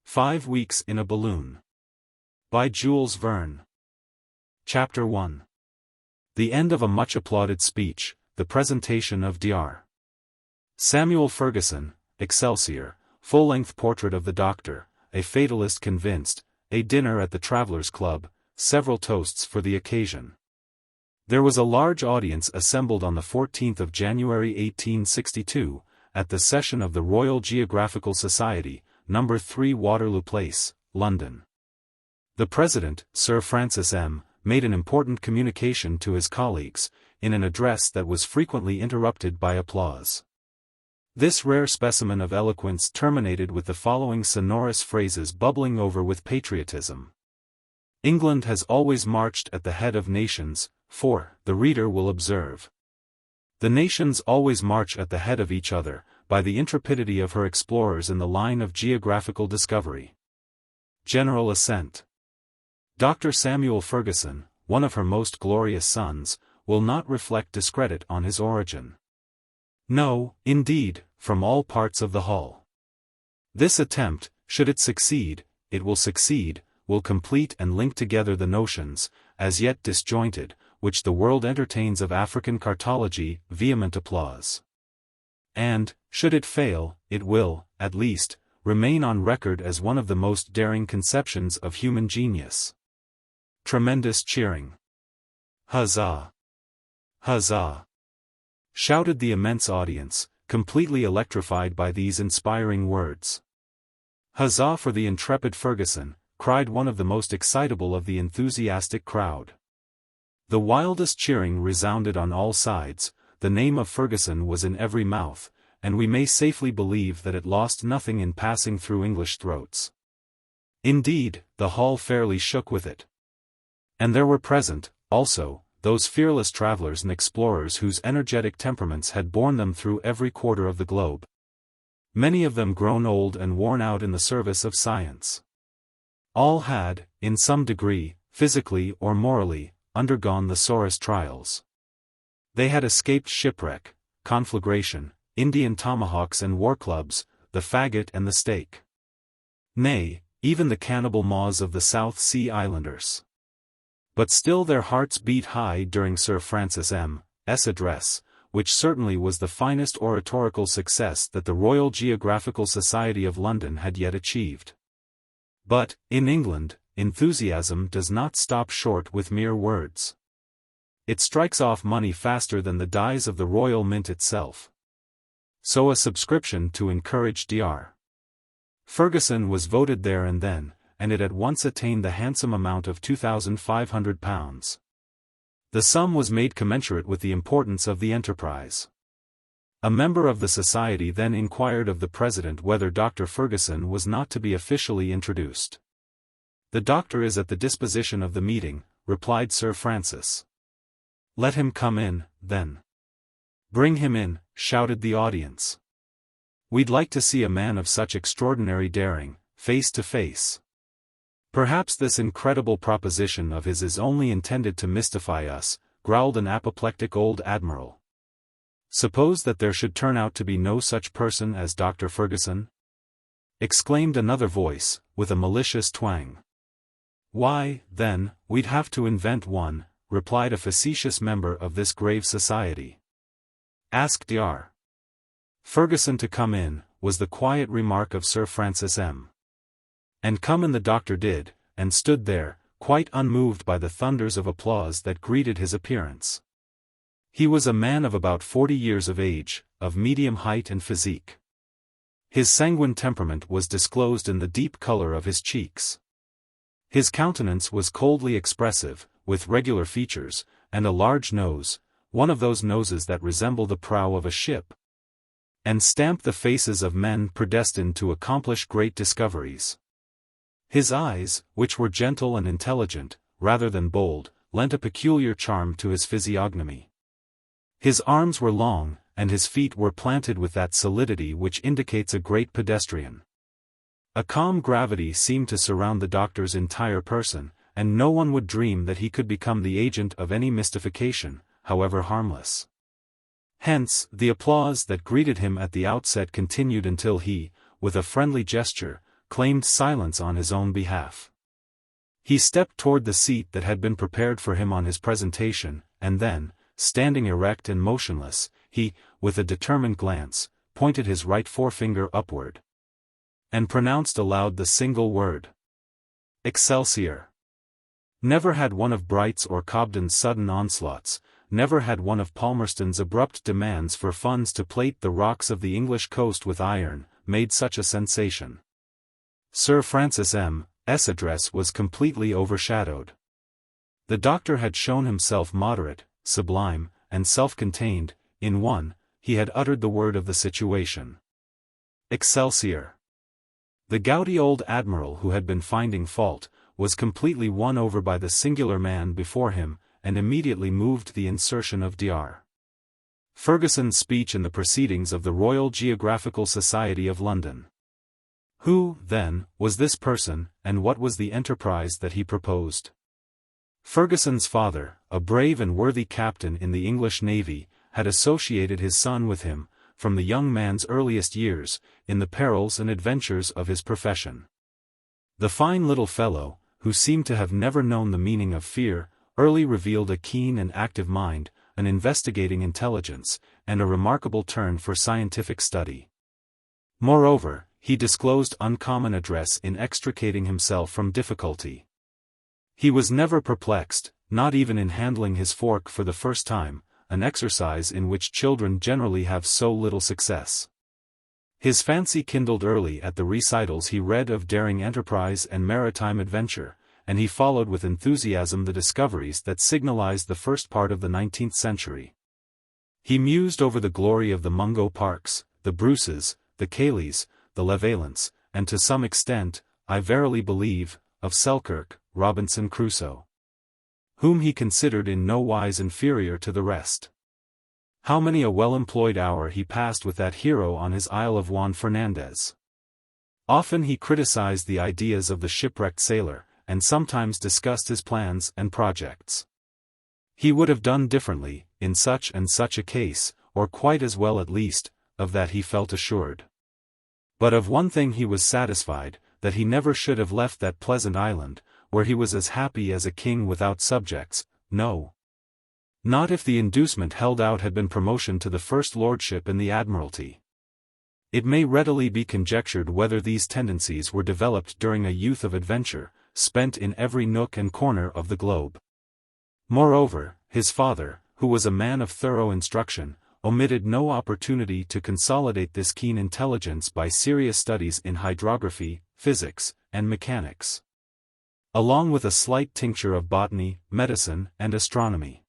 5 Weeks in a Balloon. By Jules Verne. Chapter 1. The end of a much-applauded speech, the presentation of Dr. Samuel Fergusson, Excelsior, full-length portrait of the Doctor, a fatalist convinced, a dinner at the Travellers' Club, several toasts for the occasion. There was a large audience assembled on the 14th of January 1862, at the session of the Royal Geographical Society, No. 3 Waterloo Place, London. The President, Sir Francis M., made an important communication to his colleagues, in an address that was frequently interrupted by applause. This rare specimen of eloquence terminated with the following sonorous phrases bubbling over with patriotism. England has always marched at the head of nations, for, the reader will observe, the nations always march at the head of each other, by the intrepidity of her explorers in the line of geographical discovery. General assent. Dr. Samuel Fergusson, one of her most glorious sons, will not reflect discredit on his origin. No, indeed, from all parts of the hall. This attempt, should it succeed, will complete and link together the notions, as yet disjointed, which the world entertains of African cartology. Vehement applause. And, should it fail, it will, at least, remain on record as one of the most daring conceptions of human genius. Tremendous cheering. Huzzah! Huzzah! Shouted the immense audience, completely electrified by these inspiring words. Huzzah for the intrepid Fergusson, cried one of the most excitable of the enthusiastic crowd. The wildest cheering resounded on all sides. The name of Fergusson was in every mouth, and we may safely believe that it lost nothing in passing through English throats. Indeed, the hall fairly shook with it. And there were present, also, those fearless travelers and explorers whose energetic temperaments had borne them through every quarter of the globe. Many of them grown old and worn out in the service of science. All had, in some degree, physically or morally, undergone the sorest trials. They had escaped shipwreck, conflagration, Indian tomahawks and war clubs, the faggot and the stake. Nay, even the cannibal maws of the South Sea Islanders. But still their hearts beat high during Sir Francis M.'s address, which certainly was the finest oratorical success that the Royal Geographical Society of London had yet achieved. But, in England, enthusiasm does not stop short with mere words. It strikes off money faster than the dies of the Royal Mint itself. So a subscription to encourage Dr. Fergusson was voted there and then, and it at once attained the handsome amount of £2,500. The sum was made commensurate with the importance of the enterprise. A member of the society then inquired of the President whether Dr. Fergusson was not to be officially introduced. "The Doctor is at the disposition of the meeting," replied Sir Francis. "Let him come in, then." "Bring him in," shouted the audience. "We'd like to see a man of such extraordinary daring, face to face." "Perhaps this incredible proposition of his is only intended to mystify us," growled an apoplectic old admiral. "Suppose that there should turn out to be no such person as Dr. Fergusson?" exclaimed another voice, with a malicious twang. "Why, then, we'd have to invent one," replied a facetious member of this grave society. "Ask Dr. Fergusson to come in," was the quiet remark of Sir Francis M. And come in the Doctor did, and stood there, quite unmoved by the thunders of applause that greeted his appearance. He was a man of about 40 years of age, of medium height and physique. His sanguine temperament was disclosed in the deep color of his cheeks. His countenance was coldly expressive, with regular features, and a large nose, one of those noses that resemble the prow of a ship, and stamp the faces of men predestined to accomplish great discoveries. His eyes, which were gentle and intelligent, rather than bold, lent a peculiar charm to his physiognomy. His arms were long, and his feet were planted with that solidity which indicates a great pedestrian. A calm gravity seemed to surround the Doctor's entire person, and no one would dream that he could become the agent of any mystification, however harmless. Hence, the applause that greeted him at the outset continued until he, with a friendly gesture, claimed silence on his own behalf. He stepped toward the seat that had been prepared for him on his presentation, and then, standing erect and motionless, he, with a determined glance, pointed his right forefinger upward, and pronounced aloud the single word: Excelsior. Never had one of Bright's or Cobden's sudden onslaughts, never had one of Palmerston's abrupt demands for funds to plate the rocks of the English coast with iron, made such a sensation. Sir Francis M.'s address was completely overshadowed. The doctor had shown himself moderate, sublime, and self-contained. In one, he had uttered the word of the situation: Excelsior. The gouty old admiral who had been finding fault, was completely won over by the singular man before him, and immediately moved the insertion of Dr. Fergusson's speech in the Proceedings of the Royal Geographical Society of London. Who, then, was this person, and what was the enterprise that he proposed? Fergusson's father, a brave and worthy captain in the English Navy, had associated his son with him, from the young man's earliest years, in the perils and adventures of his profession. The fine little fellow, who seemed to have never known the meaning of fear, early revealed a keen and active mind, an investigating intelligence, and a remarkable turn for scientific study. Moreover, he disclosed uncommon address in extricating himself from difficulty. He was never perplexed, not even in handling his fork for the first time, an exercise in which children generally have so little success. His fancy kindled early at the recitals he read of daring enterprise and maritime adventure, and he followed with enthusiasm the discoveries that signalized the first part of the 19th century. He mused over the glory of the Mungo Parks, the Bruces, the Cayleys, the Levallois, and to some extent, I verily believe, of Selkirk, Robinson Crusoe, whom he considered in no wise inferior to the rest. How many a well-employed hour he passed with that hero on his Isle of Juan Fernandez. Often he criticized the ideas of the shipwrecked sailor, and sometimes discussed his plans and projects. He would have done differently, in such and such a case, or quite as well at least, of that he felt assured. But of one thing he was satisfied, that he never should have left that pleasant island, where he was as happy as a king without subjects, no. Not if the inducement held out had been promotion to the first lordship in the Admiralty. It may readily be conjectured whether these tendencies were developed during a youth of adventure, spent in every nook and corner of the globe. Moreover, his father, who was a man of thorough instruction, omitted no opportunity to consolidate this keen intelligence by serious studies in hydrography, physics, and mechanics, along with a slight tincture of botany, medicine, and astronomy.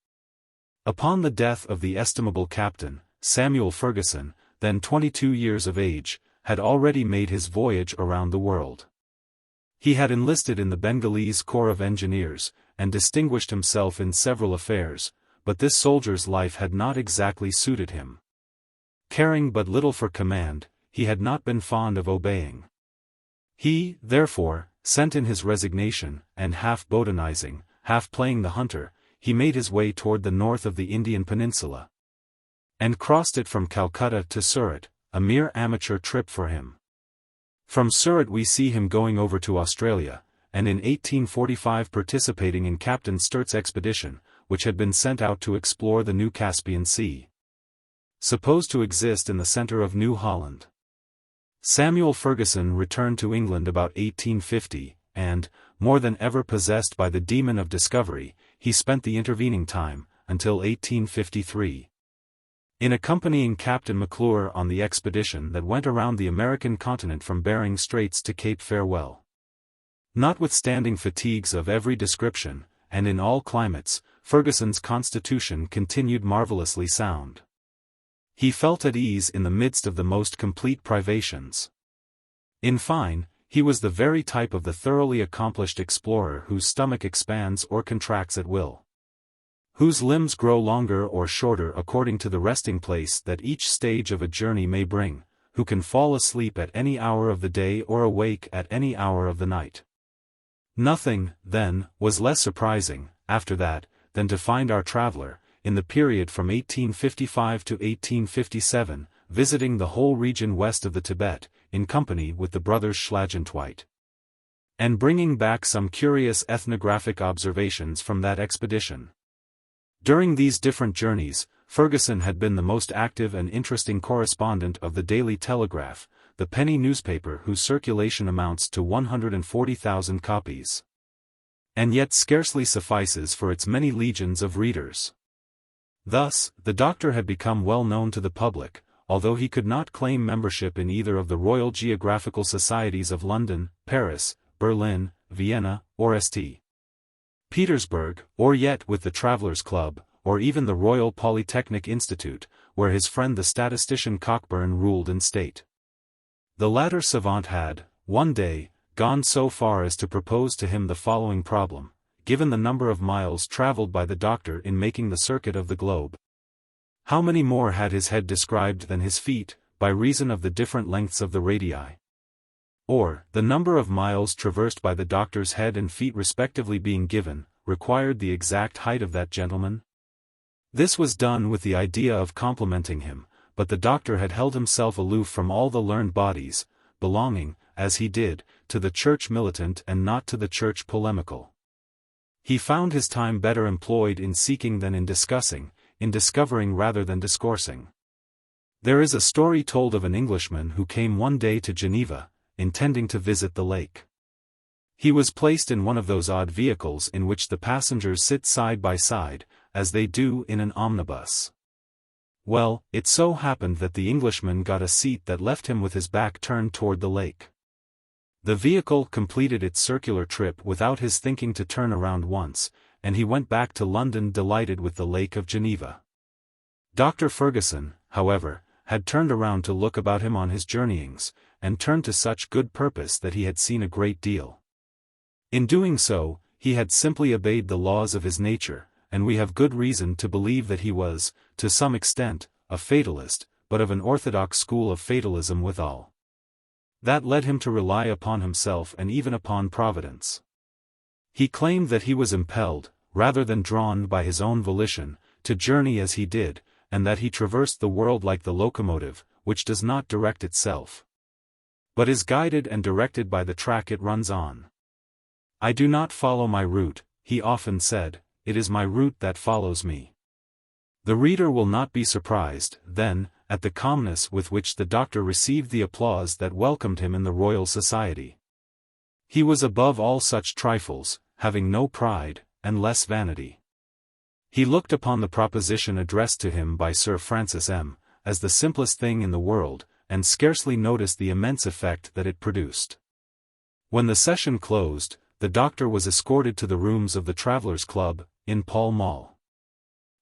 Upon the death of the estimable captain, Samuel Fergusson, then 22 years of age, had already made his voyage around the world. He had enlisted in the Bengalese Corps of Engineers, and distinguished himself in several affairs, but this soldier's life had not exactly suited him. Caring but little for command, he had not been fond of obeying. He, therefore, sent in his resignation, and half botanizing, half playing the hunter, he made his way toward the north of the Indian peninsula, and crossed it from Calcutta to Surat, a mere amateur trip for him. From Surat we see him going over to Australia, and in 1845 participating in Captain Sturt's expedition, which had been sent out to explore the New Caspian Sea, supposed to exist in the center of New Holland. Samuel Fergusson returned to England about 1850, and, more than ever possessed by the demon of discovery, he spent the intervening time, until 1853, in accompanying Captain McClure on the expedition that went around the American continent from Bering Straits to Cape Farewell. Notwithstanding fatigues of every description, and in all climates, Fergusson's constitution continued marvelously sound. He felt at ease in the midst of the most complete privations. In fine, he was the very type of the thoroughly accomplished explorer whose stomach expands or contracts at will, whose limbs grow longer or shorter according to the resting place that each stage of a journey may bring, who can fall asleep at any hour of the day or awake at any hour of the night. Nothing, then, was less surprising, after that, than to find our traveler, in the period from 1855 to 1857, visiting the whole region west of the Tibet, in company with the brothers Schlagentweit, and bringing back some curious ethnographic observations from that expedition. During these different journeys, Fergusson had been the most active and interesting correspondent of the Daily Telegraph, the penny newspaper whose circulation amounts to 140,000 copies, and yet scarcely suffices for its many legions of readers. Thus, the doctor had become well known to the public, although he could not claim membership in either of the Royal Geographical Societies of London, Paris, Berlin, Vienna, or St. Petersburg, or yet with the Travellers' Club, or even the Royal Polytechnic Institute, where his friend the statistician Cockburn ruled in state. The latter savant had, one day, gone so far as to propose to him the following problem: given the number of miles travelled by the doctor in making the circuit of the globe, how many more had his head described than his feet, by reason of the different lengths of the radii? Or, the number of miles traversed by the doctor's head and feet respectively being given, required the exact height of that gentleman? This was done with the idea of complimenting him, but the doctor had held himself aloof from all the learned bodies, belonging, as he did, to the church militant and not to the church polemical. He found his time better employed in seeking than in discussing, in discovering rather than discoursing. There is a story told of an Englishman who came one day to Geneva, intending to visit the lake. He was placed in one of those odd vehicles in which the passengers sit side by side, as they do in an omnibus. Well, it so happened that the Englishman got a seat that left him with his back turned toward the lake. The vehicle completed its circular trip without his thinking to turn around once, and he went back to London delighted with the Lake of Geneva. Dr. Fergusson, however, had turned around to look about him on his journeyings, and turned to such good purpose that he had seen a great deal. In doing so, he had simply obeyed the laws of his nature, and we have good reason to believe that he was, to some extent, a fatalist, but of an orthodox school of fatalism withal. That led him to rely upon himself and even upon Providence. He claimed that he was impelled, rather than drawn by his own volition, to journey as he did, and that he traversed the world like the locomotive, which does not direct itself, but is guided and directed by the track it runs on. "I do not follow my route," he often said, "it is my route that follows me." The reader will not be surprised, then, at the calmness with which the doctor received the applause that welcomed him in the Royal Society. He was above all such trifles, having no pride, and less vanity. He looked upon the proposition addressed to him by Sir Francis M. as the simplest thing in the world, and scarcely noticed the immense effect that it produced. When the session closed, the doctor was escorted to the rooms of the Travellers' Club, in Pall Mall.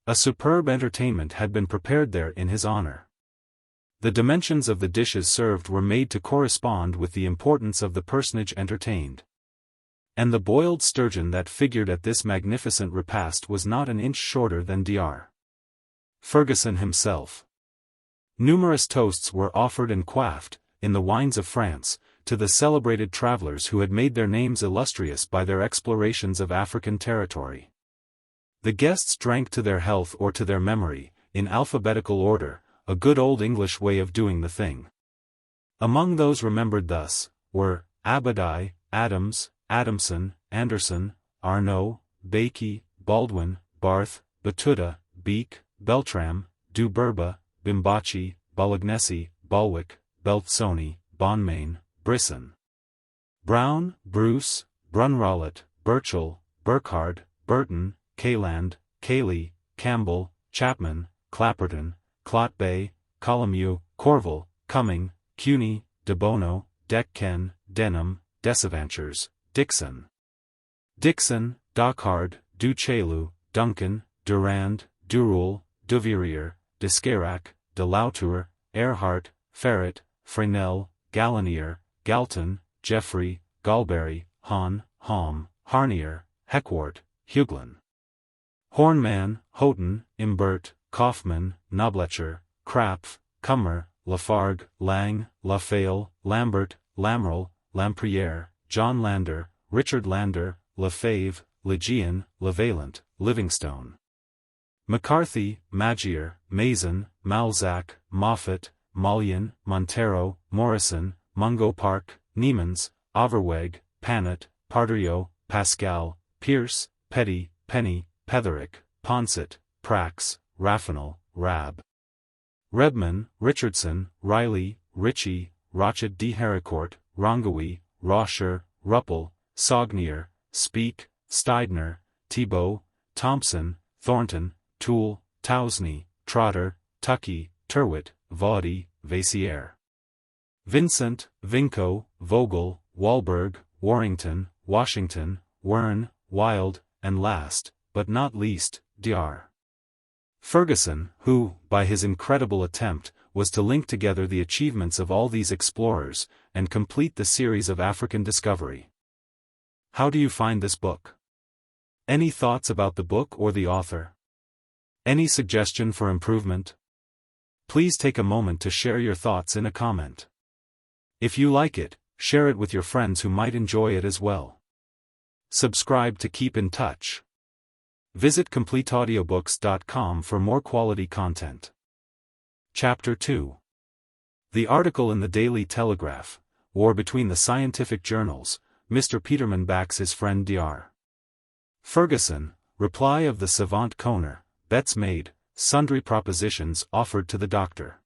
A superb entertainment had been prepared there in his honor. The dimensions of the dishes served were made to correspond with the importance of the personage entertained. And the boiled sturgeon that figured at this magnificent repast was not an inch shorter than Dr. Fergusson himself. Numerous toasts were offered and quaffed, in the wines of France, to the celebrated travellers who had made their names illustrious by their explorations of African territory. The guests drank to their health or to their memory, in alphabetical order, a good old English way of doing the thing. Among those remembered thus, were, Abadie, Adams, Adamson, Anderson, Arnaud, Bakey, Baldwin, Barth, Batuta, Beek, Beltram, Duberba, Bimbachi, Bolognesi, Balwick, Beltsoni, Bonmain, Brisson, Brown, Bruce, Brunrollet, Burchell, Burkhard, Burton, Kayland, Cayley, Campbell, Chapman, Clapperton, Clotbay, Colomew, Corville, Cumming, Cuny, De Bono, Decken, Denham, Desaventures, Dixon, Dockhard, Du Chaillu, Duncan, Durand, Duroul, Duvirier, Descarac, De Lautour, Earhart, Ferret, Fresnel, Gallinier, Galton, Jeffrey, Galberry, Hahn, Halm, Harnier, Heckwart, Huglin, Hornman, Houghton, Imbert, Kaufmann, Noblecher, Krapf, Kummer, Lafargue, Lang, Lafayette, Lambert, Lamerle, Lampriere, John Lander, Richard Lander, Lefebvre, Legion, Levaillant, Livingstone, McCarthy, Magier, Mason, Malzac, Moffat, Mullion, Montero, Morrison, Mungo Park, Niemans, Overweg, Panet, Parderio, Pascal, Pierce, Petty, Penny, Petherick, Ponsett, Prax, Raffinal, Rab. Rebman, Richardson, Riley, Ritchie, Rochet de Haricourt, Rongawy, Rosher, Ruppel, Saugnier, Speke, Steidner, Thibault, Thompson, Thornton, Toole, Tousney, Trotter, Tuckey, Tyrwhitt, Vaudie, Vassiere. Vincent, Vinco, Vogel, Wahlberg, Warrington, Washington, Wern, Wild, and last, but not least, Dr. Fergusson, who, by his incredible attempt, was to link together the achievements of all these explorers, and complete the series of African discovery. How do you find this book? Any thoughts about the book or the author? Any suggestion for improvement? Please take a moment to share your thoughts in a comment. If you like it, share it with your friends who might enjoy it as well. Subscribe to keep in touch. Visit CompleteAudiobooks.com for more quality content. Chapter 2. The article in the Daily Telegraph, War between the scientific journals, Mr. Peterman backs his friend Dr. Fergusson, reply of the savant Koner, bets made, sundry propositions offered to the doctor.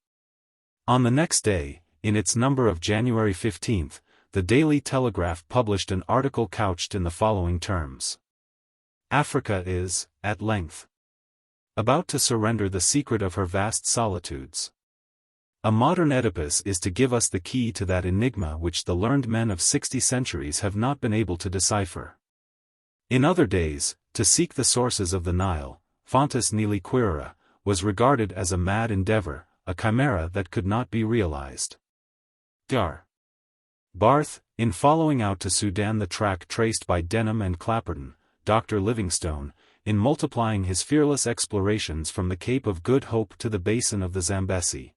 On the next day, in its number of January 15, the Daily Telegraph published an article couched in the following terms. Africa is, at length, about to surrender the secret of her vast solitudes. A modern Oedipus is to give us the key to that enigma which the learned men of 60 centuries have not been able to decipher. In other days, to seek the sources of the Nile, Fontes Nili Quirera, was regarded as a mad endeavor, a chimera that could not be realized. Dr. Barth, in following out to Sudan the track traced by Denham and Clapperton, Dr. Livingstone, in multiplying his fearless explorations from the Cape of Good Hope to the basin of the Zambesi.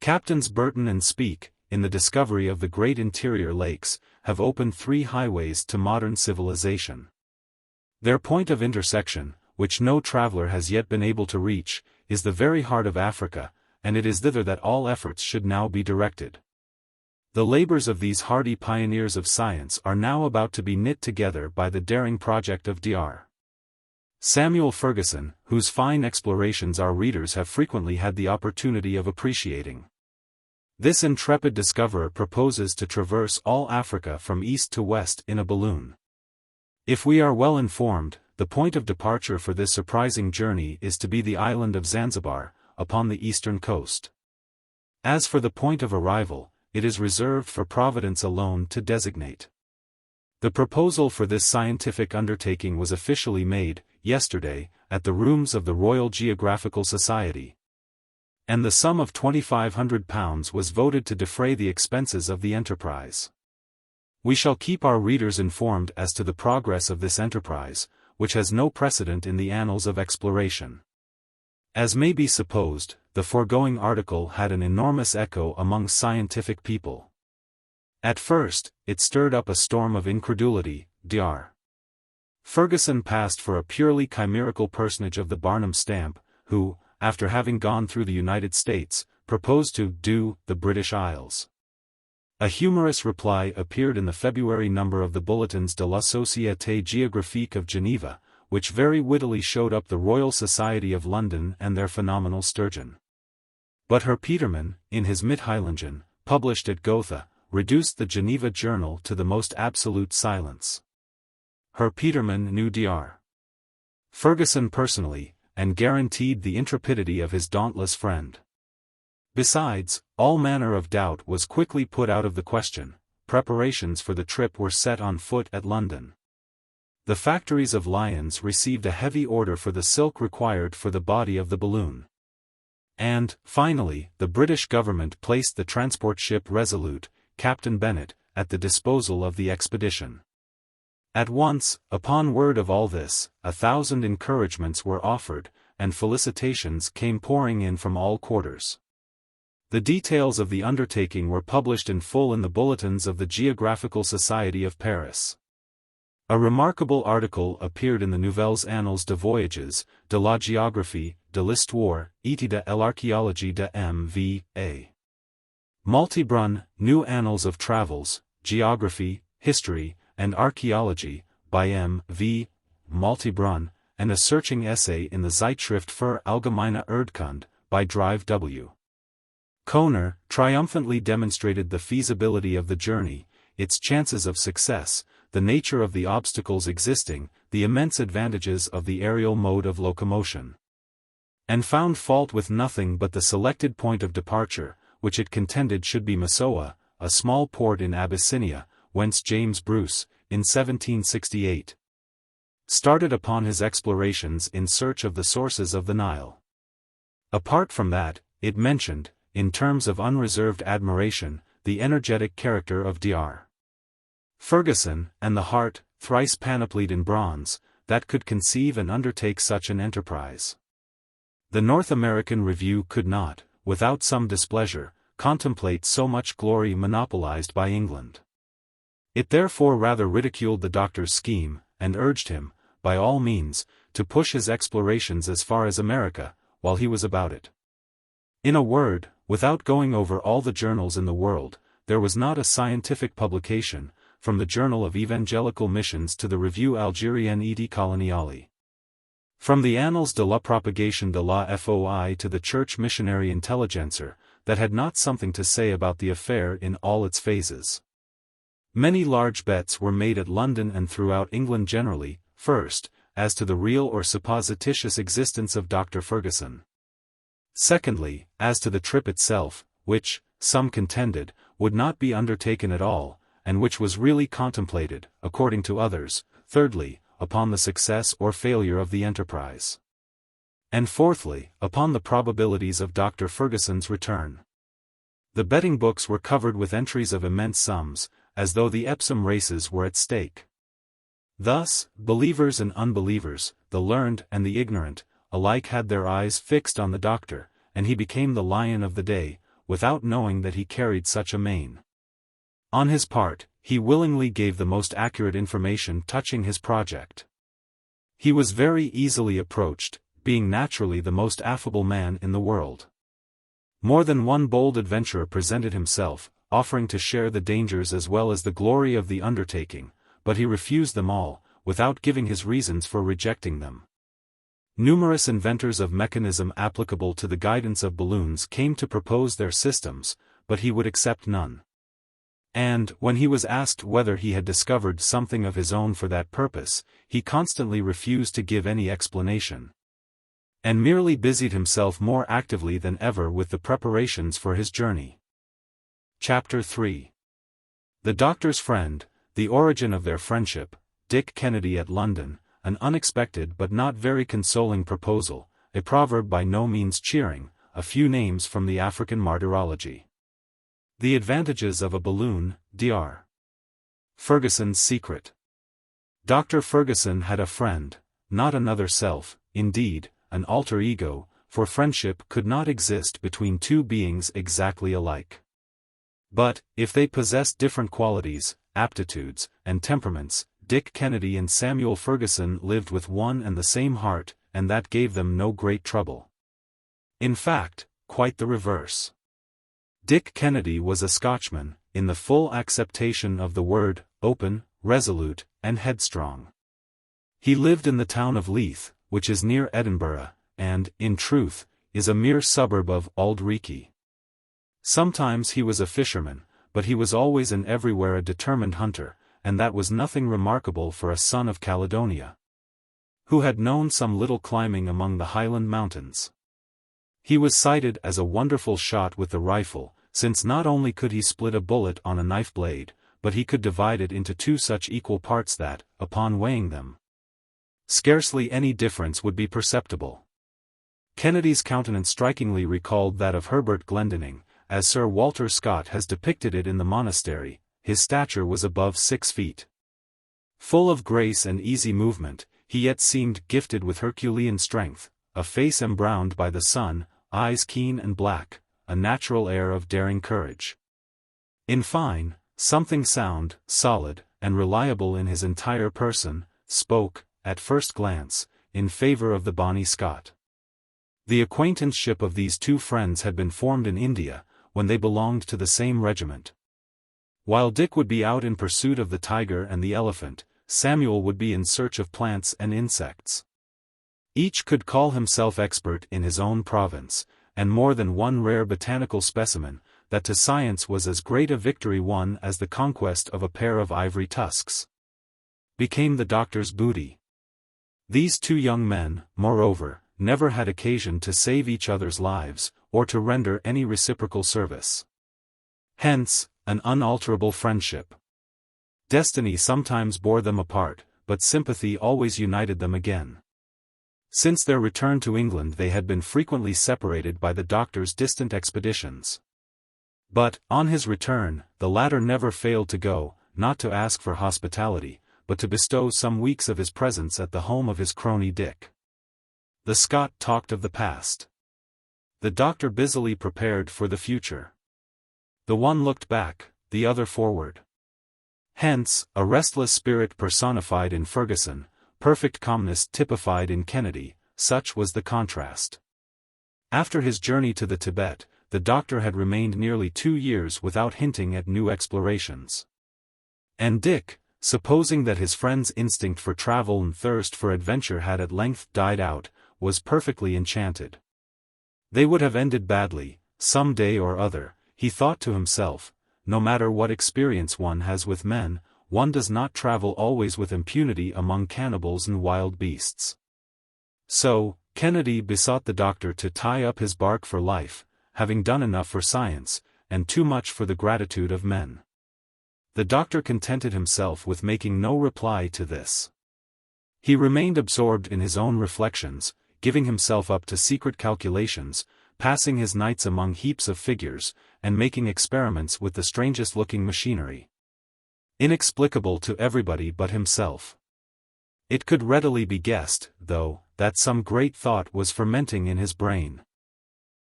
Captains Burton and Speke, in the discovery of the great interior lakes, have opened 3 highways to modern civilization. Their point of intersection, which no traveler has yet been able to reach, is the very heart of Africa, and it is thither that all efforts should now be directed. The labors of these hardy pioneers of science are now about to be knit together by the daring project of Dr. Samuel Fergusson, whose fine explorations our readers have frequently had the opportunity of appreciating. This intrepid discoverer proposes to traverse all Africa from east to west in a balloon. If we are well informed, the point of departure for this surprising journey is to be the island of Zanzibar, upon the eastern coast. As for the point of arrival, it is reserved for Providence alone to designate. The proposal for this scientific undertaking was officially made, yesterday, at the rooms of the Royal Geographical Society. And the sum of £2,500 was voted to defray the expenses of the enterprise. We shall keep our readers informed as to the progress of this enterprise, which has no precedent in the annals of exploration. As may be supposed, the foregoing article had an enormous echo among scientific people. At first, it stirred up a storm of incredulity. Dr. Fergusson passed for a purely chimerical personage of the Barnum stamp, who, after having gone through the United States, proposed to do the British Isles. A humorous reply appeared in the February number of the Bulletins de la Société Géographique of Geneva, which very wittily showed up the Royal Society of London and their phenomenal sturgeon. But Herr Peterman, in his Mitteilungen, published at Gotha, reduced the Geneva Journal to the most absolute silence. Herr Peterman knew Dr. Fergusson personally, and guaranteed the intrepidity of his dauntless friend. Besides, all manner of doubt was quickly put out of the question. Preparations for the trip were set on foot at London. The factories of Lyons received a heavy order for the silk required for the body of the balloon. And, finally, the British government placed the transport ship Resolute, Captain Bennett, at the disposal of the expedition. At once, upon word of all this, 1,000 encouragements were offered, and felicitations came pouring in from all quarters. The details of the undertaking were published in full in the bulletins of the Geographical Society of Paris. A remarkable article appeared in the Nouvelles Annales de Voyages, de la Géographie, de l'Histoire, et de l'archéologie de M.V.A. Maltebrun, New Annals of Travels, Geography, History, and Archaeology, by M. V. Maltebrun, and a searching essay in the Zeitschrift für Allgemeine Erdkunde, by Drive W. Kohner, triumphantly demonstrated the feasibility of the journey, its chances of success, the nature of the obstacles existing, the immense advantages of the aerial mode of locomotion. And found fault with nothing but the selected point of departure, which it contended should be Massoa, a small port in Abyssinia, whence James Bruce, in 1768, started upon his explorations in search of the sources of the Nile. Apart from that, it mentioned, in terms of unreserved admiration, the energetic character of Dr. Fergusson, and the heart, thrice panoplied in bronze, that could conceive and undertake such an enterprise. The North American Review could not, without some displeasure, contemplate so much glory monopolized by England. It therefore rather ridiculed the doctor's scheme, and urged him, by all means, to push his explorations as far as America, while he was about it. In a word, without going over all the journals in the world, there was not a scientific publication, from the Journal of Evangelical Missions to the Revue Algérienne et Coloniale, from the Annales de la Propagation de la Foi to the Church Missionary Intelligencer, that had not something to say about the affair in all its phases. Many large bets were made at London and throughout England generally, first, as to the real or supposititious existence of Dr. Fergusson. Secondly, as to the trip itself, which, some contended, would not be undertaken at all, and which was really contemplated, according to others. Thirdly, upon the success or failure of the enterprise. And fourthly, upon the probabilities of Dr. Fergusson's return. The betting books were covered with entries of immense sums, as though the Epsom races were at stake. Thus, believers and unbelievers, the learned and the ignorant, alike had their eyes fixed on the doctor, and he became the lion of the day, without knowing that he carried such a mane. On his part, he willingly gave the most accurate information touching his project. He was very easily approached, being naturally the most affable man in the world. More than one bold adventurer presented himself, offering to share the dangers as well as the glory of the undertaking, but he refused them all, without giving his reasons for rejecting them. Numerous inventors of mechanism applicable to the guidance of balloons came to propose their systems, but he would accept none. And, when he was asked whether he had discovered something of his own for that purpose, he constantly refused to give any explanation, and merely busied himself more actively than ever with the preparations for his journey. Chapter 3. The Doctor's Friend, the origin of their friendship, Dick Kennedy at London, an unexpected but not very consoling proposal, a proverb by no means cheering, a few names from the African martyrology. The advantages of a balloon, Dr. Fergusson's secret. Dr. Fergusson had a friend, not another self, indeed, an alter ego, for friendship could not exist between two beings exactly alike. But, if they possessed different qualities, aptitudes, and temperaments, Dick Kennedy and Samuel Fergusson lived with one and the same heart, and that gave them no great trouble. In fact, quite the reverse. Dick Kennedy was a Scotchman, in the full acceptation of the word, open, resolute, and headstrong. He lived in the town of Leith, which is near Edinburgh, and, in truth, is a mere suburb of Auld Reekie. Sometimes he was a fisherman, but he was always and everywhere a determined hunter, and that was nothing remarkable for a son of Caledonia, who had known some little climbing among the Highland mountains. He was cited as a wonderful shot with the rifle, since not only could he split a bullet on a knife blade, but he could divide it into two such equal parts that, upon weighing them, scarcely any difference would be perceptible. Kennedy's countenance strikingly recalled that of Herbert Glendinning, as Sir Walter Scott has depicted it in the monastery. His stature was above 6 feet. Full of grace and easy movement, he yet seemed gifted with Herculean strength, a face embrowned by the sun, eyes keen and black, a natural air of daring courage. In fine, something sound, solid, and reliable in his entire person, spoke, at first glance, in favor of the bonny Scot. The acquaintanceship of these two friends had been formed in India, when they belonged to the same regiment. While Dick would be out in pursuit of the tiger and the elephant, Samuel would be in search of plants and insects. Each could call himself expert in his own province, and more than one rare botanical specimen, that to science was as great a victory won as the conquest of a pair of ivory tusks, became the doctor's booty. These two young men, moreover, never had occasion to save each other's lives, or to render any reciprocal service. Hence, an unalterable friendship. Destiny sometimes bore them apart, but sympathy always united them again. Since their return to England they had been frequently separated by the doctor's distant expeditions. But, on his return, the latter never failed to go, not to ask for hospitality, but to bestow some weeks of his presence at the home of his crony Dick. The Scot talked of the past. The doctor busily prepared for the future. The one looked back, the other forward. Hence, a restless spirit personified in Fergusson, perfect calmness typified in Kennedy, such was the contrast. After his journey to the Tibet, the doctor had remained nearly 2 years without hinting at new explorations. And Dick, supposing that his friend's instinct for travel and thirst for adventure had at length died out, was perfectly enchanted. They would have ended badly, some day or other, he thought to himself. No matter what experience one has with men, one does not travel always with impunity among cannibals and wild beasts. So, Kennedy besought the doctor to tie up his bark for life, having done enough for science, and too much for the gratitude of men. The doctor contented himself with making no reply to this. He remained absorbed in his own reflections, giving himself up to secret calculations, passing his nights among heaps of figures, and making experiments with the strangest-looking machinery. Inexplicable to everybody but himself. It could readily be guessed, though, that some great thought was fermenting in his brain.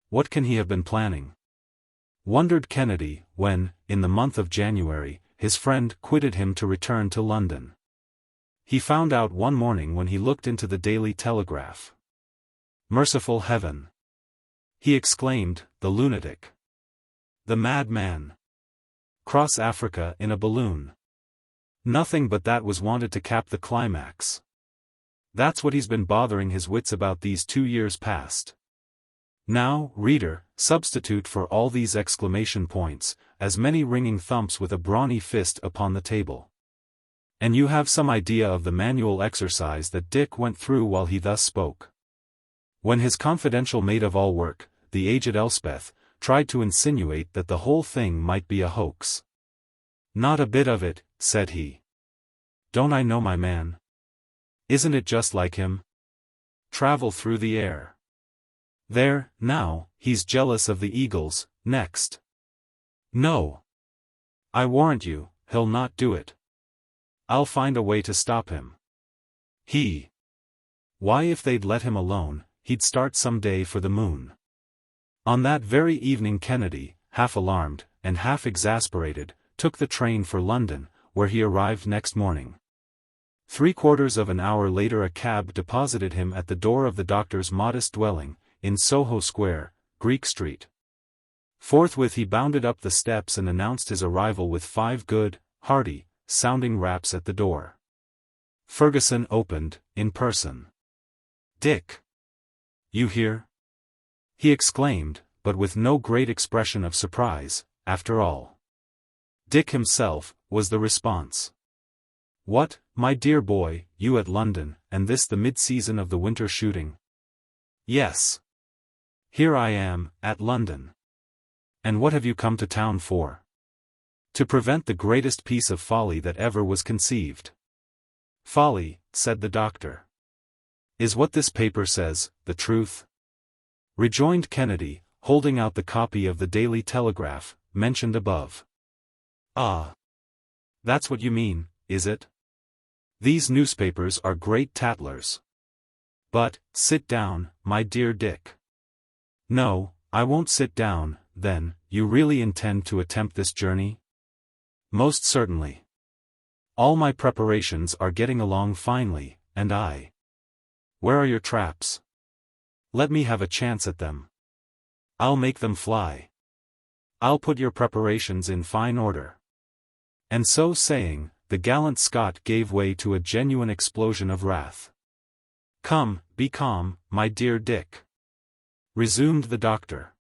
What can he have been planning? Wondered Kennedy, when, in the month of January, his friend quitted him to return to London. He found out one morning when he looked into the Daily Telegraph. Merciful heaven! He exclaimed, the lunatic. The madman. Cross Africa in a balloon. Nothing but that was wanted to cap the climax. That's what he's been bothering his wits about these 2 years past. Now, reader, substitute for all these exclamation points, as many ringing thumps with a brawny fist upon the table. And you have some idea of the manual exercise that Dick went through while he thus spoke. When his confidential maid-of-all-work, the aged Elspeth, tried to insinuate that the whole thing might be a hoax. Not a bit of it, said he. Don't I know my man? Isn't it just like him? Travel through the air. There, now, he's jealous of the eagles, next. No. I warrant you, he'll not do it. I'll find a way to stop him. Why, if they'd let him alone, he'd start some day for the moon. On that very evening Kennedy, half alarmed, and half exasperated, took the train for London, where he arrived next morning. 3/4 of an hour later a cab deposited him at the door of the doctor's modest dwelling, in Soho Square, Greek Street. Forthwith he bounded up the steps and announced his arrival with 5 good, hearty, sounding raps at the door. Fergusson opened, in person. Dick! You here? He exclaimed, but with no great expression of surprise, after all. Dick himself, was the response. What, my dear boy, you at London, and this the mid-season of the winter shooting? Yes. Here I am, at London. And what have you come to town for? To prevent the greatest piece of folly that ever was conceived. Folly, said the doctor. Is what this paper says, the truth? Rejoined Kennedy, holding out the copy of the Daily Telegraph, mentioned above. Ah. That's what you mean, is it? These newspapers are great tattlers. But, sit down, my dear Dick. No, I won't sit down, then. You really intend to attempt this journey? Most certainly. All my preparations are getting along finely, and I. Where are your traps? Let me have a chance at them. I'll make them fly. I'll put your preparations in fine order." And so saying, the gallant Scot gave way to a genuine explosion of wrath. "Come, be calm, my dear Dick," resumed the doctor.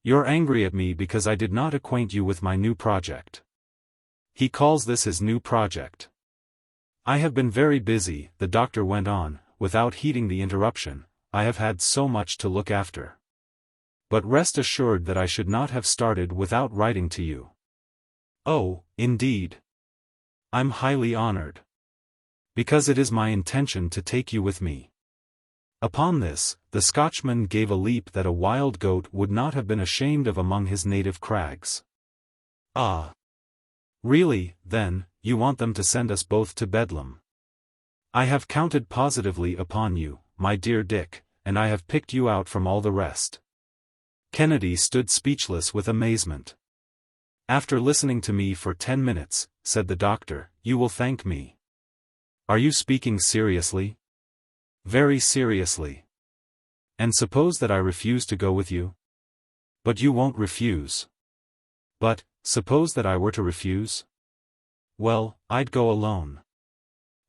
"You're angry at me because I did not acquaint you with my new project." He calls this his new project. "I have been very busy," the doctor went on, without heeding the interruption. "I have had so much to look after. But rest assured that I should not have started without writing to you." "Oh, indeed. I'm highly honored. Because it is my intention to take you with me." Upon this, the Scotchman gave a leap that a wild goat would not have been ashamed of among his native crags. "Ah! Really, then, you want them to send us both to Bedlam?" "I have counted positively upon you, my dear Dick, and I have picked you out from all the rest." Kennedy stood speechless with amazement. "After listening to me for 10 minutes, said the doctor, "you will thank me." "Are you speaking seriously?" "Very seriously." "And suppose that I refuse to go with you?" "But you won't refuse." "But, suppose that I were to refuse?" "Well, I'd go alone."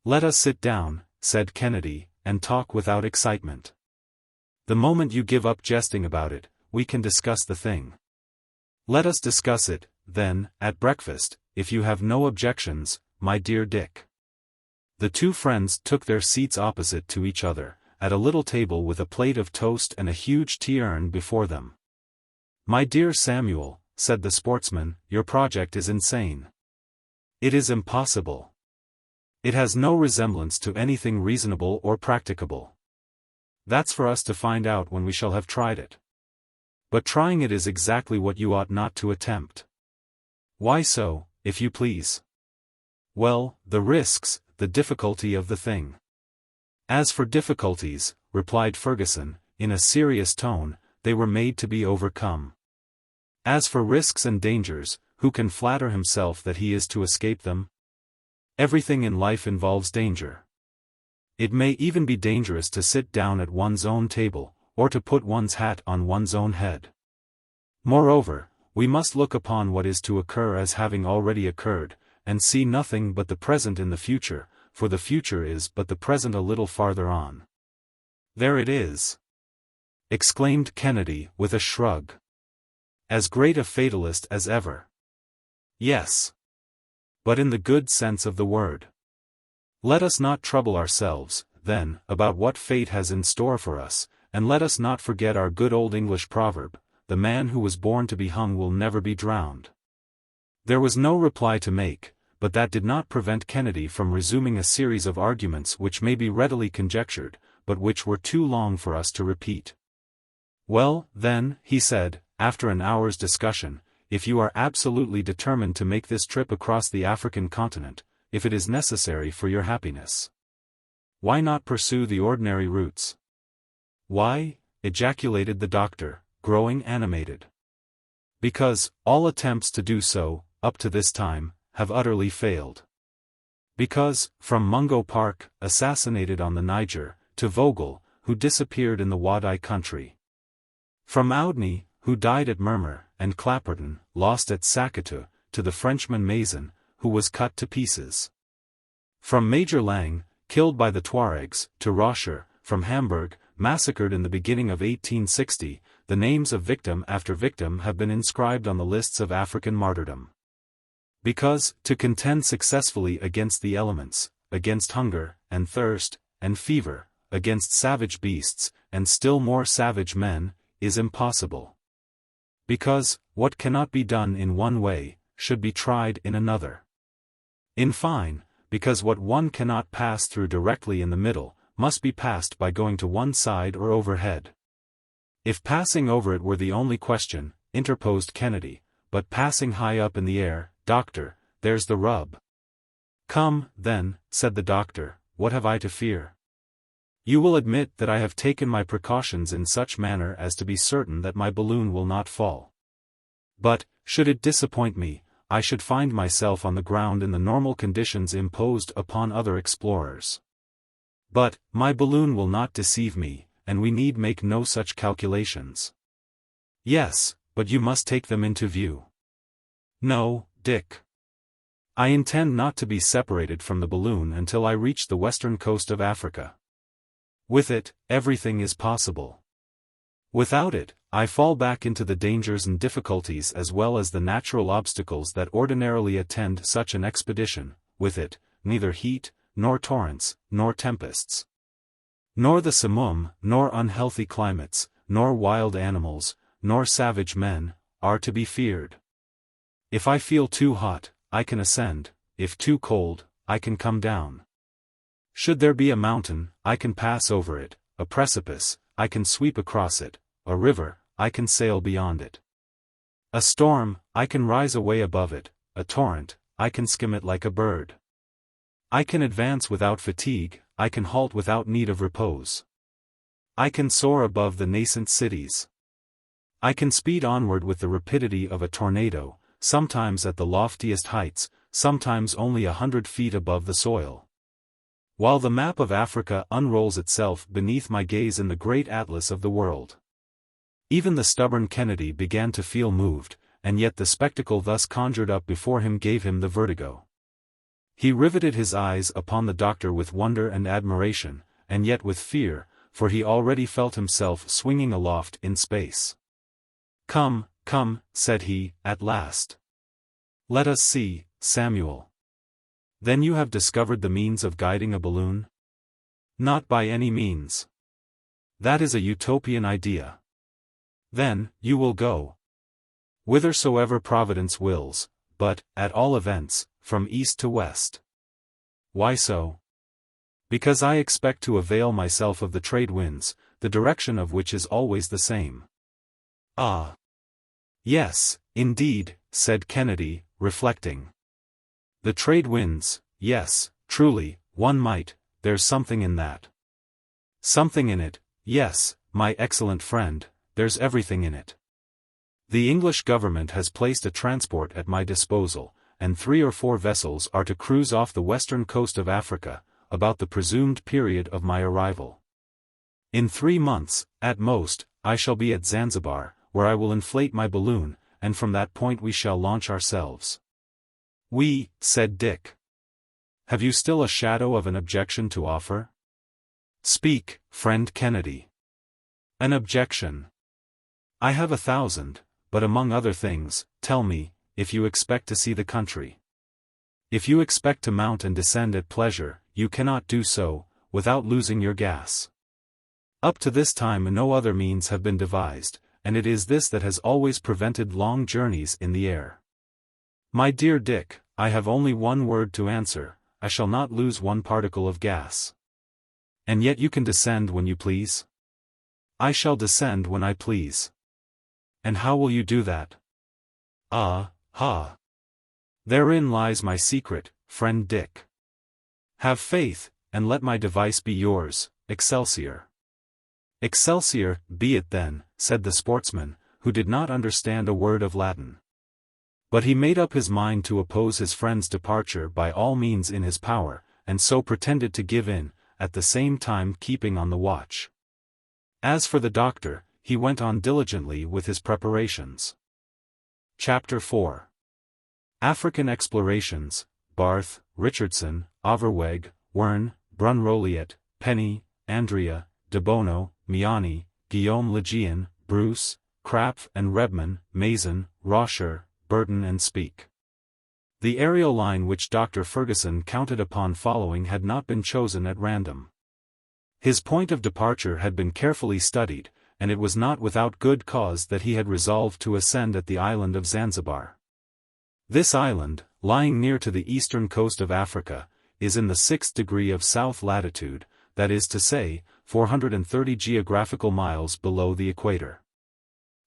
"Let us sit down," said Kennedy, "and talk without excitement. The moment you give up jesting about it, we can discuss the thing." "Let us discuss it, then, at breakfast, if you have no objections, my dear Dick." The two friends took their seats opposite to each other, at a little table with a plate of toast and a huge tea-urn before them. "My dear Samuel," said the sportsman, "your project is insane. It is impossible. It has no resemblance to anything reasonable or practicable. That's for us to find out when we shall have tried it. But trying it is exactly what you ought not to attempt." "Why so, if you please?" "Well, the risks, the difficulty of the thing." "As for difficulties," replied Fergusson, in a serious tone, "they were made to be overcome. As for risks and dangers, who can flatter himself that he is to escape them? Everything in life involves danger. It may even be dangerous to sit down at one's own table, or to put one's hat on one's own head. Moreover, we must look upon what is to occur as having already occurred, and see nothing but the present in the future, for the future is but the present a little farther on." "There it is!" exclaimed Kennedy with a shrug. "As great a fatalist as ever." "Yes. But in the good sense of the word. Let us not trouble ourselves, then, about what fate has in store for us, and let us not forget our good old English proverb, 'The man who was born to be hung will never be drowned.'" There was no reply to make, but that did not prevent Kennedy from resuming a series of arguments which may be readily conjectured, but which were too long for us to repeat. "Well, then," he said, after an hour's discussion, "if you are absolutely determined to make this trip across the African continent, if it is necessary for your happiness, why not pursue the ordinary routes?" "Why?" ejaculated the doctor, growing animated. "Because, all attempts to do so, up to this time, have utterly failed. Because, from Mungo Park, assassinated on the Niger, to Vogel, who disappeared in the Wadai country. From Oudney, who died at Murmur, and Clapperton, lost at Sakatu, to the Frenchman Mason, who was cut to pieces. From Major Lang, killed by the Tuaregs, to Roscher, from Hamburg, massacred in the beginning of 1860, the names of victim after victim have been inscribed on the lists of African martyrdom. Because, to contend successfully against the elements, against hunger, and thirst, and fever, against savage beasts, and still more savage men, is impossible. Because, what cannot be done in one way, should be tried in another. In fine, because what one cannot pass through directly in the middle, must be passed by going to one side or overhead." "If passing over it were the only question," interposed Kennedy, "but passing high up in the air, doctor, there's the rub." "Come, then," said the doctor, "what have I to fear? You will admit that I have taken my precautions in such manner as to be certain that my balloon will not fall. But, should it disappoint me, I should find myself on the ground in the normal conditions imposed upon other explorers. But, my balloon will not deceive me, and we need make no such calculations." "Yes, but you must take them into view. No, Dick. I intend not to be separated from the balloon until I reach the western coast of Africa. With it, everything is possible. Without it, I fall back into the dangers and difficulties as well as the natural obstacles that ordinarily attend such an expedition. With it, neither heat, nor torrents, nor tempests, nor the simoom, nor unhealthy climates, nor wild animals, nor savage men, are to be feared. If I feel too hot, I can ascend; if too cold, I can come down. Should there be a mountain, I can pass over it; a precipice, I can sweep across it; a river, I can sail beyond it. A storm, I can rise away above it; a torrent, I can skim it like a bird. I can advance without fatigue, I can halt without need of repose. I can soar above the nascent cities. I can speed onward with the rapidity of a tornado, sometimes at the loftiest heights, sometimes only 100 feet above the soil. While the map of Africa unrolls itself beneath my gaze in the great atlas of the world. Even the stubborn Kennedy began to feel moved, and yet the spectacle thus conjured up before him gave him the vertigo. He riveted his eyes upon the doctor with wonder and admiration, and yet with fear, for he already felt himself swinging aloft in space. "Come, come," said he, at last. "Let us see, Samuel. Then you have discovered the means of guiding a balloon?" "Not by any means. That is a utopian idea." "Then, you will go whithersoever Providence wills, but, at all events, from east to west." "Why so?" "Because I expect to avail myself of the trade winds, the direction of which is always the same." "Ah. Yes, indeed," said Kennedy, reflecting. "The trade winds, yes, truly, one might, there's something in that." "Something in it, yes, my excellent friend, there's everything in it. The English government has placed a transport at my disposal, and 3 or 4 vessels are to cruise off the western coast of Africa, about the presumed period of my arrival. In 3 months, at most, I shall be at Zanzibar, where I will inflate my balloon, and from that point we shall launch ourselves." "We," said Dick. "Have you still a shadow of an objection to offer?" "Speak, friend Kennedy." "An objection? I have 1,000, but among other things, tell me, if you expect to see the country. If you expect to mount and descend at pleasure, you cannot do so, without losing your gas. Up to this time no other means have been devised, and it is this that has always prevented long journeys in the air. My dear Dick, I have only one word to answer: I shall not lose one particle of gas. And yet you can descend when you please?" "I shall descend when I please." "And how will you do that?" "Ah, ha! Therein lies my secret, friend Dick. Have faith, and let my device be yours, Excelsior." "Excelsior, be it then," said the sportsman, who did not understand a word of Latin. But he made up his mind to oppose his friend's departure by all means in his power, and so pretended to give in, at the same time keeping on the watch. As for the doctor, he went on diligently with his preparations. Chapter 4. African Explorations, Barth, Richardson, Overweg, Werne, Brunroliet, Penny, Andrea, De Bono, Miani, Guillaume Lejean, Bruce, Krapf and Rebmann, Mason, Roscher, Burton and Speke. The aerial line which Dr. Fergusson counted upon following had not been chosen at random. His point of departure had been carefully studied, and it was not without good cause that he had resolved to ascend at the island of Zanzibar. This island, lying near to the eastern coast of Africa, is in the 6th degree of south latitude, that is to say, 430 geographical miles below the equator.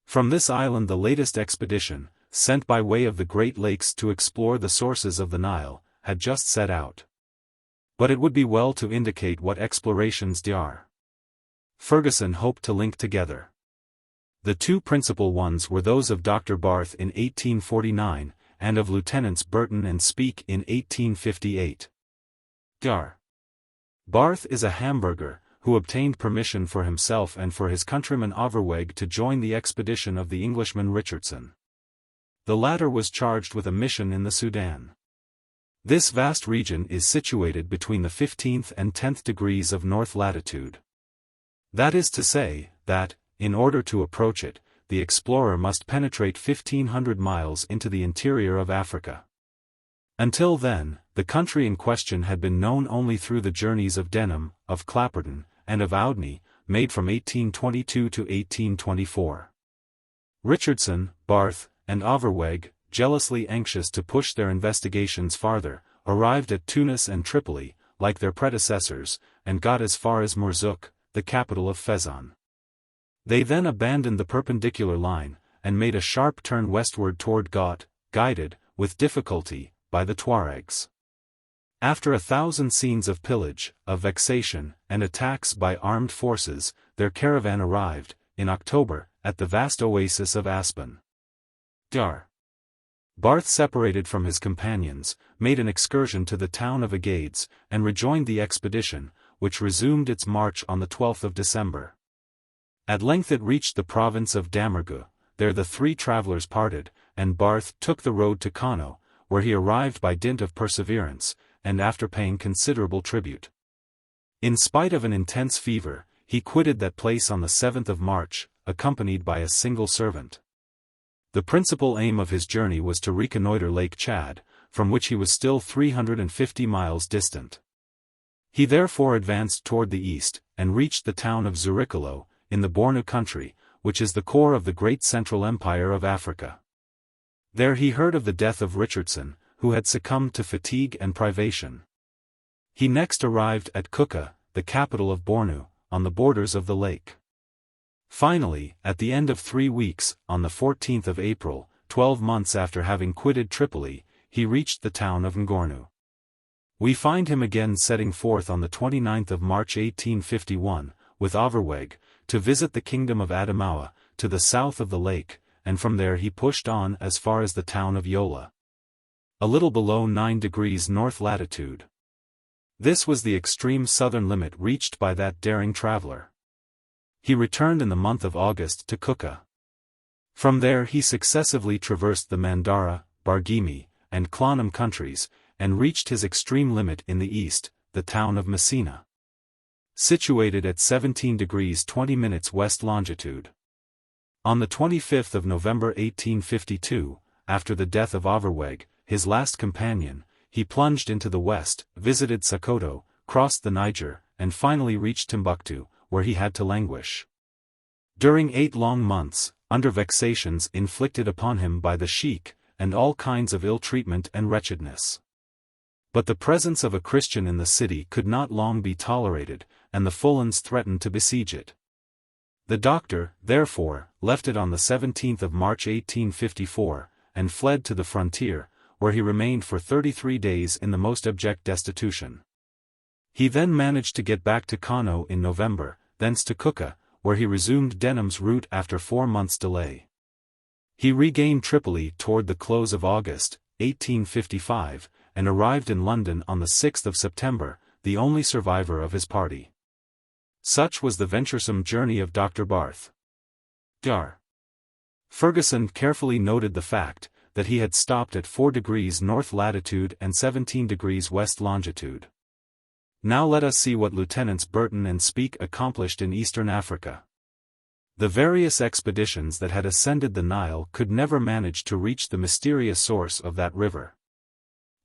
From this island the latest expedition, sent by way of the Great Lakes to explore the sources of the Nile, had just set out. But it would be well to indicate what explorations Dr. Fergusson hoped to link together. The 2 principal ones were those of Dr. Barth in 1849, and of Lieutenants Burton and Speke in 1858. Dr. Barth is a Hamburger, who obtained permission for himself and for his countryman Overweg to join the expedition of the Englishman Richardson. The latter was charged with a mission in the Sudan. This vast region is situated between the 15th and 10th degrees of north latitude. That is to say, that, in order to approach it, the explorer must penetrate 1,500 miles into the interior of Africa. Until then, the country in question had been known only through the journeys of Denham, of Clapperton, and of Oudney, made from 1822 to 1824. Richardson, Barth, and Overweg, jealously anxious to push their investigations farther, arrived at Tunis and Tripoli, like their predecessors, and got as far as Mourzouk, the capital of Fezzan. They then abandoned the perpendicular line, and made a sharp turn westward toward Ghaut, guided, with difficulty, by the Tuaregs. After 1,000 scenes of pillage, of vexation, and attacks by armed forces, their caravan arrived, in October, at the vast oasis of Aspen. Dar. Barth separated from his companions, made an excursion to the town of Agades, and rejoined the expedition, which resumed its march on the 12th of December. At length it reached the province of Damerghou. There the three travelers parted, and Barth took the road to Kano, where he arrived by dint of perseverance, and after paying considerable tribute. In spite of an intense fever, he quitted that place on the 7th of March, accompanied by a single servant. The principal aim of his journey was to reconnoiter Lake Chad, from which he was still 350 miles distant. He therefore advanced toward the east, and reached the town of Zurikalo, in the Bornu country, which is the core of the great Central Empire of Africa. There he heard of the death of Richardson, who had succumbed to fatigue and privation. He next arrived at Kuka, the capital of Bornu, on the borders of the lake. Finally, at the end of 3 weeks, on the 14th of April, 12 months after having quitted Tripoli, he reached the town of Ngornu. We find him again setting forth on the 29th of March 1851, with Overweg, to visit the kingdom of Adamawa, to the south of the lake, and from there he pushed on as far as the town of Yola, a little below 9 degrees north latitude. This was the extreme southern limit reached by that daring traveler. He returned in the month of August to Kuka. From there he successively traversed the Mandara, Bargimi, and Klanum countries, and reached his extreme limit in the east, the town of Messina, situated at 17 degrees 20 minutes west longitude. On the 25th of November 1852, after the death of Overweg, his last companion, he plunged into the west, visited Sokoto, crossed the Niger, and finally reached Timbuktu, where he had to languish during 8 long months, under vexations inflicted upon him by the sheik, and all kinds of ill treatment and wretchedness. But the presence of a Christian in the city could not long be tolerated, and the Fulans threatened to besiege it. The doctor, therefore, left it on the 17th of March 1854, and fled to the frontier, where he remained for 33 days in the most abject destitution. He then managed to get back to Kano in November, thence to Kuka, where he resumed Denham's route after 4 months' delay. He regained Tripoli toward the close of August, 1855, and arrived in London on the 6th of September, the only survivor of his party. Such was the venturesome journey of Dr. Barth. Dar. Fergusson carefully noted the fact that he had stopped at 4 degrees north latitude and 17 degrees west longitude. Now let us see what Lieutenants Burton and Speke accomplished in eastern Africa. The various expeditions that had ascended the Nile could never manage to reach the mysterious source of that river.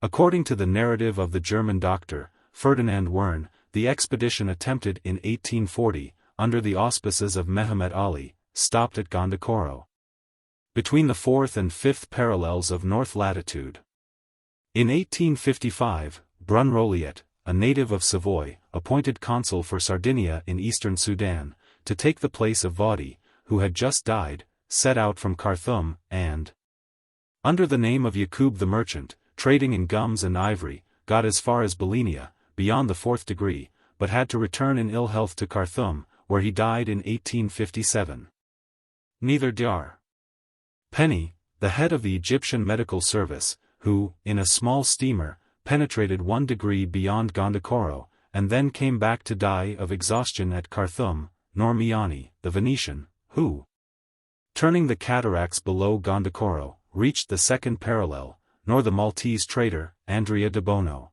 According to the narrative of the German doctor, Ferdinand Wern, the expedition attempted in 1840, under the auspices of Mehemet Ali, stopped at Gondokoro, between the 4th and 5th parallels of north latitude. In 1855, Brunroliet, a native of Savoy, appointed consul for Sardinia in eastern Sudan, to take the place of Vaudi, who had just died, set out from Khartoum, and, under the name of Yaqub the merchant, trading in gums and ivory, got as far as Balinia, beyond the 4th degree, but had to return in ill health to Khartoum, where he died in 1857. Neither Dr. Penny, the head of the Egyptian medical service, who, in a small steamer, penetrated 1 degree beyond Gondokoro, and then came back to die of exhaustion at Khartoum, nor Miani, the Venetian, who, turning the cataracts below Gondokoro, reached the second parallel, nor the Maltese trader, Andrea de Bono,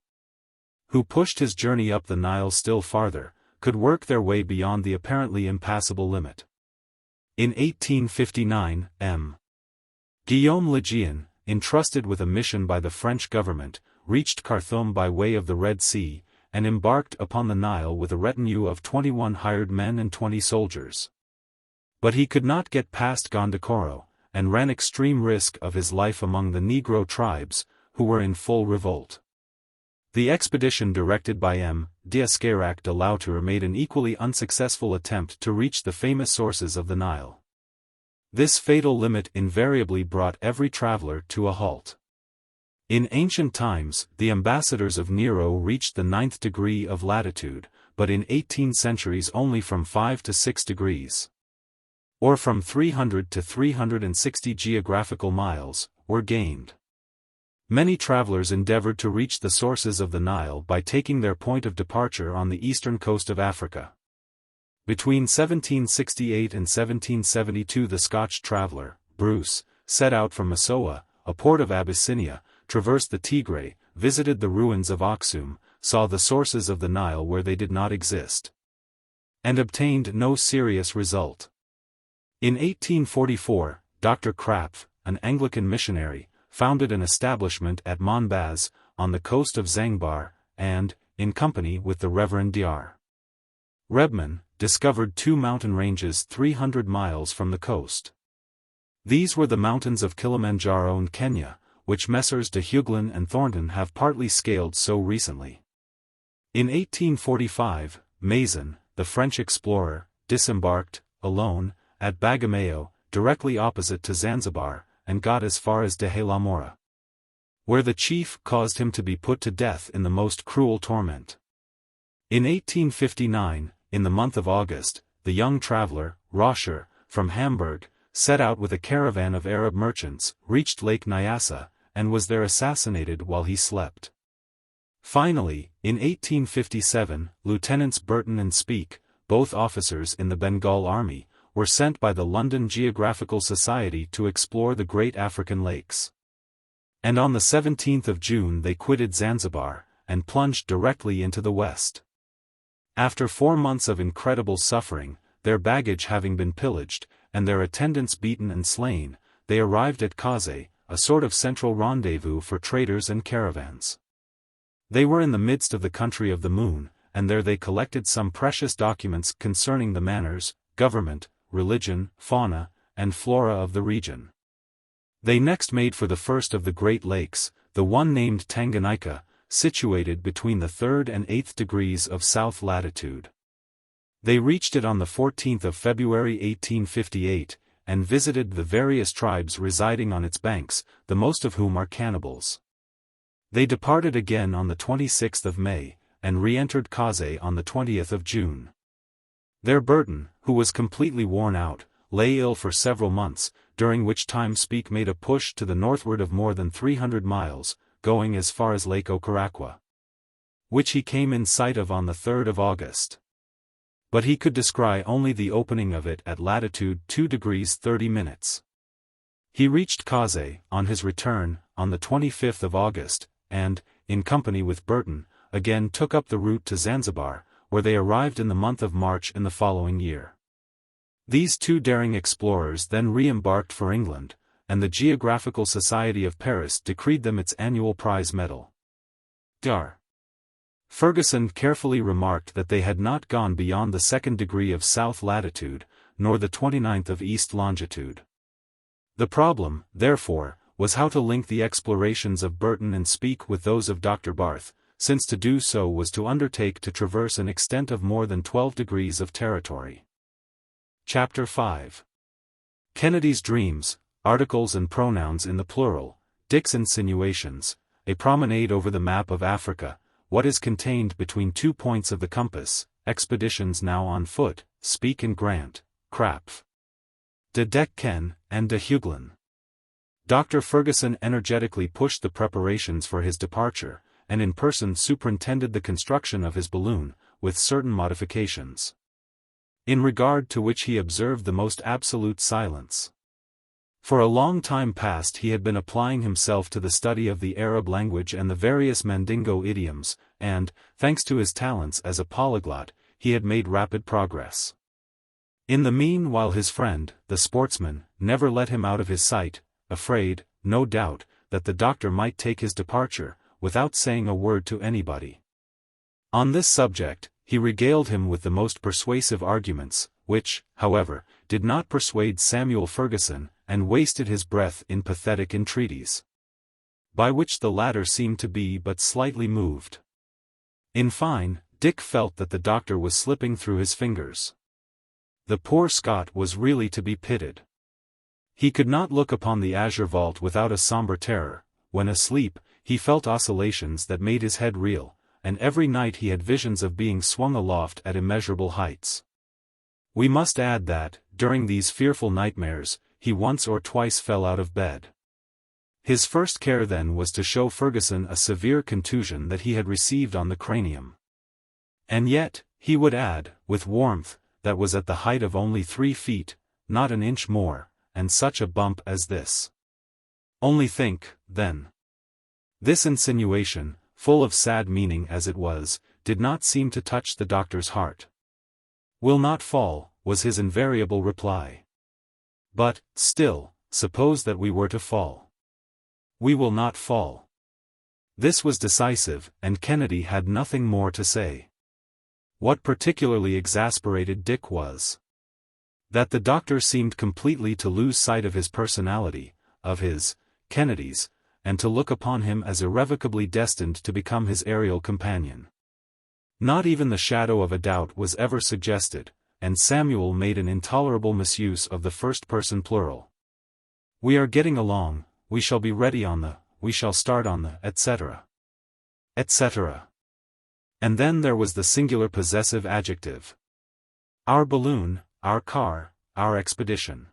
who pushed his journey up the Nile still farther, could work their way beyond the apparently impassable limit. In 1859, M. Guillaume Lejean, entrusted with a mission by the French government, reached Khartoum by way of the Red Sea, and embarked upon the Nile with a retinue of 21 hired men and 20 soldiers. But he could not get past Gondokoro, and ran extreme risk of his life among the Negro tribes, who were in full revolt. The expedition directed by M. D'Escayrac de Lautour made an equally unsuccessful attempt to reach the famous sources of the Nile. This fatal limit invariably brought every traveler to a halt. In ancient times, the ambassadors of Nero reached the 9th degree of latitude, but in 18 centuries only from 5 to 6 degrees. Or from 300 to 360 geographical miles, were gained. Many travelers endeavored to reach the sources of the Nile by taking their point of departure on the eastern coast of Africa. Between 1768 and 1772 the Scotch traveler, Bruce, set out from Massoua, a port of Abyssinia, traversed the Tigray, visited the ruins of Aksum, saw the sources of the Nile where they did not exist, and obtained no serious result. In 1844, Dr. Krapf, an Anglican missionary, founded an establishment at Monbaz, on the coast of Zangbar, and, in company with the Reverend Dr. Rebman, discovered 2 mountain ranges 300 miles from the coast. These were the mountains of Kilimanjaro in Kenya, which Messrs. de Hugelin and Thornton have partly scaled so recently. In 1845, Mason, the French explorer, disembarked, alone, at Bagamoyo, directly opposite to Zanzibar, and got as far as Dehe-la-Mora, where the chief caused him to be put to death in the most cruel torment. In 1859, in the month of August, the young traveler, Roscher, from Hamburg, set out with a caravan of Arab merchants, reached Lake Nyassa, and was there assassinated while he slept. Finally, in 1857, Lieutenants Burton and Speke, both officers in the Bengal Army, were sent by the London Geographical Society to explore the great African lakes. And on the 17th of June they quitted Zanzibar, and plunged directly into the west. After 4 months of incredible suffering, their baggage having been pillaged, and their attendants beaten and slain, they arrived at Kaze, a sort of central rendezvous for traders and caravans. They were in the midst of the country of the moon, and there they collected some precious documents concerning the manners, government, religion, fauna, and flora of the region. They next made for the first of the Great Lakes, the one named Tanganyika, situated between the 3rd and 8th degrees of south latitude. They reached it on the 14th of February 1858, and visited the various tribes residing on its banks, the most of whom are cannibals. They departed again on the 26th of May, and re-entered Kaze on the 20th of June. There Burton, who was completely worn out, lay ill for several months, during which time Speke made a push to the northward of more than 300 miles, going as far as Lake Okarakwa, which he came in sight of on the 3rd of August. But he could descry only the opening of it at latitude 2 degrees 30 minutes. He reached Kaze, on his return, on the 25th of August, and, in company with Burton, again took up the route to Zanzibar, where they arrived in the month of March in the following year. These 2 daring explorers then re-embarked for England, and the Geographical Society of Paris decreed them its annual prize medal. Dr. Fergusson carefully remarked that they had not gone beyond the 2nd degree of south latitude, nor the 29th of east longitude. The problem, therefore, was how to link the explorations of Burton and Speke with those of Dr. Barth, since to do so was to undertake to traverse an extent of more than 12 degrees of territory. Chapter 5. Kennedy's Dreams, Articles and Pronouns in the Plural, Dick's Insinuations, A Promenade over the Map of Africa, What is Contained Between 2 Points of the Compass, Expeditions Now on Foot, Speke and Grant, Krapf, de Decken, and de Hugelin. Dr. Fergusson energetically pushed the preparations for his departure, and in person superintended the construction of his balloon, with certain modifications, in regard to which he observed the most absolute silence. For a long time past he had been applying himself to the study of the Arab language and the various Mandingo idioms, and, thanks to his talents as a polyglot, he had made rapid progress. In the meanwhile his friend, the sportsman, never let him out of his sight, afraid, no doubt, that the doctor might take his departure, without saying a word to anybody. On this subject, he regaled him with the most persuasive arguments, which, however, did not persuade Samuel Fergusson, and wasted his breath in pathetic entreaties, by which the latter seemed to be but slightly moved. In fine, Dick felt that the doctor was slipping through his fingers. The poor Scot was really to be pitied. He could not look upon the azure vault without a sombre terror. When asleep, he felt oscillations that made his head reel, and every night he had visions of being swung aloft at immeasurable heights. We must add that, during these fearful nightmares, he once or twice fell out of bed. His first care then was to show Fergusson a severe contusion that he had received on the cranium. And yet, he would add, with warmth, that was at the height of only 3 feet, not an inch more, and such a bump as this. Only think, then. This insinuation, full of sad meaning as it was, did not seem to touch the doctor's heart. "Will not fall," was his invariable reply. "But, still, suppose that we were to fall." "We will not fall." This was decisive, and Kennedy had nothing more to say. What particularly exasperated Dick was that the doctor seemed completely to lose sight of his personality, of his, Kennedy's, and to look upon him as irrevocably destined to become his aerial companion. Not even the shadow of a doubt was ever suggested, and Samuel made an intolerable misuse of the first-person plural. "We are getting along, we shall be ready on the, we shall start on the, etc. etc." And then there was the singular possessive adjective. Our balloon, our car, our expedition.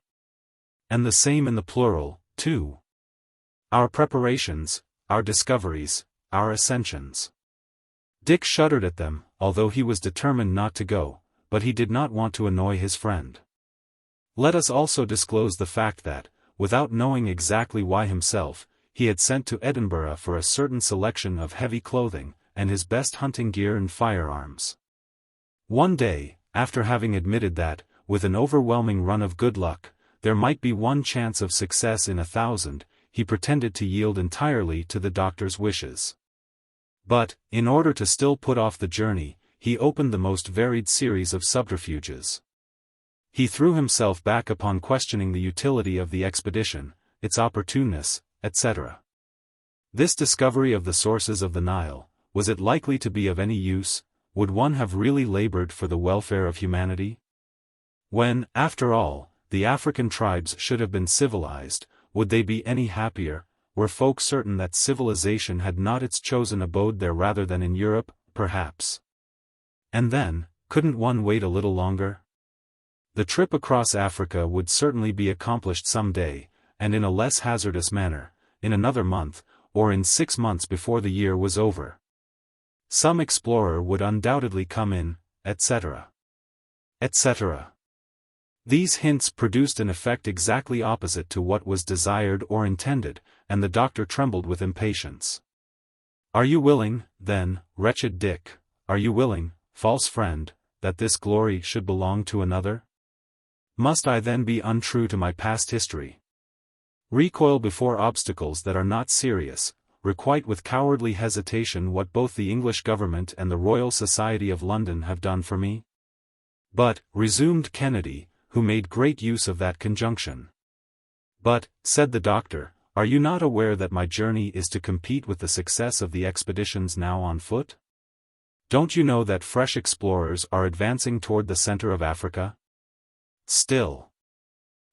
And the same in the plural, too. Our preparations, our discoveries, our ascensions. Dick shuddered at them, although he was determined not to go, but he did not want to annoy his friend. Let us also disclose the fact that, without knowing exactly why himself, he had sent to Edinburgh for a certain selection of heavy clothing, and his best hunting gear and firearms. One day, after having admitted that, with an overwhelming run of good luck, there might be one chance of success in 1,000, he pretended to yield entirely to the doctor's wishes. But, in order to still put off the journey, he opened the most varied series of subterfuges. He threw himself back upon questioning the utility of the expedition, its opportuneness, etc. This discovery of the sources of the Nile, was it likely to be of any use? Would one have really labored for the welfare of humanity? When, after all, the African tribes should have been civilized, would they be any happier? Were folk certain that civilization had not its chosen abode there rather than in Europe, perhaps? And then, couldn't one wait a little longer? The trip across Africa would certainly be accomplished some day, and in a less hazardous manner, in another month, or in 6 months before the year was over. Some explorer would undoubtedly come in, etc. etc. These hints produced an effect exactly opposite to what was desired or intended, and the doctor trembled with impatience. "Are you willing, then, wretched Dick, are you willing, false friend, that this glory should belong to another? Must I then be untrue to my past history? Recoil before obstacles that are not serious, requite with cowardly hesitation what both the English government and the Royal Society of London have done for me?" "But," resumed Kennedy, who made great use of that conjunction. "But," said the doctor, "are you not aware that my journey is to compete with the success of the expeditions now on foot? Don't you know that fresh explorers are advancing toward the center of Africa? Still.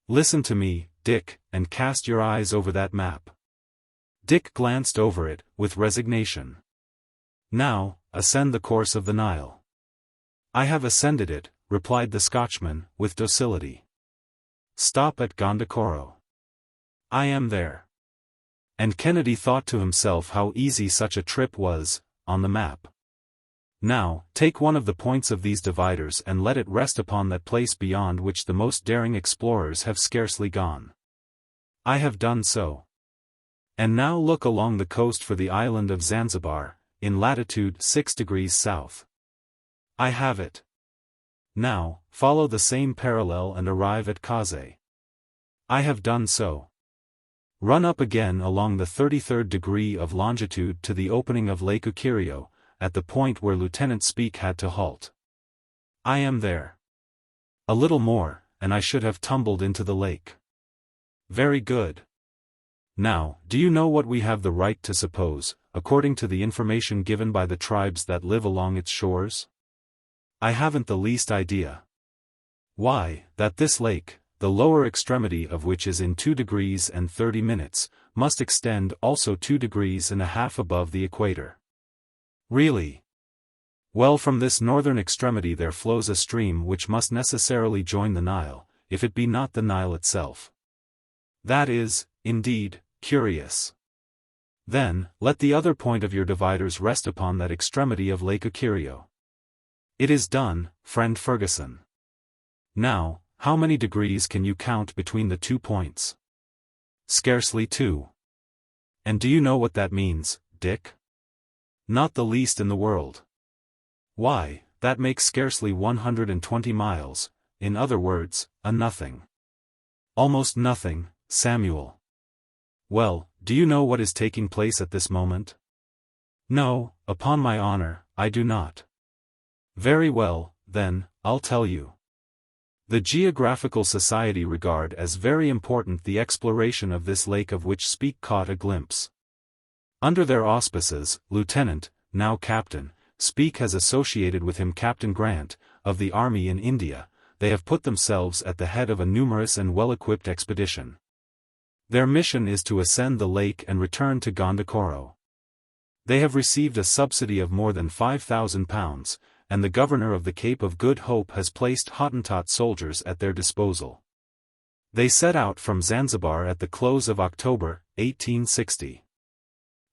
Listen to me, Dick, and cast your eyes over that map." Dick glanced over it, with resignation. "Now, ascend the course of the Nile." "I have ascended it," replied the Scotchman, with docility. "Stop at Gondokoro." "I am there." And Kennedy thought to himself how easy such a trip was, on the map. Now, take one of the points of these dividers and let it rest upon that place beyond which the most daring explorers have scarcely gone. I have done so. And now look along the coast for the island of Zanzibar, in latitude 6 degrees south. I have it. Now, follow the same parallel and arrive at Kaze. I have done so. Run up again along the 33rd degree of longitude to the opening of Lake Ukirio, at the point where Lieutenant Speke had to halt. I am there. A little more, and I should have tumbled into the lake. Very good. Now, do you know what we have the right to suppose, according to the information given by the tribes that live along its shores? I haven't the least idea. Why, that this lake, the lower extremity of which is in 2 degrees and 30 minutes, must extend also 2 degrees and a half above the equator. Really? Well, from this northern extremity there flows a stream which must necessarily join the Nile, if it be not the Nile itself. That is, indeed, curious. Then, let the other point of your dividers rest upon that extremity of Lake Ukirio. It is done, friend Fergusson. Now, how many degrees can you count between the 2 points? Scarcely 2. And do you know what that means, Dick? Not the least in the world. Why, that makes scarcely 120 miles, in other words, a nothing. Almost nothing, Samuel. Well, do you know what is taking place at this moment? No, upon my honor, I do not. Very well, then, I'll tell you. The Geographical Society regard as very important the exploration of this lake of which Speke caught a glimpse. Under their auspices, Lieutenant, now Captain, Speke has associated with him Captain Grant, of the Army in India. They have put themselves at the head of a numerous and well-equipped expedition. Their mission is to ascend the lake and return to Gondokoro. They have received a subsidy of more than £5,000, and the governor of the Cape of Good Hope has placed Hottentot soldiers at their disposal. They set out from Zanzibar at the close of October, 1860.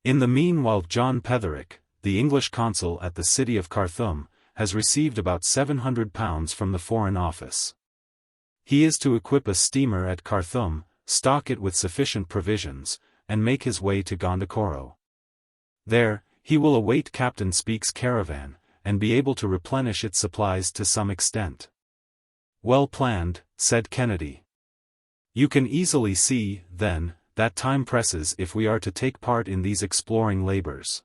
In the meanwhile John Petherick, the English consul at the city of Khartoum, has received about £700 from the Foreign Office. He is to equip a steamer at Khartoum, stock it with sufficient provisions, and make his way to Gondokoro. There, he will await Captain Speke's caravan, and be able to replenish its supplies to some extent. Well planned, said Kennedy. You can easily see, then, that time presses if we are to take part in these exploring labors.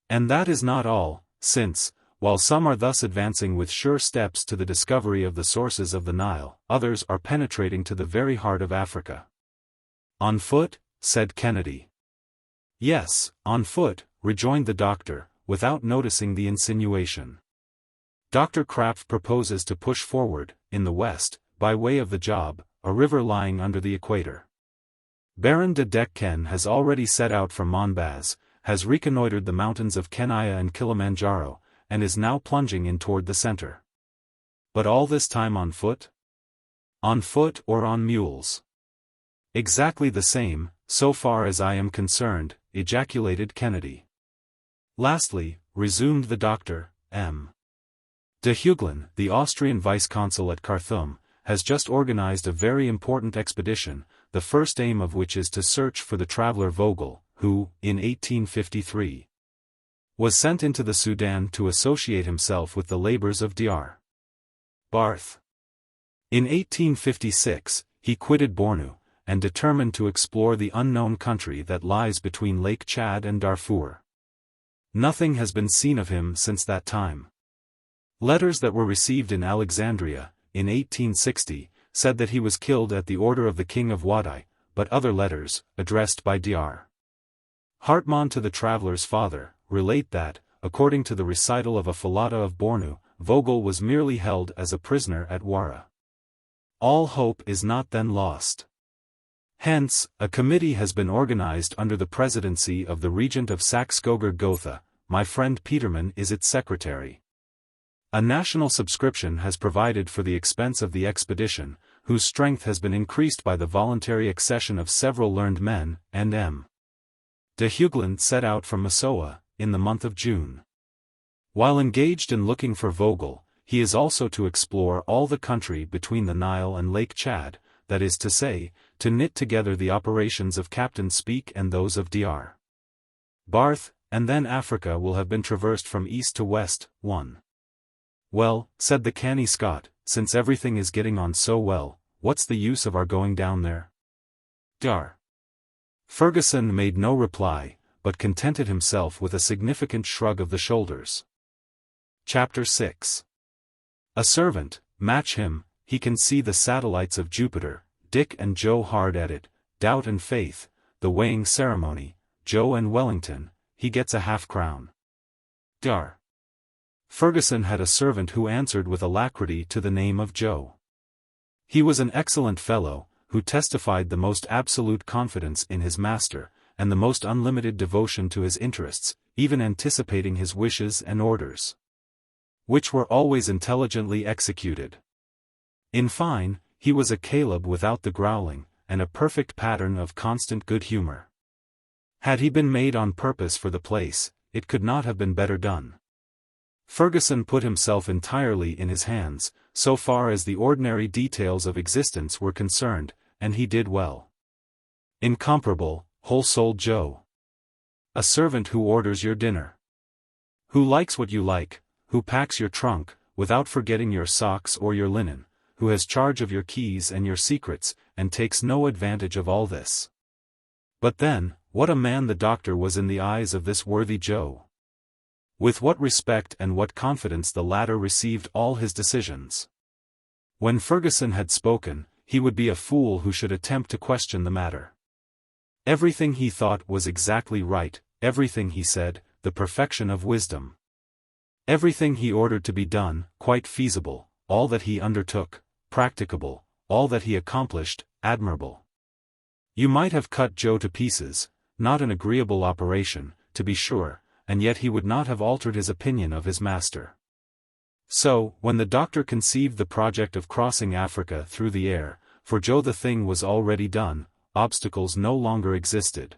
And that is not all, since, while some are thus advancing with sure steps to the discovery of the sources of the Nile, others are penetrating to the very heart of Africa. On foot? Said Kennedy. Yes, on foot, rejoined the doctor, without noticing the insinuation. Dr. Krapf proposes to push forward, in the west, by way of the Job, a river lying under the equator. Baron de Decken has already set out from Monbaz, has reconnoitered the mountains of Kenya and Kilimanjaro, and is now plunging in toward the center. But all this time on foot? On foot or on mules? Exactly the same, so far as I am concerned, ejaculated Kennedy. Lastly, resumed the doctor, M. de Hugelin, the Austrian vice-consul at Khartoum, has just organized a very important expedition, the first aim of which is to search for the traveler Vogel, who, in 1853, was sent into the Sudan to associate himself with the labors of Dr. Barth. In 1856, he quitted Bornu, and determined to explore the unknown country that lies between Lake Chad and Darfur. Nothing has been seen of him since that time. Letters that were received in Alexandria, in 1860, said that he was killed at the order of the King of Wadai, but other letters, addressed by Dr. Hartmann to the traveler's father, relate that, according to the recital of a Falada of Bornu, Vogel was merely held as a prisoner at Wara. All hope is not then lost. Hence, a committee has been organized under the presidency of the Regent of Saxe-Coburg-Gotha. My friend Petermann is its secretary. A national subscription has provided for the expense of the expedition, whose strength has been increased by the voluntary accession of several learned men, and M. De Heuglin set out from Massowah, in the month of June. While engaged in looking for Vogel, he is also to explore all the country between the Nile and Lake Chad, that is to say, to knit together the operations of Captain Speke and those of Dr. Barth, and then Africa will have been traversed from east to west. 1. Well, said the canny Scot, since everything is getting on so well, what's the use of our going down there? Dr. Fergusson made no reply, but contented himself with a significant shrug of the shoulders. Chapter 6. A servant, match him, he can see the satellites of Jupiter, Dick and Joe hard at it, doubt and faith, the weighing ceremony, Joe and Wellington, he gets a half-crown. Dr. Fergusson had a servant who answered with alacrity to the name of Joe. He was an excellent fellow, who testified the most absolute confidence in his master, and the most unlimited devotion to his interests, even anticipating his wishes and orders, which were always intelligently executed. In fine, he was a Caleb without the growling, and a perfect pattern of constant good humor. Had he been made on purpose for the place, it could not have been better done. Fergusson put himself entirely in his hands, so far as the ordinary details of existence were concerned, and he did well. Incomparable, whole-souled Joe. A servant who orders your dinner, who likes what you like, who packs your trunk, without forgetting your socks or your linen, who has charge of your keys and your secrets, and takes no advantage of all this. But then, what a man the doctor was in the eyes of this worthy Joe! With what respect and what confidence the latter received all his decisions. When Fergusson had spoken, he would be a fool who should attempt to question the matter. Everything he thought was exactly right, everything he said, the perfection of wisdom. Everything he ordered to be done, quite feasible, all that he undertook, practicable, all that he accomplished, admirable. You might have cut Joe to pieces, not an agreeable operation, to be sure, and yet he would not have altered his opinion of his master. So, when the doctor conceived the project of crossing Africa through the air, for Joe the thing was already done, obstacles no longer existed.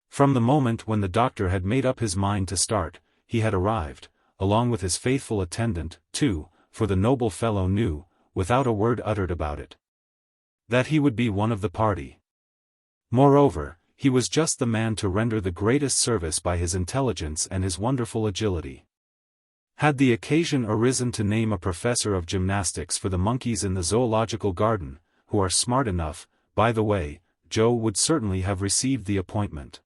From the moment when the doctor had made up his mind to start, he had arrived, along with his faithful attendant, too, for the noble fellow knew, without a word uttered about it, that he would be one of the party. Moreover, he was just the man to render the greatest service by his intelligence and his wonderful agility. Had the occasion arisen to name a professor of gymnastics for the monkeys in the zoological garden, who are smart enough, by the way, Joe would certainly have received the appointment.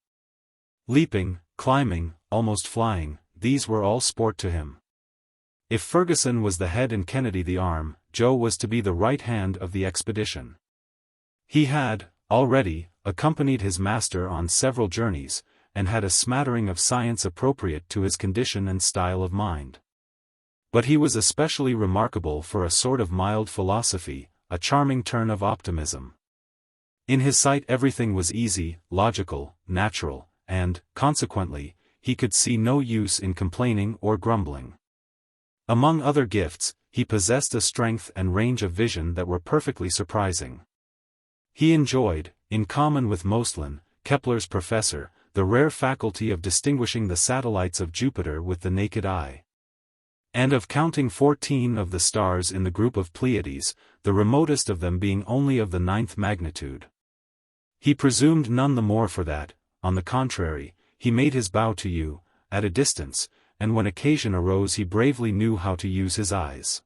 Leaping, climbing, almost flying, these were all sport to him. If Fergusson was the head and Kennedy the arm, Joe was to be the right hand of the expedition. He had, already, accompanied his master on several journeys, and had a smattering of science appropriate to his condition and style of mind. But he was especially remarkable for a sort of mild philosophy, a charming turn of optimism. In his sight everything was easy, logical, natural, and, consequently, he could see no use in complaining or grumbling. Among other gifts, he possessed a strength and range of vision that were perfectly surprising. He enjoyed, in common with Moestlin, Kepler's professor, the rare faculty of distinguishing the satellites of Jupiter with the naked eye, and of counting 14 of the stars in the group of Pleiades, the remotest of them being only of the 9th magnitude. He presumed none the more for that, on the contrary, he made his bow to you, at a distance, and when occasion arose he bravely knew how to use his eyes.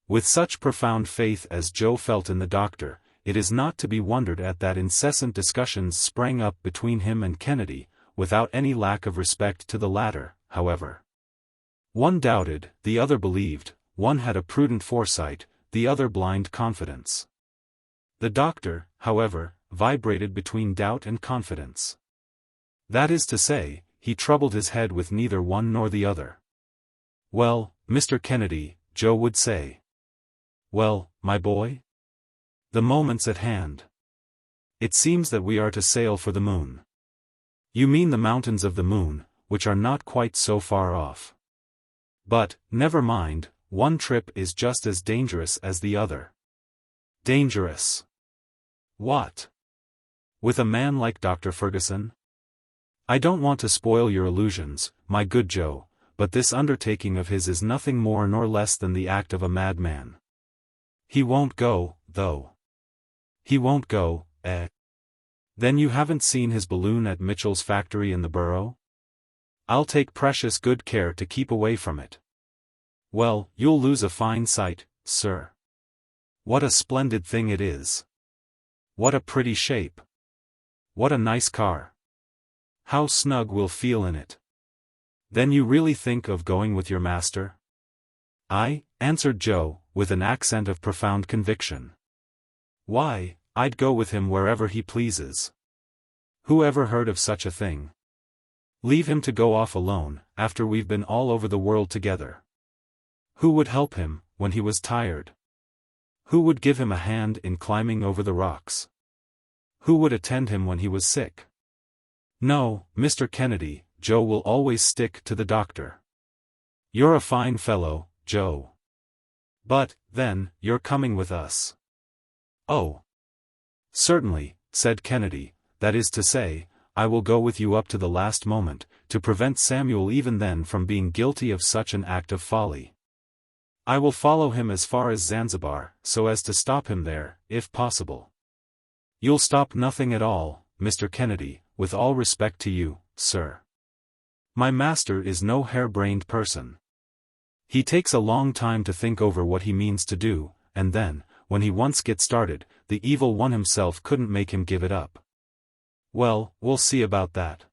With such profound faith as Joe felt in the doctor, it is not to be wondered at that incessant discussions sprang up between him and Kennedy, without any lack of respect to the latter, however. One doubted, the other believed, one had a prudent foresight, the other blind confidence. The doctor, however, vibrated between doubt and confidence. That is to say, he troubled his head with neither one nor the other. "Well, Mr. Kennedy," Joe would say. "Well, my boy? The moment's at hand. It seems that we are to sail for the moon." "You mean the mountains of the moon, which are not quite so far off. But, never mind, one trip is just as dangerous as the other." "Dangerous? What? With a man like Dr. Fergusson?" I don't want to spoil your illusions, my good Joe, but this undertaking of his is nothing more nor less than the act of a madman. He won't go, though. He won't go, eh? Then you haven't seen his balloon at Mitchell's factory in the Borough? I'll take precious good care to keep away from it. Well, you'll lose a fine sight, sir. What a splendid thing it is. What a pretty shape. What a nice car. How snug we'll feel in it. Then you really think of going with your master? I, answered Joe, with an accent of profound conviction. Why, I'd go with him wherever he pleases. Who ever heard of such a thing? Leave him to go off alone, after we've been all over the world together. Who would help him, when he was tired? Who would give him a hand in climbing over the rocks? Who would attend him when he was sick? No, Mr. Kennedy, Joe will always stick to the doctor. You're a fine fellow, Joe. But, then, you're coming with us. Oh. Certainly, said Kennedy, that is to say, I will go with you up to the last moment, to prevent Samuel even then from being guilty of such an act of folly. I will follow him as far as Zanzibar, so as to stop him there, if possible. You'll stop nothing at all, Mr. Kennedy, with all respect to you, sir. My master is no hare-brained person. He takes a long time to think over what he means to do, and then, when he once gets started, the evil one himself couldn't make him give it up. Well, we'll see about that.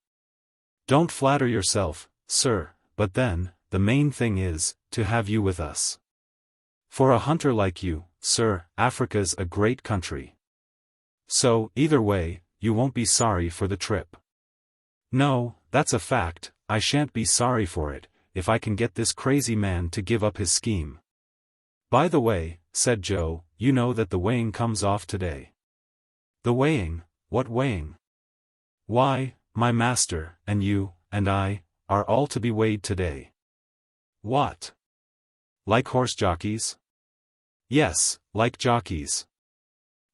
Don't flatter yourself, sir, but then, the main thing is, to have you with us. For a hunter like you, sir, Africa's a great country. So, either way, you won't be sorry for the trip. No, that's a fact, I shan't be sorry for it, if I can get this crazy man to give up his scheme. By the way, said Joe, you know that the weighing comes off today. The weighing? What weighing? Why, my master, and you, and I, are all to be weighed today. What? Like horse jockeys? Yes, like jockeys.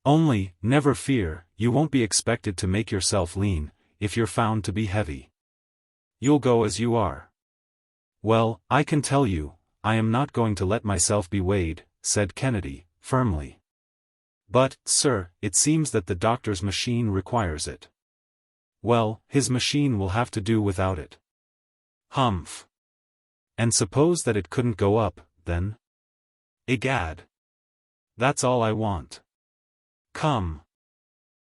Only, never fear, you won't be expected to make yourself lean, if you're found to be heavy. You'll go as you are. Well, I can tell you, I am not going to let myself be weighed, said Kennedy, firmly. But, sir, it seems that the doctor's machine requires it. Well, his machine will have to do without it. Humph. And suppose that it couldn't go up, then? Egad. That's all I want. Come.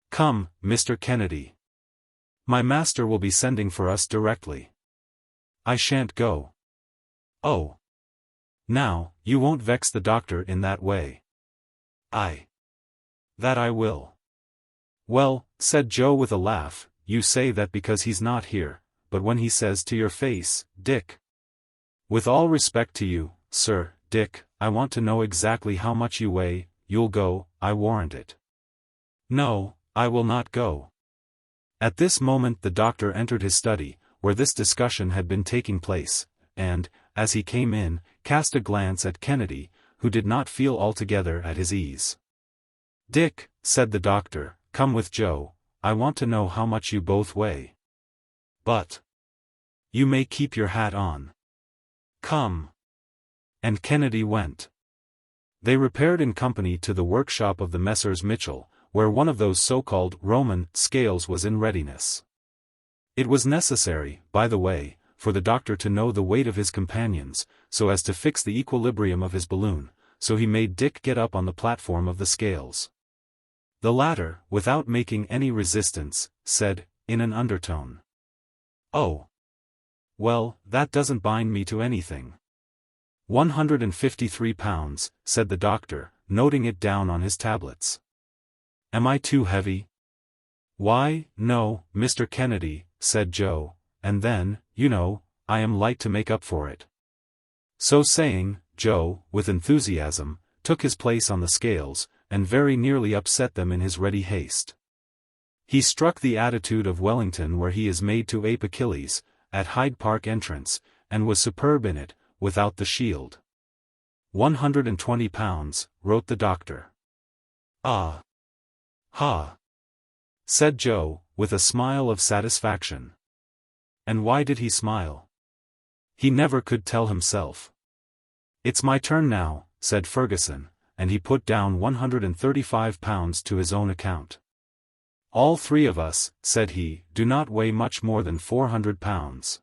Come, Mr. Kennedy. My master will be sending for us directly. I shan't go. Oh. Now, you won't vex the doctor in that way. That I will. Well, said Joe with a laugh, you say that because he's not here, but when he says to your face, Dick. With all respect to you, sir, Dick, I want to know exactly how much you weigh, you'll go, I warrant it. No, I will not go. At this moment the doctor entered his study, where this discussion had been taking place, and, as he came in, cast a glance at Kennedy, who did not feel altogether at his ease. Dick, said the doctor, come with Joe, I want to know how much you both weigh. But you may keep your hat on. Come. And Kennedy went. They repaired in company to the workshop of the Messrs. Mitchell, where one of those so-called Roman scales was in readiness. It was necessary, by the way, for the doctor to know the weight of his companions, so as to fix the equilibrium of his balloon, so he made Dick get up on the platform of the scales. The latter, without making any resistance, said, in an undertone. Oh. Well, that doesn't bind me to anything. 153 pounds, said the doctor, noting it down on his tablets. Am I too heavy? Why, no, Mr. Kennedy, said Joe, and then, you know, I am light to make up for it. So saying, Joe, with enthusiasm, took his place on the scales, and very nearly upset them in his ready haste. He struck the attitude of Wellington where he is made to ape Achilles, at Hyde Park entrance, and was superb in it, without the shield. 120 pounds, wrote the doctor. Ah. Ha. Said Joe, with a smile of satisfaction. And why did he smile? He never could tell himself. "It's my turn now," said Fergusson, and he put down £135 to his own account. "All three of us," said he, "do not weigh much more than £400.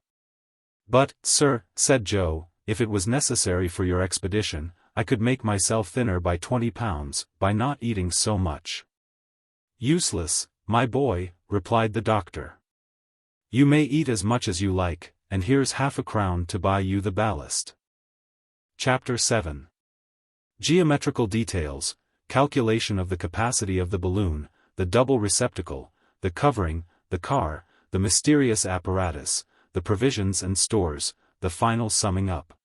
"But, sir," said Joe, "if it was necessary for your expedition, I could make myself thinner by £20, by not eating so much." "Useless, my boy," replied the doctor. "You may eat as much as you like, and here's £half-a-crown to buy you the ballast." Chapter 7. Geometrical details, calculation of the capacity of the balloon, the double receptacle, the covering, the car, the mysterious apparatus, the provisions and stores, the final summing up.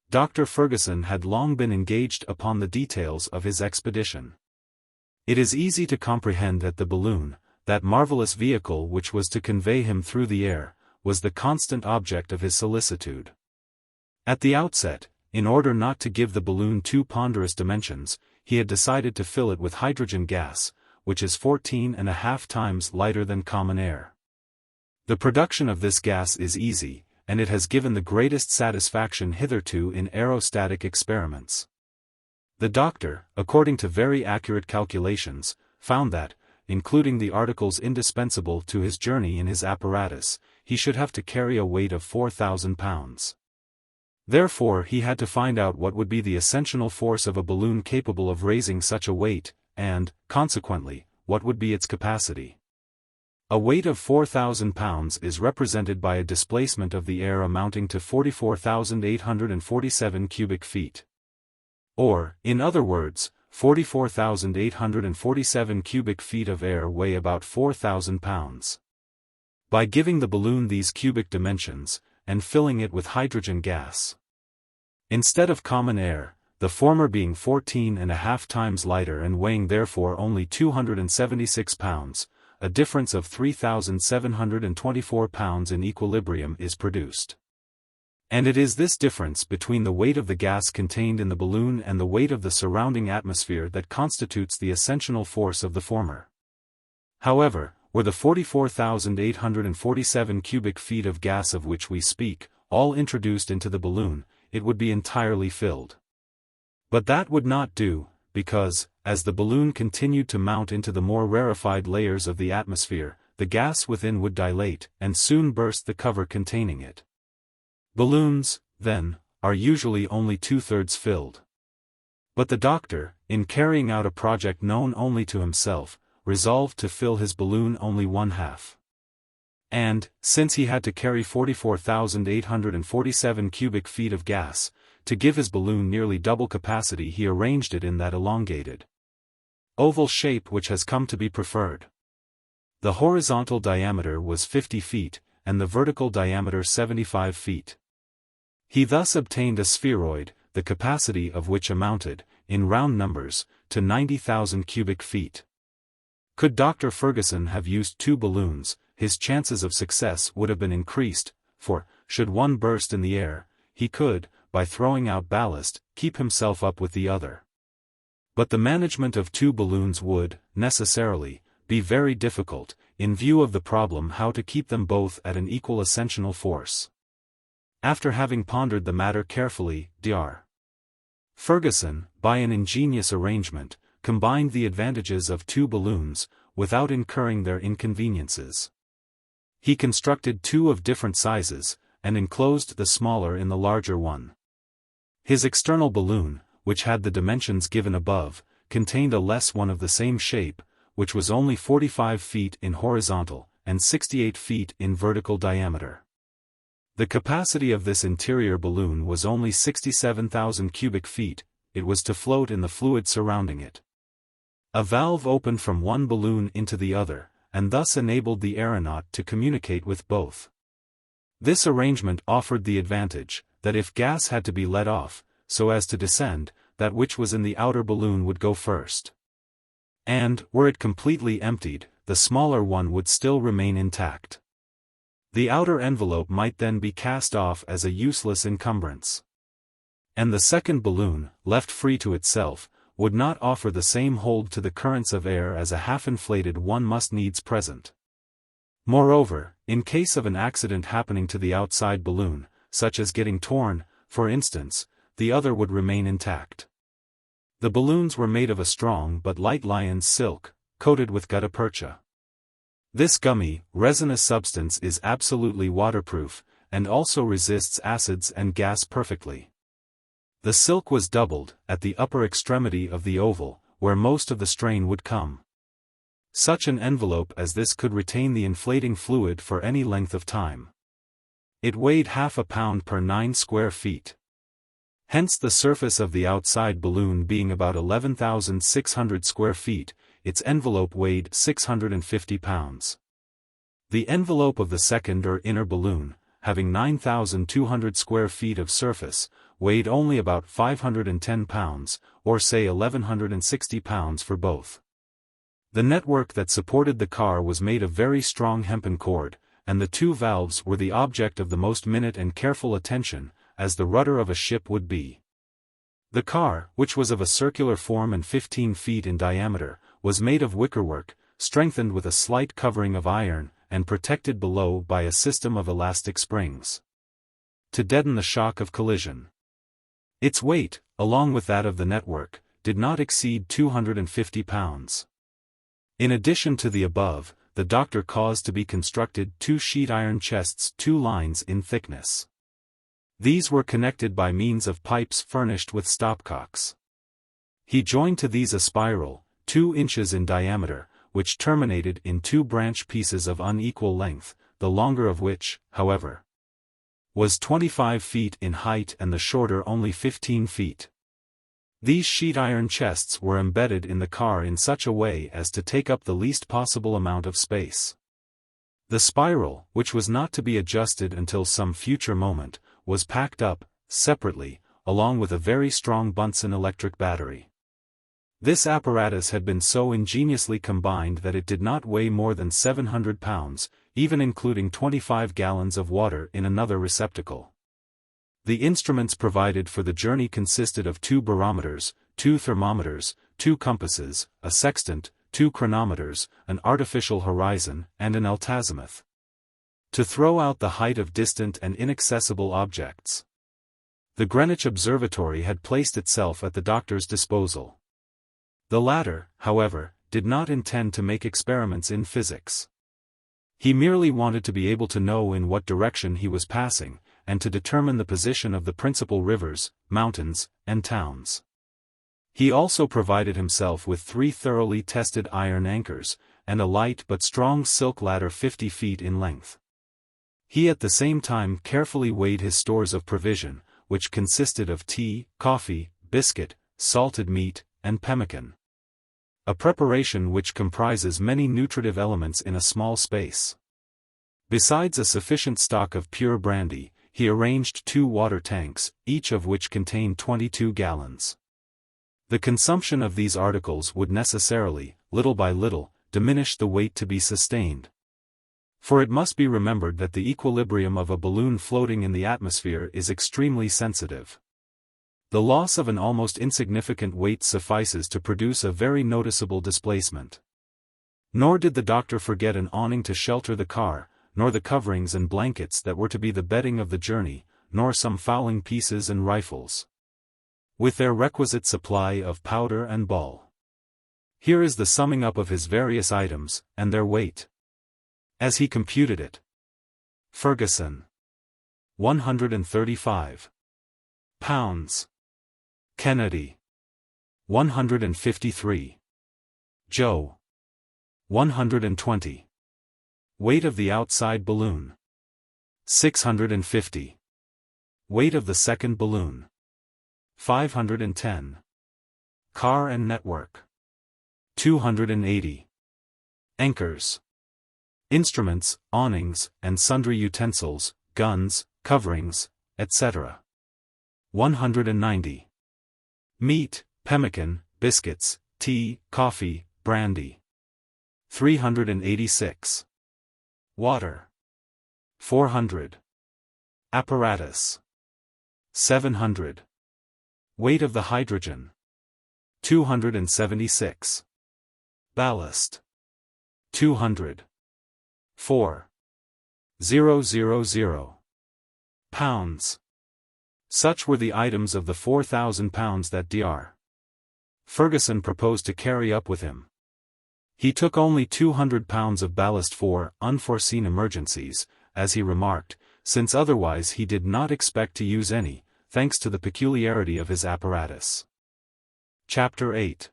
Dr. Fergusson had long been engaged upon the details of his expedition. It is easy to comprehend that the balloon, that marvelous vehicle which was to convey him through the air, was the constant object of his solicitude. At the outset, in order not to give the balloon too ponderous dimensions, he had decided to fill it with hydrogen gas, which is 14½ times lighter than common air. The production of this gas is easy, and it has given the greatest satisfaction hitherto in aerostatic experiments. The doctor, according to very accurate calculations, found that, including the articles indispensable to his journey in his apparatus, he should have to carry a weight of 4,000 pounds. Therefore he had to find out what would be the ascensional force of a balloon capable of raising such a weight, and, consequently, what would be its capacity. A weight of 4,000 pounds is represented by a displacement of the air amounting to 44,847 cubic feet. Or, in other words, 44,847 cubic feet of air weigh about 4,000 pounds. By giving the balloon these cubic dimensions, and filling it with hydrogen gas, instead of common air, the former being 14½ times lighter and weighing therefore only 276 pounds, a difference of 3,724 pounds in equilibrium is produced. And it is this difference between the weight of the gas contained in the balloon and the weight of the surrounding atmosphere that constitutes the ascensional force of the former. However, were the 44,847 cubic feet of gas of which we speak, all introduced into the balloon, it would be entirely filled. But that would not do, because, as the balloon continued to mount into the more rarefied layers of the atmosphere, the gas within would dilate, and soon burst the cover containing it. Balloons, then, are usually only 2/3 filled. But the doctor, in carrying out a project known only to himself, resolved to fill his balloon only 1/2. And, since he had to carry 44,847 cubic feet of gas, to give his balloon nearly double capacity, he arranged it in that elongated oval shape which has come to be preferred. The horizontal diameter was 50 feet, and the vertical diameter 75 feet. He thus obtained a spheroid, the capacity of which amounted, in round numbers, to 90,000 cubic feet. Could Dr. Fergusson have used two balloons, his chances of success would have been increased, for, should one burst in the air, he could, by throwing out ballast, keep himself up with the other. But the management of two balloons would, necessarily, be very difficult, in view of the problem how to keep them both at an equal ascensional force. After having pondered the matter carefully, Dr. Fergusson, by an ingenious arrangement, combined the advantages of two balloons, without incurring their inconveniences. He constructed two of different sizes, and enclosed the smaller in the larger one. His external balloon, which had the dimensions given above, contained a less one of the same shape, which was only 45 feet in horizontal, and 68 feet in vertical diameter. The capacity of this interior balloon was only 67,000 cubic feet, it was to float in the fluid surrounding it. A valve opened from one balloon into the other, and thus enabled the aeronaut to communicate with both. This arrangement offered the advantage, that if gas had to be let off, so as to descend, that which was in the outer balloon would go first. And, were it completely emptied, the smaller one would still remain intact. The outer envelope might then be cast off as a useless encumbrance. And the second balloon, left free to itself, would not offer the same hold to the currents of air as a half-inflated one must needs present. Moreover, in case of an accident happening to the outside balloon, such as getting torn, for instance, the other would remain intact. The balloons were made of a strong but light lion's silk, coated with gutta percha. This gummy, resinous substance is absolutely waterproof, and also resists acids and gas perfectly. The silk was doubled, at the upper extremity of the oval, where most of the strain would come. Such an envelope as this could retain the inflating fluid for any length of time. It weighed half a pound per 9 square feet. Hence the surface of the outside balloon being about 11,600 square feet, its envelope weighed 650 pounds. The envelope of the second or inner balloon, having 9,200 square feet of surface, weighed only about 510 pounds, or say 1,160 pounds for both. The network that supported the car was made of very strong hempen cord, and the two valves were the object of the most minute and careful attention, as the rudder of a ship would be. The car, which was of a circular form and 15 feet in diameter, was made of wickerwork, strengthened with a slight covering of iron, and protected below by a system of elastic springs, to deaden the shock of collision. Its weight, along with that of the network, did not exceed 250 pounds. In addition to the above, the doctor caused to be constructed 2 sheet iron chests 2 lines in thickness. These were connected by means of pipes furnished with stopcocks. He joined to these a spiral, 2 inches in diameter, which terminated in 2 branch pieces of unequal length, the longer of which, however, was 25 feet in height and the shorter only 15 feet. These sheet iron chests were embedded in the car in such a way as to take up the least possible amount of space. The spiral, which was not to be adjusted until some future moment, was packed up, separately, along with a very strong Bunsen electric battery. This apparatus had been so ingeniously combined that it did not weigh more than 700 pounds, even including 25 gallons of water in another receptacle. The instruments provided for the journey consisted of 2 barometers, 2 thermometers, 2 compasses, a sextant, 2 chronometers, an artificial horizon, and an altazimuth, to throw out the height of distant and inaccessible objects. The Greenwich Observatory had placed itself at the doctor's disposal. The latter, however, did not intend to make experiments in physics. He merely wanted to be able to know in what direction he was passing, and to determine the position of the principal rivers, mountains, and towns. He also provided himself with 3 thoroughly tested iron anchors, and a light but strong silk ladder 50 feet in length. He at the same time carefully weighed his stores of provision, which consisted of tea, coffee, biscuit, salted meat, and pemmican. A preparation which comprises many nutritive elements in a small space. Besides a sufficient stock of pure brandy, he arranged 2 water tanks, each of which contained 22 gallons. The consumption of these articles would necessarily, little by little, diminish the weight to be sustained. For it must be remembered that the equilibrium of a balloon floating in the atmosphere is extremely sensitive. The loss of an almost insignificant weight suffices to produce a very noticeable displacement. Nor did the doctor forget an awning to shelter the car, nor the coverings and blankets that were to be the bedding of the journey, nor some fowling pieces and rifles, with their requisite supply of powder and ball. Here is the summing up of his various items, and their weight, as he computed it. Fergusson, 135 pounds. Kennedy, 153. Joe, 120. Weight of the outside balloon, 650. Weight of the second balloon, 510. Car and network, 280. Anchors, instruments, awnings, and sundry utensils, guns, coverings, etc. 190. Meat, pemmican, biscuits, tea, coffee, brandy. 386. Water, 400. Apparatus, 700. Weight of the hydrogen, 276. Ballast, 200. 4,000 pounds. Such were the items of the £4,000 that Dr. Fergusson proposed to carry up with him. He took only £200 of ballast for unforeseen emergencies, as he remarked, since otherwise he did not expect to use any, thanks to the peculiarity of his apparatus. Chapter 8.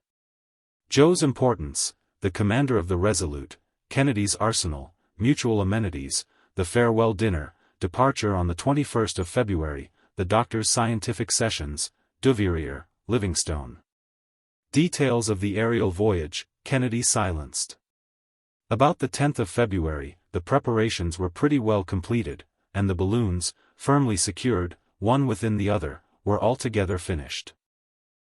Joe's importance, the commander of the Resolute, Kennedy's arsenal, mutual amenities, the farewell dinner, departure on the 21st of February, the doctor's scientific sessions, Duveyrier, Livingstone. Details of the aerial voyage, Kennedy silenced. About the 10th of February, the preparations were pretty well completed, and the balloons, firmly secured, one within the other, were altogether finished.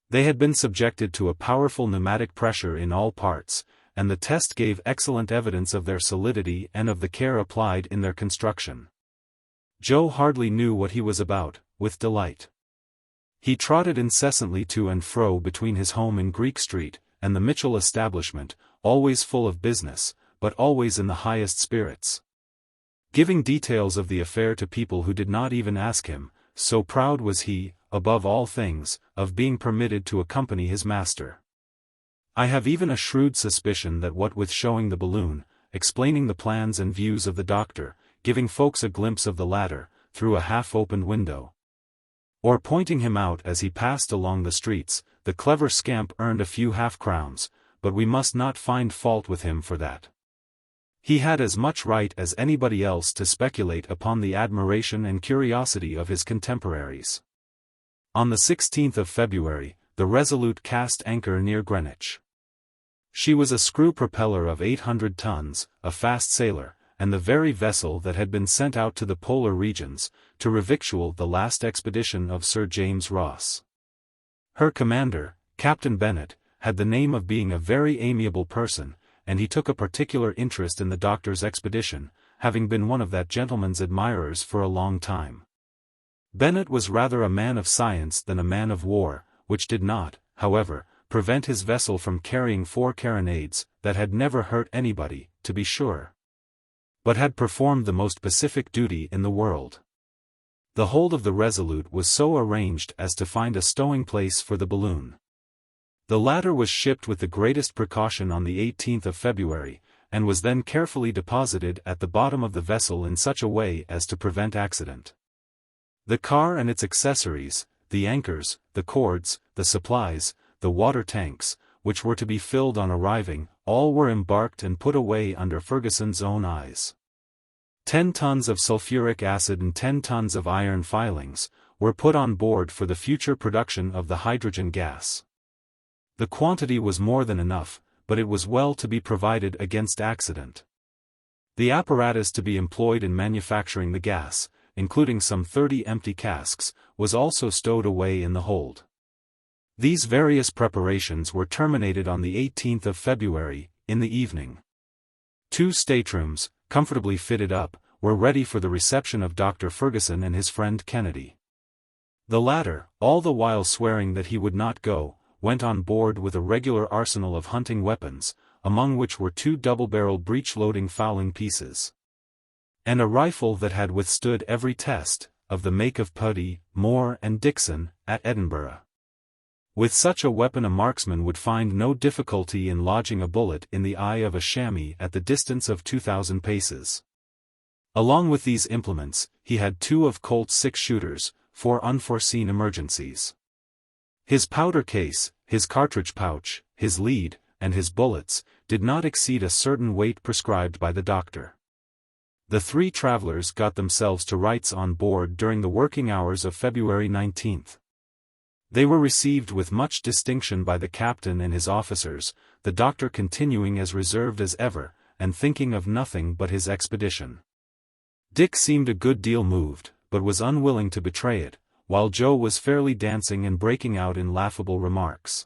They had been subjected to a powerful pneumatic pressure in all parts, and the test gave excellent evidence of their solidity and of the care applied in their construction. Joe hardly knew what he was about, with delight. He trotted incessantly to and fro between his home in Greek Street, and the Mitchell establishment, always full of business, but always in the highest spirits. Giving details of the affair to people who did not even ask him, so proud was he, above all things, of being permitted to accompany his master. I have even a shrewd suspicion that what with showing the balloon, explaining the plans and views of the doctor, giving folks a glimpse of the latter, through a half-opened window, or pointing him out as he passed along the streets, the clever scamp earned a few half-crowns, but we must not find fault with him for that. He had as much right as anybody else to speculate upon the admiration and curiosity of his contemporaries. On the 16th of February, the Resolute cast anchor near Greenwich. She was a screw propeller of 800 tons, a fast sailer, and the very vessel that had been sent out to the polar regions, to revictual the last expedition of Sir James Ross. Her commander, Captain Bennet, had the name of being a very amiable person, and he took a particular interest in the doctor's expedition, having been one of that gentleman's admirers for a long time. Bennet was rather a man of science than a man of war, which did not, however, prevent his vessel from carrying 4 carronades, that had never hurt anybody, to be sure, but had performed the most pacific duty in the world. The hold of the Resolute was so arranged as to find a stowing place for the balloon. The latter was shipped with the greatest precaution on the 18th of February, and was then carefully deposited at the bottom of the vessel in such a way as to prevent accident. The car and its accessories, the anchors, the cords, the supplies, the water tanks, which were to be filled on arriving, all were embarked and put away under Fergusson's own eyes. 10 tons of sulfuric acid and 10 tons of iron filings were put on board for the future production of the hydrogen gas. The quantity was more than enough, but it was well to be provided against accident. The apparatus to be employed in manufacturing the gas, including some 30 empty casks, was also stowed away in the hold. These various preparations were terminated on the 18th of February, in the evening. 2 staterooms, comfortably fitted up, were ready for the reception of Dr. Fergusson and his friend Kennedy. The latter, all the while swearing that he would not go, went on board with a regular arsenal of hunting weapons, among which were 2 double-barreled breech-loading fowling pieces, and a rifle that had withstood every test, of the make of Putty, Moore and Dixon, at Edinburgh. With such a weapon a marksman would find no difficulty in lodging a bullet in the eye of a chamois at the distance of 2,000 paces. Along with these implements, he had 2 of Colt's 6-shooters, for unforeseen emergencies. His powder case, his cartridge pouch, his lead, and his bullets, did not exceed a certain weight prescribed by the doctor. The 3 travelers got themselves to rights on board during the working hours of February 19th. They were received with much distinction by the captain and his officers, the doctor continuing as reserved as ever, and thinking of nothing but his expedition. Dick seemed a good deal moved, but was unwilling to betray it, while Joe was fairly dancing and breaking out in laughable remarks.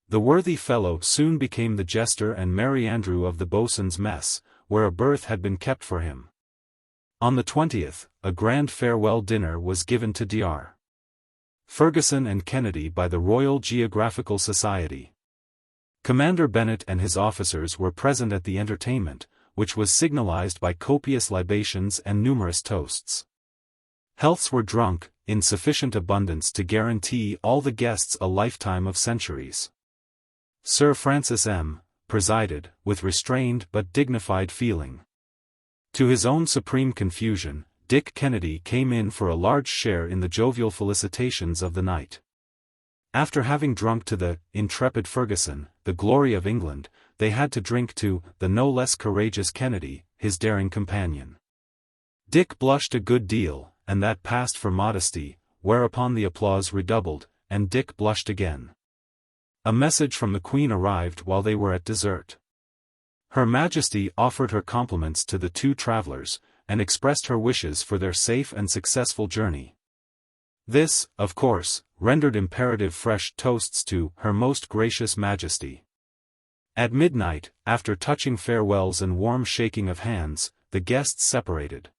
The worthy fellow soon became the jester and merry andrew of the boatswain's mess, where a berth had been kept for him. On the 20th, a grand farewell dinner was given to Dr. Fergusson and Kennedy by the Royal Geographical Society. Commander Bennet and his officers were present at the entertainment, which was signalized by copious libations and numerous toasts. Healths were drunk, in sufficient abundance to guarantee all the guests a lifetime of centuries. Sir Francis M. presided, with restrained but dignified feeling. To his own supreme confusion, Dick Kennedy came in for a large share in the jovial felicitations of the night. After having drunk to the intrepid Fergusson, the glory of England, they had to drink to the no less courageous Kennedy, his daring companion. Dick blushed a good deal, and that passed for modesty, whereupon the applause redoubled, and Dick blushed again. A message from the Queen arrived while they were at dessert. Her Majesty offered her compliments to the two travellers, and expressed her wishes for their safe and successful journey. This, of course, rendered imperative fresh toasts to Her Most Gracious Majesty. At midnight, after touching farewells and warm shaking of hands, the guests separated.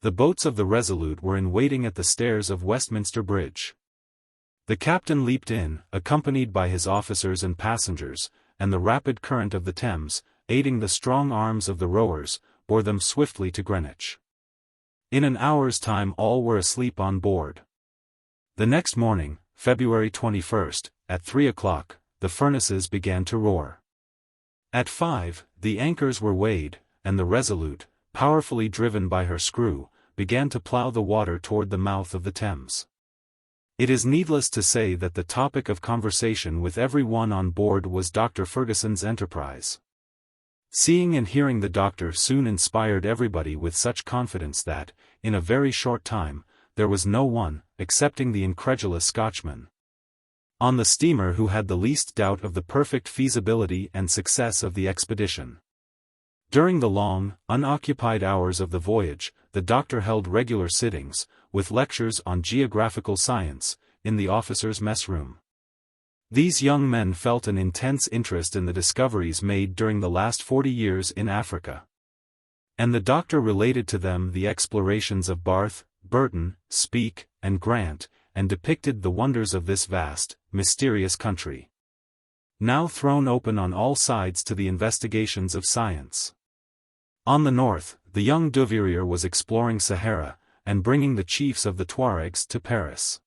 The boats of the Resolute were in waiting at the stairs of Westminster Bridge. The captain leaped in, accompanied by his officers and passengers, and the rapid current of the Thames, aiding the strong arms of the rowers, bore them swiftly to Greenwich. In an hour's time all were asleep on board. The next morning, February 21st, at 3 o'clock, the furnaces began to roar. At 5, the anchors were weighed, and the Resolute, powerfully driven by her screw, began to plough the water toward the mouth of the Thames. It is needless to say that the topic of conversation with every one on board was Dr. Fergusson's enterprise. Seeing and hearing the doctor soon inspired everybody with such confidence that, in a very short time, there was no one, excepting the incredulous Scotchman, on the steamer who had the least doubt of the perfect feasibility and success of the expedition. During the long, unoccupied hours of the voyage, the doctor held regular sittings, with lectures on geographical science, in the officers' mess room. These young men felt an intense interest in the discoveries made during the last 40 years in Africa. And the doctor related to them the explorations of Barth, Burton, Speke, and Grant, and depicted the wonders of this vast, mysterious country, now thrown open on all sides to the investigations of science. On the north, the young Duveyrier was exploring Sahara, and bringing the chiefs of the Tuaregs to Paris.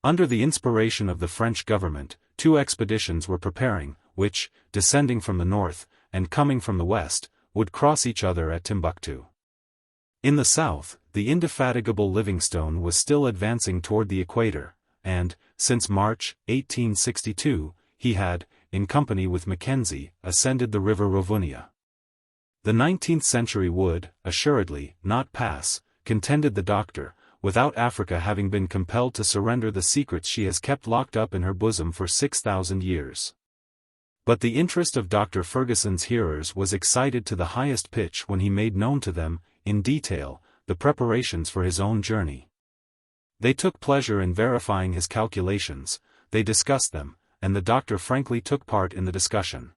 Under the inspiration of the French government, 2 expeditions were preparing, which, descending from the north, and coming from the west, would cross each other at Timbuktu. In the south, the indefatigable Livingstone was still advancing toward the equator, and, since March, 1862, he had, in company with Mackenzie, ascended the river Rovuma. The 19th century would, assuredly, not pass, contended the doctor, without Africa having been compelled to surrender the secrets she has kept locked up in her bosom for 6,000 years. But the interest of Dr. Fergusson's hearers was excited to the highest pitch when he made known to them, in detail, the preparations for his own journey. They took pleasure in verifying his calculations, they discussed them, and the doctor frankly took part in the discussion.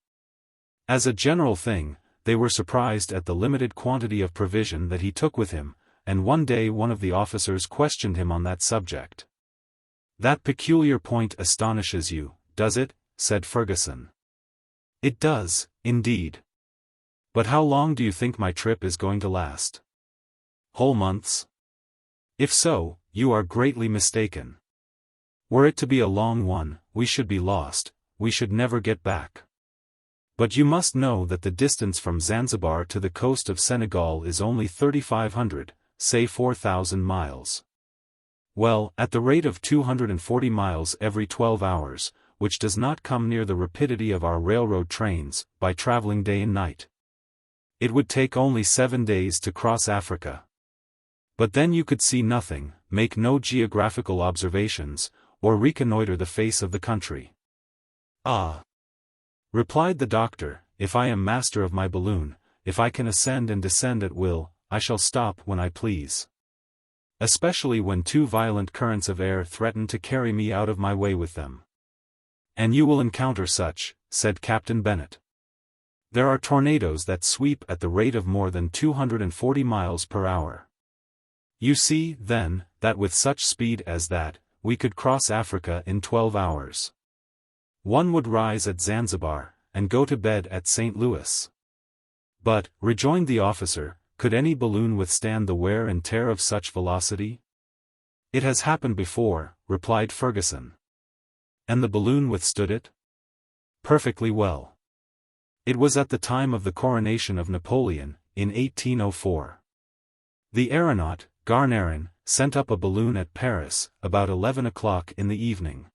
As a general thing, they were surprised at the limited quantity of provision that he took with him, and one day one of the officers questioned him on that subject. "That peculiar point astonishes you, does it?" said Fergusson. "It does, indeed. But how long do you think my trip is going to last? Whole months? If so, you are greatly mistaken. Were it to be a long one, we should be lost, we should never get back. But you must know that the distance from Zanzibar to the coast of Senegal is only 3,500, say 4,000 miles. Well, at the rate of 240 miles every 12 hours, which does not come near the rapidity of our railroad trains, by traveling day and night, it would take only 7 days to cross Africa. But then you could see nothing, make no geographical observations, or reconnoiter the face of the country." "Ah," replied the doctor, "if I am master of my balloon, if I can ascend and descend at will, I shall stop when I please. Especially when 2 violent currents of air threaten to carry me out of my way with them." "And you will encounter such," said Captain Bennet. "There are tornadoes that sweep at the rate of more than 240 miles per hour. You see, then, that with such speed as that, we could cross Africa in 12 hours. One would rise at Zanzibar, and go to bed at St. Louis. But, rejoined the officer, could any balloon withstand the wear and tear of such velocity? It has happened before, replied Fergusson. And the balloon withstood it? Perfectly well. It was at the time of the coronation of Napoleon, in 1804. The aeronaut, Garnerin, sent up a balloon at Paris, about 11 o'clock in the evening.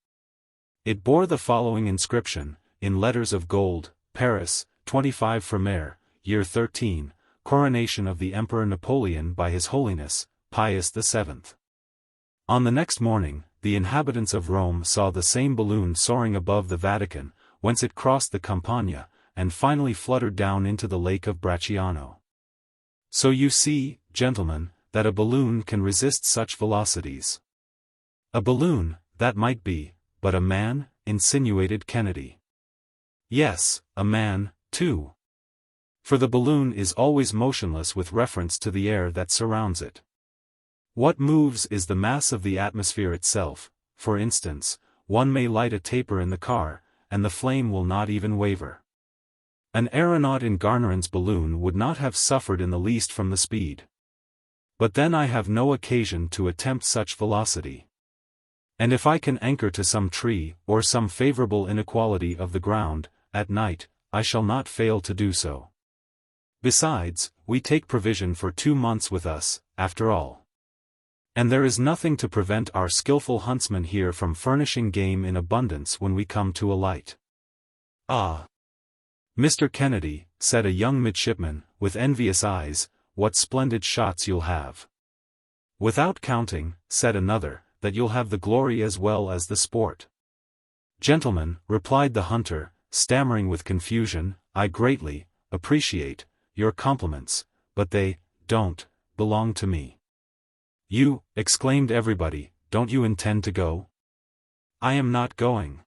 It bore the following inscription, in letters of gold: Paris, 25 Frimaire, year 13, coronation of the Emperor Napoleon by His Holiness, Pius VII. On the next morning, the inhabitants of Rome saw the same balloon soaring above the Vatican, whence it crossed the Campagna, and finally fluttered down into the lake of Bracciano. So you see, gentlemen, that a balloon can resist such velocities. A balloon, that might be, but a man, insinuated Kennedy. Yes, a man, too. For the balloon is always motionless with reference to the air that surrounds it. What moves is the mass of the atmosphere itself. For instance, one may light a taper in the car, and the flame will not even waver. An aeronaut in Garnerin's balloon would not have suffered in the least from the speed. But then I have no occasion to attempt such velocity. And if I can anchor to some tree, or some favorable inequality of the ground, at night, I shall not fail to do so. Besides, we take provision for 2 months with us, after all. And there is nothing to prevent our skillful huntsmen here from furnishing game in abundance when we come to alight. Ah! Mr. Kennedy, said a young midshipman, with envious eyes, what splendid shots you'll have. Without counting, said another, that you'll have the glory as well as the sport. Gentlemen, replied the hunter, stammering with confusion, I greatly appreciate your compliments, but they don't belong to me. You, exclaimed everybody, don't you intend to go? I am not going.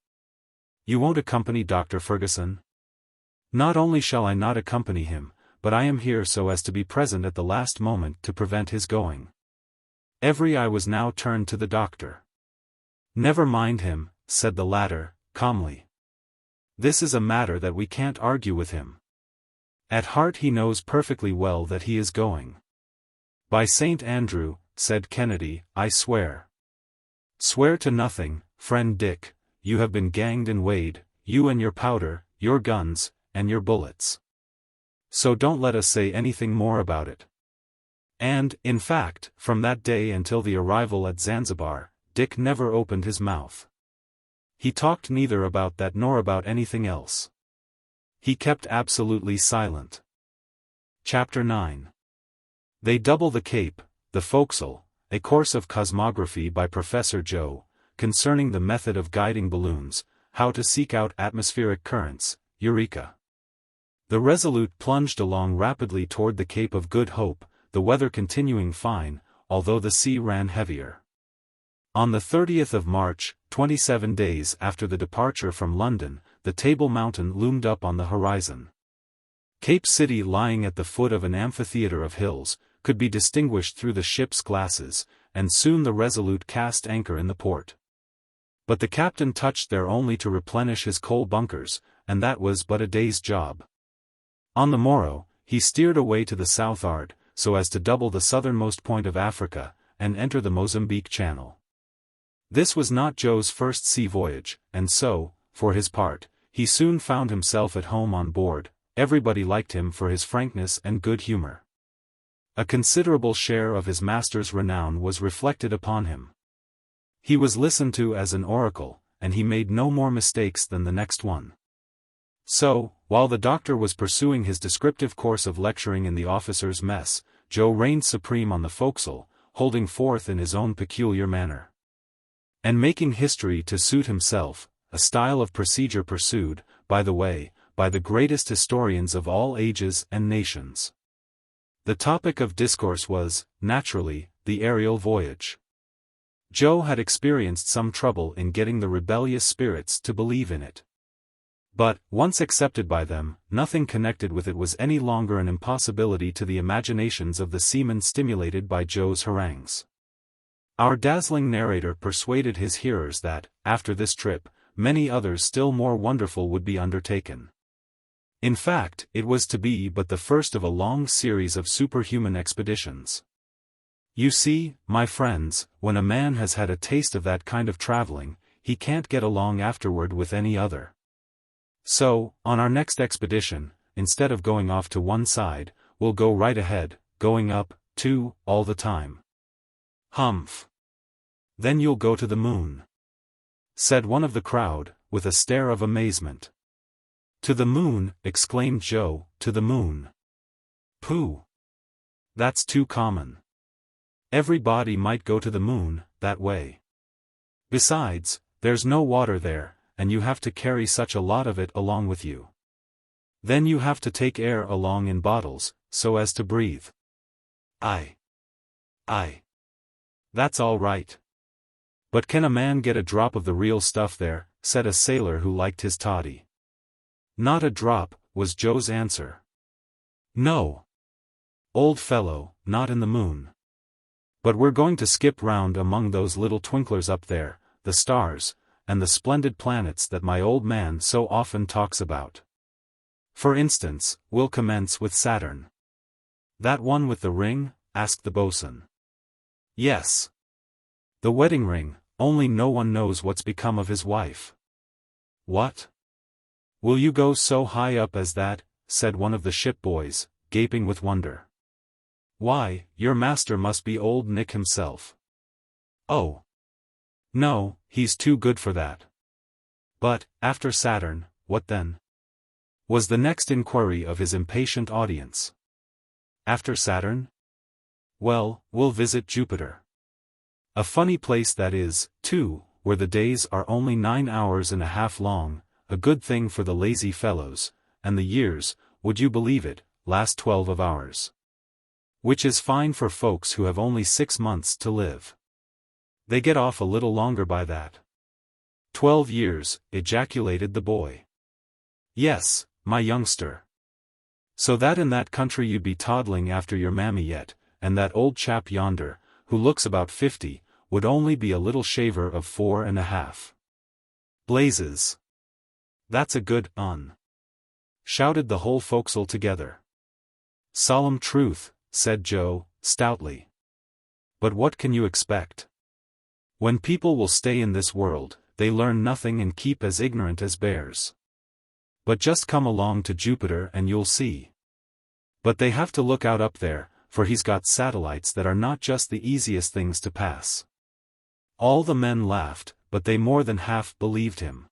You won't accompany Dr. Fergusson? Not only shall I not accompany him, but I am here so as to be present at the last moment to prevent his going. Every eye was now turned to the doctor. Never mind him, said the latter, calmly. This is a matter that we can't argue with him. At heart he knows perfectly well that he is going. By St. Andrew, said Kennedy, I swear. Swear to nothing, friend Dick, you have been ganged and weighed, you and your powder, your guns, and your bullets. So don't let us say anything more about it. And, in fact, from that day until the arrival at Zanzibar, Dick never opened his mouth. He talked neither about that nor about anything else. He kept absolutely silent. Chapter 9. They Double the Cape, the Forecastle, a course of cosmography by Professor Joe, concerning the method of guiding balloons, how to seek out atmospheric currents, Eureka. The Resolute plunged along rapidly toward the Cape of Good Hope, the weather continuing fine, although the sea ran heavier. On the 30th of March, 27 days after the departure from London, the Table Mountain loomed up on the horizon. Cape City, lying at the foot of an amphitheater of hills, could be distinguished through the ship's glasses, and soon the Resolute cast anchor in the port. But the captain touched there only to replenish his coal bunkers, and that was but a day's job. On the morrow, he steered away to the southward, so as to double the southernmost point of Africa, and enter the Mozambique Channel. This was not Joe's first sea voyage, and so, for his part, he soon found himself at home on board. Everybody liked him for his frankness and good humor. A considerable share of his master's renown was reflected upon him. He was listened to as an oracle, and he made no more mistakes than the next one. So, while the doctor was pursuing his descriptive course of lecturing in the officers' mess, Joe reigned supreme on the forecastle, holding forth in his own peculiar manner. And making history to suit himself, a style of procedure pursued, by the way, by the greatest historians of all ages and nations. The topic of discourse was, naturally, the aerial voyage. Joe had experienced some trouble in getting the rebellious spirits to believe in it. But, once accepted by them, nothing connected with it was any longer an impossibility to the imaginations of the seamen stimulated by Joe's harangues. Our dazzling narrator persuaded his hearers that, after this trip, many others still more wonderful would be undertaken. In fact, it was to be but the first of a long series of superhuman expeditions. You see, my friends, when a man has had a taste of that kind of traveling, he can't get along afterward with any other. So, on our next expedition, instead of going off to one side, we'll go right ahead, going up, too, all the time. Humph. Then you'll go to the moon, said one of the crowd, with a stare of amazement. To the moon, exclaimed Joe, to the moon. Pooh. That's too common. Everybody might go to the moon, that way. Besides, there's no water there, and you have to carry such a lot of it along with you. Then you have to take air along in bottles, so as to breathe. Aye. That's all right. But can a man get a drop of the real stuff there, said a sailor who liked his toddy. Not a drop, was Joe's answer. No. Old fellow, not in the moon. But we're going to skip round among those little twinklers up there, the stars, and the splendid planets that my old man so often talks about. For instance, we'll commence with Saturn. That one with the ring? Asked the boatswain. Yes. The wedding ring, only no one knows what's become of his wife. What? Will you go so high up as that? Said one of the ship boys, gaping with wonder. Why, your master must be old Nick himself. Oh. No, he's too good for that. But, after Saturn, what then? Was the next inquiry of his impatient audience. After Saturn? Well, we'll visit Jupiter. A funny place that is, too, where the days are only 9 hours and a half long, a good thing for the lazy fellows, and the years, would you believe it, last 12 of hours. Which is fine for folks who have only 6 months to live. They get off a little longer by that. 12 years, ejaculated the boy. Yes, my youngster. So that in that country you'd be toddling after your mammy yet, and that old chap yonder, who looks about 50, would only be a little shaver of 4.5. Blazes. That's a good un. Shouted the whole forecastle together. Solemn truth, said Joe, stoutly. But what can you expect? When people will stay in this world, they learn nothing and keep as ignorant as bears. But just come along to Jupiter and you'll see. But they have to look out up there, for he's got satellites that are not just the easiest things to pass. All the men laughed, but they more than half believed him.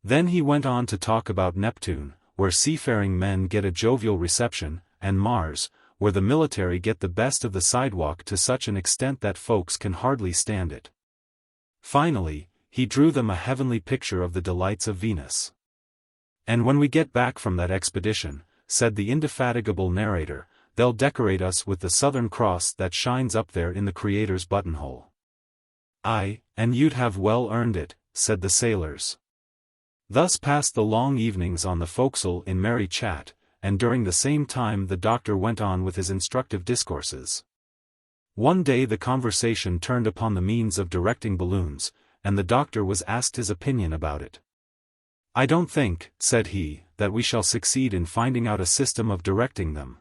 Then he went on to talk about Neptune, where seafaring men get a jovial reception, and Mars, where the military get the best of the sidewalk to such an extent that folks can hardly stand it. Finally, he drew them a heavenly picture of the delights of Venus. And when we get back from that expedition, said the indefatigable narrator, they'll decorate us with the Southern Cross that shines up there in the Creator's buttonhole. Aye, and you'd have well earned it, said the sailors. Thus passed the long evenings on the forecastle in merry chat, and during the same time the doctor went on with his instructive discourses. One day the conversation turned upon the means of directing balloons, and the doctor was asked his opinion about it. I don't think, said he, that we shall succeed in finding out a system of directing them.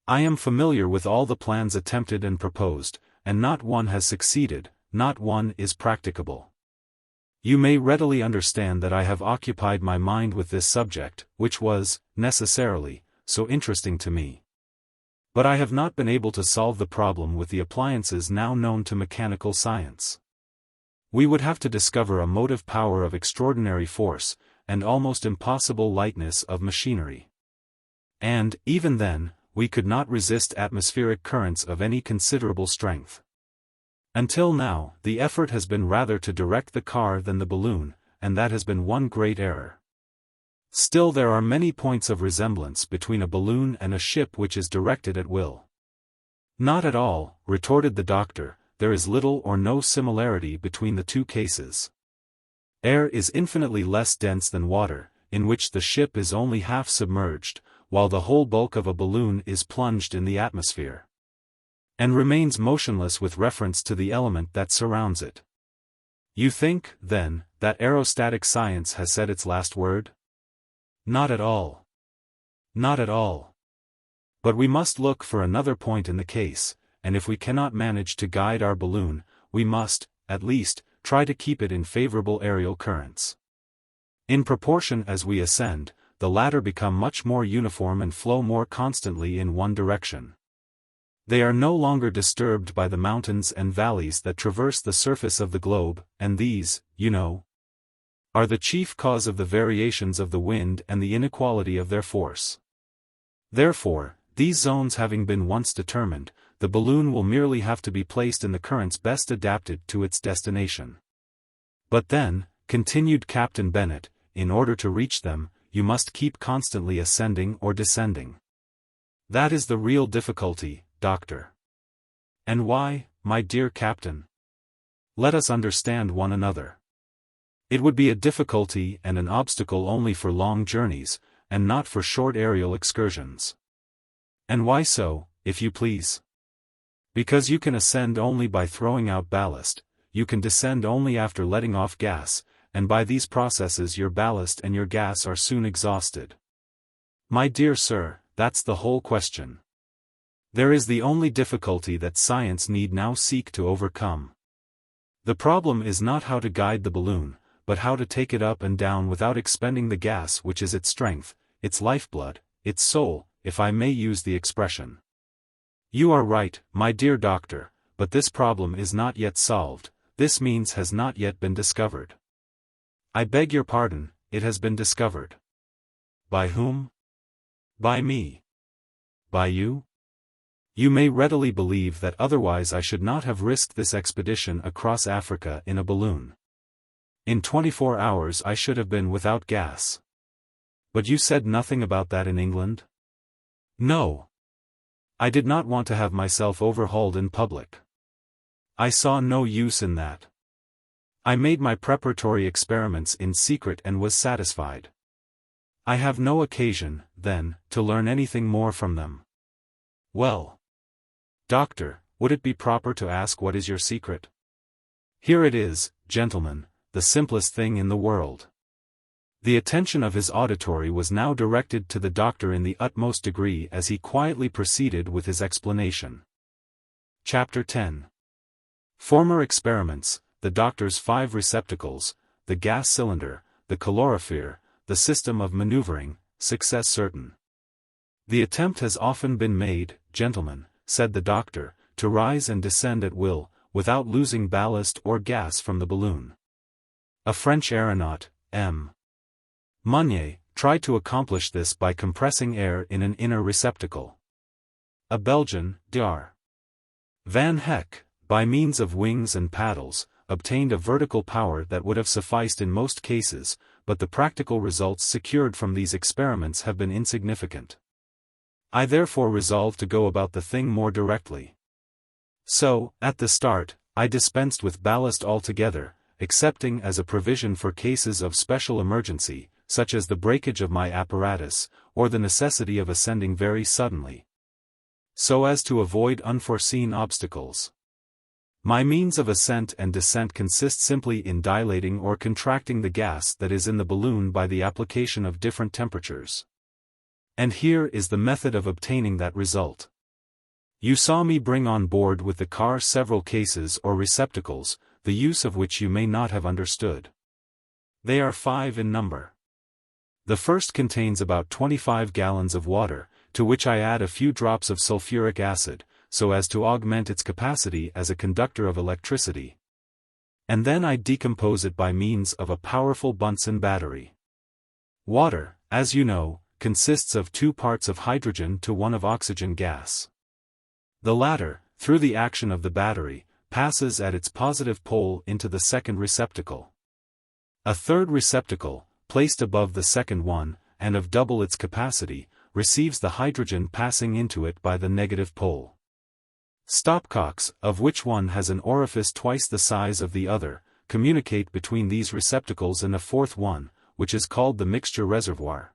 I am familiar with all the plans attempted and proposed, and not one has succeeded, not one is practicable. You may readily understand that I have occupied my mind with this subject, which was, necessarily, so interesting to me. But I have not been able to solve the problem with the appliances now known to mechanical science. We would have to discover a motive power of extraordinary force, and almost impossible lightness of machinery. And, even then, we could not resist atmospheric currents of any considerable strength. Until now, the effort has been rather to direct the car than the balloon, and that has been one great error. Still there are many points of resemblance between a balloon and a ship which is directed at will. Not at all, retorted the doctor, there is little or no similarity between the two cases. Air is infinitely less dense than water, in which the ship is only half submerged, while the whole bulk of a balloon is plunged in the atmosphere, and remains motionless with reference to the element that surrounds it. You think, then, that aerostatic science has said its last word? Not at all. Not at all. But we must look for another point in the case, and if we cannot manage to guide our balloon, we must, at least, try to keep it in favorable aerial currents. In proportion as we ascend, the latter become much more uniform and flow more constantly in one direction. They are no longer disturbed by the mountains and valleys that traverse the surface of the globe, and these, you know, are the chief cause of the variations of the wind and the inequality of their force. Therefore, these zones having been once determined, the balloon will merely have to be placed in the currents best adapted to its destination. But then, continued Captain Bennet, in order to reach them, you must keep constantly ascending or descending. That is the real difficulty, Doctor. And why, my dear Captain? Let us understand one another. It would be a difficulty and an obstacle only for long journeys, and not for short aerial excursions. And why so, if you please? Because you can ascend only by throwing out ballast, you can descend only after letting off gas, and by these processes your ballast and your gas are soon exhausted. My dear sir, that's the whole question. There is the only difficulty that science need now seek to overcome. The problem is not how to guide the balloon, but how to take it up and down without expending the gas which is its strength, its lifeblood, its soul, if I may use the expression. You are right, my dear doctor, but this problem is not yet solved, this means has not yet been discovered. I beg your pardon, it has been discovered. By whom? By me. By you? You may readily believe that otherwise I should not have risked this expedition across Africa in a balloon. In 24 hours I should have been without gas. But you said nothing about that in England? No. I did not want to have myself overhauled in public. I saw no use in that. I made my preparatory experiments in secret and was satisfied. I have no occasion, then, to learn anything more from them. Well, Doctor, would it be proper to ask what is your secret? Here it is, gentlemen, the simplest thing in the world. The attention of his auditory was now directed to the doctor in the utmost degree as he quietly proceeded with his explanation. Chapter 10. Former experiments, the doctor's 5 receptacles, the gas cylinder, the calorifer, the system of maneuvering, success certain. The attempt has often been made, gentlemen, said the doctor, to rise and descend at will, without losing ballast or gas from the balloon. A French aeronaut, M. Monnier, tried to accomplish this by compressing air in an inner receptacle. A Belgian, Dr. Van Heck, by means of wings and paddles, obtained a vertical power that would have sufficed in most cases, but the practical results secured from these experiments have been insignificant. I therefore resolved to go about the thing more directly. So, at the start, I dispensed with ballast altogether, excepting as a provision for cases of special emergency, such as the breakage of my apparatus, or the necessity of ascending very suddenly, so as to avoid unforeseen obstacles. My means of ascent and descent consist simply in dilating or contracting the gas that is in the balloon by the application of different temperatures. And here is the method of obtaining that result. You saw me bring on board with the car several cases or receptacles, the use of which you may not have understood. They are 5 in number. The first contains about 25 gallons of water, to which I add a few drops of sulfuric acid, so as to augment its capacity as a conductor of electricity. And then I decompose it by means of a powerful Bunsen battery. Water, as you know, consists of 2 parts of hydrogen to 1 of oxygen gas. The latter, through the action of the battery, passes at its positive pole into the second receptacle. A third receptacle, placed above the second one, and of double its capacity, receives the hydrogen passing into it by the negative pole. Stopcocks, of which one has an orifice twice the size of the other, communicate between these receptacles and a fourth one, which is called the mixture reservoir.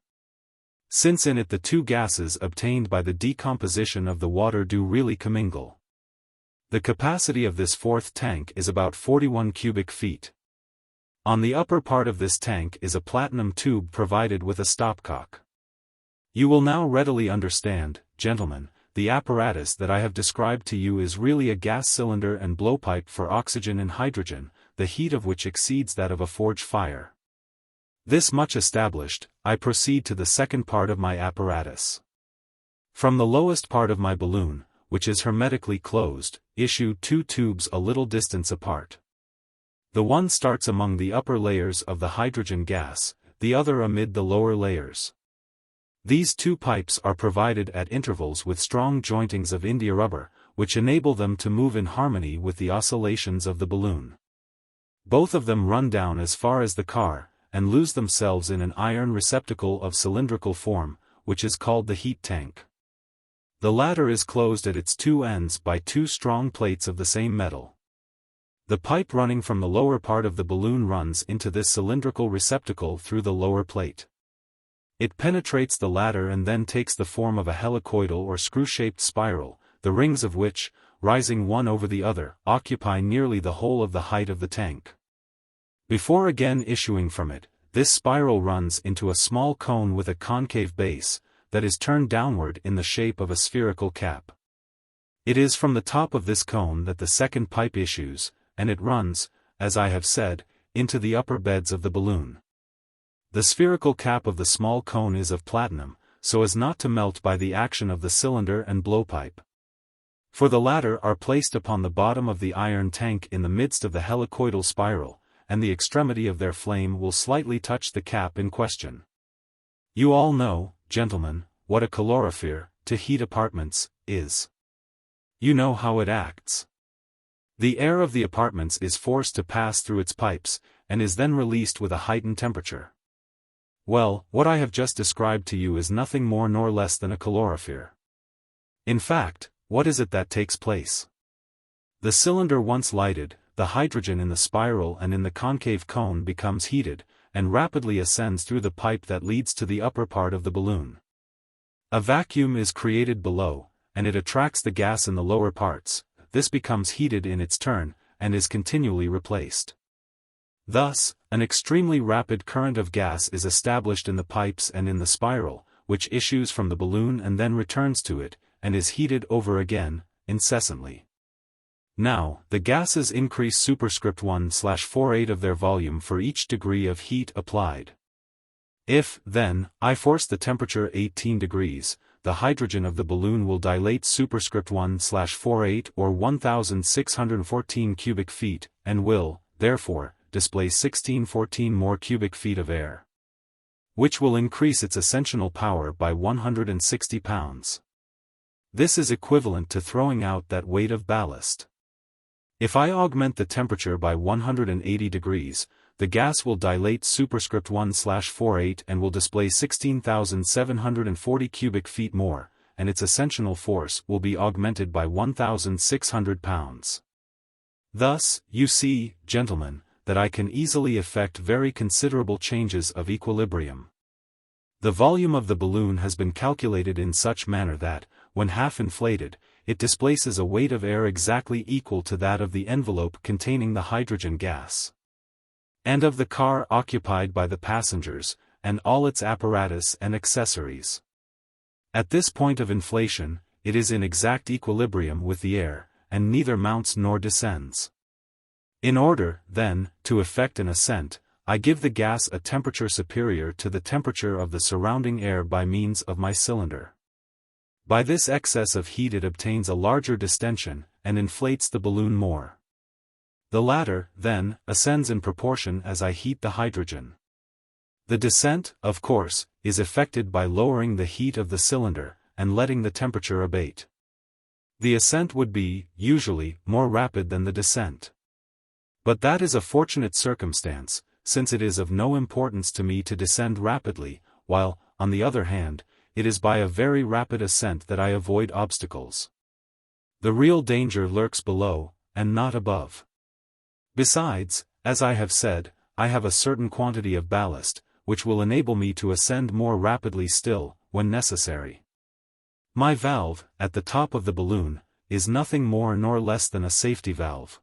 Since in it the 2 gases obtained by the decomposition of the water do really commingle. The capacity of this fourth tank is about 41 cubic feet. On the upper part of this tank is a platinum tube provided with a stopcock. You will now readily understand, gentlemen, the apparatus that I have described to you is really a gas cylinder and blowpipe for oxygen and hydrogen, the heat of which exceeds that of a forge fire. This much established, I proceed to the second part of my apparatus. From the lowest part of my balloon, which is hermetically closed, issue two tubes a little distance apart. The one starts among the upper layers of the hydrogen gas, the other amid the lower layers. These two pipes are provided at intervals with strong jointings of india rubber, which enable them to move in harmony with the oscillations of the balloon. Both of them run down as far as the car, and lose themselves in an iron receptacle of cylindrical form, which is called the heat tank. The latter is closed at its two ends by two strong plates of the same metal. The pipe running from the lower part of the balloon runs into this cylindrical receptacle through the lower plate. It penetrates the latter and then takes the form of a helicoidal or screw-shaped spiral, the rings of which, rising one over the other, occupy nearly the whole of the height of the tank. Before again issuing from it, this spiral runs into a small cone with a concave base, that is turned downward in the shape of a spherical cap. It is from the top of this cone that the second pipe issues, and it runs, as I have said, into the upper beds of the balloon. The spherical cap of the small cone is of platinum, so as not to melt by the action of the cylinder and blowpipe. For the latter are placed upon the bottom of the iron tank in the midst of the helicoidal spiral, and the extremity of their flame will slightly touch the cap in question. You all know, gentlemen, what a calorifer, to heat apartments, is. You know how it acts. The air of the apartments is forced to pass through its pipes, and is then released with a heightened temperature. Well, what I have just described to you is nothing more nor less than a calorifer. In fact, what is it that takes place? The cylinder once lighted, the hydrogen in the spiral and in the concave cone becomes heated, and rapidly ascends through the pipe that leads to the upper part of the balloon. A vacuum is created below, and it attracts the gas in the lower parts. This becomes heated in its turn, and is continually replaced. Thus, an extremely rapid current of gas is established in the pipes and in the spiral, which issues from the balloon and then returns to it, and is heated over again, incessantly. Now, the gases increase superscript 1/48 of their volume for each degree of heat applied. If, then, I force the temperature 18 degrees, the hydrogen of the balloon will dilate superscript 1/48 or 1614 cubic feet, and will, therefore, display 1614 more cubic feet of air, which will increase its ascensional power by 160 pounds. This is equivalent to throwing out that weight of ballast. If I augment the temperature by 180 degrees, the gas will dilate superscript 1/48 and will display 16,740 cubic feet more, and its ascensional force will be augmented by 1,600 pounds. Thus, you see, gentlemen, that I can easily effect very considerable changes of equilibrium. The volume of the balloon has been calculated in such manner that, when half inflated, it displaces a weight of air exactly equal to that of the envelope containing the hydrogen gas, and of the car occupied by the passengers, and all its apparatus and accessories. At this point of inflation, it is in exact equilibrium with the air, and neither mounts nor descends. In order, then, to effect an ascent, I give the gas a temperature superior to the temperature of the surrounding air by means of my cylinder. By this excess of heat it obtains a larger distension, and inflates the balloon more. The latter, then, ascends in proportion as I heat the hydrogen. The descent, of course, is effected by lowering the heat of the cylinder, and letting the temperature abate. The ascent would be, usually, more rapid than the descent. But that is a fortunate circumstance, since it is of no importance to me to descend rapidly, while, on the other hand, it is by a very rapid ascent that I avoid obstacles. The real danger lurks below, and not above. Besides, as I have said, I have a certain quantity of ballast, which will enable me to ascend more rapidly still, when necessary. My valve, at the top of the balloon, is nothing more nor less than a safety valve.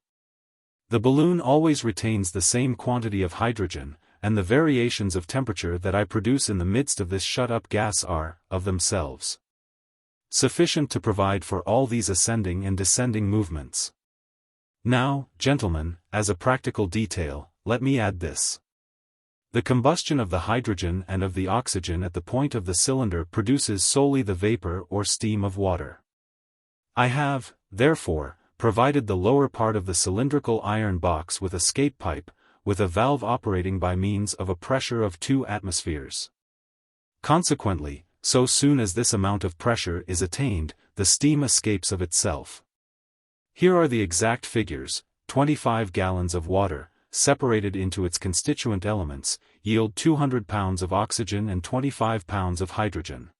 The balloon always retains the same quantity of hydrogen, and the variations of temperature that I produce in the midst of this shut-up gas are, of themselves, sufficient to provide for all these ascending and descending movements. Now, gentlemen, as a practical detail, let me add this. The combustion of the hydrogen and of the oxygen at the point of the cylinder produces solely the vapor or steam of water. I have, therefore, provided the lower part of the cylindrical iron box with a escape pipe, with a valve operating by means of a pressure of 2 atmospheres. Consequently, so soon as this amount of pressure is attained, the steam escapes of itself. Here are the exact figures: 25 gallons of water, separated into its constituent elements, yield 200 pounds of oxygen and 25 pounds of hydrogen.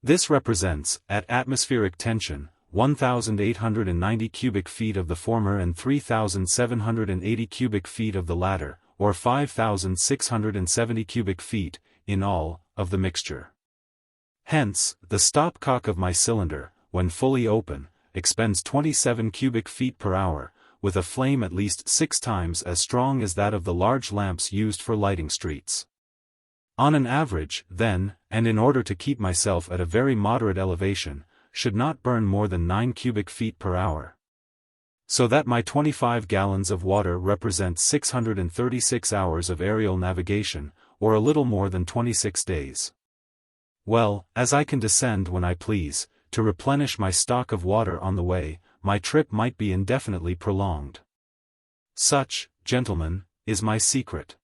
This represents, at atmospheric tension, 1,890 cubic feet of the former and 3,780 cubic feet of the latter, or 5,670 cubic feet, in all, of the mixture. Hence, the stopcock of my cylinder, when fully open, expends 27 cubic feet per hour, with a flame at least 6 times as strong as that of the large lamps used for lighting streets. On an average, then, and in order to keep myself at a very moderate elevation, should not burn more than 9 cubic feet per hour. So that my 25 gallons of water represent 636 hours of aerial navigation, or a little more than 26 days. Well, as I can descend when I please, to replenish my stock of water on the way, my trip might be indefinitely prolonged. Such, gentlemen, is my secret.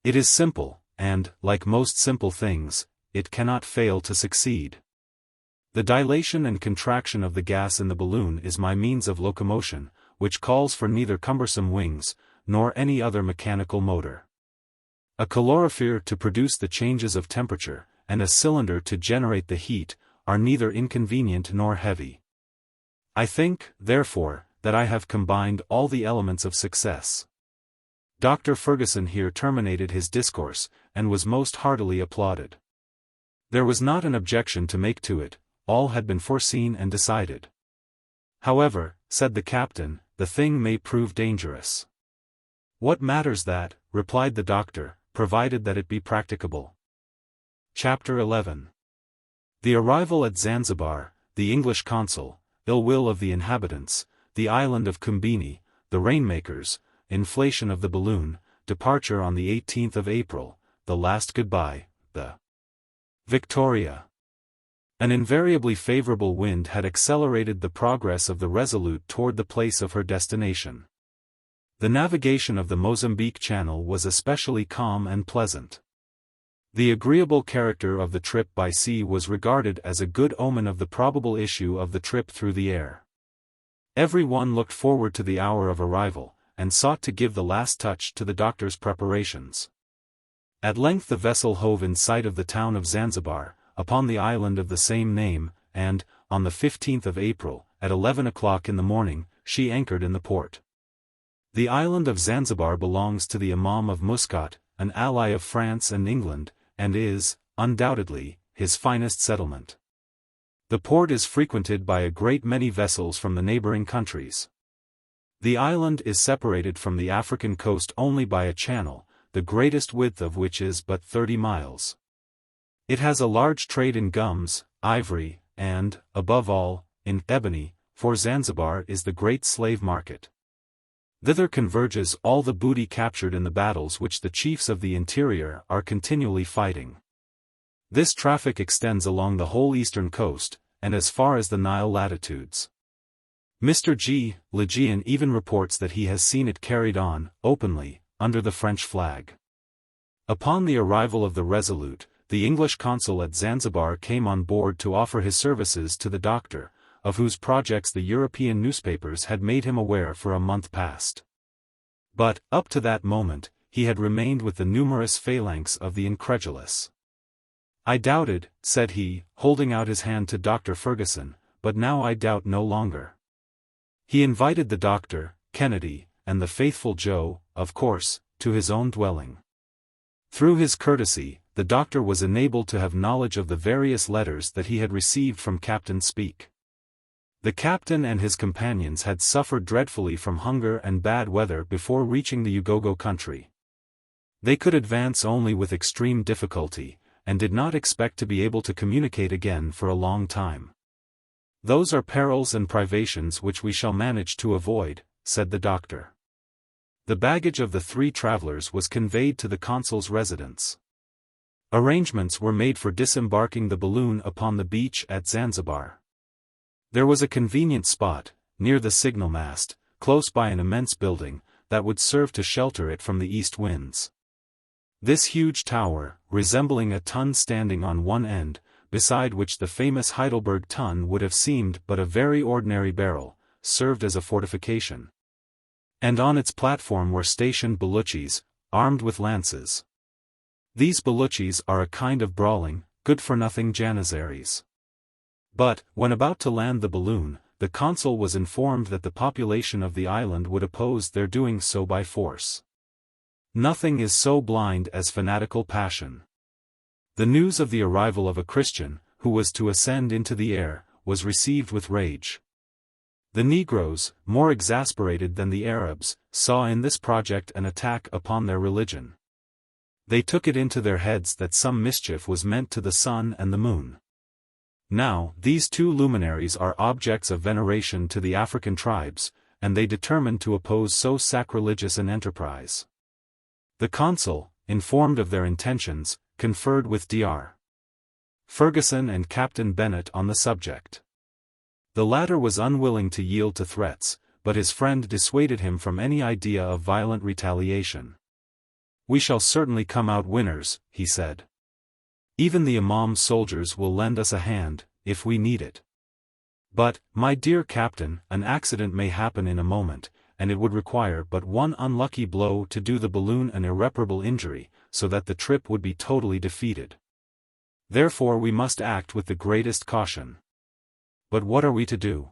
It is simple, and, like most simple things, it cannot fail to succeed. The dilation and contraction of the gas in the balloon is my means of locomotion, which calls for neither cumbersome wings, nor any other mechanical motor. A calorifer to produce the changes of temperature, and a cylinder to generate the heat, are neither inconvenient nor heavy. I think, therefore, that I have combined all the elements of success. Dr. Fergusson here terminated his discourse, and was most heartily applauded. There was not an objection to make to it, all had been foreseen and decided. However, said the captain, the thing may prove dangerous. What matters that, replied the doctor, provided that it be practicable. Chapter 11. The arrival at Zanzibar, the English consul, ill will of the inhabitants, the island of Kumbini, the rainmakers, inflation of the balloon, departure on the 18th of April, the last goodbye, the Victoria. An invariably favorable wind had accelerated the progress of the Resolute toward the place of her destination. The navigation of the Mozambique Channel was especially calm and pleasant. The agreeable character of the trip by sea was regarded as a good omen of the probable issue of the trip through the air. Every one looked forward to the hour of arrival, and sought to give the last touch to the doctor's preparations. At length the vessel hove in sight of the town of Zanzibar, upon the island of the same name, and, on the 15th of April, at 11 o'clock in the morning, she anchored in the port. The island of Zanzibar belongs to the Imam of Muscat, an ally of France and England, and is, undoubtedly, his finest settlement. The port is frequented by a great many vessels from the neighboring countries. The island is separated from the African coast only by a channel, the greatest width of which is but 30 miles. It has a large trade in gums, ivory, and, above all, in ebony, for Zanzibar is the great slave market. Thither converges all the booty captured in the battles which the chiefs of the interior are continually fighting. This traffic extends along the whole eastern coast, and as far as the Nile latitudes. Mr. G. Lejean even reports that he has seen it carried on, openly, under the French flag. Upon the arrival of the Resolute, the English consul at Zanzibar came on board to offer his services to the doctor, of whose projects the European newspapers had made him aware for a month past. But, up to that moment, he had remained with the numerous phalanx of the incredulous. I doubted, said he, holding out his hand to Dr. Fergusson, but now I doubt no longer. He invited the doctor, Kennedy, and the faithful Joe, of course, to his own dwelling. Through his courtesy, the doctor was enabled to have knowledge of the various letters that he had received from Captain Speke. The captain and his companions had suffered dreadfully from hunger and bad weather before reaching the Ugogo country. They could advance only with extreme difficulty, and did not expect to be able to communicate again for a long time. "Those are perils and privations which we shall manage to avoid," said the doctor. The baggage of the 3 travelers was conveyed to the consul's residence. Arrangements were made for disembarking the balloon upon the beach at Zanzibar. There was a convenient spot, near the signal mast, close by an immense building, that would serve to shelter it from the east winds. This huge tower, resembling a tun standing on one end, beside which the famous Heidelberg tun would have seemed but a very ordinary barrel, served as a fortification. And on its platform were stationed baluchis, armed with lances. These baluchis are a kind of brawling, good-for-nothing janissaries. But, when about to land the balloon, the consul was informed that the population of the island would oppose their doing so by force. Nothing is so blind as fanatical passion. The news of the arrival of a Christian, who was to ascend into the air, was received with rage. The Negroes, more exasperated than the Arabs, saw in this project an attack upon their religion. They took it into their heads that some mischief was meant to the sun and the moon. Now, these 2 luminaries are objects of veneration to the African tribes, and they determined to oppose so sacrilegious an enterprise. The consul, informed of their intentions, conferred with Dr. Fergusson and Captain Bennet on the subject. The latter was unwilling to yield to threats, but his friend dissuaded him from any idea of violent retaliation. "We shall certainly come out winners," he said. "Even the Imam's soldiers will lend us a hand, if we need it. But, my dear captain, an accident may happen in a moment, and it would require but one unlucky blow to do the balloon an irreparable injury, so that the trip would be totally defeated. Therefore we must act with the greatest caution. But what are we to do?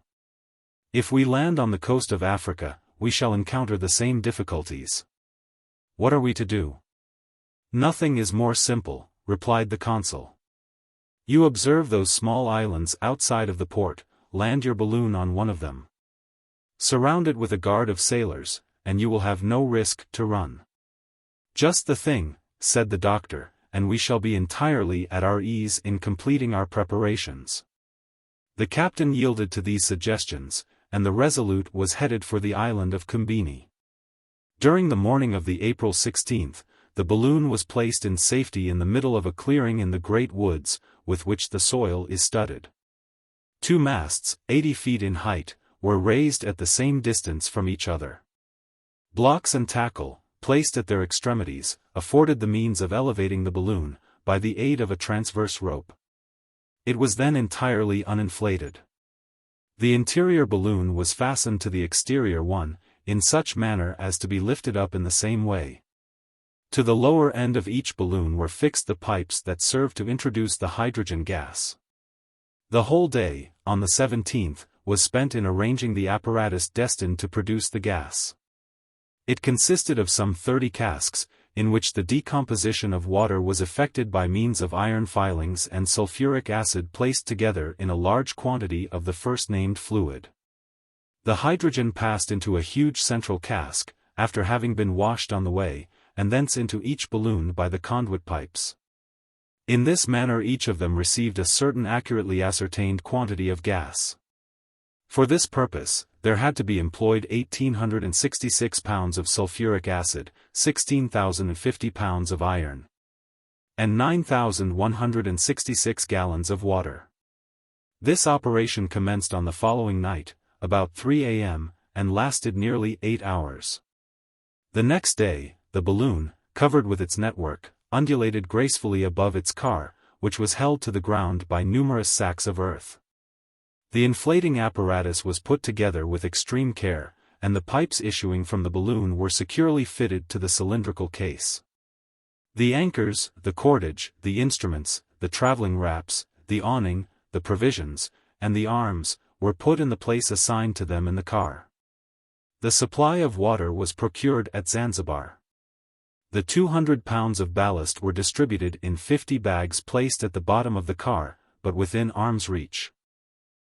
If we land on the coast of Africa, we shall encounter the same difficulties. What are we to do?" "Nothing is more simple," replied the consul. "You observe those small islands outside of the port, land your balloon on one of them. Surround it with a guard of sailors, and you will have no risk to run." "Just the thing," said the doctor, "and we shall be entirely at our ease in completing our preparations." The captain yielded to these suggestions, and the Resolute was headed for the island of Combini. During the morning of the April 16th, the balloon was placed in safety in the middle of a clearing in the great woods, with which the soil is studded. 2 masts, 80 feet in height, were raised at the same distance from each other. Blocks and tackle, placed at their extremities, afforded the means of elevating the balloon, by the aid of a transverse rope. It was then entirely uninflated. The interior balloon was fastened to the exterior one, in such manner as to be lifted up in the same way. To the lower end of each balloon were fixed the pipes that served to introduce the hydrogen gas. The whole day, on the 17th, was spent in arranging the apparatus destined to produce the gas. It consisted of some 30 casks, in which the decomposition of water was effected by means of iron filings and sulfuric acid placed together in a large quantity of the first-named fluid. The hydrogen passed into a huge central cask, after having been washed on the way, and thence into each balloon by the conduit pipes. In this manner each of them received a certain accurately ascertained quantity of gas. For this purpose, there had to be employed 1,866 pounds of sulfuric acid, 16,050 pounds of iron, and 9,166 gallons of water. This operation commenced on the following night, about 3 a.m., and lasted nearly 8 hours. The next day, the balloon, covered with its network, undulated gracefully above its car, which was held to the ground by numerous sacks of earth. The inflating apparatus was put together with extreme care, and the pipes issuing from the balloon were securely fitted to the cylindrical case. The anchors, the cordage, the instruments, the traveling wraps, the awning, the provisions, and the arms, were put in the place assigned to them in the car. The supply of water was procured at Zanzibar. The 200 pounds of ballast were distributed in 50 bags placed at the bottom of the car, but within arm's reach.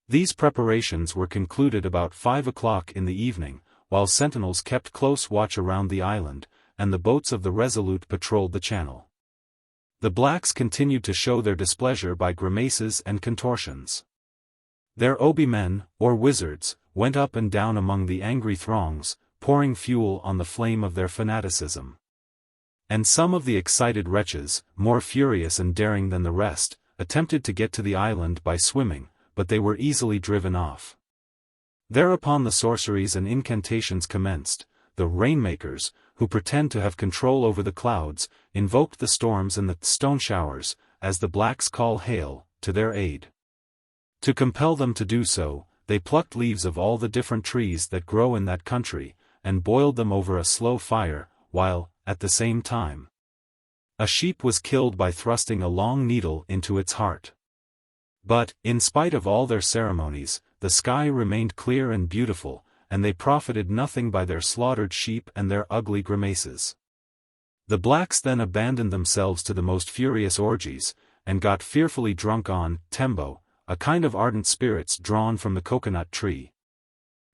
These preparations were concluded about 5 o'clock in the evening, while sentinels kept close watch around the island, and the boats of the Resolute patrolled the channel. The blacks continued to show their displeasure by grimaces and contortions. Their obi-men, or wizards, went up and down among the angry throngs, pouring fuel on the flame of their fanaticism. And some of the excited wretches, more furious and daring than the rest, attempted to get to the island by swimming, but they were easily driven off. Thereupon the sorceries and incantations commenced. The rainmakers, who pretend to have control over the clouds, invoked the storms and the stone showers, as the blacks call hail, to their aid. To compel them to do so, they plucked leaves of all the different trees that grow in that country, and boiled them over a slow fire, while, at the same time, a sheep was killed by thrusting a long needle into its heart. But, in spite of all their ceremonies, the sky remained clear and beautiful, and they profited nothing by their slaughtered sheep and their ugly grimaces. The blacks then abandoned themselves to the most furious orgies, and got fearfully drunk on tembo, a kind of ardent spirits drawn from the coconut tree,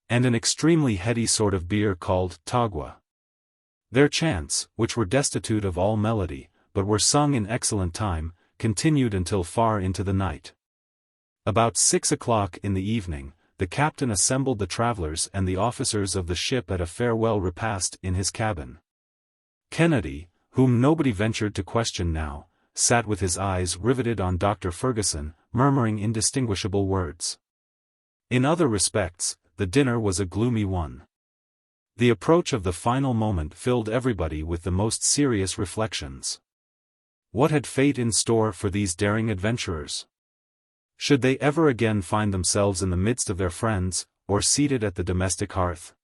and an extremely heady sort of beer called tagua. Their chants, which were destitute of all melody, but were sung in excellent time, continued until far into the night. About 6 o'clock in the evening, the captain assembled the travelers and the officers of the ship at a farewell repast in his cabin. Kennedy, whom nobody ventured to question now, sat with his eyes riveted on Dr. Fergusson, murmuring indistinguishable words. In other respects, the dinner was a gloomy one. The approach of the final moment filled everybody with the most serious reflections. What had fate in store for these daring adventurers? Should they ever again find themselves in the midst of their friends, or seated at the domestic hearth?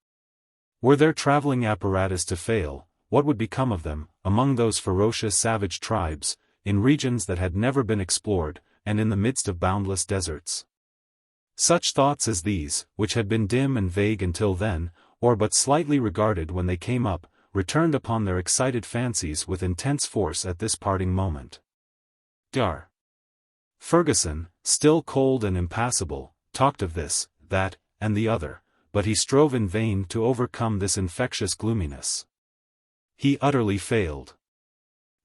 Were their traveling apparatus to fail, what would become of them, among those ferocious savage tribes, in regions that had never been explored, and in the midst of boundless deserts? Such thoughts as these, which had been dim and vague until then, or but slightly regarded when they came up, returned upon their excited fancies with intense force at this parting moment. Dr. Fergusson, still cold and impassible, talked of this, that, and the other, but he strove in vain to overcome this infectious gloominess. He utterly failed.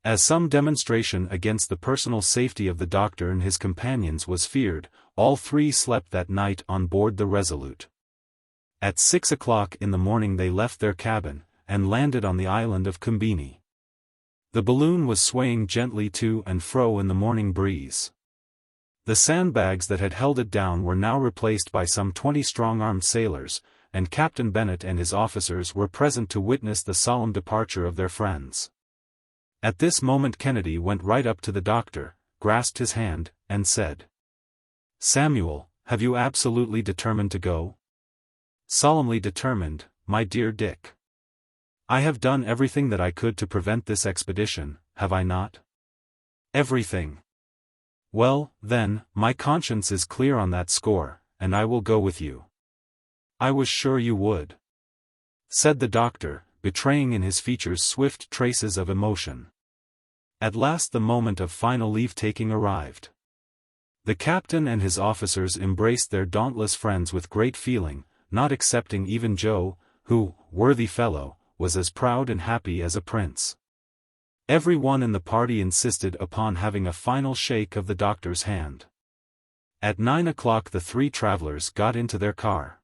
As some demonstration against the personal safety of the doctor and his companions was feared, all three slept that night on board the Resolute. At 6 o'clock in the morning they left their cabin, and landed on the island of Combini. The balloon was swaying gently to and fro in the morning breeze. The sandbags that had held it down were now replaced by some 20 strong-armed sailors, and Captain Bennet and his officers were present to witness the solemn departure of their friends. At this moment Kennedy went right up to the doctor, grasped his hand, and said, "Samuel, have you absolutely determined to go?" "Solemnly determined, my dear Dick. I have done everything that I could to prevent this expedition, have I not?" "Everything." "Well, then, my conscience is clear on that score, and I will go with you." "I was sure you would," said the doctor, betraying in his features swift traces of emotion. At last the moment of final leave-taking arrived. The captain and his officers embraced their dauntless friends with great feeling, not excepting even Joe, who, worthy fellow, was as proud and happy as a prince. Every one in the party insisted upon having a final shake of the doctor's hand. At 9 o'clock the three travelers got into their car.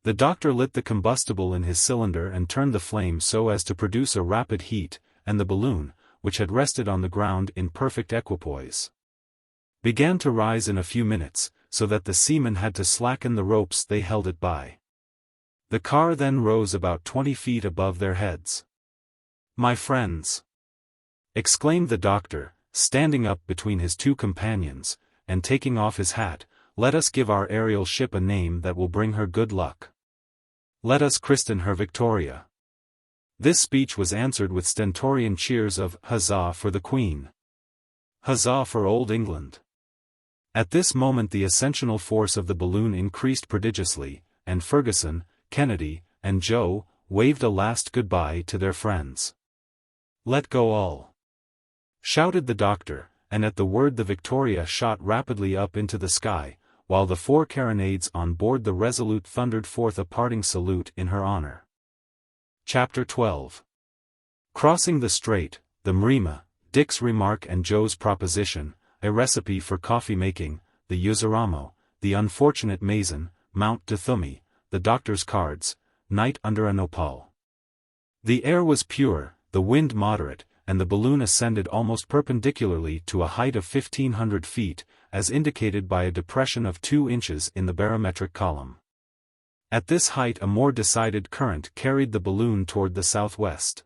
The doctor lit the combustible in his cylinder and turned the flame so as to produce a rapid heat, and the balloon, which had rested on the ground in perfect equipoise, began to rise in a few minutes, so that the seamen had to slacken the ropes they held it by. The car then rose about 20 feet above their heads. "My friends," exclaimed the doctor, standing up between his two companions, and taking off his hat, "let us give our aerial ship a name that will bring her good luck. Let us christen her Victoria." This speech was answered with stentorian cheers of "Huzzah for the Queen! Huzzah for Old England!" At this moment the ascensional force of the balloon increased prodigiously, and Fergusson, Kennedy, and Joe waved a last goodbye to their friends. "Let go all!" shouted the doctor, and at the word the Victoria shot rapidly up into the sky, while the four carronades on board the Resolute thundered forth a parting salute in her honor. Chapter 12. Crossing the strait, the Mrima, Dick's remark and Joe's proposition, a recipe for coffee making, the Useramo, the unfortunate Mason, Mount Duthumi, the doctor's cards, night under a nopal. The air was pure, the wind moderate, and the balloon ascended almost perpendicularly to a height of 1,500 feet, as indicated by a depression of 2 inches in the barometric column. At this height a more decided current carried the balloon toward the southwest.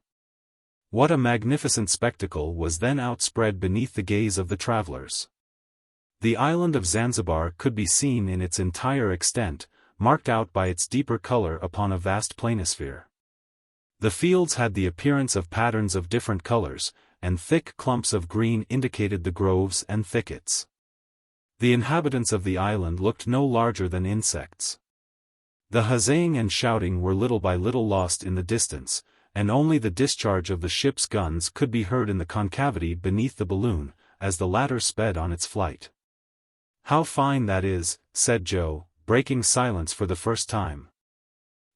What a magnificent spectacle was then outspread beneath the gaze of the travelers. The island of Zanzibar could be seen in its entire extent, marked out by its deeper color upon a vast planisphere. The fields had the appearance of patterns of different colors, and thick clumps of green indicated the groves and thickets. The inhabitants of the island looked no larger than insects. The huzzahing and shouting were little by little lost in the distance, and only the discharge of the ship's guns could be heard in the concavity beneath the balloon, as the latter sped on its flight. "How fine that is," said Joe, breaking silence for the first time.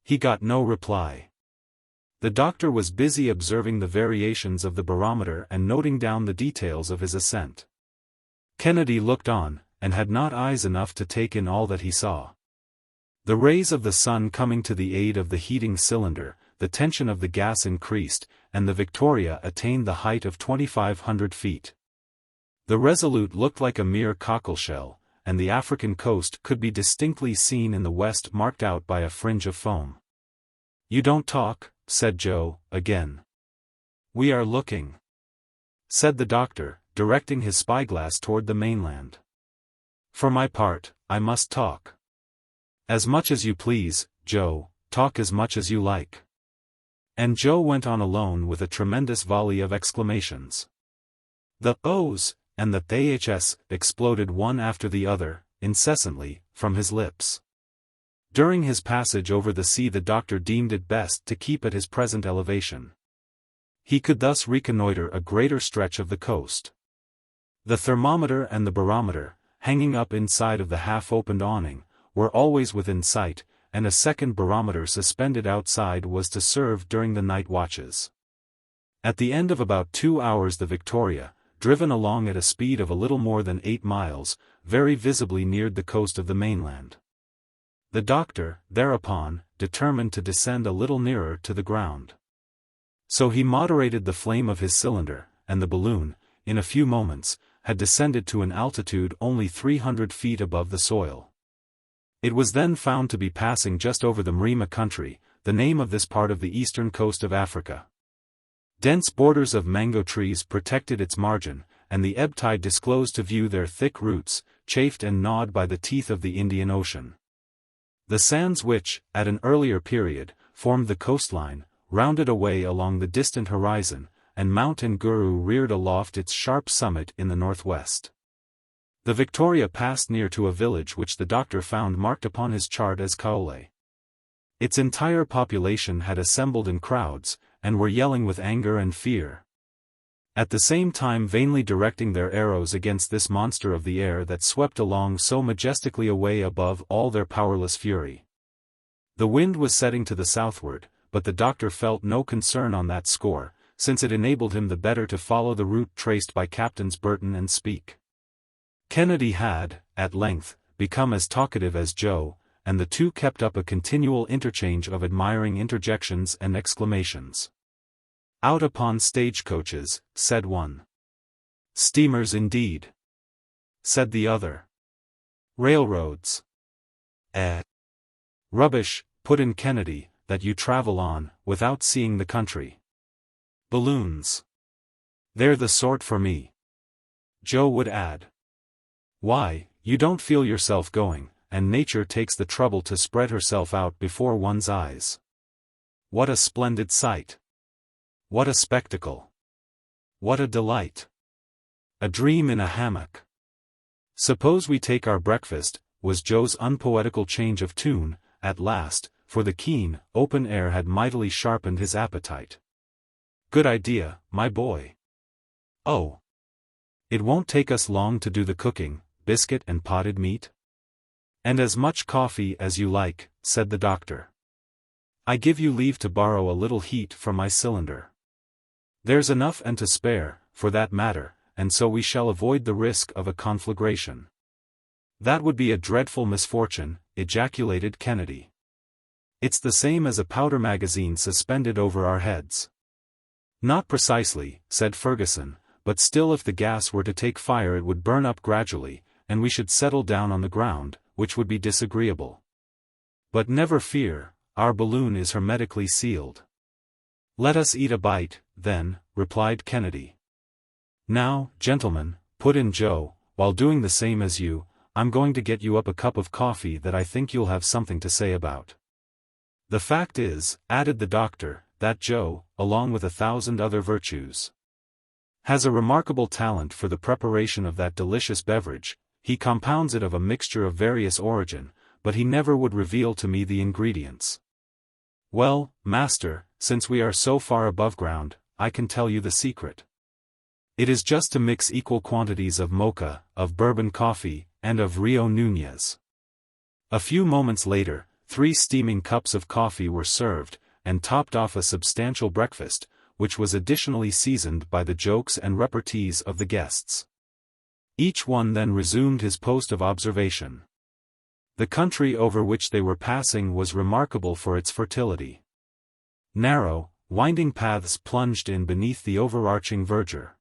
He got no reply. The doctor was busy observing the variations of the barometer and noting down the details of his ascent. Kennedy looked on, and had not eyes enough to take in all that he saw. The rays of the sun coming to the aid of the heating cylinder, the tension of the gas increased, and the Victoria attained the height of 2,500 feet. The Resolute looked like a mere cockleshell, and the African coast could be distinctly seen in the west marked out by a fringe of foam. "You don't talk," said Joe, again. "We are looking," said the doctor, directing his spyglass toward the mainland. "For my part, I must talk." "As much as you please, Joe, talk as much as you like." And Joe went on alone with a tremendous volley of exclamations. The O's and the ths exploded one after the other, incessantly, from his lips. During his passage over the sea the doctor deemed it best to keep at his present elevation. He could thus reconnoiter a greater stretch of the coast. The thermometer and the barometer, hanging up inside of the half-opened awning, were always within sight, and a second barometer suspended outside was to serve during the night watches. At the end of about 2 hours the Victoria, driven along at a speed of a little more than 8 miles, very visibly neared the coast of the mainland. The doctor, thereupon, determined to descend a little nearer to the ground. So he moderated the flame of his cylinder, and the balloon, in a few moments, had descended to an altitude only 300 feet above the soil. It was then found to be passing just over the Mrima country, the name of this part of the eastern coast of Africa. Dense borders of mango trees protected its margin, and the ebb tide disclosed to view their thick roots, chafed and gnawed by the teeth of the Indian Ocean. The sands which, at an earlier period, formed the coastline, rounded away along the distant horizon, and Mount Nguru reared aloft its sharp summit in the northwest. The Victoria passed near to a village which the doctor found marked upon his chart as Kaole. Its entire population had assembled in crowds, and were yelling with anger and fear, at the same time vainly directing their arrows against this monster of the air that swept along so majestically away above all their powerless fury. The wind was setting to the southward, but the doctor felt no concern on that score, since it enabled him the better to follow the route traced by Captains Burton and Speke. Kennedy had, at length, become as talkative as Joe, and the two kept up a continual interchange of admiring interjections and exclamations. "Out upon stagecoaches," said one. "Steamers indeed," said the other. "Railroads." "Rubbish," put in Kennedy, "that you travel on, without seeing the country." "Balloons. They're the sort for me," Joe would add. "Why, you don't feel yourself going, and nature takes the trouble to spread herself out before one's eyes. What a splendid sight! What a spectacle! What a delight! A dream in a hammock. Suppose we take our breakfast," was Joe's unpoetical change of tune, at last, for the keen, open air had mightily sharpened his appetite. "Good idea, my boy." "Oh. It won't take us long to do the cooking, biscuit and potted meat?" "And as much coffee as you like," said the doctor. "I give you leave to borrow a little heat from my cylinder." There's enough and to spare, for that matter, and so we shall avoid the risk of a conflagration. That would be a dreadful misfortune, ejaculated Kennedy. It's the same as a powder magazine suspended over our heads. Not precisely, said Fergusson, but still if the gas were to take fire it would burn up gradually, and we should settle down on the ground, which would be disagreeable. But never fear, our balloon is hermetically sealed. Let us eat a bite, then, replied Kennedy. Now, gentlemen, put in Joe, while doing the same as you, I'm going to get you up a cup of coffee that I think you'll have something to say about. The fact is, added the doctor, that Joe, along with 1,000 other virtues, has a remarkable talent for the preparation of that delicious beverage. He compounds it of a mixture of various origin, but he never would reveal to me the ingredients. Well, master, since we are so far above ground, I can tell you the secret. It is just to mix equal quantities of mocha, of bourbon coffee, and of Rio Nunez. A few moments later, 3 steaming cups of coffee were served, and topped off a substantial breakfast, which was additionally seasoned by the jokes and repartees of the guests. Each one then resumed his post of observation. The country over which they were passing was remarkable for its fertility. Narrow, winding paths plunged in beneath the overarching verdure.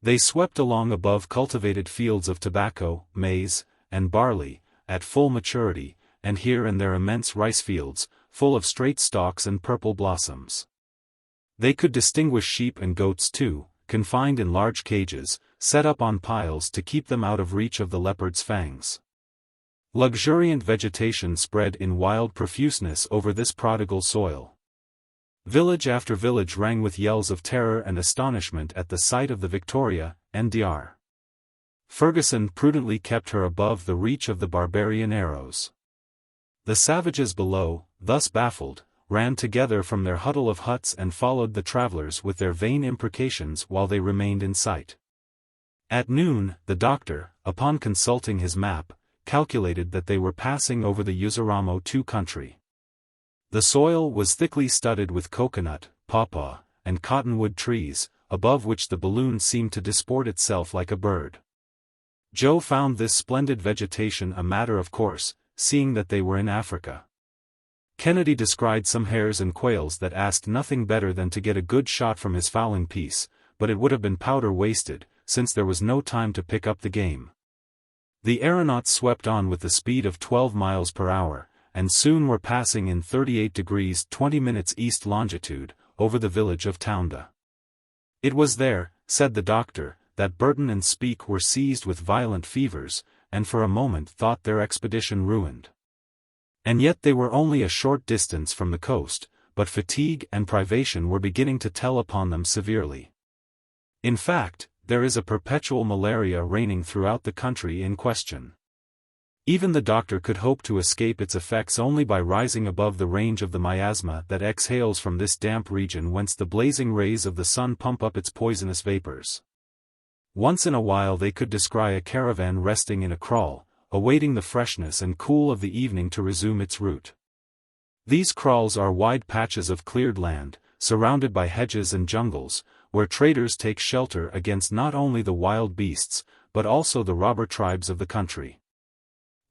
They swept along above cultivated fields of tobacco, maize, and barley, at full maturity, and here and there immense rice fields, full of straight stalks and purple blossoms. They could distinguish sheep and goats too, confined in large cages, set up on piles to keep them out of reach of the leopard's fangs. Luxuriant vegetation spread in wild profuseness over this prodigal soil. Village after village rang with yells of terror and astonishment at the sight of the Victoria and Dr. Fergusson prudently kept her above the reach of the barbarian arrows. The savages below, thus baffled, ran together from their huddle of huts and followed the travelers with their vain imprecations while they remained in sight. At noon, the doctor, upon consulting his map, calculated that they were passing over the Uzaramo II country. The soil was thickly studded with coconut, pawpaw, and cottonwood trees, above which the balloon seemed to disport itself like a bird. Joe found this splendid vegetation a matter of course, seeing that they were in Africa. Kennedy descried some hares and quails that asked nothing better than to get a good shot from his fowling piece, but it would have been powder wasted, since there was no time to pick up the game. The aeronauts swept on with the speed of 12 miles per hour, and soon were passing in 38 degrees 20 minutes east longitude, over the village of Tounda. It was there, said the doctor, that Burton and Speke were seized with violent fevers, and for a moment thought their expedition ruined. And yet they were only a short distance from the coast, but fatigue and privation were beginning to tell upon them severely. In fact, there is a perpetual malaria reigning throughout the country in question. Even the doctor could hope to escape its effects only by rising above the range of the miasma that exhales from this damp region whence the blazing rays of the sun pump up its poisonous vapors. Once in a while they could descry a caravan resting in a kraal, awaiting the freshness and cool of the evening to resume its route. These kraals are wide patches of cleared land, surrounded by hedges and jungles, where traders take shelter against not only the wild beasts, but also the robber tribes of the country.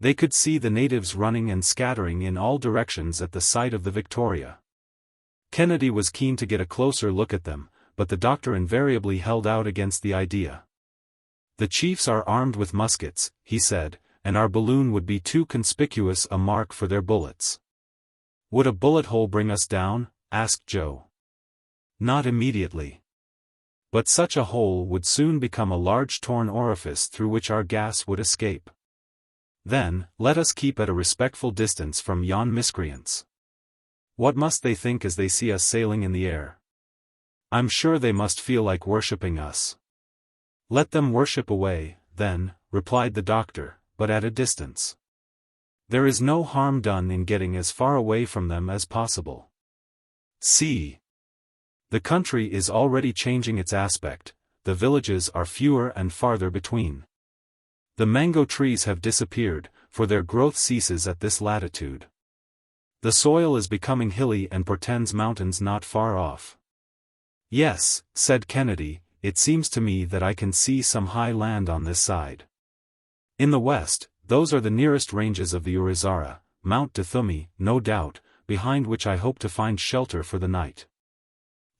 They could see the natives running and scattering in all directions at the sight of the Victoria. Kennedy was keen to get a closer look at them, but the doctor invariably held out against the idea. The chiefs are armed with muskets, he said, and our balloon would be too conspicuous a mark for their bullets. Would a bullet hole bring us down? Asked Joe. Not immediately. But such a hole would soon become a large torn orifice through which our gas would escape. Then, let us keep at a respectful distance from yon miscreants. What must they think as they see us sailing in the air? I'm sure they must feel like worshipping us. Let them worship away, then, replied the doctor, but at a distance. There is no harm done in getting as far away from them as possible. See. The country is already changing its aspect, the villages are fewer and farther between. The mango trees have disappeared, for their growth ceases at this latitude. The soil is becoming hilly and portends mountains not far off. Yes, said Kennedy, it seems to me that I can see some high land on this side. In the west, those are the nearest ranges of the Urizara, Mount Dithumi, no doubt, behind which I hope to find shelter for the night.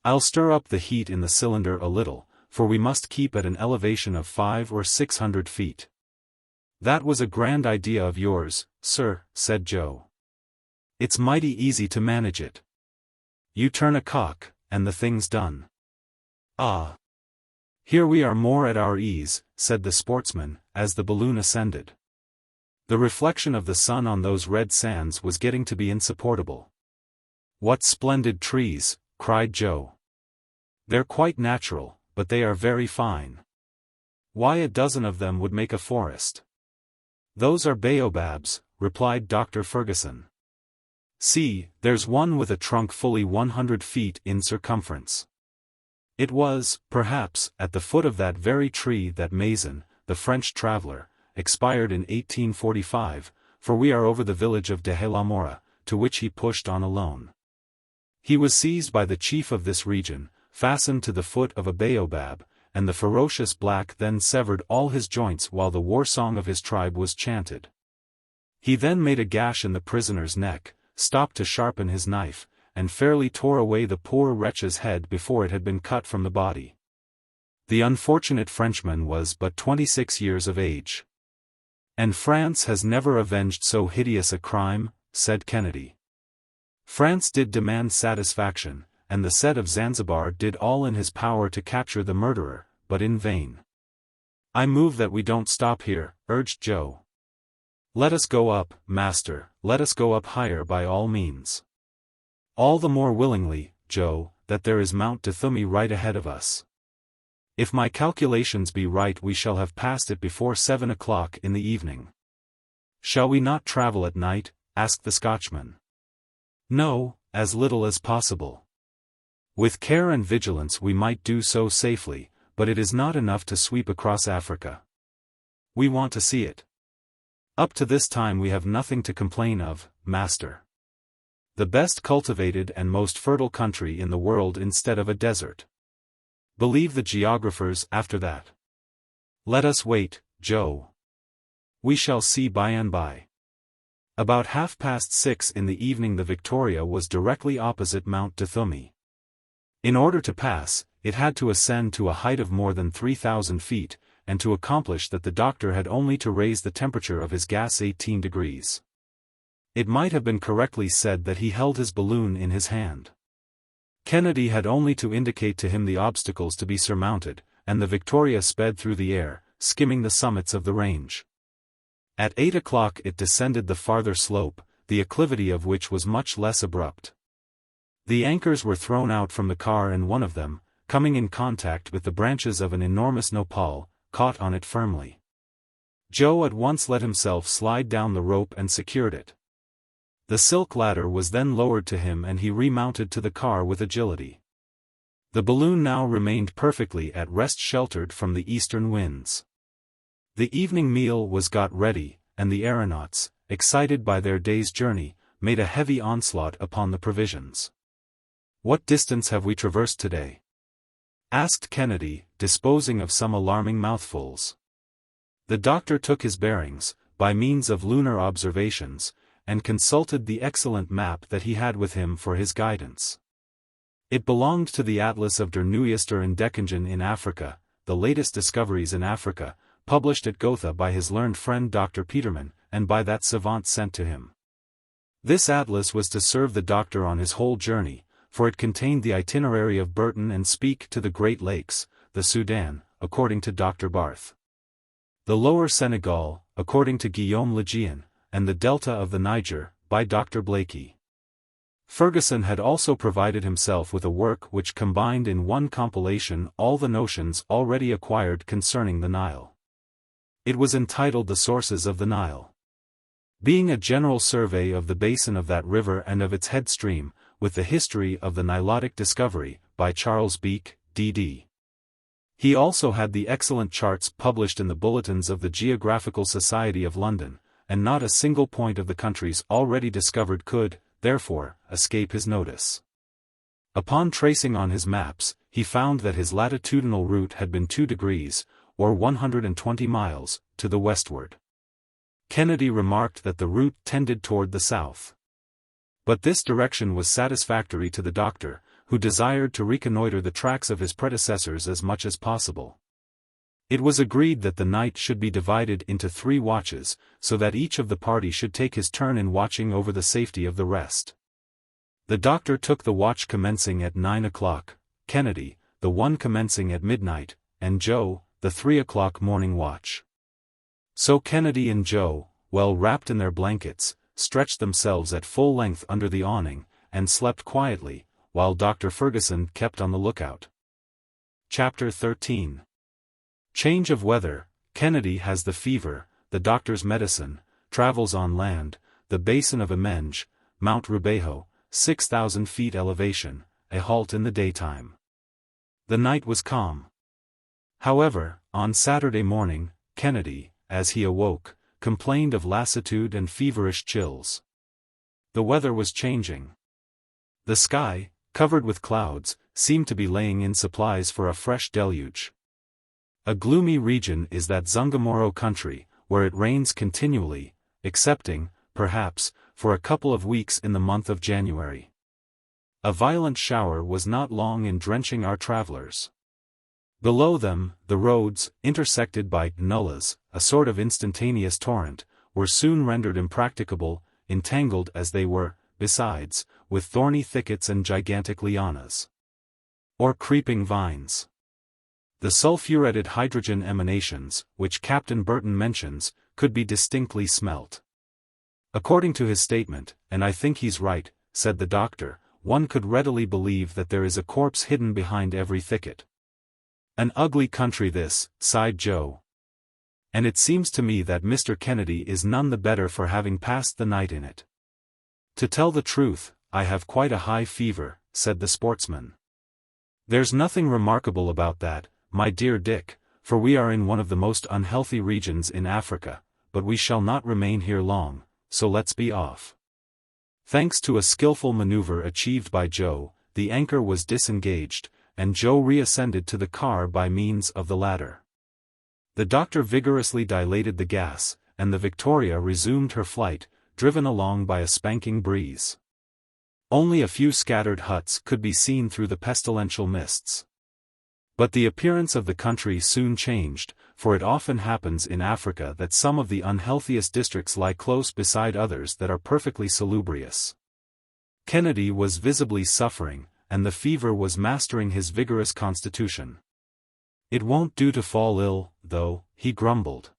I'll stir up the heat in the cylinder a little, for we must keep at an elevation of 500 or 600 feet. That was a grand idea of yours, sir, said Joe. It's mighty easy to manage it. You turn a cock, and the thing's done. Ah! Here we are more at our ease, said the sportsman, as the balloon ascended. The reflection of the sun on those red sands was getting to be insupportable. What splendid trees, cried Joe. They're quite natural, but they are very fine. Why, a dozen of them would make a forest. Those are baobabs, replied Dr. Fergusson. See, there's one with a trunk fully 100 feet in circumference. It was, perhaps, at the foot of that very tree that Mason, the French traveller, expired in 1845, for we are over the village of De la Mora, to which he pushed on alone. He was seized by the chief of this region, fastened to the foot of a baobab, and the ferocious black then severed all his joints while the war song of his tribe was chanted. He then made a gash in the prisoner's neck, stopped to sharpen his knife, and fairly tore away the poor wretch's head before it had been cut from the body. The unfortunate Frenchman was but 26 years of age. And France has never avenged so hideous a crime, said Kennedy. France did demand satisfaction, and the Sed of Zanzibar did all in his power to capture the murderer, but in vain. I move that we don't stop here, urged Joe. Let us go up, master, let us go up higher by all means. All the more willingly, Joe, that there is Mount Dithumi right ahead of us. If my calculations be right, we shall have passed it before 7 o'clock in the evening. Shall we not travel at night? Asked the Scotchman. No, as little as possible. With care and vigilance we might do so safely, but it is not enough to sweep across Africa. We want to see it. Up to this time we have nothing to complain of, master. The best cultivated and most fertile country in the world instead of a desert. Believe the geographers after that. Let us wait, Joe. We shall see by and by. About 6:30 in the evening the Victoria was directly opposite Mount Dithumi. In order to pass, it had to ascend to a height of more than 3,000 feet, and to accomplish that the doctor had only to raise the temperature of his gas 18 degrees. It might have been correctly said that he held his balloon in his hand. Kennedy had only to indicate to him the obstacles to be surmounted, and the Victoria sped through the air, skimming the summits of the range. At 8 o'clock it descended the farther slope, the acclivity of which was much less abrupt. The anchors were thrown out from the car and one of them, coming in contact with the branches of an enormous nopal, caught on it firmly. Joe at once let himself slide down the rope and secured it. The silk ladder was then lowered to him and he remounted to the car with agility. The balloon now remained perfectly at rest, sheltered from the eastern winds. The evening meal was got ready, and the aeronauts, excited by their day's journey, made a heavy onslaught upon the provisions. "What distance have we traversed today?" asked Kennedy, disposing of some alarming mouthfuls. The doctor took his bearings, by means of lunar observations, and consulted the excellent map that he had with him for his guidance. It belonged to the Atlas of der Neuester Entdeckungen in Africa, the latest discoveries in Africa, published at Gotha by his learned friend Dr. Petermann, and by that savant sent to him. This atlas was to serve the doctor on his whole journey, for it contained the itinerary of Burton and Speke to the Great Lakes, the Sudan, according to Dr. Barth, the Lower Senegal, according to Guillaume Lejean, and the Delta of the Niger, by Dr. Blakey. Fergusson had also provided himself with a work which combined in one compilation all the notions already acquired concerning the Nile. It was entitled The Sources of the Nile. Being a general survey of the basin of that river and of its head stream, with the history of the Nilotic discovery, by Charles Beeke, D.D. He also had the excellent charts published in the bulletins of the Geographical Society of London, and not a single point of the countries already discovered could, therefore, escape his notice. Upon tracing on his maps, he found that his latitudinal route had been 2 degrees, or 120 miles, to the westward. Kennedy remarked that the route tended toward the south. But this direction was satisfactory to the doctor, who desired to reconnoiter the tracks of his predecessors as much as possible. It was agreed that the night should be divided into 3 watches, so that each of the party should take his turn in watching over the safety of the rest. The doctor took the watch commencing at 9 o'clock, Kennedy, the one commencing at midnight, and Joe, the 3 o'clock morning watch. So Kennedy and Joe, well wrapped in their blankets, stretched themselves at full length under the awning, and slept quietly, while Dr. Fergusson kept on the lookout. Chapter 13. Change of weather. Kennedy has the fever, the doctor's medicine, travels on land, the basin of Imenge, Mount Rubeho, 6,000 feet elevation, a halt in the daytime. The night was calm. However, on Saturday morning, Kennedy, as he awoke, complained of lassitude and feverish chills. The weather was changing. The sky, covered with clouds, seemed to be laying in supplies for a fresh deluge. A gloomy region is that Zungomoro country, where it rains continually, excepting, perhaps, for a couple of weeks in the month of January. A violent shower was not long in drenching our travelers. Below them, the roads, intersected by nullas, a sort of instantaneous torrent, were soon rendered impracticable, entangled as they were, besides, with thorny thickets and gigantic lianas, or creeping vines. The sulphuretted hydrogen emanations, which Captain Burton mentions, could be distinctly smelt. According to his statement, and I think he's right, said the doctor, one could readily believe that there is a corpse hidden behind every thicket. An ugly country this, sighed Joe. And it seems to me that Mr. Kennedy is none the better for having passed the night in it. To tell the truth, I have quite a high fever, said the sportsman. There's nothing remarkable about that, my dear Dick, for we are in one of the most unhealthy regions in Africa, but we shall not remain here long, so let's be off. Thanks to a skillful maneuver achieved by Joe, the anchor was disengaged, and Joe reascended to the car by means of the ladder. The doctor vigorously dilated the gas, and the Victoria resumed her flight, driven along by a spanking breeze. Only a few scattered huts could be seen through the pestilential mists. But the appearance of the country soon changed, for it often happens in Africa that some of the unhealthiest districts lie close beside others that are perfectly salubrious. Kennedy was visibly suffering, and the fever was mastering his vigorous constitution. It won't do to fall ill, though, he grumbled.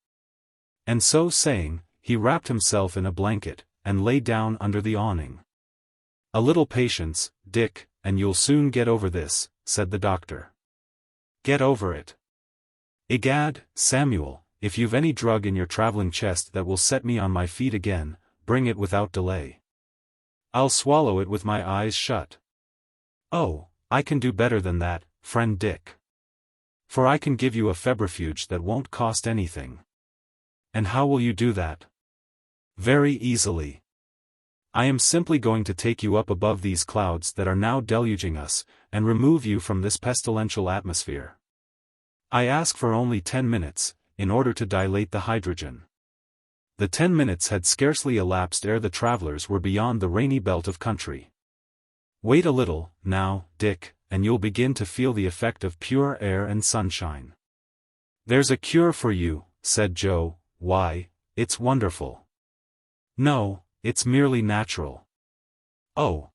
And so saying, he wrapped himself in a blanket, and lay down under the awning. A little patience, Dick, and you'll soon get over this, said the doctor. Get over it. Egad, Samuel, if you've any drug in your traveling chest that will set me on my feet again, bring it without delay. I'll swallow it with my eyes shut. Oh, I can do better than that, friend Dick. For I can give you a febrifuge that won't cost anything. And how will you do that? Very easily. I am simply going to take you up above these clouds that are now deluging us, and remove you from this pestilential atmosphere. I ask for only 10 minutes, in order to dilate the hydrogen. The 10 minutes had scarcely elapsed ere the travelers were beyond the rainy belt of country. Wait a little, now, Dick, and you'll begin to feel the effect of pure air and sunshine. There's a cure for you, said Joe. Why, it's wonderful. No, it's merely natural. Oh.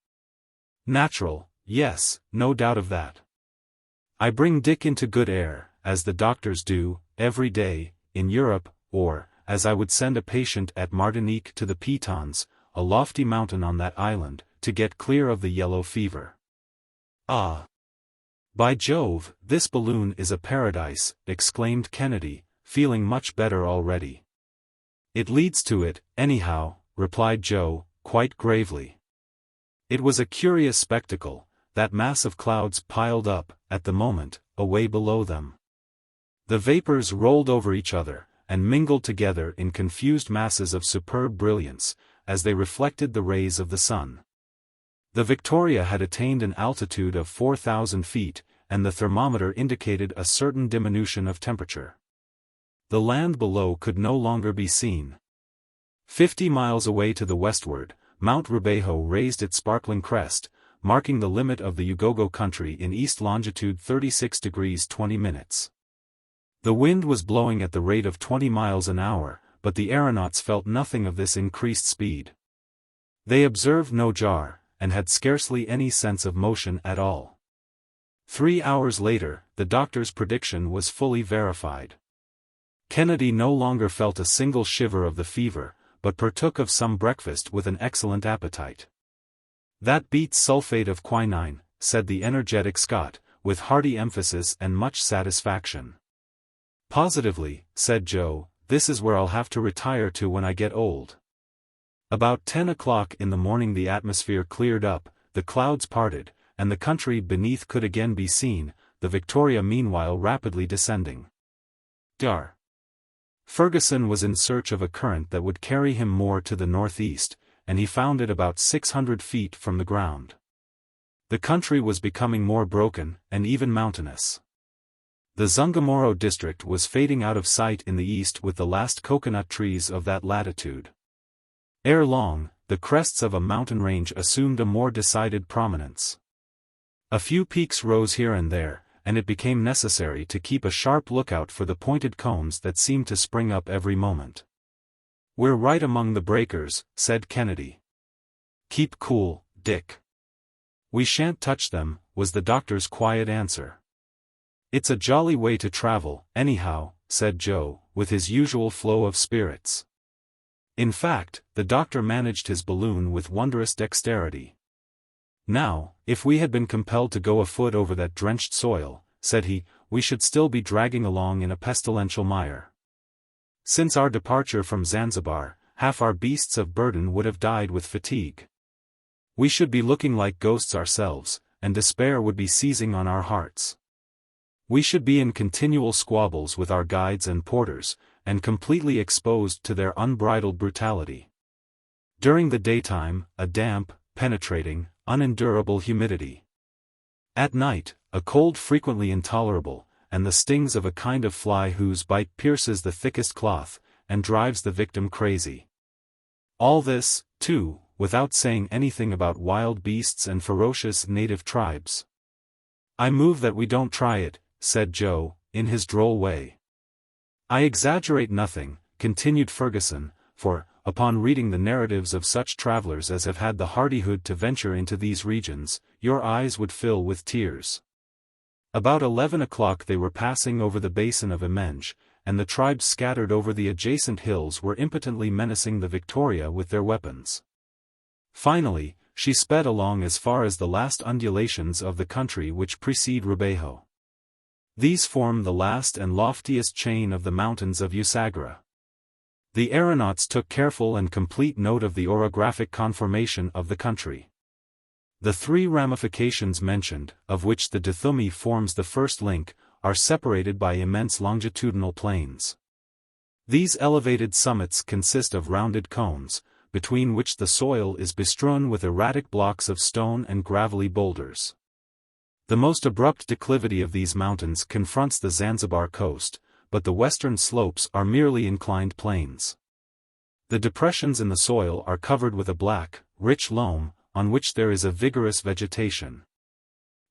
Natural, yes, no doubt of that. I bring Dick into good air, as the doctors do, every day, in Europe, or, as I would send a patient at Martinique to the Pitons, a lofty mountain on that island, to get clear of the yellow fever. Ah! By Jove, this balloon is a paradise, exclaimed Kennedy, feeling much better already. It leads to it, anyhow, replied Joe, quite gravely. It was a curious spectacle, that mass of clouds piled up, at the moment, away below them. The vapors rolled over each other, and mingled together in confused masses of superb brilliance, as they reflected the rays of the sun. The Victoria had attained an altitude of 4,000 feet, and the thermometer indicated a certain diminution of temperature. The land below could no longer be seen. 50 miles away to the westward, Mount Rubeho raised its sparkling crest, marking the limit of the Ugogo country in east longitude 36 degrees 20 minutes. The wind was blowing at the rate of 20 miles an hour, but the aeronauts felt nothing of this increased speed. They observed no jar, and had scarcely any sense of motion at all. 3 hours later, the doctor's prediction was fully verified. Kennedy no longer felt a single shiver of the fever, but partook of some breakfast with an excellent appetite. "That beats sulfate of quinine," said the energetic Scot, with hearty emphasis and much satisfaction. "Positively," said Joe, "this is where I'll have to retire to when I get old." About 10 o'clock in the morning the atmosphere cleared up, the clouds parted, and the country beneath could again be seen, the Victoria meanwhile rapidly descending. Dar. Fergusson was in search of a current that would carry him more to the northeast, and he found it about 600 feet from the ground. The country was becoming more broken, and even mountainous. The Zungamoro district was fading out of sight in the east with the last coconut trees of that latitude. Ere long, the crests of a mountain range assumed a more decided prominence. A few peaks rose here and there, and it became necessary to keep a sharp lookout for the pointed cones that seemed to spring up every moment. "We're right among the breakers," said Kennedy. "Keep cool, Dick. We shan't touch them," was the doctor's quiet answer. "It's a jolly way to travel, anyhow," said Joe, with his usual flow of spirits. In fact, the doctor managed his balloon with wondrous dexterity. "Now, if we had been compelled to go afoot over that drenched soil," said he, "we should still be dragging along in a pestilential mire. Since our departure from Zanzibar, half our beasts of burden would have died with fatigue. We should be looking like ghosts ourselves, and despair would be seizing on our hearts. We should be in continual squabbles with our guides and porters, and completely exposed to their unbridled brutality. During the daytime, a damp, penetrating, unendurable humidity. At night, a cold frequently intolerable, and the stings of a kind of fly whose bite pierces the thickest cloth, and drives the victim crazy. All this, too, without saying anything about wild beasts and ferocious native tribes. "I move that we don't try it," said Joe, in his droll way. "I exaggerate nothing," continued Fergusson, "for, upon reading the narratives of such travelers as have had the hardihood to venture into these regions, your eyes would fill with tears." About 11 o'clock they were passing over the basin of Imenge, and the tribes scattered over the adjacent hills were impotently menacing the Victoria with their weapons. Finally, she sped along as far as the last undulations of the country which precede Rubeho. These form the last and loftiest chain of the mountains of Usagra. The aeronauts took careful and complete note of the orographic conformation of the country. The three ramifications mentioned, of which the Dithumi forms the first link, are separated by immense longitudinal plains. These elevated summits consist of rounded cones, between which the soil is bestrewn with erratic blocks of stone and gravelly boulders. The most abrupt declivity of these mountains confronts the Zanzibar coast, but the western slopes are merely inclined plains. The depressions in the soil are covered with a black, rich loam, on which there is a vigorous vegetation.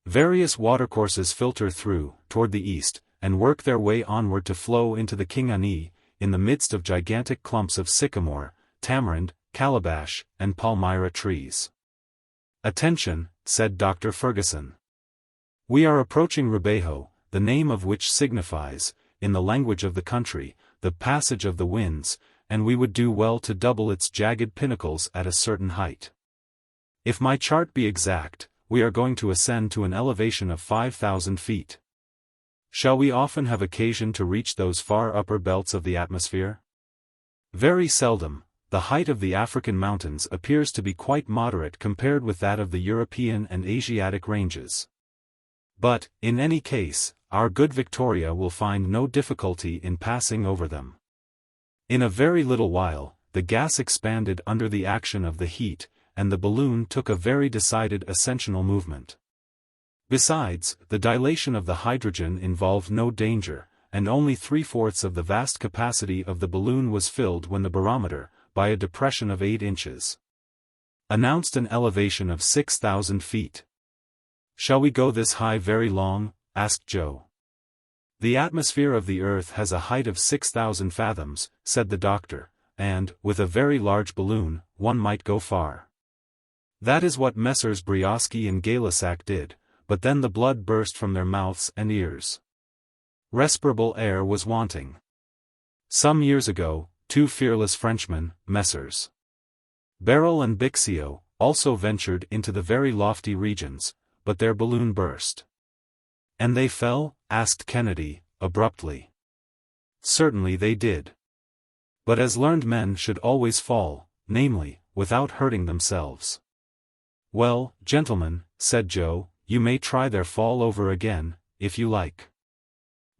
Various watercourses filter through, toward the east, and work their way onward to flow into the Kingani, in the midst of gigantic clumps of sycamore, tamarind, calabash, and palmyra trees. "Attention," said Dr. Fergusson. "We are approaching Rubeho, the name of which signifies, in the language of the country, the passage of the winds, and we would do well to double its jagged pinnacles at a certain height. If my chart be exact, we are going to ascend to an elevation of 5,000 feet. Shall we often have occasion to reach those far upper belts of the atmosphere?" "Very seldom. The height of the African mountains appears to be quite moderate compared with that of the European and Asiatic ranges. But, in any case, our good Victoria will find no difficulty in passing over them." In a very little while, the gas expanded under the action of the heat, and the balloon took a very decided ascensional movement. Besides, the dilation of the hydrogen involved no danger, and only 3/4 of the vast capacity of the balloon was filled when the barometer, by a depression of 8 inches, announced an elevation of 6,000 feet. "Shall we go this high very long?" asked Joe. "The atmosphere of the Earth has a height of 6,000 fathoms, said the doctor, "and, with a very large balloon, one might go far." That is what Messrs. Briosky and Gay-Lussac did, but then the blood burst from their mouths and ears. Respirable air was wanting. Some years ago, 2 fearless Frenchmen, Messrs. Barrel and Bixio, also ventured into the very lofty regions, but their balloon burst. "And they fell?" asked Kennedy, abruptly. "Certainly they did. But as learned men should always fall, namely, without hurting themselves." "Well, gentlemen," said Joe, "you may try their fall over again, if you like.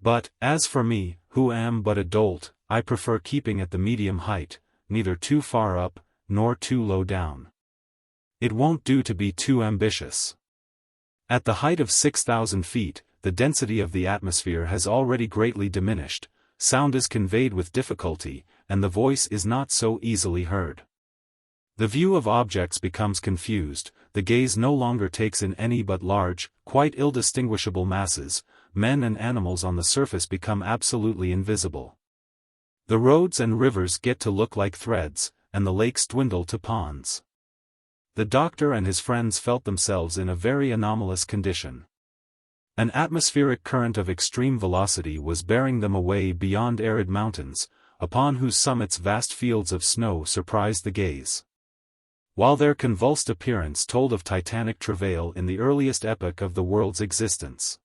But, as for me, who am but a dolt, I prefer keeping at the medium height, neither too far up, nor too low down. It won't do to be too ambitious. At the height of 6,000 feet, the density of the atmosphere has already greatly diminished, sound is conveyed with difficulty, and the voice is not so easily heard. The view of objects becomes confused, the gaze no longer takes in any but large, quite ill-distinguishable masses, men and animals on the surface become absolutely invisible. The roads and rivers get to look like threads, and the lakes dwindle to ponds." The doctor and his friends felt themselves in a very anomalous condition. An atmospheric current of extreme velocity was bearing them away beyond arid mountains, upon whose summits vast fields of snow surprised the gaze, while their convulsed appearance told of titanic travail in the earliest epoch of the world's existence.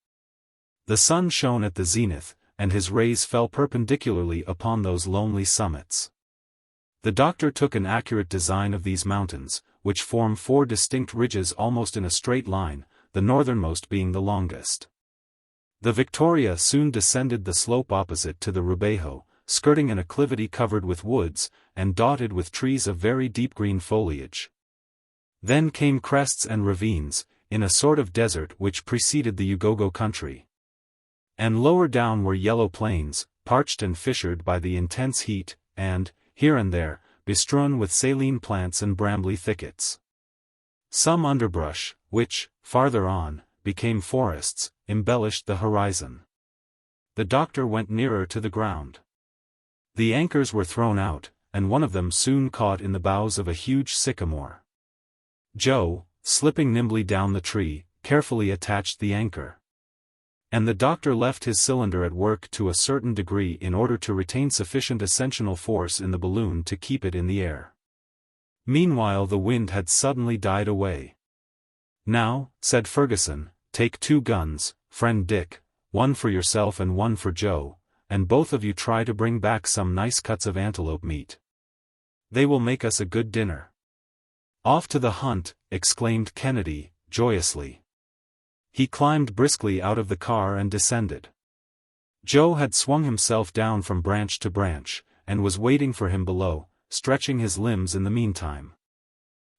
The sun shone at the zenith, and his rays fell perpendicularly upon those lonely summits. The doctor took an accurate design of these mountains, which form 4 distinct ridges almost in a straight line, the northernmost being the longest. The Victoria soon descended the slope opposite to the Rubeho, skirting an acclivity covered with woods, and dotted with trees of very deep green foliage. Then came crests and ravines, in a sort of desert which preceded the Ugogo country. And lower down were yellow plains, parched and fissured by the intense heat, and, here and there, bestrewn with saline plants and brambly thickets. Some underbrush, which, farther on, became forests, embellished the horizon. The doctor went nearer to the ground. The anchors were thrown out, and one of them soon caught in the boughs of a huge sycamore. Joe, slipping nimbly down the tree, carefully attached the anchor. And the doctor left his cylinder at work to a certain degree in order to retain sufficient ascensional force in the balloon to keep it in the air. Meanwhile the wind had suddenly died away. "Now," said Fergusson, "take 2 guns, friend Dick, one for yourself and one for Joe, and both of you try to bring back some nice cuts of antelope meat. They will make us a good dinner." "Off to the hunt," exclaimed Kennedy, joyously. He climbed briskly out of the car and descended. Joe had swung himself down from branch to branch, and was waiting for him below, stretching his limbs in the meantime.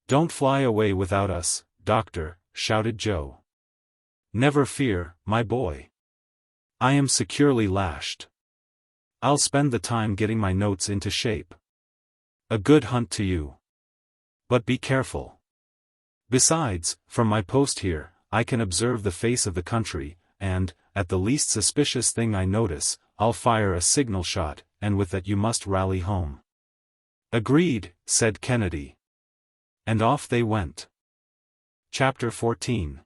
"Don't fly away without us, doctor," shouted Joe. "Never fear, my boy. I am securely lashed. I'll spend the time getting my notes into shape. A good hunt to you. But be careful. Besides, from my post here, I can observe the face of the country, and, at the least suspicious thing I notice, I'll fire a signal shot, and with that you must rally home." "Agreed," said Kennedy. And off they went. Chapter 14.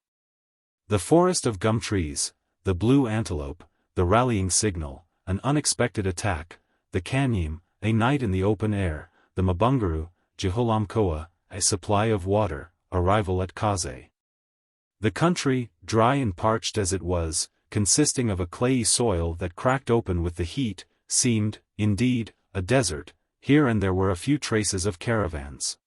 The forest of gum trees, the blue antelope, the rallying signal, an unexpected attack, the Kanyim, a night in the open air, the Mabunguru, Jiholamkoa, a supply of water, arrival at Kaze. The country, dry and parched as it was, consisting of a clayey soil that cracked open with the heat, seemed, indeed, a desert. Here and there were a few traces of caravans.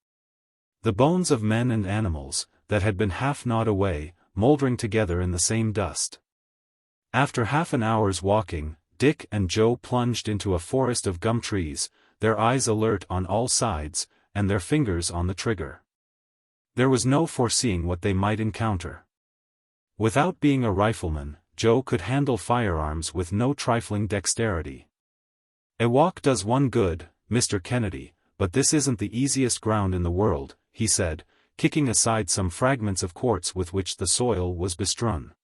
The bones of men and animals, that had been half gnawed away, mouldering together in the same dust. After half an hour's walking, Dick and Joe plunged into a forest of gum trees, their eyes alert on all sides, and their fingers on the trigger. There was no foreseeing what they might encounter. Without being a rifleman, Joe could handle firearms with no trifling dexterity. "A walk does one good, Mr. Kennedy, but this isn't the easiest ground in the world," he said, kicking aside some fragments of quartz with which the soil was bestrewn.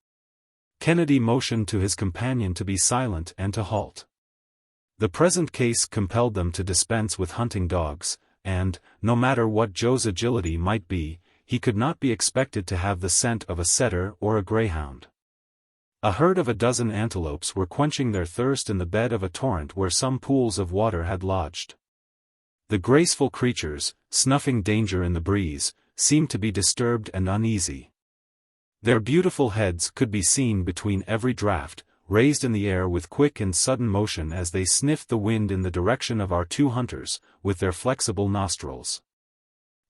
Kennedy motioned to his companion to be silent and to halt. The present case compelled them to dispense with hunting dogs, and, no matter what Joe's agility might be, he could not be expected to have the scent of a setter or a greyhound. A herd of a dozen antelopes were quenching their thirst in the bed of a torrent where some pools of water had lodged. The graceful creatures, snuffing danger in the breeze, seemed to be disturbed and uneasy. Their beautiful heads could be seen between every draught, raised in the air with quick and sudden motion as they sniffed the wind in the direction of our two hunters, with their flexible nostrils.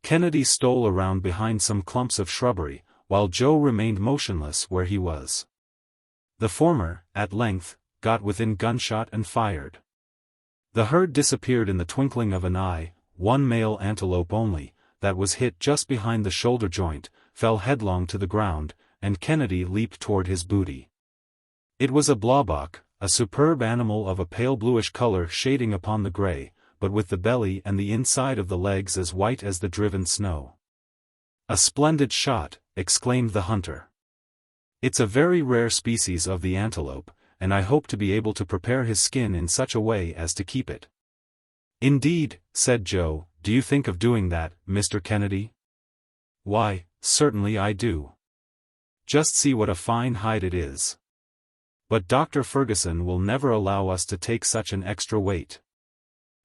Kennedy stole around behind some clumps of shrubbery, while Joe remained motionless where he was. The former, at length, got within gunshot and fired. The herd disappeared in the twinkling of an eye. One male antelope only, that was hit just behind the shoulder joint, fell headlong to the ground, and Kennedy leaped toward his booty. It was a blaubock, a superb animal of a pale bluish color shading upon the gray, but with the belly and the inside of the legs as white as the driven snow. "A splendid shot," exclaimed the hunter. "It's a very rare species of the antelope, and I hope to be able to prepare his skin in such a way as to keep it." "Indeed," said Joe, "do you think of doing that, Mr. Kennedy?" "Why, certainly I do. Just see what a fine hide it is. But Dr. Fergusson will never allow us to take such an extra weight."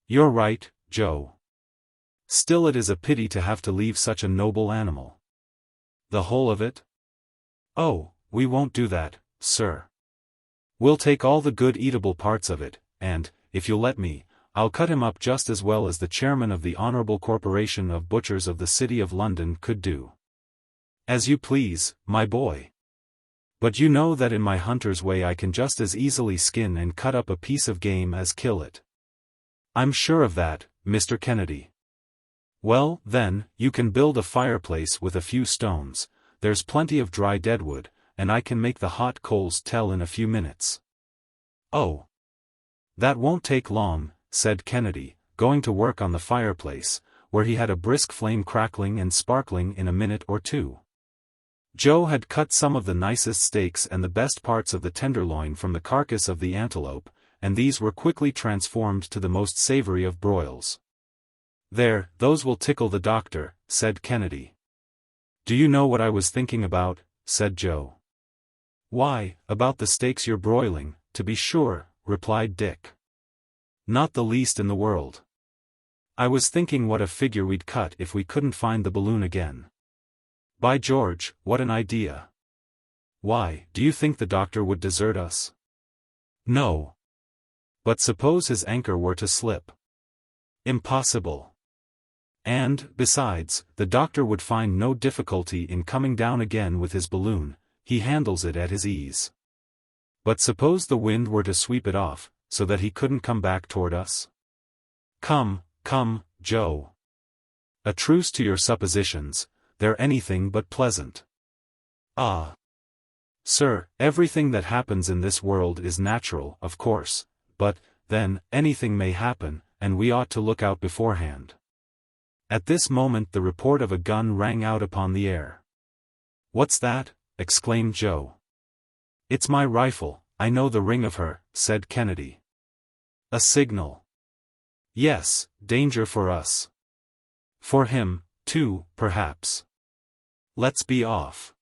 "You're right, Joe. Still it is a pity to have to leave such a noble animal." "The whole of it?" "Oh, we won't do that, sir. We'll take all the good eatable parts of it, and, if you'll let me, I'll cut him up just as well as the chairman of the Honorable Corporation of Butchers of the City of London could do." "As you please, my boy. But you know that in my hunter's way I can just as easily skin and cut up a piece of game as kill it." "I'm sure of that, Mr. Kennedy." "Well, then, you can build a fireplace with a few stones. There's plenty of dry deadwood, and I can make the hot coals tell in a few minutes." "Oh. That won't take long," said Kennedy, going to work on the fireplace, where he had a brisk flame crackling and sparkling in a minute or two. Joe had cut some of the nicest steaks and the best parts of the tenderloin from the carcass of the antelope, and these were quickly transformed to the most savory of broils. "There, those will tickle the doctor," said Kennedy. "Do you know what I was thinking about?" said Joe. "Why, about the steaks you're broiling, to be sure," replied Dick. "Not the least in the world. I was thinking what a figure we'd cut if we couldn't find the balloon again. By George, what an idea. Why, do you think the doctor would desert us?" "No. But suppose his anchor were to slip?" "Impossible. And, besides, the doctor would find no difficulty in coming down again with his balloon. He handles it at his ease. But suppose the wind were to sweep it off, so that he couldn't come back toward us?" Come, Joe. A truce to your suppositions, they're anything but pleasant." "Ah. Sir, everything that happens in this world is natural, of course, but, then, anything may happen, and we ought to look out beforehand." At this moment the report of a gun rang out upon the air. "What's that?" exclaimed Joe. "It's my rifle, I know the ring of her," said Kennedy. "A signal." "Yes, danger for us. For him, too, perhaps. Let's be off."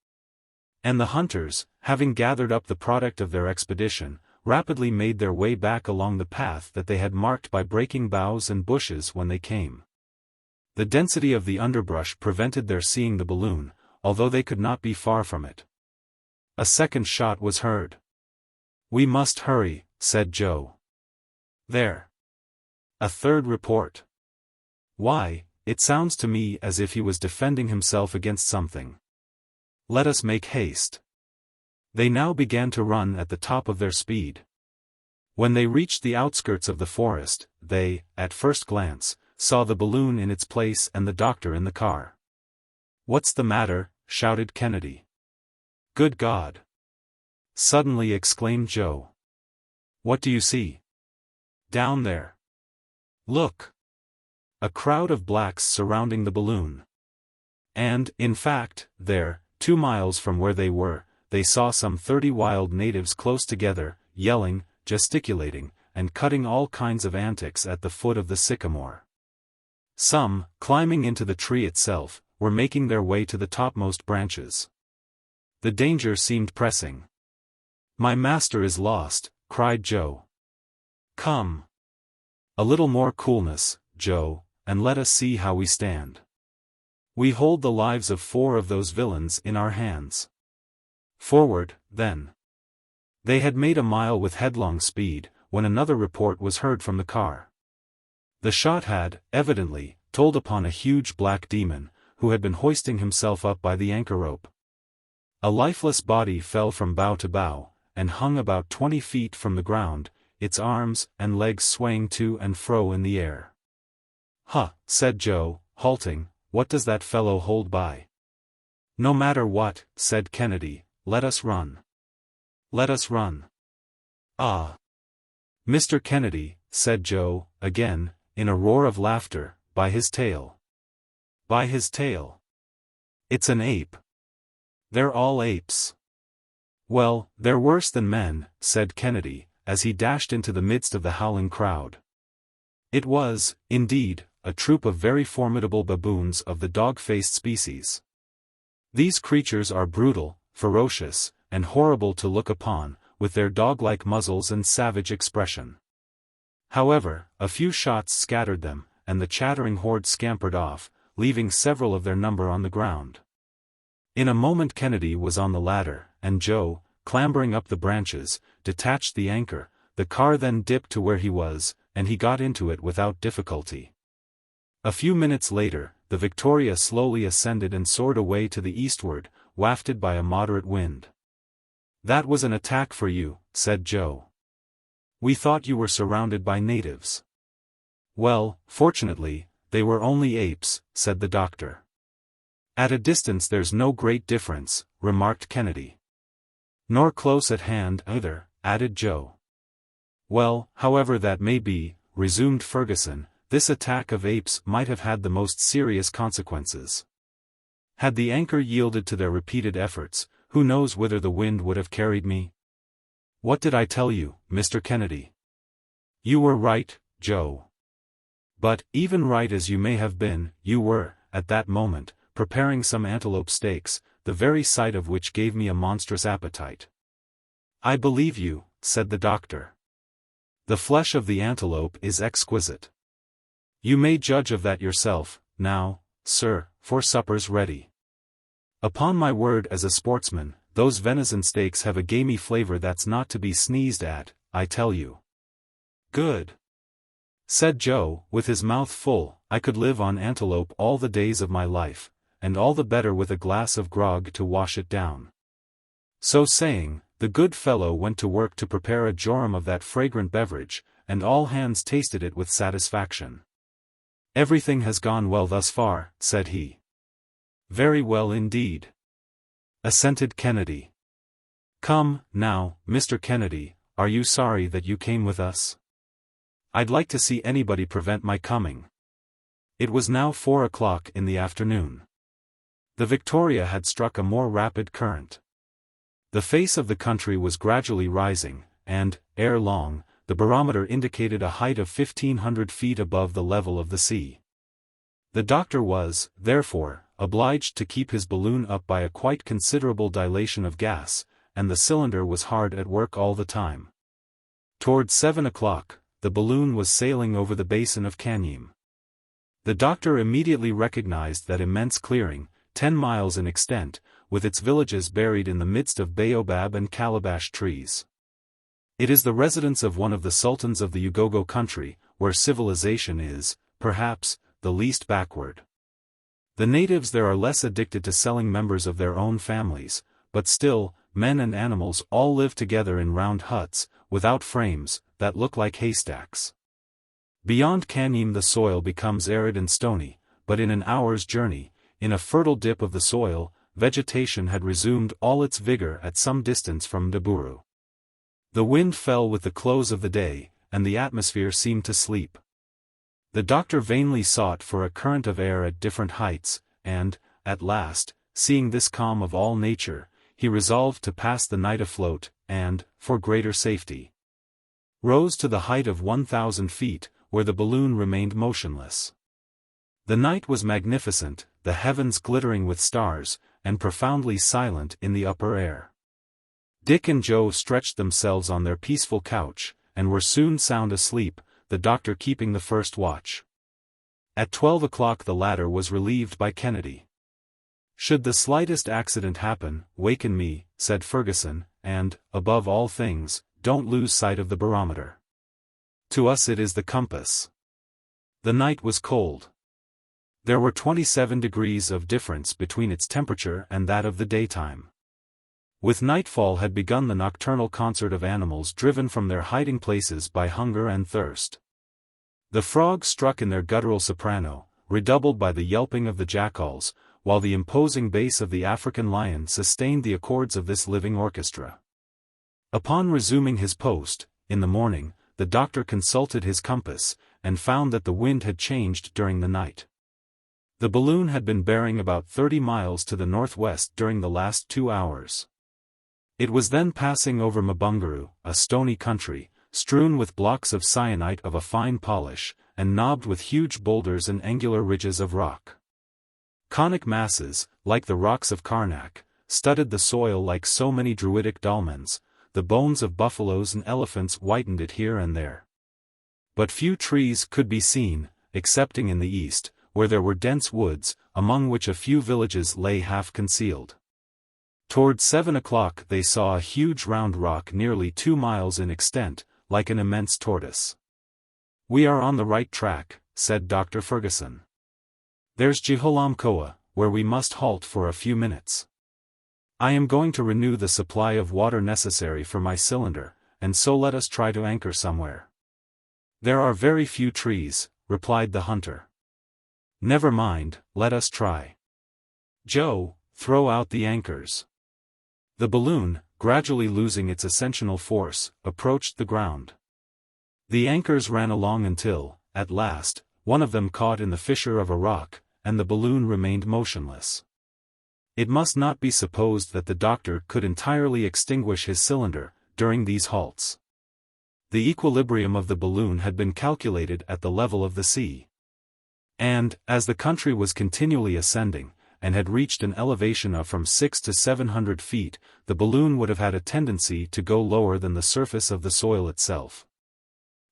And the hunters, having gathered up the product of their expedition, rapidly made their way back along the path that they had marked by breaking boughs and bushes when they came. The density of the underbrush prevented their seeing the balloon, although they could not be far from it. A second shot was heard. "We must hurry," said Joe. "There. A third report. Why, it sounds to me as if he was defending himself against something. Let us make haste." They now began to run at the top of their speed. When they reached the outskirts of the forest, they, at first glance, saw the balloon in its place and the doctor in the car. "What's the matter?" shouted Kennedy. Good God! Suddenly exclaimed Joe. What do you see? Down there. Look! A crowd of blacks surrounding the balloon. And, in fact, there, 2 miles from where they were, they saw some 30 wild natives close together, yelling, gesticulating, and cutting all kinds of antics at the foot of the sycamore. Some, climbing into the tree itself, were making their way to the topmost branches. The danger seemed pressing. My master is lost, cried Joe. Come. A little more coolness, Joe, and let us see how we stand. We hold the lives of 4 of those villains in our hands. Forward, then. They had made a mile with headlong speed, when another report was heard from the car. The shot had, evidently, told upon a huge black demon, who had been hoisting himself up by the anchor rope. A lifeless body fell from bow to bow, and hung about 20 feet from the ground, its arms and legs swaying to and fro in the air. Huh, said Joe, halting, what does that fellow hold by? No matter what, said Kennedy, let us run. Let us run. Ah. Mr. Kennedy, said Joe, again, in a roar of laughter, by his tail. By his tail. It's an ape. They're all apes. Well, they're worse than men, said Kennedy, as he dashed into the midst of the howling crowd. It was, indeed, a troop of very formidable baboons of the dog-faced species. These creatures are brutal, ferocious, and horrible to look upon, with their dog-like muzzles and savage expression. However, a few shots scattered them, and the chattering horde scampered off, leaving several of their number on the ground. In a moment Kennedy was on the ladder, and Joe, clambering up the branches, detached the anchor. The car then dipped to where he was, and he got into it without difficulty. A few minutes later, the Victoria slowly ascended and soared away to the eastward, wafted by a moderate wind. That was an attack for you, said Joe. We thought you were surrounded by natives. Well, fortunately, they were only apes, said the doctor. At a distance there's no great difference, remarked Kennedy. Nor close at hand either, added Joe. Well, however that may be, resumed Fergusson, this attack of apes might have had the most serious consequences. Had the anchor yielded to their repeated efforts, who knows whither the wind would have carried me? What did I tell you, Mr. Kennedy? You were right, Joe. But, even right as you may have been, you were, at that moment, preparing some antelope steaks, the very sight of which gave me a monstrous appetite. I believe you, said the doctor. The flesh of the antelope is exquisite. You may judge of that yourself, now, sir, for supper's ready. Upon my word as a sportsman, those venison steaks have a gamey flavor that's not to be sneezed at, I tell you. Good. Said Joe, with his mouth full, I could live on antelope all the days of my life, and all the better with a glass of grog to wash it down. So saying, the good fellow went to work to prepare a jorum of that fragrant beverage, and all hands tasted it with satisfaction. Everything has gone well thus far, said he. Very well indeed, assented Kennedy. Come, now, Mr. Kennedy, are you sorry that you came with us? I'd like to see anybody prevent my coming. It was now 4 o'clock in the afternoon. The Victoria had struck a more rapid current. The face of the country was gradually rising, and, ere long, the barometer indicated a height of 1,500 feet above the level of the sea. The doctor was, therefore, obliged to keep his balloon up by a quite considerable dilation of gas, and the cylinder was hard at work all the time. Towards 7 o'clock, the balloon was sailing over the basin of Canyim. The doctor immediately recognized that immense clearing, 10 miles in extent, with its villages buried in the midst of baobab and calabash trees. It is the residence of one of the sultans of the Ugogo country, where civilization is, perhaps, the least backward. The natives there are less addicted to selling members of their own families, but still, men and animals all live together in round huts, without frames, that look like haystacks. Beyond Canyim the soil becomes arid and stony, but in an hour's journey, in a fertile dip of the soil, vegetation had resumed all its vigor at some distance from Daburu. The wind fell with the close of the day, and the atmosphere seemed to sleep. The doctor vainly sought for a current of air at different heights, and, at last, seeing this calm of all nature, he resolved to pass the night afloat, and, for greater safety, rose to the height of 1,000 feet, where the balloon remained motionless. The night was magnificent, the heavens glittering with stars, and profoundly silent in the upper air. Dick and Joe stretched themselves on their peaceful couch, and were soon sound asleep, the doctor keeping the first watch. At 12 o'clock the latter was relieved by Kennedy. "Should the slightest accident happen, waken me," said Fergusson, "and, above all things, don't lose sight of the barometer. To us it is the compass." The night was cold. There were 27 degrees of difference between its temperature and that of the daytime. With nightfall had begun the nocturnal concert of animals driven from their hiding places by hunger and thirst. The frogs struck in their guttural soprano, redoubled by the yelping of the jackals, while the imposing bass of the African lion sustained the accords of this living orchestra. Upon resuming his post, in the morning, the doctor consulted his compass, and found that the wind had changed during the night. The balloon had been bearing about 30 miles to the northwest during the last 2 hours. It was then passing over Mabunguru, a stony country, strewn with blocks of syenite of a fine polish, and knobbed with huge boulders and angular ridges of rock. Conic masses, like the rocks of Karnak, studded the soil like so many druidic dolmens. The bones of buffaloes and elephants whitened it here and there. But few trees could be seen, excepting in the east, where there were dense woods, among which a few villages lay half concealed. Toward 7 o'clock they saw a huge round rock nearly 2 miles in extent, like an immense tortoise. "We are on the right track," said Dr. Fergusson. "There's Jiholamkoa, where we must halt for a few minutes. I am going to renew the supply of water necessary for my cylinder, and so let us try to anchor somewhere." "There are very few trees," replied the hunter. "Never mind, let us try. Joe, throw out the anchors." The balloon, gradually losing its ascensional force, approached the ground. The anchors ran along until, at last, one of them caught in the fissure of a rock, and the balloon remained motionless. It must not be supposed that the doctor could entirely extinguish his cylinder during these halts. The equilibrium of the balloon had been calculated at the level of the sea. And, as the country was continually ascending, and had reached an elevation of from 600 to 700 feet, the balloon would have had a tendency to go lower than the surface of the soil itself.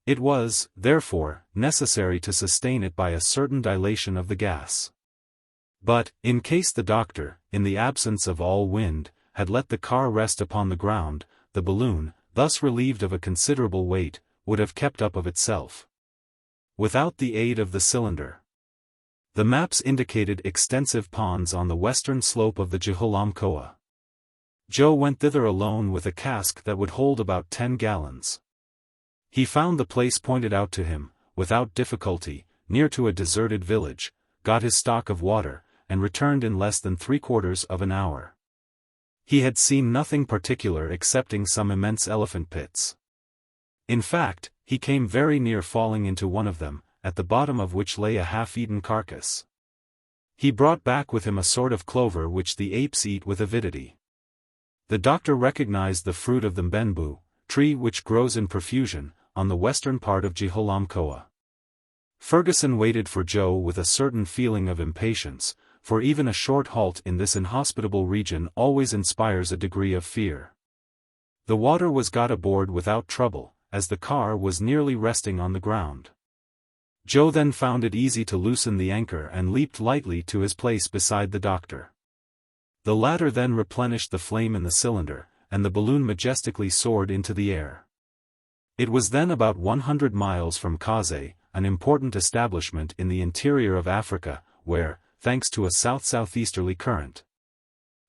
It was, therefore, necessary to sustain it by a certain dilation of the gas. But, in case the doctor, in the absence of all wind, had let the car rest upon the ground, the balloon, thus relieved of a considerable weight, would have kept up of itself, without the aid of the cylinder. The maps indicated extensive ponds on the western slope of the Jiholamkoa. Joe went thither alone with a cask that would hold about 10 gallons. He found the place pointed out to him, without difficulty, near to a deserted village, got his stock of water, and returned in less than 3/4 of an hour. He had seen nothing particular excepting some immense elephant pits. In fact, he came very near falling into one of them, at the bottom of which lay a half-eaten carcass. He brought back with him a sort of clover which the apes eat with avidity. The doctor recognized the fruit of the mbenbu, tree which grows in profusion, on the western part of Jiholamkoa. Fergusson waited for Joe with a certain feeling of impatience, for even a short halt in this inhospitable region always inspires a degree of fear. The water was got aboard without trouble, as the car was nearly resting on the ground. Joe then found it easy to loosen the anchor and leaped lightly to his place beside the doctor. The latter then replenished the flame in the cylinder, and the balloon majestically soared into the air. It was then about 100 miles from Kaze, an important establishment in the interior of Africa, where, thanks to a south-southeasterly current,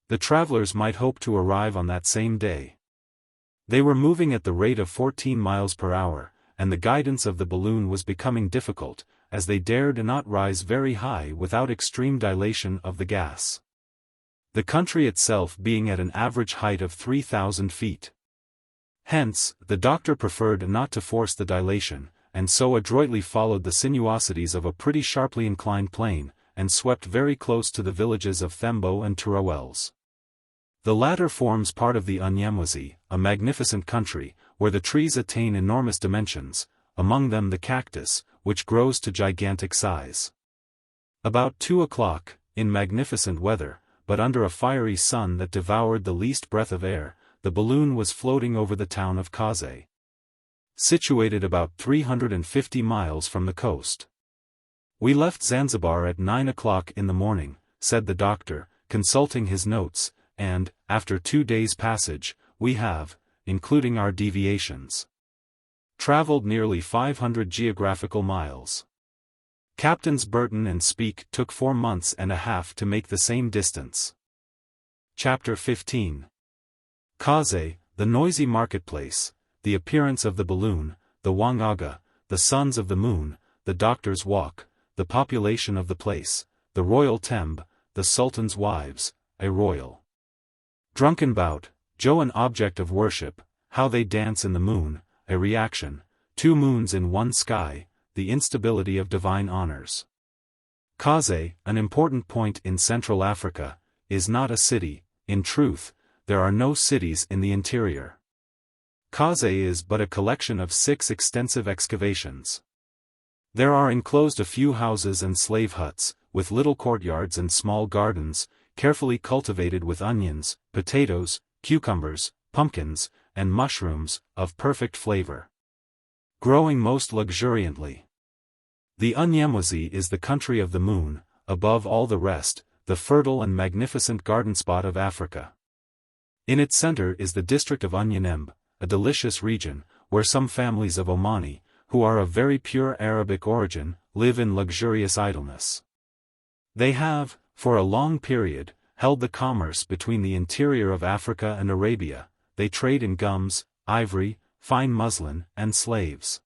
the travelers might hope to arrive on that same day. They were moving at the rate of 14 miles per hour, and the guidance of the balloon was becoming difficult, as they dared not rise very high without extreme dilation of the gas. the country itself being at an average height of 3,000 feet. Hence, the doctor preferred not to force the dilation, and so adroitly followed the sinuosities of a pretty sharply inclined plane, and swept very close to the villages of Thembo and Turowells. The latter forms part of the Unyamwezi, a magnificent country, where the trees attain enormous dimensions, among them the cactus, which grows to gigantic size. About 2 o'clock, in magnificent weather, but under a fiery sun that devoured the least breath of air, the balloon was floating over the town of Kaze, situated about 350 miles from the coast. We left Zanzibar at 9 o'clock in the morning, said the doctor, consulting his notes, and, after 2 days' passage, we have, including our deviations, traveled nearly 500 geographical miles. Captains Burton and Speke took 4 months and a half to make the same distance. Chapter 15. Kaze, the noisy marketplace, the appearance of the balloon, the Wangaga, the sons of the moon, the doctor's walk, the population of the place, the royal tembe, the sultan's wives, a royal drunken bout, Joe an object of worship, how they dance in the moon, a reaction, 2 moons in one sky, the instability of divine honors. Kaze, an important point in Central Africa, is not a city. In truth, there are no cities in the interior. Kaze is but a collection of 6 extensive excavations. There are enclosed a few houses and slave huts, with little courtyards and small gardens, carefully cultivated with onions, potatoes, cucumbers, pumpkins, and mushrooms, of perfect flavor, growing most luxuriantly. The Unyamwezi is the country of the moon, above all the rest, the fertile and magnificent garden spot of Africa. In its center is the district of Unyanembe, a delicious region, where some families of Omani, who are of very pure Arabic origin, live in luxurious idleness. They have, for a long period, held the commerce between the interior of Africa and Arabia. They trade in gums, ivory, fine muslin, and slaves.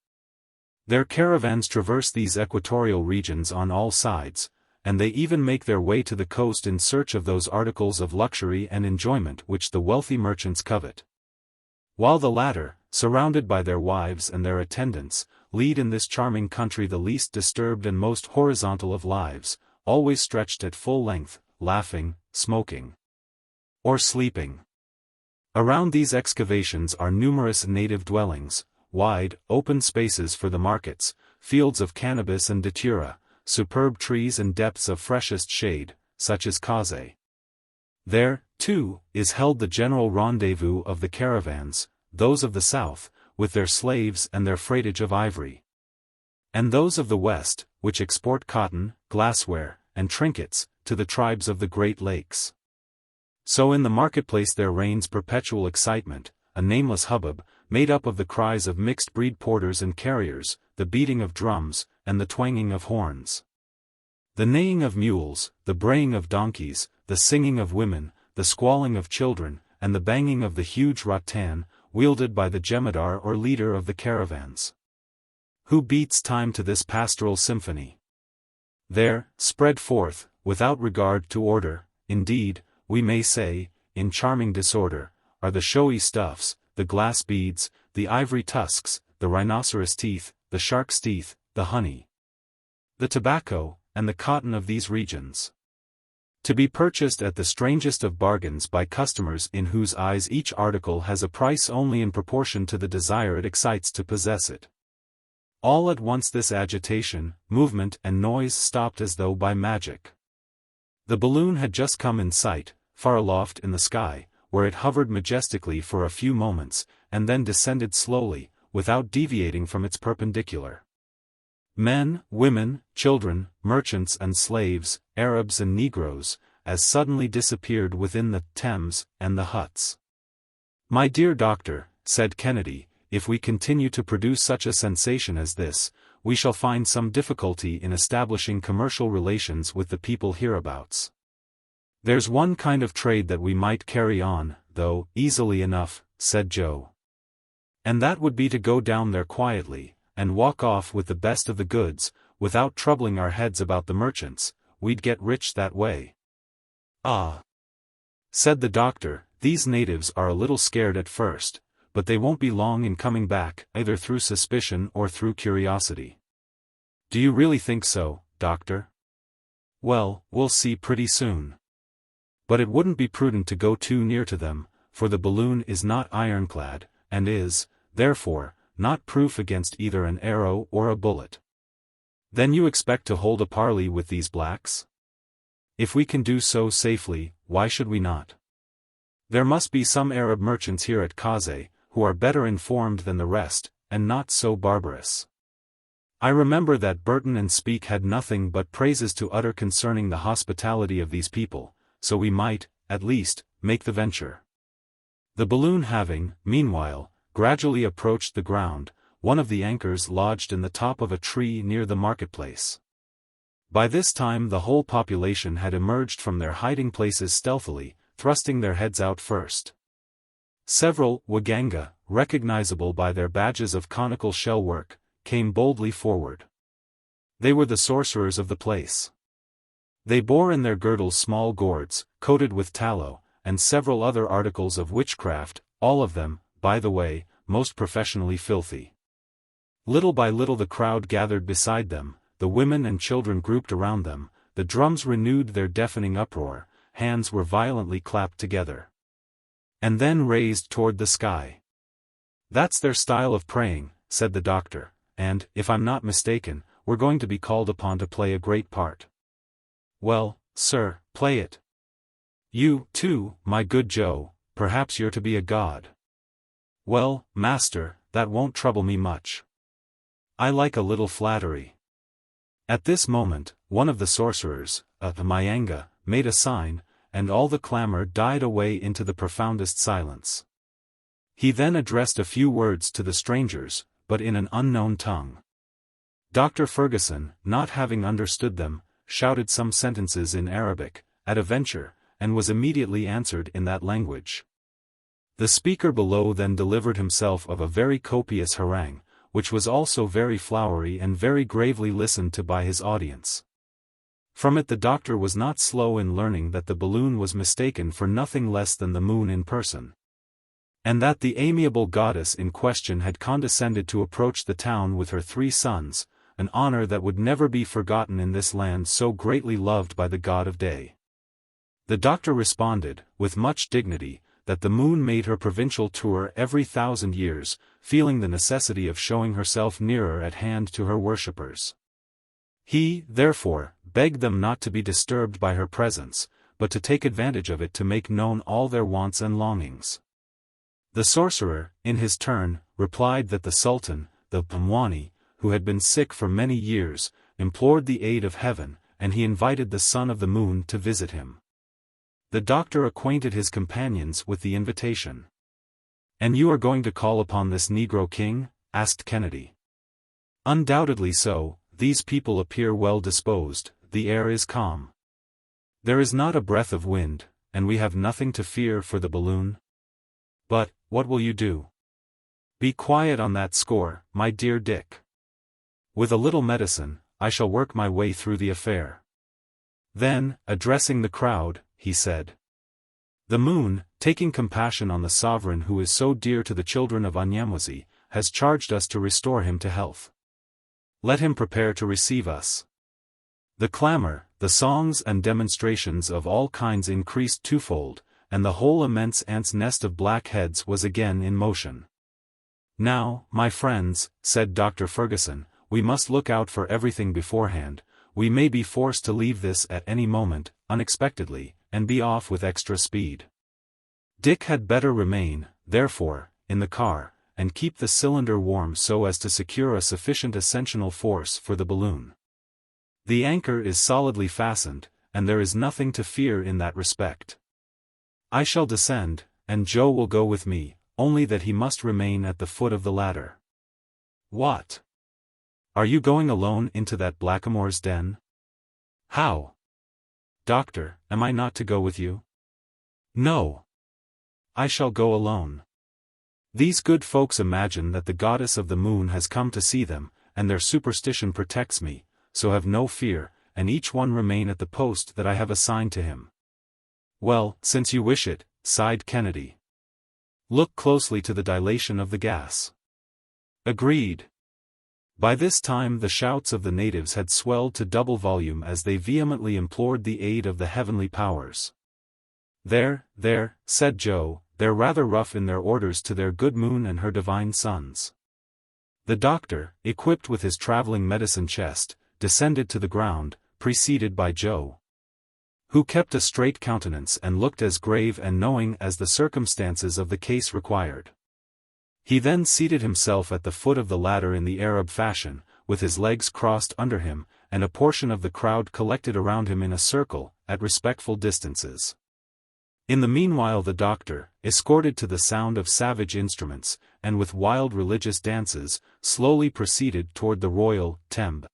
Their caravans traverse these equatorial regions on all sides, and they even make their way to the coast in search of those articles of luxury and enjoyment which the wealthy merchants covet. While the latter, surrounded by their wives and their attendants, lead in this charming country the least disturbed and most horizontal of lives, always stretched at full length, laughing, smoking, or sleeping. Around these excavations are numerous native dwellings, wide, open spaces for the markets, fields of cannabis and datura, superb trees and depths of freshest shade, such as Kaze. There, too, is held the general rendezvous of the caravans, those of the south, with their slaves and their freightage of ivory, and those of the west, which export cotton, glassware, and trinkets, to the tribes of the Great Lakes. So in the marketplace there reigns perpetual excitement, a nameless hubbub, made up of the cries of mixed-breed porters and carriers, the beating of drums, and the twanging of horns, the neighing of mules, the braying of donkeys, the singing of women, the squalling of children, and the banging of the huge rattan, wielded by the jemadar or leader of the caravans, who beats time to this pastoral symphony. There, spread forth, without regard to order, indeed, we may say, in charming disorder, are the showy stuffs, the glass beads, the ivory tusks, the rhinoceros teeth, the shark's teeth, the honey, the tobacco, and the cotton of these regions, to be purchased at the strangest of bargains by customers in whose eyes each article has a price only in proportion to the desire it excites to possess it. All at once this agitation, movement and noise stopped as though by magic. The balloon had just come in sight, far aloft in the sky, where it hovered majestically for a few moments, and then descended slowly, without deviating from its perpendicular. Men, women, children, merchants and slaves, Arabs and Negroes, as suddenly disappeared within the Thames and the huts. "My dear doctor," said Kennedy, "if we continue to produce such a sensation as this, we shall find some difficulty in establishing commercial relations with the people hereabouts. There's one kind of trade that we might carry on, though, easily enough," said Joe. "And that would be to go down there quietly, and walk off with the best of the goods, without troubling our heads about the merchants. We'd get rich that way." "Ah! said the doctor. "These natives are a little scared at first, but they won't be long in coming back, either through suspicion or through curiosity." "Do you really think so, doctor?" "Well, we'll see pretty soon. But it wouldn't be prudent to go too near to them, for the balloon is not ironclad, and is, therefore, not proof against either an arrow or a bullet." "Then you expect to hold a parley with these blacks?" "If we can do so safely, why should we not? There must be some Arab merchants here at XVIII, who are better informed than the rest, and not so barbarous. I remember that Burton and Speke had nothing but praises to utter concerning the hospitality of these people, so we might, at least, make the venture." The balloon having, meanwhile, gradually approached the ground, one of the anchors lodged in the top of a tree near the marketplace. By this time the whole population had emerged from their hiding places stealthily, thrusting their heads out first. Several waganga, recognizable by their badges of conical shell work, came boldly forward. They were the sorcerers of the place. They bore in their girdles small gourds, coated with tallow, and several other articles of witchcraft, all of them, by the way, most professionally filthy. Little by little the crowd gathered beside them, the women and children grouped around them, the drums renewed their deafening uproar, hands were violently clapped together and then raised toward the sky. "That's their style of praying," said the doctor, "and, if I'm not mistaken, we're going to be called upon to play a great part." "Well, sir, play it. You, too, my good Joe, perhaps you're to be a god." "Well, master, that won't trouble me much. I like a little flattery." At this moment, one of the sorcerers, a Mayanga, made a sign, and all the clamor died away into the profoundest silence. He then addressed a few words to the strangers, but in an unknown tongue. Dr. Fergusson, not having understood them, shouted some sentences in Arabic, at a venture, and was immediately answered in that language. The speaker below then delivered himself of a very copious harangue, which was also very flowery and very gravely listened to by his audience. From it the doctor was not slow in learning that the balloon was mistaken for nothing less than the moon in person, and that the amiable goddess in question had condescended to approach the town with her 3 sons, an honor that would never be forgotten in this land so greatly loved by the god of day. The doctor responded, with much dignity, that the moon made her provincial tour every 1,000 years, feeling the necessity of showing herself nearer at hand to her worshippers. He, therefore, begged them not to be disturbed by her presence, but to take advantage of it to make known all their wants and longings. The sorcerer, in his turn, replied that the Sultan, the Pamwani, who had been sick for many years, implored the aid of heaven, and he invited the son of the moon to visit him. The doctor acquainted his companions with the invitation. "And you are going to call upon this Negro king?" asked Kennedy. "Undoubtedly so. These people appear well disposed, the air is calm. There is not a breath of wind, and we have nothing to fear for the balloon. But, what will you do?" "Be quiet on that score, my dear Dick. With a little medicine, I shall work my way through the affair." Then, addressing the crowd, he said, "The moon, taking compassion on the sovereign who is so dear to the children of Anyamwazi, has charged us to restore him to health. Let him prepare to receive us." The clamor, the songs and demonstrations of all kinds increased twofold, and the whole immense ants' nest of black heads was again in motion. "Now, my friends," said Dr. Fergusson, "we must look out for everything beforehand. We may be forced to leave this at any moment, unexpectedly, and be off with extra speed. Dick had better remain, therefore, in the car, and keep the cylinder warm so as to secure a sufficient ascensional force for the balloon. The anchor is solidly fastened, and there is nothing to fear in that respect. I shall descend, and Joe will go with me, only that he must remain at the foot of the ladder." "What? Are you going alone into that blackamoor's den?" "How? Doctor, am I not to go with you?" "No. I shall go alone. These good folks imagine that the goddess of the moon has come to see them, and their superstition protects me, so have no fear, and each one remain at the post that I have assigned to him." Well, since you wish it, sighed Kennedy. Look closely to the dilation of the gas. Agreed. By this time the shouts of the natives had swelled to double volume as they vehemently implored the aid of the heavenly powers. There, said Joe, they're rather rough in their orders to their good moon and her divine sons. The doctor, equipped with his traveling medicine chest, descended to the ground, preceded by Joe, who kept a straight countenance and looked as grave and knowing as the circumstances of the case required. He then seated himself at the foot of the ladder in the Arab fashion, with his legs crossed under him, and a portion of the crowd collected around him in a circle, at respectful distances. In the meanwhile the doctor, escorted to the sound of savage instruments, and with wild religious dances, slowly proceeded toward the royal tembe,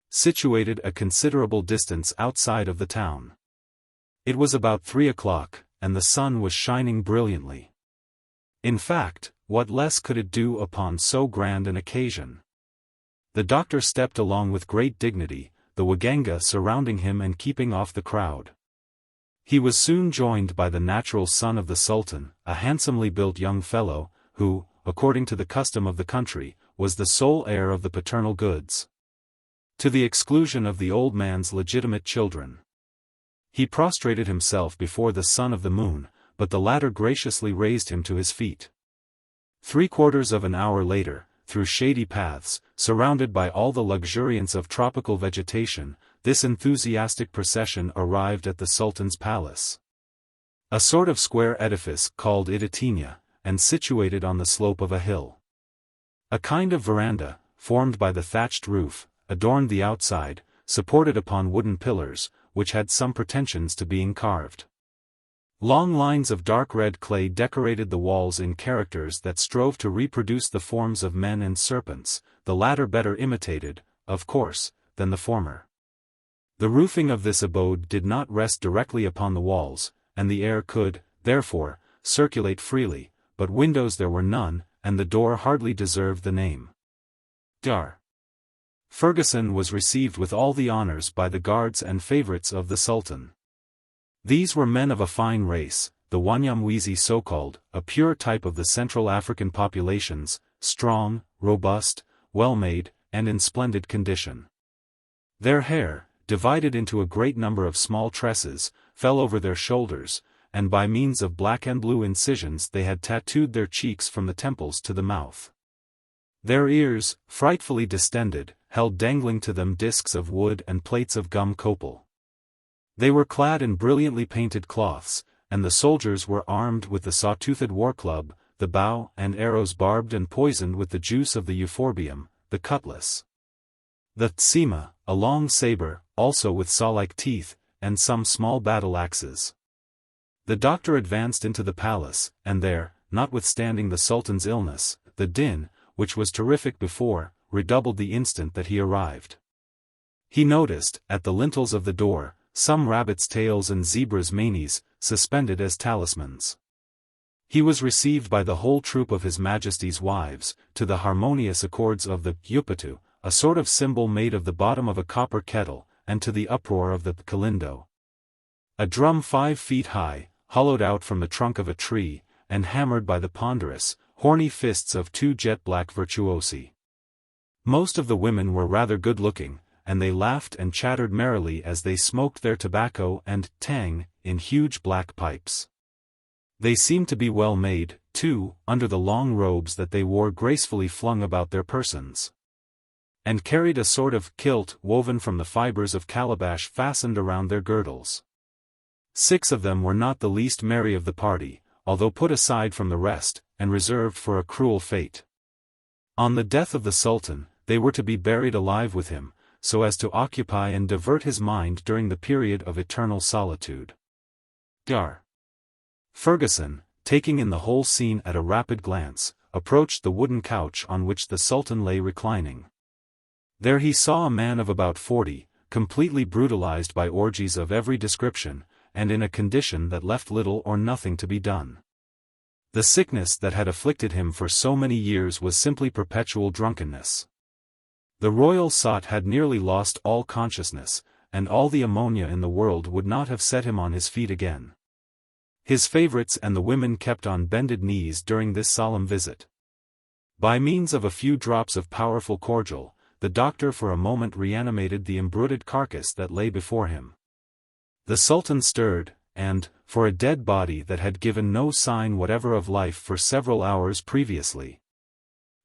situated a considerable distance outside of the town. It was about 3 o'clock, and the sun was shining brilliantly. In fact, what less could it do upon so grand an occasion? The doctor stepped along with great dignity, the waganga surrounding him and keeping off the crowd. He was soon joined by the natural son of the Sultan, a handsomely built young fellow, who, according to the custom of the country, was the sole heir of the paternal goods, to the exclusion of the old man's legitimate children. He prostrated himself before the son of the moon, but the latter graciously raised him to his feet. 3/4 of an hour later, through shady paths, surrounded by all the luxuriance of tropical vegetation, this enthusiastic procession arrived at the Sultan's palace. A sort of square edifice called Idatina, and situated on the slope of a hill. A kind of veranda, formed by the thatched roof, adorned the outside, supported upon wooden pillars, which had some pretensions to being carved. Long lines of dark red clay decorated the walls in characters that strove to reproduce the forms of men and serpents, the latter better imitated, of course, than the former. The roofing of this abode did not rest directly upon the walls, and the air could, therefore, circulate freely, but windows there were none, and the door hardly deserved the name. Dar. Fergusson was received with all the honors by the guards and favorites of the Sultan. These were men of a fine race, the Wanyamwezi so-called, a pure type of the Central African populations, strong, robust, well-made, and in splendid condition. Their hair, divided into a great number of small tresses, fell over their shoulders, and by means of black and blue incisions they had tattooed their cheeks from the temples to the mouth. Their ears, frightfully distended, held dangling to them discs of wood and plates of gum copal. They were clad in brilliantly painted cloths, and the soldiers were armed with the saw-toothed war-club, the bow and arrows barbed and poisoned with the juice of the euphorbium, the cutlass, the tsima, a long saber, also with saw-like teeth, and some small battle-axes. The doctor advanced into the palace, and there, notwithstanding the Sultan's illness, the din, which was terrific before, redoubled the instant that he arrived. He noticed, at the lintels of the door, some rabbits' tails and zebras' manes, suspended as talismans. He was received by the whole troop of His Majesty's wives, to the harmonious accords of the yupatu, a sort of cymbal made of the bottom of a copper kettle, and to the uproar of the kalindo, a drum 5 feet high, hollowed out from the trunk of a tree, and hammered by the ponderous, horny fists of 2 jet-black virtuosi. Most of the women were rather good-looking, and they laughed and chattered merrily as they smoked their tobacco and tang in huge black pipes. They seemed to be well made, too, under the long robes that they wore gracefully flung about their persons, and carried a sort of kilt woven from the fibers of calabash fastened around their girdles. 6 of them were not the least merry of the party, although put aside from the rest, and reserved for a cruel fate. On the death of the Sultan, they were to be buried alive with him, so as to occupy and divert his mind during the period of eternal solitude. Dar. Fergusson, taking in the whole scene at a rapid glance, approached the wooden couch on which the Sultan lay reclining. There he saw a man of about 40, completely brutalized by orgies of every description, and in a condition that left little or nothing to be done. The sickness that had afflicted him for so many years was simply perpetual drunkenness. The royal sot had nearly lost all consciousness, and all the ammonia in the world would not have set him on his feet again. His favorites and the women kept on bended knees during this solemn visit. By means of a few drops of powerful cordial, the doctor for a moment reanimated the embruted carcass that lay before him. The Sultan stirred, and, for a dead body that had given no sign whatever of life for several hours previously,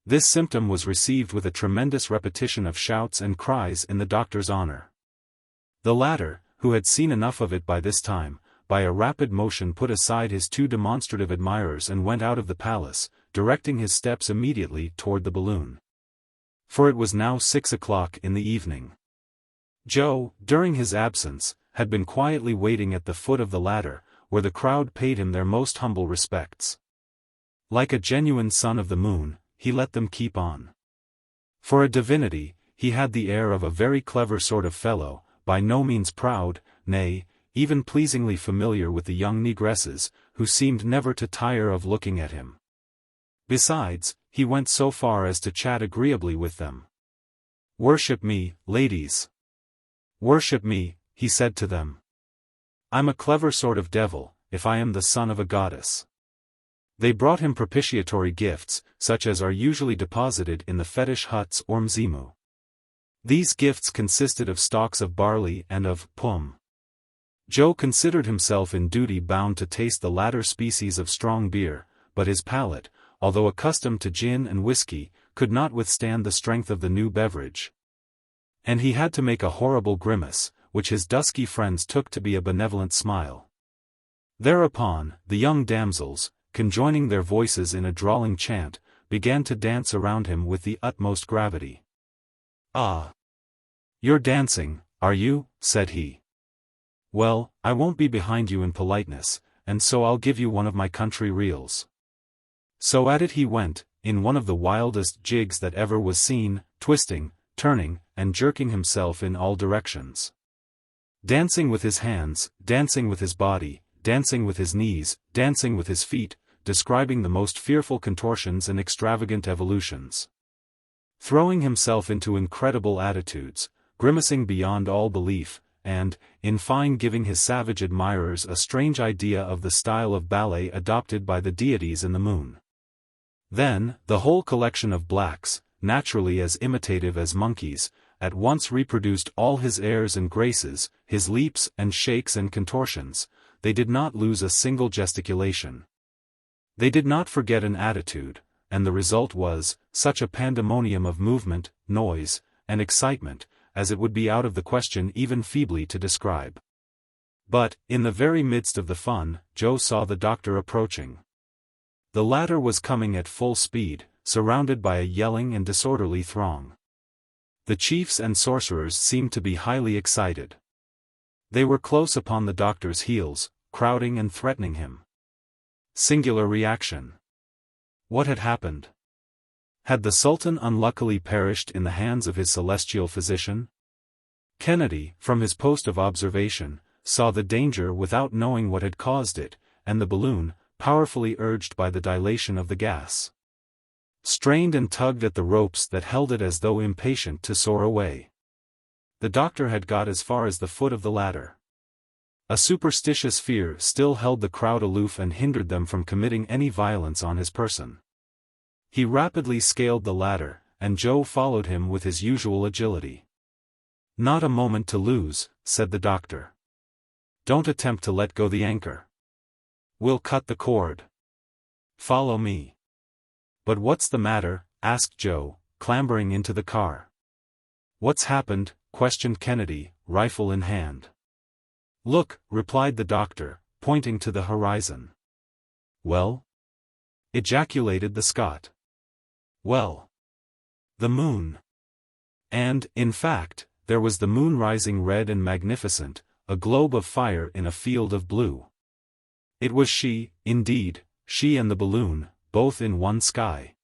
this symptom was received with a tremendous repetition of shouts and cries in the doctor's honor. The latter, who had seen enough of it by this time, by a rapid motion put aside his two demonstrative admirers and went out of the palace, directing his steps immediately toward the balloon. For it was now 6 o'clock in the evening. Joe, during his absence, had been quietly waiting at the foot of the ladder, where the crowd paid him their most humble respects. Like a genuine son of the moon, he let them keep on. For a divinity, he had the air of a very clever sort of fellow, by no means proud, nay, even pleasingly familiar with the young negresses, who seemed never to tire of looking at him. Besides, he went so far as to chat agreeably with them. "Worship me, ladies. Worship me," he said to them. "I'm a clever sort of devil, if I am the son of a goddess." They brought him propitiatory gifts, such as are usually deposited in the fetish huts or mzimu. These gifts consisted of stalks of barley and of pum. Joe considered himself in duty bound to taste the latter species of strong beer, but his palate, although accustomed to gin and whiskey, could not withstand the strength of the new beverage. And he had to make a horrible grimace, which his dusky friends took to be a benevolent smile. Thereupon, the young damsels, conjoining their voices in a drawling chant, began to dance around him with the utmost gravity. "Ah! You're dancing, are you?" said he. "Well, I won't be behind you in politeness, and so I'll give you one of my country reels." So at it he went, in one of the wildest jigs that ever was seen, twisting, turning, and jerking himself in all directions. Dancing with his hands, dancing with his body, dancing with his knees, dancing with his feet, describing the most fearful contortions and extravagant evolutions. Throwing himself into incredible attitudes, grimacing beyond all belief, and, in fine giving his savage admirers a strange idea of the style of ballet adopted by the deities in the moon. Then, the whole collection of blacks, naturally as imitative as monkeys, at once reproduced all his airs and graces, his leaps and shakes and contortions. They did not lose a single gesticulation. They did not forget an attitude, and the result was, such a pandemonium of movement, noise, and excitement, as it would be out of the question even feebly to describe. But, in the very midst of the fun, Joe saw the doctor approaching. The latter was coming at full speed, surrounded by a yelling and disorderly throng. The chiefs and sorcerers seemed to be highly excited. They were close upon the doctor's heels, crowding and threatening him. Singular reaction. What had happened? Had the Sultan unluckily perished in the hands of his celestial physician? Kennedy, from his post of observation, saw the danger without knowing what had caused it, and the balloon, powerfully urged by the dilation of the gas, strained and tugged at the ropes that held it as though impatient to soar away. The doctor had got as far as the foot of the ladder. A superstitious fear still held the crowd aloof and hindered them from committing any violence on his person. He rapidly scaled the ladder, and Joe followed him with his usual agility. "Not a moment to lose," said the doctor. "Don't attempt to let go the anchor. We'll cut the cord. Follow me." "But what's the matter?" asked Joe, clambering into the car. "What's happened?" questioned Kennedy, rifle in hand. "Look," replied the doctor, pointing to the horizon. "Well?" ejaculated the Scot. "Well, the moon." And, in fact, there was the moon rising red and magnificent, a globe of fire in a field of blue. It was she, indeed, she and the balloon, both in one sky.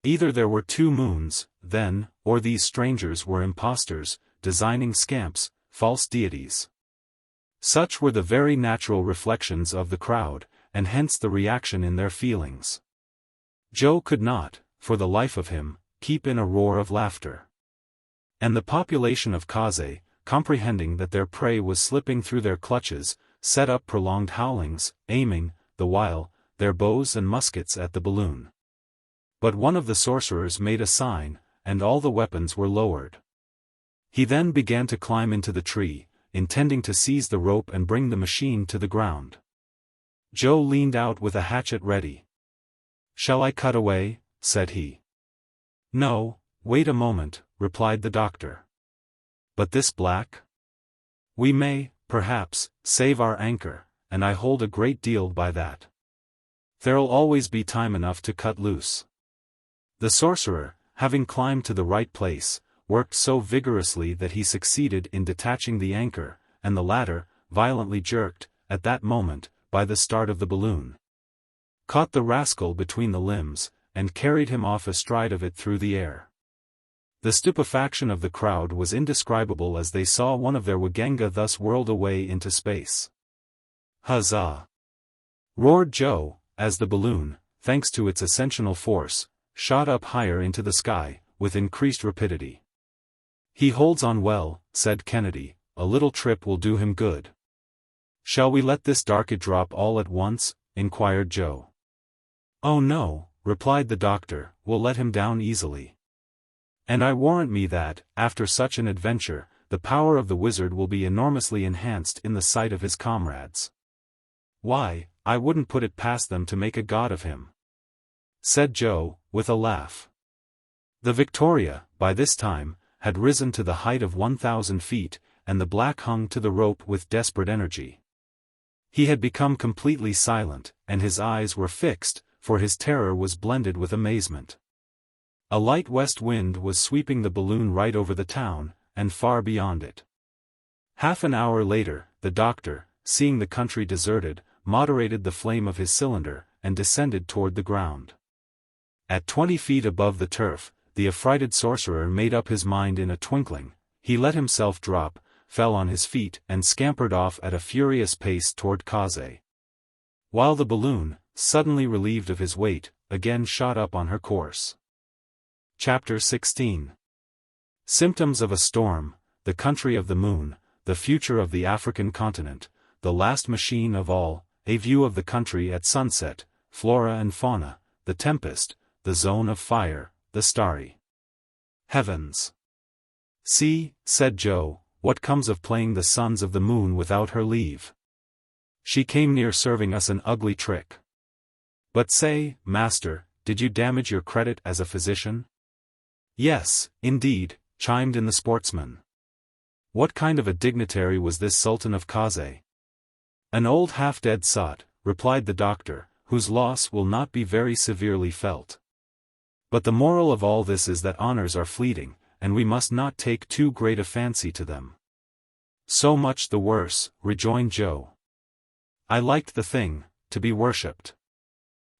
Either there were two moons, then, or these strangers were impostors, designing scamps, false deities. Such were the very natural reflections of the crowd, and hence the reaction in their feelings. Joe could not, for the life of him, keep in a roar of laughter. And the population of Kaze, comprehending that their prey was slipping through their clutches, set up prolonged howlings, aiming, the while, their bows and muskets at the balloon. But one of the sorcerers made a sign, and all the weapons were lowered. He then began to climb into the tree, intending to seize the rope and bring the machine to the ground. Joe leaned out with a hatchet ready. "Shall I cut away?" said he. "No, wait a moment," replied the doctor. "But this black? We may, perhaps, save our anchor, and I hold a great deal by that. There'll always be time enough to cut loose." The sorcerer, having climbed to the right place, worked so vigorously that he succeeded in detaching the anchor, and the latter, violently jerked, at that moment, by the start of the balloon, caught the rascal between the limbs, and carried him off astride of it through the air. The stupefaction of the crowd was indescribable as they saw one of their Waganga thus whirled away into space. "Huzzah!" roared Joe, as the balloon, thanks to its ascensional force, shot up higher into the sky, with increased rapidity. "He holds on well," said Kennedy, "a little trip will do him good." "Shall we let this darky drop all at once?" inquired Joe. "Oh no," replied the doctor, "we'll let him down easily. And I warrant me that, after such an adventure, the power of the wizard will be enormously enhanced in the sight of his comrades. Why, I wouldn't put it past them to make a god of him," said Joe, with a laugh. The Victoria, by this time, had risen to the height of 1,000 feet, and the black hung to the rope with desperate energy. He had become completely silent, and his eyes were fixed, for his terror was blended with amazement. A light west wind was sweeping the balloon right over the town, and far beyond it. Half an hour later, the doctor, seeing the country deserted, moderated the flame of his cylinder, and descended toward the ground. At 20 feet above the turf, the affrighted sorcerer made up his mind in a twinkling. He let himself drop, fell on his feet, and scampered off at a furious pace toward Kaze. While the balloon, suddenly relieved of his weight, again shot up on her course. Chapter 16. Symptoms of a storm, the country of the moon, the future of the African continent, the last machine of all, a view of the country at sunset, flora and fauna, the tempest, the zone of fire, the starry heavens. "See," said Joe, "what comes of playing the sons of the moon without her leave. She came near serving us an ugly trick. But say, master, did you damage your credit as a physician?" "Yes, indeed," chimed in the sportsman. "What kind of a dignitary was this Sultan of Kaze?" "An old half-dead sot," replied the doctor, "whose loss will not be very severely felt. But the moral of all this is that honors are fleeting, and we must not take too great a fancy to them." "So much the worse," rejoined Joe. "I liked the thing, to be worshipped.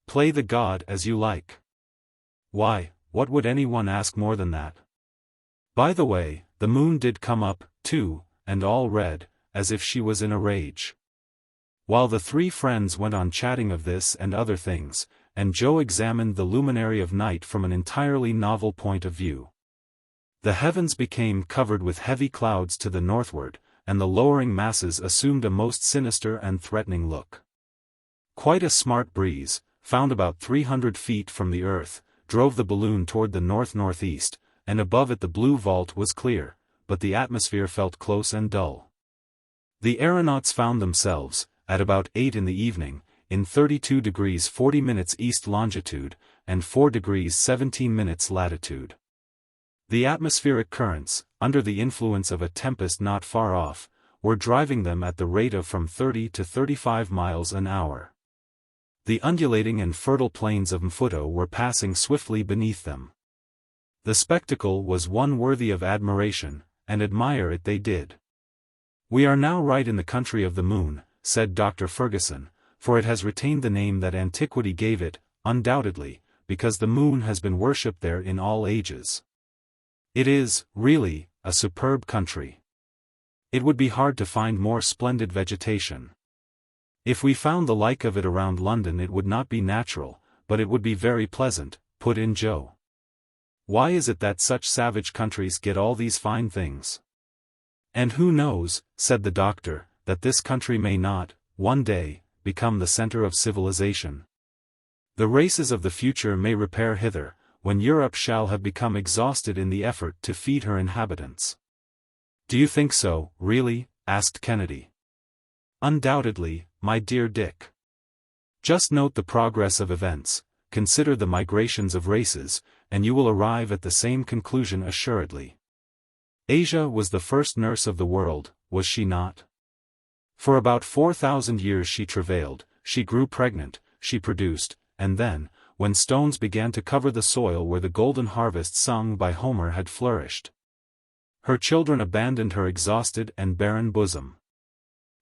Play the god as you like. Why, what would anyone ask more than that? By the way, the moon did come up, too, and all red, as if she was in a rage." While the three friends went on chatting of this and other things, and Joe examined the luminary of night from an entirely novel point of view. The heavens became covered with heavy clouds to the northward, and the lowering masses assumed a most sinister and threatening look. Quite a smart breeze, found about 300 feet from the earth, drove the balloon toward the north-northeast, and above it the blue vault was clear, but the atmosphere felt close and dull. The aeronauts found themselves, at about 8 in the evening, in 32 degrees 40 minutes east longitude, and 4 degrees 17 minutes latitude. The atmospheric currents, under the influence of a tempest not far off, were driving them at the rate of from 30 to 35 miles an hour. The undulating and fertile plains of Mfuto were passing swiftly beneath them. The spectacle was one worthy of admiration, and admire it they did. "We are now right in the country of the moon," said Dr. Fergusson, "for it has retained the name that antiquity gave it, undoubtedly, because the moon has been worshipped there in all ages. It is, really, a superb country. It would be hard to find more splendid vegetation. If we found the like of it around London it would not be natural, but it would be very pleasant," put in Joe. "Why is it that such savage countries get all these fine things?" "And who knows," said the doctor, that this country may not, one day, become the center of civilization. The races of the future may repair hither, when Europe shall have become exhausted in the effort to feed her inhabitants. Do you think so, really? Asked Kennedy. Undoubtedly, my dear Dick. Just note the progress of events, consider the migrations of races, and you will arrive at the same conclusion assuredly. Asia was the first nurse of the world, was she not? For about 4,000 years she travailed, she grew pregnant, she produced, and then, when stones began to cover the soil where the golden harvest sung by Homer had flourished, her children abandoned her exhausted and barren bosom.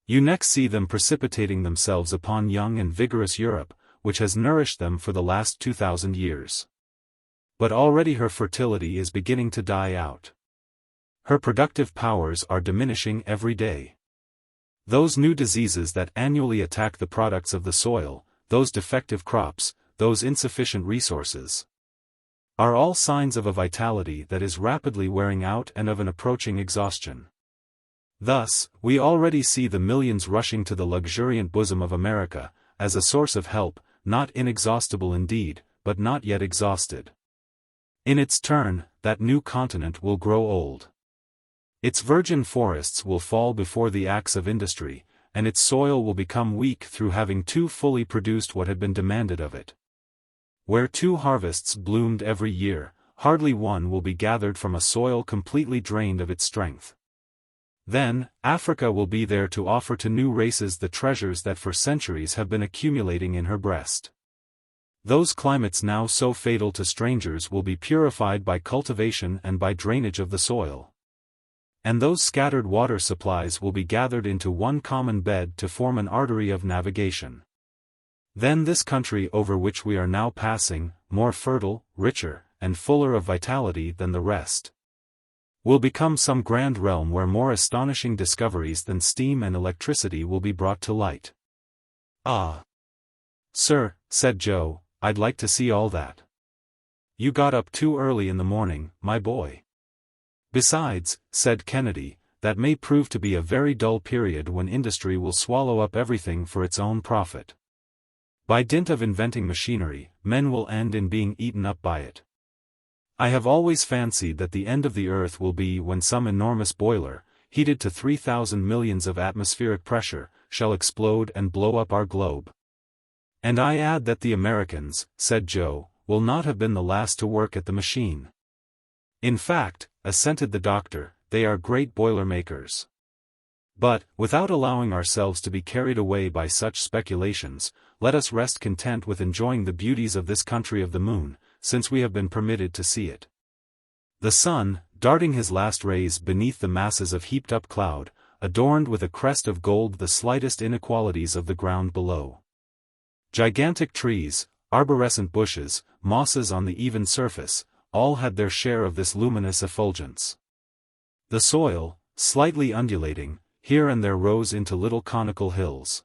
You next see them precipitating themselves upon young and vigorous Europe, which has nourished them for the last 2,000 years. But already her fertility is beginning to die out. Her productive powers are diminishing every day. Those new diseases that annually attack the products of the soil, those defective crops, those insufficient resources, are all signs of a vitality that is rapidly wearing out and of an approaching exhaustion. Thus, we already see the millions rushing to the luxuriant bosom of America, as a source of help, not inexhaustible indeed, but not yet exhausted. In its turn, that new continent will grow old. Its virgin forests will fall before the axe of industry, and its soil will become weak through having too fully produced what had been demanded of it. Where 2 harvests bloomed every year, hardly one will be gathered from a soil completely drained of its strength. Then, Africa will be there to offer to new races the treasures that for centuries have been accumulating in her breast. Those climates now so fatal to strangers will be purified by cultivation and by drainage of the soil. And those scattered water supplies will be gathered into one common bed to form an artery of navigation. Then this country over which we are now passing, more fertile, richer, and fuller of vitality than the rest, will become some grand realm where more astonishing discoveries than steam and electricity will be brought to light. Ah! Sir, said Joe, I'd like to see all that. You got up too early in the morning, my boy. Besides, said Kennedy, that may prove to be a very dull period when industry will swallow up everything for its own profit. By dint of inventing machinery, men will end in being eaten up by it. I have always fancied that the end of the earth will be when some enormous boiler, heated to 3,000 millions of atmospheric pressure, shall explode and blow up our globe. And I add that the Americans, said Joe, will not have been the last to work at the machine. In fact, assented the doctor, they are great boiler makers. But, without allowing ourselves to be carried away by such speculations, let us rest content with enjoying the beauties of this country of the moon, since we have been permitted to see it. The sun, darting his last rays beneath the masses of heaped-up cloud, adorned with a crest of gold the slightest inequalities of the ground below. Gigantic trees, arborescent bushes, mosses on the even surface, all had their share of this luminous effulgence. The soil, slightly undulating, here and there rose into little conical hills.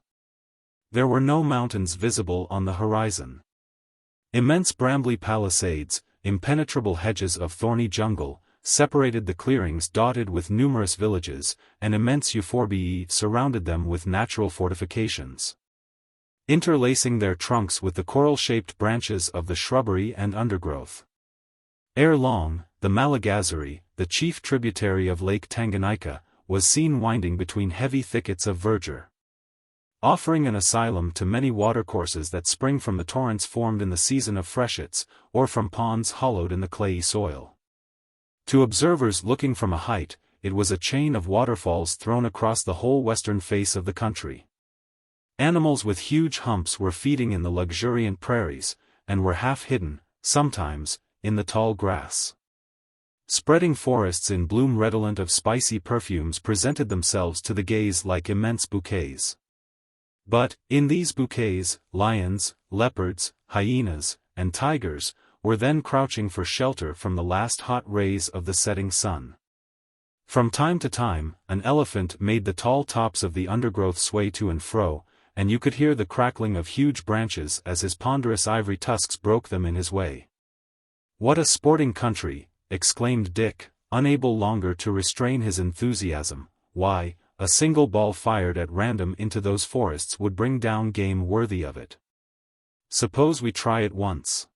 There were no mountains visible on the horizon. Immense brambly palisades, impenetrable hedges of thorny jungle, separated the clearings dotted with numerous villages, and immense euphorbiae surrounded them with natural fortifications, interlacing their trunks with the coral-shaped branches of the shrubbery and undergrowth. Ere long, the Malagazari, the chief tributary of Lake Tanganyika, was seen winding between heavy thickets of verdure, offering an asylum to many watercourses that spring from the torrents formed in the season of freshets, or from ponds hollowed in the clayey soil. To observers looking from a height, it was a chain of waterfalls thrown across the whole western face of the country. Animals with huge humps were feeding in the luxuriant prairies, and were half hidden, sometimes, in the tall grass. Spreading forests in bloom redolent of spicy perfumes presented themselves to the gaze like immense bouquets. But, in these bouquets, lions, leopards, hyenas, and tigers, were then crouching for shelter from the last hot rays of the setting sun. From time to time, an elephant made the tall tops of the undergrowth sway to and fro, and you could hear the crackling of huge branches as his ponderous ivory tusks broke them in his way. "What a sporting country!" exclaimed Dick, unable longer to restrain his enthusiasm. "Why, a single ball fired at random into those forests would bring down game worthy of it. Suppose we try it once.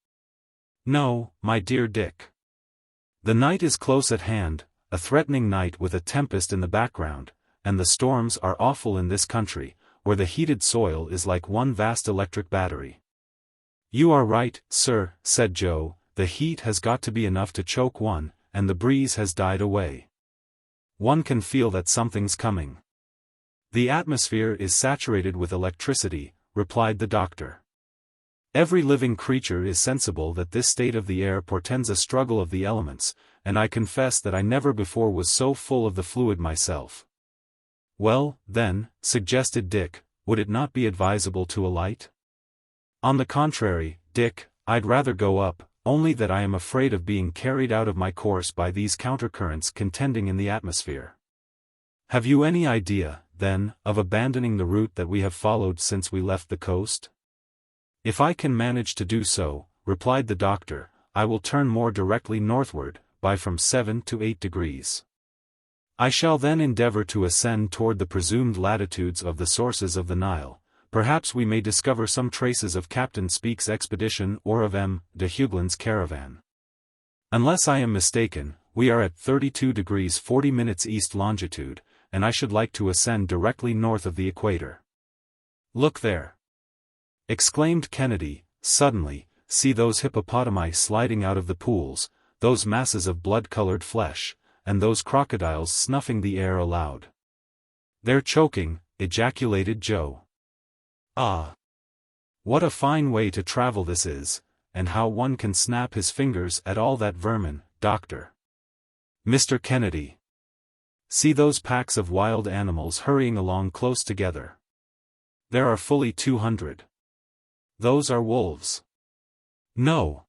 No, my dear Dick. The night is close at hand, a threatening night with a tempest in the background, and the storms are awful in this country, where the heated soil is like one vast electric battery. You are right, sir, said Joe, the heat has got to be enough to choke one, and the breeze has died away. One can feel that something's coming. The atmosphere is saturated with electricity, replied the doctor. Every living creature is sensible that this state of the air portends a struggle of the elements, and I confess that I never before was so full of the fluid myself. Well, then, suggested Dick, would it not be advisable to alight? On the contrary, Dick, I'd rather go up, only that I am afraid of being carried out of my course by these countercurrents contending in the atmosphere. Have you any idea, then, of abandoning the route that we have followed since we left the coast? If I can manage to do so, replied the doctor, I will turn more directly northward, by from 7 to 8 degrees. I shall then endeavor to ascend toward the presumed latitudes of the sources of the Nile. Perhaps we may discover some traces of Captain Speke's expedition or of M. de Hugelin's caravan. Unless I am mistaken, we are at 32 degrees 40 minutes east longitude, and I should like to ascend directly north of the equator. Look there! Exclaimed Kennedy, suddenly, see those hippopotami sliding out of the pools, those masses of blood-colored flesh, and those crocodiles snuffing the air aloud. They're choking, ejaculated Joe. Ah! What a fine way to travel this is, and how one can snap his fingers at all that vermin, Doctor. Mr. Kennedy. See those packs of wild animals hurrying along close together. There are fully 200. Those are wolves. No.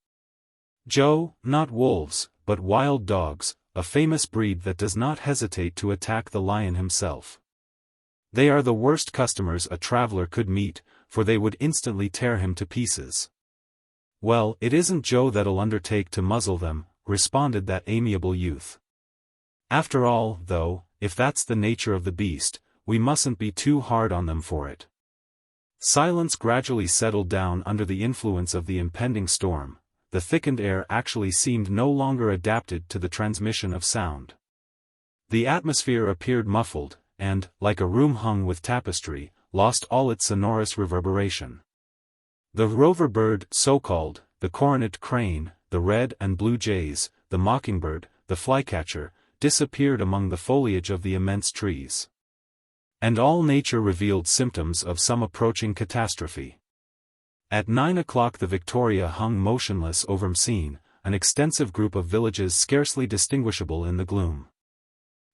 Joe, not wolves, but wild dogs, a famous breed that does not hesitate to attack the lion himself. They are the worst customers a traveler could meet, for they would instantly tear him to pieces. Well, it isn't Joe that'll undertake to muzzle them, responded that amiable youth. After all, though, if that's the nature of the beast, we mustn't be too hard on them for it. Silence gradually settled down under the influence of the impending storm. The thickened air actually seemed no longer adapted to the transmission of sound. The atmosphere appeared muffled, and, like a room hung with tapestry, lost all its sonorous reverberation. The rover bird, so-called, the coronet crane, the red and blue jays, the mockingbird, the flycatcher, disappeared among the foliage of the immense trees. And all nature revealed symptoms of some approaching catastrophe. At 9 o'clock the Victoria hung motionless over Messine, an extensive group of villages scarcely distinguishable in the gloom.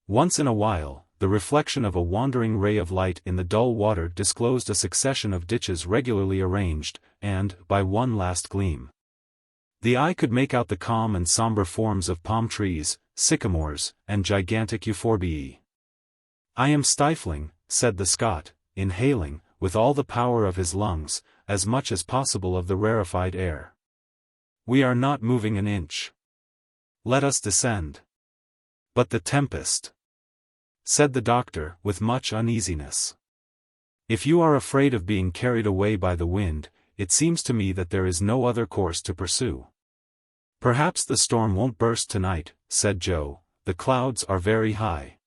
Once in a while, the reflection of a wandering ray of light in the dull water disclosed a succession of ditches regularly arranged, and, by one last gleam, the eye could make out the calm and somber forms of palm trees, sycamores, and gigantic euphorbiae. I am stifling, said the Scot, inhaling, with all the power of his lungs, as much as possible of the rarefied air. We are not moving an inch. Let us descend. But the tempest, said the doctor, with much uneasiness. If you are afraid of being carried away by the wind, it seems to me that there is no other course to pursue. Perhaps the storm won't burst tonight, said Joe, the clouds are very high.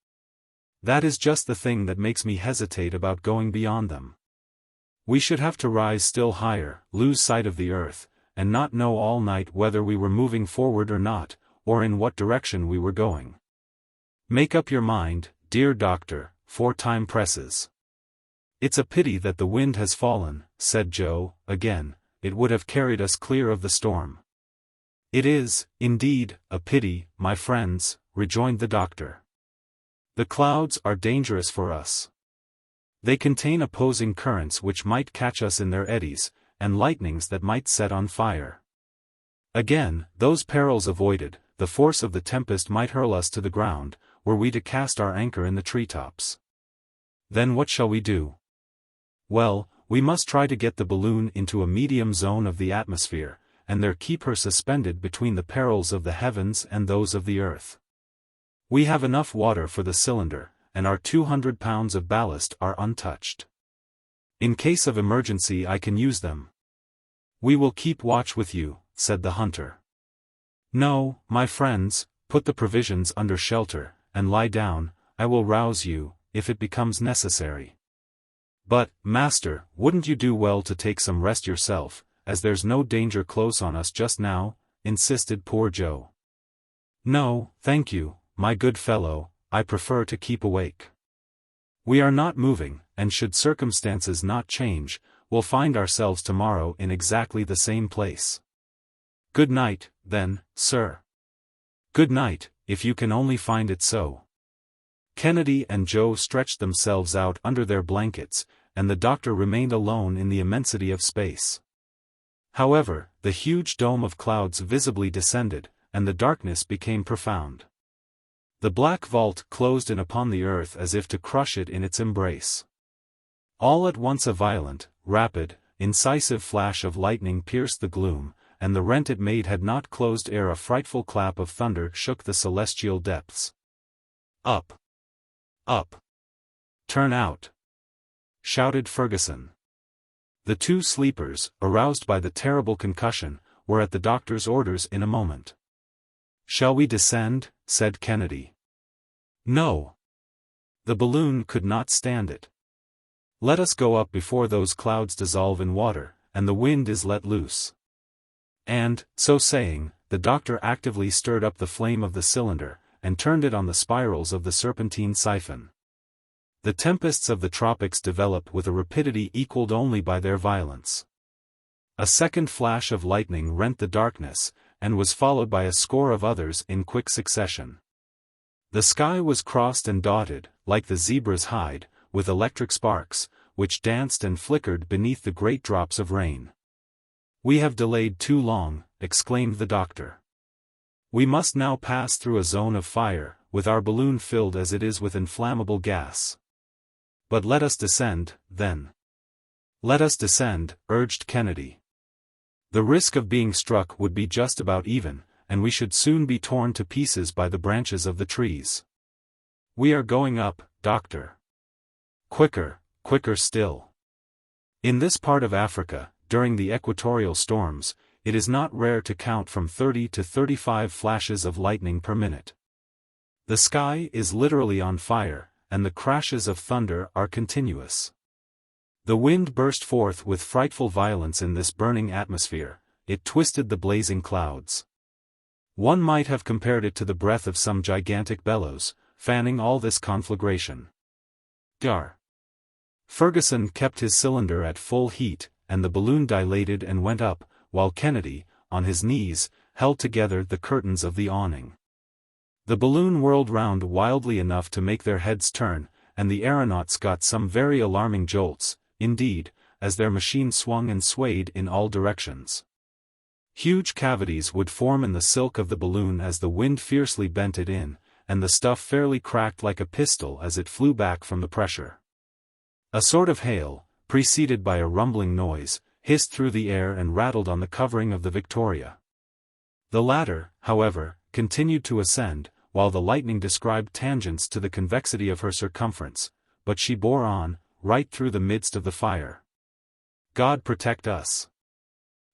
That is just the thing that makes me hesitate about going beyond them. We should have to rise still higher, lose sight of the earth, and not know all night whether we were moving forward or not, or in what direction we were going. Make up your mind, dear doctor, for time presses. It's a pity that the wind has fallen, said Joe, again, it would have carried us clear of the storm. It is, indeed, a pity, my friends, rejoined the doctor. The clouds are dangerous for us. They contain opposing currents which might catch us in their eddies, and lightnings that might set on fire. Again, those perils avoided, the force of the tempest might hurl us to the ground, were we to cast our anchor in the treetops. Then what shall we do? Well, we must try to get the balloon into a medium zone of the atmosphere, and there keep her suspended between the perils of the heavens and those of the earth. We have enough water for the cylinder, and our 200 pounds of ballast are untouched. In case of emergency I can use them. We will keep watch with you, said the hunter. No, my friends, put the provisions under shelter, and lie down, I will rouse you, if it becomes necessary. But, master, wouldn't you do well to take some rest yourself, as there's no danger close on us just now, insisted poor Joe. No, thank you, my good fellow, I prefer to keep awake. We are not moving, and should circumstances not change, we'll find ourselves tomorrow in exactly the same place. Good night, then, sir. Good night, if you can only find it so. Kennedy and Joe stretched themselves out under their blankets, and the doctor remained alone in the immensity of space. However, the huge dome of clouds visibly descended, and the darkness became profound. The black vault closed in upon the earth as if to crush it in its embrace. All at once a violent, rapid, incisive flash of lightning pierced the gloom, and the rent it made had not closed ere a frightful clap of thunder shook the celestial depths. Up! Up! Turn out! Shouted Fergusson. The two sleepers, aroused by the terrible concussion, were at the doctor's orders in a moment. Shall we descend? Said Kennedy. No. The balloon could not stand it. Let us go up before those clouds dissolve in water, and the wind is let loose. And, so saying, the doctor actively stirred up the flame of the cylinder, and turned it on the spirals of the serpentine siphon. The tempests of the tropics develop with a rapidity equalled only by their violence. A second flash of lightning rent the darkness, and was followed by a score of others in quick succession. The sky was crossed and dotted, like the zebra's hide, with electric sparks, which danced and flickered beneath the great drops of rain. We have delayed too long, exclaimed the doctor. We must now pass through a zone of fire, with our balloon filled as it is with inflammable gas. But let us descend, then. Let us descend, urged Kennedy. The risk of being struck would be just about even, and we should soon be torn to pieces by the branches of the trees. We are going up, doctor. Quicker, quicker still. In this part of Africa, during the equatorial storms, it is not rare to count from 30 to 35 flashes of lightning per minute. The sky is literally on fire, and the crashes of thunder are continuous. The wind burst forth with frightful violence in this burning atmosphere, it twisted the blazing clouds. One might have compared it to the breath of some gigantic bellows, fanning all this conflagration. Dar. Fergusson kept his cylinder at full heat, and the balloon dilated and went up, while Kennedy, on his knees, held together the curtains of the awning. The balloon whirled round wildly enough to make their heads turn, and the aeronauts got some very alarming jolts, indeed, as their machine swung and swayed in all directions. Huge cavities would form in the silk of the balloon as the wind fiercely bent it in, and the stuff fairly cracked like a pistol as it flew back from the pressure. A sort of hail, preceded by a rumbling noise, hissed through the air and rattled on the covering of the Victoria. The latter, however, continued to ascend, while the lightning described tangents to the convexity of her circumference, but she bore on, right through the midst of the fire. God protect us!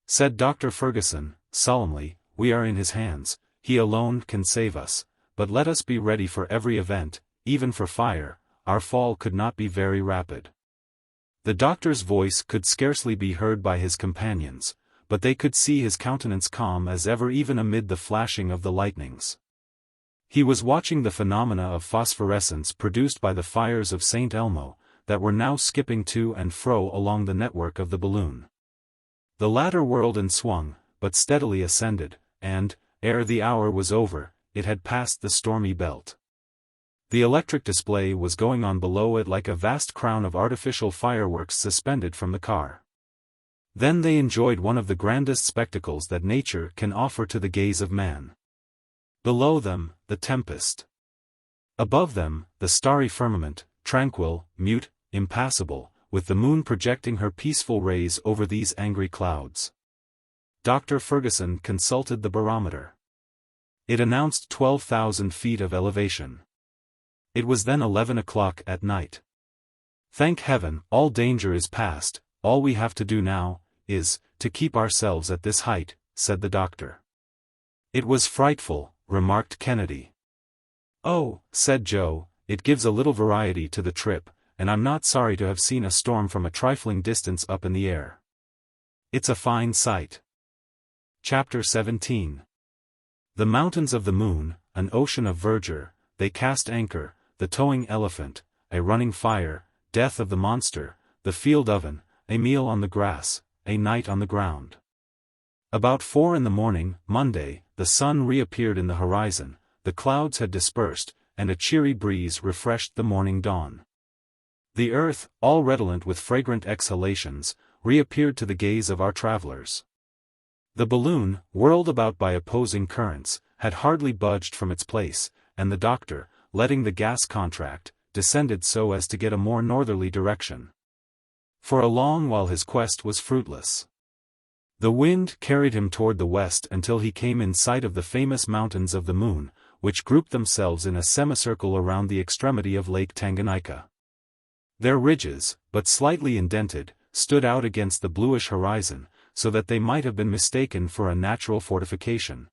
Said Dr. Fergusson, solemnly, we are in his hands, he alone can save us, but let us be ready for every event, even for fire, our fall could not be very rapid. The doctor's voice could scarcely be heard by his companions, but they could see his countenance calm as ever even amid the flashing of the lightnings. He was watching the phenomena of phosphorescence produced by the fires of St. Elmo, that were now skipping to and fro along the network of the balloon. The latter whirled and swung, but steadily ascended, and, ere the hour was over, it had passed the stormy belt. The electric display was going on below it like a vast crown of artificial fireworks suspended from the car. Then they enjoyed one of the grandest spectacles that nature can offer to the gaze of man. Below them, the tempest. Above them, the starry firmament, tranquil, mute, impassible, with the moon projecting her peaceful rays over these angry clouds. Dr. Fergusson consulted the barometer. It announced 12,000 feet of elevation. It was then 11 o'clock at night. Thank heaven, all danger is past, all we have to do now, is, to keep ourselves at this height, said the doctor. It was frightful, remarked Kennedy. Oh, said Joe, it gives a little variety to the trip, and I'm not sorry to have seen a storm from a trifling distance up in the air. It's a fine sight. Chapter 17. The mountains of the moon, an ocean of verdure, they cast anchor, the towing elephant, a running fire, death of the monster, the field oven, a meal on the grass, a night on the ground. About 4 in the morning, Monday, the sun reappeared in the horizon, the clouds had dispersed, and a cheery breeze refreshed the morning dawn. The earth, all redolent with fragrant exhalations, reappeared to the gaze of our travelers. The balloon, whirled about by opposing currents, had hardly budged from its place, and the doctor, letting the gas contract, descended so as to get a more northerly direction. For a long while his quest was fruitless. The wind carried him toward the west until he came in sight of the famous mountains of the moon, which grouped themselves in a semicircle around the extremity of Lake Tanganyika. Their ridges, but slightly indented, stood out against the bluish horizon, so that they might have been mistaken for a natural fortification.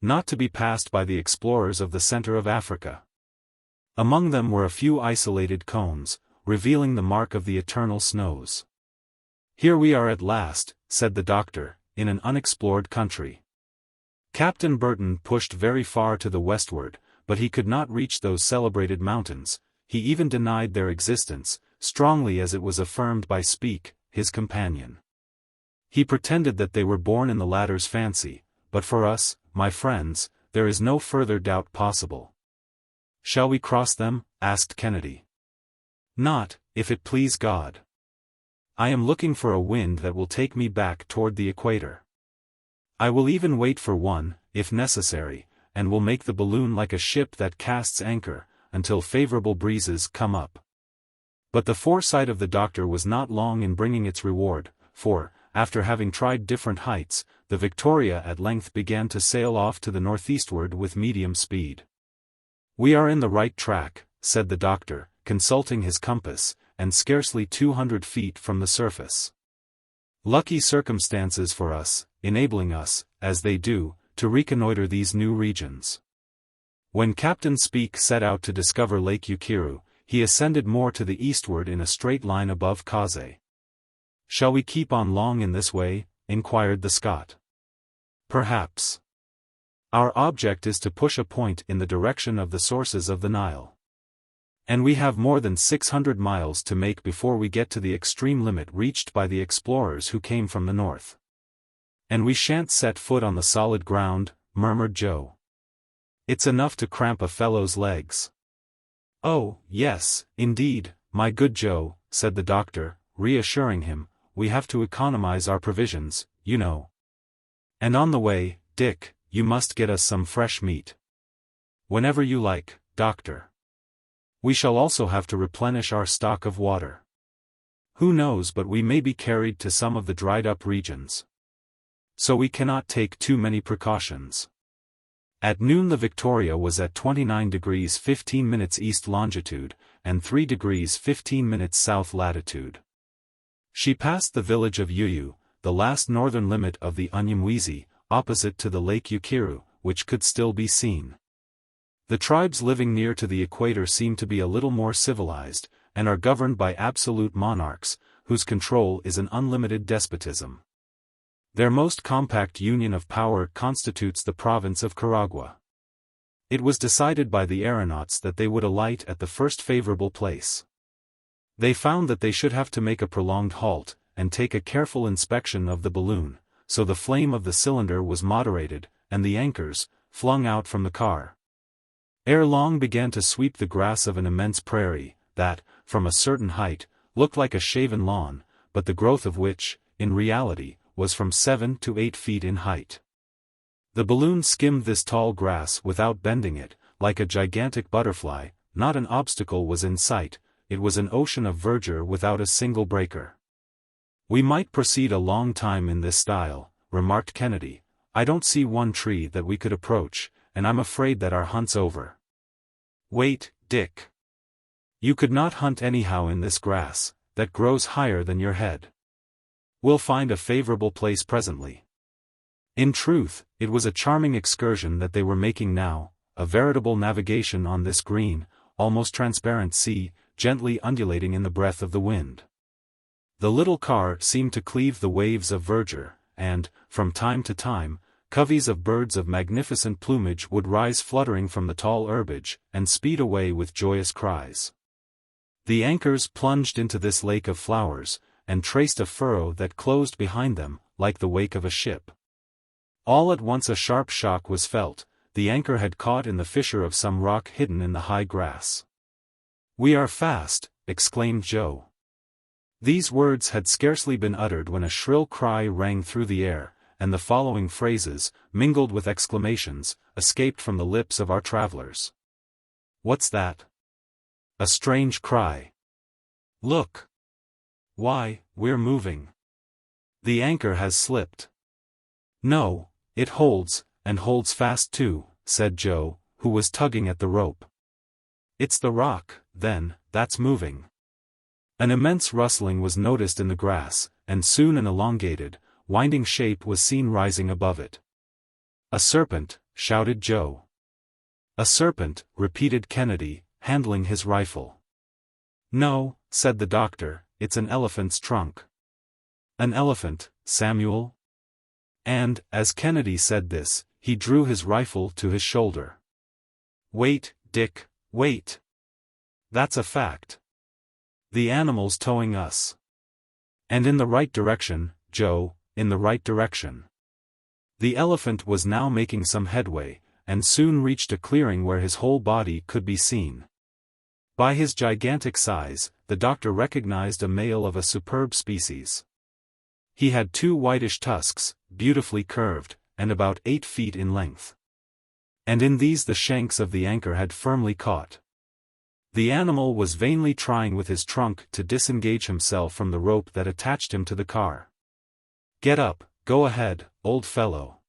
Not to be passed by the explorers of the center of Africa. Among them were a few isolated cones, revealing the mark of the eternal snows. Here we are at last, said the doctor, in an unexplored country. Captain Burton pushed very far to the westward, but he could not reach those celebrated mountains. He even denied their existence, strongly as it was affirmed by Speke, his companion. He pretended that they were born in the latter's fancy, but for us, my friends, there is no further doubt possible. Shall we cross them? Asked Kennedy. Not, if it please God. I am looking for a wind that will take me back toward the equator. I will even wait for one, if necessary, and will make the balloon like a ship that casts anchor, until favorable breezes come up. But the foresight of the doctor was not long in bringing its reward, for, after having tried different heights, the Victoria at length began to sail off to the northeastward with medium speed. We are in the right track, said the doctor, consulting his compass, and scarcely 200 feet from the surface. Lucky circumstances for us, enabling us, as they do, to reconnoiter these new regions. When Captain Speke set out to discover Lake Ukiru, he ascended more to the eastward in a straight line above Kaze. Shall we keep on long in this way? Inquired the Scot. Perhaps. Our object is to push a point in the direction of the sources of the Nile. And we have more than 600 miles to make before we get to the extreme limit reached by the explorers who came from the north. And we shan't set foot on the solid ground, murmured Joe. It's enough to cramp a fellow's legs. Oh, yes, indeed, my good Joe, said the doctor, reassuring him, we have to economize our provisions, you know. And on the way, Dick, you must get us some fresh meat. Whenever you like, doctor. We shall also have to replenish our stock of water. Who knows but we may be carried to some of the dried-up regions. So we cannot take too many precautions. At noon the Victoria was at 29 degrees 15 minutes east longitude, and 3 degrees 15 minutes south latitude. She passed the village of Yuyu, the last northern limit of the Unyamwezi, opposite to the Lake Ukiru, which could still be seen. The tribes living near to the equator seem to be a little more civilized, and are governed by absolute monarchs, whose control is an unlimited despotism. Their most compact union of power constitutes the province of Karagwa. It was decided by the aeronauts that they would alight at the first favorable place. They found that they should have to make a prolonged halt, and take a careful inspection of the balloon, so the flame of the cylinder was moderated, and the anchors, flung out from the car. Ere long began to sweep the grass of an immense prairie, that, from a certain height, looked like a shaven lawn, but the growth of which, in reality, was from 7 to 8 feet in height. The balloon skimmed this tall grass without bending it, like a gigantic butterfly. Not an obstacle was in sight, it was an ocean of verdure without a single breaker. We might proceed a long time in this style, remarked Kennedy. I don't see one tree that we could approach, and I'm afraid that our hunt's over. Wait, Dick. You could not hunt anyhow in this grass, that grows higher than your head. We'll find a favorable place presently. In truth, it was a charming excursion that they were making now, a veritable navigation on this green, almost transparent sea, gently undulating in the breath of the wind. The little car seemed to cleave the waves of verdure, and, from time to time, coveys of birds of magnificent plumage would rise fluttering from the tall herbage, and speed away with joyous cries. The anchors plunged into this lake of flowers, and traced a furrow that closed behind them, like the wake of a ship. All at once a sharp shock was felt, the anchor had caught in the fissure of some rock hidden in the high grass. "We are fast," exclaimed Joe. These words had scarcely been uttered when a shrill cry rang through the air, and the following phrases, mingled with exclamations, escaped from the lips of our travelers. "What's that? A strange cry. Look! Why, we're moving. The anchor has slipped." "No, it holds, and holds fast too," said Joe, who was tugging at the rope. "It's the rock, then, that's moving." An immense rustling was noticed in the grass, and soon an elongated, winding shape was seen rising above it. "A serpent," shouted Joe. "A serpent," repeated Kennedy, handling his rifle. "No," said the doctor, "it's an elephant's trunk." "An elephant, Samuel?" And, as Kennedy said this, he drew his rifle to his shoulder. "Wait, Dick, wait. That's a fact. The animal's towing us. And in the right direction, Joe, in the right direction." The elephant was now making some headway, and soon reached a clearing where his whole body could be seen. By his gigantic size, the doctor recognized a male of a superb species. He had 2 whitish tusks, beautifully curved, and about 8 feet in length. And in these the shanks of the anchor had firmly caught. The animal was vainly trying with his trunk to disengage himself from the rope that attached him to the car. "Get up, go ahead, old fellow!"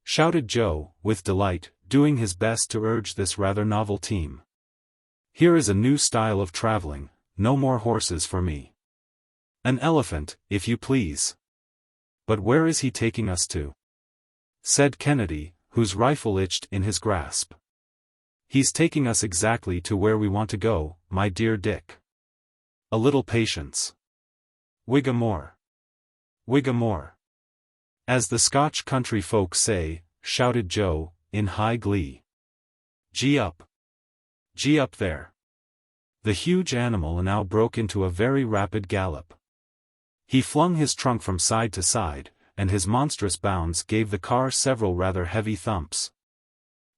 shouted Joe, with delight, doing his best to urge this rather novel team. "Here is a new style of traveling, no more horses for me. An elephant, if you please." "But where is he taking us to?" said Kennedy, whose rifle itched in his grasp. "He's taking us exactly to where we want to go, my dear Dick. A little patience. Whiggamore. Whiggamore. As the Scotch country folk say," shouted Joe, in high glee. "Gee up. Gee up there." The huge animal now broke into a very rapid gallop. He flung his trunk from side to side, and his monstrous bounds gave the car several rather heavy thumps.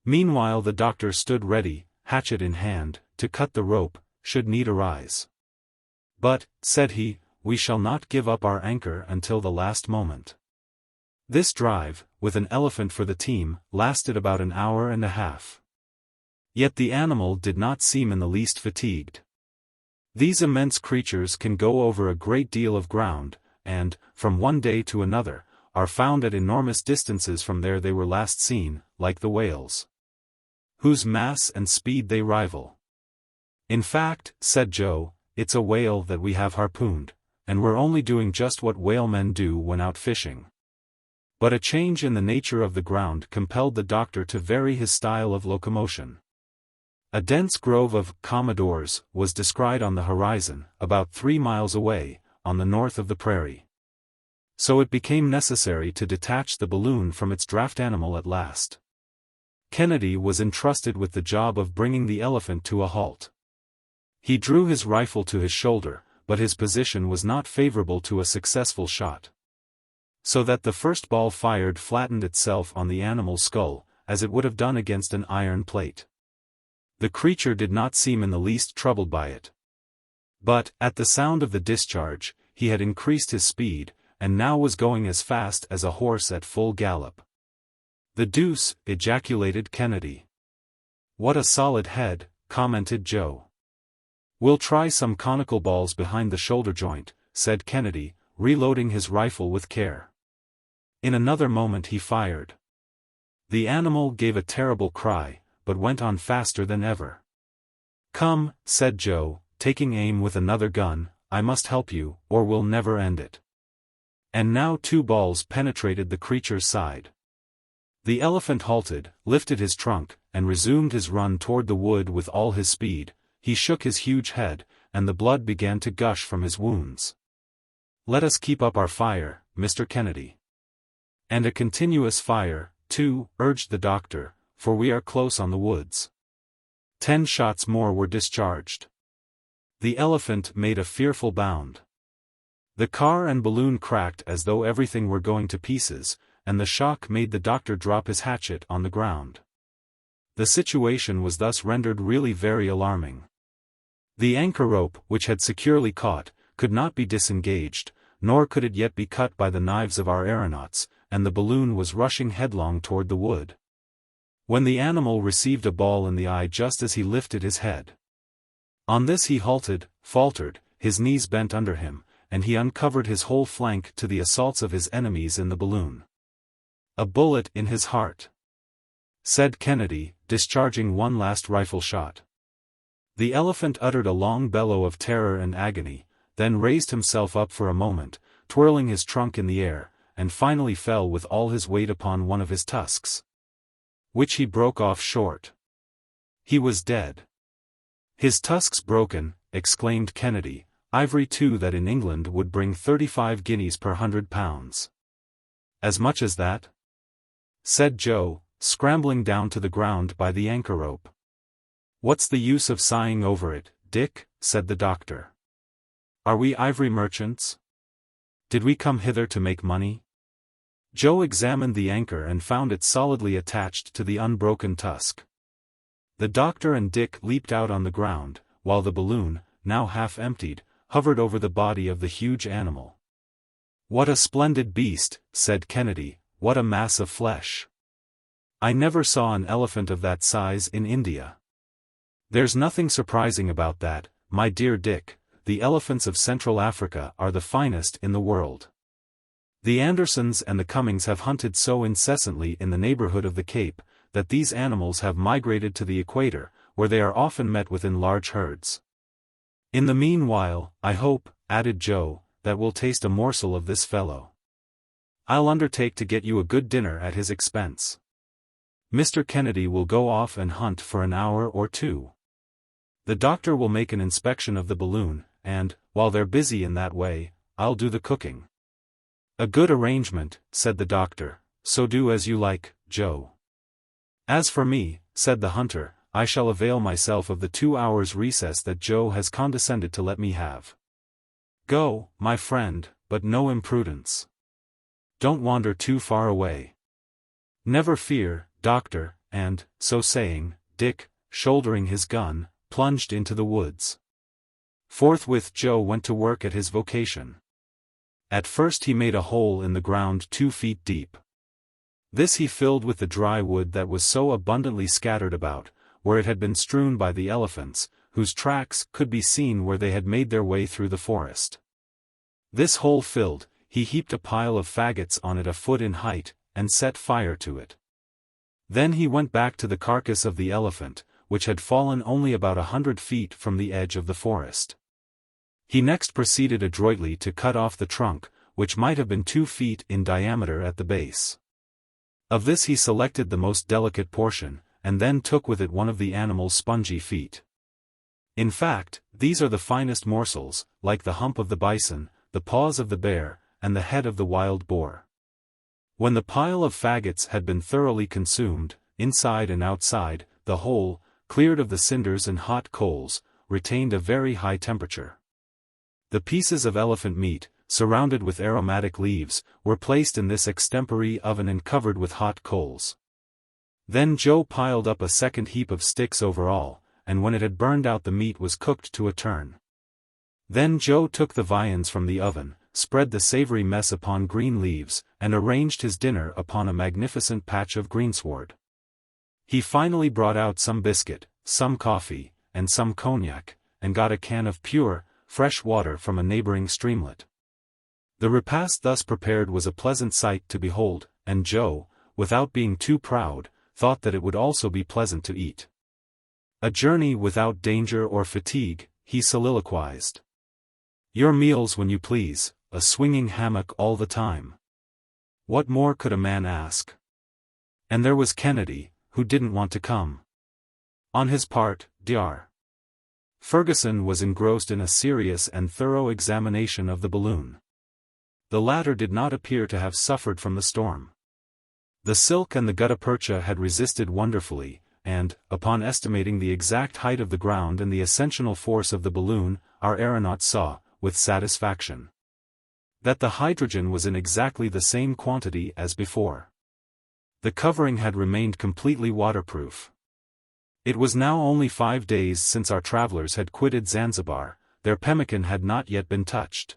Meanwhile the doctor stood ready, hatchet in hand, to cut the rope, should need arise. "But," said he, "we shall not give up our anchor until the last moment." This drive, with an elephant for the team, lasted about an hour and a half. Yet the animal did not seem in the least fatigued. These immense creatures can go over a great deal of ground, and, from one day to another, are found at enormous distances from there they were last seen, like the whales, whose mass and speed they rival. "In fact," said Joe, "it's a whale that we have harpooned, and we're only doing just what whalemen do when out fishing." But a change in the nature of the ground compelled the doctor to vary his style of locomotion. A dense grove of commodores was descried on the horizon, about 3 miles away, on the north of the prairie. So it became necessary to detach the balloon from its draft animal at last. Kennedy was entrusted with the job of bringing the elephant to a halt. He drew his rifle to his shoulder, but his position was not favorable to a successful shot. So that the first ball fired flattened itself on the animal's skull, as it would have done against an iron plate. The creature did not seem in the least troubled by it. But, at the sound of the discharge, he had increased his speed, and now was going as fast as a horse at full gallop. "The deuce," ejaculated Kennedy. "What a solid head," commented Joe. "We'll try some conical balls behind the shoulder joint," said Kennedy, reloading his rifle with care. In another moment he fired. The animal gave a terrible cry, but went on faster than ever. "Come," said Joe, taking aim with another gun, "I must help you, or we'll never end it." And now 2 balls penetrated the creature's side. The elephant halted, lifted his trunk, and resumed his run toward the wood with all his speed. He shook his huge head, and the blood began to gush from his wounds. "Let us keep up our fire, Mr. Kennedy." "And a continuous fire, too," urged the doctor, "for we are close on the woods." 10 shots more were discharged. The elephant made a fearful bound. The car and balloon cracked as though everything were going to pieces, and the shock made the doctor drop his hatchet on the ground. The situation was thus rendered really very alarming. The anchor rope, which had securely caught, could not be disengaged, nor could it yet be cut by the knives of our aeronauts, and the balloon was rushing headlong toward the wood. When the animal received a ball in the eye just as he lifted his head. On this he halted, faltered, his knees bent under him, and he uncovered his whole flank to the assaults of his enemies in the balloon. "A bullet in his heart," said Kennedy, discharging one last rifle shot. The elephant uttered a long bellow of terror and agony, then raised himself up for a moment, twirling his trunk in the air, and finally fell with all his weight upon one of his tusks, which he broke off short. He was dead. "His tusks broken," exclaimed Kennedy, "ivory too that in England would bring 35 guineas per 100 pounds. "As much as that?" said Joe, scrambling down to the ground by the anchor rope. "What's the use of sighing over it, Dick?" said the doctor. "Are we ivory merchants? Did we come hither to make money?" Joe examined the anchor and found it solidly attached to the unbroken tusk. The doctor and Dick leaped out on the ground, while the balloon, now half emptied, hovered over the body of the huge animal. "What a splendid beast," said Kennedy, "what a mass of flesh. I never saw an elephant of that size in India." "There's nothing surprising about that, my dear Dick. The elephants of Central Africa are the finest in the world. The Andersons and the Cummings have hunted so incessantly in the neighborhood of the Cape, that these animals have migrated to the equator, where they are often met with in large herds. In the meanwhile, I hope," added Joe, "that we'll taste a morsel of this fellow. I'll undertake to get you a good dinner at his expense. Mr. Kennedy will go off and hunt for an hour or 2. The doctor will make an inspection of the balloon, and, while they're busy in that way, I'll do the cooking." "A good arrangement," said the doctor, "so do as you like, Joe." "As for me," said the hunter, "I shall avail myself of the 2 hours' recess that Joe has condescended to let me have. Go, my friend, but no imprudence. Don't wander too far away." "Never fear, doctor," and, so saying, Dick, shouldering his gun, plunged into the woods. Forthwith Joe went to work at his vocation. At first he made a hole in the ground 2 feet deep. This he filled with the dry wood that was so abundantly scattered about, where it had been strewn by the elephants, whose tracks could be seen where they had made their way through the forest. This hole filled, he heaped a pile of faggots on it a foot in height, and set fire to it. Then he went back to the carcass of the elephant, which had fallen only about 100 feet from the edge of the forest. He next proceeded adroitly to cut off the trunk, which might have been 2 feet in diameter at the base. Of this he selected the most delicate portion, and then took with it one of the animal's spongy feet. In fact, these are the finest morsels, like the hump of the bison, the paws of the bear, and the head of the wild boar. When the pile of faggots had been thoroughly consumed, inside and outside, the whole, cleared of the cinders and hot coals, retained a very high temperature. The pieces of elephant meat, surrounded with aromatic leaves, were placed in this extempore oven and covered with hot coals. Then Joe piled up a second heap of sticks over all, and when it had burned out the meat was cooked to a turn. Then Joe took the viands from the oven, spread the savory mess upon green leaves, and arranged his dinner upon a magnificent patch of greensward. He finally brought out some biscuit, some coffee, and some cognac, and got a can of pure, fresh water from a neighboring streamlet. The repast thus prepared was a pleasant sight to behold, and Joe, without being too proud, thought that it would also be pleasant to eat. A journey without danger or fatigue, he soliloquized. Your meals when you please, a swinging hammock all the time. What more could a man ask? And there was Kennedy, who didn't want to come. On his part, Dr. Fergusson was engrossed in a serious and thorough examination of the balloon. The latter did not appear to have suffered from the storm. The silk and the gutta percha had resisted wonderfully, and, upon estimating the exact height of the ground and the ascensional force of the balloon, our aeronaut saw, with satisfaction, that the hydrogen was in exactly the same quantity as before. The covering had remained completely waterproof. It was now only 5 days since our travelers had quitted Zanzibar, their pemmican had not yet been touched.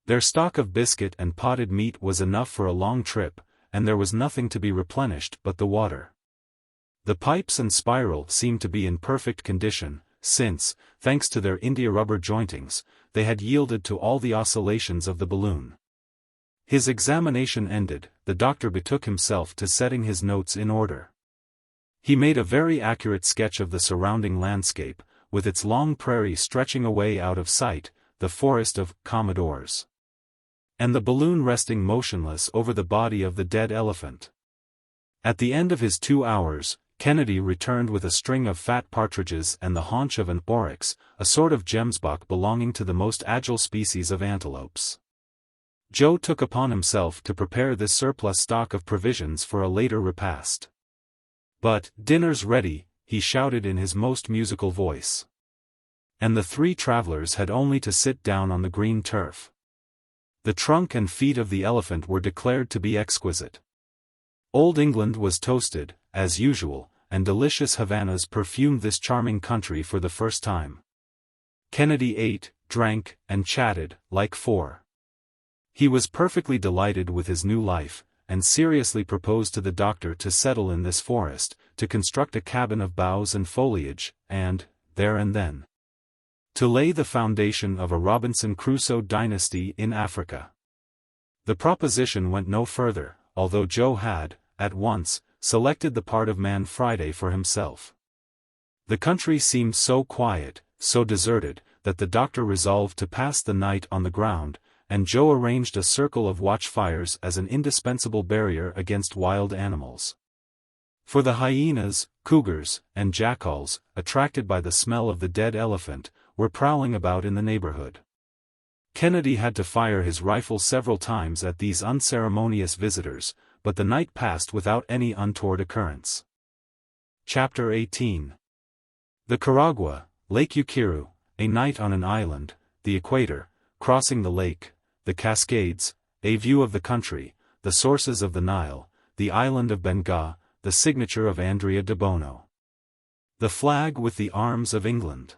Their stock of biscuit and potted meat was enough for a long trip, and there was nothing to be replenished but the water. The pipes and spiral seemed to be in perfect condition, since, thanks to their india-rubber jointings, they had yielded to all the oscillations of the balloon. His examination ended, the doctor betook himself to setting his notes in order. He made a very accurate sketch of the surrounding landscape, with its long prairie stretching away out of sight, the forest of Commodores, and the balloon resting motionless over the body of the dead elephant. At the end of his 2 hours, Kennedy returned with a string of fat partridges and the haunch of an oryx, a sort of gemsbok belonging to the most agile species of antelopes. Joe took upon himself to prepare this surplus stock of provisions for a later repast. But, dinner's ready, he shouted in his most musical voice. And the 3 travelers had only to sit down on the green turf. The trunk and feet of the elephant were declared to be exquisite. Old England was toasted, as usual, and delicious Havanas perfumed this charming country for the first time. Kennedy ate, drank, and chatted, like 4. He was perfectly delighted with his new life, and seriously proposed to the doctor to settle in this forest, to construct a cabin of boughs and foliage, and, there and then, to lay the foundation of a Robinson Crusoe dynasty in Africa. The proposition went no further, although Joe had, at once, selected the part of Man Friday for himself. The country seemed so quiet, so deserted, that the doctor resolved to pass the night on the ground, and Joe arranged a circle of watchfires as an indispensable barrier against wild animals. For the hyenas, cougars, and jackals, attracted by the smell of the dead elephant, were prowling about in the neighborhood. Kennedy had to fire his rifle several times at these unceremonious visitors, but the night passed without any untoward occurrence. Chapter 18. The Caragua, Lake Ukiru, a night on an island, the equator, crossing the lake, the Cascades, a view of the country, the sources of the Nile, the island of Benga, the signature of Andrea de Bono. The flag with the arms of England.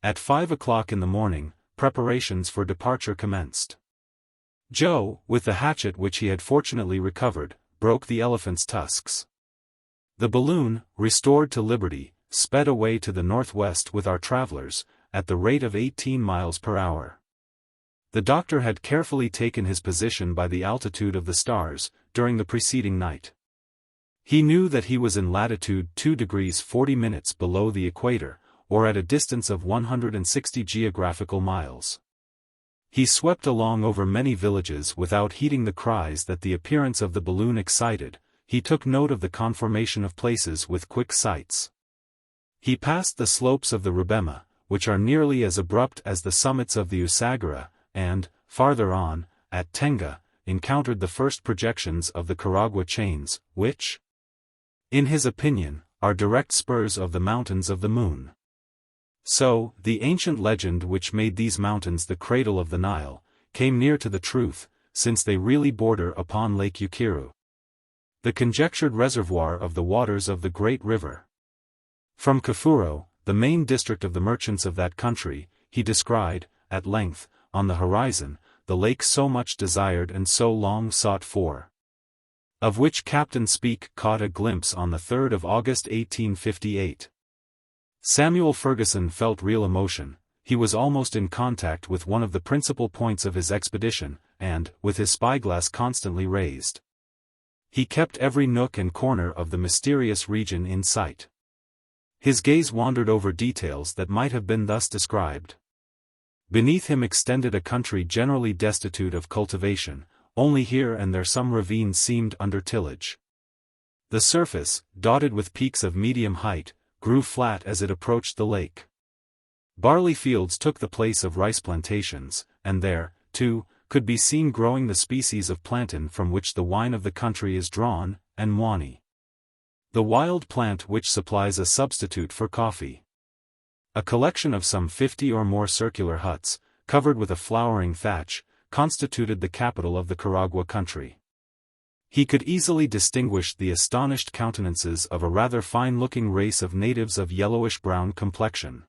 At 5 o'clock in the morning, preparations for departure commenced. Joe, with the hatchet which he had fortunately recovered, broke the elephant's tusks. The balloon, restored to liberty, sped away to the northwest with our travelers, at the rate of 18 miles per hour. The doctor had carefully taken his position by the altitude of the stars, during the preceding night. He knew that he was in latitude 2 degrees 40 minutes below the equator, or at a distance of 160 geographical miles. He swept along over many villages without heeding the cries that the appearance of the balloon excited. He took note of the conformation of places with quick sights. He passed the slopes of the Rubema, which are nearly as abrupt as the summits of the Usagara, and, farther on, at Tenga, encountered the first projections of the Caragua chains, which, in his opinion, are direct spurs of the mountains of the moon. So, the ancient legend which made these mountains the cradle of the Nile, came near to the truth, since they really border upon Lake Ukiru, the conjectured reservoir of the waters of the great river. From Kafuro, the main district of the merchants of that country, he descried, at length, on the horizon, the lake so much desired and so long sought for, of which Captain Speke caught a glimpse on the 3rd of August 1858. Samuel Fergusson felt real emotion. He was almost in contact with one of the principal points of his expedition, and, with his spyglass constantly raised, he kept every nook and corner of the mysterious region in sight. His gaze wandered over details that might have been thus described. Beneath him extended a country generally destitute of cultivation, only here and there some ravines seemed under tillage. The surface, dotted with peaks of medium height, grew flat as it approached the lake. Barley fields took the place of rice plantations, and there, too, could be seen growing the species of plantain from which the wine of the country is drawn, and mwani, the wild plant which supplies a substitute for coffee. A collection of some 50 or more circular huts, covered with a flowering thatch, constituted the capital of the Caragua country. He could easily distinguish the astonished countenances of a rather fine-looking race of natives of yellowish-brown complexion.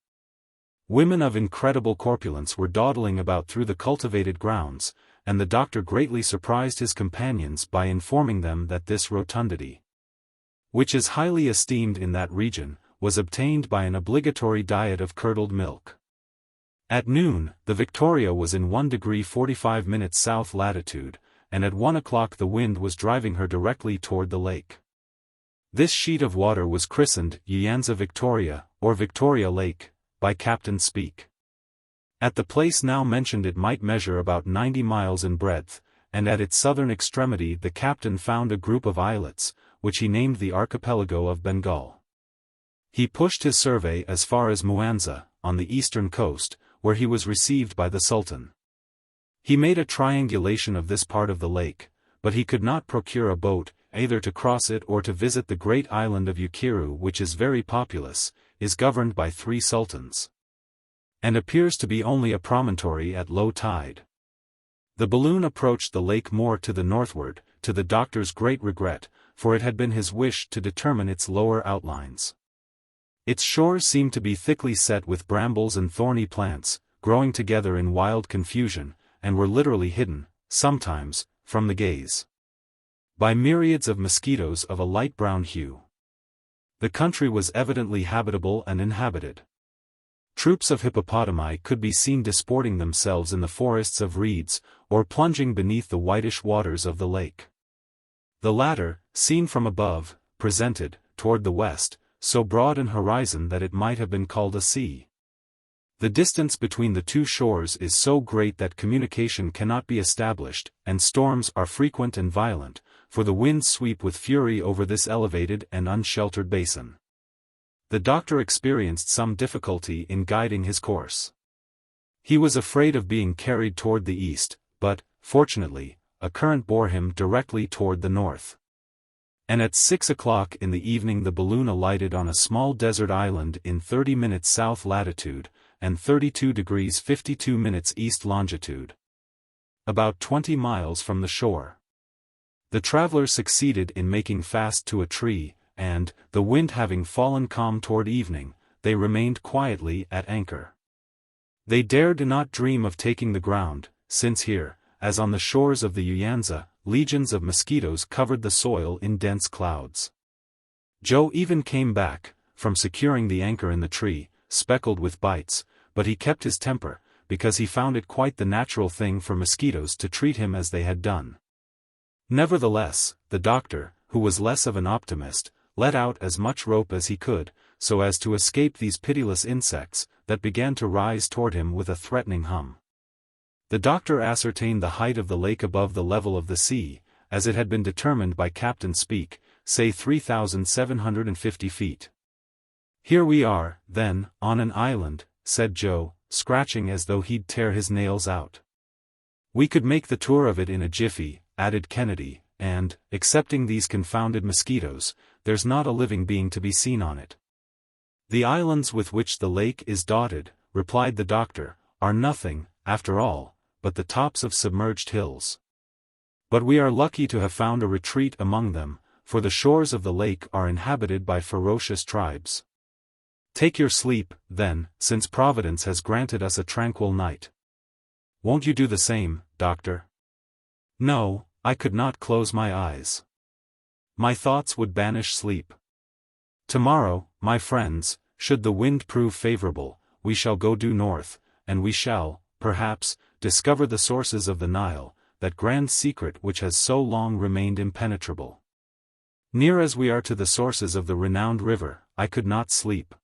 Women of incredible corpulence were dawdling about through the cultivated grounds, and the doctor greatly surprised his companions by informing them that this rotundity, which is highly esteemed in that region, was obtained by an obligatory diet of curdled milk. At noon, the Victoria was in 1° 45' south latitude, and at 1 o'clock the wind was driving her directly toward the lake. This sheet of water was christened Uyanza Victoria, or Victoria Lake, by Captain Speke. At the place now mentioned it might measure about 90 miles in breadth, and at its southern extremity the captain found a group of islets, which he named the Archipelago of Bengal. He pushed his survey as far as Muanza, on the eastern coast, where he was received by the Sultan. He made a triangulation of this part of the lake, but he could not procure a boat, either to cross it or to visit the great island of Ukiru, which is very populous, is governed by 3 sultans, and appears to be only a promontory at low tide. The balloon approached the lake more to the northward, to the doctor's great regret, for it had been his wish to determine its lower outlines. Its shores seemed to be thickly set with brambles and thorny plants, growing together in wild confusion, and were literally hidden, sometimes, from the gaze, by myriads of mosquitoes of a light brown hue. The country was evidently habitable and inhabited. Troops of hippopotami could be seen disporting themselves in the forests of reeds, or plunging beneath the whitish waters of the lake. The latter, seen from above, presented, toward the west, so broad an horizon that it might have been called a sea. The distance between the two shores is so great that communication cannot be established, and storms are frequent and violent, for the winds sweep with fury over this elevated and unsheltered basin. The doctor experienced some difficulty in guiding his course. He was afraid of being carried toward the east, but, fortunately, a current bore him directly toward the north. And at 6 o'clock in the evening the balloon alighted on a small desert island in 30' south latitude, and 32° 52' east longitude, about 20 miles from the shore. The travelers succeeded in making fast to a tree, and, the wind having fallen calm toward evening, they remained quietly at anchor. They dared not dream of taking the ground, since here, as on the shores of the Uyanza, legions of mosquitoes covered the soil in dense clouds. Joe even came back, from securing the anchor in the tree, speckled with bites, but he kept his temper, because he found it quite the natural thing for mosquitoes to treat him as they had done. Nevertheless, the doctor, who was less of an optimist, let out as much rope as he could, so as to escape these pitiless insects, that began to rise toward him with a threatening hum. The doctor ascertained the height of the lake above the level of the sea, as it had been determined by Captain Speke, say 3,750 feet. "Here we are, then, on an island," said Joe, scratching as though he'd tear his nails out. "We could make the tour of it in a jiffy," added Kennedy, "and, excepting these confounded mosquitoes, there's not a living being to be seen on it." "The islands with which the lake is dotted," replied the doctor, "are nothing, after all, but the tops of submerged hills. But we are lucky to have found a retreat among them, for the shores of the lake are inhabited by ferocious tribes. Take your sleep, then, since Providence has granted us a tranquil night. Won't you do the same, doctor?" "No, I could not close my eyes. My thoughts would banish sleep. Tomorrow, my friends, should the wind prove favorable, we shall go due north, and we shall, perhaps, discover the sources of the Nile, that grand secret which has so long remained impenetrable. Near as we are to the sources of the renowned river, I could not sleep.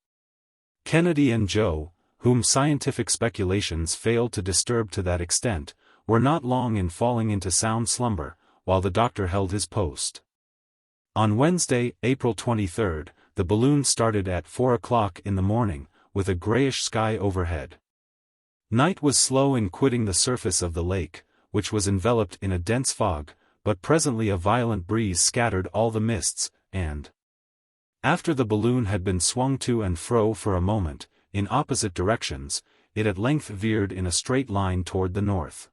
Kennedy and Joe, whom scientific speculations failed to disturb to that extent, were not long in falling into sound slumber, while the doctor held his post. On Wednesday, April 23, the balloon started at 4 o'clock in the morning, with a grayish sky overhead. Night was slow in quitting the surface of the lake, which was enveloped in a dense fog, but presently a violent breeze scattered all the mists, and after the balloon had been swung to and fro for a moment, in opposite directions, it at length veered in a straight line toward the north.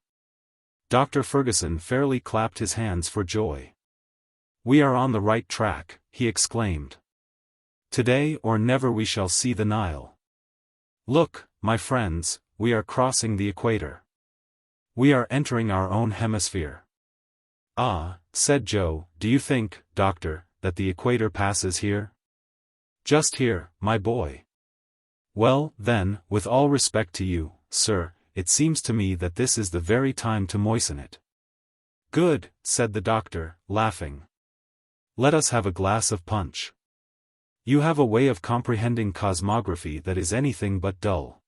Dr. Fergusson fairly clapped his hands for joy. "We are on the right track," he exclaimed. "Today or never we shall see the Nile. Look, my friends, we are crossing the equator. We are entering our own hemisphere." "Ah," said Joe, "do you think, doctor, that the equator passes here?" "Just here, my boy." "Well, then, with all respect to you, sir, it seems to me that this is the very time to moisten it." "Good," said the doctor, laughing. "Let us have a glass of punch. You have a way of comprehending cosmography that is anything but dull."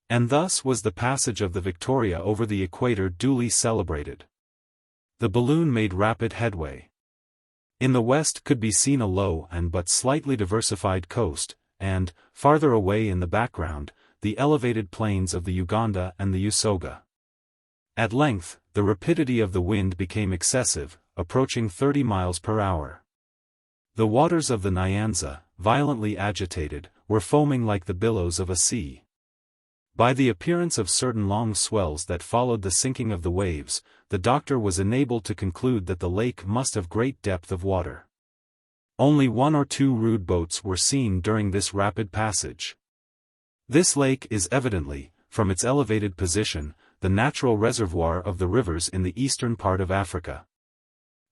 And thus was the passage of the Victoria over the equator duly celebrated. The balloon made rapid headway. In the west could be seen a low and but slightly diversified coast, and, farther away in the background, the elevated plains of the Uganda and the Usoga. At length, the rapidity of the wind became excessive, approaching 30 miles per hour. The waters of the Nyanza, violently agitated, were foaming like the billows of a sea. By the appearance of certain long swells that followed the sinking of the waves, the doctor was enabled to conclude that the lake must have great depth of water. Only one or two rude boats were seen during this rapid passage. This lake is evidently, from its elevated position, the natural reservoir of the rivers in the eastern part of Africa.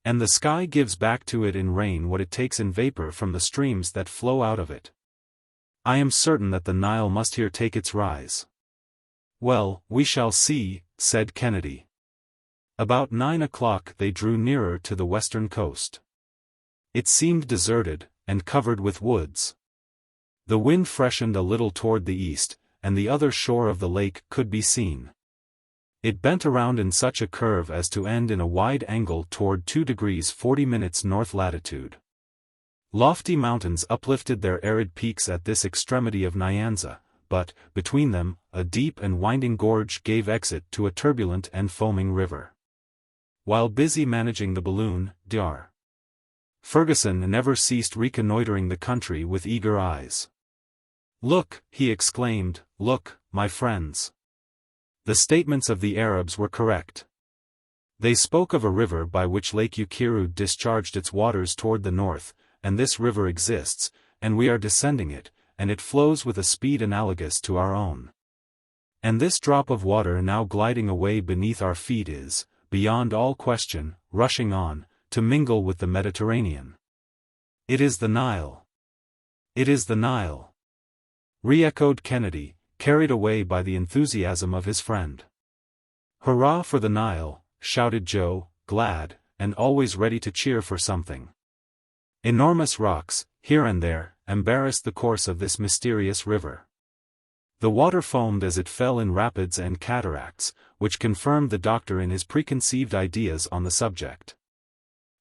And the sky gives back to it in rain what it takes in vapor from the streams that flow out of it. I am certain that the Nile must here take its rise. "Well, we shall see," said Kennedy. About 9 o'clock they drew nearer to the western coast. It seemed deserted, and covered with woods. The wind freshened a little toward the east, and the other shore of the lake could be seen. It bent around in such a curve as to end in a wide angle toward 2 degrees 40 minutes north latitude. Lofty mountains uplifted their arid peaks at this extremity of Nyanza, but, between them, a deep and winding gorge gave exit to a turbulent and foaming river. While busy managing the balloon, Dr. Fergusson never ceased reconnoitering the country with eager eyes. "Look," he exclaimed, "look, my friends. The statements of the Arabs were correct. They spoke of a river by which Lake Ukiru discharged its waters toward the north, and this river exists, and we are descending it, and it flows with a speed analogous to our own. And this drop of water now gliding away beneath our feet is, beyond all question, rushing on, to mingle with the Mediterranean. It is the Nile. It is the Nile." Re-echoed Kennedy, carried away by the enthusiasm of his friend. "Hurrah for the Nile," shouted Joe, glad, and always ready to cheer for something. Enormous rocks, here and there, embarrassed the course of this mysterious river. The water foamed as it fell in rapids and cataracts, which confirmed the doctor in his preconceived ideas on the subject.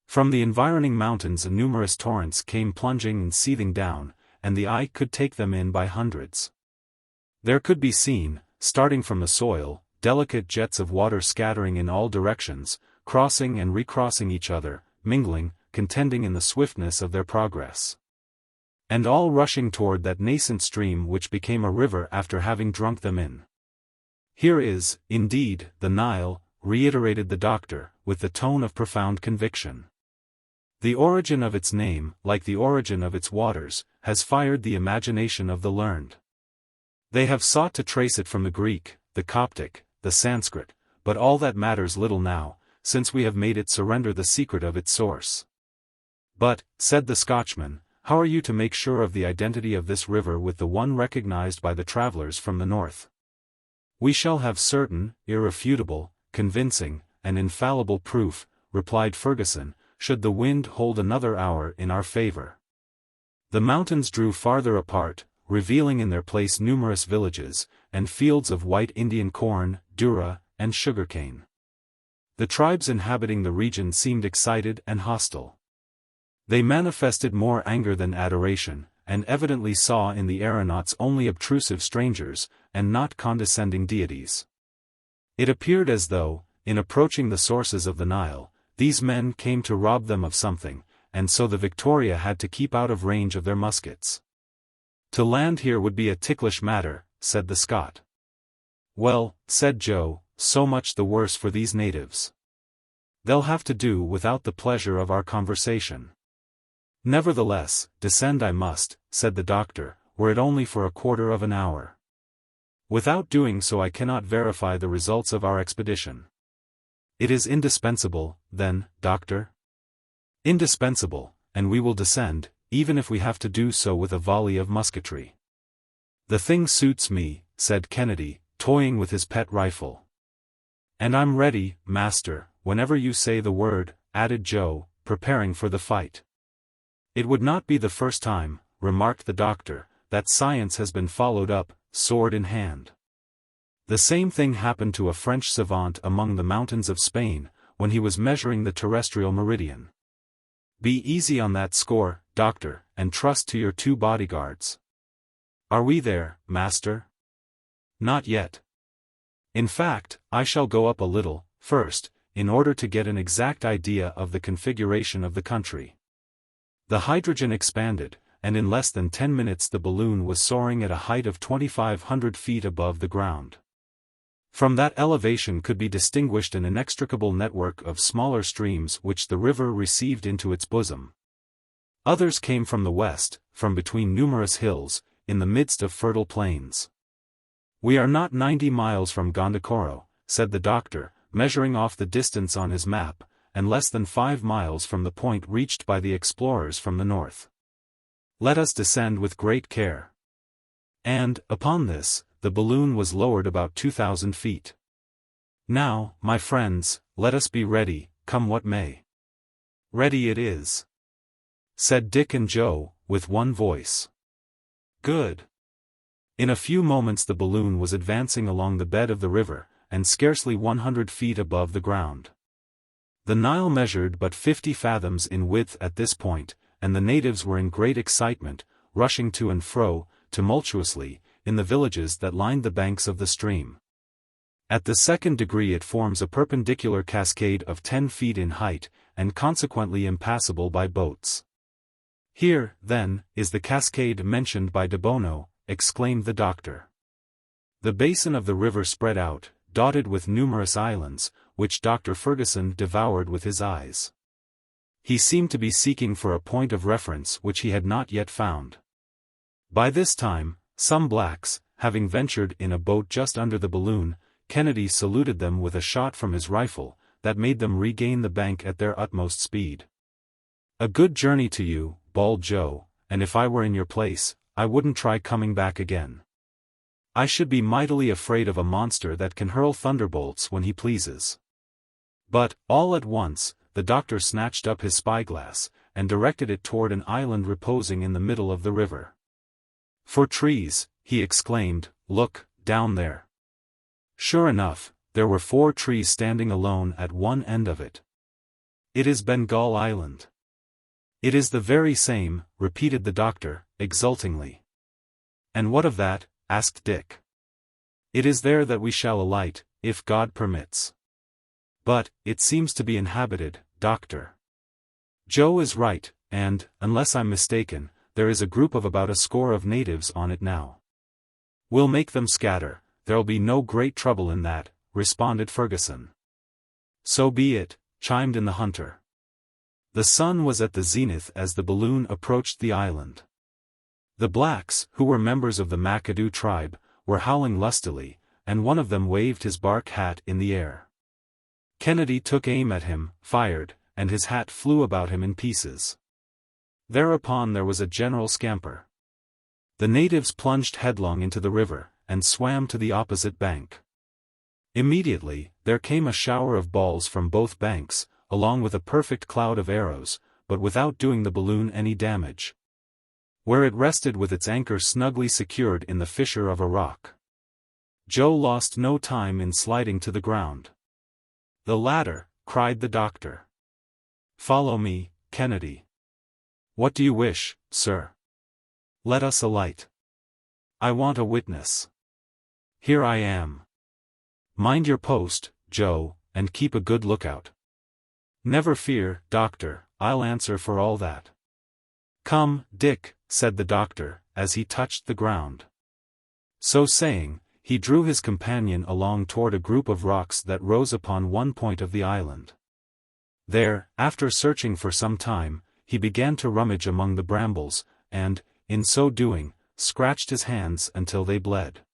From the environing mountains numerous torrents came plunging and seething down, and the eye could take them in by hundreds. There could be seen, starting from the soil, delicate jets of water scattering in all directions, crossing and recrossing each other, mingling, contending in the swiftness of their progress. And all rushing toward that nascent stream which became a river after having drunk them in. "Here is, indeed, the Nile," reiterated the doctor, with the tone of profound conviction. "The origin of its name, like the origin of its waters, has fired the imagination of the learned. They have sought to trace it from the Greek, the Coptic, the Sanskrit, but all that matters little now, since we have made it surrender the secret of its source." "But," said the Scotchman, "how are you to make sure of the identity of this river with the one recognized by the travelers from the north?" "We shall have certain, irrefutable, convincing, and infallible proof," replied Fergusson, "should the wind hold another hour in our favor." The mountains drew farther apart, revealing in their place numerous villages, and fields of white Indian corn, durra, and sugarcane. The tribes inhabiting the region seemed excited and hostile. They manifested more anger than adoration, and evidently saw in the aeronauts only obtrusive strangers, and not condescending deities. It appeared as though, in approaching the sources of the Nile, these men came to rob them of something, and so the Victoria had to keep out of range of their muskets. To land here would be a ticklish matter, said the Scot. Well, said Joe, so much the worse for these natives. They'll have to do without the pleasure of our conversation. Nevertheless, descend I must, said the doctor, were it only for a quarter of an hour. Without doing so I cannot verify the results of our expedition. It is indispensable, then, doctor? Indispensable, and we will descend, even if we have to do so with a volley of musketry. The thing suits me, said Kennedy, toying with his pet rifle. And I'm ready, master, whenever you say the word, added Joe, preparing for the fight. It would not be the first time, remarked the doctor, that science has been followed up, sword in hand. The same thing happened to a French savant among the mountains of Spain, when he was measuring the terrestrial meridian. Be easy on that score, doctor, and trust to your 2 bodyguards. Are we there, master? Not yet. In fact, I shall go up a little, first, in order to get an exact idea of the configuration of the country. The hydrogen expanded, and in less than 10 minutes the balloon was soaring at a height of 2,500 feet above the ground. From that elevation could be distinguished an inextricable network of smaller streams which the river received into its bosom. Others came from the west, from between numerous hills, in the midst of fertile plains. We are not 90 miles from Gondokoro, said the doctor, measuring off the distance on his map, and less than 5 miles from the point reached by the explorers from the north. Let us descend with great care. And, upon this, the balloon was lowered about 2,000 feet. Now, my friends, let us be ready, come what may. Ready it is, said Dick and Joe, with one voice. Good. In a few moments the balloon was advancing along the bed of the river, and scarcely 100 feet above the ground. The Nile measured but 50 fathoms in width at this point, and the natives were in great excitement, rushing to and fro, tumultuously, in the villages that lined the banks of the stream. At the 2nd degree it forms a perpendicular cascade of 10 feet in height, and consequently impassable by boats. Here, then, is the cascade mentioned by de Bono, exclaimed the doctor. The basin of the river spread out, dotted with numerous islands, which Dr. Fergusson devoured with his eyes. He seemed to be seeking for a point of reference which he had not yet found. By this time, some blacks, having ventured in a boat just under the balloon, Kennedy saluted them with a shot from his rifle, that made them regain the bank at their utmost speed. A good journey to you, bawled Joe, and if I were in your place, I wouldn't try coming back again. I should be mightily afraid of a monster that can hurl thunderbolts when he pleases. But, all at once, the doctor snatched up his spyglass, and directed it toward an island reposing in the middle of the river. For trees, he exclaimed, look, down there. Sure enough, there were 4 trees standing alone at one end of it. It is Bengal Island. It is the very same, repeated the doctor, exultingly. And what of that? Asked Dick. It is there that we shall alight, if God permits. But, it seems to be inhabited, doctor. Joe is right, and, unless I'm mistaken, there is a group of about a score of natives on it now. We'll make them scatter, there'll be no great trouble in that, responded Fergusson. So be it, chimed in the hunter. The sun was at the zenith as the balloon approached the island. The blacks, who were members of the McAdoo tribe, were howling lustily, and one of them waved his bark hat in the air. Kennedy took aim at him, fired, and his hat flew about him in pieces. Thereupon there was a general scamper. The natives plunged headlong into the river, and swam to the opposite bank. Immediately, there came a shower of balls from both banks, along with a perfect cloud of arrows, but without doing the balloon any damage. where it rested with its anchor snugly secured in the fissure of a rock. Joe lost no time in sliding to the ground. "The ladder," cried the doctor. "Follow me, Kennedy." "What do you wish, sir?" "Let us alight." "I want a witness." "Here I am." "Mind your post, Joe, and keep a good lookout." "Never fear, doctor, I'll answer for all that." "Come, Dick," said the doctor, as he touched the ground. So saying, he drew his companion along toward a group of rocks that rose upon one point of the island. There, after searching for some time, he began to rummage among the brambles, and, in so doing, scratched his hands until they bled.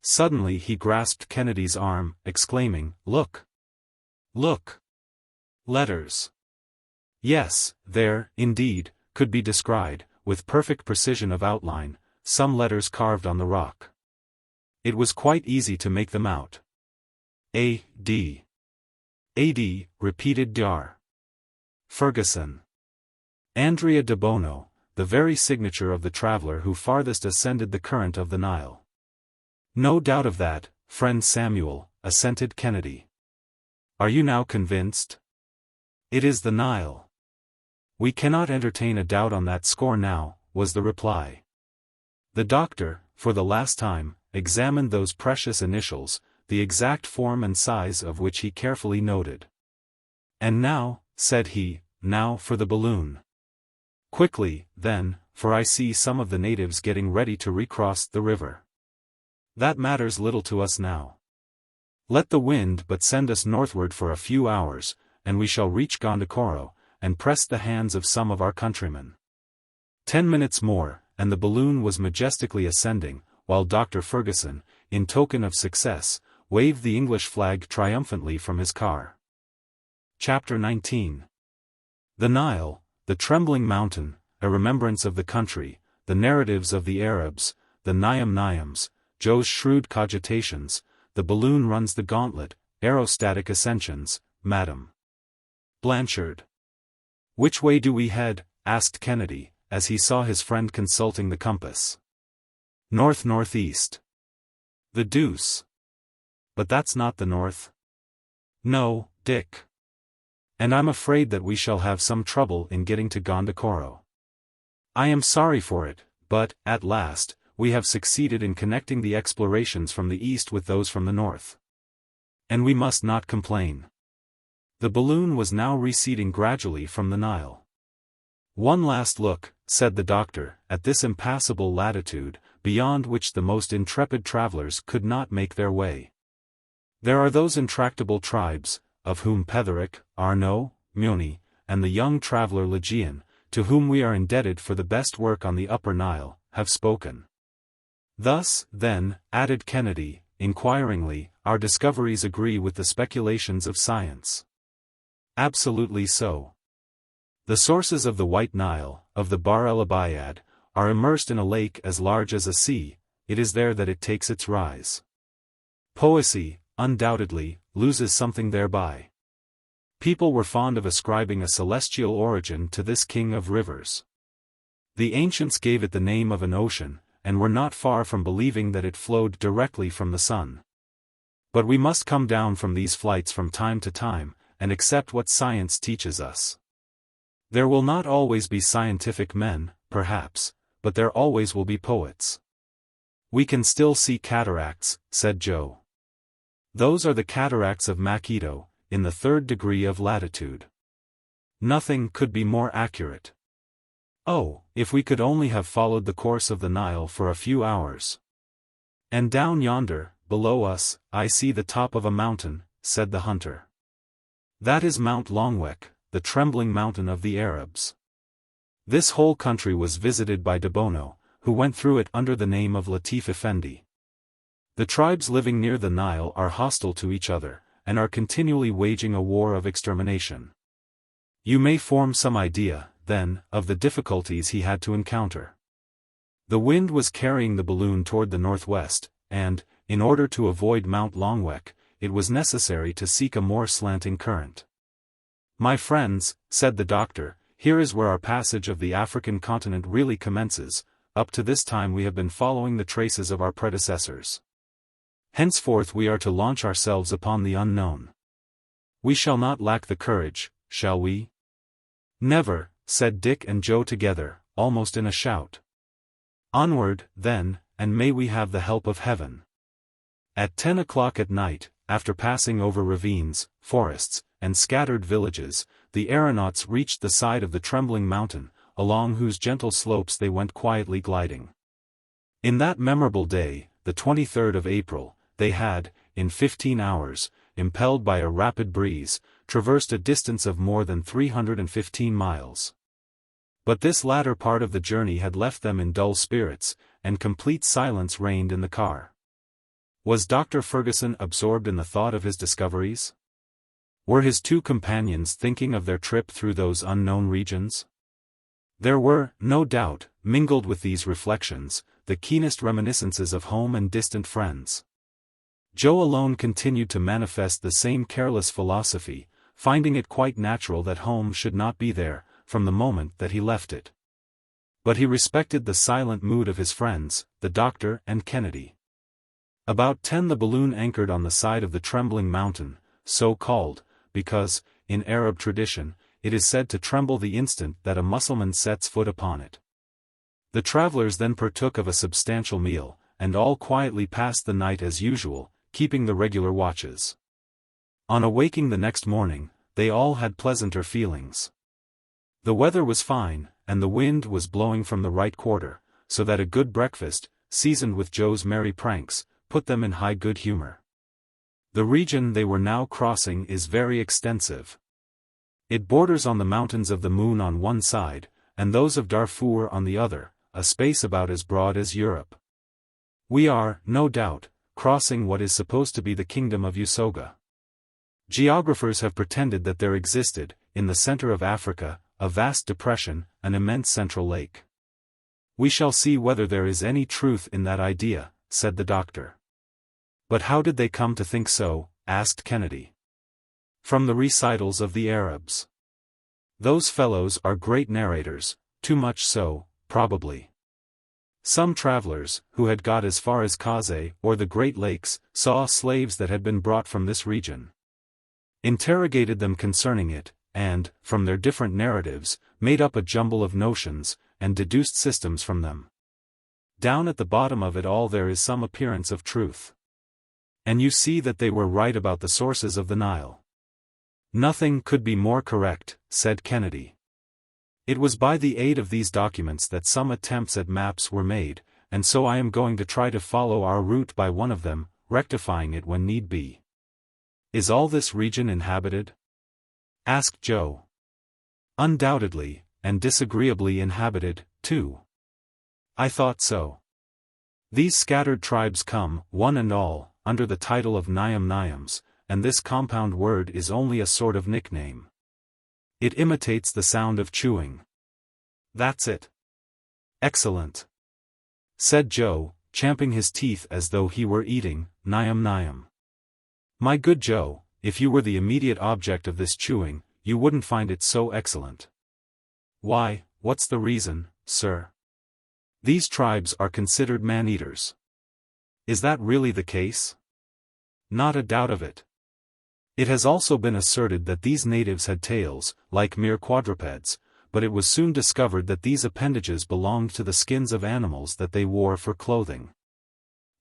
Suddenly he grasped Kennedy's arm, exclaiming, "Look! Look! Letters!" Yes, there, indeed, could be descried, with perfect precision of outline, some letters carved on the rock. It was quite easy to make them out. A.D. A.D., repeated Dr. Fergusson. Andrea de Bono, the very signature of the traveler who farthest ascended the current of the Nile. "No doubt of that, friend Samuel," assented Kennedy. "Are you now convinced?" "It is the Nile." "We cannot entertain a doubt on that score now," was the reply. The doctor, for the last time, examined those precious initials, the exact form and size of which he carefully noted. "And now," said he, "now for the balloon. Quickly, then, for I see some of the natives getting ready to recross the river. That matters little to us now. Let the wind but send us northward for a few hours, and we shall reach Gondokoro, and press the hands of some of our countrymen." 10 minutes more, and the balloon was majestically ascending, while Dr. Fergusson, in token of success, waved the English flag triumphantly from his car. Chapter 19. The Nile, the trembling mountain, a remembrance of the country, the narratives of the Arabs, the Niams, Joe's shrewd cogitations, the balloon runs the gauntlet, aerostatic ascensions, Madame Blanchard. "Which way do we head?" asked Kennedy, as he saw his friend consulting the compass. "North-northeast." "The deuce! But that's not the north." "No, Dick. And I'm afraid that we shall have some trouble in getting to Gondokoro." "I am sorry for it, but, at last, we have succeeded in connecting the explorations from the east with those from the north. And we must not complain." The balloon was now receding gradually from the Nile. "One last look," said the doctor, "at this impassable latitude, beyond which the most intrepid travelers could not make their way. There are those intractable tribes, of whom Petherick, Arnaud, Muni, and the young traveler Legion, to whom we are indebted for the best work on the Upper Nile, have spoken. Thus, then," added Kennedy, inquiringly, "our discoveries agree with the speculations of science." "Absolutely so. The sources of the White Nile, of the Bahr el Abayad, are immersed in a lake as large as a sea. It is there that it takes its rise. Poesy, undoubtedly, loses something thereby. People were fond of ascribing a celestial origin to this king of rivers. The ancients gave it the name of an ocean, and were not far from believing that it flowed directly from the sun. But we must come down from these flights from time to time, and accept what science teaches us. There will not always be scientific men, perhaps, but there always will be poets." "We can still see cataracts," said Joe. "Those are the cataracts of Makedo, in the 3rd degree of latitude." "Nothing could be more accurate." "Oh, if we could only have followed the course of the Nile for a few hours." "And down yonder, below us, I see the top of a mountain," said the hunter. "That is Mount Longwek, the trembling mountain of the Arabs. This whole country was visited by de Bono, who went through it under the name of Latif Effendi. The tribes living near the Nile are hostile to each other, and are continually waging a war of extermination. You may form some idea, then, of the difficulties he had to encounter. The wind was carrying the balloon toward the northwest, and, in order to avoid Mount Longwek, it was necessary to seek a more slanting current. "My friends," said the doctor, here is where our passage of the African continent really commences. Up to this time we have been following the traces of our predecessors. Henceforth we are to launch ourselves upon the unknown. We shall not lack the courage, shall we? Never, said Dick and Joe together, almost in a shout. Onward, then, and may we have the help of heaven. At 10 o'clock at night, after passing over ravines, forests, and scattered villages, the aeronauts reached the side of the trembling mountain, along whose gentle slopes they went quietly gliding. In that memorable day, the 23rd of April, they had, in 15 hours, impelled by a rapid breeze, traversed a distance of more than 315 miles. But this latter part of the journey had left them in dull spirits, and complete silence reigned in the car. Was Dr. Fergusson absorbed in the thought of his discoveries? Were his two companions thinking of their trip through those unknown regions? There were, no doubt, mingled with these reflections, the keenest reminiscences of home and distant friends. Joe alone continued to manifest the same careless philosophy, finding it quite natural that home should not be there, from the moment that he left it. But he respected the silent mood of his friends, the doctor and Kennedy. About 10 the balloon anchored on the side of the trembling mountain, so called, because, in Arab tradition, it is said to tremble the instant that a Mussulman sets foot upon it. The travelers then partook of a substantial meal, and all quietly passed the night as usual, keeping the regular watches. On awaking the next morning, they all had pleasanter feelings. The weather was fine, and the wind was blowing from the right quarter, so that a good breakfast, seasoned with Joe's merry pranks, put them in high good humor. The region they were now crossing is very extensive. It borders on the mountains of the Moon on one side, and those of Darfur on the other, a space about as broad as Europe. We are, no doubt, crossing what is supposed to be the kingdom of Usoga. Geographers have pretended that there existed, in the center of Africa, a vast depression, an immense central lake. We shall see whether there is any truth in that idea, said the doctor. But how did they come to think so? Asked Kennedy. From the recitals of the Arabs. Those fellows are great narrators, too much so, probably. Some travelers, who had got as far as Kaze or the Great Lakes, saw slaves that had been brought from this region. Interrogated them concerning it, and, from their different narratives, made up a jumble of notions, and deduced systems from them. Down at the bottom of it all there is some appearance of truth. And you see that they were right about the sources of the Nile. Nothing could be more correct, said Kennedy. It was by the aid of these documents that some attempts at maps were made, and so I am going to try to follow our route by one of them, rectifying it when need be. Is all this region inhabited? Asked Joe. Undoubtedly, and disagreeably inhabited, too. I thought so. These scattered tribes come, one and all, under the title of Nyam-Nyams, and this compound word is only a sort of nickname. It imitates the sound of chewing. That's it. Excellent. Said Joe, champing his teeth as though he were eating, Nyam-Nyam. My good Joe, if you were the immediate object of this chewing, you wouldn't find it so excellent. Why, what's the reason, sir? These tribes are considered man-eaters. Is that really the case? Not a doubt of it. It has also been asserted that these natives had tails, like mere quadrupeds, but it was soon discovered that these appendages belonged to the skins of animals that they wore for clothing.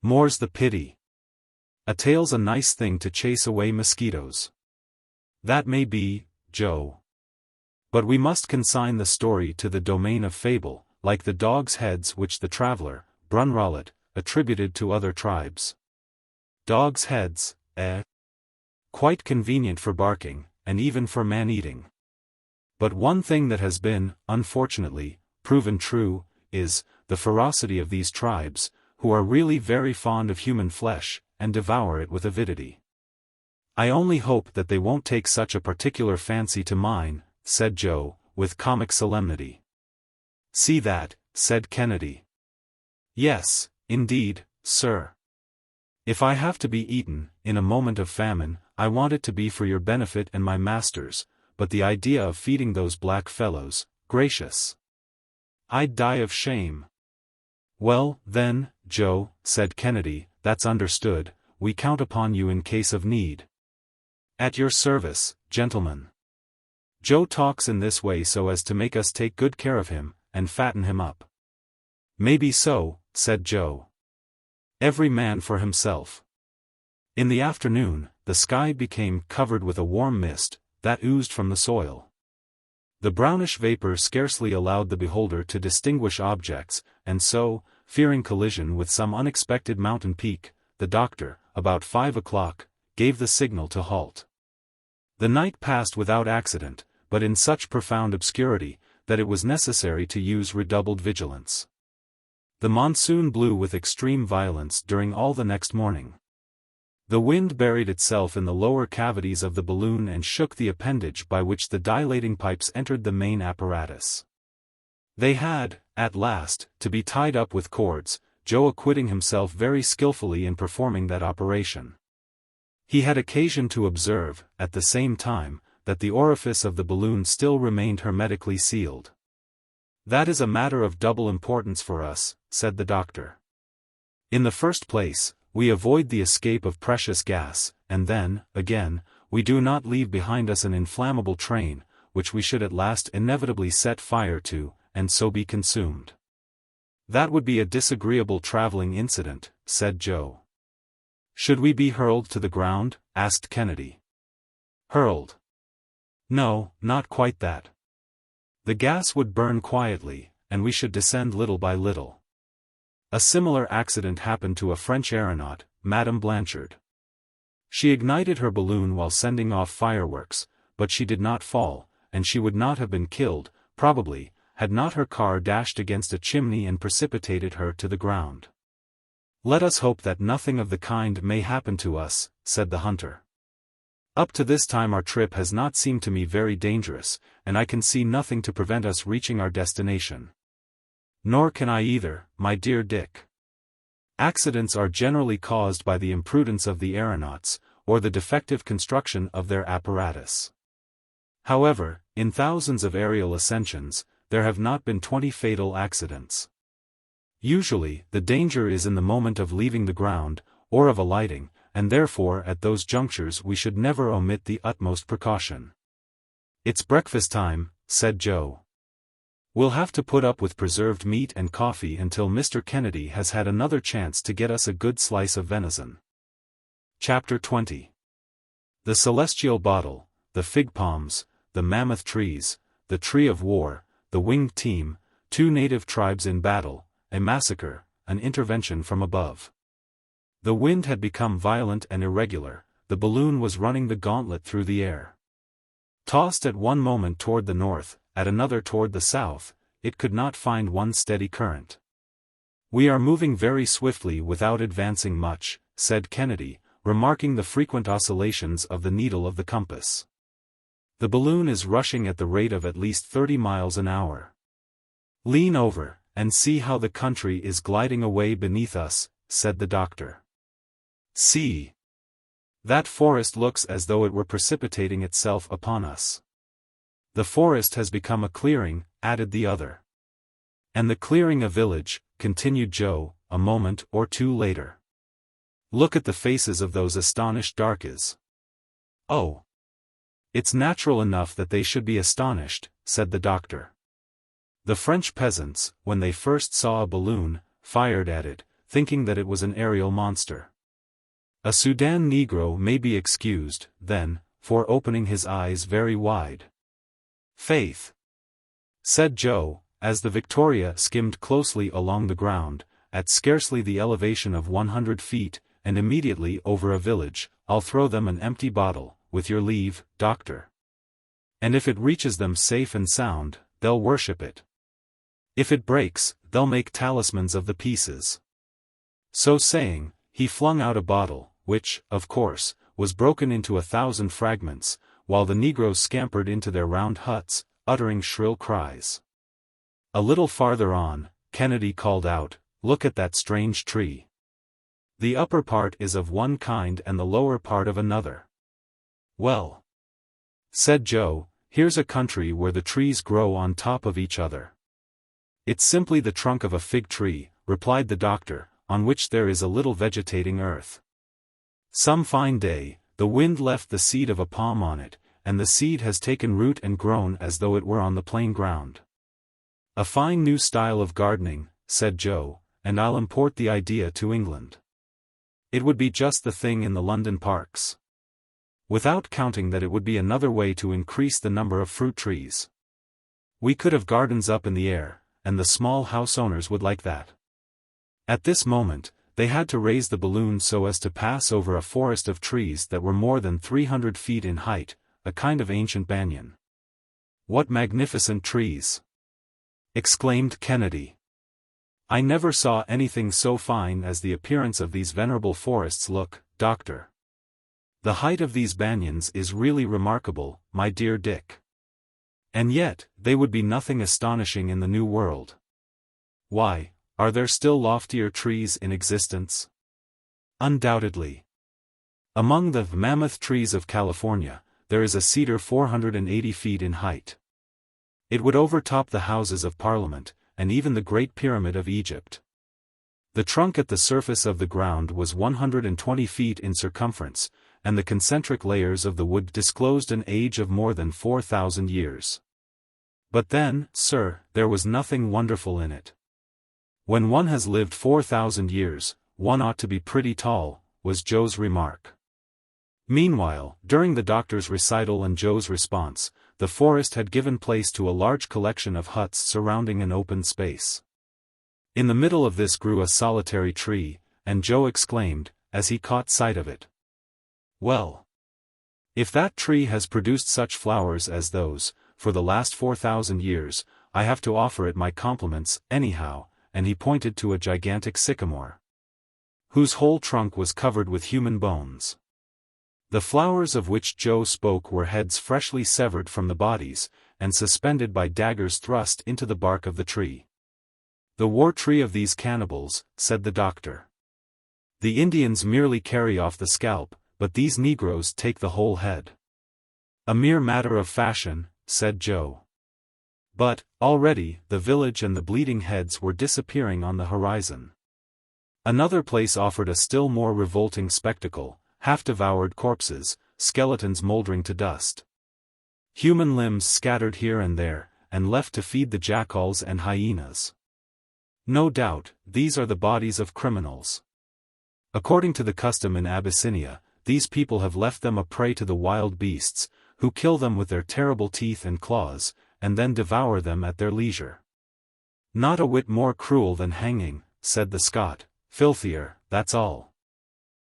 More's the pity. A tail's a nice thing to chase away mosquitoes. That may be, Joe. But we must consign the story to the domain of fable, like the dog's heads which the traveler, Brunrollet, attributed to other tribes. Dog's heads, eh? Quite convenient for barking, and even for man-eating. But one thing that has been, unfortunately, proven true, is, the ferocity of these tribes, who are really very fond of human flesh, and devour it with avidity. I only hope that they won't take such a particular fancy to mine, said Joe, with comic solemnity. See that, said Kennedy. Yes, indeed, sir. If I have to be eaten, in a moment of famine, I want it to be for your benefit and my master's, but the idea of feeding those black fellows, gracious! I'd die of shame." "Well, then, Joe," said Kennedy, "that's understood. We count upon you in case of need." "At your service, gentlemen." "Joe talks in this way so as to make us take good care of him, and fatten him up." "Maybe so," said Joe. "Every man for himself." In the afternoon, the sky became covered with a warm mist, that oozed from the soil. The brownish vapor scarcely allowed the beholder to distinguish objects, and so, fearing collision with some unexpected mountain peak, the doctor, about 5 o'clock, gave the signal to halt. The night passed without accident, but in such profound obscurity, that it was necessary to use redoubled vigilance. The monsoon blew with extreme violence during all the next morning. The wind buried itself in the lower cavities of the balloon and shook the appendage by which the dilating pipes entered the main apparatus. They had, at last, to be tied up with cords, Joe acquitting himself very skillfully in performing that operation. He had occasion to observe, at the same time, that the orifice of the balloon still remained hermetically sealed. "That is a matter of double importance for us," said the doctor. "In the first place, we avoid the escape of precious gas, and then, again, we do not leave behind us an inflammable train, which we should at last inevitably set fire to, and so be consumed." "That would be a disagreeable traveling incident," said Joe. "Should we be hurled to the ground?" asked Kennedy. "Hurled? No, not quite that. The gas would burn quietly, and we should descend little by little. A similar accident happened to a French aeronaut, Madame Blanchard. She ignited her balloon while sending off fireworks, but she did not fall, and she would not have been killed, probably, had not her car dashed against a chimney and precipitated her to the ground. "Let us hope that nothing of the kind may happen to us," said the hunter. "Up to this time our trip has not seemed to me very dangerous, and I can see nothing to prevent us reaching our destination." "Nor can I either, my dear Dick. Accidents are generally caused by the imprudence of the aeronauts, or the defective construction of their apparatus. However, in thousands of aerial ascensions, there have not been 20 fatal accidents. Usually, the danger is in the moment of leaving the ground, or of alighting, and therefore at those junctures we should never omit the utmost precaution." "It's breakfast time," said Joe. "We'll have to put up with preserved meat and coffee until Mr. Kennedy has had another chance to get us a good slice of venison." Chapter 20. The celestial bottle, the fig palms, the mammoth trees, the tree of war, the winged team, 2 native tribes in battle, a massacre, an intervention from above. The wind had become violent and irregular, the balloon was running the gauntlet through the air. Tossed at one moment toward the north, at another toward the south, it could not find one steady current. "We are moving very swiftly without advancing much," said Kennedy, remarking the frequent oscillations of the needle of the compass. "The balloon is rushing at the rate of at least 30 miles an hour. Lean over, and see how the country is gliding away beneath us," said the doctor. "See! That forest looks as though it were precipitating itself upon us." "The forest has become a clearing," added the other. "And the clearing a village," continued Joe, a moment or two later. "Look at the faces of those astonished darkies." "Oh! It's natural enough that they should be astonished," said the doctor. "The French peasants, when they first saw a balloon, fired at it, thinking that it was an aerial monster. A Sudan Negro may be excused, then, for opening his eyes very wide." "Faith!" said Joe, as the Victoria skimmed closely along the ground, at scarcely the elevation of 100 feet, and immediately over a village. "I'll throw them an empty bottle, with your leave, doctor. And if it reaches them safe and sound, they'll worship it. If it breaks, they'll make talismans of the pieces." So saying, he flung out a bottle, which, of course, was broken into 1,000 fragments, while the negroes scampered into their round huts, uttering shrill cries. A little farther on, Kennedy called out, "Look at that strange tree. The upper part is of one kind and the lower part of another." "Well," said Joe, here's a country where the trees grow on top of each other. It's simply the trunk of a fig tree, replied the doctor, on which there is a little vegetating earth. Some fine day, the wind left the seed of a palm on it, and the seed has taken root and grown as though it were on the plain ground. A fine new style of gardening, said Joe, and I'll import the idea to England. It would be just the thing in the London parks. Without counting that it would be another way to increase the number of fruit trees. We could have gardens up in the air, and the small house owners would like that. At this moment, they had to raise the balloon so as to pass over a forest of trees that were more than 300 feet in height, a kind of ancient banyan. What magnificent trees! Exclaimed Kennedy. I never saw anything so fine as the appearance of these venerable forests. Look, Doctor. The height of these banyans is really remarkable, my dear Dick. And yet, they would be nothing astonishing in the New World. Why, are there still loftier trees in existence? Undoubtedly. Among the mammoth trees of California, there is a cedar 480 feet in height. It would overtop the Houses of Parliament, and even the Great Pyramid of Egypt. The trunk at the surface of the ground was 120 feet in circumference, and the concentric layers of the wood disclosed an age of more than 4,000 years. But then, sir, there was nothing wonderful in it. When one has lived 4,000 years, one ought to be pretty tall, was Joe's remark. Meanwhile, during the doctor's recital and Joe's response, the forest had given place to a large collection of huts surrounding an open space. In the middle of this grew a solitary tree, and Joe exclaimed, as he caught sight of it. Well, if that tree has produced such flowers as those, for the last 4,000 years, I have to offer it my compliments, anyhow, and he pointed to a gigantic sycamore, whose whole trunk was covered with human bones. The flowers of which Joe spoke were heads freshly severed from the bodies, and suspended by daggers thrust into the bark of the tree. The war tree of these cannibals, said the doctor. The Indians merely carry off the scalp, but these Negroes take the whole head. A mere matter of fashion, said Joe. But, already, the village and the bleeding heads were disappearing on the horizon. Another place offered a still more revolting spectacle, half-devoured corpses, skeletons moldering to dust. Human limbs scattered here and there, and left to feed the jackals and hyenas. No doubt, these are the bodies of criminals. According to the custom in Abyssinia, these people have left them a prey to the wild beasts, who kill them with their terrible teeth and claws, and then devour them at their leisure. Not a whit more cruel than hanging, said the Scot, filthier, that's all.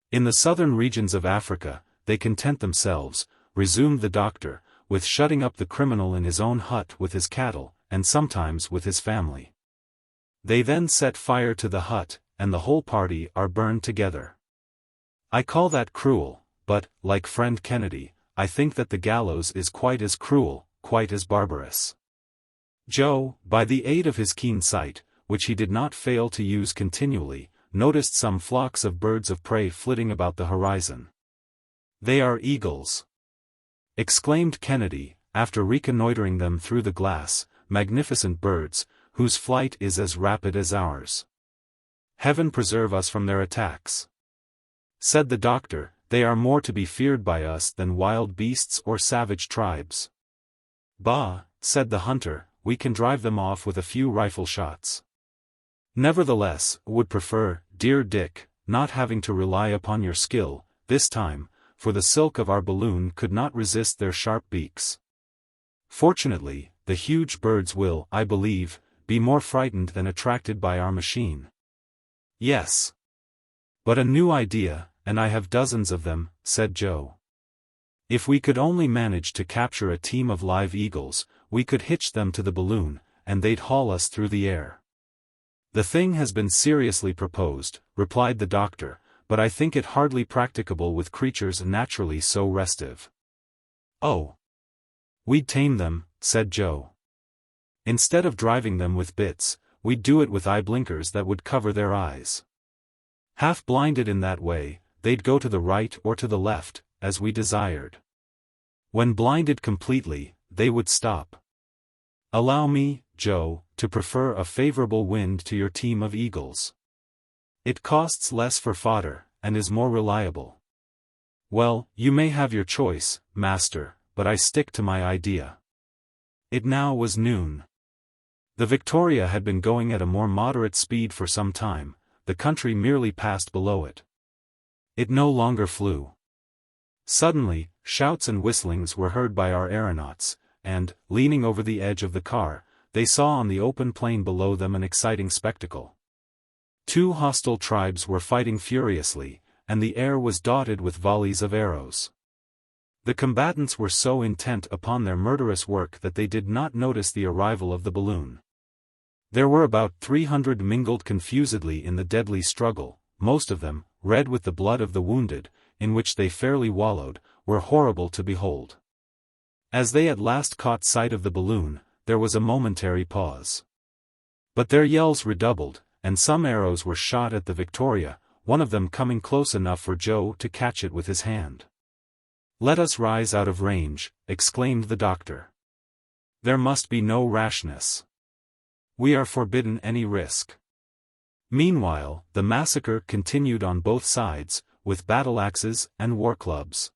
In the southern regions of Africa, they content themselves, resumed the doctor, with shutting up the criminal in his own hut with his cattle, and sometimes with his family. They then set fire to the hut, and the whole party are burned together. I call that cruel, but, like friend Kennedy, I think that the gallows is quite as cruel, quite as barbarous. Joe, by the aid of his keen sight, which he did not fail to use continually, noticed some flocks of birds of prey flitting about the horizon. They are eagles, exclaimed Kennedy, after reconnoitering them through the glass, magnificent birds, whose flight is as rapid as ours. Heaven preserve us from their attacks. Said the doctor, they are more to be feared by us than wild beasts or savage tribes. Bah, said the hunter, we can drive them off with a few rifle shots. Nevertheless, would prefer, dear Dick, not having to rely upon your skill, this time, for the silk of our balloon could not resist their sharp beaks. Fortunately, the huge birds will, I believe, be more frightened than attracted by our machine. Yes. But a new idea, and I have dozens of them, said Joe. If we could only manage to capture a team of live eagles, we could hitch them to the balloon, and they'd haul us through the air. The thing has been seriously proposed, replied the doctor, but I think it hardly practicable with creatures naturally so restive. Oh. We'd tame them, said Joe. Instead of driving them with bits, we'd do it with eye blinkers that would cover their eyes. Half blinded in that way, they'd go to the right or to the left, as we desired. When blinded completely, they would stop. Allow me, Joe, to prefer a favorable wind to your team of eagles. It costs less for fodder, and is more reliable. Well, you may have your choice, master, but I stick to my idea. It now was noon. The Victoria had been going at a more moderate speed for some time, the country merely passed below it. It no longer flew. Suddenly, shouts and whistlings were heard by our aeronauts, and, leaning over the edge of the car, they saw on the open plain below them an exciting spectacle. Two hostile tribes were fighting furiously, and the air was dotted with volleys of arrows. The combatants were so intent upon their murderous work that they did not notice the arrival of the balloon. There were about 300 mingled confusedly in the deadly struggle, most of them, red with the blood of the wounded, in which they fairly wallowed, were horrible to behold. As they at last caught sight of the balloon, there was a momentary pause. But their yells redoubled, and some arrows were shot at the Victoria, one of them coming close enough for Joe to catch it with his hand. "Let us rise out of range," exclaimed the doctor. "There must be no rashness. We are forbidden any risk." Meanwhile, the massacre continued on both sides, with battle-axes and war-clubs.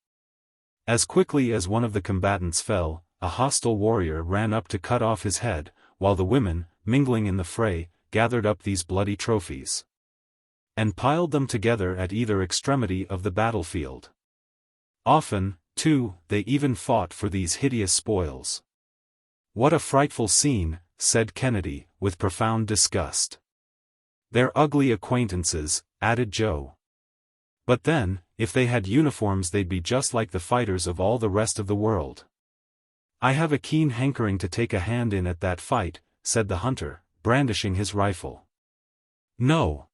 As quickly as one of the combatants fell, a hostile warrior ran up to cut off his head, while the women, mingling in the fray, gathered up these bloody trophies and piled them together at either extremity of the battlefield. Often, too, they even fought for these hideous spoils. "What a frightful scene," said Kennedy, with profound disgust. "They're ugly acquaintances," added Joe. "But then, if they had uniforms they'd be just like the fighters of all the rest of the world." "I have a keen hankering to take a hand in at that fight," said the hunter, brandishing his rifle. "No.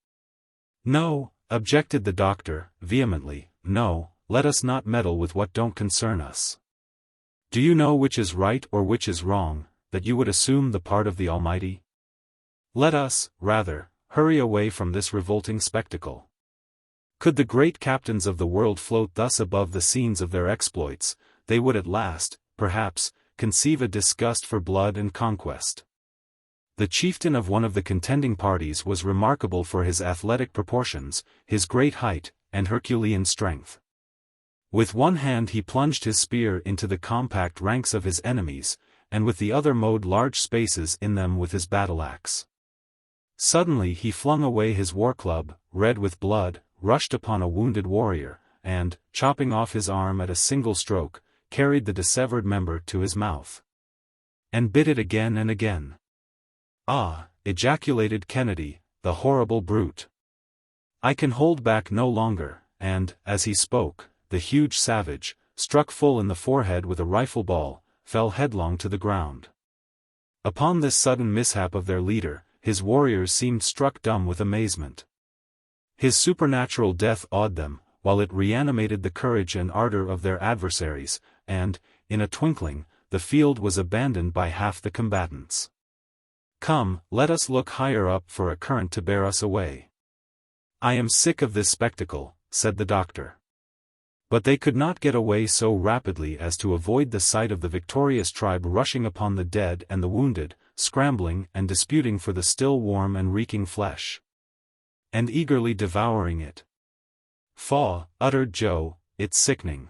No," objected the doctor, vehemently, "no, let us not meddle with what don't concern us. Do you know which is right or which is wrong, that you would assume the part of the Almighty? Let us, rather, hurry away from this revolting spectacle. Could the great captains of the world float thus above the scenes of their exploits, they would at last, perhaps, conceive a disgust for blood and conquest." The chieftain of one of the contending parties was remarkable for his athletic proportions, his great height, and Herculean strength. With one hand he plunged his spear into the compact ranks of his enemies, and with the other mowed large spaces in them with his battle-axe. Suddenly he flung away his war-club, red with blood, rushed upon a wounded warrior, and, chopping off his arm at a single stroke, carried the dissevered member to his mouth. And bit it again and again. "Ah," ejaculated Kennedy, "the horrible brute! I can hold back no longer," and, as he spoke, the huge savage, struck full in the forehead with a rifle ball, fell headlong to the ground. Upon this sudden mishap of their leader, his warriors seemed struck dumb with amazement. His supernatural death awed them, while it reanimated the courage and ardor of their adversaries, and, in a twinkling, the field was abandoned by half the combatants. "Come, let us look higher up for a current to bear us away. I am sick of this spectacle," said the doctor. But they could not get away so rapidly as to avoid the sight of the victorious tribe rushing upon the dead and the wounded, scrambling and disputing for the still warm and reeking flesh, and eagerly devouring it. "Faugh," uttered Joe, "it's sickening."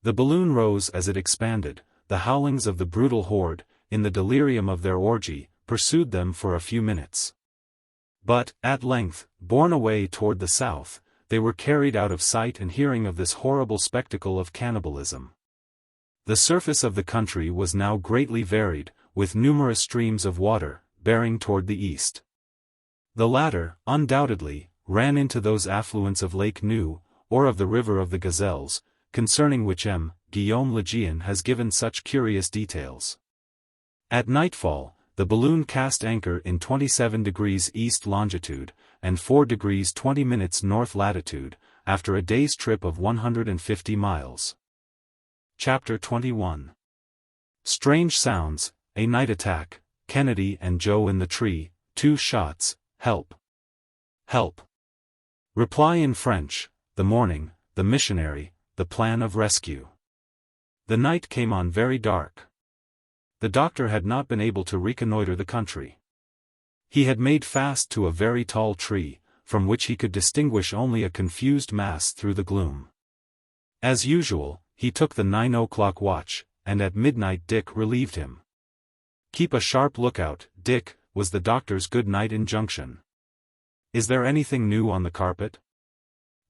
The balloon rose as it expanded, the howlings of the brutal horde, in the delirium of their orgy, pursued them for a few minutes. But, at length, borne away toward the south, they were carried out of sight and hearing of this horrible spectacle of cannibalism. The surface of the country was now greatly varied, with numerous streams of water, bearing toward the east. The latter, undoubtedly, ran into those affluents of Lake Nu, or of the River of the Gazelles, concerning which Guillaume Lejean has given such curious details. At nightfall, the balloon cast anchor in 27 degrees east longitude, and 4 degrees 20 minutes north latitude, after a day's trip of 150 miles. Chapter 21. Strange sounds, a night attack, Kennedy and Joe in the tree, 2 shots, help. Help. Reply in French, the morning, the missionary, the plan of rescue. The night came on very dark. the doctor had not been able to reconnoiter the country. He had made fast to a very tall tree, from which he could distinguish only a confused mass through the gloom. As usual, he took the 9 o'clock watch, and at midnight Dick relieved him. "Keep a sharp lookout, Dick," was the doctor's good-night injunction. "Is there anything new on the carpet?"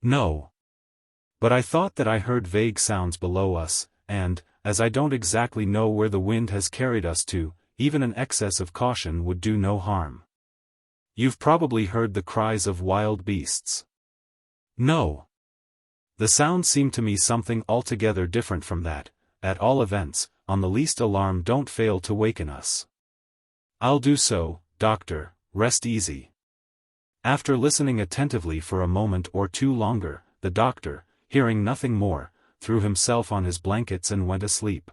"No. But I thought that I heard vague sounds below us, and, as I don't exactly know where the wind has carried us to, even an excess of caution would do no harm." "You've probably heard the cries of wild beasts." "No. The sound seemed to me something altogether different from that. At all events, on the least alarm don't fail to waken us." "I'll do so, doctor, rest easy." After listening attentively for a moment or two longer, the doctor, hearing nothing more, threw himself on his blankets and went asleep.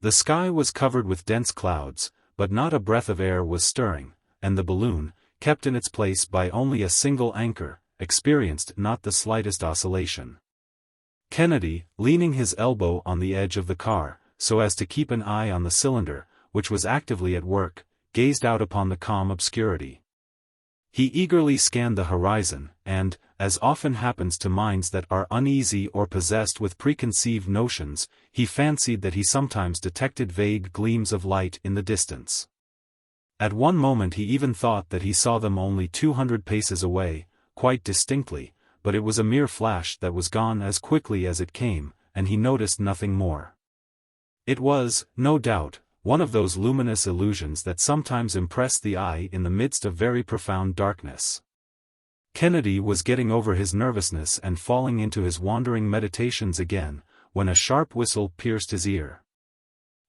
The sky was covered with dense clouds, but not a breath of air was stirring, and the balloon, kept in its place by only a single anchor, experienced not the slightest oscillation. Kennedy, leaning his elbow on the edge of the car, so as to keep an eye on the cylinder, which was actively at work, gazed out upon the calm obscurity. He eagerly scanned the horizon, and, as often happens to minds that are uneasy or possessed with preconceived notions, he fancied that he sometimes detected vague gleams of light in the distance. At one moment he even thought that he saw them only 200 paces away, quite distinctly, but it was a mere flash that was gone as quickly as it came, and he noticed nothing more. It was, no doubt, one of those luminous illusions that sometimes impress the eye in the midst of very profound darkness. Kennedy was getting over his nervousness and falling into his wandering meditations again, when a sharp whistle pierced his ear.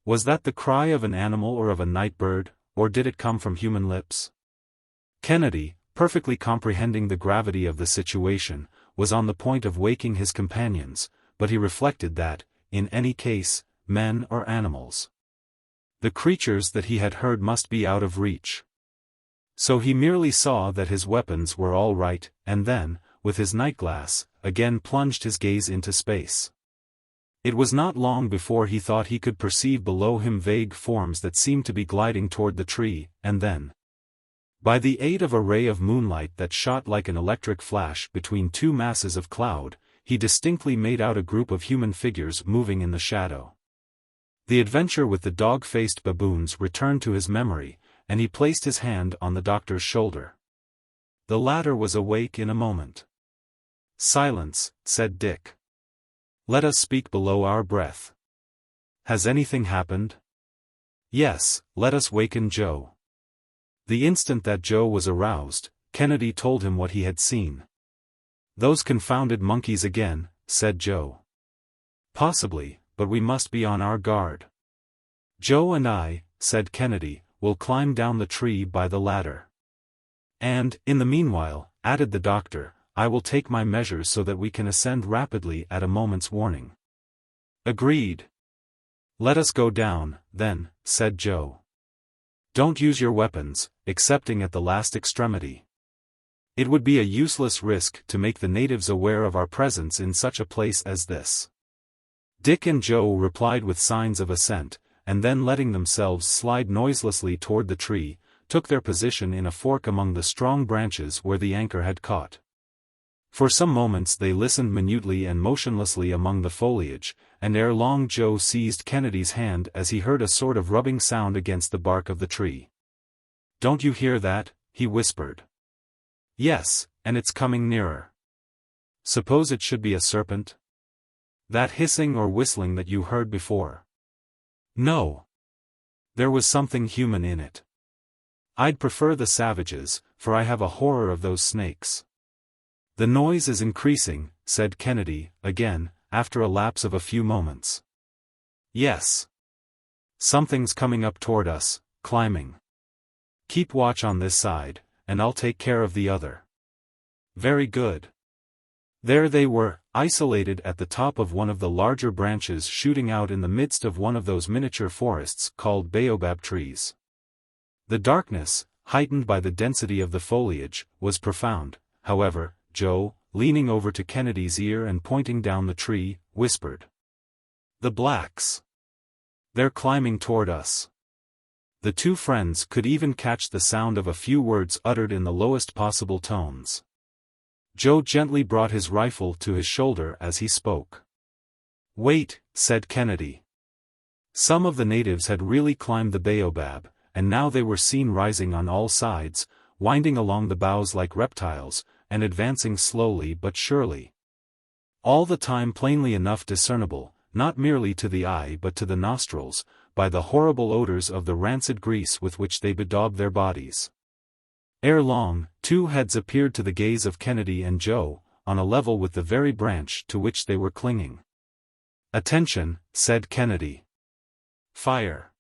Was that the cry of an animal or of a night bird, or did it come from human lips? Kennedy, perfectly comprehending the gravity of the situation, was on the point of waking his companions, but he reflected that, in any case, men or animals, the creatures that he had heard must be out of reach. So he merely saw that his weapons were all right, and then, with his night-glass, again plunged his gaze into space. It was not long before he thought he could perceive below him vague forms that seemed to be gliding toward the tree, and then, by the aid of a ray of moonlight that shot like an electric flash between two masses of cloud, he distinctly made out a group of human figures moving in the shadow. The adventure with the dog-faced baboons returned to his memory, and he placed his hand on the doctor's shoulder. The latter was awake in a moment. "Silence," said Dick. "Let us speak below our breath. Has anything happened?" "Yes, let us waken Joe." The instant that Joe was aroused, Kennedy told him what he had seen. "Those confounded monkeys again," said Joe. "Possibly, but we must be on our guard." "Joe and I," said Kennedy, "will climb down the tree by the ladder. And, in the meanwhile," added the doctor, "I will take my measures so that we can ascend rapidly at a moment's warning." "Agreed." "Let us go down, then," said Joe. "Don't use your weapons, excepting at the last extremity. It would be a useless risk to make the natives aware of our presence in such a place as this." Dick and Joe replied with signs of assent, and then letting themselves slide noiselessly toward the tree, took their position in a fork among the strong branches where the anchor had caught. For some moments they listened minutely and motionlessly among the foliage, and ere long Joe seized Kennedy's hand as he heard a sort of rubbing sound against the bark of the tree. "Don't you hear that?" he whispered. "Yes, and it's coming nearer." "Suppose it should be a serpent? That hissing or whistling that you heard before?" "No. There was something human in it. I'd prefer the savages, for I have a horror of those snakes." "The noise is increasing," said Kennedy, again, after a lapse of a few moments. "Yes. Something's coming up toward us, climbing. Keep watch on this side, and I'll take care of the other." "Very good." There they were, isolated at the top of one of the larger branches shooting out in the midst of one of those miniature forests called baobab trees. The darkness, heightened by the density of the foliage, was profound. However, Joe, leaning over to Kennedy's ear and pointing down the tree, whispered, "The blacks." They're climbing toward us. The two friends could even catch the sound of a few words uttered in the lowest possible tones. Joe gently brought his rifle to his shoulder as he spoke. "Wait," said Kennedy. Some of the natives had really climbed the baobab, and now they were seen rising on all sides, winding along the boughs like reptiles, and advancing slowly but surely. All the time plainly enough discernible, not merely to the eye but to the nostrils, by the horrible odors of the rancid grease with which they bedaubed their bodies. Ere long, two heads appeared to the gaze of Kennedy and Joe, on a level with the very branch to which they were clinging. "Attention," said Kennedy. "Fire!"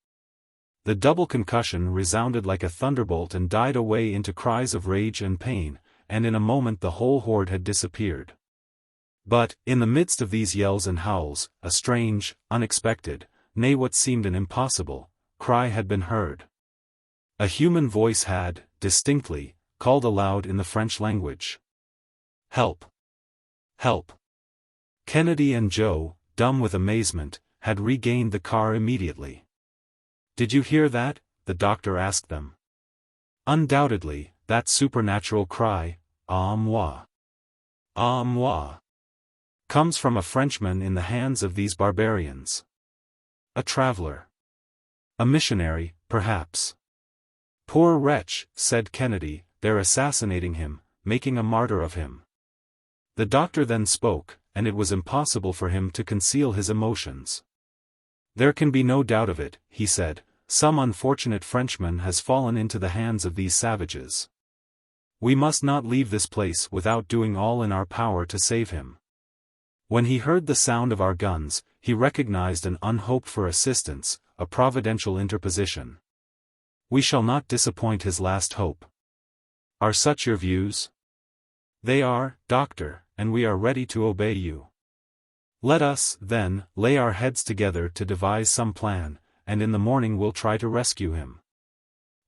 The double concussion resounded like a thunderbolt and died away into cries of rage and pain, and in a moment the whole horde had disappeared. But, in the midst of these yells and howls, a strange, unexpected, nay what seemed an impossible, cry had been heard. A human voice had, distinctly, called aloud in the French language. "Help! Help!" Kennedy and Joe, dumb with amazement, had regained the car immediately. "Did you hear that?" the doctor asked them. "Undoubtedly, that supernatural cry, 'Ah moi! Ah moi!' comes from a Frenchman in the hands of these barbarians. A traveler. A missionary, perhaps." "Poor wretch," said Kennedy, "they're assassinating him, making a martyr of him." The doctor then spoke, and it was impossible for him to conceal his emotions. "There can be no doubt of it," he said, "some unfortunate Frenchman has fallen into the hands of these savages. We must not leave this place without doing all in our power to save him." When he heard the sound of our guns, he recognized an unhoped-for assistance, a providential interposition. "We shall not disappoint his last hope." "Are such your views?" "They are, doctor, and we are ready to obey you. Let us, then, lay our heads together to devise some plan, and in the morning we'll try to rescue him."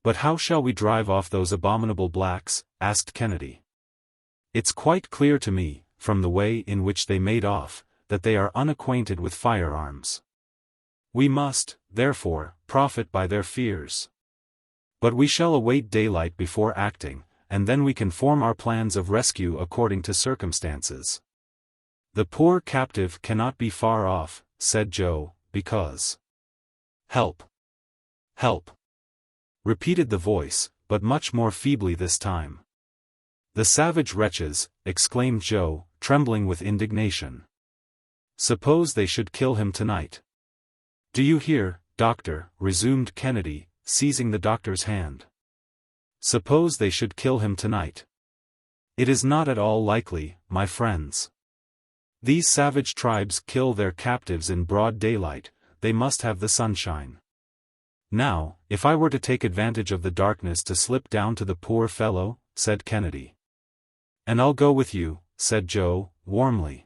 "But how shall we drive off those abominable blacks?" asked Kennedy. "It's quite clear to me, from the way in which they made off, that they are unacquainted with firearms. We must, therefore, profit by their fears. But we shall await daylight before acting, and then we can form our plans of rescue according to circumstances." "The poor captive cannot be far off," said Joe, "because—" "Help! Help!" repeated the voice, but much more feebly this time. "The savage wretches," exclaimed Joe, trembling with indignation. "Suppose they should kill him tonight." "Do you hear, doctor?" resumed Kennedy, seizing the doctor's hand. "Suppose they should kill him tonight. It is not at all likely, my friends. These savage tribes kill their captives in broad daylight, they must have the sunshine. Now, if I were to take advantage of the darkness to slip down to the poor fellow," said Kennedy. "And I'll go with you," said Joe, warmly.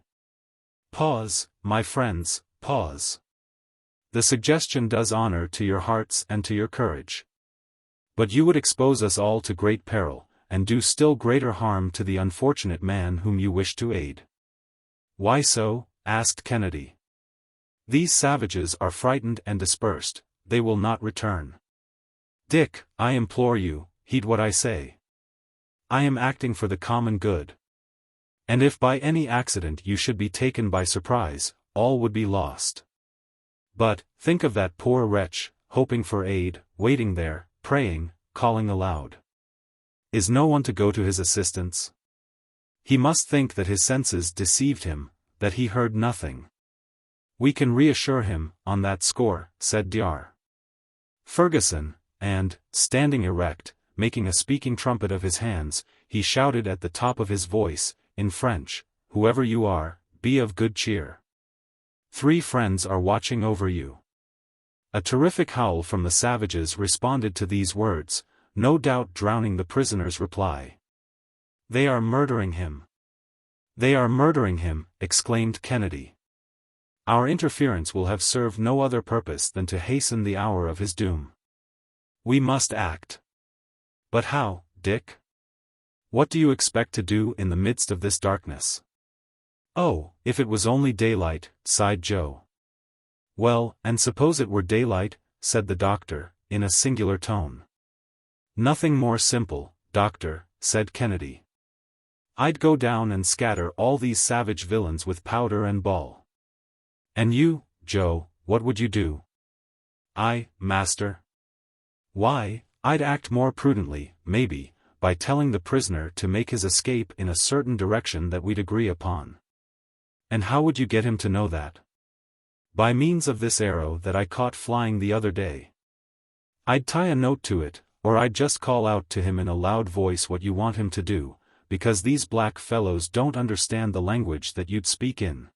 "Pause, my friends, pause. The suggestion does honor to your hearts and to your courage. But you would expose us all to great peril, and do still greater harm to the unfortunate man whom you wish to aid." "Why so?" asked Kennedy. "These savages are frightened and dispersed, they will not return. Dick, I implore you, heed what I say. I am acting for the common good. And if by any accident you should be taken by surprise, all would be lost. But, think of that poor wretch, hoping for aid, waiting there, praying, calling aloud. Is no one to go to his assistance? He must think that his senses deceived him, that he heard nothing. We can reassure him, on that score," said Dr. Fergusson, and, standing erect, making a speaking trumpet of his hands, he shouted at the top of his voice, in French, "Whoever you are, be of good cheer. 3 friends are watching over you." A terrific howl from the savages responded to these words, no doubt drowning the prisoner's reply. "They are murdering him! They are murdering him!" exclaimed Kennedy. "Our interference will have served no other purpose than to hasten the hour of his doom. We must act." "But how, Dick? What do you expect to do in the midst of this darkness?" "Oh, if it was only daylight," sighed Joe. Well, and suppose it were daylight, said the doctor, in a singular tone. Nothing more simple, doctor, said Kennedy. I'd go down and scatter all these savage villains with powder and ball. And you, Joe, what would you do? I, master? Why, I'd act more prudently, maybe, by telling the prisoner to make his escape in a certain direction that we'd agree upon. And how would you get him to know that? By means of this arrow that I caught flying the other day. I'd tie a note to it, or I'd just call out to him in a loud voice what you want him to do, because these black fellows don't understand the language that you'd speak in.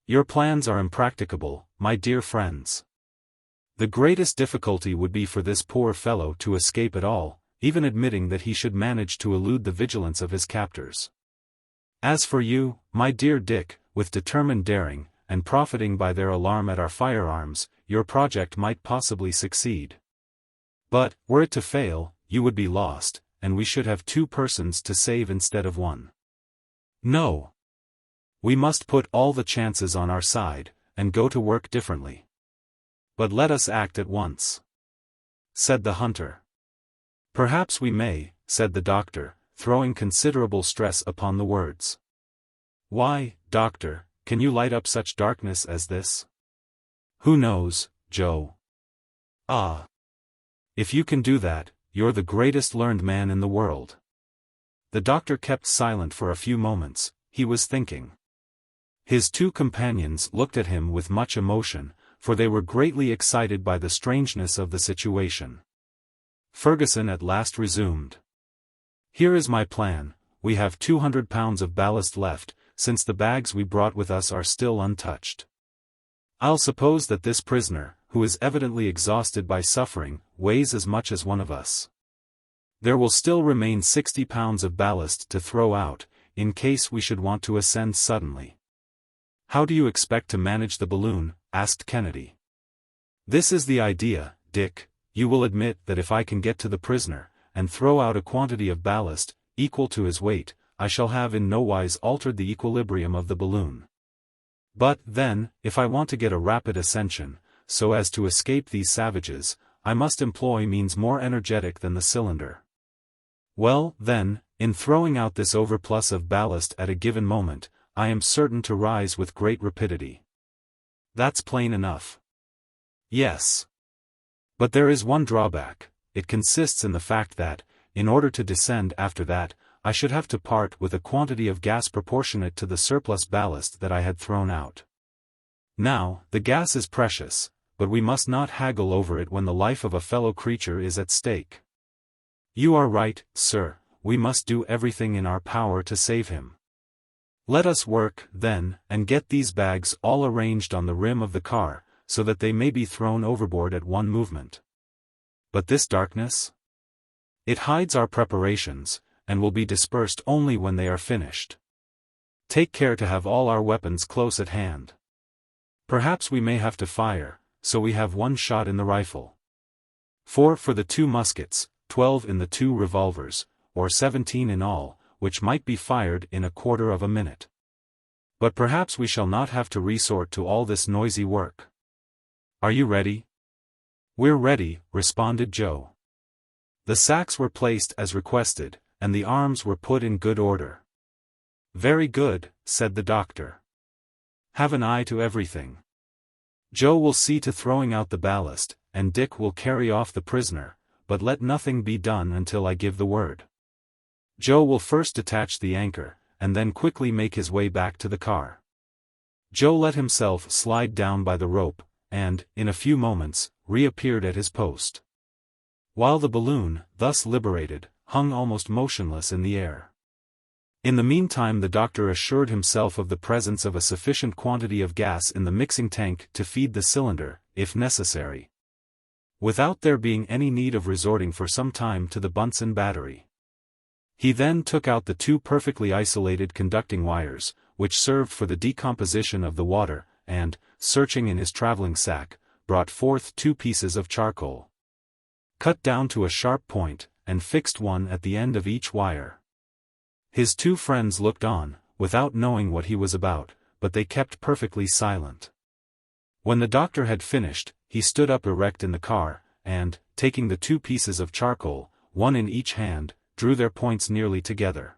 Your plans are impracticable, my dear friends. The greatest difficulty would be for this poor fellow to escape at all, even admitting that he should manage to elude the vigilance of his captors. As for you, my dear Dick, with determined daring, and profiting by their alarm at our firearms, your project might possibly succeed. But, were it to fail, you would be lost, and we should have 2 persons to save instead of 1. No. We must put all the chances on our side, and go to work differently. But let us act at once, said the hunter. Perhaps we may, said the doctor, throwing considerable stress upon the words. Why, doctor, can you light up such darkness as this? Who knows, Joe? Ah! If you can do that, you're the greatest learned man in the world. The doctor kept silent for a few moments, he was thinking. His 2 companions looked at him with much emotion, for they were greatly excited by the strangeness of the situation. Fergusson at last resumed. Here is my plan. We have 200 pounds of ballast left, since the bags we brought with us are still untouched. I'll suppose that this prisoner, who is evidently exhausted by suffering, weighs as much as one of us. There will still remain 60 pounds of ballast to throw out, in case we should want to ascend suddenly. How do you expect to manage the balloon? Asked Kennedy. This is the idea, Dick. You will admit that if I can get to the prisoner, and throw out a quantity of ballast, equal to his weight, I shall have in no wise altered the equilibrium of the balloon. But, then, if I want to get a rapid ascension, so as to escape these savages, I must employ means more energetic than the cylinder. Well, then, in throwing out this overplus of ballast at a given moment, I am certain to rise with great rapidity. That's plain enough. Yes. But there is one drawback. It consists in the fact that, in order to descend after that, I should have to part with a quantity of gas proportionate to the surplus ballast that I had thrown out. Now, the gas is precious, but we must not haggle over it when the life of a fellow creature is at stake. You are right, sir, we must do everything in our power to save him. Let us work, then, and get these bags all arranged on the rim of the car, so that they may be thrown overboard at one movement. But this darkness? It hides our preparations, and will be dispersed only when they are finished. Take care to have all our weapons close at hand. Perhaps we may have to fire, so we have 1 shot in the rifle. 4 for the 2 muskets, 12 in the 2 revolvers, or 17 in all, which might be fired in a quarter of a minute. But perhaps we shall not have to resort to all this noisy work. Are you ready? We're ready, responded Joe. The sacks were placed as requested, and the arms were put in good order. Very good, said the doctor. Have an eye to everything. Joe will see to throwing out the ballast, and Dick will carry off the prisoner, but let nothing be done until I give the word. Joe will first detach the anchor, and then quickly make his way back to the car. Joe let himself slide down by the rope, and, in a few moments, reappeared at his post. While the balloon, thus liberated, hung almost motionless in the air. In the meantime the doctor assured himself of the presence of a sufficient quantity of gas in the mixing tank to feed the cylinder, if necessary, without there being any need of resorting for some time to the Bunsen battery. He then took out the 2 perfectly isolated conducting wires, which served for the decomposition of the water, and, searching in his traveling sack, brought forth 2 pieces of charcoal, cut down to a sharp point, and fixed one at the end of each wire. His 2 friends looked on, without knowing what he was about, but they kept perfectly silent. When the doctor had finished, he stood up erect in the car, and, taking the 2 pieces of charcoal, one in each hand, drew their points nearly together.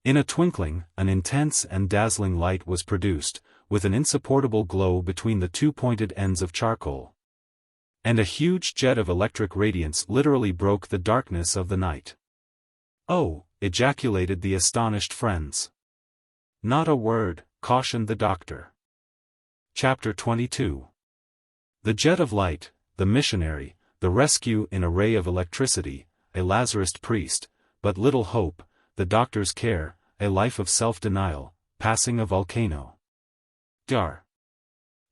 In a twinkling, an intense and dazzling light was produced, with an insupportable glow between the 2 pointed ends of charcoal. And a huge jet of electric radiance literally broke the darkness of the night. "Oh!" ejaculated the astonished friends. "Not a word," cautioned the doctor. Chapter 22. The jet of light, the missionary, the rescue in a ray of electricity, a Lazarist priest, but little hope, the doctor's care, a life of self-denial, passing a volcano. Dar.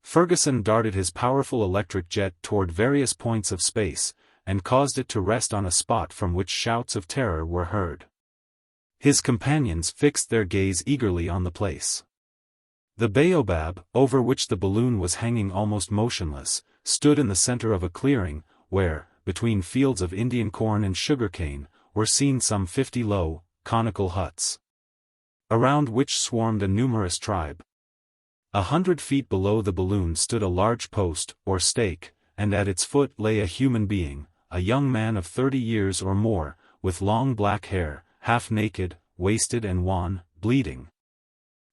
Fergusson darted his powerful electric jet toward various points of space, and caused it to rest on a spot from which shouts of terror were heard. His companions fixed their gaze eagerly on the place. The baobab, over which the balloon was hanging almost motionless, stood in the center of a clearing, where, between fields of Indian corn and sugarcane, were seen some 50 low, conical huts, around which swarmed a numerous tribe. 100 feet below the balloon stood a large post, or stake, and at its foot lay a human being, a young man of 30 years or more, with long black hair, half naked, wasted and wan, bleeding.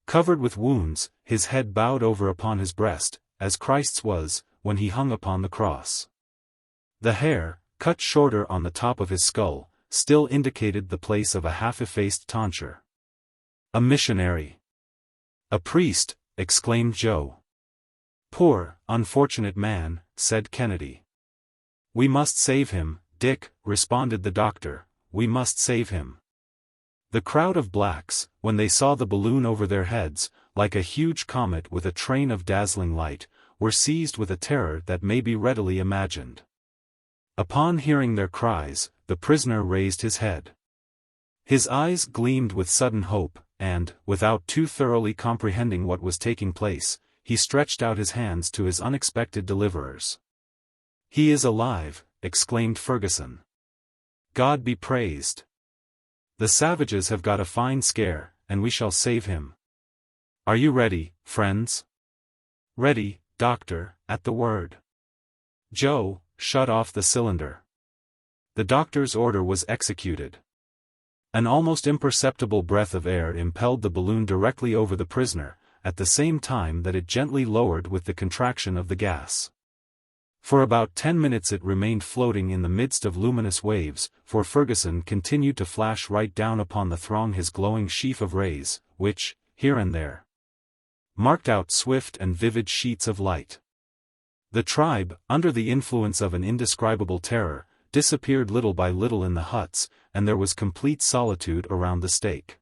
Covered with wounds, his head bowed over upon his breast, as Christ's was, when he hung upon the cross. The hair, cut shorter on the top of his skull, still indicated the place of a half-effaced tonsure. "A missionary! A priest!" exclaimed Joe. "Poor, unfortunate man," said Kennedy. "We must save him, Dick," responded the doctor, "we must save him." The crowd of blacks, when they saw the balloon over their heads, like a huge comet with a train of dazzling light, were seized with a terror that may be readily imagined. Upon hearing their cries, the prisoner raised his head. His eyes gleamed with sudden hope, and, without too thoroughly comprehending what was taking place, he stretched out his hands to his unexpected deliverers. "He is alive," exclaimed Fergusson. "God be praised. The savages have got a fine scare, and we shall save him. Are you ready, friends?" "Ready, doctor, at the word." "Joe, shut off the cylinder." The doctor's order was executed. An almost imperceptible breath of air impelled the balloon directly over the prisoner, at the same time that it gently lowered with the contraction of the gas. For about 10 minutes it remained floating in the midst of luminous waves, for Fergusson continued to flash right down upon the throng his glowing sheaf of rays, which, here and there, marked out swift and vivid sheets of light. The tribe, under the influence of an indescribable terror, disappeared little by little in the huts, and there was complete solitude around the stake.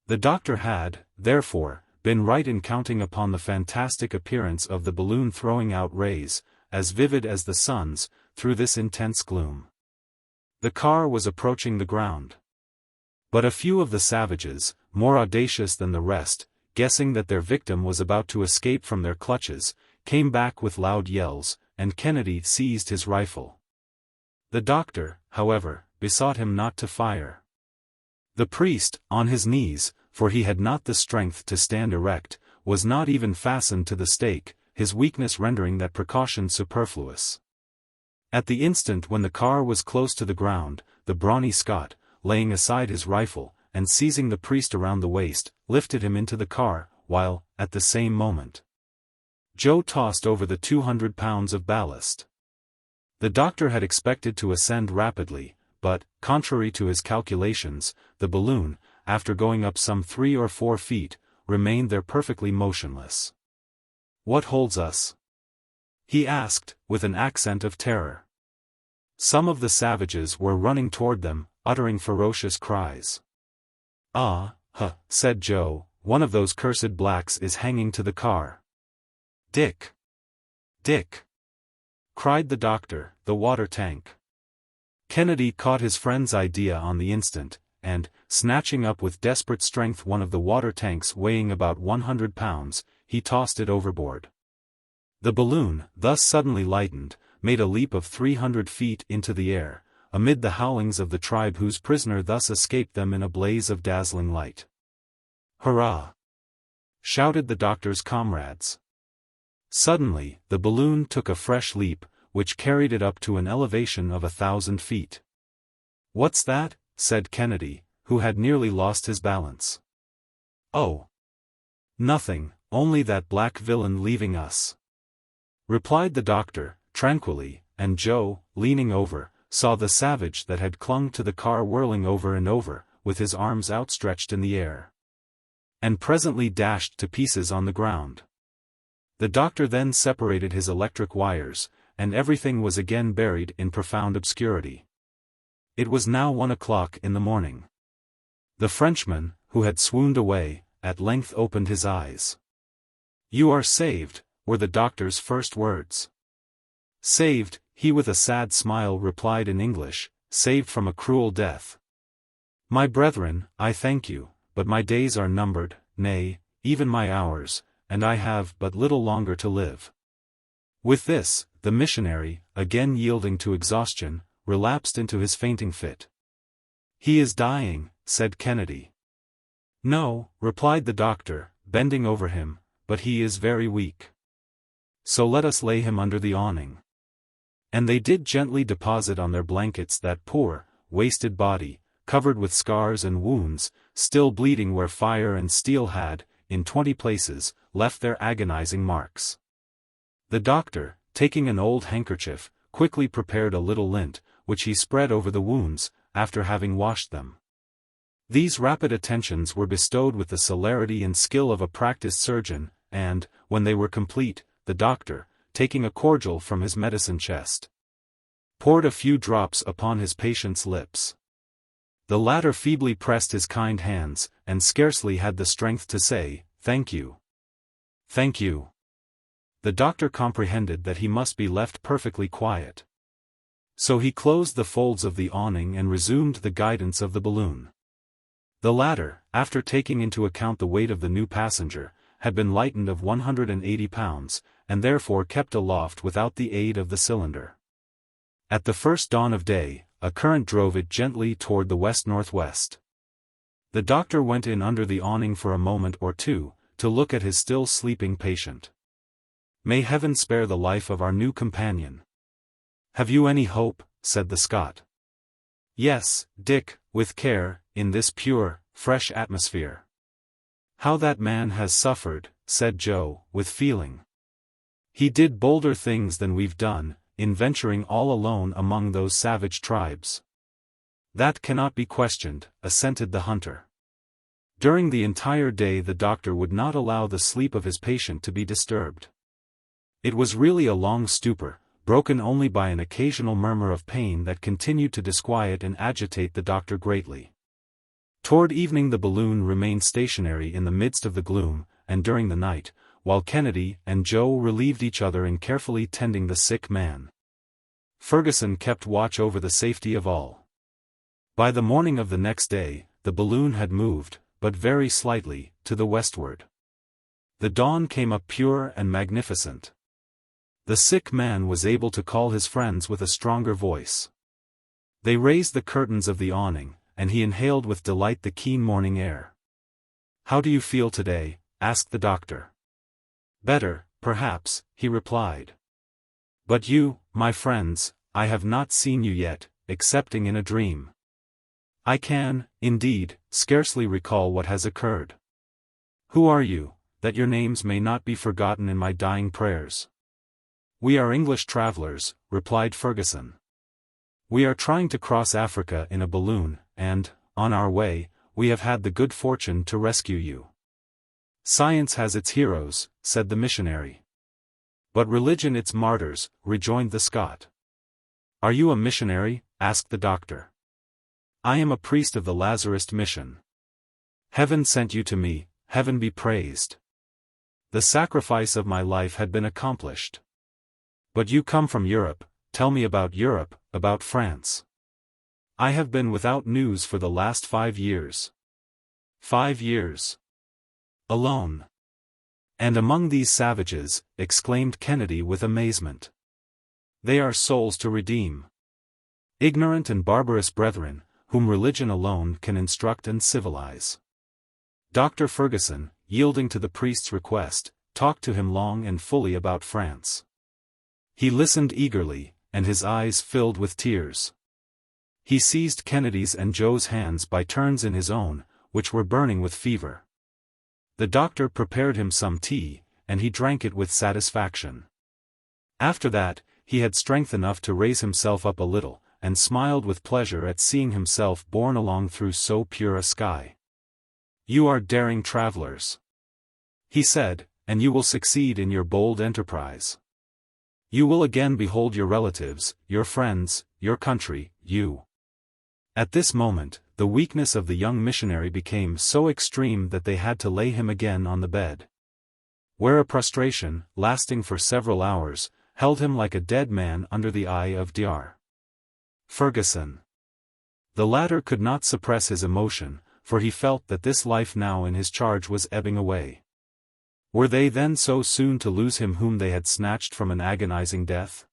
The doctor had, therefore, been right in counting upon the fantastic appearance of the balloon throwing out rays, as vivid as the sun's, through this intense gloom. The car was approaching the ground. But a few of the savages, more audacious than the rest, guessing that their victim was about to escape from their clutches, came back with loud yells, and Kennedy seized his rifle. The doctor, however, besought him not to fire. The priest, on his knees, for he had not the strength to stand erect, was not even fastened to the stake, his weakness rendering that precaution superfluous. At the instant when the car was close to the ground, the brawny Scot, laying aside his rifle, and seizing the priest around the waist, lifted him into the car, while, at the same moment, Joe tossed over the 200 pounds of ballast. The doctor had expected to ascend rapidly, but, contrary to his calculations, the balloon, after going up some 3 or 4 feet, remained there perfectly motionless. "What holds us?" he asked, with an accent of terror. Some of the savages were running toward them, uttering ferocious cries. "Ah, huh," said Joe, "one of those cursed blacks is hanging to the car." "Dick! Dick!" cried the doctor, "the water tank." Kennedy caught his friend's idea on the instant, and, snatching up with desperate strength one of the water tanks weighing about 100 pounds, he tossed it overboard. The balloon, thus suddenly lightened, made a leap of 300 feet into the air, amid the howlings of the tribe whose prisoner thus escaped them in a blaze of dazzling light. "Hurrah!" shouted the doctor's comrades. Suddenly, the balloon took a fresh leap, which carried it up to an elevation of 1,000 feet. "What's that?" said Kennedy, who had nearly lost his balance. "Oh. Nothing, only that black villain leaving us," replied the doctor, tranquilly, and Joe, leaning over, saw the savage that had clung to the car whirling over and over, with his arms outstretched in the air, and presently dashed to pieces on the ground. The doctor then separated his electric wires, and everything was again buried in profound obscurity. It was now 1 o'clock in the morning. The Frenchman, who had swooned away, at length opened his eyes. "You are saved," were the doctor's first words. "Saved," he with a sad smile replied in English, "saved from a cruel death. My brethren, I thank you, but my days are numbered, nay, even my hours, and I have but little longer to live." With this, the missionary, again yielding to exhaustion, relapsed into his fainting fit. "He is dying," said Kennedy. "No," replied the doctor, bending over him, "but he is very weak. So let us lay him under the awning." And they did gently deposit on their blankets that poor, wasted body, covered with scars and wounds, still bleeding where fire and steel had, in 20 places, left their agonizing marks. The doctor, taking an old handkerchief, quickly prepared a little lint, which he spread over the wounds, after having washed them. These rapid attentions were bestowed with the celerity and skill of a practiced surgeon, and, when they were complete, the doctor, taking a cordial from his medicine chest, poured a few drops upon his patient's lips. The latter feebly pressed his kind hands, and scarcely had the strength to say, "Thank you. Thank you." The doctor comprehended that he must be left perfectly quiet. So he closed the folds of the awning and resumed the guidance of the balloon. The latter, after taking into account the weight of the new passenger, had been lightened of 180 pounds, and therefore kept aloft without the aid of the cylinder. At the first dawn of day, a current drove it gently toward the west-northwest. The doctor went in under the awning for a moment or two, to look at his still sleeping patient. "May heaven spare the life of our new companion." "Have you any hope?" said the Scot. "Yes, Dick, with care, in this pure, fresh atmosphere." "How that man has suffered," said Joe, with feeling. "He did bolder things than we've done, in venturing all alone among those savage tribes." "That cannot be questioned," assented the hunter. During the entire day the doctor would not allow the sleep of his patient to be disturbed. It was really a long stupor, broken only by an occasional murmur of pain that continued to disquiet and agitate the doctor greatly. Toward evening the balloon remained stationary in the midst of the gloom, and during the night, while Kennedy and Joe relieved each other in carefully tending the sick man, Fergusson kept watch over the safety of all. By the morning of the next day, the balloon had moved, but very slightly, to the westward. The dawn came up pure and magnificent. The sick man was able to call his friends with a stronger voice. They raised the curtains of the awning, and he inhaled with delight the keen morning air. "How do you feel today?" asked the doctor. "Better, perhaps," he replied. "But you, my friends, I have not seen you yet, excepting in a dream. I can, indeed, scarcely recall what has occurred. Who are you, that your names may not be forgotten in my dying prayers?" "We are English travelers," replied Fergusson. "We are trying to cross Africa in a balloon, and, on our way, we have had the good fortune to rescue you." "Science has its heroes," said the missionary. "But religion its martyrs," rejoined the Scot. "Are you a missionary?" asked the doctor. "I am a priest of the Lazarist mission. Heaven sent you to me, heaven be praised. The sacrifice of my life had been accomplished. But you come from Europe, tell me about Europe, about France." "I have been without news for the last 5 years. 5 years. Alone. And among these savages," exclaimed Kennedy with amazement. "They are souls to redeem. Ignorant and barbarous brethren, whom religion alone can instruct and civilize." Dr. Fergusson, yielding to the priest's request, talked to him long and fully about France. He listened eagerly, and his eyes filled with tears. He seized Kennedy's and Joe's hands by turns in his own, which were burning with fever. The doctor prepared him some tea, and he drank it with satisfaction. After that, he had strength enough to raise himself up a little, and smiled with pleasure at seeing himself borne along through so pure a sky. "You are daring travelers," he said, "and you will succeed in your bold enterprise. You will again behold your relatives, your friends, your country, you." At this moment, the weakness of the young missionary became so extreme that they had to lay him again on the bed, where a prostration, lasting for several hours, held him like a dead man under the eye of Dr. Fergusson. The latter could not suppress his emotion, for he felt that this life now in his charge was ebbing away. Were they then so soon to lose him whom they had snatched from an agonizing death?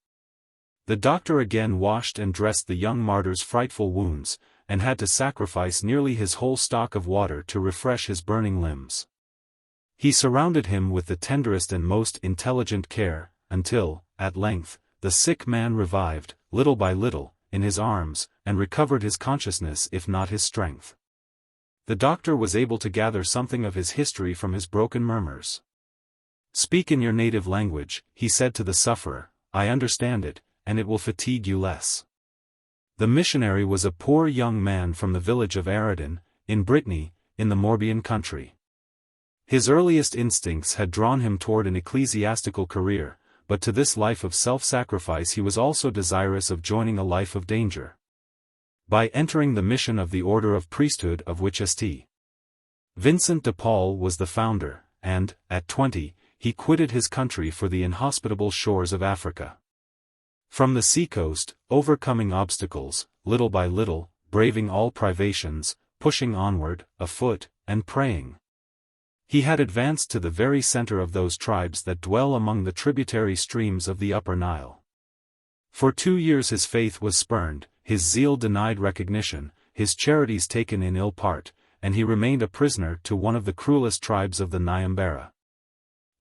The doctor again washed and dressed the young martyr's frightful wounds, and had to sacrifice nearly his whole stock of water to refresh his burning limbs. He surrounded him with the tenderest and most intelligent care, until, at length, the sick man revived, little by little, in his arms, and recovered his consciousness if not his strength. The doctor was able to gather something of his history from his broken murmurs. "Speak in your native language," he said to the sufferer, "I understand it, and it will fatigue you less." The missionary was a poor young man from the village of Aridin, in Brittany, in the Morbihan country. His earliest instincts had drawn him toward an ecclesiastical career, but to this life of self-sacrifice he was also desirous of joining a life of danger. By entering the mission of the order of priesthood of which St. Vincent de Paul was the founder, and, at 20, he quitted his country for the inhospitable shores of Africa. From the seacoast, overcoming obstacles, little by little, braving all privations, pushing onward, afoot, and praying, he had advanced to the very center of those tribes that dwell among the tributary streams of the Upper Nile. For 2 years his faith was spurned, his zeal denied recognition, his charities taken in ill part, and he remained a prisoner to one of the cruelest tribes of the Nyambara,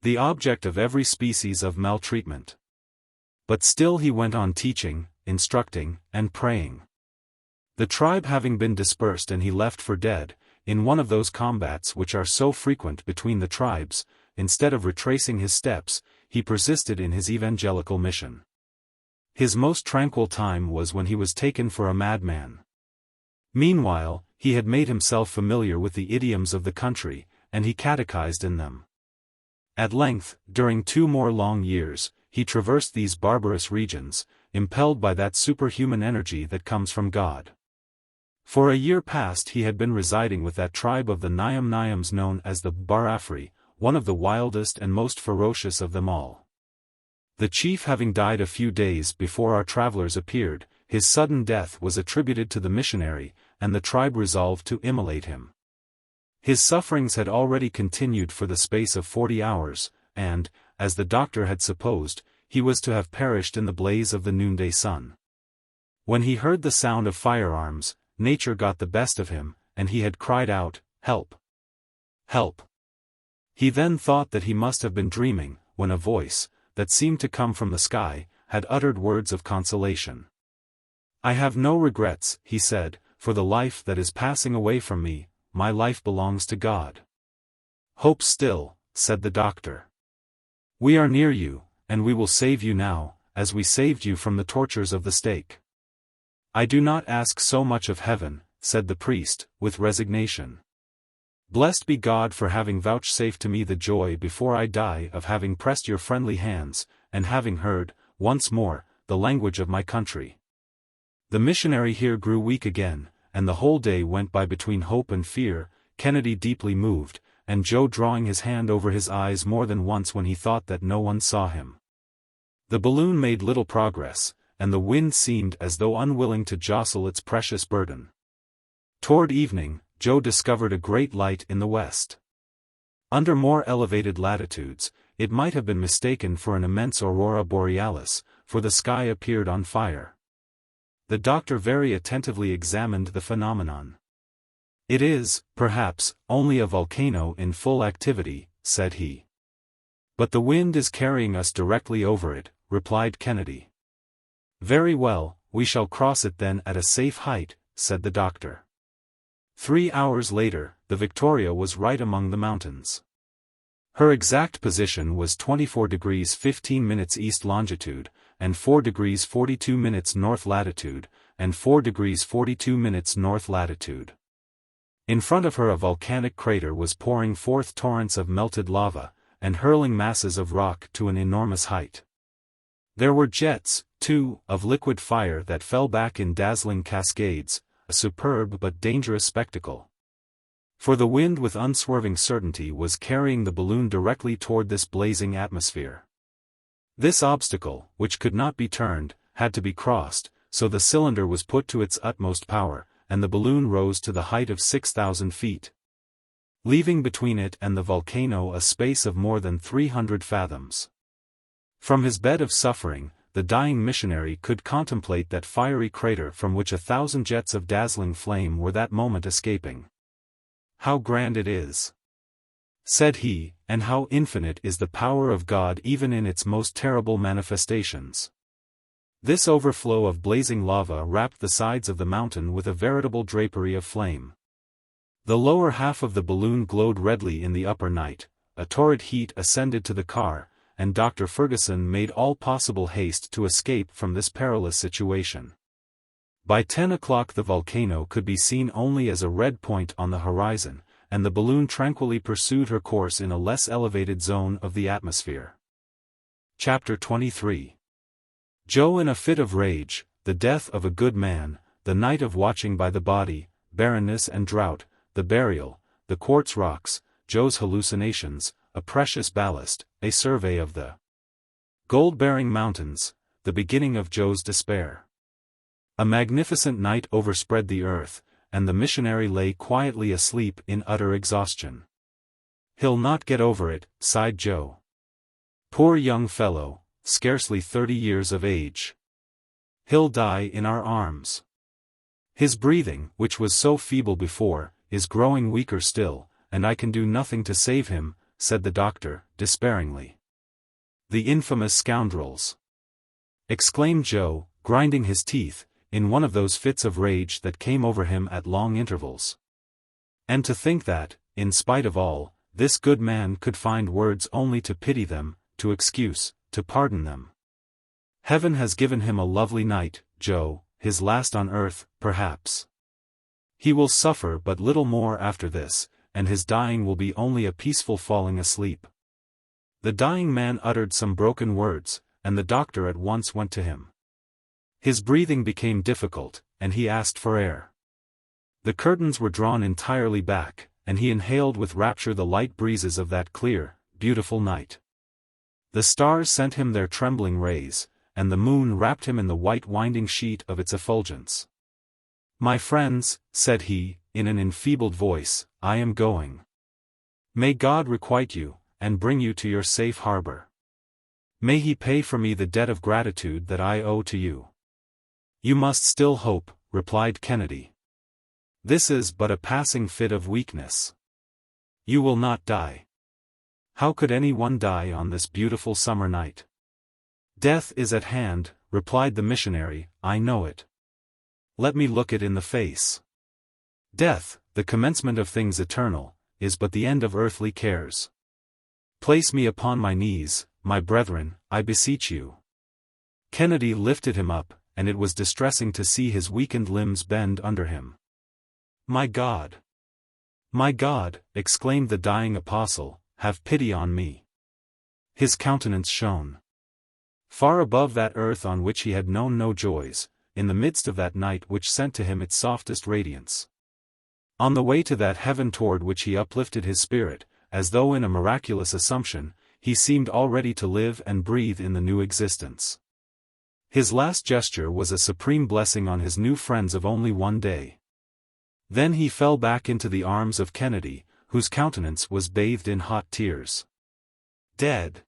the object of every species of maltreatment. But still he went on teaching, instructing, and praying. The tribe having been dispersed and he left for dead, in one of those combats which are so frequent between the tribes, instead of retracing his steps, he persisted in his evangelical mission. His most tranquil time was when he was taken for a madman. Meanwhile, he had made himself familiar with the idioms of the country, and he catechized in them. At length, during 2 more long years, he traversed these barbarous regions, impelled by that superhuman energy that comes from God. For a year past he had been residing with that tribe of the Nyams known as the Barafri, one of the wildest and most ferocious of them all. The chief having died a few days before our travelers appeared, his sudden death was attributed to the missionary, and the tribe resolved to immolate him. His sufferings had already continued for the space of 40 hours, and, as the doctor had supposed, he was to have perished in the blaze of the noonday sun. When he heard the sound of firearms, nature got the best of him, and he had cried out, "Help! Help!" He then thought that he must have been dreaming, when a voice, that seemed to come from the sky, had uttered words of consolation. "I have no regrets," he said, "for the life that is passing away from me, my life belongs to God." "Hope still," said the doctor. "We are near you, and we will save you now, as we saved you from the tortures of the stake." "I do not ask so much of heaven," said the priest, with resignation. "Blessed be God for having vouchsafed to me the joy before I die of having pressed your friendly hands, and having heard, once more, the language of my country." The missionary here grew weak again, and the whole day went by between hope and fear, Kennedy deeply moved, and Joe drawing his hand over his eyes more than once when he thought that no one saw him. The balloon made little progress, and the wind seemed as though unwilling to jostle its precious burden. Toward evening, Joe discovered a great light in the west. Under more elevated latitudes, it might have been mistaken for an immense aurora borealis, for the sky appeared on fire. The doctor very attentively examined the phenomenon. "It is, perhaps, only a volcano in full activity," said he. "But the wind is carrying us directly over it," replied Kennedy. "Very well, we shall cross it then at a safe height," said the doctor. 3 hours later, the Victoria was right among the mountains. Her exact position was 24 degrees 15 minutes east longitude, and 4 degrees 42 minutes north latitude, and 4 degrees 42 minutes north latitude. In front of her a volcanic crater was pouring forth torrents of melted lava, and hurling masses of rock to an enormous height. There were jets, too, of liquid fire that fell back in dazzling cascades, a superb but dangerous spectacle. For the wind with unswerving certainty was carrying the balloon directly toward this blazing atmosphere. This obstacle, which could not be turned, had to be crossed, so the cylinder was put to its utmost power, and the balloon rose to the height of 6,000 feet. Leaving between it and the volcano a space of more than 300 fathoms. From his bed of suffering, the dying missionary could contemplate that fiery crater from which 1,000 jets of dazzling flame were that moment escaping. "How grand it is," said he, "and how infinite is the power of God even in its most terrible manifestations." This overflow of blazing lava wrapped the sides of the mountain with a veritable drapery of flame. The lower half of the balloon glowed redly in the upper night, a torrid heat ascended to the car, and Dr. Fergusson made all possible haste to escape from this perilous situation. By 10 o'clock the volcano could be seen only as a red point on the horizon, and the balloon tranquilly pursued her course in a less elevated zone of the atmosphere. Chapter 23. Joe in a fit of rage, the death of a good man, the night of watching by the body, barrenness and drought, the burial, the quartz rocks, Joe's hallucinations, a precious ballast, a survey of the gold-bearing mountains, the beginning of Joe's despair. A magnificent night overspread the earth, and the missionary lay quietly asleep in utter exhaustion. "He'll not get over it," sighed Joe. "Poor young fellow, scarcely 30 years of age. He'll die in our arms. His breathing, which was so feeble before, is growing weaker still, and I can do nothing to save him," said the doctor, despairingly. "The infamous scoundrels!" exclaimed Joe, grinding his teeth, in one of those fits of rage that came over him at long intervals. And to think that, in spite of all, this good man could find words only to pity them, to excuse, to pardon them. Heaven has given him a lovely night, Joe, his last on earth, perhaps. He will suffer but little more after this, and his dying will be only a peaceful falling asleep. The dying man uttered some broken words, and the doctor at once went to him. His breathing became difficult, and he asked for air. The curtains were drawn entirely back, and he inhaled with rapture the light breezes of that clear, beautiful night. The stars sent him their trembling rays, and the moon wrapped him in the white winding sheet of its effulgence. "My friends," said he, in an enfeebled voice, "I am going. May God requite you, and bring you to your safe harbor. May He pay for me the debt of gratitude that I owe to you." "You must still hope," replied Kennedy. "This is but a passing fit of weakness. You will not die. How could any one die on this beautiful summer night?" "Death is at hand," replied the missionary, "I know it. Let me look it in the face. Death, the commencement of things eternal, is but the end of earthly cares. Place me upon my knees, my brethren, I beseech you." Kennedy lifted him up, and it was distressing to see his weakened limbs bend under him. "My God! My God!" exclaimed the dying apostle, "have pity on me." His countenance shone. Far above that earth on which he had known no joys, in the midst of that night which sent to him its softest radiance. On the way to that heaven toward which he uplifted his spirit, as though in a miraculous assumption, he seemed already to live and breathe in the new existence. His last gesture was a supreme blessing on his new friends of only one day. Then he fell back into the arms of Kennedy, whose countenance was bathed in hot tears. "Dead,"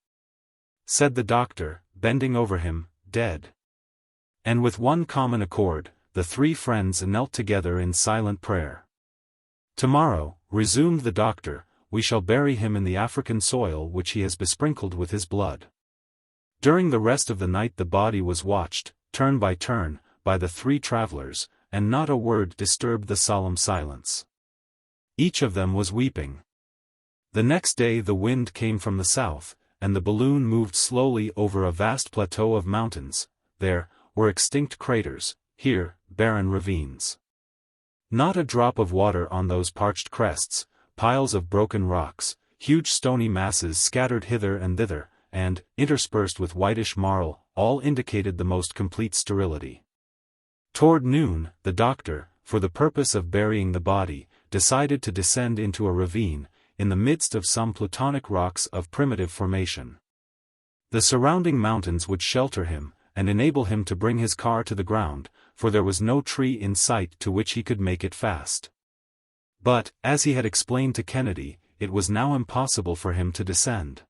said the doctor, bending over him, "dead." And with one common accord, the three friends knelt together in silent prayer. "Tomorrow," resumed the doctor, we shall bury him in the African soil which he has besprinkled with his blood. During the rest of the night the body was watched, turn by turn, by the three travelers, and not a word disturbed the solemn silence. Each of them was weeping. The next day the wind came from the south, and the balloon moved slowly over a vast plateau of mountains. There were extinct craters, here barren ravines. Not a drop of water on those parched crests, piles of broken rocks, huge stony masses scattered hither and thither, and, interspersed with whitish marl, all indicated the most complete sterility. Toward noon, the doctor, for the purpose of burying the body, decided to descend into a ravine, in the midst of some plutonic rocks of primitive formation. The surrounding mountains would shelter him, and enable him to bring his car to the ground, for there was no tree in sight to which he could make it fast. But, as he had explained to Kennedy, it was now impossible for him to descend.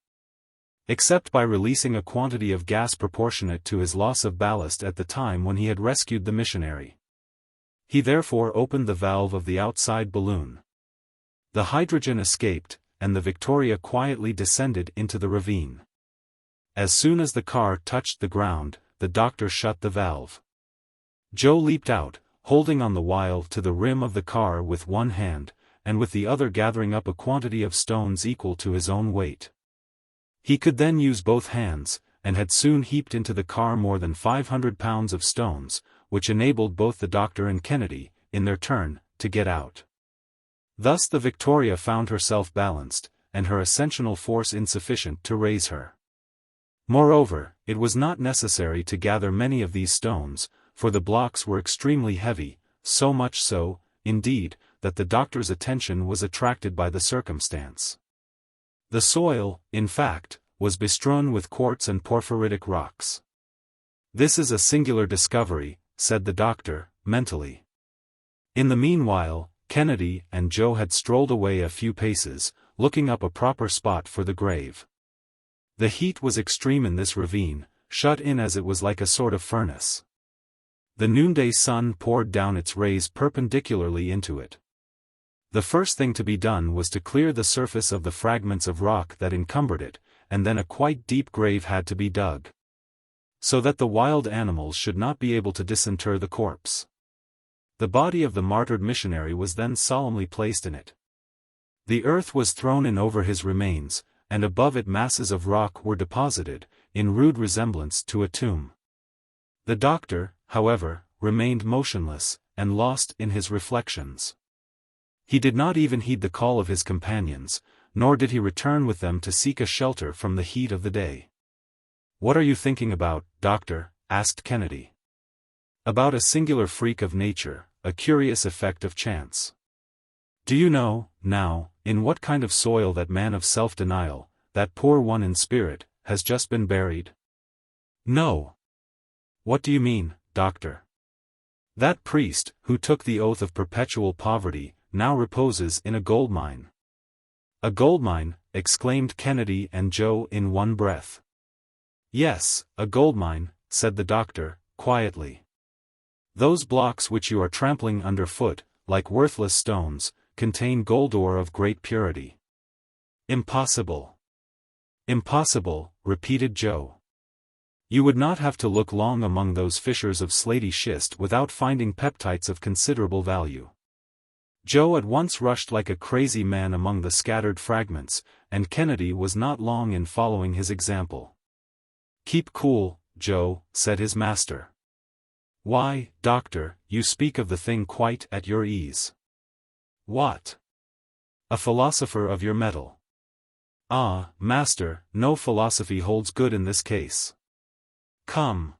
Except by releasing a quantity of gas proportionate to his loss of ballast at the time when he had rescued the missionary. He therefore opened the valve of the outside balloon. The hydrogen escaped, and the Victoria quietly descended into the ravine. As soon as the car touched the ground, the doctor shut the valve. Joe leaped out, holding on the while to the rim of the car with one hand, and with the other gathering up a quantity of stones equal to his own weight. He could then use both hands, and had soon heaped into the car more than 500 pounds of stones, which enabled both the doctor and Kennedy, in their turn, to get out. Thus the Victoria found herself balanced, and her ascensional force insufficient to raise her. Moreover, it was not necessary to gather many of these stones, for the blocks were extremely heavy, so much so, indeed, that the doctor's attention was attracted by the circumstance. The soil, in fact, was bestrewn with quartz and porphyritic rocks. "This is a singular discovery," said the doctor, mentally. In the meanwhile, Kennedy and Joe had strolled away a few paces, looking up a proper spot for the grave. The heat was extreme in this ravine, shut in as it was like a sort of furnace. The noonday sun poured down its rays perpendicularly into it. The first thing to be done was to clear the surface of the fragments of rock that encumbered it, and then a quite deep grave had to be dug, so that the wild animals should not be able to disinter the corpse. The body of the martyred missionary was then solemnly placed in it. The earth was thrown in over his remains, and above it masses of rock were deposited, in rude resemblance to a tomb. The doctor, however, remained motionless, and lost in his reflections. He did not even heed the call of his companions, nor did he return with them to seek a shelter from the heat of the day. "What are you thinking about, doctor?" asked Kennedy. "About a singular freak of nature, a curious effect of chance. Do you know, now, in what kind of soil that man of self-denial, that poor one in spirit, has just been buried?" "No." "What do you mean, doctor?" "That priest, who took the oath of perpetual poverty, now reposes in a gold mine." "A gold mine," exclaimed Kennedy and Joe in one breath. "Yes, a gold mine," said the doctor, quietly. "Those blocks which you are trampling underfoot, like worthless stones, contain gold ore of great purity." "Impossible." "Impossible," repeated Joe. "You would not have to look long among those fissures of slaty schist without finding peptites of considerable value." Joe at once rushed like a crazy man among the scattered fragments, and Kennedy was not long in following his example. "Keep cool, Joe," said his master. "Why, doctor, you speak of the thing quite at your ease." "What?" "A philosopher of your mettle." "Ah, master, no philosophy holds good in this case. Come.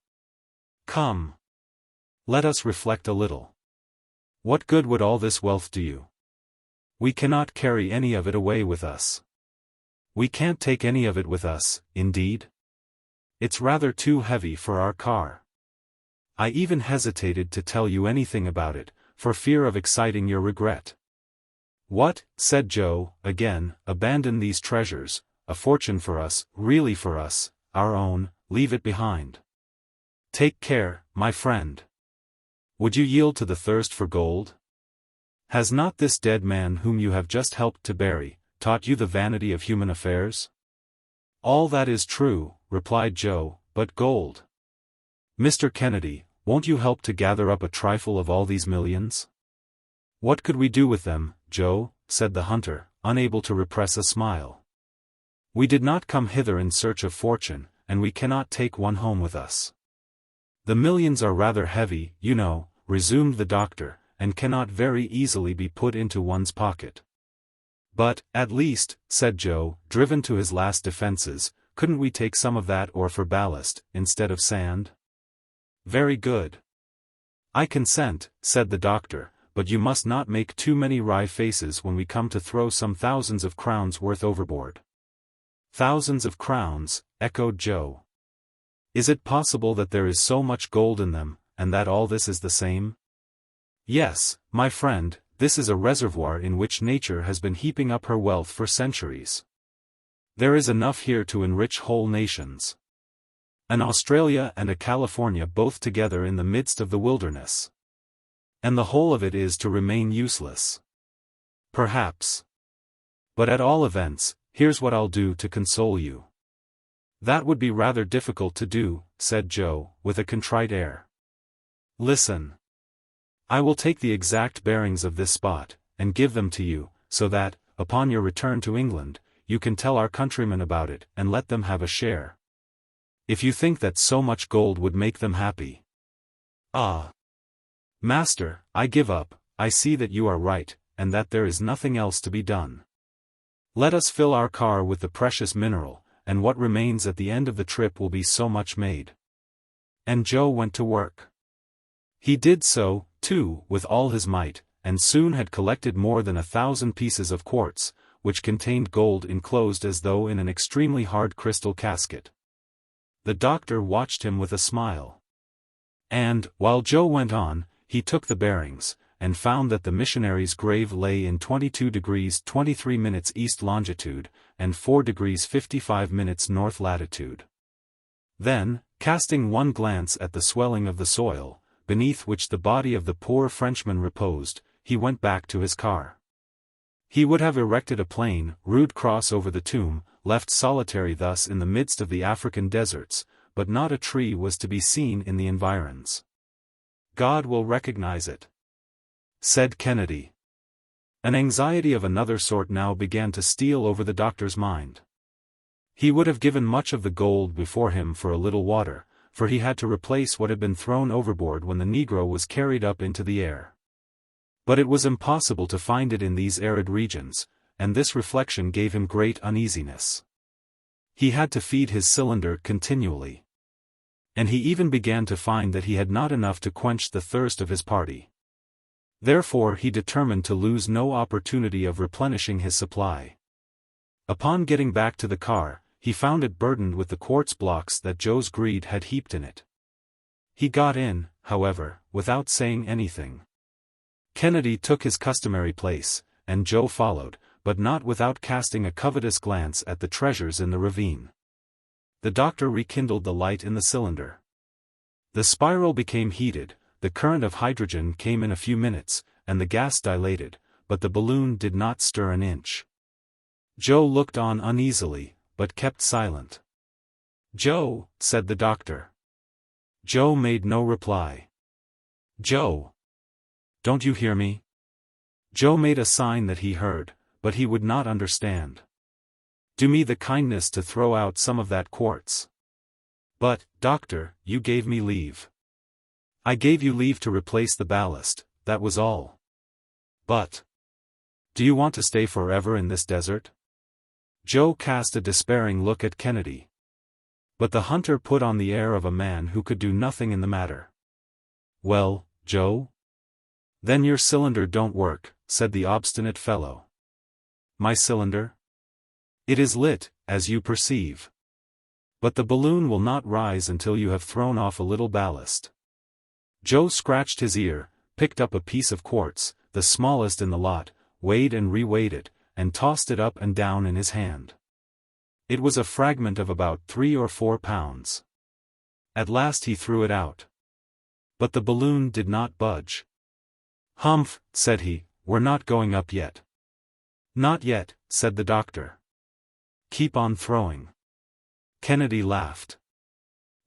Come. Let us reflect a little. What good would all this wealth do you? We cannot carry any of it away with us. We can't take any of it with us, indeed. It's rather too heavy for our car. I even hesitated to tell you anything about it, for fear of exciting your regret." "What," said Joe, again, "abandon these treasures, a fortune for us, really for us, our own, leave it behind. Take care, my friend. Would you yield to the thirst for gold? Has not this dead man whom you have just helped to bury, taught you the vanity of human affairs? All that is true, replied Joe, but gold. Mr. Kennedy, won't you help to gather up a trifle of all these millions? What could we do with them, Joe? Said the hunter, unable to repress a smile. We did not come hither in search of fortune, and we cannot take one home with us. The millions are rather heavy, you know, resumed the doctor, and cannot very easily be put into one's pocket. But, at least, said Joe, driven to his last defenses, couldn't we take some of that ore for ballast, instead of sand? Very good. I consent, said the doctor, but you must not make too many wry faces when we come to throw some thousands of crowns worth overboard. Thousands of crowns, echoed Joe. Is it possible that there is so much gold in them, and that all this is the same? Yes, my friend, this is a reservoir in which nature has been heaping up her wealth for centuries. There is enough here to enrich whole nations. An Australia and a California both together in the midst of the wilderness. And the whole of it is to remain useless. Perhaps. But at all events, here's what I'll do to console you. That would be rather difficult to do, said Joe, with a contrite air. Listen. I will take the exact bearings of this spot, and give them to you, so that, upon your return to England, you can tell our countrymen about it and let them have a share. If you think that so much gold would make them happy. Ah! Master, I give up. I see that you are right, and that there is nothing else to be done. Let us fill our car with the precious mineral, and what remains at the end of the trip will be so much made. And Joe went to work. He did so, too, with all his might, and soon had collected more than 1,000 pieces of quartz, which contained gold enclosed as though in an extremely hard crystal casket. The doctor watched him with a smile. And, while Joe went on, he took the bearings, and found that the missionary's grave lay in 22 degrees 23 minutes east longitude, and 4 degrees 55 minutes north latitude. Then, casting one glance at the swelling of the soil, beneath which the body of the poor Frenchman reposed, he went back to his car. He would have erected a plain, rude cross over the tomb, left solitary thus in the midst of the African deserts, but not a tree was to be seen in the environs. God will recognize it, said Kennedy. An anxiety of another sort now began to steal over the doctor's mind. He would have given much of the gold before him for a little water, for he had to replace what had been thrown overboard when the Negro was carried up into the air. But it was impossible to find it in these arid regions, and this reflection gave him great uneasiness. He had to feed his cylinder continually. And he even began to find that he had not enough to quench the thirst of his party. Therefore he determined to lose no opportunity of replenishing his supply. Upon getting back to the car, he found it burdened with the quartz blocks that Joe's greed had heaped in it. He got in, however, without saying anything. Kennedy took his customary place, and Joe followed, but not without casting a covetous glance at the treasures in the ravine. The doctor rekindled the light in the cylinder. The spiral became heated, the current of hydrogen came in a few minutes, and the gas dilated, but the balloon did not stir an inch. Joe looked on uneasily, but kept silent. "Joe," said the doctor. Joe made no reply. "Joe! Don't you hear me?" Joe made a sign that he heard, but he would not understand. "Do me the kindness to throw out some of that quartz." "But, doctor, you gave me leave." "I gave you leave to replace the ballast, that was all." "But, do you want to stay forever in this desert?" Joe cast a despairing look at Kennedy. But the hunter put on the air of a man who could do nothing in the matter. "Well, Joe? Then your cylinder don't work," said the obstinate fellow. "My cylinder? It is lit, as you perceive. But the balloon will not rise until you have thrown off a little ballast." Joe scratched his ear, picked up a piece of quartz, the smallest in the lot, weighed and reweighed it, and tossed it up and down in his hand. It was a fragment of about 3 or 4 pounds. At last he threw it out. But the balloon did not budge. "Humph," said he, "we're not going up yet." Not yet, said the doctor. Keep on throwing. Kennedy laughed.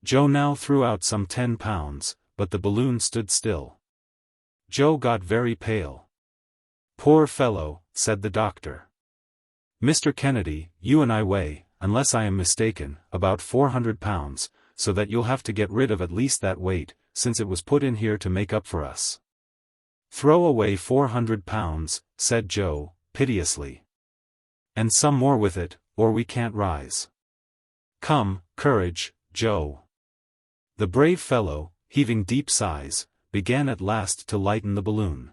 Joe now threw out some 10 pounds, but the balloon stood still. Joe got very pale. Poor fellow, said the doctor. Mr. Kennedy, you and I weigh, unless I am mistaken, about 400 pounds, so that you'll have to get rid of at least that weight, since it was put in here to make up for us. Throw away 400 pounds, said Joe, piteously. And some more with it, or we can't rise. Come, courage, Joe. The brave fellow, heaving deep sighs, began at last to lighten the balloon.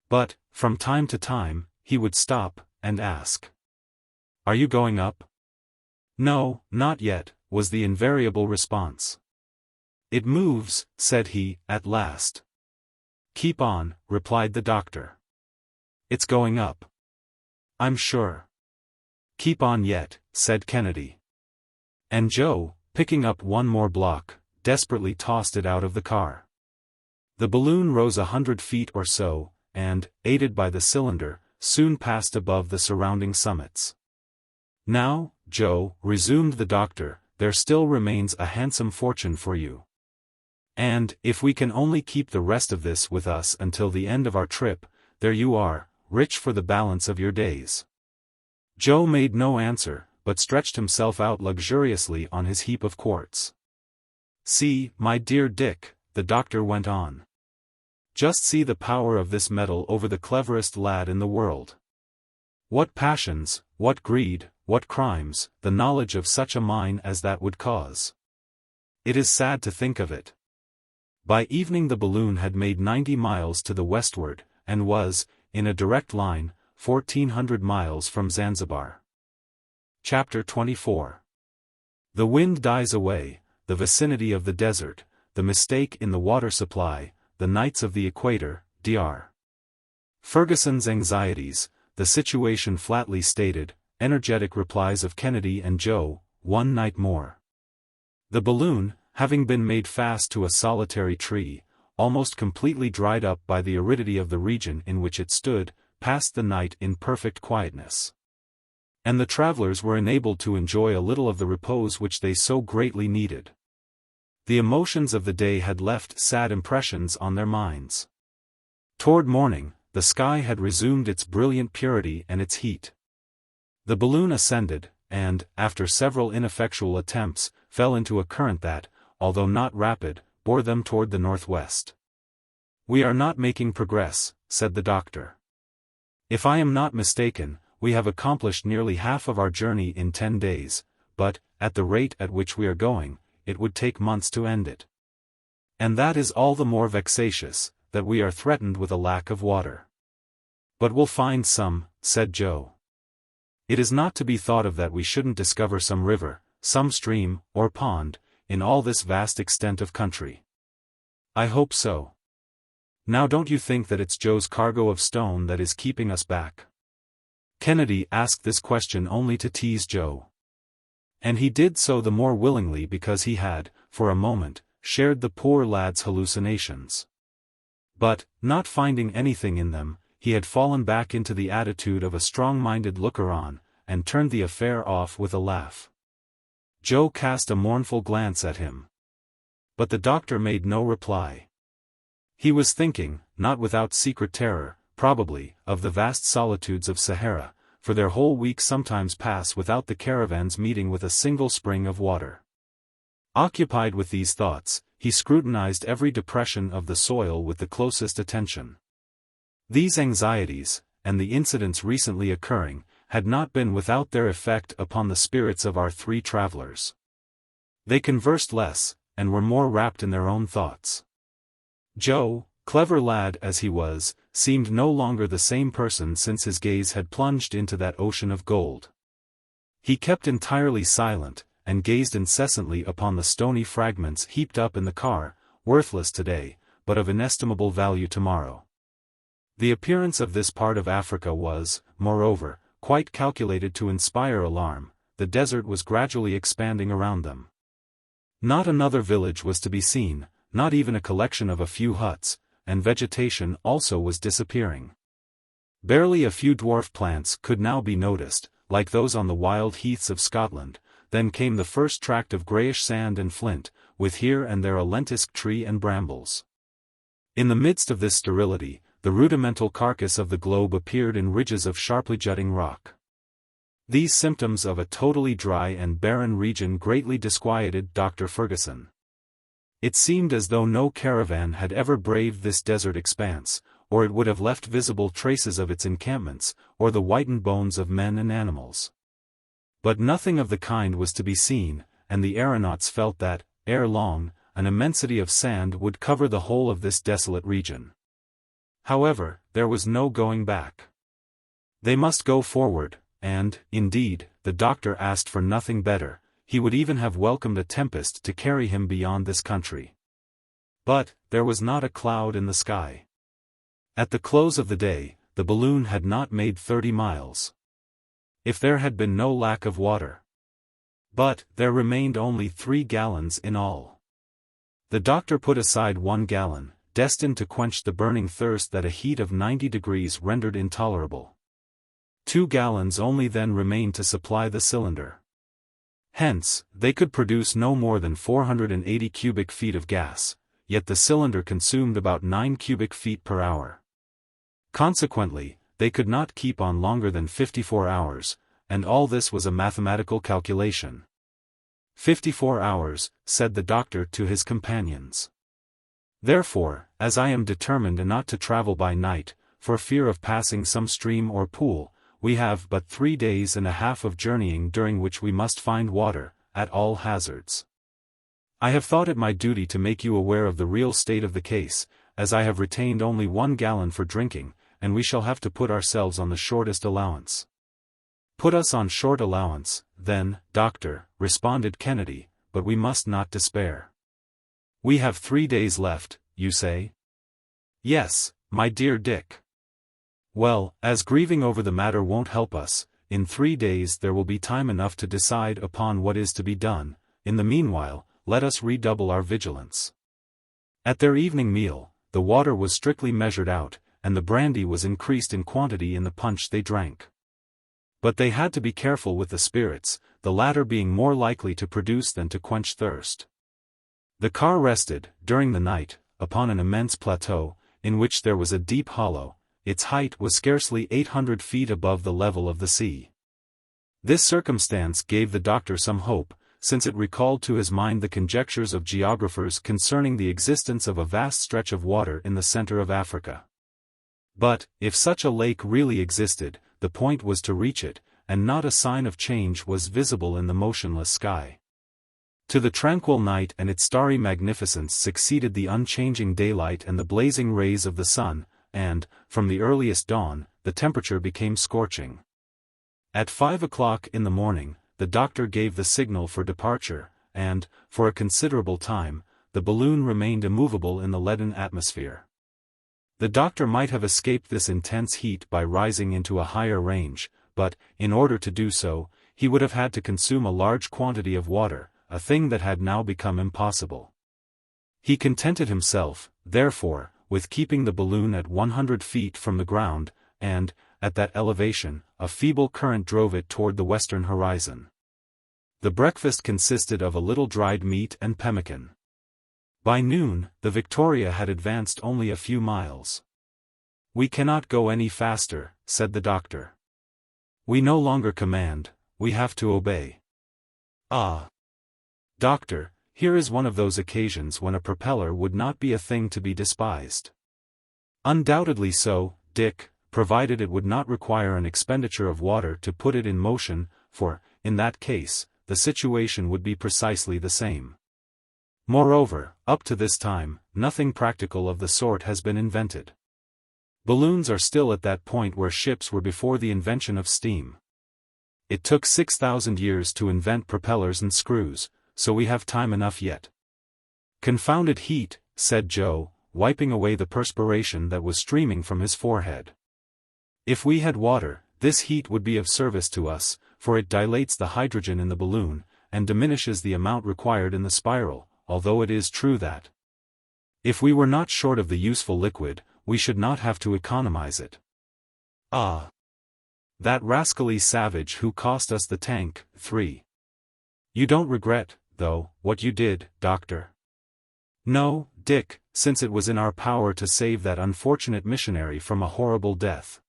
But, from time to time, he would stop, and ask. Are you going up? No, not yet, was the invariable response. It moves, said he, at last. Keep on, replied the doctor. It's going up. I'm sure. Keep on yet, said Kennedy. And Joe, picking up one more block, desperately tossed it out of the car. The balloon rose 100 feet or so, and, aided by the cylinder, soon passed above the surrounding summits. Now, Joe, resumed the doctor, there still remains a handsome fortune for you. And, if we can only keep the rest of this with us until the end of our trip, there you are, rich for the balance of your days. Joe made no answer, but stretched himself out luxuriously on his heap of quartz. See, my dear Dick, the doctor went on. Just see the power of this metal over the cleverest lad in the world. What passions, what greed, what crimes, the knowledge of such a mine as that would cause. It is sad to think of it. By evening the balloon had made 90 miles to the westward, and was, in a direct line, 1,400 miles from Zanzibar. Chapter 24. The wind dies away, the vicinity of the desert, the mistake in the water supply, the nights of the equator, Dr. Fergusson's anxieties, the situation flatly stated, energetic replies of Kennedy and Joe, one night more. The balloon, having been made fast to a solitary tree, almost completely dried up by the aridity of the region in which it stood, passed the night in perfect quietness. And the travelers were enabled to enjoy a little of the repose which they so greatly needed. The emotions of the day had left sad impressions on their minds. Toward morning, the sky had resumed its brilliant purity and its heat. The balloon ascended, and, after several ineffectual attempts, fell into a current that, although not rapid, bore them toward the northwest. We are not making progress, said the doctor. If I am not mistaken, we have accomplished nearly half of our journey in 10 days, but, at the rate at which we are going, it would take months to end it. And that is all the more vexatious, that we are threatened with a lack of water. But we'll find some, said Joe. It is not to be thought of that we shouldn't discover some river, some stream, or pond, in all this vast extent of country. I hope so. Now don't you think that it's Joe's cargo of stone that is keeping us back? Kennedy asked this question only to tease Joe. And he did so the more willingly because he had, for a moment, shared the poor lad's hallucinations. But, not finding anything in them, he had fallen back into the attitude of a strong-minded looker-on, and turned the affair off with a laugh. Joe cast a mournful glance at him. But the doctor made no reply. He was thinking, not without secret terror, probably, of the vast solitudes of Sahara, for their whole week sometimes pass without the caravans meeting with a single spring of water. Occupied with these thoughts, he scrutinized every depression of the soil with the closest attention. These anxieties, and the incidents recently occurring, had not been without their effect upon the spirits of our 3 travelers. They conversed less, and were more wrapped in their own thoughts. Joe, clever lad as he was, seemed no longer the same person since his gaze had plunged into that ocean of gold. He kept entirely silent, and gazed incessantly upon the stony fragments heaped up in the car, worthless today, but of inestimable value tomorrow. The appearance of this part of Africa was, moreover, quite calculated to inspire alarm. The desert was gradually expanding around them. Not another village was to be seen, not even a collection of a few huts, and vegetation also was disappearing. Barely a few dwarf plants could now be noticed, like those on the wild heaths of Scotland. Then came the first tract of greyish sand and flint, with here and there a lentisk tree and brambles. In the midst of this sterility, the rudimental carcass of the globe appeared in ridges of sharply jutting rock. These symptoms of a totally dry and barren region greatly disquieted Dr. Fergusson. It seemed as though no caravan had ever braved this desert expanse, or it would have left visible traces of its encampments, or the whitened bones of men and animals. But nothing of the kind was to be seen, and the aeronauts felt that, ere long, an immensity of sand would cover the whole of this desolate region. However, there was no going back. They must go forward, and, indeed, the doctor asked for nothing better. He would even have welcomed a tempest to carry him beyond this country. But, there was not a cloud in the sky. At the close of the day, the balloon had not made 30 miles. If there had been no lack of water. But, there remained only 3 gallons in all. The doctor put aside 1 gallon, destined to quench the burning thirst that a heat of 90 degrees rendered intolerable. 2 gallons only then remained to supply the cylinder. Hence, they could produce no more than 480 cubic feet of gas, yet the cylinder consumed about 9 cubic feet per hour. Consequently, they could not keep on longer than 54 hours, and all this was a mathematical calculation. 54 hours, said the doctor to his companions. Therefore, as I am determined not to travel by night, for fear of passing some stream or pool, we have but 3 days and a half of journeying during which we must find water, at all hazards. I have thought it my duty to make you aware of the real state of the case, as I have retained only 1 gallon for drinking, and we shall have to put ourselves on the shortest allowance. Put us on short allowance, then, doctor, responded Kennedy, but we must not despair. We have 3 days left, you say? Yes, my dear Dick. Well, as grieving over the matter won't help us, in 3 days there will be time enough to decide upon what is to be done. In the meanwhile, let us redouble our vigilance. At their evening meal, the water was strictly measured out, and the brandy was increased in quantity in the punch they drank. But they had to be careful with the spirits, the latter being more likely to produce than to quench thirst. The car rested, during the night, upon an immense plateau, in which there was a deep hollow. Its height was scarcely 800 feet above the level of the sea. This circumstance gave the doctor some hope, since it recalled to his mind the conjectures of geographers concerning the existence of a vast stretch of water in the center of Africa. But, if such a lake really existed, the point was to reach it, and not a sign of change was visible in the motionless sky. To the tranquil night and its starry magnificence succeeded the unchanging daylight and the blazing rays of the sun, and, from the earliest dawn, the temperature became scorching. At 5 o'clock in the morning, the doctor gave the signal for departure, and, for a considerable time, the balloon remained immovable in the leaden atmosphere. The doctor might have escaped this intense heat by rising into a higher range, but, in order to do so, he would have had to consume a large quantity of water, a thing that had now become impossible. He contented himself, therefore, with keeping the balloon at 100 feet from the ground, and, at that elevation, a feeble current drove it toward the western horizon. The breakfast consisted of a little dried meat and pemmican. By noon, the Victoria had advanced only a few miles. "We cannot go any faster," said the doctor. "We no longer command, we have to obey." "Ah, doctor, here is one of those occasions when a propeller would not be a thing to be despised." "Undoubtedly so, Dick, provided it would not require an expenditure of water to put it in motion, for, in that case, the situation would be precisely the same. Moreover, up to this time, nothing practical of the sort has been invented. Balloons are still at that point where ships were before the invention of steam. It took 6,000 years to invent propellers and screws, so we have time enough yet." "Confounded heat," said Joe, wiping away the perspiration that was streaming from his forehead. "If we had water, this heat would be of service to us, for it dilates the hydrogen in the balloon, and diminishes the amount required in the spiral, although it is true that, if we were not short of the useful liquid, we should not have to economize it." Ah! That rascally savage who cost us the tank, III. You don't regret, though, what you did, Doctor? No, Dick, since it was in our power to save that unfortunate missionary from a horrible death.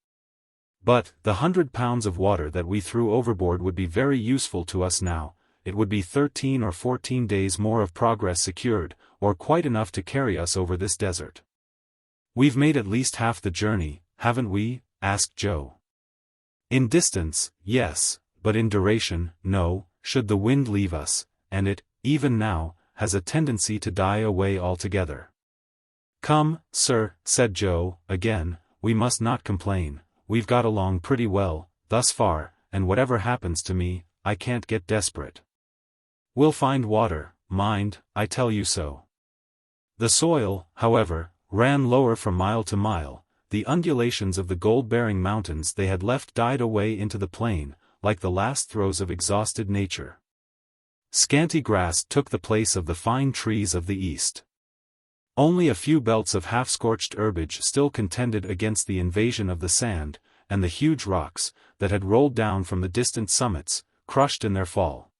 But, the 100 pounds of water that we threw overboard would be very useful to us now. It would be 13 or 14 days more of progress secured, or quite enough to carry us over this desert. We've made at least half the journey, haven't we? Asked Joe. In distance, yes, but in duration, no. Should the wind leave us, and it, even now, has a tendency to die away altogether. Come, sir, said Joe, again, we must not complain. We've got along pretty well, thus far, and whatever happens to me, I can't get desperate. We'll find water, mind, I tell you so. The soil, however, ran lower from mile to mile. The undulations of the gold-bearing mountains they had left died away into the plain, like the last throes of exhausted nature. Scanty grass took the place of the fine trees of the east. Only a few belts of half-scorched herbage still contended against the invasion of the sand, and the huge rocks, that had rolled down from the distant summits, crushed in their fall,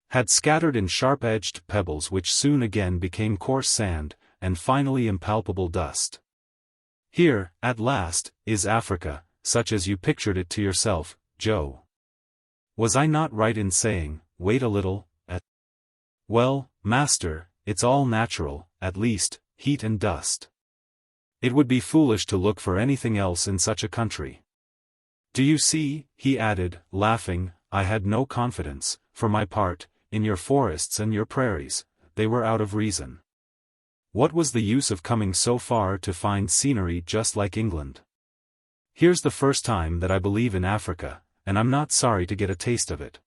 had scattered in sharp-edged pebbles which soon again became coarse sand, and finally impalpable dust. Here, at last, is Africa, such as you pictured it to yourself, Joe. Was I not right in saying, wait a little, Well, master, it's all natural, at least, heat and dust. It would be foolish to look for anything else in such a country. Do you see, he added, laughing, I had no confidence, for my part, in your forests and your prairies. They were out of reason. What was the use of coming so far to find scenery just like England? Here's the first time that I believe in Africa, and I'm not sorry to get a taste of it.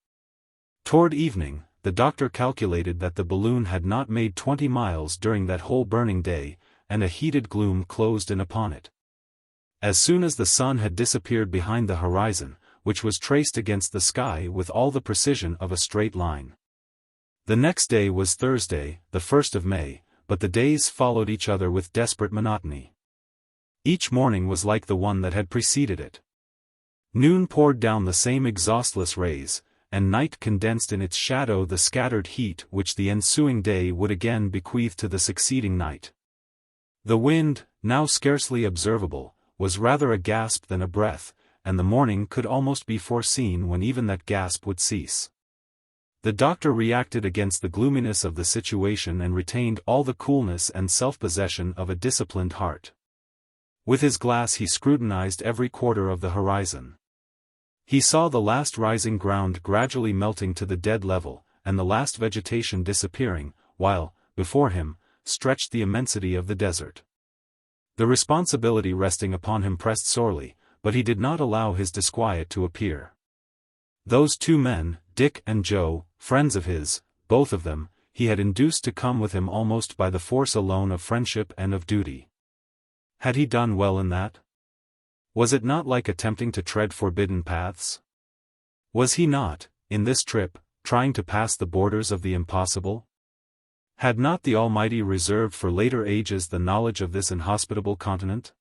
Toward evening, the doctor calculated that the balloon had not made 20 miles during that whole burning day, and a heated gloom closed in upon it. As soon as the sun had disappeared behind the horizon, which was traced against the sky with all the precision of a straight line. The next day was Thursday, the 1st of May, but the days followed each other with desperate monotony. Each morning was like the one that had preceded it. Noon poured down the same exhaustless rays, and night condensed in its shadow the scattered heat which the ensuing day would again bequeath to the succeeding night. The wind, now scarcely observable, was rather a gasp than a breath, and the morning could almost be foreseen when even that gasp would cease. The doctor reacted against the gloominess of the situation and retained all the coolness and self-possession of a disciplined heart. With his glass he scrutinized every quarter of the horizon. He saw the last rising ground gradually melting to the dead level, and the last vegetation disappearing, while, before him, stretched the immensity of the desert. The responsibility resting upon him pressed sorely, but he did not allow his disquiet to appear. Those two men, Dick and Joe, friends of his, both of them, he had induced to come with him almost by the force alone of friendship and of duty. Had he done well in that? Was it not like attempting to tread forbidden paths? Was he not, in this trip, trying to pass the borders of the impossible? Had not the Almighty reserved for later ages the knowledge of this inhospitable continent?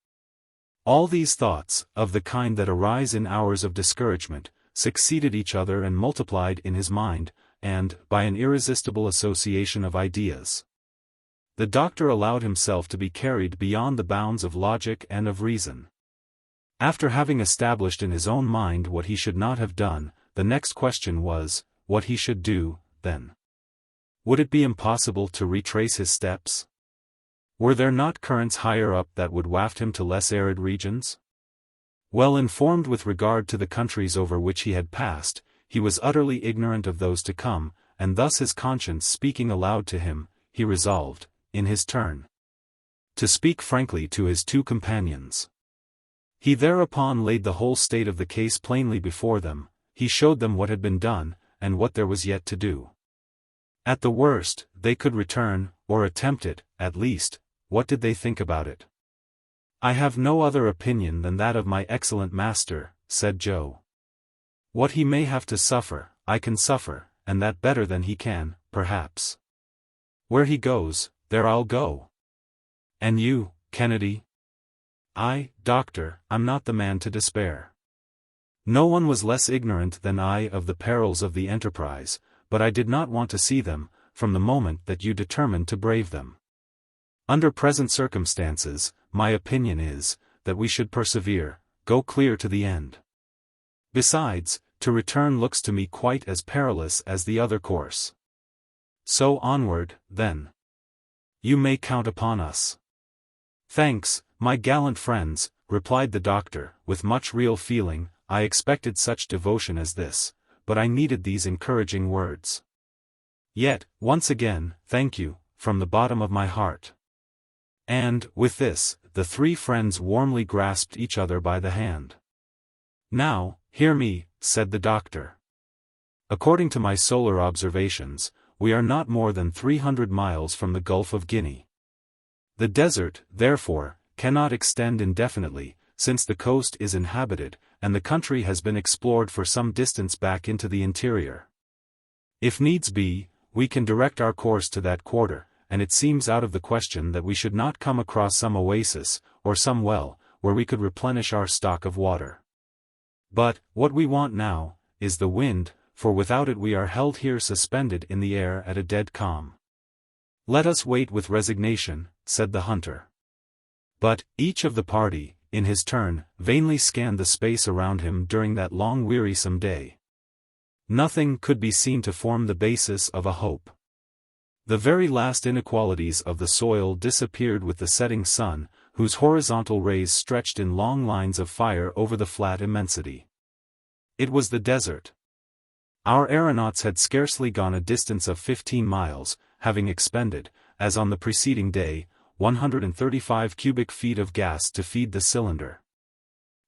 All these thoughts, of the kind that arise in hours of discouragement, succeeded each other and multiplied in his mind, and, by an irresistible association of ideas, the doctor allowed himself to be carried beyond the bounds of logic and of reason. After having established in his own mind what he should not have done, the next question was, what he should do, then. Would it be impossible to retrace his steps? Were there not currents higher up that would waft him to less arid regions? Well informed with regard to the countries over which he had passed, he was utterly ignorant of those to come, and thus his conscience speaking aloud to him, he resolved, in his turn, to speak frankly to his two companions. He thereupon laid the whole state of the case plainly before them. He showed them what had been done, and what there was yet to do. At the worst, they could return, or attempt it, at least. What did they think about it? I have no other opinion than that of my excellent master, said Joe. What he may have to suffer, I can suffer, and that better than he can, perhaps. Where he goes, there I'll go. And you, Kennedy? Doctor, I'm not the man to despair. No one was less ignorant than I of the perils of the enterprise, but I did not want to see them, from the moment that you determined to brave them. Under present circumstances, my opinion is, that we should persevere, go clear to the end. Besides, to return looks to me quite as perilous as the other course. So onward, then. You may count upon us. Thanks, my gallant friends, replied the doctor, with much real feeling. I expected such devotion as this, but I needed these encouraging words. Yet, once again, thank you, from the bottom of my heart. And, with this, the three friends warmly grasped each other by the hand. Now, hear me, said the doctor. According to my solar observations, we are not more than 300 miles from the Gulf of Guinea. The desert, therefore, cannot extend indefinitely, since the coast is inhabited, and the country has been explored for some distance back into the interior. If needs be, we can direct our course to that quarter, and it seems out of the question that we should not come across some oasis, or some well, where we could replenish our stock of water. But, what we want now, is the wind, for without it we are held here suspended in the air at a dead calm. Let us wait with resignation, said the hunter. But, each of the party, in his turn, vainly scanned the space around him during that long wearisome day. Nothing could be seen to form the basis of a hope. The very last inequalities of the soil disappeared with the setting sun, whose horizontal rays stretched in long lines of fire over the flat immensity. It was the desert. Our aeronauts had scarcely gone a distance of 15 miles, having expended, as on the preceding day, 135 cubic feet of gas to feed the cylinder.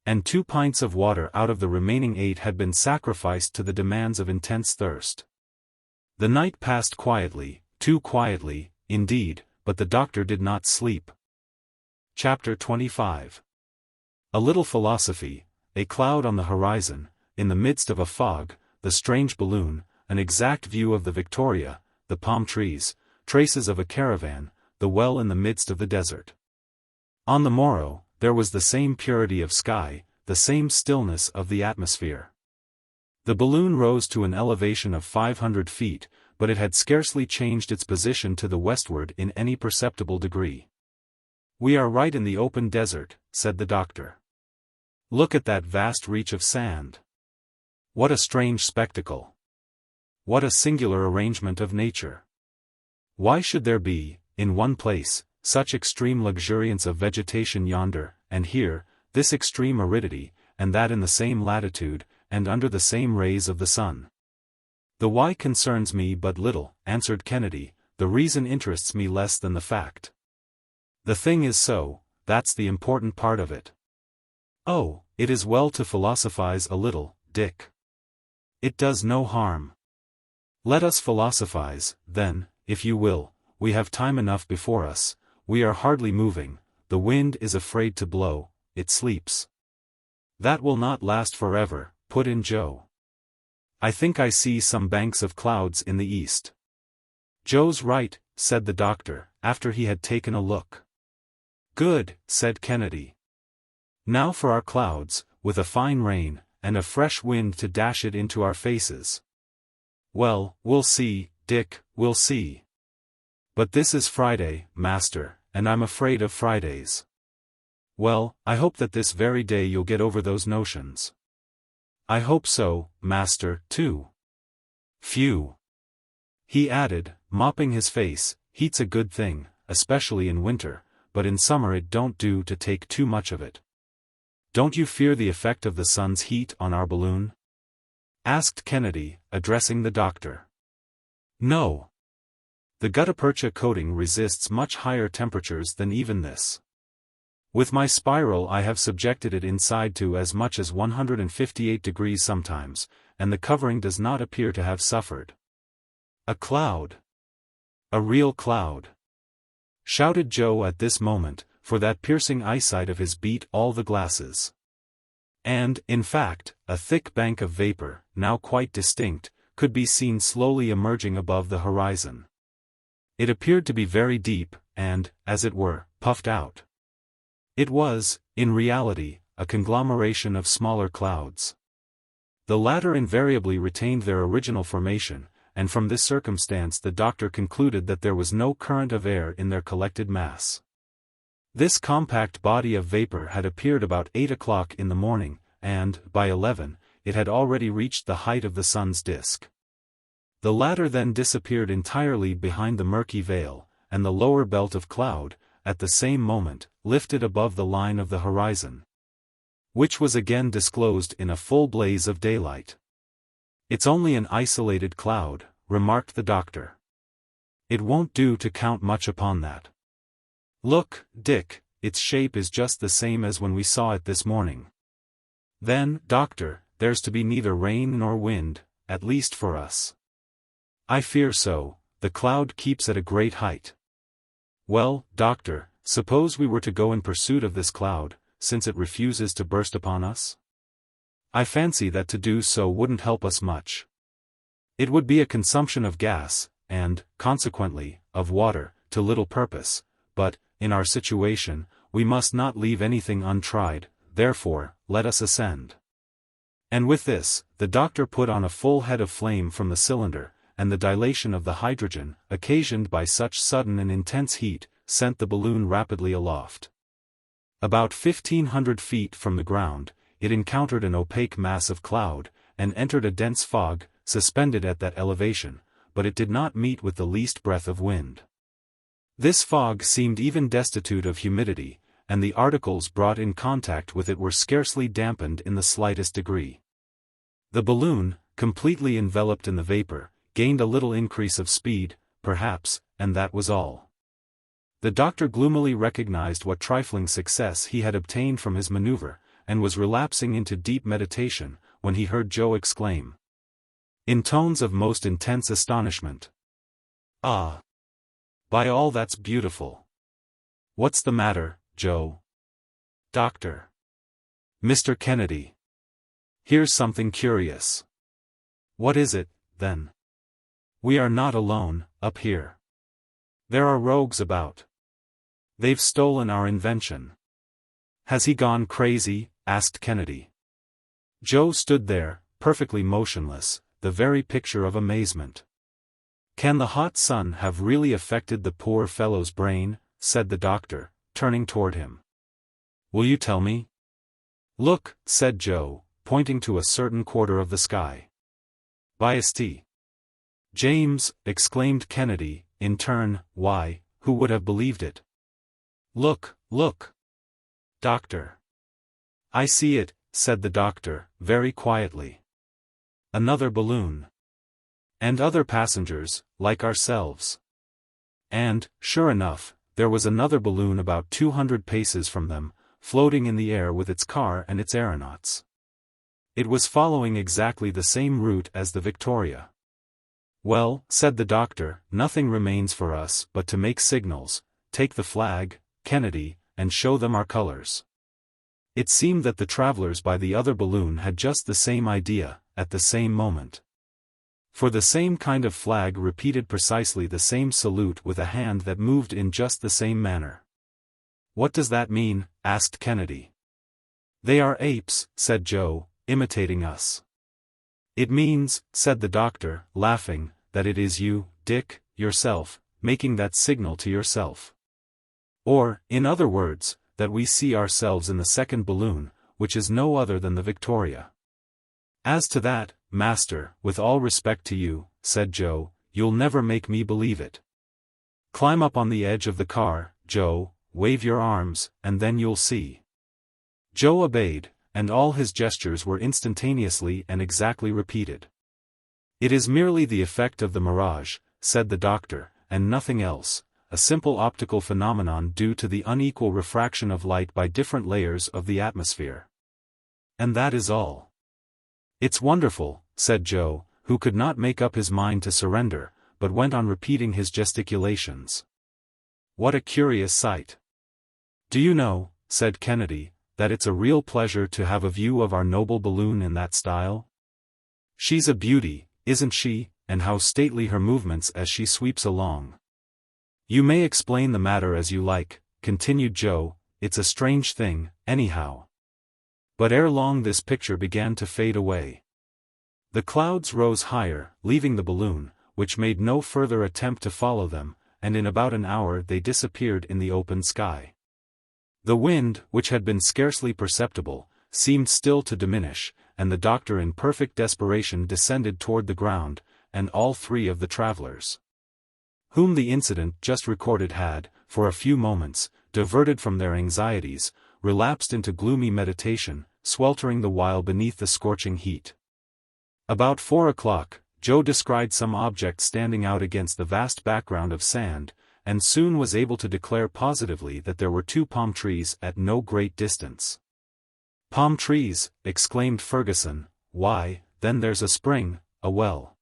And 2 pints of water out of the remaining 8 had been sacrificed to the demands of intense thirst. The night passed quietly, too quietly, indeed, but the doctor did not sleep. Chapter 25. A little philosophy, a cloud on the horizon, in the midst of a fog, the strange balloon, an exact view of the Victoria, the palm trees, traces of a caravan, the well in the midst of the desert. On the morrow, there was the same purity of sky, the same stillness of the atmosphere. The balloon rose to an elevation of 500 feet, but it had scarcely changed its position to the westward in any perceptible degree. We are right in the open desert, said the doctor. Look at that vast reach of sand. What a strange spectacle. What a singular arrangement of nature. Why should there be, in one place, such extreme luxuriance of vegetation yonder, and here, this extreme aridity, and that in the same latitude, and under the same rays of the sun? The why concerns me but little, answered Kennedy, the reason interests me less than the fact. The thing is so, that's the important part of it. Oh, it is well to philosophize a little, Dick. It does no harm. Let us philosophize, then, if you will. We have time enough before us, we are hardly moving, the wind is afraid to blow, it sleeps. That will not last forever, put in Joe. I think I see some banks of clouds in the east. Joe's right, said the doctor, after he had taken a look. Good, said Kennedy. Now for our clouds, with a fine rain, and a fresh wind to dash it into our faces. Well, we'll see, Dick, we'll see. But this is Friday, master, and I'm afraid of Fridays. Well, I hope that this very day you'll get over those notions. I hope so, master, too. Phew. He added, mopping his face, heat's a good thing, especially in winter, but in summer it don't do to take too much of it. Don't you fear the effect of the sun's heat on our balloon? Asked Kennedy, addressing the doctor. No. The gutta percha coating resists much higher temperatures than even this. With my spiral I have subjected it inside to as much as 158 degrees sometimes, and the covering does not appear to have suffered. A cloud. A real cloud. Shouted Joe at this moment, for that piercing eyesight of his beat all the glasses. And, in fact, a thick bank of vapor, now quite distinct, could be seen slowly emerging above the horizon. It appeared to be very deep, and, as it were, puffed out. It was, in reality, a conglomeration of smaller clouds. The latter invariably retained their original formation, and from this circumstance the doctor concluded that there was no current of air in their collected mass. This compact body of vapor had appeared about 8 o'clock in the morning, and, by 11, it had already reached the height of the sun's disk. The latter then disappeared entirely behind the murky veil, and the lower belt of cloud, at the same moment, lifted above the line of the horizon, which was again disclosed in a full blaze of daylight. "It's only an isolated cloud," remarked the doctor. "It won't do to count much upon that. Look, Dick, its shape is just the same as when we saw it this morning." "Then, doctor, there's to be neither rain nor wind, at least for us." "I fear so, the cloud keeps at a great height." "Well, doctor, suppose we were to go in pursuit of this cloud, since it refuses to burst upon us?" "I fancy that to do so wouldn't help us much. It would be a consumption of gas, and, consequently, of water, to little purpose, but, in our situation, we must not leave anything untried, therefore, let us ascend." And with this, the doctor put on a full head of flame from the cylinder, and the dilation of the hydrogen, occasioned by such sudden and intense heat, sent the balloon rapidly aloft. About 1,500 feet from the ground, it encountered an opaque mass of cloud, and entered a dense fog, suspended at that elevation, but it did not meet with the least breath of wind. This fog seemed even destitute of humidity, and the articles brought in contact with it were scarcely dampened in the slightest degree. The balloon, completely enveloped in the vapor, gained a little increase of speed, perhaps, and that was all. The doctor gloomily recognized what trifling success he had obtained from his maneuver, and was relapsing into deep meditation, when he heard Joe exclaim, in tones of most intense astonishment, "Ah! By all that's beautiful! What's the matter, Joe?" "Doctor. Mr. Kennedy. Here's something curious." "What is it, then?" "We are not alone, up here. There are rogues about. They've stolen our invention." "Has he gone crazy?" asked Kennedy. Joe stood there, perfectly motionless, the very picture of amazement. "Can the hot sun have really affected the poor fellow's brain?" said the doctor, turning toward him. "Will you tell me?" "Look," said Joe, pointing to a certain quarter of the sky. "Ballast." "James," exclaimed Kennedy, in turn, "why, who would have believed it?" "Look, look! Doctor." "I see it," said the doctor, very quietly. "Another balloon. And other passengers, like ourselves." And, sure enough, there was another balloon about 200 paces from them, floating in the air with its car and its aeronauts. It was following exactly the same route as the Victoria. "Well," said the doctor, "nothing remains for us but to make signals, take the flag, Kennedy, and show them our colors." It seemed that the travelers by the other balloon had just the same idea, at the same moment. For the same kind of flag repeated precisely the same salute with a hand that moved in just the same manner. "What does that mean?" asked Kennedy. "They are apes," said Joe, "imitating us." "It means," said the doctor, laughing, "that it is you, Dick, yourself, making that signal to yourself. Or, in other words, that we see ourselves in the second balloon, which is no other than the Victoria." "As to that, master, with all respect to you," said Joe, "you'll never make me believe it. Climb up on the edge of the car, Joe, wave your arms, and then you'll see." Joe obeyed, and all his gestures were instantaneously and exactly repeated. "It is merely the effect of the mirage," said the doctor, "and nothing else, a simple optical phenomenon due to the unequal refraction of light by different layers of the atmosphere. And that is all." "It's wonderful," said Joe, who could not make up his mind to surrender, but went on repeating his gesticulations. "What a curious sight." "Do you know," said Kennedy, "that it's a real pleasure to have a view of our noble balloon in that style? She's a beauty, isn't she, and how stately her movements as she sweeps along." "You may explain the matter as you like," continued Joe, it's a strange thing, anyhow. But ere long this picture began to fade away. The clouds rose higher, leaving the balloon, which made no further attempt to follow them, and in about an hour they disappeared in the open sky. The wind, which had been scarcely perceptible, seemed still to diminish, and the doctor in perfect desperation descended toward the ground, and all three of the travelers, whom the incident just recorded had, for a few moments, diverted from their anxieties, relapsed into gloomy meditation, sweltering the while beneath the scorching heat. About 4 o'clock, Joe descried some object standing out against the vast background of sand, and soon was able to declare positively that there were 2 palm trees at no great distance. "Palm trees," exclaimed Fergusson, "why, then there's a spring, a well."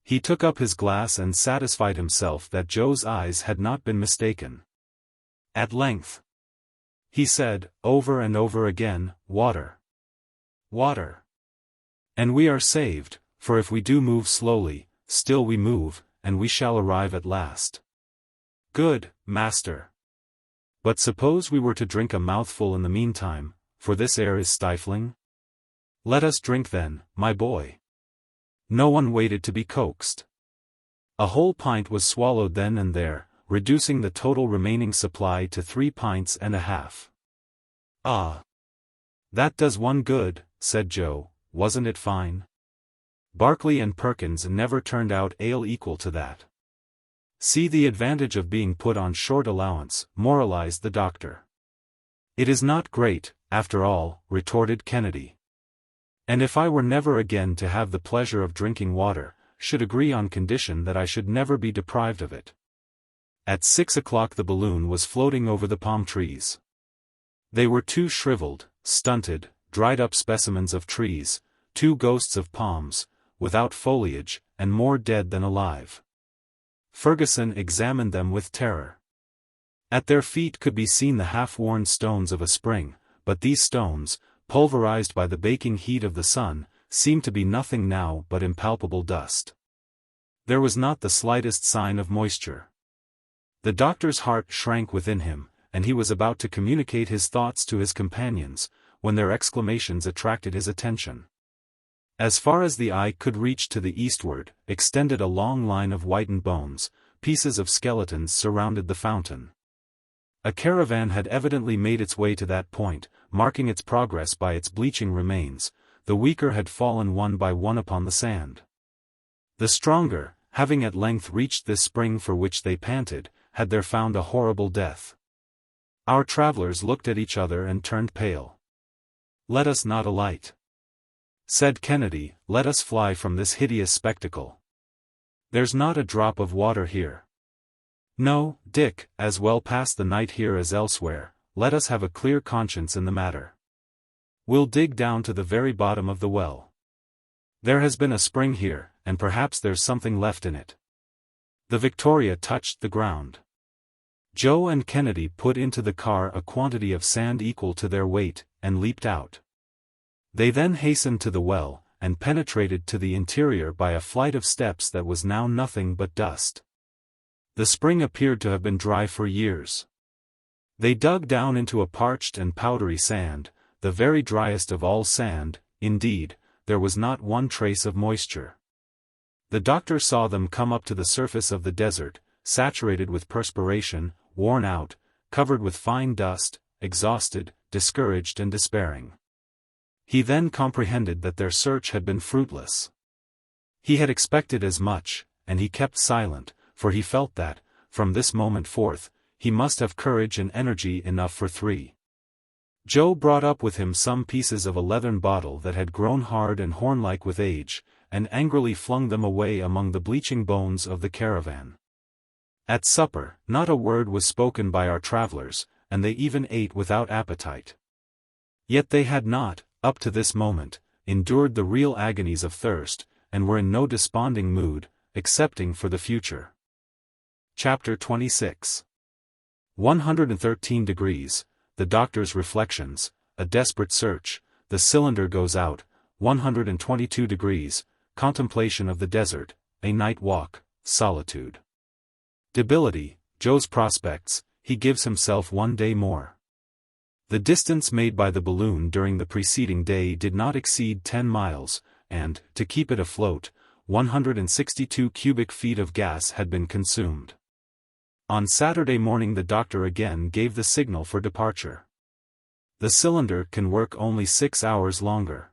He took up his glass and satisfied himself that Joe's eyes had not been mistaken. At length, he said, over and over again, "Water. Water. And we are saved, for if we do move slowly, still we move, and we shall arrive at last." "Good, master. But suppose we were to drink a mouthful in the meantime, for this air is stifling?" "Let us drink then, my boy." No one waited to be coaxed. A whole pint was swallowed then and there, reducing the total remaining supply to 3 pints and a half. "Ah! That does one good," said Joe, "wasn't it fine? Barclay and Perkins never turned out ale equal to that." "See the advantage of being put on short allowance," moralized the doctor. "It is not great, after all," retorted Kennedy. "And if I were never again to have the pleasure of drinking water, should agree on condition that I should never be deprived of it." At 6 o'clock the balloon was floating over the palm trees. They were 2 shriveled, stunted, dried-up specimens of trees, 2 ghosts of palms, without foliage, and more dead than alive. Fergusson examined them with terror. At their feet could be seen the half-worn stones of a spring, but these stones, pulverized by the baking heat of the sun, seemed to be nothing now but impalpable dust. There was not the slightest sign of moisture. The doctor's heart shrank within him, and he was about to communicate his thoughts to his companions, when their exclamations attracted his attention. As far as the eye could reach to the eastward, extended a long line of whitened bones, pieces of skeletons surrounded the fountain. A caravan had evidently made its way to that point, marking its progress by its bleaching remains. The weaker had fallen one by one upon the sand. The stronger, having at length reached this spring for which they panted, had there found a horrible death. Our travelers looked at each other and turned pale. "Let us not alight," said Kennedy, "let us fly from this hideous spectacle. There's not a drop of water here." "No, Dick, as well pass the night here as elsewhere, let us have a clear conscience in the matter. We'll dig down to the very bottom of the well. There has been a spring here, and perhaps there's something left in it." The Victoria touched the ground. Joe and Kennedy put into the car a quantity of sand equal to their weight, and leaped out. They then hastened to the well, and penetrated to the interior by a flight of steps that was now nothing but dust. The spring appeared to have been dry for years. They dug down into a parched and powdery sand, the very driest of all sand. Indeed, there was not one trace of moisture. The doctor saw them come up to the surface of the desert, saturated with perspiration, worn out, covered with fine dust, exhausted, discouraged and despairing. He then comprehended that their search had been fruitless. He had expected as much, and he kept silent, for he felt that, from this moment forth, he must have courage and energy enough for 3. Joe brought up with him some pieces of a leathern bottle that had grown hard and horn-like with age, and angrily flung them away among the bleaching bones of the caravan. At supper, not a word was spoken by our travelers, and they even ate without appetite. Yet they had not, up to this moment, endured the real agonies of thirst, and were in no desponding mood, excepting for the future. Chapter 26. 113 degrees, the doctor's reflections, a desperate search, the cylinder goes out, 122 degrees, contemplation of the desert, a night walk, solitude. Debility, Joe's prospects, he gives himself 1 day more. The distance made by the balloon during the preceding day did not exceed 10 miles, and, to keep it afloat, 162 cubic feet of gas had been consumed. On Saturday morning the doctor again gave the signal for departure. The cylinder can work only 6 hours longer.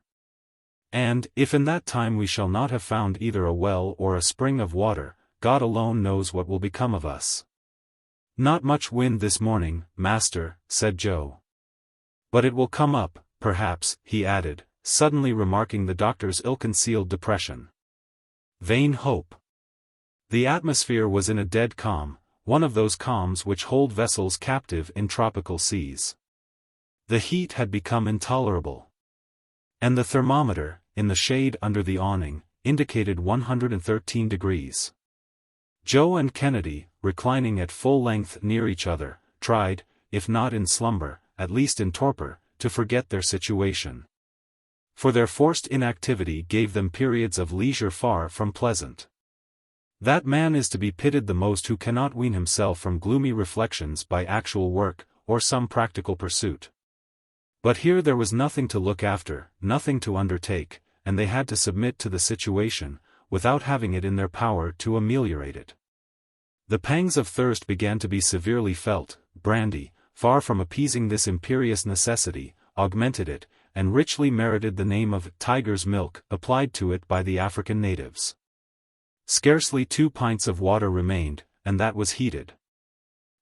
And, if in that time we shall not have found either a well or a spring of water, God alone knows what will become of us. Not much wind this morning, master, said Joe. But it will come up, perhaps, he added, suddenly remarking the doctor's ill-concealed depression. Vain hope. The atmosphere was in a dead calm, one of those calms which hold vessels captive in tropical seas. The heat had become intolerable. And the thermometer, in the shade under the awning, indicated 113 degrees. Joe and Kennedy, reclining at full length near each other, tried, if not in slumber, at least in torpor, to forget their situation. For their forced inactivity gave them periods of leisure far from pleasant. That man is to be pitied the most who cannot wean himself from gloomy reflections by actual work, or some practical pursuit. But here there was nothing to look after, nothing to undertake, and they had to submit to the situation, without having it in their power to ameliorate it. The pangs of thirst began to be severely felt. Brandy, far from appeasing this imperious necessity, augmented it, and richly merited the name of tiger's milk applied to it by the African natives. Scarcely 2 pints of water remained, and that was heated.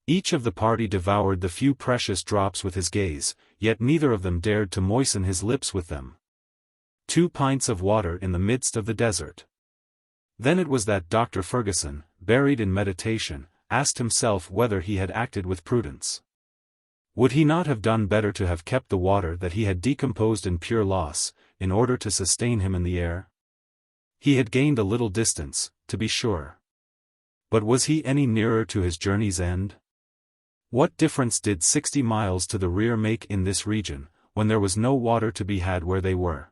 Each of the party devoured the few precious drops with his gaze, yet neither of them dared to moisten his lips with them. 2 pints of water in the midst of the desert. Then it was that Dr. Fergusson, buried in meditation, asked himself whether he had acted with prudence. Would he not have done better to have kept the water that he had decomposed in pure loss, in order to sustain him in the air? He had gained a little distance, to be sure. But was he any nearer to his journey's end? What difference did 60 miles to the rear make in this region, when there was no water to be had where they were?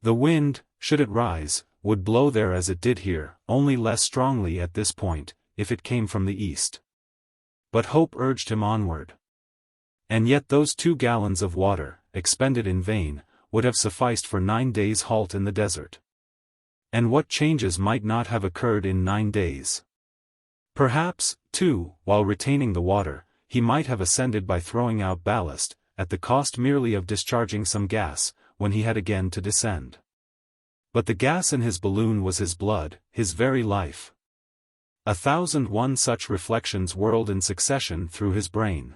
The wind, should it rise, would blow there as it did here, only less strongly at this point, if it came from the east. But hope urged him onward. And yet those 2 gallons of water, expended in vain, would have sufficed for 9 days' halt in the desert. And what changes might not have occurred in 9 days? Perhaps, too, while retaining the water, he might have ascended by throwing out ballast, at the cost merely of discharging some gas, when he had again to descend. But the gas in his balloon was his blood, his very life. 1,001 such reflections whirled in succession through his brain.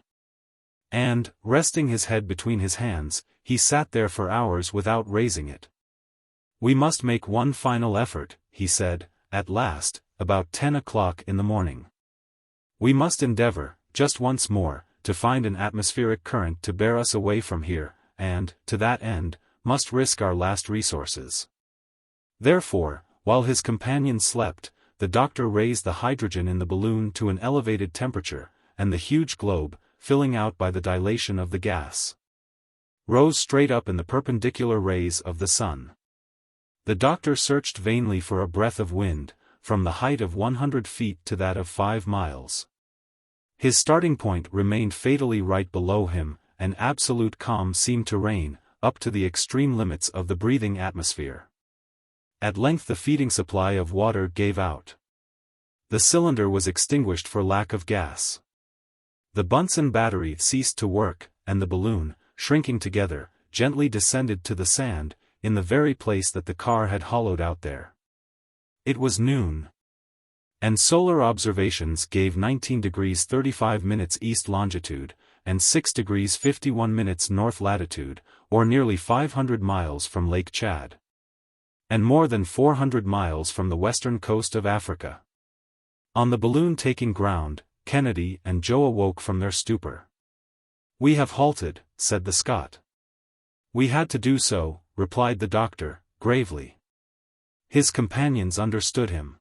And, resting his head between his hands, he sat there for hours without raising it. "We must make one final effort," he said, at last, about 10 o'clock in the morning. "We must endeavor, just once more, to find an atmospheric current to bear us away from here, and, to that end, must risk our last resources." Therefore, while his companion slept, the doctor raised the hydrogen in the balloon to an elevated temperature, and the huge globe, filling out by the dilation of the gas, rose straight up in the perpendicular rays of the sun. The doctor searched vainly for a breath of wind, from the height of 100 feet to that of 5 miles. His starting point remained fatally right below him, and absolute calm seemed to reign, up to the extreme limits of the breathing atmosphere. At length the feeding supply of water gave out. The cylinder was extinguished for lack of gas. The Bunsen battery ceased to work, and the balloon, shrinking together, gently descended to the sand, in the very place that the car had hollowed out there. It was noon. And solar observations gave 19 degrees 35 minutes east longitude, and 6 degrees 51 minutes north latitude, or nearly 500 miles from Lake Chad. And more than 400 miles from the western coast of Africa. On the balloon taking ground, Kennedy and Joe awoke from their stupor. "We have halted," said the Scot. "We had to do so," replied the doctor, gravely. His companions understood him.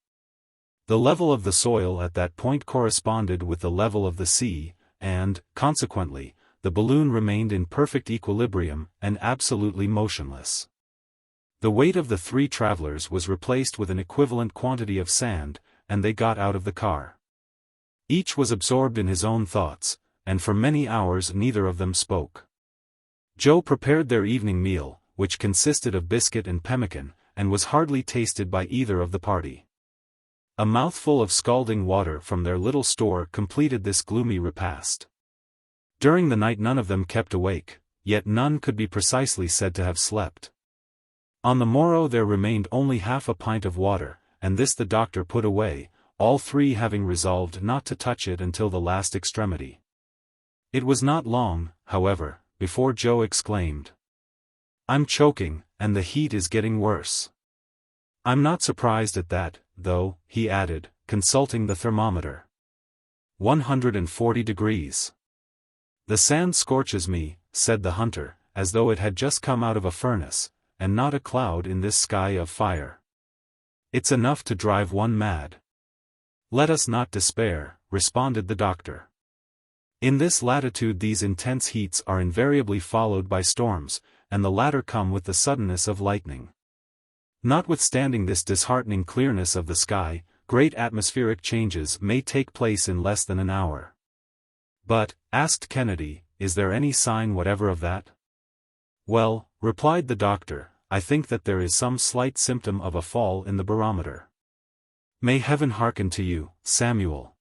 The level of the soil at that point corresponded with the level of the sea, and, consequently, the balloon remained in perfect equilibrium and absolutely motionless. The weight of the 3 travelers was replaced with an equivalent quantity of sand, and they got out of the car. Each was absorbed in his own thoughts, and for many hours neither of them spoke. Joe prepared their evening meal, which consisted of biscuit and pemmican, and was hardly tasted by either of the party. A mouthful of scalding water from their little store completed this gloomy repast. During the night none of them kept awake, yet none could be precisely said to have slept. On the morrow there remained only half a pint of water, and this the doctor put away, all three having resolved not to touch it until the last extremity. It was not long, however, before Joe exclaimed, "I'm choking, and the heat is getting worse. I'm not surprised at that, though," he added, consulting the thermometer. 140 degrees. "The sand scorches me," said the hunter, as though it had just come out of a furnace, and not a cloud in this sky of fire. "It's enough to drive one mad." "Let us not despair," responded the doctor. "In this latitude these intense heats are invariably followed by storms, and the latter come with the suddenness of lightning. Notwithstanding this disheartening clearness of the sky, great atmospheric changes may take place in less than an hour." "But," asked Kennedy, "is there any sign whatever of that?" "Well," replied the doctor, "I think that there is some slight symptom of a fall in the barometer. May heaven hearken to you, Samuel.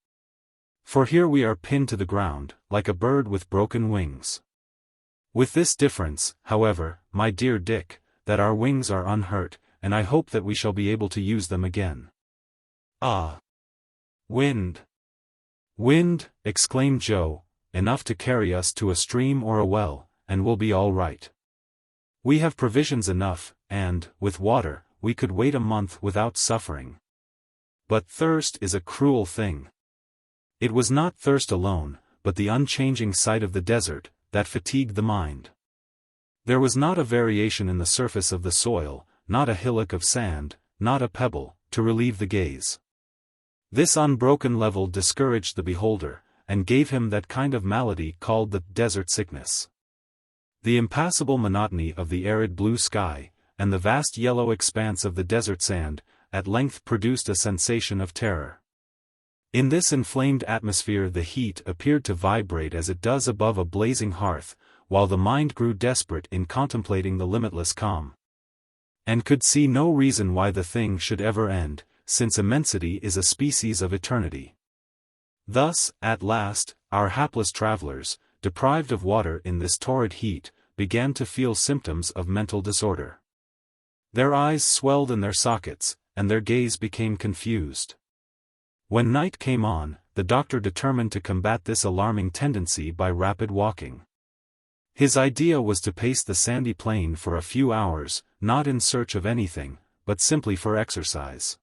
For here we are pinned to the ground, like a bird with broken wings. With this difference, however, my dear Dick, that our wings are unhurt, and I hope that we shall be able to use them again." "Ah! Wind! Wind!" exclaimed Joe, "enough to carry us to a stream or a well, and we'll be all right. We have provisions enough, and, with water, we could wait a month without suffering. But thirst is a cruel thing." It was not thirst alone, but the unchanging sight of the desert, that fatigued the mind. There was not a variation in the surface of the soil, not a hillock of sand, not a pebble, to relieve the gaze. This unbroken level discouraged the beholder, and gave him that kind of malady called the desert sickness. The impassable monotony of the arid blue sky, and the vast yellow expanse of the desert sand, at length produced a sensation of terror. In this inflamed atmosphere the heat appeared to vibrate as it does above a blazing hearth, while the mind grew desperate in contemplating the limitless calm. And could see no reason why the thing should ever end, since immensity is a species of eternity. Thus, at last, our hapless travelers, deprived of water in this torrid heat, began to feel symptoms of mental disorder. Their eyes swelled in their sockets, and their gaze became confused. When night came on, the doctor determined to combat this alarming tendency by rapid walking. His idea was to pace the sandy plain for a few hours, not in search of anything, but simply for exercise.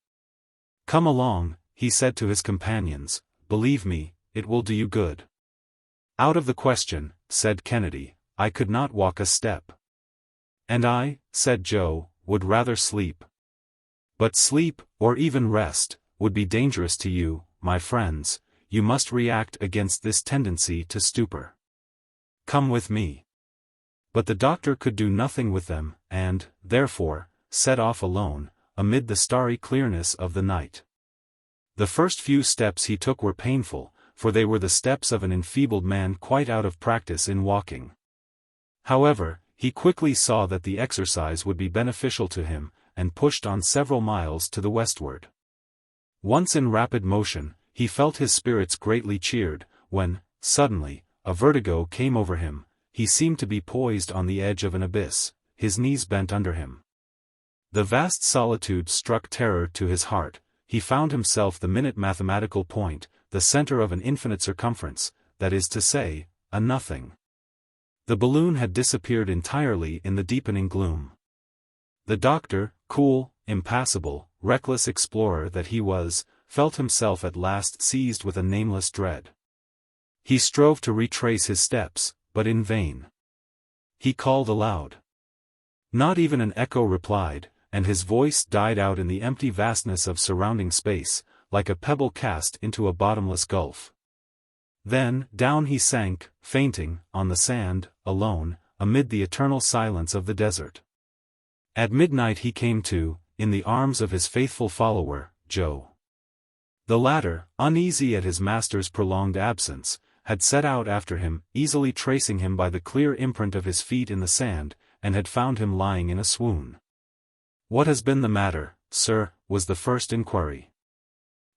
"Come along," he said to his companions, "believe me, it will do you good." "Out of the question," said Kennedy, "I could not walk a step." "And I," said Joe, "would rather sleep." "But sleep, or even rest, would be dangerous to you, my friends. You must react against this tendency to stupor. Come with me." But the doctor could do nothing with them, and, therefore, set off alone, amid the starry clearness of the night. The first few steps he took were painful, for they were the steps of an enfeebled man quite out of practice in walking. However, he quickly saw that the exercise would be beneficial to him, and pushed on several miles to the westward. Once in rapid motion, he felt his spirits greatly cheered, when, suddenly, a vertigo came over him. He seemed to be poised on the edge of an abyss, his knees bent under him. The vast solitude struck terror to his heart. He found himself the minute mathematical point, the center of an infinite circumference, that is to say, a nothing. The balloon had disappeared entirely in the deepening gloom. The doctor, cool, impassible, reckless explorer that he was, felt himself at last seized with a nameless dread. He strove to retrace his steps, but in vain. He called aloud. Not even an echo replied, and his voice died out in the empty vastness of surrounding space, like a pebble cast into a bottomless gulf. Then, down he sank, fainting, on the sand, alone, amid the eternal silence of the desert. At midnight he came to, in the arms of his faithful follower, Joe. The latter, uneasy at his master's prolonged absence, had set out after him, easily tracing him by the clear imprint of his feet in the sand, and had found him lying in a swoon. "What has been the matter, sir?" was the first inquiry.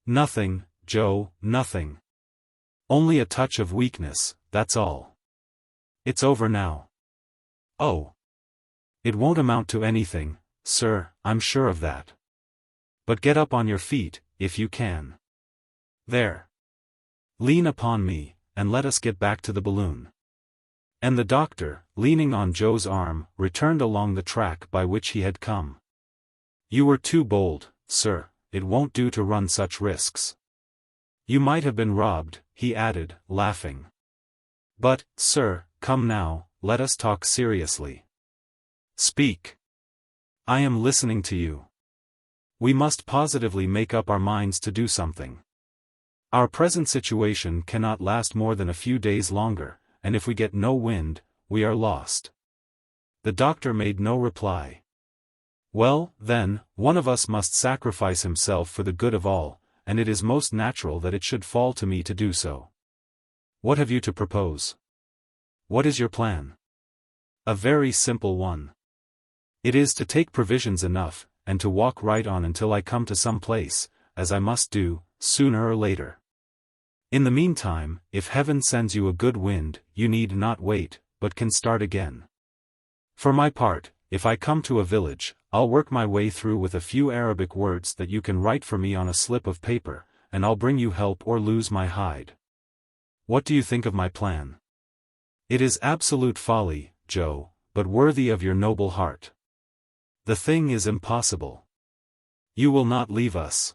"Nothing, Joe, nothing. Only a touch of weakness, that's all. It's over now." "Oh. It won't amount to anything, sir, I'm sure of that. But get up on your feet, if you can. There. Lean upon me, and let us get back to the balloon." And the doctor, leaning on Joe's arm, returned along the track by which he had come. "You were too bold, sir, it won't do to run such risks. You might have been robbed," he added, laughing. "But, sir, come now, let us talk seriously. Speak. I am listening to you. We must positively make up our minds to do something. Our present situation cannot last more than a few days longer, and if we get no wind, we are lost." The doctor made no reply. "Well, then, one of us must sacrifice himself for the good of all, and it is most natural that it should fall to me to do so. What have you to propose? What is your plan?" "A very simple one. It is to take provisions enough, and to walk right on until I come to some place, as I must do, sooner or later. In the meantime, if heaven sends you a good wind, you need not wait, but can start again. For my part, if I come to a village, I'll work my way through with a few Arabic words that you can write for me on a slip of paper, and I'll bring you help or lose my hide. What do you think of my plan? It is absolute folly, Joe, but worthy of your noble heart. The thing is impossible. You will not leave us.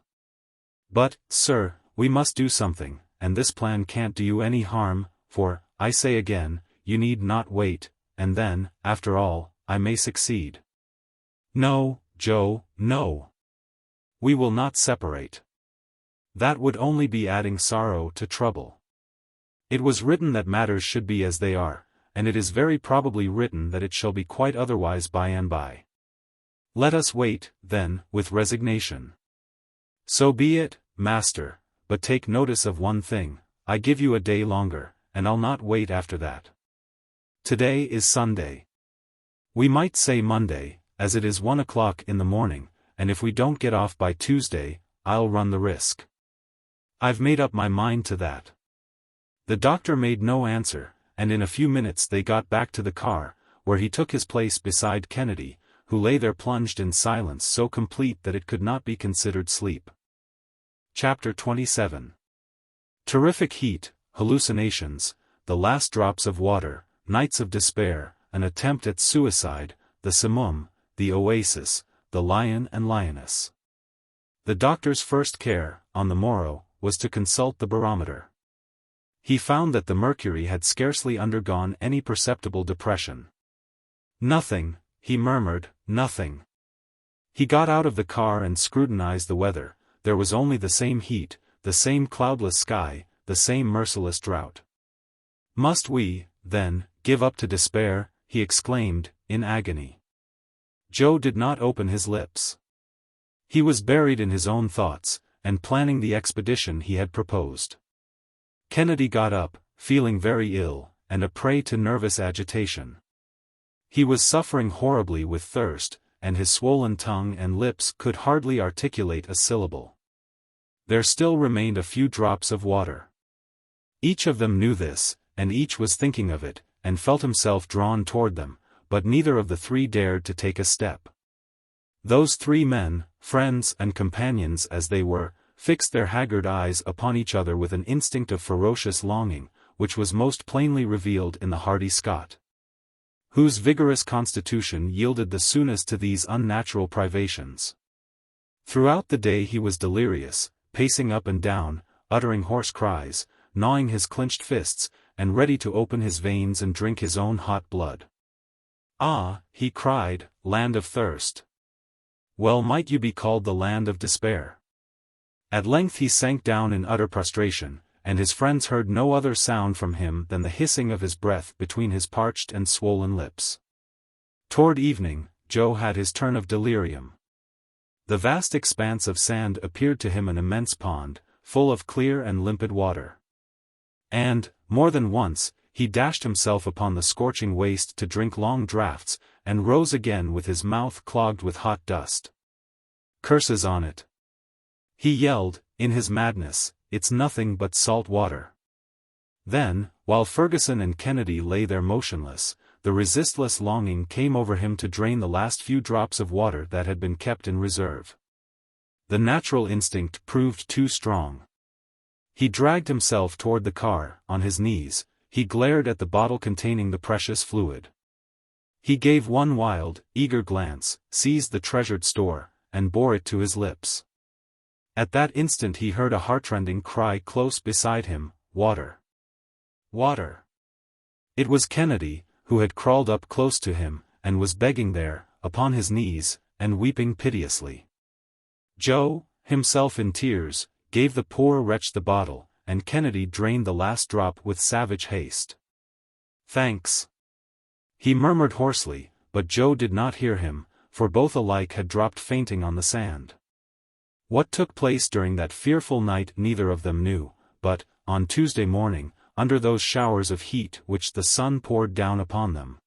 But, sir, we must do something, and this plan can't do you any harm, for, I say again, you need not wait, and then, after all, I may succeed." "No, Joe, no. We will not separate. That would only be adding sorrow to trouble. It was written that matters should be as they are, and it is very probably written that it shall be quite otherwise by and by. Let us wait, then, with resignation." "So be it, master, but take notice of one thing, I give you a day longer, and I'll not wait after that. Today is Sunday. We might say Monday, as it is 1 o'clock in the morning, and if we don't get off by Tuesday, I'll run the risk. I've made up my mind to that." The doctor made no answer, and in a few minutes they got back to the car, where he took his place beside Kennedy, who lay there plunged in silence so complete that it could not be considered sleep. Chapter 27. Terrific heat, hallucinations, the last drops of water, nights of despair, an attempt at suicide, the Samum, the oasis, the lion and lioness. The doctor's first care, on the morrow, was to consult the barometer. He found that the mercury had scarcely undergone any perceptible depression. "Nothing," he murmured, "nothing." He got out of the car and scrutinized the weather. There was only the same heat, the same cloudless sky, the same merciless drought. "Must we, then, give up to despair?" he exclaimed, in agony. Joe did not open his lips. He was buried in his own thoughts, and planning the expedition he had proposed. Kennedy got up, feeling very ill, and a prey to nervous agitation. He was suffering horribly with thirst, and his swollen tongue and lips could hardly articulate a syllable. There still remained a few drops of water. Each of them knew this, and each was thinking of it, and felt himself drawn toward them, but neither of the three dared to take a step. Those three men, friends and companions as they were, fixed their haggard eyes upon each other with an instinct of ferocious longing, which was most plainly revealed in the hardy Scot, whose vigorous constitution yielded the soonest to these unnatural privations. Throughout the day he was delirious, pacing up and down, uttering hoarse cries, gnawing his clenched fists, and ready to open his veins and drink his own hot blood. "Ah," he cried, "land of thirst! Well might you be called the land of despair." At length he sank down in utter prostration, and his friends heard no other sound from him than the hissing of his breath between his parched and swollen lips. Toward evening, Joe had his turn of delirium. The vast expanse of sand appeared to him an immense pond, full of clear and limpid water. And, More than once, he dashed himself upon the scorching waste to drink long draughts, and rose again with his mouth clogged with hot dust. Curses on it! He yelled, in his madness, it's nothing but salt water. Then, while Fergusson and Kennedy lay there motionless, the resistless longing came over him to drain the last few drops of water that had been kept in reserve. The natural instinct proved too strong. He dragged himself toward the car, on his knees. He glared at the bottle containing the precious fluid. He gave one wild, eager glance, seized the treasured store, and bore it to his lips. At that instant he heard a heartrending cry close beside him, "Water! Water!" It was Kennedy, who had crawled up close to him, and was begging there, upon his knees, and weeping piteously. Joe, himself in tears, gave the poor wretch the bottle, and Kennedy drained the last drop with savage haste. "Thanks," he murmured hoarsely, but Joe did not hear him, for both alike had dropped fainting on the sand. What took place during that fearful night neither of them knew, but, on Tuesday morning, under those showers of heat which the sun poured down upon them,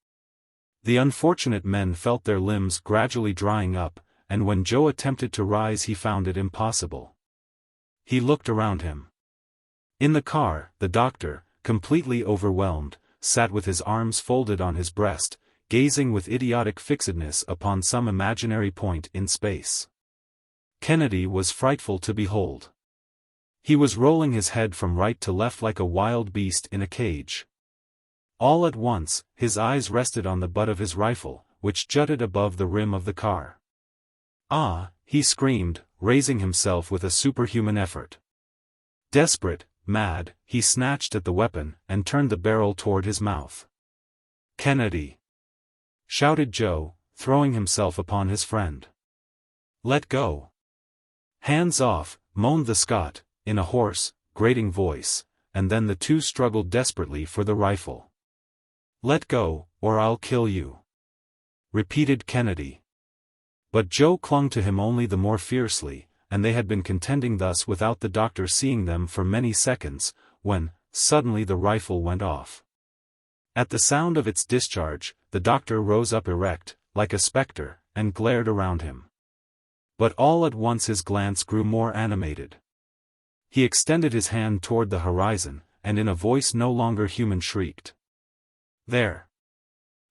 the unfortunate men felt their limbs gradually drying up, and when Joe attempted to rise he found it impossible. He looked around him. In the car, the doctor, completely overwhelmed, sat with his arms folded on his breast, gazing with idiotic fixedness upon some imaginary point in space. Kennedy was frightful to behold. He was rolling his head from right to left like a wild beast in a cage. All at once, his eyes rested on the butt of his rifle, which jutted above the rim of the car. "Ah!" he screamed, raising himself with a superhuman effort. Desperate, mad, he snatched at the weapon, and turned the barrel toward his mouth. "Kennedy!" shouted Joe, throwing himself upon his friend. "Let go!" "Hands off!" moaned the Scot, in a hoarse, grating voice, and then the two struggled desperately for the rifle. "Let go, or I'll kill you!" repeated Kennedy. But Joe clung to him only the more fiercely, and they had been contending thus without the doctor seeing them for many seconds, when, suddenly the rifle went off. At the sound of its discharge, the doctor rose up erect, like a spectre, and glared around him. But all at once his glance grew more animated. He extended his hand toward the horizon, and in a voice no longer human shrieked, "There!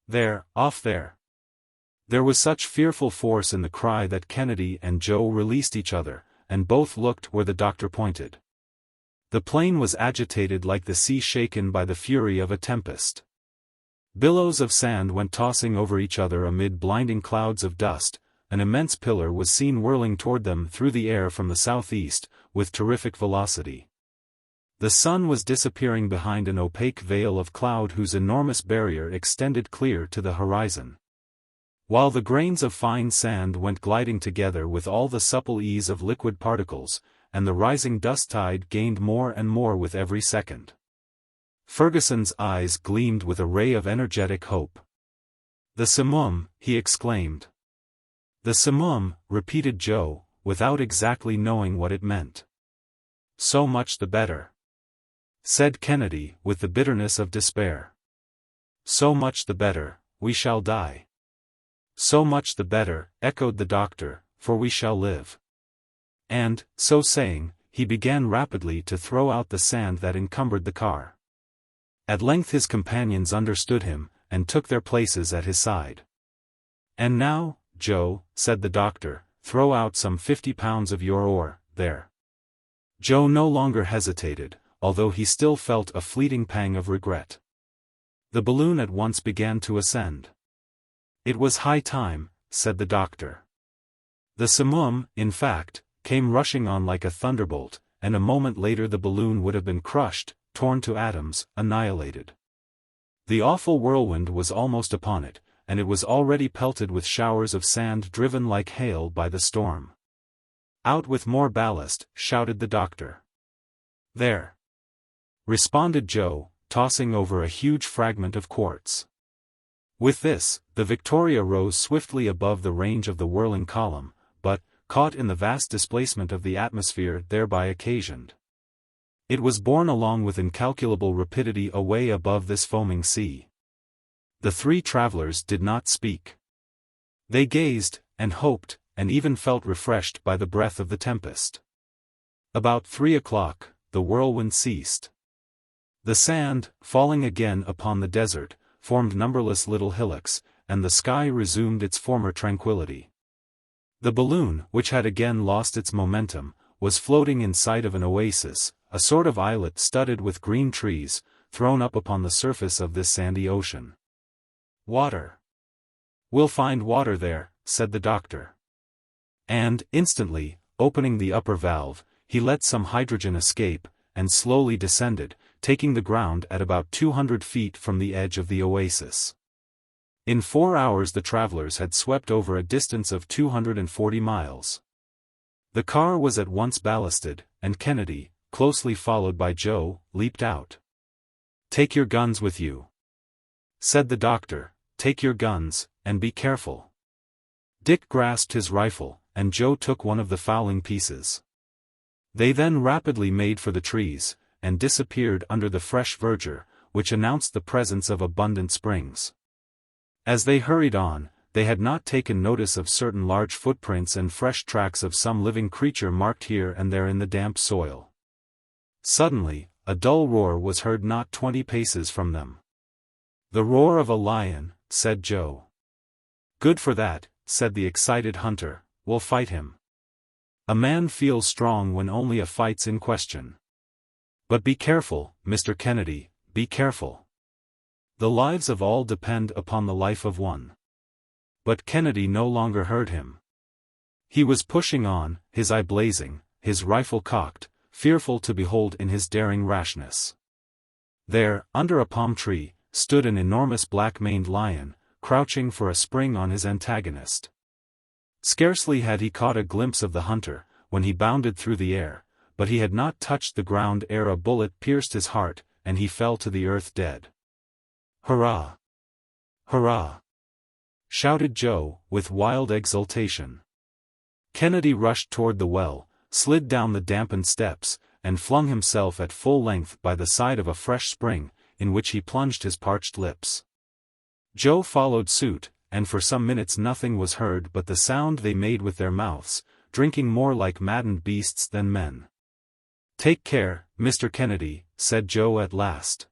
There, off there!" There was such fearful force in the cry that Kennedy and Joe released each other, and both looked where the doctor pointed. The plain was agitated like the sea shaken by the fury of a tempest. Billows of sand went tossing over each other amid blinding clouds of dust. An immense pillar was seen whirling toward them through the air from the southeast, with terrific velocity. The sun was disappearing behind an opaque veil of cloud whose enormous barrier extended clear to the horizon. While the grains of fine sand went gliding together with all the supple ease of liquid particles, and the rising dust tide gained more and more with every second. Fergusson's eyes gleamed with a ray of energetic hope. "The simoom!" he exclaimed. "The simoom," repeated Joe, without exactly knowing what it meant. "So much the better," said Kennedy, with the bitterness of despair. "So much the better, we shall die." "So much the better," echoed the doctor, "for we shall live." And, so saying, he began rapidly to throw out the sand that encumbered the car. At length his companions understood him, and took their places at his side. "And now, Joe," said the doctor, "throw out some 50 pounds of your ore, there." Joe no longer hesitated, although he still felt a fleeting pang of regret. The balloon at once began to ascend. "It was high time," said the doctor. The simoom, in fact, came rushing on like a thunderbolt, and a moment later the balloon would have been crushed, torn to atoms, annihilated. The awful whirlwind was almost upon it, and it was already pelted with showers of sand driven like hail by the storm. "Out with more ballast," shouted the doctor. "There!" responded Joe, tossing over a huge fragment of quartz. With this, the Victoria rose swiftly above the range of the whirling column, but, caught in the vast displacement of the atmosphere thereby occasioned, It was borne along with incalculable rapidity away above this foaming sea. The three travelers did not speak. They gazed, and hoped, and even felt refreshed by the breath of the tempest. About 3 o'clock, the whirlwind ceased. The sand, falling again upon the desert, formed numberless little hillocks, and the sky resumed its former tranquility. The balloon, which had again lost its momentum, was floating in sight of an oasis, a sort of islet studded with green trees, thrown up upon the surface of this sandy ocean. "Water. We'll find water there," said the doctor. And, instantly, opening the upper valve, he let some hydrogen escape, and slowly descended, taking the ground at about 200 feet from the edge of the oasis. In 4 hours the travelers had swept over a distance of 240 miles. The car was at once ballasted, and Kennedy, closely followed by Joe, leaped out. "Take your guns with you," said the doctor. "Take your guns, and be careful." Dick grasped his rifle, and Joe took one of the fowling pieces. They then rapidly made for the trees, and disappeared under the fresh verdure, which announced the presence of abundant springs. As they hurried on, they had not taken notice of certain large footprints and fresh tracks of some living creature marked here and there in the damp soil. Suddenly, a dull roar was heard not 20 paces from them. "The roar of a lion," said Joe. "Good for that," said the excited hunter, "we'll fight him." A man feels strong when only a fight's in question. But be careful, Mr. Kennedy, be careful. The lives of all depend upon the life of one. But Kennedy no longer heard him. He was pushing on, his eye blazing, his rifle cocked, fearful to behold in his daring rashness. There, under a palm tree, stood an enormous black-maned lion, crouching for a spring on his antagonist. Scarcely had he caught a glimpse of the hunter, when he bounded through the air, but he had not touched the ground ere a bullet pierced his heart, and he fell to the earth dead. "Hurrah! Hurrah!" shouted Joe, with wild exultation. Kennedy rushed toward the well, slid down the dampened steps, and flung himself at full length by the side of a fresh spring, in which he plunged his parched lips. Joe followed suit, and for some minutes nothing was heard but the sound they made with their mouths, drinking more like maddened beasts than men. "Take care, Mr. Kennedy," said Joe at last.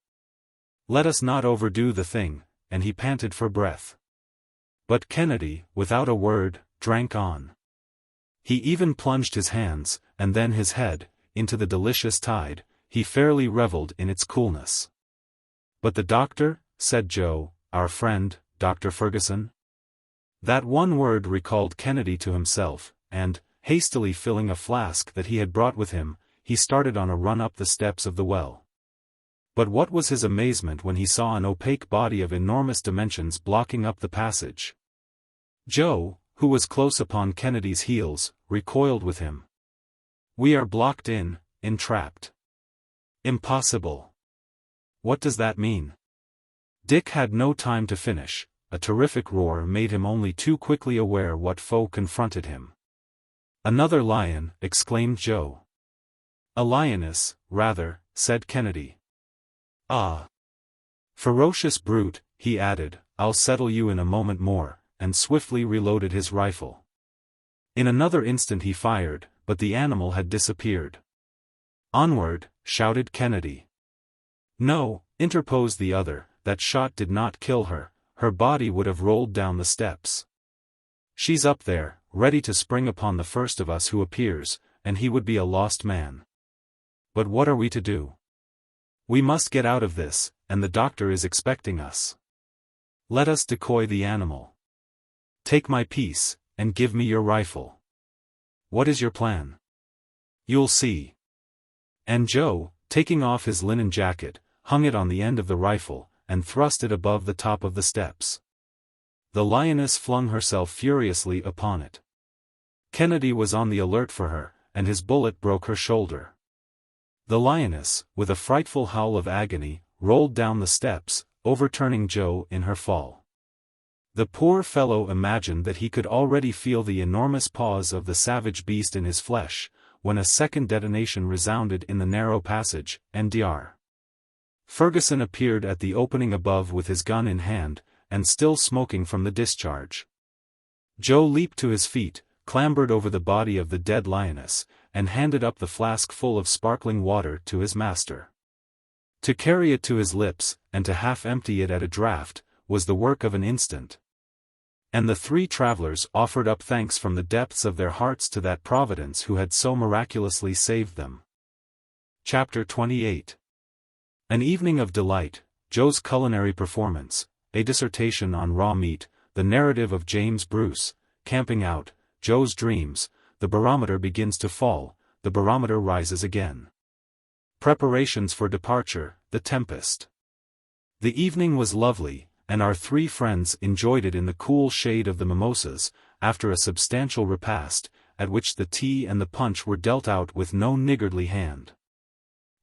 "Let us not overdo the thing," and he panted for breath. But Kennedy, without a word, drank on. He even plunged his hands, and then his head, into the delicious tide. He fairly reveled in its coolness. "But the doctor?" said Joe, "our friend, Dr. Fergusson?" That one word recalled Kennedy to himself, and, hastily filling a flask that he had brought with him, he started on a run up the steps of the well. But what was his amazement when he saw an opaque body of enormous dimensions blocking up the passage. Joe, who was close upon Kennedy's heels, recoiled with him. "We are blocked in, entrapped." "Impossible. What does that mean?" Dick had no time to finish. A terrific roar made him only too quickly aware what foe confronted him. "Another lion," exclaimed Joe. "A lioness, rather," said Kennedy. "Ah! Ferocious brute," he added, "I'll settle you in a moment more," and swiftly reloaded his rifle. In another instant he fired, but the animal had disappeared. "Onward," shouted Kennedy. "No," interposed the other, "that shot did not kill her. Her body would have rolled down the steps. She's up there, ready to spring upon the first of us who appears, and he would be a lost man. But what are we to do? We must get out of this, and the doctor is expecting us. Let us decoy the animal. Take my piece, and give me your rifle. What is your plan? You'll see." And Joe, taking off his linen jacket, hung it on the end of the rifle, and thrust it above the top of the steps. The lioness flung herself furiously upon it. Kennedy was on the alert for her, and his bullet broke her shoulder. The lioness, with a frightful howl of agony, rolled down the steps, overturning Joe in her fall. The poor fellow imagined that he could already feel the enormous paws of the savage beast in his flesh, when a second detonation resounded in the narrow passage, and Dr. Fergusson appeared at the opening above with his gun in hand, and still smoking from the discharge. Joe leaped to his feet, clambered over the body of the dead lioness, and handed up the flask full of sparkling water to his master. To carry it to his lips, and to half-empty it at a draught, was the work of an instant. And the three travelers offered up thanks from the depths of their hearts to that Providence who had so miraculously saved them. Chapter 28. An evening of delight, Joe's culinary performance, a dissertation on raw meat, the narrative of James Bruce, camping out, Joe's dreams, the barometer begins to fall, the barometer rises again. Preparations for departure, the tempest. The evening was lovely, and our three friends enjoyed it in the cool shade of the mimosas, after a substantial repast, at which the tea and the punch were dealt out with no niggardly hand.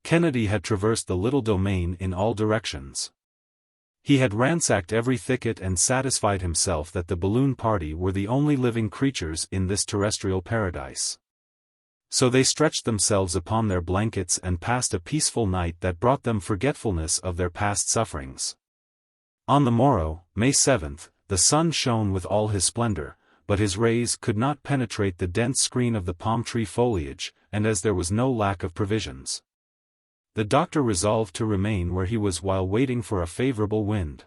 Kennedy had traversed the little domain in all directions. He had ransacked every thicket and satisfied himself that the balloon party were the only living creatures in this terrestrial paradise. So they stretched themselves upon their blankets and passed a peaceful night that brought them forgetfulness of their past sufferings. On the morrow, May 7th, the sun shone with all his splendor, but his rays could not penetrate the dense screen of the palm tree foliage, and as there was no lack of provisions, the doctor resolved to remain where he was while waiting for a favorable wind.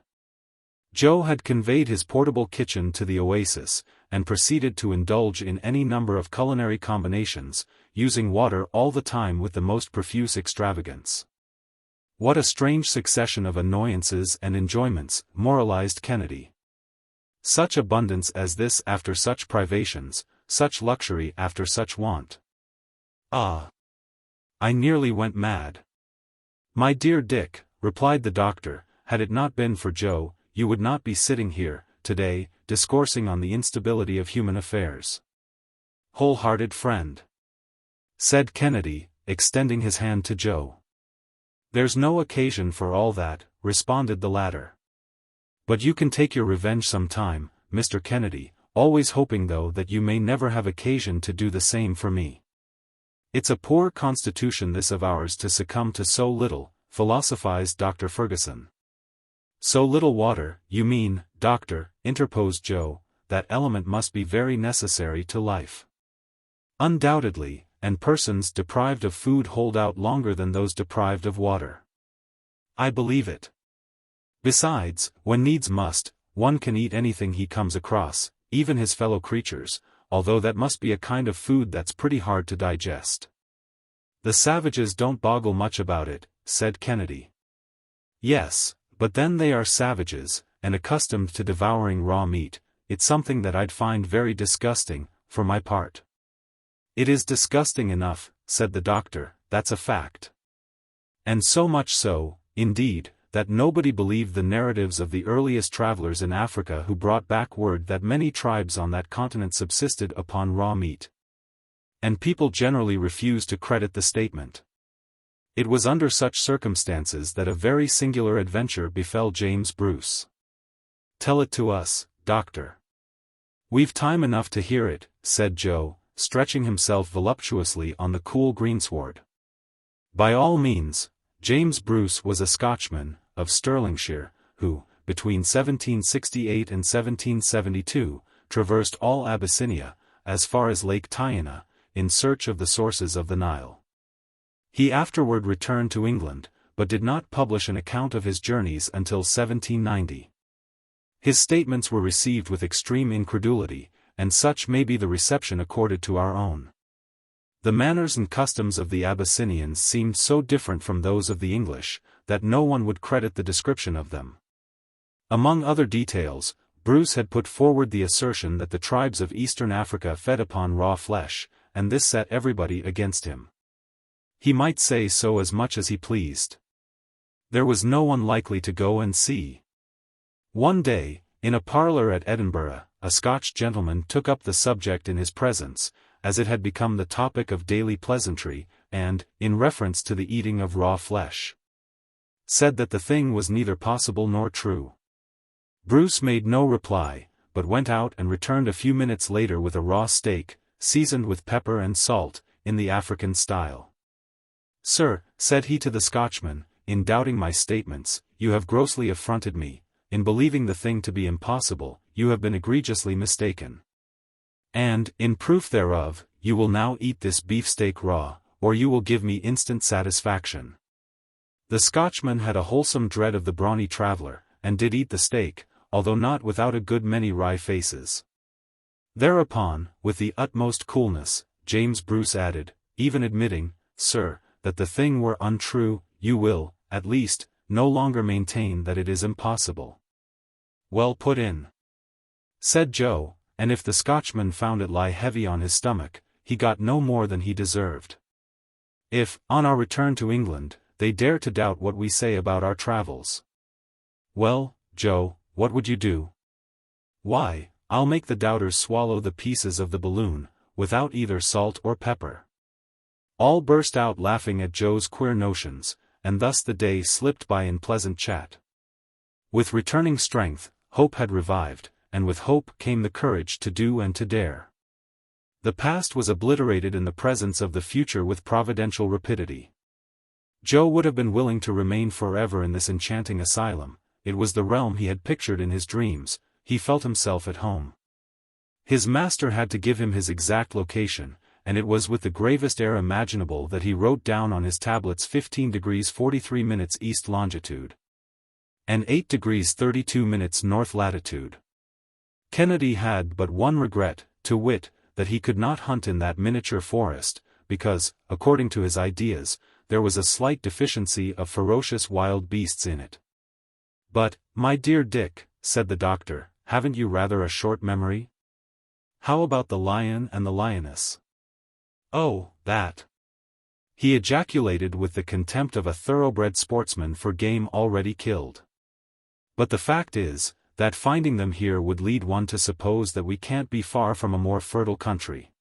Joe had conveyed his portable kitchen to the oasis, and proceeded to indulge in any number of culinary combinations, using water all the time with the most profuse extravagance. What a strange succession of annoyances and enjoyments, moralized Kennedy. Such abundance as this after such privations, such luxury after such want. Ah! I nearly went mad. My dear Dick, replied the doctor, had it not been for Joe, you would not be sitting here, today, discoursing on the instability of human affairs. Wholehearted friend, said Kennedy, extending his hand to Joe. There's no occasion for all that, responded the latter. But you can take your revenge some time, Mr. Kennedy, always hoping though that you may never have occasion to do the same for me. It's a poor constitution this of ours to succumb to so little, philosophized Dr. Fergusson. So little water, you mean, doctor, interposed Joe, that element must be very necessary to life. Undoubtedly, and persons deprived of food hold out longer than those deprived of water. I believe it. Besides, when needs must, one can eat anything he comes across, even his fellow creatures, although that must be a kind of food that's pretty hard to digest. The savages don't boggle much about it, said Kennedy. Yes, but then they are savages, and accustomed to devouring raw meat. It's something that I'd find very disgusting, for my part. It is disgusting enough, said the doctor, that's a fact. And so much so, indeed, that nobody believed the narratives of the earliest travelers in Africa who brought back word that many tribes on that continent subsisted upon raw meat. And people generally refused to credit the statement. It was under such circumstances that a very singular adventure befell James Bruce. Tell it to us, doctor. We've time enough to hear it, said Joe, stretching himself voluptuously on the cool greensward. By all means. James Bruce was a Scotchman, of Stirlingshire, who, between 1768 and 1772, traversed all Abyssinia, as far as Lake Tyana, in search of the sources of the Nile. He afterward returned to England, but did not publish an account of his journeys until 1790. His statements were received with extreme incredulity, and such may be the reception accorded to our own. The manners and customs of the Abyssinians seemed so different from those of the English, that no one would credit the description of them. Among other details, Bruce had put forward the assertion that the tribes of eastern Africa fed upon raw flesh, and this set everybody against him. He might say so as much as he pleased. There was no one likely to go and see. One day, in a parlour at Edinburgh, a Scotch gentleman took up the subject in his presence, as it had become the topic of daily pleasantry, and, in reference to the eating of raw flesh, said that the thing was neither possible nor true. Bruce made no reply, but went out and returned a few minutes later with a raw steak, seasoned with pepper and salt, in the African style. "Sir," said he to the Scotchman, "in doubting my statements, you have grossly affronted me. In believing the thing to be impossible, you have been egregiously mistaken. And, in proof thereof, you will now eat this beefsteak raw, or you will give me instant satisfaction." The Scotchman had a wholesome dread of the brawny traveller, and did eat the steak, although not without a good many wry faces. Thereupon, with the utmost coolness, James Bruce added, "Even admitting, sir, that the thing were untrue, you will, at least, no longer maintain that it is impossible." "Well put in," said Joe, and if the Scotchman found it lie heavy on his stomach, he got no more than he deserved. "If, on our return to England, they dare to doubt what we say about our travels." "Well, Joe, what would you do?" "Why, I'll make the doubters swallow the pieces of the balloon, without either salt or pepper." All burst out laughing at Joe's queer notions, and thus the day slipped by in pleasant chat. With returning strength, hope had revived, and with hope came the courage to do and to dare. The past was obliterated in the presence of the future with providential rapidity. Joe would have been willing to remain forever in this enchanting asylum. It was the realm he had pictured in his dreams. He felt himself at home. His master had to give him his exact location, and it was with the gravest air imaginable that he wrote down on his tablets 15 degrees 43 minutes east longitude, and 8 degrees 32 minutes north latitude. Kennedy had but one regret, to wit, that he could not hunt in that miniature forest, because, according to his ideas, there was a slight deficiency of ferocious wild beasts in it. "But, my dear Dick," said the doctor, "haven't you rather a short memory? How about the lion and the lioness?" "Oh, that!" he ejaculated with the contempt of a thoroughbred sportsman for game already killed. "But the fact is, that finding them here would lead one to suppose that we can't be far from a more fertile country.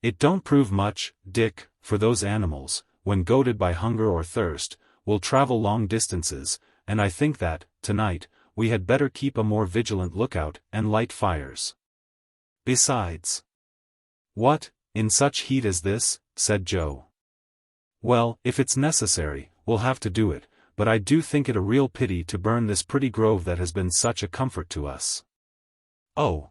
It don't prove much, Dick, for those animals, when goaded by hunger or thirst, will travel long distances, and I think that, tonight, we had better keep a more vigilant lookout and light fires. Besides—" "What, in such heat as this?" said Joe. "Well, if it's necessary, we'll have to do it, but I do think it a real pity to burn this pretty grove that has been such a comfort to us." "Oh!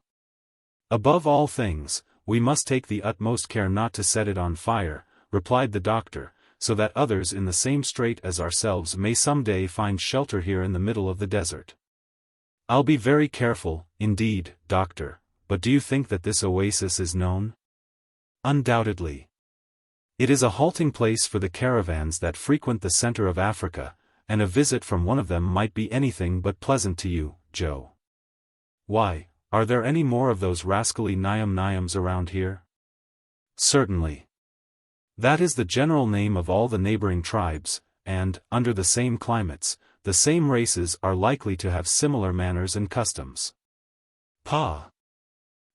Above all things, we must take the utmost care not to set it on fire," replied the doctor, "so that others in the same strait as ourselves may some day find shelter here in the middle of the desert." "I'll be very careful, indeed, doctor, but do you think that this oasis is known?" "Undoubtedly. It is a halting place for the caravans that frequent the center of Africa, and a visit from one of them might be anything but pleasant to you, Joe." "Why, are there any more of those rascally Nyams around here?" "Certainly. That is the general name of all the neighboring tribes, and, under the same climates, the same races are likely to have similar manners and customs." "Pah!"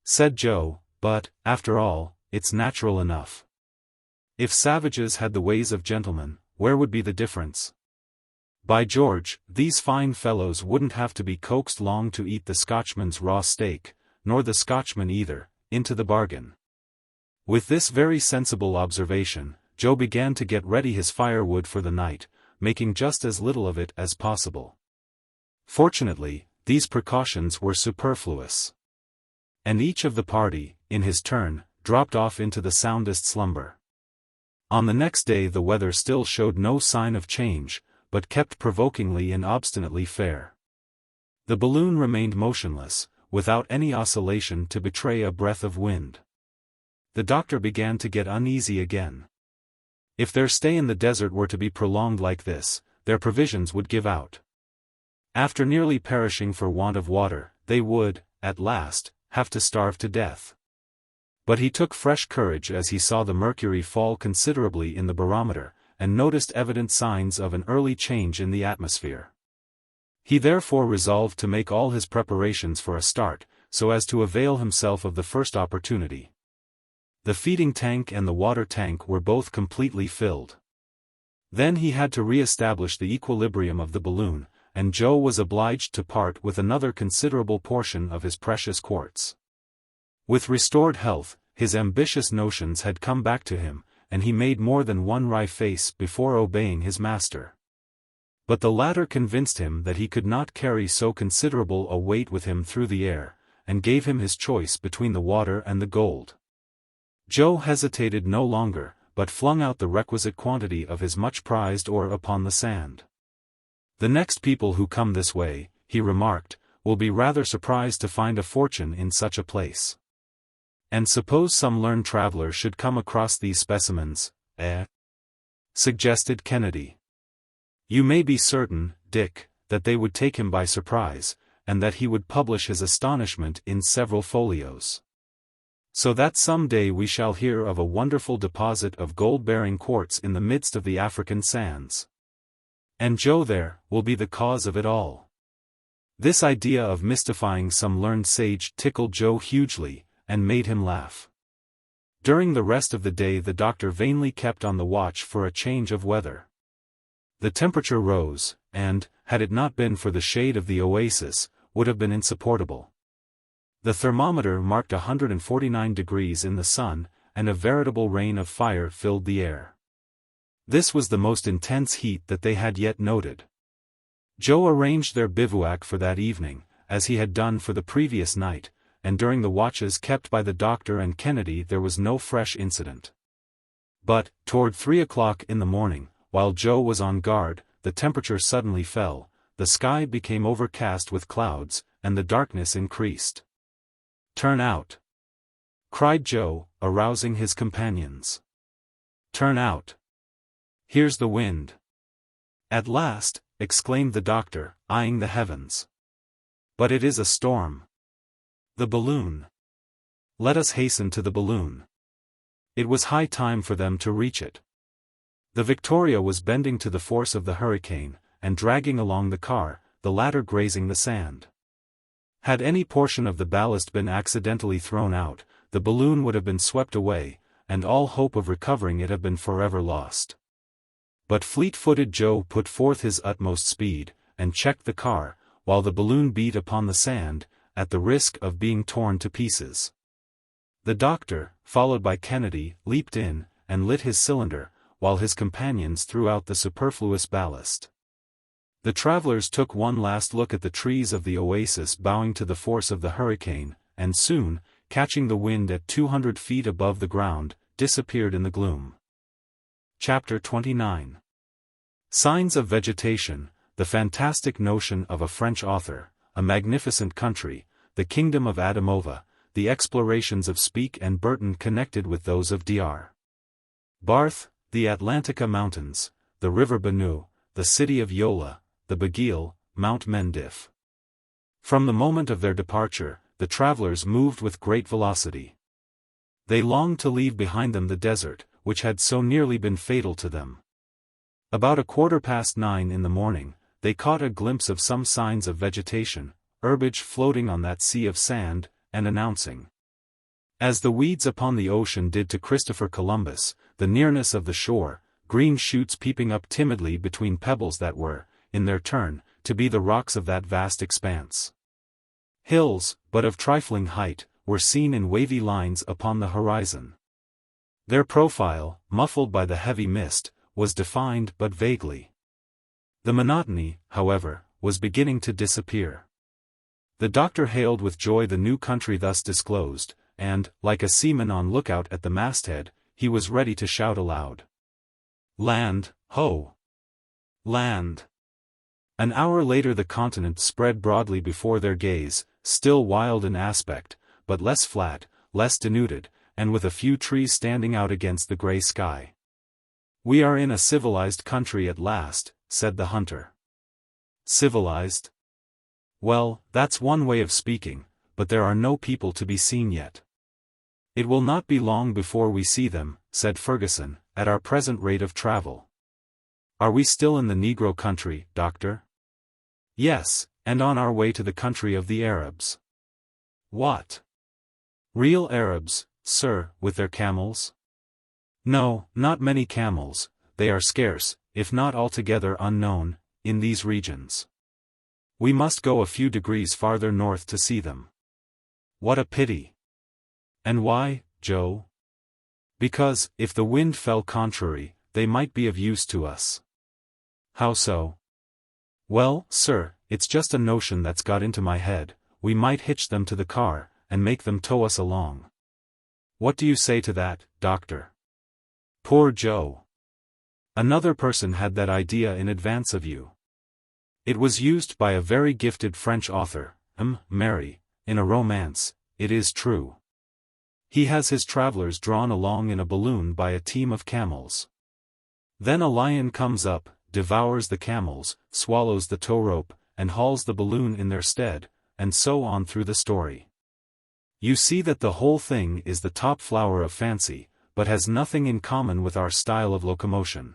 said Joe, "but, after all, it's natural enough. If savages had the ways of gentlemen, where would be the difference? By George, these fine fellows wouldn't have to be coaxed long to eat the Scotchman's raw steak, nor the Scotchman either, into the bargain." With this very sensible observation, Joe began to get ready his firewood for the night, making just as little of it as possible. Fortunately, these precautions were superfluous. And each of the party, in his turn, dropped off into the soundest slumber. On the next day the weather still showed no sign of change, but kept provokingly and obstinately fair. The balloon remained motionless, without any oscillation to betray a breath of wind. The doctor began to get uneasy again. If their stay in the desert were to be prolonged like this, their provisions would give out. After nearly perishing for want of water, they would, at last, have to starve to death. But he took fresh courage as he saw the mercury fall considerably in the barometer, and noticed evident signs of an early change in the atmosphere. He therefore resolved to make all his preparations for a start, so as to avail himself of the first opportunity. The feeding tank and the water tank were both completely filled. Then he had to re-establish the equilibrium of the balloon, and Joe was obliged to part with another considerable portion of his precious quartz. With restored health, his ambitious notions had come back to him, and he made more than one wry face before obeying his master. But the latter convinced him that he could not carry so considerable a weight with him through the air, and gave him his choice between the water and the gold. Joe hesitated no longer, but flung out the requisite quantity of his much-prized ore upon the sand. "The next people who come this way," he remarked, "will be rather surprised to find a fortune in such a place. And suppose some learned traveler should come across these specimens, eh?" suggested Kennedy. "You may be certain, Dick, that they would take him by surprise, and that he would publish his astonishment in several folios. So that some day we shall hear of a wonderful deposit of gold-bearing quartz in the midst of the African sands. And Joe there will be the cause of it all." This idea of mystifying some learned sage tickled Joe hugely, and made him laugh. During the rest of the day the doctor vainly kept on the watch for a change of weather. The temperature rose, and, had it not been for the shade of the oasis, would have been insupportable. The thermometer marked 149 degrees in the sun, and a veritable rain of fire filled the air. This was the most intense heat that they had yet noted. Joe arranged their bivouac for that evening, as he had done for the previous night, and during the watches kept by the doctor and Kennedy there was no fresh incident. But, toward 3 o'clock in the morning, while Joe was on guard, the temperature suddenly fell, the sky became overcast with clouds, and the darkness increased. "Turn out!" cried Joe, arousing his companions. "Turn out! Here's the wind!" "At last!" exclaimed the doctor, eyeing the heavens. "But it is a storm." "The balloon! Let us hasten to the balloon." It was high time for them to reach it. The Victoria was bending to the force of the hurricane, and dragging along the car, the latter grazing the sand. Had any portion of the ballast been accidentally thrown out, the balloon would have been swept away, and all hope of recovering it have been forever lost. But fleet-footed Joe put forth his utmost speed, and checked the car, while the balloon beat upon the sand, at the risk of being torn to pieces. The doctor, followed by Kennedy, leaped in, and lit his cylinder, while his companions threw out the superfluous ballast. The travelers took one last look at the trees of the oasis bowing to the force of the hurricane, and soon, catching the wind at 200 feet above the ground, disappeared in the gloom. Chapter 29. Signs of Vegetation, the fantastic notion of a French author, a magnificent country, the kingdom of Adamova, the explorations of Speke and Burton connected with those of Dr. Barth, the Atlantika Mountains, the river Banu, the city of Yola, the Bagil, Mount Mendif. From the moment of their departure, the travelers moved with great velocity. They longed to leave behind them the desert, which had so nearly been fatal to them. About 9:15 in the morning, they caught a glimpse of some signs of vegetation, herbage floating on that sea of sand, and announcing, as the weeds upon the ocean did to Christopher Columbus, the nearness of the shore, green shoots peeping up timidly between pebbles that were, in their turn, to be the rocks of that vast expanse. Hills, but of trifling height, were seen in wavy lines upon the horizon. Their profile, muffled by the heavy mist, was defined but vaguely. The monotony, however, was beginning to disappear. The doctor hailed with joy the new country thus disclosed, and, like a seaman on lookout at the masthead, he was ready to shout aloud. "Land, ho! Land!" An hour later the continent spread broadly before their gaze, still wild in aspect, but less flat, less denuded, and with a few trees standing out against the grey sky. "We are in a civilized country at last," said the hunter. "Civilized? Well, that's one way of speaking, but there are no people to be seen yet." "It will not be long before we see them," said Fergusson, "at our present rate of travel." "Are we still in the Negro country, Doctor?" "Yes, and on our way to the country of the Arabs." "What? Real Arabs, sir, with their camels?" "No, not many camels, they are scarce, if not altogether unknown, in these regions. We must go a few degrees farther north to see them." "What a pity!" "And why, Joe? Because, if the wind fell contrary, they might be of use to us. How so? Well, sir, it's just a notion that's got into my head. We might hitch them to the car, and make them tow us along. What do you say to that, Doctor? Poor Joe. Another person had that idea in advance of you. It was used by a very gifted French author, Mary, in a romance, it is true. He has his travelers drawn along in a balloon by a team of camels. Then a lion comes up, devours the camels, swallows the tow rope, and hauls the balloon in their stead, and so on through the story. You see that the whole thing is the top flower of fancy, but has nothing in common with our style of locomotion.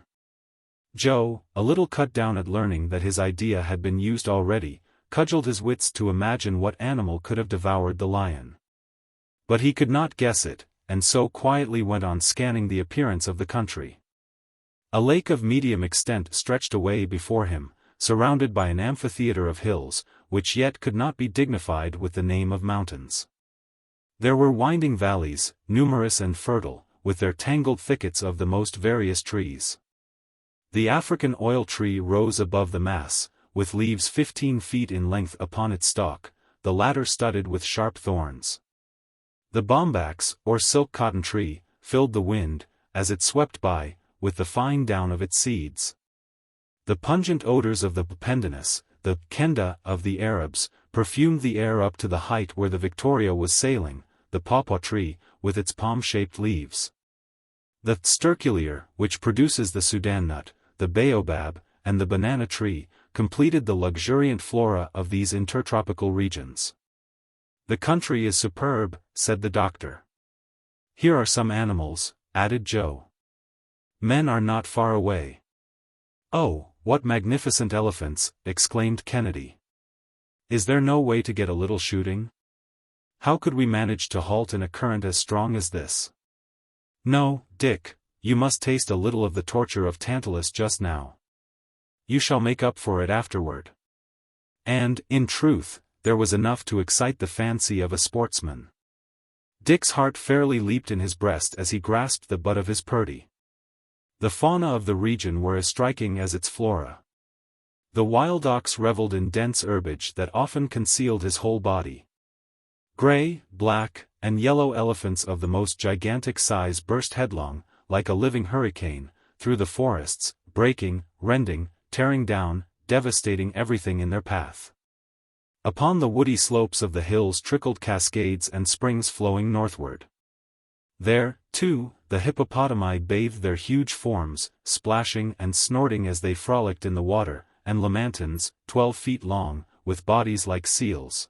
Joe, a little cut down at learning that his idea had been used already, cudgelled his wits to imagine what animal could have devoured the lion. But he could not guess it, and so quietly went on scanning the appearance of the country. A lake of medium extent stretched away before him, surrounded by an amphitheatre of hills, which yet could not be dignified with the name of mountains. There were winding valleys, numerous and fertile, with their tangled thickets of the most various trees. The African oil tree rose above the mass, with leaves 15 feet in length upon its stalk, the latter studded with sharp thorns. The bombax, or silk cotton tree, filled the wind, as it swept by, with the fine down of its seeds. The pungent odors of the pendanus, the kenda of the Arabs, perfumed the air up to the height where the Victoria was sailing, the pawpaw tree, with its palm-shaped leaves. The sterculier, which produces the Sudan nut, the baobab, and the banana tree, completed the luxuriant flora of these intertropical regions. The country is superb, said the doctor. Here are some animals, added Joe. Men are not far away. Oh, what magnificent elephants, exclaimed Kennedy. Is there no way to get a little shooting? How could we manage to halt in a current as strong as this? No, Dick, you must taste a little of the torture of Tantalus just now. You shall make up for it afterward. And, in truth, there was enough to excite the fancy of a sportsman. Dick's heart fairly leaped in his breast as he grasped the butt of his Purdy. The fauna of the region were as striking as its flora. The wild ox reveled in dense herbage that often concealed his whole body. Gray, black, and yellow elephants of the most gigantic size burst headlong, like a living hurricane, through the forests, breaking, rending, tearing down, devastating everything in their path. Upon the woody slopes of the hills trickled cascades and springs flowing northward. There, too, the hippopotami bathed their huge forms, splashing and snorting as they frolicked in the water, and lamantins, 12 feet long, with bodies like seals,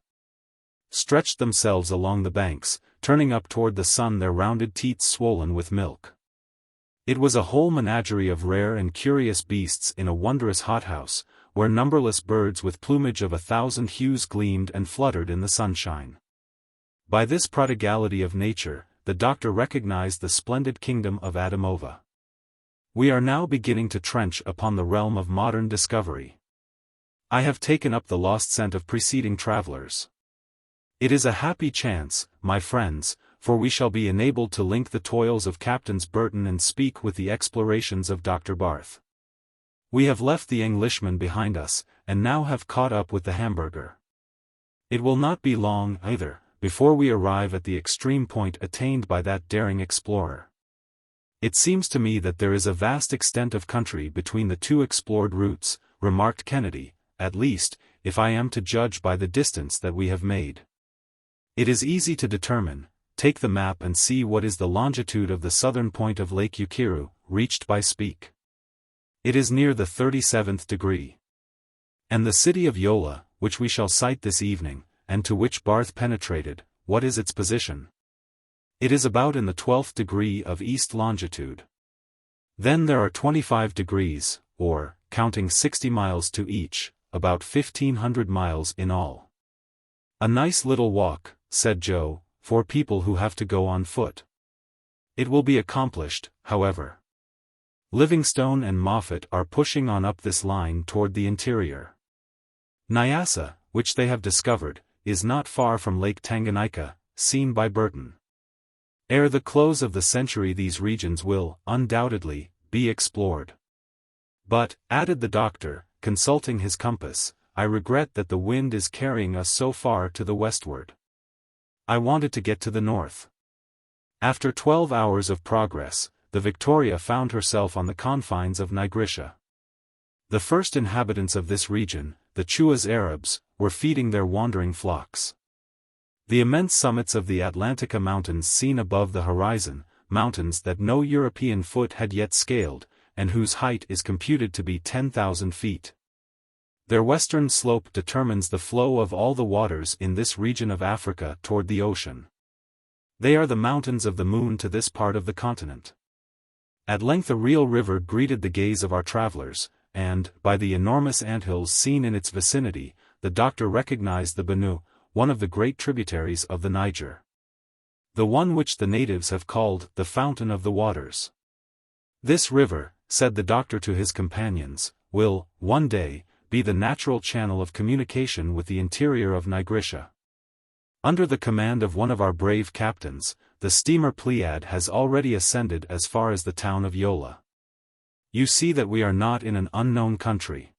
stretched themselves along the banks, turning up toward the sun their rounded teats swollen with milk. It was a whole menagerie of rare and curious beasts in a wondrous hothouse, where numberless birds with plumage of 1,000 hues gleamed and fluttered in the sunshine. By this prodigality of nature, the doctor recognized the splendid kingdom of Adamova. We are now beginning to trench upon the realm of modern discovery. I have taken up the lost scent of preceding travelers. It is a happy chance, my friends, for we shall be enabled to link the toils of Captains Burton and Speke with the explorations of Dr. Barth. We have left the Englishman behind us, and now have caught up with the Hamburger. It will not be long, either, before we arrive at the extreme point attained by that daring explorer. It seems to me that there is a vast extent of country between the two explored routes, remarked Kennedy, at least, if I am to judge by the distance that we have made. It is easy to determine. Take the map and see what is the longitude of the southern point of Lake Ukiru, reached by Speke. It is near the 37th degree. And the city of Yola, which we shall sight this evening, and to which Barth penetrated, what is its position? It is about in the 12th degree of east longitude. Then there are 25 degrees, or, counting 60 miles to each, about 1,500 miles in all. A nice little walk, said Joe, for people who have to go on foot. It will be accomplished, however. Livingstone and Moffat are pushing on up this line toward the interior. Nyassa, which they have discovered, is not far from Lake Tanganyika, seen by Burton. Ere the close of the century these regions will, undoubtedly, be explored. But, added the doctor, consulting his compass, I regret that the wind is carrying us so far to the westward. I wanted to get to the north. After 12 hours of progress, the Victoria found herself on the confines of Nigritia. The first inhabitants of this region, the Chuas Arabs, were feeding their wandering flocks. The immense summits of the Atlantika Mountains seen above the horizon, mountains that no European foot had yet scaled, and whose height is computed to be 10,000 feet. Their western slope determines the flow of all the waters in this region of Africa toward the ocean. They are the mountains of the moon to this part of the continent. At length a real river greeted the gaze of our travelers, and, by the enormous anthills seen in its vicinity, the doctor recognized the Benue, one of the great tributaries of the Niger. The one which the natives have called the Fountain of the Waters. This river, said the doctor to his companions, will, one day, be the natural channel of communication with the interior of Nigritia. Under the command of one of our brave captains, the steamer Pleiad has already ascended as far as the town of Yola. You see that we are not in an unknown country.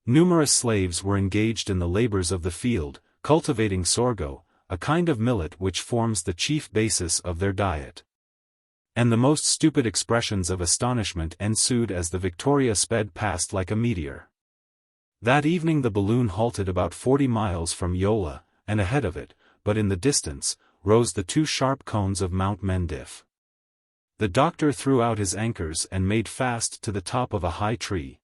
Numerous slaves were engaged in the labors of the field, cultivating sorgo, a kind of millet which forms the chief basis of their diet. And the most stupid expressions of astonishment ensued as the Victoria sped past like a meteor. That evening the balloon halted about 40 miles from Yola, and ahead of it, but in the distance, rose the two sharp cones of Mount Mendif. The doctor threw out his anchors and made fast to the top of a high tree.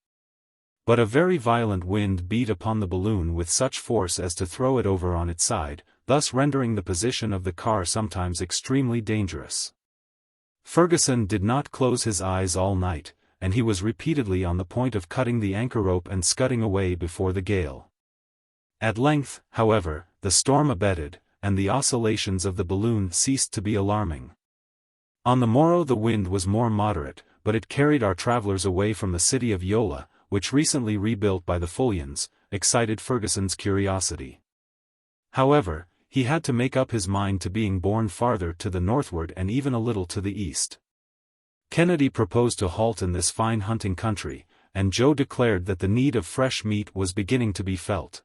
But a very violent wind beat upon the balloon with such force as to throw it over on its side, thus rendering the position of the car sometimes extremely dangerous. Fergusson did not close his eyes all night, and he was repeatedly on the point of cutting the anchor rope and scudding away before the gale. At length, however, the storm abated, and the oscillations of the balloon ceased to be alarming. On the morrow the wind was more moderate, but it carried our travelers away from the city of Yola, which recently rebuilt by the Fulians, excited Fergusson's curiosity. However, he had to make up his mind to being borne farther to the northward and even a little to the east. Kennedy proposed to halt in this fine hunting country, and Joe declared that the need of fresh meat was beginning to be felt.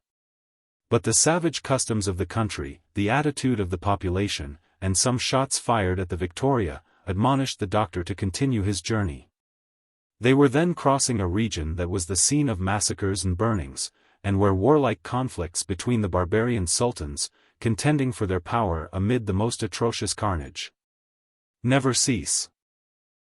But the savage customs of the country, the attitude of the population, and some shots fired at the Victoria, admonished the doctor to continue his journey. They were then crossing a region that was the scene of massacres and burnings, and where warlike conflicts between the barbarian sultans, contending for their power amid the most atrocious carnage, never cease.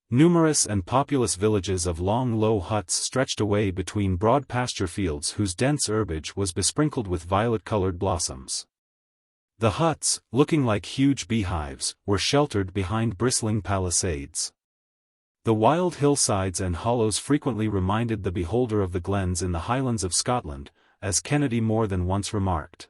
Numerous and populous villages of long low huts stretched away between broad pasture fields whose dense herbage was besprinkled with violet-colored blossoms. The huts, looking like huge beehives, were sheltered behind bristling palisades. The wild hillsides and hollows frequently reminded the beholder of the glens in the Highlands of Scotland, as Kennedy more than once remarked.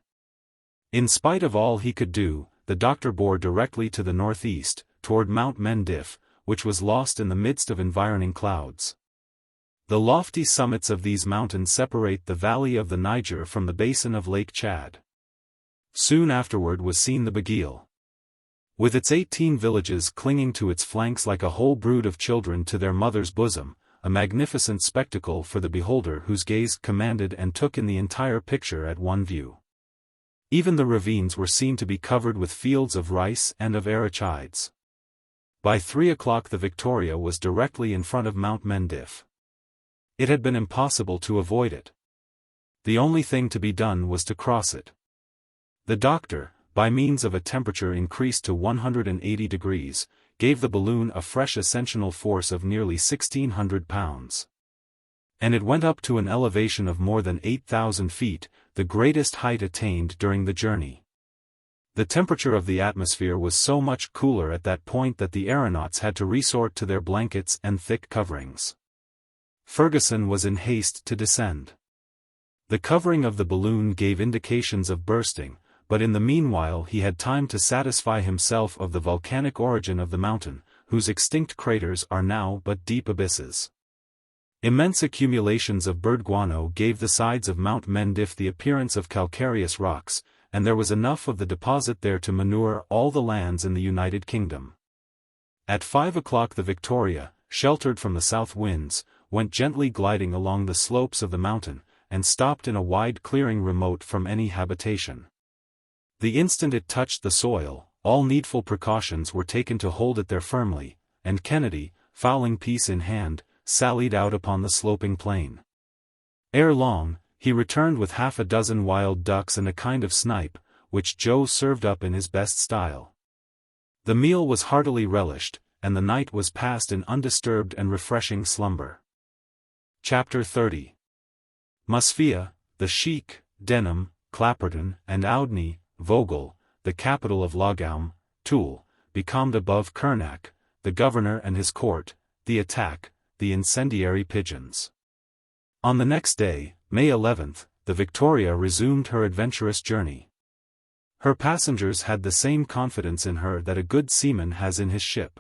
In spite of all he could do, the doctor bore directly to the northeast, toward Mount Mendif, which was lost in the midst of environing clouds. The lofty summits of these mountains separate the valley of the Niger from the basin of Lake Chad. Soon afterward was seen the Baguil. With its 18 villages clinging to its flanks like a whole brood of children to their mother's bosom, a magnificent spectacle for the beholder whose gaze commanded and took in the entire picture at one view. Even the ravines were seen to be covered with fields of rice and of arachides. By 3 o'clock the Victoria was directly in front of Mount Mendif. It had been impossible to avoid it. The only thing to be done was to cross it. The doctor, by means of a temperature increased to 180 degrees, gave the balloon a fresh ascensional force of nearly 1,600 pounds. And it went up to an elevation of more than 8,000 feet, the greatest height attained during the journey. The temperature of the atmosphere was so much cooler at that point that the aeronauts had to resort to their blankets and thick coverings. Fergusson was in haste to descend. The covering of the balloon gave indications of bursting, but in the meanwhile he had time to satisfy himself of the volcanic origin of the mountain, whose extinct craters are now but deep abysses. Immense accumulations of bird guano gave the sides of Mount Mendif the appearance of calcareous rocks, and there was enough of the deposit there to manure all the lands in the United Kingdom. At 5 o'clock the Victoria, sheltered from the south winds, went gently gliding along the slopes of the mountain, and stopped in a wide clearing remote from any habitation. The instant it touched the soil, all needful precautions were taken to hold it there firmly, and Kennedy, fowling piece in hand, sallied out upon the sloping plain. Ere long, he returned with half a dozen wild ducks and a kind of snipe, which Joe served up in his best style. The meal was heartily relished, and the night was passed in undisturbed and refreshing slumber. Chapter 30. Musfia, the Sheik, Denham, Clapperton, and Oudney, Vogel, the capital of Lagaum, Toul, becalmed above Kernak, the governor and his court, the attack, the incendiary pigeons. On the next day, May 11th, the Victoria resumed her adventurous journey. Her passengers had the same confidence in her that a good seaman has in his ship.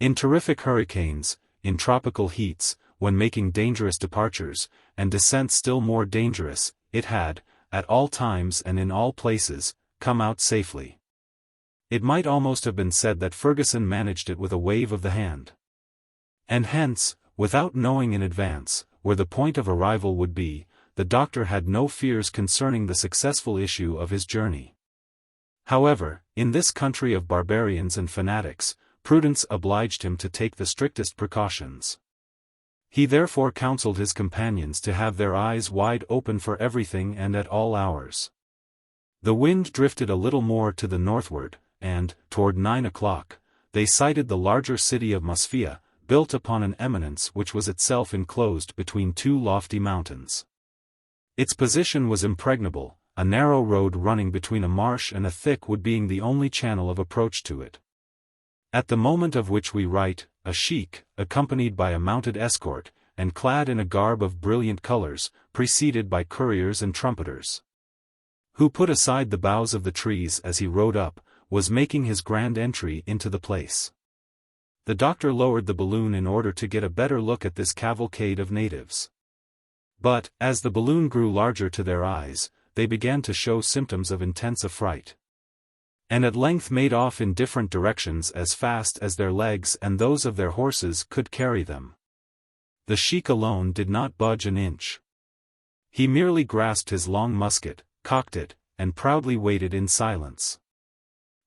In terrific hurricanes, in tropical heats, when making dangerous departures, and descents still more dangerous, it had, at all times and in all places, come out safely. It might almost have been said that Fergusson managed it with a wave of the hand. And hence, without knowing in advance, where the point of arrival would be, the doctor had no fears concerning the successful issue of his journey. However, in this country of barbarians and fanatics, prudence obliged him to take the strictest precautions. He therefore counseled his companions to have their eyes wide open for everything and at all hours. The wind drifted a little more to the northward, and, toward 9 o'clock, they sighted the larger city of Musfia, built upon an eminence which was itself enclosed between two lofty mountains. Its position was impregnable, a narrow road running between a marsh and a thick wood being the only channel of approach to it. At the moment of which we write, a sheik, accompanied by a mounted escort, and clad in a garb of brilliant colors, preceded by couriers and trumpeters, who put aside the boughs of the trees as he rode up, was making his grand entry into the place. The doctor lowered the balloon in order to get a better look at this cavalcade of natives. But, as the balloon grew larger to their eyes, they began to show symptoms of intense affright, and at length made off in different directions as fast as their legs and those of their horses could carry them. The sheik alone did not budge an inch. He merely grasped his long musket, cocked it, and proudly waited in silence.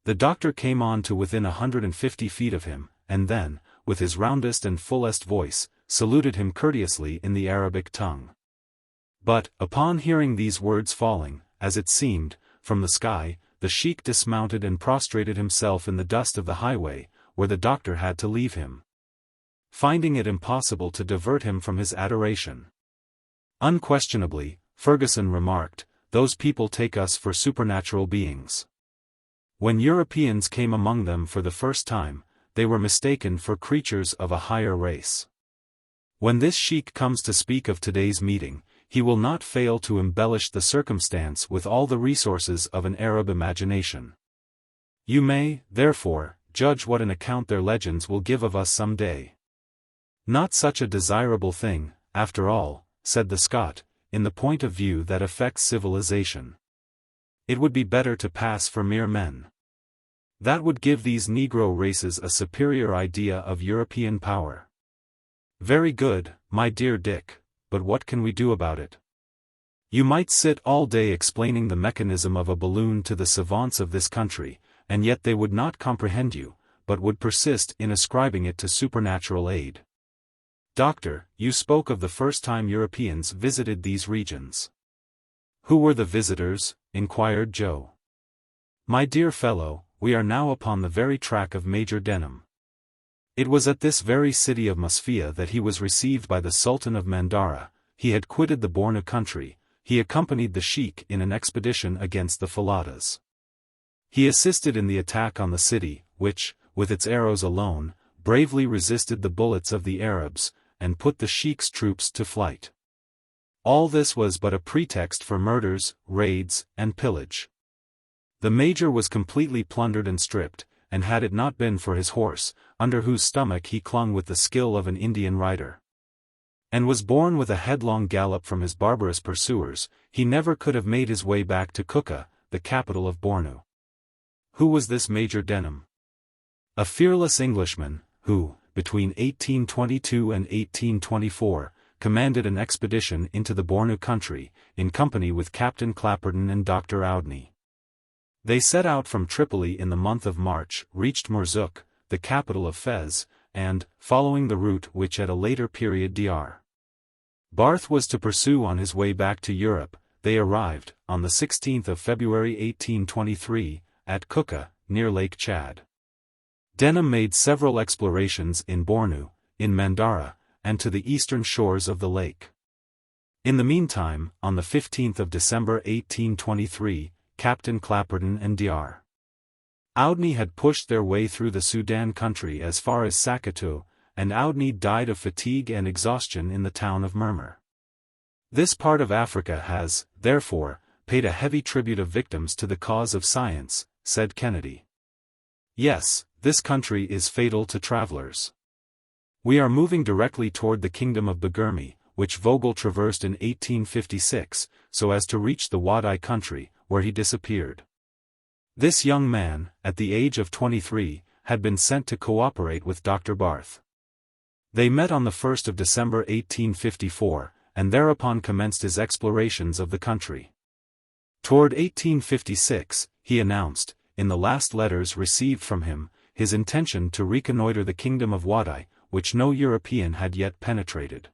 The doctor came on to within 150 feet of him, and then, with his roundest and fullest voice, saluted him courteously in the Arabic tongue. But, upon hearing these words falling, as it seemed, from the sky, the sheik dismounted and prostrated himself in the dust of the highway, where the doctor had to leave him, finding it impossible to divert him from his adoration. Unquestionably, Fergusson remarked, those people take us for supernatural beings. When Europeans came among them for the first time, they were mistaken for creatures of a higher race. When this sheik comes to speak of today's meeting, he will not fail to embellish the circumstance with all the resources of an Arab imagination. You may, therefore, judge what an account their legends will give of us some day. Not such a desirable thing, after all, said the Scot, in the point of view that affects civilization. It would be better to pass for mere men. That would give these Negro races a superior idea of European power. Very good, my dear Dick, but what can we do about it? You might sit all day explaining the mechanism of a balloon to the savants of this country, and yet they would not comprehend you, but would persist in ascribing it to supernatural aid. Doctor, you spoke of the first time Europeans visited these regions. Who were the visitors? Inquired Joe. My dear fellow, we are now upon the very track of Major Denham. It was at this very city of Musfia that he was received by the Sultan of Mandara. He had quitted the Bornu country, he accompanied the sheik in an expedition against the Falatas. He assisted in the attack on the city, which, with its arrows alone, bravely resisted the bullets of the Arabs, and put the sheik's troops to flight. All this was but a pretext for murders, raids, and pillage. The major was completely plundered and stripped, and had it not been for his horse, under whose stomach he clung with the skill of an Indian rider, and was borne with a headlong gallop from his barbarous pursuers, he never could have made his way back to Kukka, the capital of Bornu. Who was this Major Denham? A fearless Englishman, who, between 1822 and 1824, commanded an expedition into the Bornu country, in company with Captain Clapperton and Dr. Oudney. They set out from Tripoli in the month of March, reached Murzouk, the capital of Fez, and, following the route which at a later period Dr. Barth was to pursue on his way back to Europe, they arrived, on the 16th of February 1823, at Kukka, near Lake Chad. Denham made several explorations in Bornu, in Mandara, and to the eastern shores of the lake. In the meantime, on the 15th of December 1823, Captain Clapperton and Dr. Oudney had pushed their way through the Sudan country as far as Sakatu, and Oudney died of fatigue and exhaustion in the town of Murmur. This part of Africa has, therefore, paid a heavy tribute of victims to the cause of science, said Kennedy. Yes, this country is fatal to travelers. We are moving directly toward the kingdom of Bagirmi, which Vogel traversed in 1856, so as to reach the Wadai country, where he disappeared. This young man, at the age of 23, had been sent to cooperate with Dr. Barth. They met on the 1st of December 1854, and thereupon commenced his explorations of the country. Toward 1856, he announced, in the last letters received from him, his intention to reconnoiter the kingdom of Wadai, which no European had yet penetrated.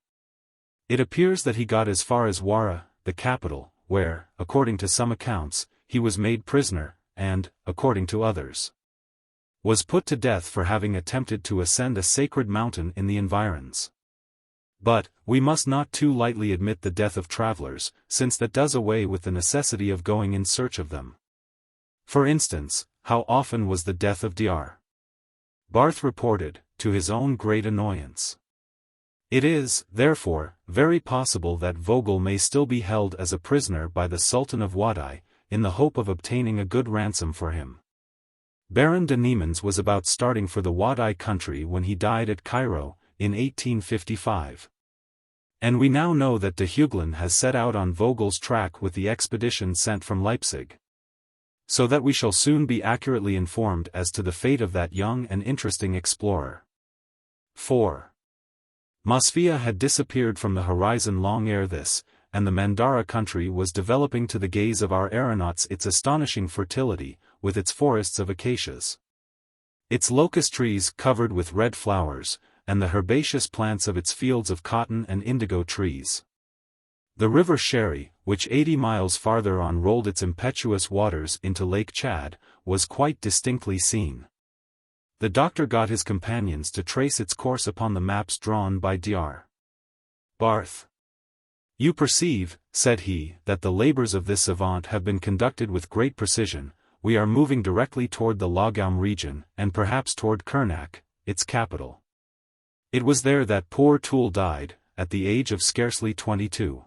It appears that he got as far as Wara, the capital, where, according to some accounts, he was made prisoner, and, according to others, was put to death for having attempted to ascend a sacred mountain in the environs. But, we must not too lightly admit the death of travelers, since that does away with the necessity of going in search of them. For instance, how often was the death of Dr. Barth reported, to his own great annoyance. It is, therefore, very possible that Vogel may still be held as a prisoner by the Sultan of Wadai, in the hope of obtaining a good ransom for him. Baron de Niemans was about starting for the Wadai country when he died at Cairo, in 1855. And we now know that de Hugelin has set out on Vogel's track with the expedition sent from Leipzig. So that we shall soon be accurately informed as to the fate of that young and interesting explorer. 4. Mosfia had disappeared from the horizon long ere this, and the Mandara country was developing to the gaze of our aeronauts its astonishing fertility, with its forests of acacias, its locust trees covered with red flowers, and the herbaceous plants of its fields of cotton and indigo trees. The river Sherry, which 80 miles farther on rolled its impetuous waters into Lake Chad, was quite distinctly seen. The doctor got his companions to trace its course upon the maps drawn by Dr. Barth. You perceive, said he, that the labors of this savant have been conducted with great precision. We are moving directly toward the Lagaum region, and perhaps toward Kernak, its capital. It was there that poor Toole died, at the age of scarcely 22.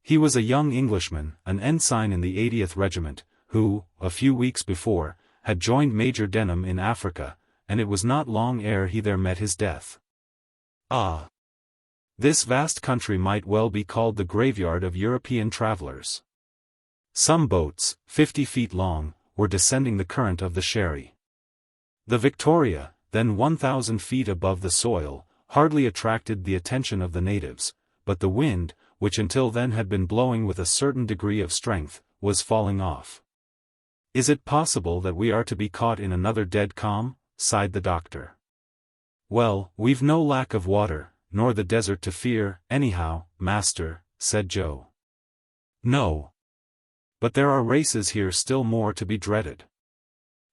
He was a young Englishman, an ensign in the 80th Regiment, who, a few weeks before, had joined Major Denham in Africa, and it was not long ere he there met his death. Ah! This vast country might well be called the graveyard of European travelers. Some boats, 50 feet long, were descending the current of the Sherry. The Victoria, then 1,000 feet above the soil, hardly attracted the attention of the natives, but the wind, which until then had been blowing with a certain degree of strength, was falling off. Is it possible that we are to be caught in another dead calm? Sighed the doctor. Well, we've no lack of water, nor the desert to fear, anyhow, master, said Joe. No. But there are races here still more to be dreaded.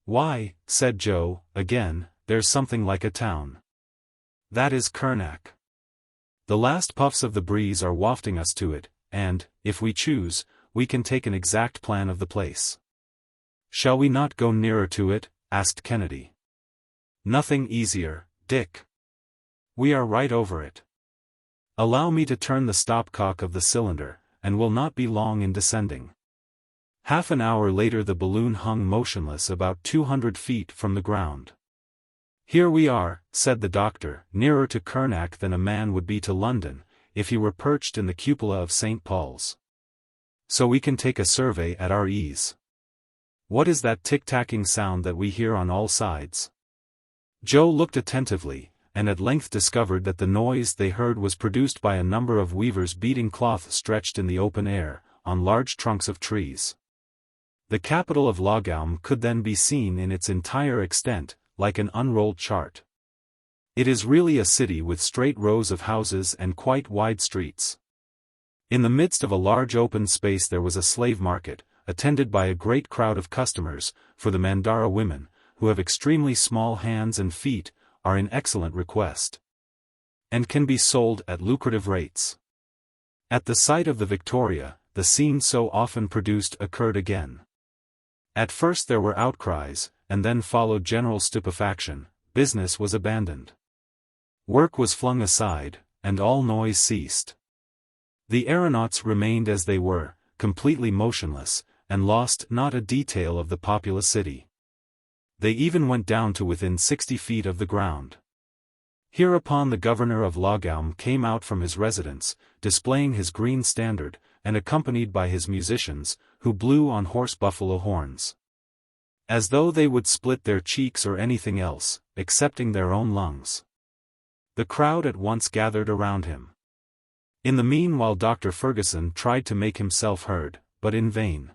Why, said Joe, again, there's something like a town. That is Kernak. The last puffs of the breeze are wafting us to it, and, if we choose, we can take an exact plan of the place. Shall we not go nearer to it? Asked Kennedy. Nothing easier, Dick. We are right over it. Allow me to turn the stopcock of the cylinder, and we'll not be long in descending. Half an hour later the balloon hung motionless about 200 feet from the ground. Here we are, said the doctor, nearer to Kernak than a man would be to London, if he were perched in the cupola of St. Paul's. So we can take a survey at our ease. What is that tick-tacking sound that we hear on all sides? Joe looked attentively, and at length discovered that the noise they heard was produced by a number of weavers beating cloth stretched in the open air, on large trunks of trees. The capital of Loghaum could then be seen in its entire extent, like an unrolled chart. It is really a city with straight rows of houses and quite wide streets. In the midst of a large open space there was a slave market, attended by a great crowd of customers, for the Mandara women, who have extremely small hands and feet, are in excellent request, and can be sold at lucrative rates. At the sight of the Victoria, the scene so often produced occurred again. At first there were outcries, and then followed general stupefaction. Business was abandoned. Work was flung aside, and all noise ceased. The aeronauts remained as they were, completely motionless, and lost not a detail of the populous city. They even went down to within 60 feet of the ground. Hereupon the governor of Loghaum came out from his residence, displaying his green standard, and accompanied by his musicians, who blew on horse buffalo horns, as though they would split their cheeks or anything else, excepting their own lungs. The crowd at once gathered around him. In the meanwhile Dr. Fergusson tried to make himself heard, but in vain.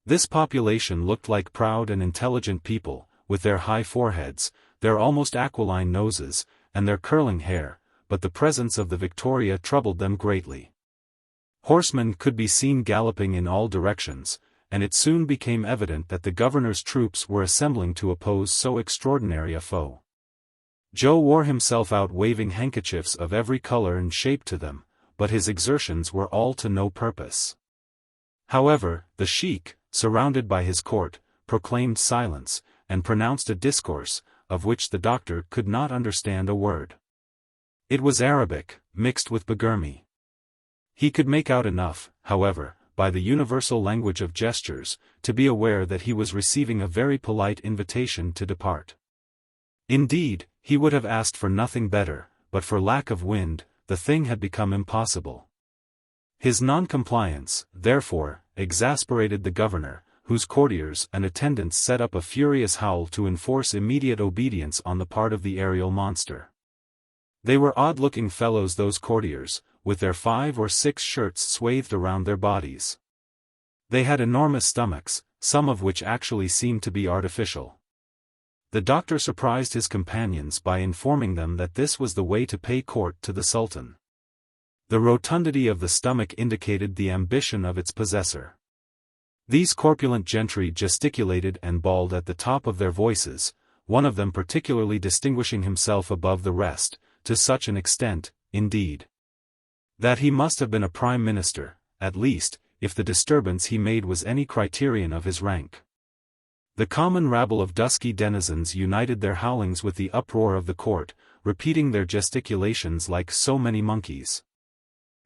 This population looked like proud and intelligent people, with their high foreheads, their almost aquiline noses, and their curling hair, but the presence of the Victoria troubled them greatly. Horsemen could be seen galloping in all directions, and it soon became evident that the governor's troops were assembling to oppose so extraordinary a foe. Joe wore himself out waving handkerchiefs of every color and shape to them, but his exertions were all to no purpose. However, the sheik, surrounded by his court, proclaimed silence, and pronounced a discourse, of which the doctor could not understand a word. It was Arabic, mixed with Bagirmi. He could make out enough, however, by the universal language of gestures, to be aware that he was receiving a very polite invitation to depart. Indeed, he would have asked for nothing better, but for lack of wind, the thing had become impossible. His non-compliance, therefore, exasperated the governor, whose courtiers and attendants set up a furious howl to enforce immediate obedience on the part of the aerial monster. They were odd-looking fellows, those courtiers, with their 5 or 6 shirts swathed around their bodies. They had enormous stomachs, some of which actually seemed to be artificial. The doctor surprised his companions by informing them that this was the way to pay court to the Sultan. The rotundity of the stomach indicated the ambition of its possessor. These corpulent gentry gesticulated and bawled at the top of their voices, one of them particularly distinguishing himself above the rest, to such an extent, indeed, that he must have been a prime minister, at least, if the disturbance he made was any criterion of his rank. The common rabble of dusky denizens united their howlings with the uproar of the court, repeating their gesticulations like so many monkeys,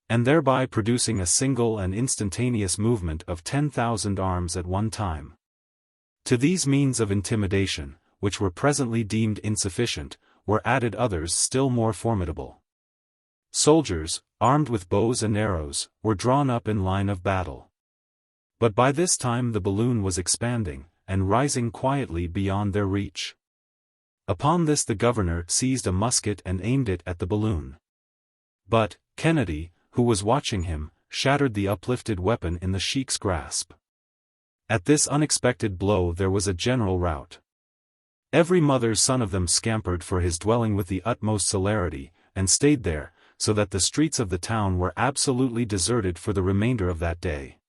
and thereby producing a single and instantaneous movement of 10,000 arms at one time. To these means of intimidation, which were presently deemed insufficient, were added others still more formidable. Soldiers, armed with bows and arrows, were drawn up in line of battle. But by this time the balloon was expanding, and rising quietly beyond their reach. Upon this the governor seized a musket and aimed it at the balloon. But Kennedy, who was watching him, shattered the uplifted weapon in the sheik's grasp. At this unexpected blow there was a general rout. Every mother's son of them scampered for his dwelling with the utmost celerity, and stayed there, so that the streets of the town were absolutely deserted for the remainder of that day.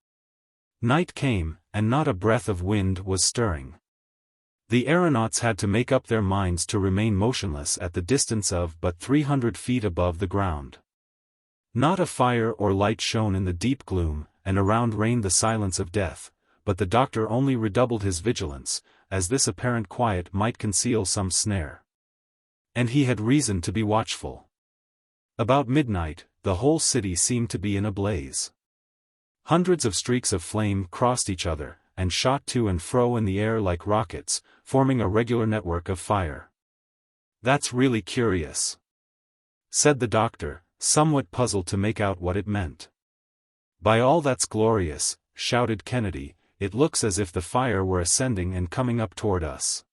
Night came, and not a breath of wind was stirring. The aeronauts had to make up their minds to remain motionless at the distance of but 300 feet above the ground. Not a fire or light shone in the deep gloom, and around reigned the silence of death, but the doctor only redoubled his vigilance, as this apparent quiet might conceal some snare. And he had reason to be watchful. About midnight, the whole city seemed to be in a blaze. Hundreds of streaks of flame crossed each other, and shot to and fro in the air like rockets, forming a regular network of fire. "That's really curious," said the doctor, somewhat puzzled to make out what it meant. "By all that's glorious," shouted Kennedy, it looks as if the fire were ascending and coming up toward us.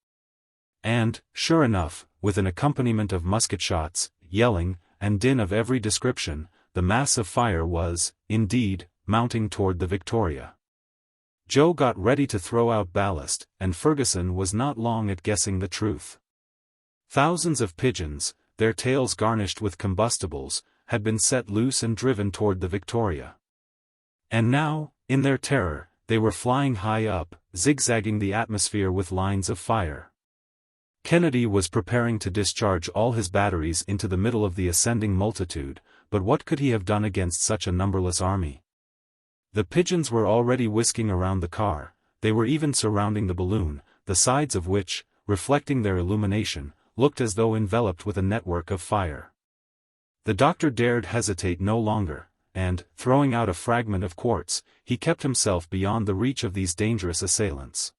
And, sure enough, with an accompaniment of musket shots, yelling, and din of every description, the mass of fire was, indeed, mounting toward the Victoria. Joe got ready to throw out ballast, and Fergusson was not long at guessing the truth. Thousands of pigeons, their tails garnished with combustibles, had been set loose and driven toward the Victoria. And now, in their terror, they were flying high up, zigzagging the atmosphere with lines of fire. Kennedy was preparing to discharge all his batteries into the middle of the ascending multitude, but what could he have done against such a numberless army? The pigeons were already whisking around the car, they were even surrounding the balloon, the sides of which, reflecting their illumination, looked as though enveloped with a network of fire. The doctor dared hesitate no longer, and, throwing out a fragment of quartz, he kept himself beyond the reach of these dangerous assailants.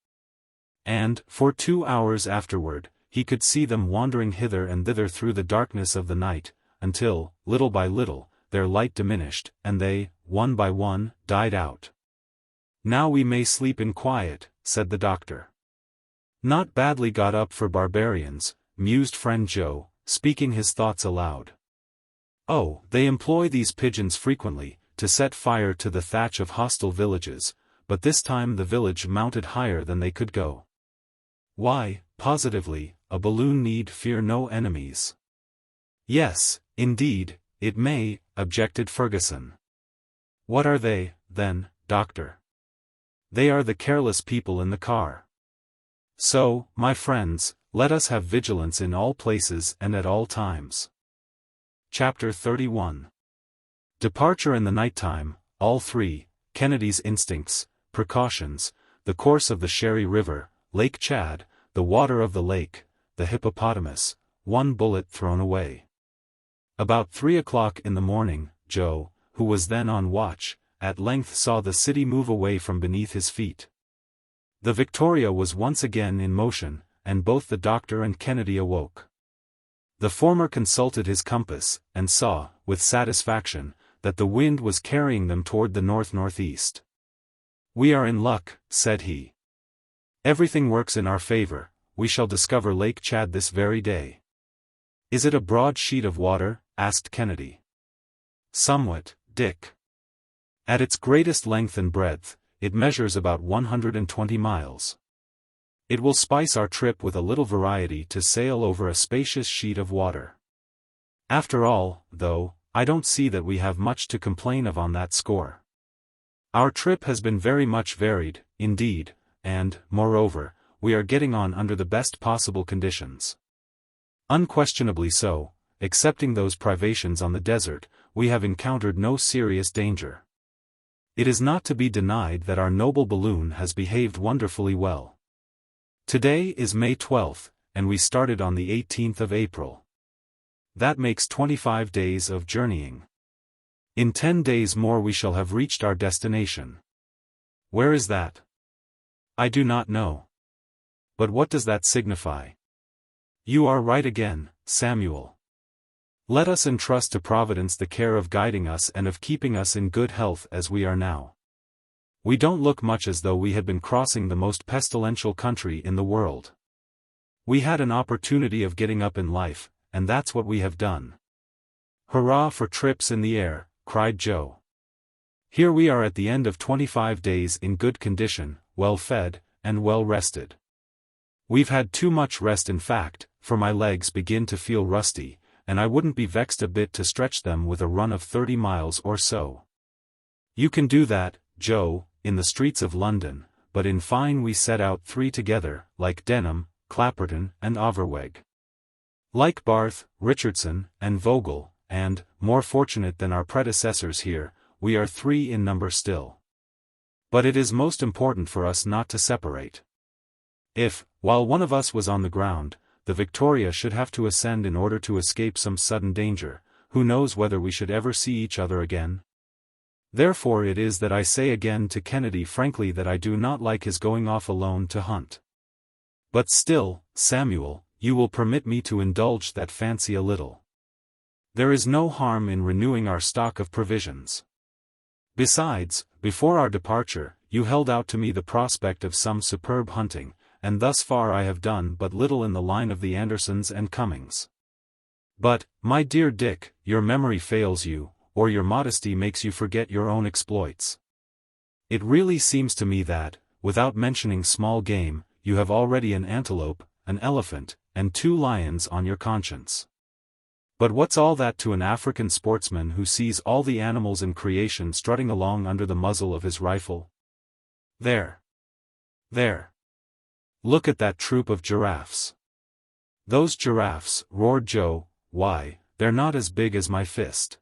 And, for 2 hours afterward, he could see them wandering hither and thither through the darkness of the night, until, little by little, their light diminished, and they, one by one, died out. "Now we may sleep in quiet," said the doctor. "Not badly got up for barbarians," mused friend Joe, speaking his thoughts aloud. "Oh, they employ these pigeons frequently, to set fire to the thatch of hostile villages, but this time the village mounted higher than they could go. Why, positively, a balloon need fear no enemies." "Yes, indeed, it may," objected Fergusson. "What are they, then, doctor?" "They are the careless people in the car. So, my friends, let us have vigilance in all places and at all times." Chapter 31. Departure in the night-time, all three, Kennedy's instincts, precautions, the course of the Sherry River, Lake Chad, the water of the lake, the hippopotamus, one bullet thrown away. About 3 o'clock in the morning, Joe, who was then on watch, at length saw the city move away from beneath his feet. The Victoria was once again in motion, and both the doctor and Kennedy awoke. The former consulted his compass, and saw, with satisfaction, that the wind was carrying them toward the north-northeast. "We are in luck," said he. "Everything works in our favor, we shall discover Lake Chad this very day." "Is it a broad sheet of water?" asked Kennedy. "Somewhat, Dick. At its greatest length and breadth, it measures about 120 miles. It will spice our trip with a little variety to sail over a spacious sheet of water. After all, though, I don't see that we have much to complain of on that score. Our trip has been very much varied, indeed, and, moreover, we are getting on under the best possible conditions. Unquestionably so, excepting those privations on the desert, we have encountered no serious danger. It is not to be denied that our noble balloon has behaved wonderfully well. Today is May 12th, and we started on the 18th of April. That makes 25 days of journeying. In 10 days more we shall have reached our destination. Where is that? I do not know. But what does that signify? You are right again, Samuel. Let us entrust to Providence the care of guiding us and of keeping us in good health as we are now. We don't look much as though we had been crossing the most pestilential country in the world. We had an opportunity of getting up in life, and that's what we have done. Hurrah for trips in the air, cried Joe. Here we are at the end of 25 days in good condition, well fed, and well rested. We've had too much rest in fact, for my legs begin to feel rusty, and I wouldn't be vexed a bit to stretch them with a run of 30 miles or so. You can do that, Joe, in the streets of London, but in fine we set out three together, like Denham, Clapperton, and Overweg. Like Barth, Richardson, and Vogel, and, more fortunate than our predecessors here, we are three in number still. But it is most important for us not to separate. If, while one of us was on the ground, the Victoria should have to ascend in order to escape some sudden danger, who knows whether we should ever see each other again? Therefore it is that I say again to Kennedy frankly that I do not like his going off alone to hunt. But still, Samuel, you will permit me to indulge that fancy a little. There is no harm in renewing our stock of provisions. Besides, before our departure, you held out to me the prospect of some superb hunting, and thus far I have done but little in the line of the Andersons and Cummings. But, my dear Dick, your memory fails you, or your modesty makes you forget your own exploits. It really seems to me that, without mentioning small game, you have already an antelope, an elephant, and 2 lions on your conscience. But what's all that to an African sportsman who sees all the animals in creation strutting along under the muzzle of his rifle? There. There. Look at that troop of giraffes. Those giraffes, roared Joe, why, they're not as big as my fist.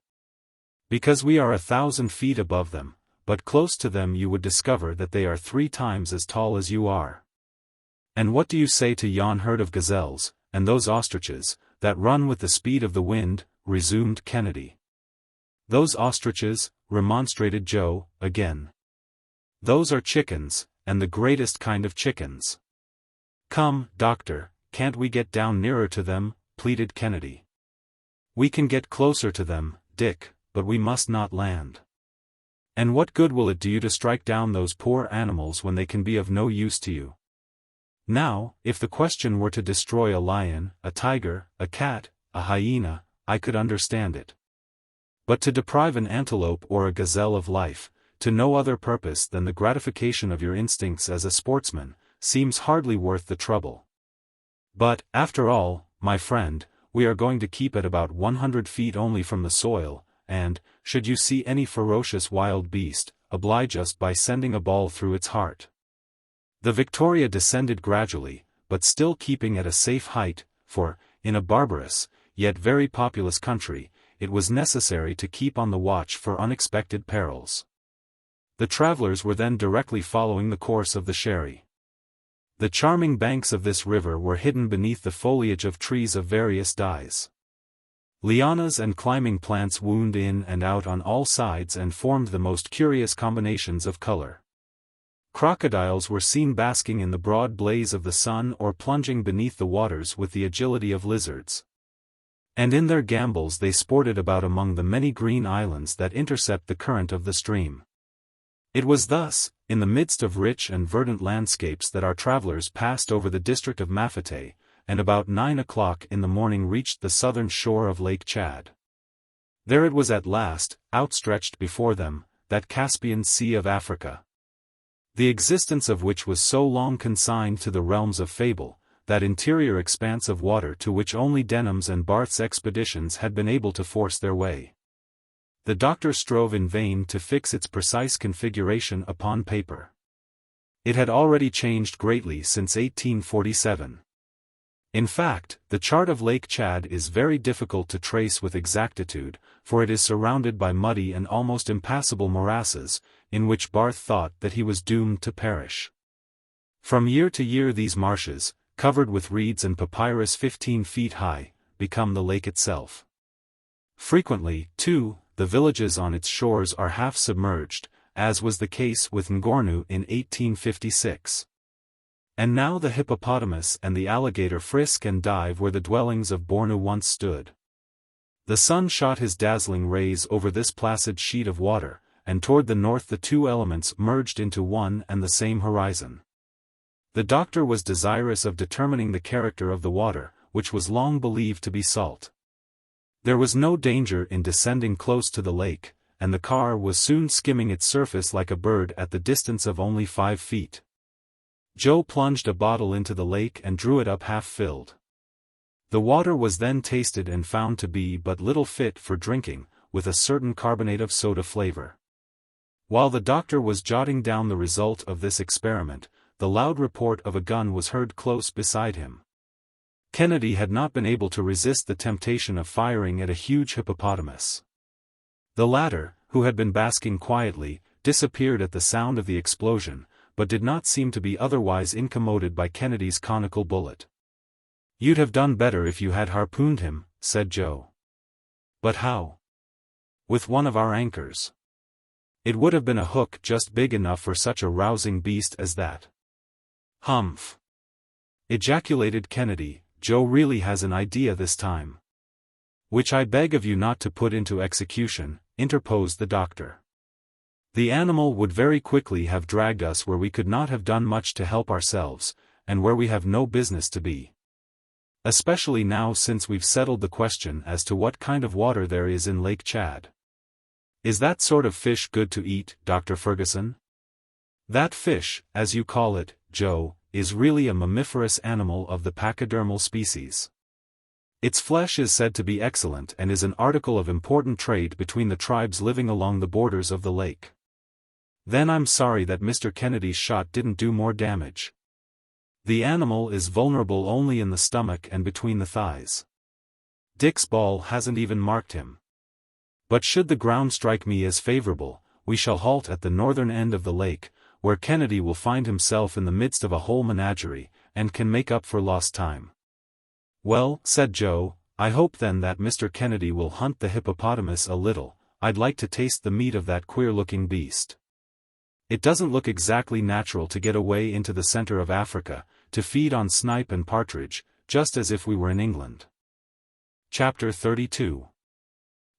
Because we are 1,000 feet above them, but close to them you would discover that they are 3 times as tall as you are. And what do you say to yon herd of gazelles, and those ostriches, that run with the speed of the wind, resumed Kennedy. Those ostriches, remonstrated Joe, again. Those are chickens, and the greatest kind of chickens. Come, doctor, can't we get down nearer to them, pleaded Kennedy. We can get closer to them, Dick, but we must not land. And what good will it do you to strike down those poor animals when they can be of no use to you? Now, if the question were to destroy a lion, a tiger, a cat, a hyena, I could understand it. But to deprive an antelope or a gazelle of life, to no other purpose than the gratification of your instincts as a sportsman, seems hardly worth the trouble. But, after all, my friend, we are going to keep at about 100 feet only from the soil, and, should you see any ferocious wild beast, oblige us by sending a ball through its heart. The Victoria descended gradually, but still keeping at a safe height, for, in a barbarous, yet very populous country, it was necessary to keep on the watch for unexpected perils. The travelers were then directly following the course of the Sherry. The charming banks of this river were hidden beneath the foliage of trees of various dyes. Lianas and climbing plants wound in and out on all sides and formed the most curious combinations of color. Crocodiles were seen basking in the broad blaze of the sun or plunging beneath the waters with the agility of lizards. And in their gambols they sported about among the many green islands that intercept the current of the stream. It was thus, in the midst of rich and verdant landscapes that our travelers passed over the district of Mafate, and about 9 o'clock in the morning reached the southern shore of Lake Chad. There it was at last, outstretched before them, that Caspian Sea of Africa. The existence of which was so long consigned to the realms of fable, that interior expanse of water to which only Denham's and Barth's expeditions had been able to force their way. The doctor strove in vain to fix its precise configuration upon paper. It had already changed greatly since 1847. In fact, the chart of Lake Chad is very difficult to trace with exactitude, for it is surrounded by muddy and almost impassable morasses, in which Barth thought that he was doomed to perish. From year to year these marshes, covered with reeds and papyrus 15 feet high, become the lake itself. Frequently, too, the villages on its shores are half submerged, as was the case with Ngornu in 1856. And now the hippopotamus and the alligator frisk and dive where the dwellings of Bornu once stood. The sun shot his dazzling rays over this placid sheet of water, and toward the north the 2 elements merged into one and the same horizon. The doctor was desirous of determining the character of the water, which was long believed to be salt. There was no danger in descending close to the lake, and the car was soon skimming its surface like a bird at the distance of only 5 feet. Joe plunged a bottle into the lake and drew it up half-filled. The water was then tasted and found to be but little fit for drinking, with a certain carbonate of soda flavor. While the doctor was jotting down the result of this experiment, the loud report of a gun was heard close beside him. Kennedy had not been able to resist the temptation of firing at a huge hippopotamus. The latter, who had been basking quietly, disappeared at the sound of the explosion, but did not seem to be otherwise incommoded by Kennedy's conical bullet. "You'd have done better if you had harpooned him," said Joe. "But how?" "With one of our anchors. It would have been a hook just big enough for such a rousing beast as that." "Humph!" ejaculated Kennedy, "Joe really has an idea this time." "Which I beg of you not to put into execution," interposed the doctor. The animal would very quickly have dragged us where we could not have done much to help ourselves, and where we have no business to be. Especially now since we've settled the question as to what kind of water there is in Lake Chad. Is that sort of fish good to eat, Dr. Fergusson? That fish, as you call it, Joe, is really a mammiferous animal of the pachydermal species. Its flesh is said to be excellent and is an article of important trade between the tribes living along the borders of the lake. Then I'm sorry that Mr. Kennedy's shot didn't do more damage. The animal is vulnerable only in the stomach and between the thighs. Dick's ball hasn't even marked him. But should the ground strike me as favorable, we shall halt at the northern end of the lake, where Kennedy will find himself in the midst of a whole menagerie, and can make up for lost time. Well, said Joe, I hope then that Mr. Kennedy will hunt the hippopotamus a little. I'd like to taste the meat of that queer-looking beast. It doesn't look exactly natural to get away into the center of Africa, to feed on snipe and partridge, just as if we were in England. Chapter 32.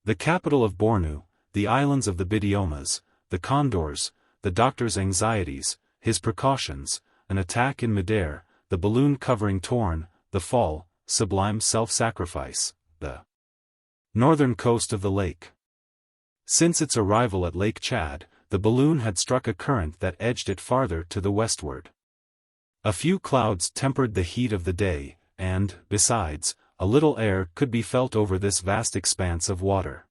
The capital of Bornu, the islands of the Bidiomas, the condors, the doctor's anxieties, his precautions, an attack in midair, the balloon covering torn, the fall, sublime self-sacrifice, the northern coast of the lake. Since its arrival at Lake Chad, the balloon had struck a current that edged it farther to the westward. A few clouds tempered the heat of the day, and, besides, a little air could be felt over this vast expanse of water.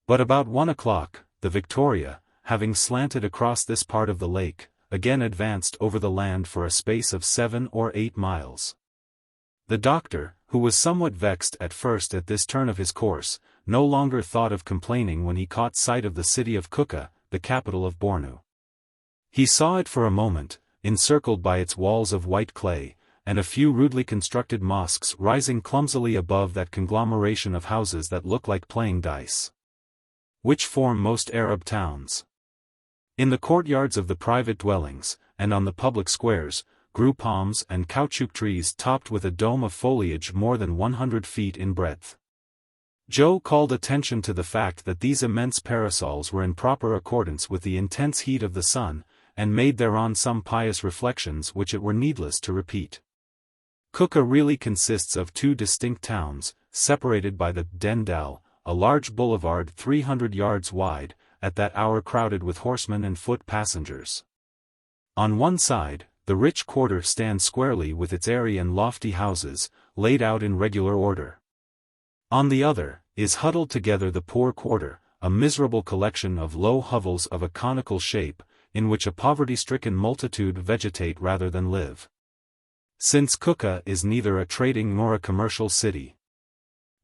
But about 1 o'clock, the Victoria, having slanted across this part of the lake, again advanced over the land for a space of 7 or 8 miles. The doctor, who was somewhat vexed at first at this turn of his course, no longer thought of complaining when he caught sight of the city of Kuka, the capital of Bornu. He saw it for a moment, encircled by its walls of white clay, and a few rudely constructed mosques rising clumsily above that conglomeration of houses that look like playing dice, which form most Arab towns. In the courtyards of the private dwellings, and on the public squares, grew palms and caoutchouc trees topped with a dome of foliage more than 100 feet in breadth. Joe called attention to the fact that these immense parasols were in proper accordance with the intense heat of the sun, and made thereon some pious reflections which it were needless to repeat. Kuka really consists of 2 distinct towns, separated by the Dendal, a large boulevard 300 yards wide, at that hour crowded with horsemen and foot passengers. On one side, the rich quarter stands squarely with its airy and lofty houses, laid out in regular order. On the other, is huddled together the poor quarter, a miserable collection of low hovels of a conical shape, in which a poverty-stricken multitude vegetate rather than live. Since Kuka is neither a trading nor a commercial city,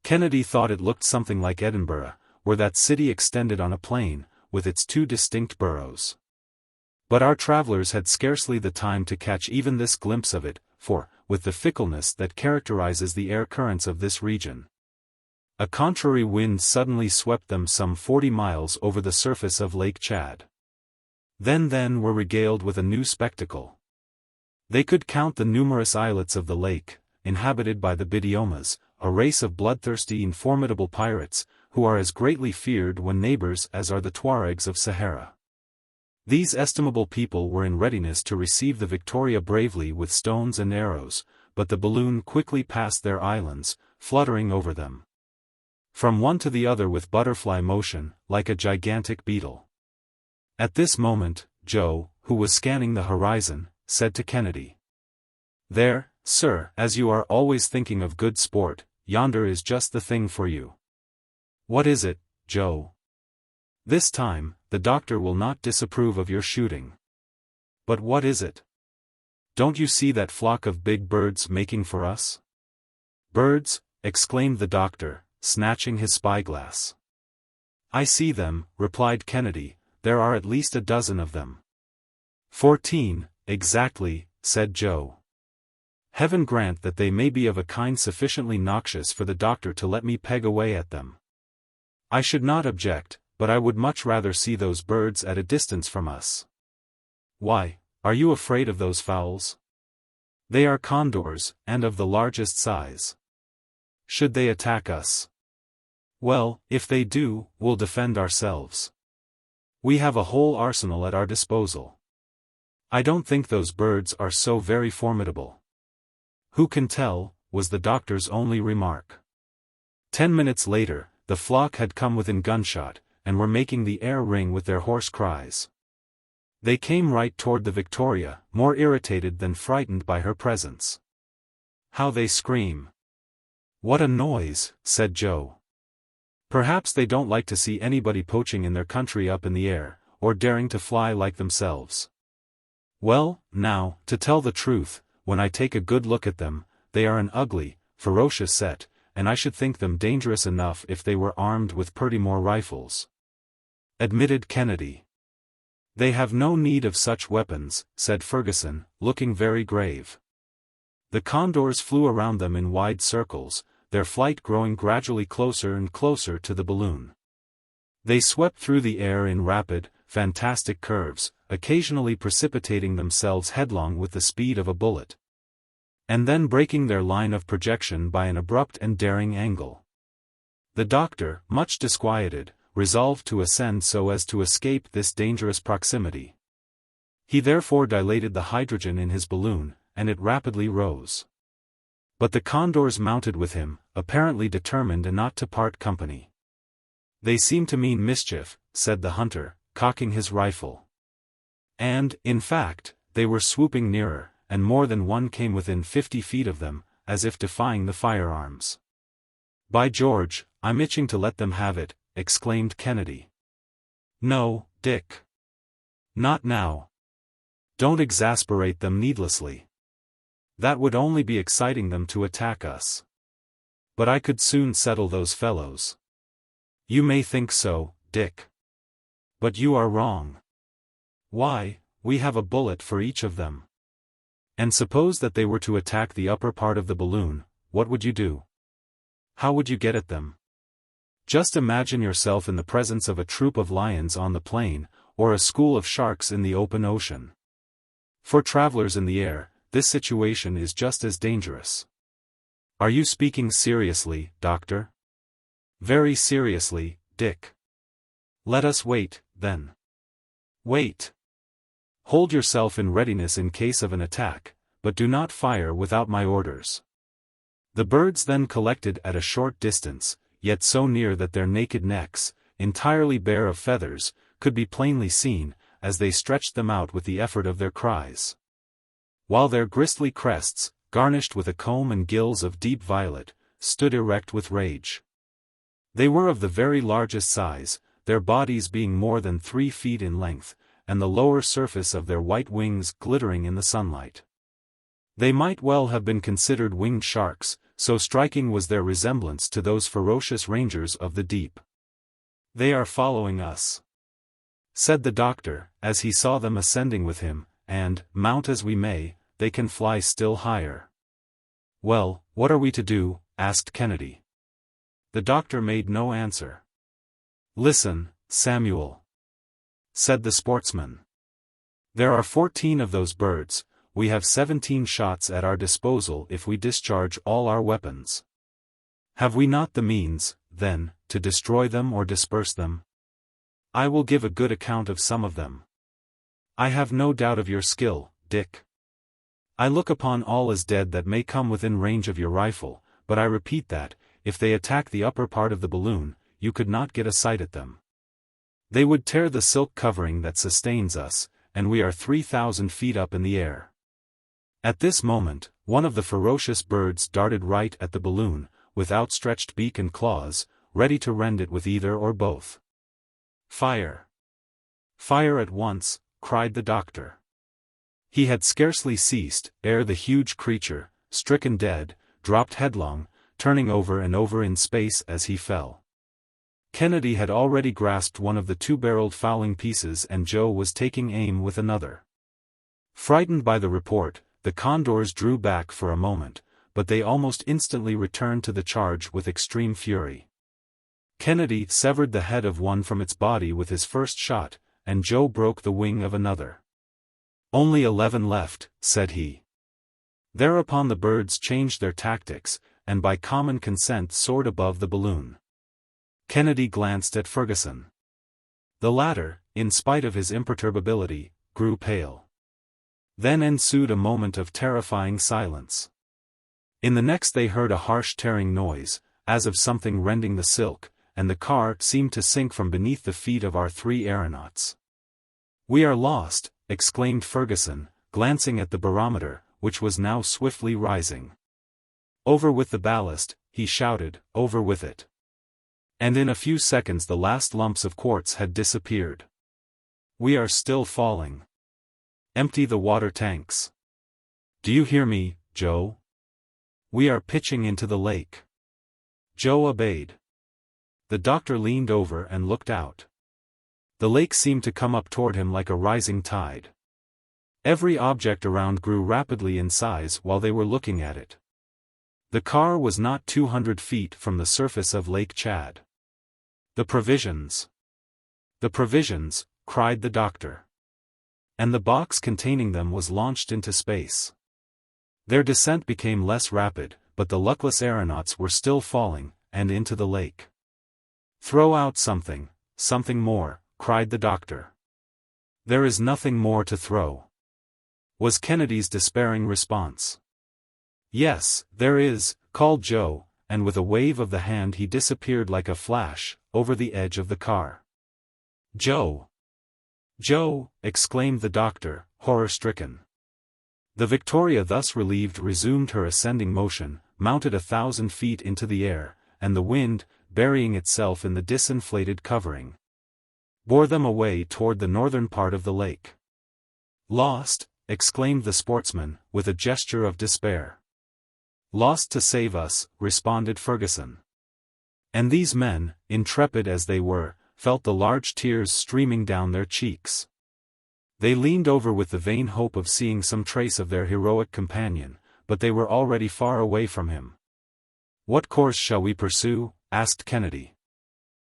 Kennedy thought it looked something like Edinburgh, where that city extended on a plain, with its 2 distinct boroughs. But our travelers had scarcely the time to catch even this glimpse of it, for, with the fickleness that characterizes the air currents of this region, a contrary wind suddenly swept them some 40 miles over the surface of Lake Chad. Then were regaled with a new spectacle. They could count the numerous islets of the lake, inhabited by the Bidiomas, a race of bloodthirsty and formidable pirates, who are as greatly feared when neighbors as are the Tuaregs of Sahara. These estimable people were in readiness to receive the Victoria bravely with stones and arrows, but the balloon quickly passed their islands, fluttering over them from one to the other with butterfly motion, like a gigantic beetle. At this moment, Joe, who was scanning the horizon, said to Kennedy, "There, sir, as you are always thinking of good sport, yonder is just the thing for you." "What is it, Joe?" "This time, the doctor will not disapprove of your shooting." "But what is it?" "Don't you see that flock of big birds making for us?" "Birds?" exclaimed the doctor, snatching his spyglass. "I see them," replied Kennedy, "there are at least a dozen of them." 14, exactly, said Joe. "Heaven grant that they may be of a kind sufficiently noxious for the doctor to let me peg away at them. I should not object, but I would much rather see those birds at a distance from us." "Why, are you afraid of those fowls?" "They are condors, and of the largest size." "Should they attack us?" "Well, if they do, we'll defend ourselves." We have a whole arsenal at our disposal. I don't think those birds are so very formidable. Who can tell, was the doctor's only remark. 10 minutes later, the flock had come within gunshot, and were making the air ring with their hoarse cries. They came right toward the Victoria, more irritated than frightened by her presence. How they scream! What a noise, said Joe. Perhaps they don't like to see anybody poaching in their country up in the air, or daring to fly like themselves. Well, now, to tell the truth, when I take a good look at them, they are an ugly, ferocious set, and I should think them dangerous enough if they were armed with Purtymore rifles. Admitted Kennedy. They have no need of such weapons, said Fergusson, looking very grave. The condors flew around them in wide circles, their flight growing gradually closer and closer to the balloon. They swept through the air in rapid, fantastic curves, occasionally precipitating themselves headlong with the speed of a bullet, and then breaking their line of projection by an abrupt and daring angle. The doctor, much disquieted, resolved to ascend so as to escape this dangerous proximity. He therefore dilated the hydrogen in his balloon, and it rapidly rose. But the condors mounted with him, apparently determined not to part company. They seem to mean mischief, said the hunter, cocking his rifle. And, in fact, they were swooping nearer, and more than one came within 50 feet of them, as if defying the firearms. By George, I'm itching to let them have it, exclaimed Kennedy. No, Dick. Not now. Don't exasperate them needlessly. That would only be exciting them to attack us. But I could soon settle those fellows. You may think so, Dick. But you are wrong. Why, we have a bullet for each of them. And suppose that they were to attack the upper part of the balloon, what would you do? How would you get at them? Just imagine yourself in the presence of a troop of lions on the plain, or a school of sharks in the open ocean. For travelers in the air, this situation is just as dangerous. Are you speaking seriously, Doctor? Very seriously, Dick. Let us wait, then. Wait. Hold yourself in readiness in case of an attack, but do not fire without my orders. The birds then collected at a short distance, yet so near that their naked necks, entirely bare of feathers, could be plainly seen, as they stretched them out with the effort of their cries. While their gristly crests, garnished with a comb and gills of deep violet, stood erect with rage. They were of the very largest size, their bodies being more than 3 feet in length, and the lower surface of their white wings glittering in the sunlight. They might well have been considered winged sharks, so striking was their resemblance to those ferocious rangers of the deep. They are following us, said the doctor, as he saw them ascending with him, and, mount as we may, they can fly still higher. Well, what are we to do? Asked Kennedy. The doctor made no answer. Listen, Samuel, said the sportsman. There are 14 of those birds. We have 17 shots at our disposal if we discharge all our weapons. Have we not the means, then, to destroy them or disperse them? I will give a good account of some of them. I have no doubt of your skill, Dick. I look upon all as dead that may come within range of your rifle, but I repeat that, if they attack the upper part of the balloon, you could not get a sight at them. They would tear the silk covering that sustains us, and we are 3,000 feet up in the air. At this moment, one of the ferocious birds darted right at the balloon, with outstretched beak and claws, ready to rend it with either or both. Fire! Fire at once, cried the doctor. He had scarcely ceased, ere the huge creature, stricken dead, dropped headlong, turning over and over in space as he fell. Kennedy had already grasped one of the 2-barreled fowling pieces and Joe was taking aim with another. Frightened by the report, the condors drew back for a moment, but they almost instantly returned to the charge with extreme fury. Kennedy severed the head of one from its body with his first shot, and Joe broke the wing of another. Only 11 left, said he. Thereupon the birds changed their tactics, and by common consent soared above the balloon. Kennedy glanced at Fergusson. The latter, in spite of his imperturbability, grew pale. Then ensued a moment of terrifying silence. In the next they heard a harsh tearing noise, as of something rending the silk, and the car seemed to sink from beneath the feet of our three aeronauts. "We are lost," exclaimed Fergusson, glancing at the barometer, which was now swiftly rising. "Over with the ballast," he shouted, "over with it." And in a few seconds the last lumps of quartz had disappeared. "We are still falling. Empty the water tanks. Do you hear me, Joe? We are pitching into the lake." Joe obeyed. The doctor leaned over and looked out. The lake seemed to come up toward him like a rising tide. Every object around grew rapidly in size while they were looking at it. The car was not 200 feet from the surface of Lake Chad. "The provisions! The provisions!" cried the doctor. And the box containing them was launched into space. Their descent became less rapid, but the luckless aeronauts were still falling, and into the lake. "Throw out something, something more," cried the doctor. "There is nothing more to throw," was Kennedy's despairing response. "Yes, there is," called Joe, and with a wave of the hand he disappeared like a flash, over the edge of the car. "Joe! Joe!" exclaimed the doctor, horror-stricken. The Victoria thus relieved resumed her ascending motion, mounted 1,000 feet into the air, and the wind, burying itself in the disinflated covering, bore them away toward the northern part of the lake. "Lost!" exclaimed the sportsman, with a gesture of despair. "Lost to save us," responded Fergusson. And these men, intrepid as they were, felt the large tears streaming down their cheeks. They leaned over with the vain hope of seeing some trace of their heroic companion, but they were already far away from him. "What course shall we pursue?" asked Kennedy.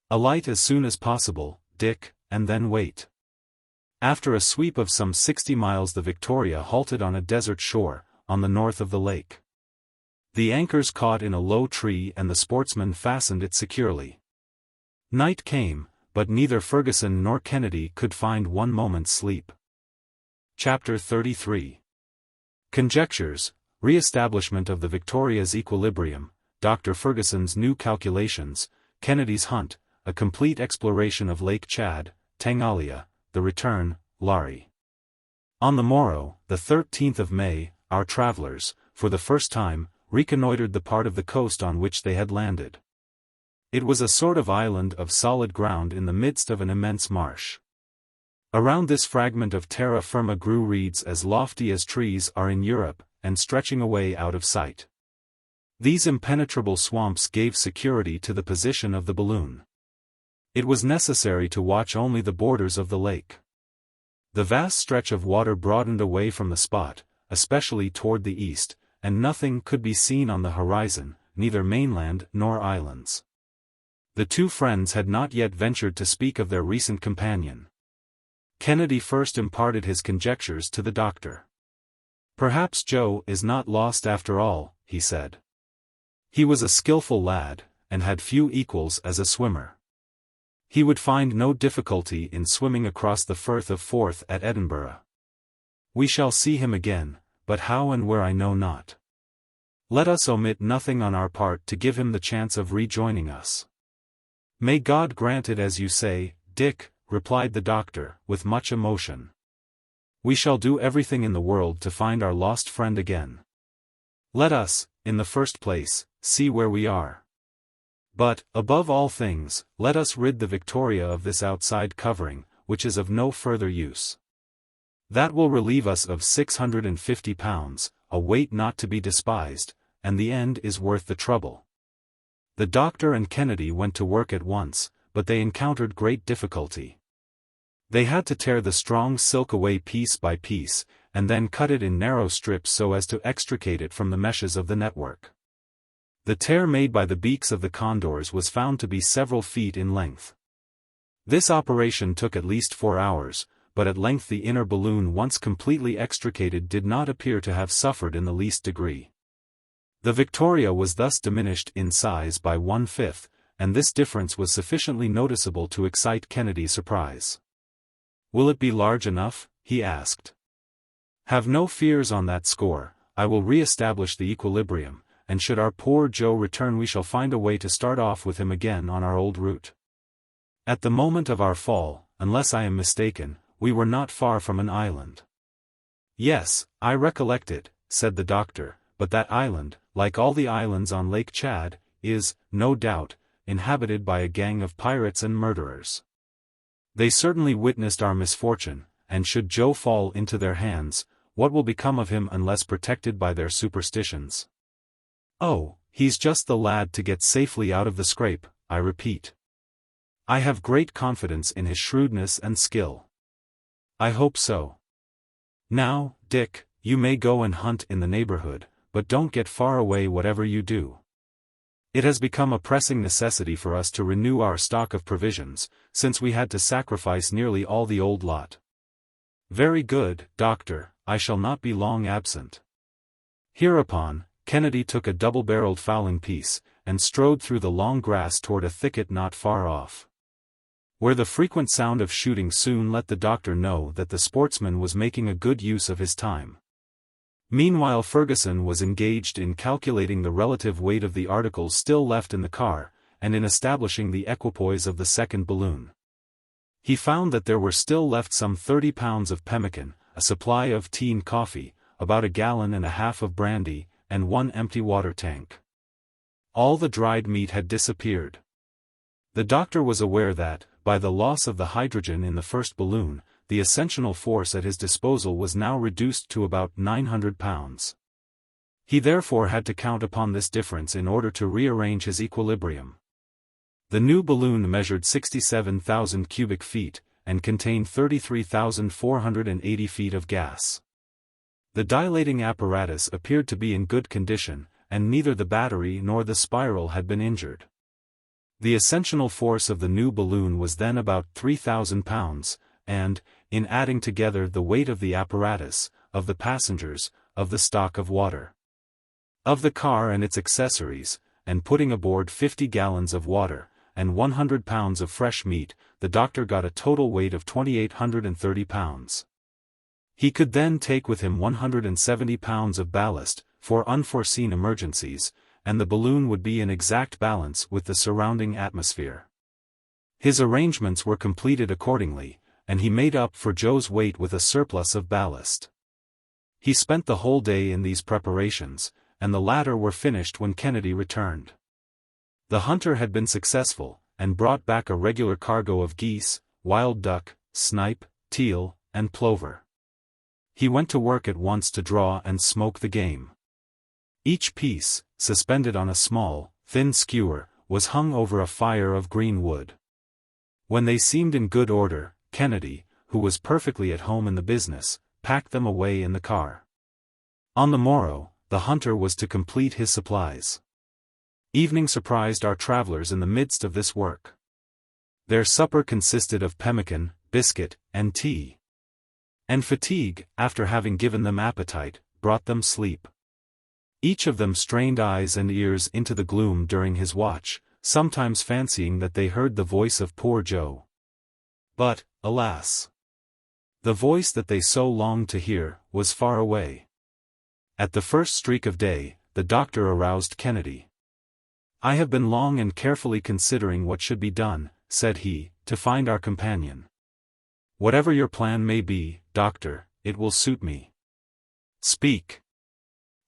"Alight as soon as possible, Dick, and then wait." After a sweep of some 60 miles the Victoria halted on a desert shore, on the north of the lake. The anchors caught in a low tree and the sportsman fastened it securely. Night came, but neither Fergusson nor Kennedy could find one moment's sleep. Chapter 33. Conjectures, Re-establishment of the Victoria's equilibrium, Dr. Fergusson's new calculations, Kennedy's hunt, a complete exploration of Lake Chad, Tengalia, the return, Lari. On the morrow, the 13th of May, our travelers, for the first time, reconnoitered the part of the coast on which they had landed. It was a sort of island of solid ground in the midst of an immense marsh. Around this fragment of terra firma grew reeds as lofty as trees are in Europe, and stretching away out of sight. These impenetrable swamps gave security to the position of the balloon. It was necessary to watch only the borders of the lake. The vast stretch of water broadened away from the spot, especially toward the east, and nothing could be seen on the horizon, neither mainland nor islands. The two friends had not yet ventured to speak of their recent companion. Kennedy first imparted his conjectures to the doctor. "Perhaps Joe is not lost after all," he said. "He was a skillful lad, and had few equals as a swimmer. He would find no difficulty in swimming across the Firth of Forth at Edinburgh. We shall see him again, but how and where I know not. Let us omit nothing on our part to give him the chance of rejoining us." "May God grant it as you say, Dick," replied the doctor, with much emotion. "We shall do everything in the world to find our lost friend again. Let us, in the first place, see where we are. But, above all things, let us rid the Victoria of this outside covering, which is of no further use. That will relieve us of £650, a weight not to be despised, and the end is worth the trouble." The doctor and Kennedy went to work at once, but they encountered great difficulty. They had to tear the strong silk away piece by piece, and then cut it in narrow strips so as to extricate it from the meshes of the network. The tear made by the beaks of the condors was found to be several feet in length. This operation took at least 4 hours, but at length the inner balloon once completely extricated did not appear to have suffered in the least degree. The Victoria was thus diminished in size by 1/5, and this difference was sufficiently noticeable to excite Kennedy's surprise. Will it be large enough? He asked. Have no fears on that score, I will re-establish the equilibrium, and should our poor Joe return we shall find a way to start off with him again on our old route. At the moment of our fall, unless I am mistaken, we were not far from an island. Yes, I recollect it, said the doctor, but that island, like all the islands on Lake Chad, is, no doubt, inhabited by a gang of pirates and murderers. They certainly witnessed our misfortune, and should Joe fall into their hands, what will become of him unless protected by their superstitions? Oh, he's just the lad to get safely out of the scrape, I repeat. I have great confidence in his shrewdness and skill. I hope so. Now, Dick, you may go and hunt in the neighborhood, but don't get far away whatever you do. It has become a pressing necessity for us to renew our stock of provisions, since we had to sacrifice nearly all the old lot. Very good, Doctor, I shall not be long absent. Hereupon, Kennedy took a double-barreled fowling piece, and strode through the long grass toward a thicket not far off, where the frequent sound of shooting soon let the doctor know that the sportsman was making a good use of his time. Meanwhile Fergusson was engaged in calculating the relative weight of the articles still left in the car, and in establishing the equipoise of the second balloon. He found that there were still left some 30 pounds of pemmican, a supply of tea and coffee, about 1.5 gallons of brandy, and 1 empty water tank. All the dried meat had disappeared. The doctor was aware that, by the loss of the hydrogen in the first balloon, the ascensional force at his disposal was now reduced to about 900 pounds. He therefore had to count upon this difference in order to rearrange his equilibrium. The new balloon measured 67,000 cubic feet, and contained 33,480 feet of gas. The dilating apparatus appeared to be in good condition, and neither the battery nor the spiral had been injured. The ascensional force of the new balloon was then about 3,000 pounds, and, in adding together the weight of the apparatus, of the passengers, of the stock of water, of the car and its accessories, and putting aboard 50 gallons of water, and 100 pounds of fresh meat, the doctor got a total weight of 2,830 pounds. He could then take with him 170 pounds of ballast, for unforeseen emergencies, and the balloon would be in exact balance with the surrounding atmosphere. His arrangements were completed accordingly, and he made up for Joe's weight with a surplus of ballast. He spent the whole day in these preparations, and the latter were finished when Kennedy returned. The hunter had been successful, and brought back a regular cargo of geese, wild duck, snipe, teal, and plover. He went to work at once to draw and smoke the game. Each piece, suspended on a small, thin skewer, was hung over a fire of green wood. When they seemed in good order, Kennedy, who was perfectly at home in the business, packed them away in the car. On the morrow, the hunter was to complete his supplies. Evening surprised our travelers in the midst of this work. Their supper consisted of pemmican, biscuit, and tea. And fatigue, after having given them appetite, brought them sleep. Each of them strained eyes and ears into the gloom during his watch, sometimes fancying that they heard the voice of poor Joe. But, alas! The voice that they so longed to hear, was far away. At the first streak of day, the doctor aroused Kennedy. "I have been long and carefully considering what should be done," said he, "to find our companion. Whatever your plan may be, doctor, it will suit me. Speak.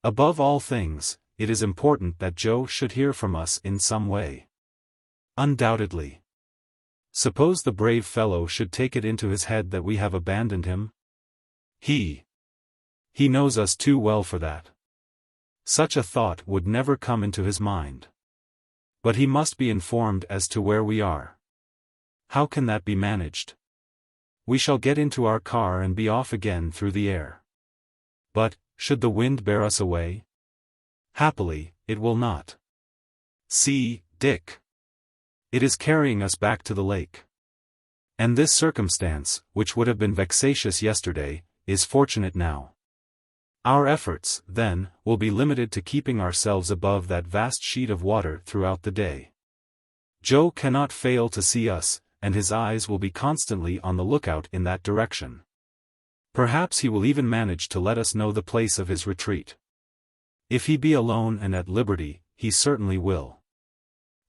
Above all things, it is important that Joe should hear from us in some way." "Undoubtedly. Suppose the brave fellow should take it into his head that we have abandoned him? He knows us too well for that. Such a thought would never come into his mind. But he must be informed as to where we are. How can that be managed? We shall get into our car and be off again through the air. But, should the wind bear us away? Happily, it will not. See, Dick. It is carrying us back to the lake. And this circumstance, which would have been vexatious yesterday, is fortunate now. Our efforts, then, will be limited to keeping ourselves above that vast sheet of water throughout the day. Joe cannot fail to see us, and his eyes will be constantly on the lookout in that direction. Perhaps he will even manage to let us know the place of his retreat. If he be alone and at liberty, he certainly will.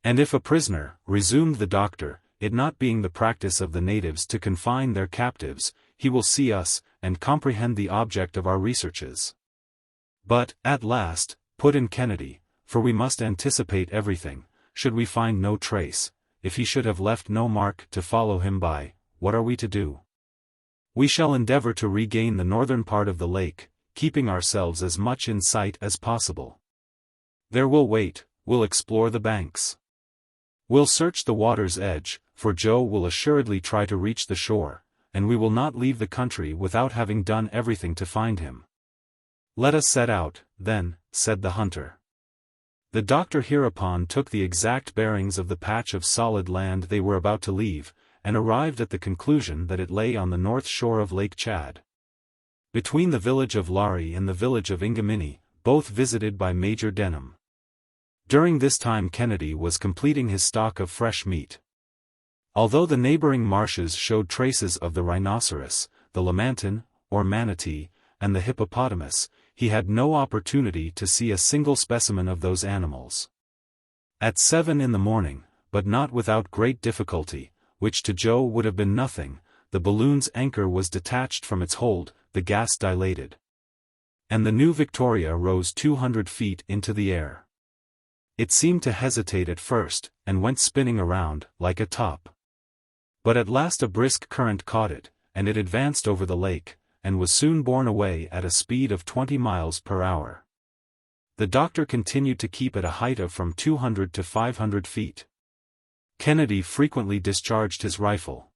And if a prisoner, resumed the doctor, it not being the practice of the natives to confine their captives, he will see us, and comprehend the object of our researches. But, at last, put in Kennedy, for we must anticipate everything, should we find no trace, if he should have left no mark to follow him by, what are we to do? We shall endeavor to regain the northern part of the lake, keeping ourselves as much in sight as possible. There we'll wait, we'll explore the banks. We'll search the water's edge, for Joe will assuredly try to reach the shore, and we will not leave the country without having done everything to find him. Let us set out, then, said the hunter. The doctor hereupon took the exact bearings of the patch of solid land they were about to leave, and arrived at the conclusion that it lay on the north shore of Lake Chad. Between the village of Lari and the village of Ingamini, both visited by Major Denham. During this time Kennedy was completing his stock of fresh meat. Although the neighboring marshes showed traces of the rhinoceros, the lamantine, or manatee, and the hippopotamus, he had no opportunity to see a single specimen of those animals. At 7 in the morning, but not without great difficulty, which to Joe would have been nothing, the balloon's anchor was detached from its hold, the gas dilated. And the new Victoria rose 200 feet into the air. It seemed to hesitate at first, and went spinning around, like a top. But at last a brisk current caught it, and it advanced over the lake, and was soon borne away at a speed of 20 miles per hour. The doctor continued to keep at a height of from 200 to 500 feet. Kennedy frequently discharged his rifle.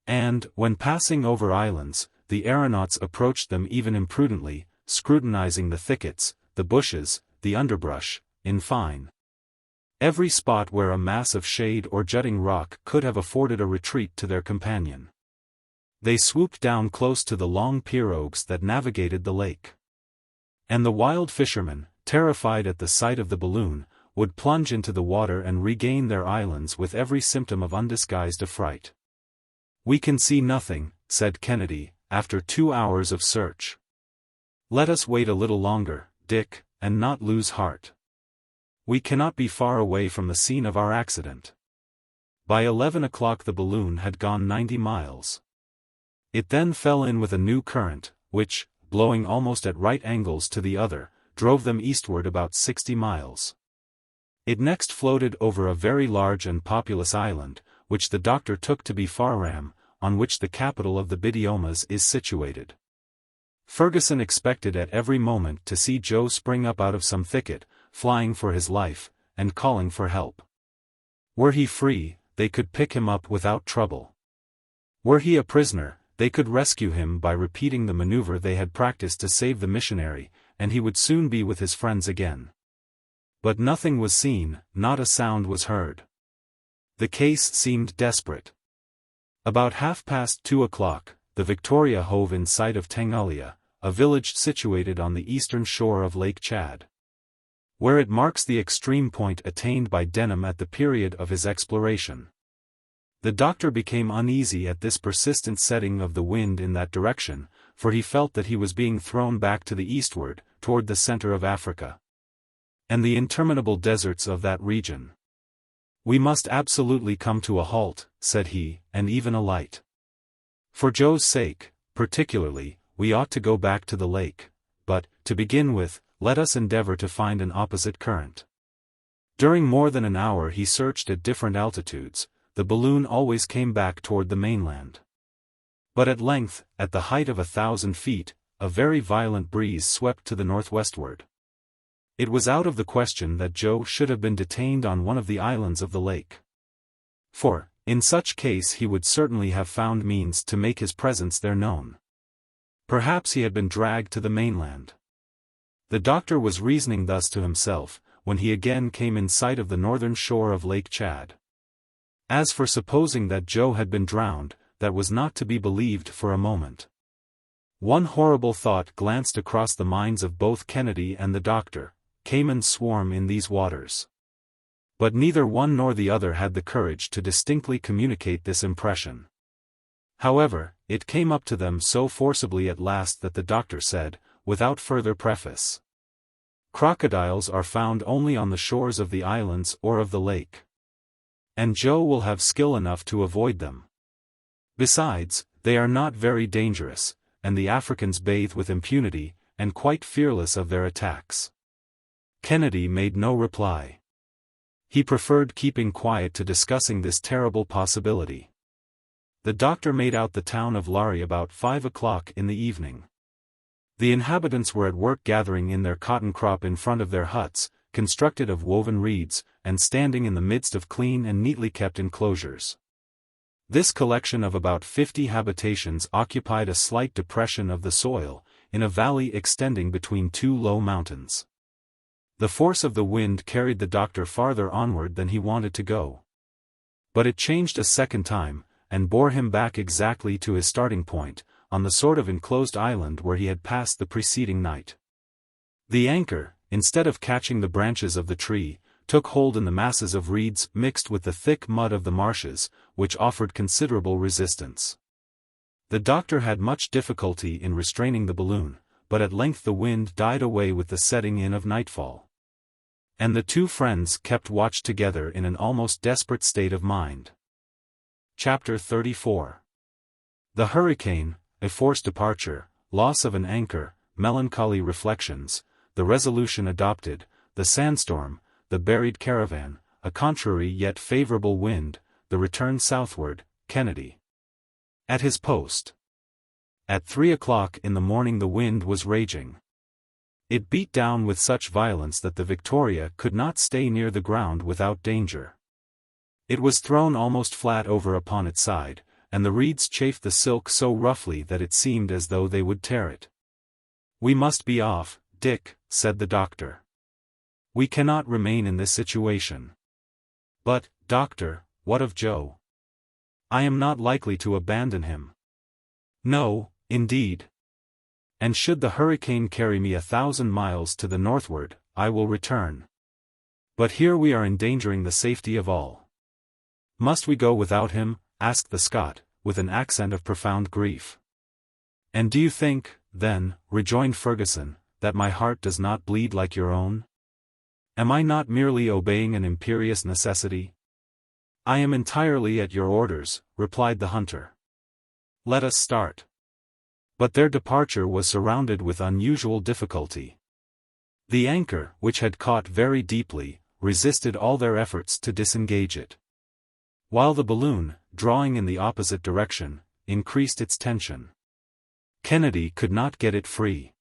And, when passing over islands, the aeronauts approached them even imprudently, scrutinizing the thickets, the bushes, the underbrush, in fine, every spot where a mass of shade or jutting rock could have afforded a retreat to their companion. They swooped down close to the long pirogues that navigated the lake. And the wild fishermen, terrified at the sight of the balloon, would plunge into the water and regain their islands with every symptom of undisguised affright. "We can see nothing," said Kennedy, after 2 hours of search. "Let us wait a little longer, Dick, and not lose heart. We cannot be far away from the scene of our accident." By 11 o'clock the balloon had gone 90 miles. It then fell in with a new current, which, blowing almost at right angles to the other, drove them eastward about 60 miles. It next floated over a very large and populous island, which the doctor took to be Faram, on which the capital of the Bidiomas is situated. Fergusson expected at every moment to see Joe spring up out of some thicket, flying for his life, and calling for help. Were he free, they could pick him up without trouble. Were he a prisoner, they could rescue him by repeating the maneuver they had practiced to save the missionary, and he would soon be with his friends again. But nothing was seen, not a sound was heard. The case seemed desperate. About 2:30 o'clock, the Victoria hove in sight of Tengalia, a village situated on the eastern shore of Lake Chad, where it marks the extreme point attained by Denham at the period of his exploration. The doctor became uneasy at this persistent setting of the wind in that direction, for he felt that he was being thrown back to the eastward, toward the center of Africa, and the interminable deserts of that region. "We must absolutely come to a halt," said he, "and even alight. For Joe's sake, particularly, we ought to go back to the lake, but, to begin with, let us endeavor to find an opposite current." During more than an hour he searched at different altitudes. The balloon always came back toward the mainland. But at length, at the height of 1,000 feet, a very violent breeze swept to the northwestward. It was out of the question that Joe should have been detained on one of the islands of the lake. For, in such case he would certainly have found means to make his presence there known. Perhaps he had been dragged to the mainland. The doctor was reasoning thus to himself, when he again came in sight of the northern shore of Lake Chad. As for supposing that Joe had been drowned, that was not to be believed for a moment. One horrible thought glanced across the minds of both Kennedy and the doctor: Caimans swarm in these waters. But neither one nor the other had the courage to distinctly communicate this impression. However, it came up to them so forcibly at last that the doctor said, without further preface, "Crocodiles are found only on the shores of the islands or of the lake. And Joe will have skill enough to avoid them. Besides, they are not very dangerous, and the Africans bathe with impunity, and quite fearless of their attacks." Kennedy made no reply. He preferred keeping quiet to discussing this terrible possibility. The doctor made out the town of Lari about 5 o'clock in the evening. The inhabitants were at work gathering in their cotton crop in front of their huts, constructed of woven reeds, and standing in the midst of clean and neatly kept enclosures. This collection of about 50 habitations occupied a slight depression of the soil, in a valley extending between two low mountains. The force of the wind carried the doctor farther onward than he wanted to go. But it changed a second time, and bore him back exactly to his starting point, on the sort of enclosed island where he had passed the preceding night. The anchor, instead of catching the branches of the tree, took hold in the masses of reeds mixed with the thick mud of the marshes, which offered considerable resistance. The doctor had much difficulty in restraining the balloon, but at length the wind died away with the setting in of nightfall. And the two friends kept watch together in an almost desperate state of mind. Chapter 34. The hurricane, a forced departure, loss of an anchor, melancholy reflections, the resolution adopted, the sandstorm, the buried caravan, a contrary yet favorable wind, the return southward, Kennedy at his post. At 3 o'clock in the morning the wind was raging. It beat down with such violence that the Victoria could not stay near the ground without danger. It was thrown almost flat over upon its side, and the reeds chafed the silk so roughly that it seemed as though they would tear it. "We must be off, Dick," said the doctor. "We cannot remain in this situation." "But, doctor, what of Joe? I am not likely to abandon him." "No, indeed. And should the hurricane carry me 1,000 miles to the northward, I will return. But here we are endangering the safety of all." "Must we go without him?" asked the Scot, with an accent of profound grief. "And do you think, then," rejoined Fergusson, "that my heart does not bleed like your own? Am I not merely obeying an imperious necessity?" "I am entirely at your orders," replied the hunter. "Let us start." But their departure was surrounded with unusual difficulty. The anchor, which had caught very deeply, resisted all their efforts to disengage it, while the balloon, drawing in the opposite direction, increased its tension. Kennedy could not get it free.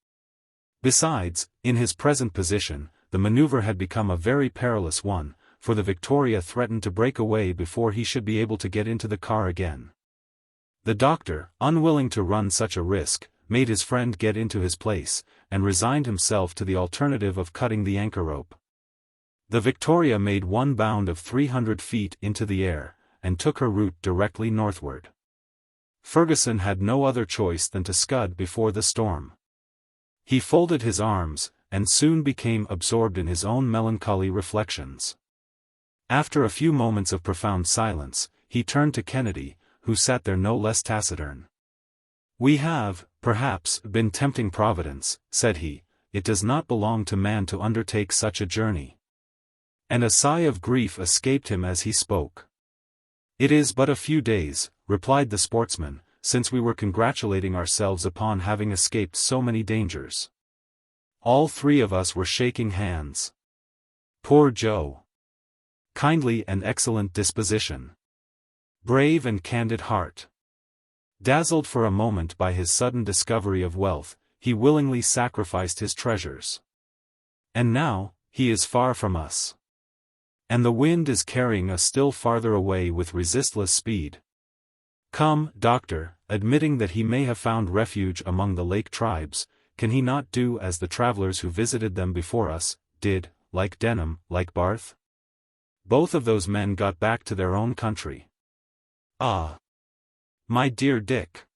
Besides, in his present position, the maneuver had become a very perilous one, for the Victoria threatened to break away before he should be able to get into the car again. The doctor, unwilling to run such a risk, made his friend get into his place, and resigned himself to the alternative of cutting the anchor rope. The Victoria made one bound of 300 feet into the air, and took her route directly northward. Fergusson had no other choice than to scud before the storm. He folded his arms, and soon became absorbed in his own melancholy reflections. After a few moments of profound silence, he turned to Kennedy, who sat there no less taciturn. "We have, perhaps, been tempting Providence," said he. "It does not belong to man to undertake such a journey." And a sigh of grief escaped him as he spoke. "It is but a few days," replied the sportsman, "since we were congratulating ourselves upon having escaped so many dangers. All three of us were shaking hands. Poor Joe! Kindly and excellent disposition. Brave and candid heart. Dazzled for a moment by his sudden discovery of wealth, he willingly sacrificed his treasures. And now, he is far from us. And the wind is carrying us still farther away with resistless speed. Come, doctor, admitting that he may have found refuge among the lake tribes, can he not do as the travelers who visited them before us, did, like Denham, like Barth? Both of those men got back to their own country. Ah! My dear Dick!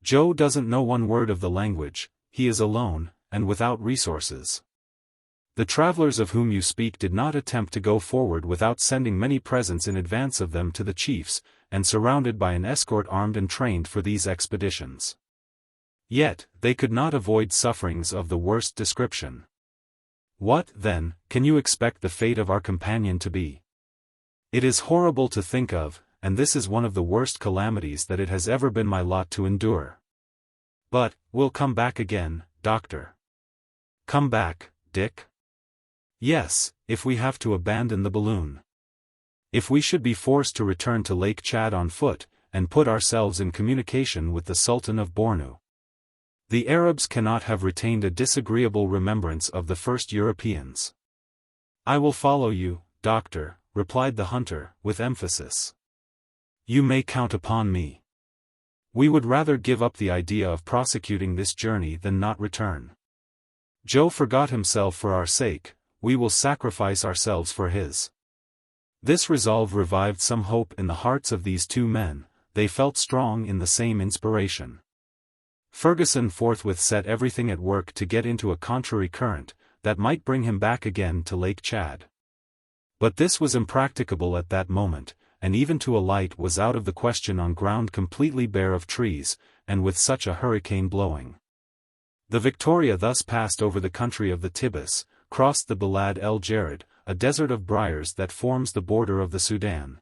Joe doesn't know one word of the language, he is alone, and without resources. The travelers of whom you speak did not attempt to go forward without sending many presents in advance of them to the chiefs, and surrounded by an escort armed and trained for these expeditions. Yet, they could not avoid sufferings of the worst description. What, then, can you expect the fate of our companion to be? It is horrible to think of, and this is one of the worst calamities that it has ever been my lot to endure. But, we'll come back again, Doctor. Come back, Dick? Yes, if we have to abandon the balloon. If we should be forced to return to Lake Chad on foot, and put ourselves in communication with the Sultan of Bornu. The Arabs cannot have retained a disagreeable remembrance of the first Europeans. I will follow you, Doctor, replied the hunter, with emphasis. You may count upon me. We would rather give up the idea of prosecuting this journey than not return. Joe forgot himself for our sake, we will sacrifice ourselves for his. This resolve revived some hope in the hearts of these two men, they felt strong in the same inspiration. Fergusson forthwith set everything at work to get into a contrary current, that might bring him back again to Lake Chad. But this was impracticable at that moment, and even to alight was out of the question on ground completely bare of trees, and with such a hurricane blowing. The Victoria thus passed over the country of the Tibis, crossed the Balad el Jared, a desert of briars that forms the border of the Sudan,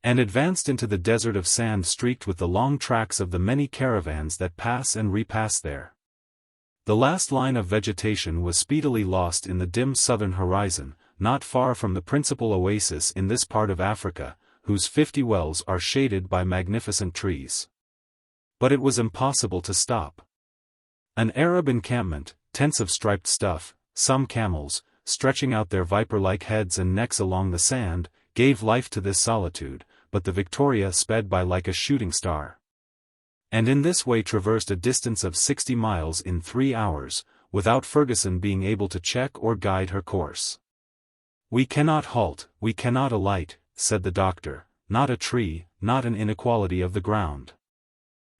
and advanced into the desert of sand streaked with the long tracks of the many caravans that pass and repass there. The last line of vegetation was speedily lost in the dim southern horizon, not far from the principal oasis in this part of Africa, whose 50 wells are shaded by magnificent trees. But it was impossible to stop. An Arab encampment, tents of striped stuff, some camels, stretching out their viper-like heads and necks along the sand, gave life to this solitude, but the Victoria sped by like a shooting star. And in this way traversed a distance of 60 miles in 3 hours, without Fergusson being able to check or guide her course. We cannot halt, we cannot alight, said the doctor, not a tree, not an inequality of the ground.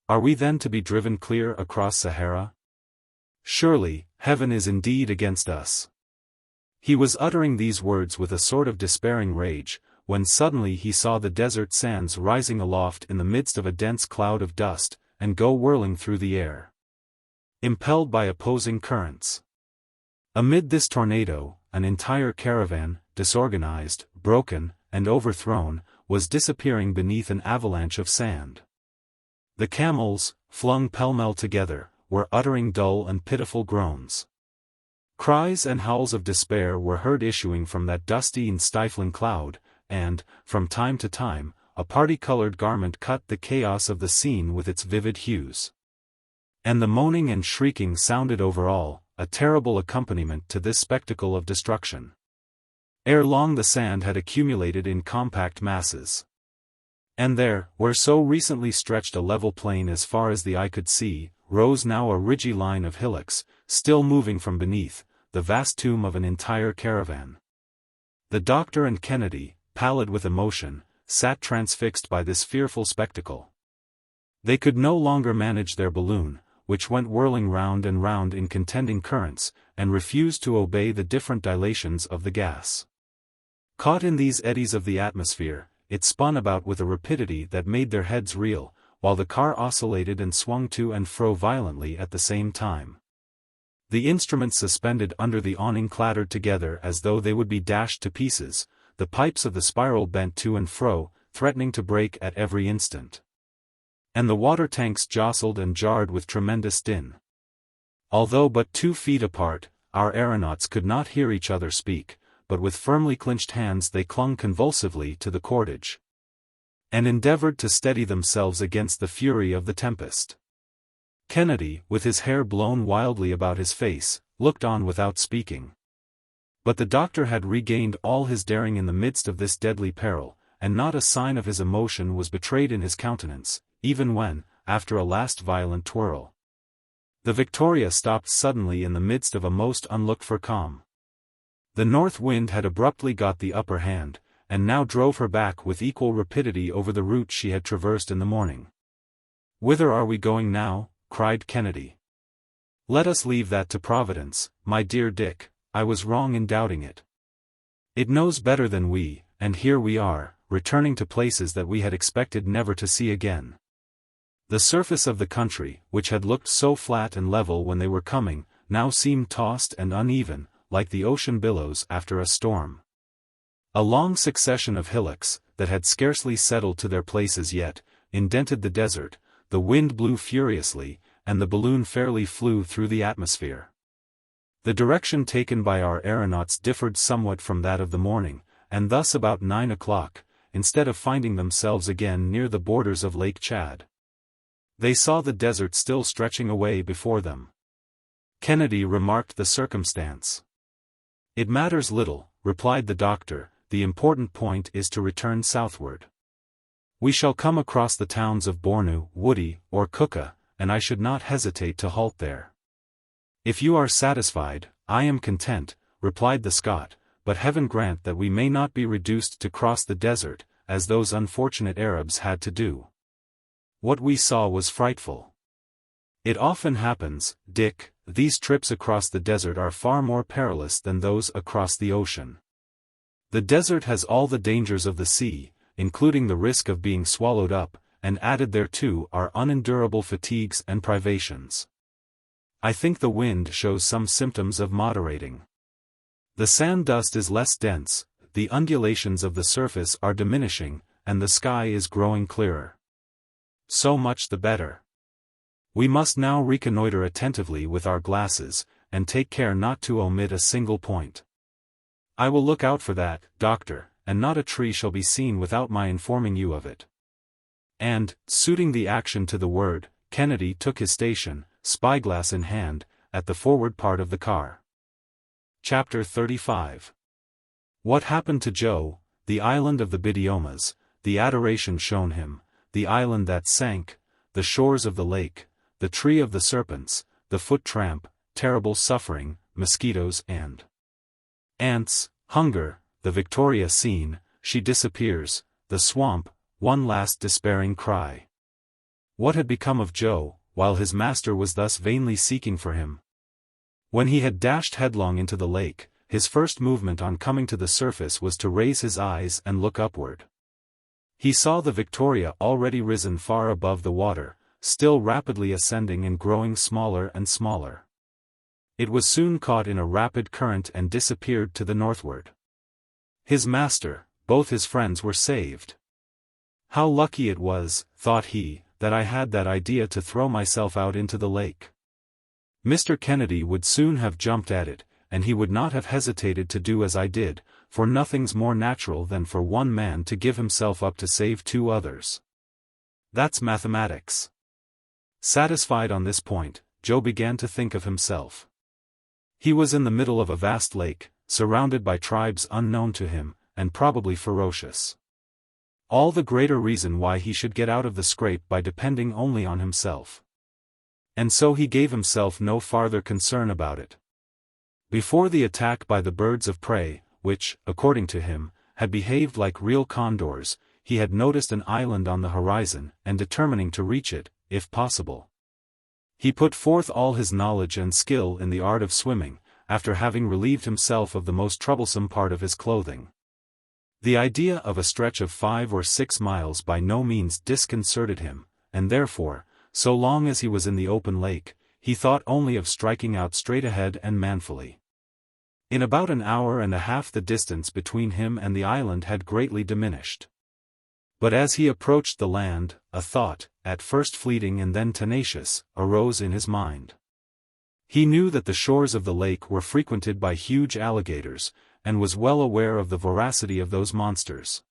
Are we then to be driven clear across Sahara? Surely, heaven is indeed against us. He was uttering these words with a sort of despairing rage, when suddenly he saw the desert sands rising aloft in the midst of a dense cloud of dust, and go whirling through the air, impelled by opposing currents. Amid this tornado, an entire caravan, disorganized, broken, and overthrown, was disappearing beneath an avalanche of sand. The camels, flung pell-mell together, were uttering dull and pitiful groans. Cries and howls of despair were heard issuing from that dusty and stifling cloud, and, from time to time, a party-colored garment cut the chaos of the scene with its vivid hues. And the moaning and shrieking sounded over all, a terrible accompaniment to this spectacle of destruction. Ere long the sand had accumulated in compact masses. And there, where so recently stretched a level plain as far as the eye could see, rose now a ridgy line of hillocks, still moving from beneath, the vast tomb of an entire caravan. The doctor and Kennedy, pallid with emotion, sat transfixed by this fearful spectacle. They could no longer manage their balloon, which went whirling round and round in contending currents, and refused to obey the different dilations of the gas. Caught in these eddies of the atmosphere, it spun about with a rapidity that made their heads reel, while the car oscillated and swung to and fro violently at the same time. The instruments suspended under the awning clattered together as though they would be dashed to pieces, the pipes of the spiral bent to and fro, threatening to break at every instant. And the water tanks jostled and jarred with tremendous din. Although but 2 feet apart, our aeronauts could not hear each other speak, but with firmly clenched hands they clung convulsively to the cordage, and endeavored to steady themselves against the fury of the tempest. Kennedy, with his hair blown wildly about his face, looked on without speaking. But the doctor had regained all his daring in the midst of this deadly peril, and not a sign of his emotion was betrayed in his countenance, even when, after a last violent twirl, the Victoria stopped suddenly in the midst of a most unlooked-for calm. The north wind had abruptly got the upper hand, and now drove her back with equal rapidity over the route she had traversed in the morning. "Whither are we going now?" cried Kennedy. "Let us leave that to Providence, my dear Dick," I was wrong in doubting it. It knows better than we, and here we are, returning to places that we had expected never to see again. The surface of the country, which had looked so flat and level when they were coming, now seemed tossed and uneven, like the ocean billows after a storm. A long succession of hillocks, that had scarcely settled to their places yet, indented the desert, the wind blew furiously, and the balloon fairly flew through the atmosphere. The direction taken by our aeronauts differed somewhat from that of the morning, and thus about 9 o'clock, instead of finding themselves again near the borders of Lake Chad, they saw the desert still stretching away before them. Kennedy remarked the circumstance. "It matters little," replied the doctor, "the important point is to return southward. We shall come across the towns of Bornu, Woody, or Kuka, and I should not hesitate to halt there." "If you are satisfied, I am content," replied the Scot, "but heaven grant that we may not be reduced to cross the desert, as those unfortunate Arabs had to do. What we saw was frightful. It often happens, Dick, these trips across the desert are far more perilous than those across the ocean. The desert has all the dangers of the sea, including the risk of being swallowed up, and added thereto are unendurable fatigues and privations. I think the wind shows some symptoms of moderating. The sand dust is less dense, the undulations of the surface are diminishing, and the sky is growing clearer. So much the better. We must now reconnoiter attentively with our glasses, and take care not to omit a single point." "I will look out for that, Doctor, and not a tree shall be seen without my informing you of it." And, suiting the action to the word, Kennedy took his station, spyglass in hand, at the forward part of the car. Chapter 35. What happened to Joe, the island of the Bidiomas, the adoration shown him, the island that sank, the shores of the lake, the tree of the serpents, the foot tramp, terrible suffering, mosquitoes and ants, hunger, the Victoria scene, she disappears, the swamp, one last despairing cry. What had become of Joe, while his master was thus vainly seeking for him? When he had dashed headlong into the lake, his first movement on coming to the surface was to raise his eyes and look upward. He saw the Victoria already risen far above the water, still rapidly ascending and growing smaller and smaller. It was soon caught in a rapid current and disappeared to the northward. His master, both his friends were saved. "How lucky it was," thought he, "that I had that idea to throw myself out into the lake." Mr. Kennedy would soon have jumped at it, and he would not have hesitated to do as I did, for nothing's more natural than for one man to give himself up to save two others. That's mathematics. Satisfied on this point, Joe began to think of himself. He was in the middle of a vast lake, surrounded by tribes unknown to him, and probably ferocious. All the greater reason why he should get out of the scrape by depending only on himself. And so he gave himself no farther concern about it. Before the attack by the birds of prey, which, according to him, had behaved like real condors, he had noticed an island on the horizon, and determining to reach it, if possible. He put forth all his knowledge and skill in the art of swimming, after having relieved himself of the most troublesome part of his clothing. The idea of a stretch of 5 or 6 miles by no means disconcerted him, and therefore, so long as he was in the open lake, he thought only of striking out straight ahead and manfully. In about an hour and a half the distance between him and the island had greatly diminished. But as he approached the land, a thought, at first fleeting and then tenacious, arose in his mind. He knew that the shores of the lake were frequented by huge alligators, and was well aware of the voracity of those monsters.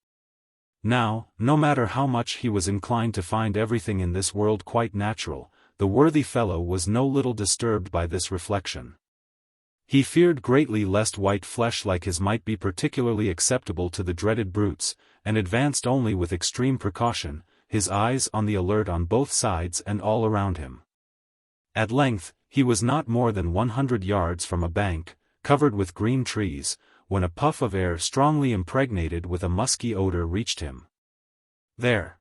Now, no matter how much he was inclined to find everything in this world quite natural, the worthy fellow was no little disturbed by this reflection. He feared greatly lest white flesh like his might be particularly acceptable to the dreaded brutes, and advanced only with extreme precaution, his eyes on the alert on both sides and all around him. At length, he was not more than 100 yards from a bank, covered with green trees, when a puff of air strongly impregnated with a musky odor reached him. "There,"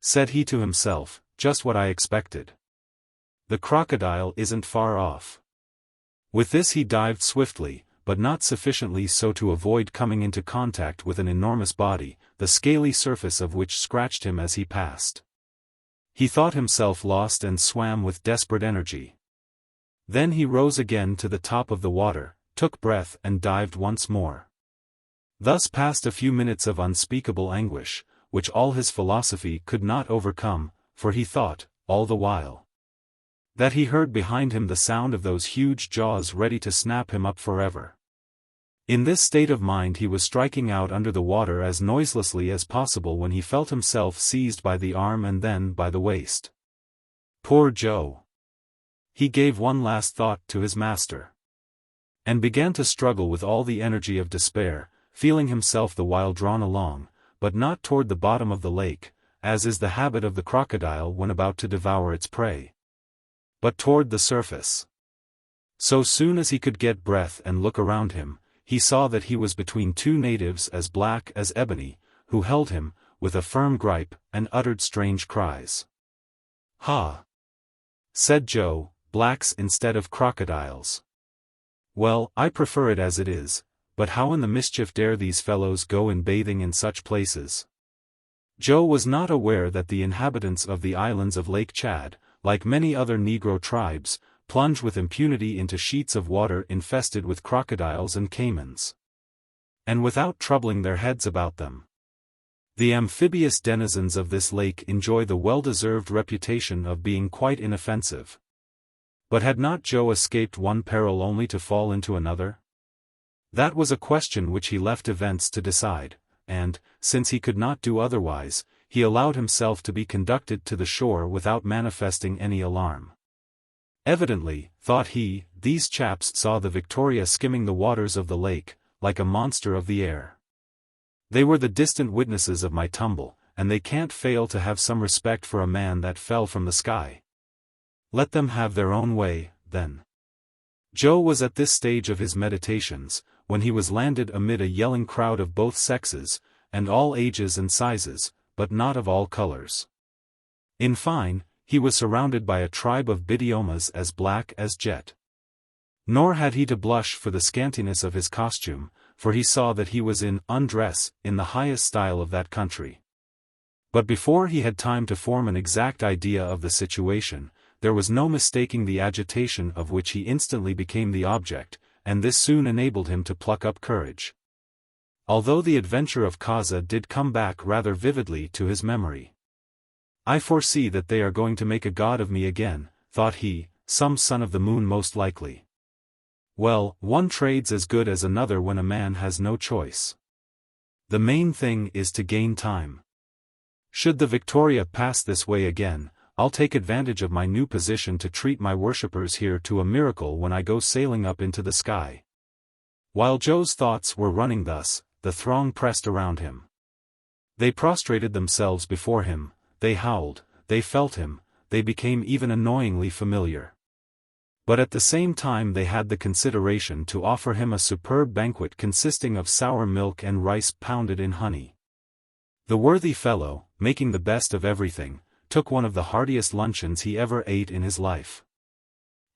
said he to himself, "just what I expected. The crocodile isn't far off." With this he dived swiftly, but not sufficiently so to avoid coming into contact with an enormous body, the scaly surface of which scratched him as he passed. He thought himself lost and swam with desperate energy. Then he rose again to the top of the water, took breath and dived once more. Thus passed a few minutes of unspeakable anguish, which all his philosophy could not overcome, for he thought, all the while, that he heard behind him the sound of those huge jaws ready to snap him up forever. In this state of mind he was striking out under the water as noiselessly as possible when he felt himself seized by the arm and then by the waist. Poor Joe! He gave one last thought to his master, and began to struggle with all the energy of despair, feeling himself the while drawn along, but not toward the bottom of the lake, as is the habit of the crocodile when about to devour its prey, but toward the surface. So soon as he could get breath and look around him, he saw that he was between two natives as black as ebony, who held him, with a firm gripe, and uttered strange cries. "Ha!" said Joe, "blacks instead of crocodiles. Well, I prefer it as it is, but how in the mischief dare these fellows go in bathing in such places?" Joe was not aware that the inhabitants of the islands of Lake Chad, like many other Negro tribes, plunge with impunity into sheets of water infested with crocodiles and caimans, and without troubling their heads about them. The amphibious denizens of this lake enjoy the well-deserved reputation of being quite inoffensive. But had not Joe escaped one peril only to fall into another? That was a question which he left events to decide, and, since he could not do otherwise, he allowed himself to be conducted to the shore without manifesting any alarm. Evidently, thought he, these chaps saw the Victoria skimming the waters of the lake, like a monster of the air. They were the distant witnesses of my tumble, and they can't fail to have some respect for a man that fell from the sky. Let them have their own way, then. Joe was at this stage of his meditations, when he was landed amid a yelling crowd of both sexes, and all ages and sizes, but not of all colors. In fine, he was surrounded by a tribe of bidiomas as black as jet. Nor had he to blush for the scantiness of his costume, for he saw that he was in undress in the highest style of that country. But before he had time to form an exact idea of the situation, there was no mistaking the agitation of which he instantly became the object, and this soon enabled him to pluck up courage. Although the adventure of Kaza did come back rather vividly to his memory. "I foresee that they are going to make a god of me again," thought he, "some son of the moon most likely. Well, one trade's as good as another when a man has no choice. The main thing is to gain time. Should the Victoria pass this way again, I'll take advantage of my new position to treat my worshippers here to a miracle when I go sailing up into the sky." While Joe's thoughts were running thus, the throng pressed around him. They prostrated themselves before him, they howled, they felt him, they became even annoyingly familiar. But at the same time they had the consideration to offer him a superb banquet consisting of sour milk and rice pounded in honey. The worthy fellow, making the best of everything, took one of the heartiest luncheons he ever ate in his life,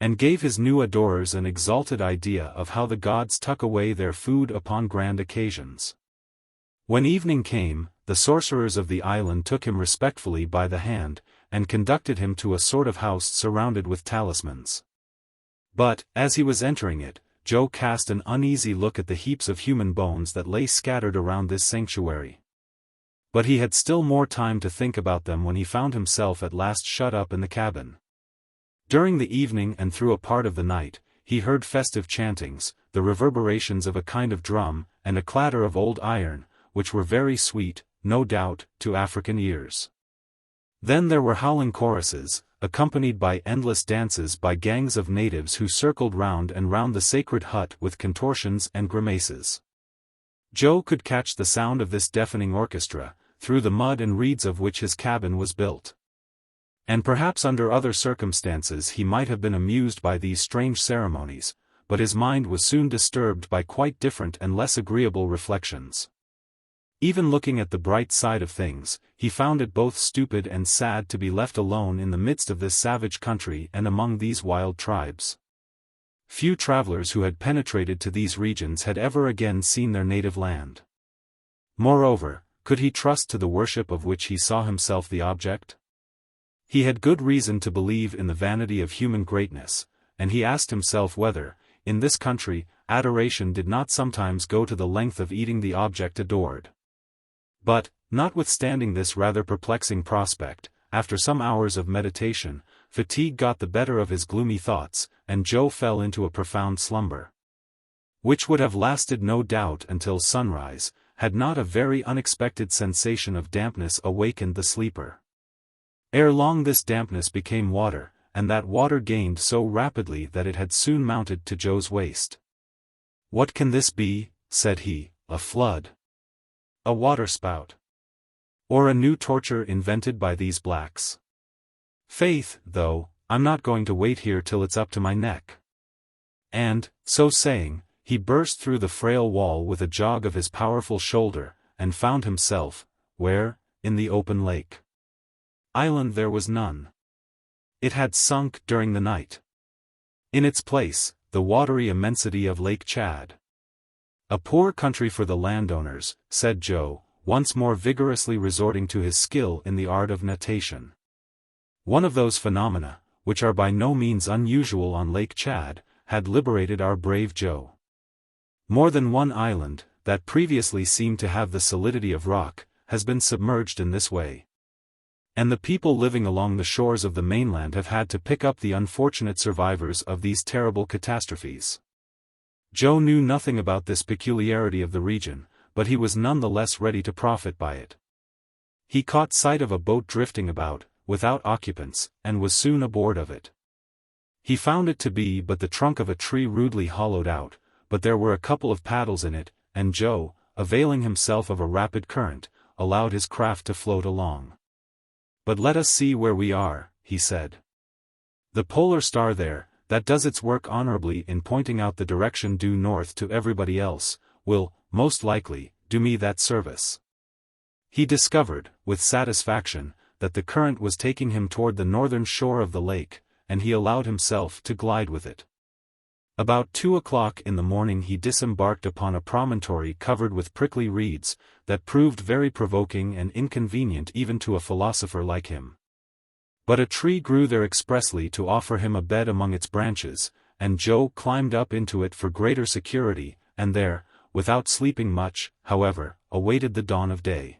and gave his new adorers an exalted idea of how the gods tuck away their food upon grand occasions. When evening came, the sorcerers of the island took him respectfully by the hand, and conducted him to a sort of house surrounded with talismans. But, as he was entering it, Joe cast an uneasy look at the heaps of human bones that lay scattered around this sanctuary. But he had still more time to think about them when he found himself at last shut up in the cabin. During the evening and through a part of the night, he heard festive chantings, the reverberations of a kind of drum, and a clatter of old iron, which were very sweet, no doubt, to African ears. Then there were howling choruses, accompanied by endless dances by gangs of natives who circled round and round the sacred hut with contortions and grimaces. Joe could catch the sound of this deafening orchestra, through the mud and reeds of which his cabin was built. And perhaps under other circumstances he might have been amused by these strange ceremonies, but his mind was soon disturbed by quite different and less agreeable reflections. Even looking at the bright side of things, he found it both stupid and sad to be left alone in the midst of this savage country and among these wild tribes. Few travelers who had penetrated to these regions had ever again seen their native land. Moreover, could he trust to the worship of which he saw himself the object? He had good reason to believe in the vanity of human greatness, and he asked himself whether, in this country, adoration did not sometimes go to the length of eating the object adored. But, notwithstanding this rather perplexing prospect, after some hours of meditation, fatigue got the better of his gloomy thoughts, and Joe fell into a profound slumber, which would have lasted no doubt until sunrise, had not a very unexpected sensation of dampness awakened the sleeper. Ere long this dampness became water, and that water gained so rapidly that it had soon mounted to Joe's waist. "What can this be?" said he, "a flood? A waterspout? Or a new torture invented by these blacks? Faith, though, I'm not going to wait here till it's up to my neck." And, so saying, he burst through the frail wall with a jog of his powerful shoulder, and found himself, where, in the open lake. Island there was none. It had sunk during the night. In its place, the watery immensity of Lake Chad. "A poor country for the landowners," said Joe, once more vigorously resorting to his skill in the art of natation. One of those phenomena, which are by no means unusual on Lake Chad, had liberated our brave Joe. More than one island, that previously seemed to have the solidity of rock, has been submerged in this way. And the people living along the shores of the mainland have had to pick up the unfortunate survivors of these terrible catastrophes. Joe knew nothing about this peculiarity of the region, but he was none the less ready to profit by it. He caught sight of a boat drifting about, without occupants, and was soon aboard of it. He found it to be but the trunk of a tree rudely hollowed out, but there were a couple of paddles in it, and Joe, availing himself of a rapid current, allowed his craft to float along. "But let us see where we are," he said. "The polar star there, that does its work honorably in pointing out the direction due north to everybody else, will, most likely, do me that service." He discovered, with satisfaction, that the current was taking him toward the northern shore of the lake, and he allowed himself to glide with it. About 2 o'clock in the morning he disembarked upon a promontory covered with prickly reeds, that proved very provoking and inconvenient even to a philosopher like him. But a tree grew there expressly to offer him a bed among its branches, and Joe climbed up into it for greater security, and there, without sleeping much, however, awaited the dawn of day.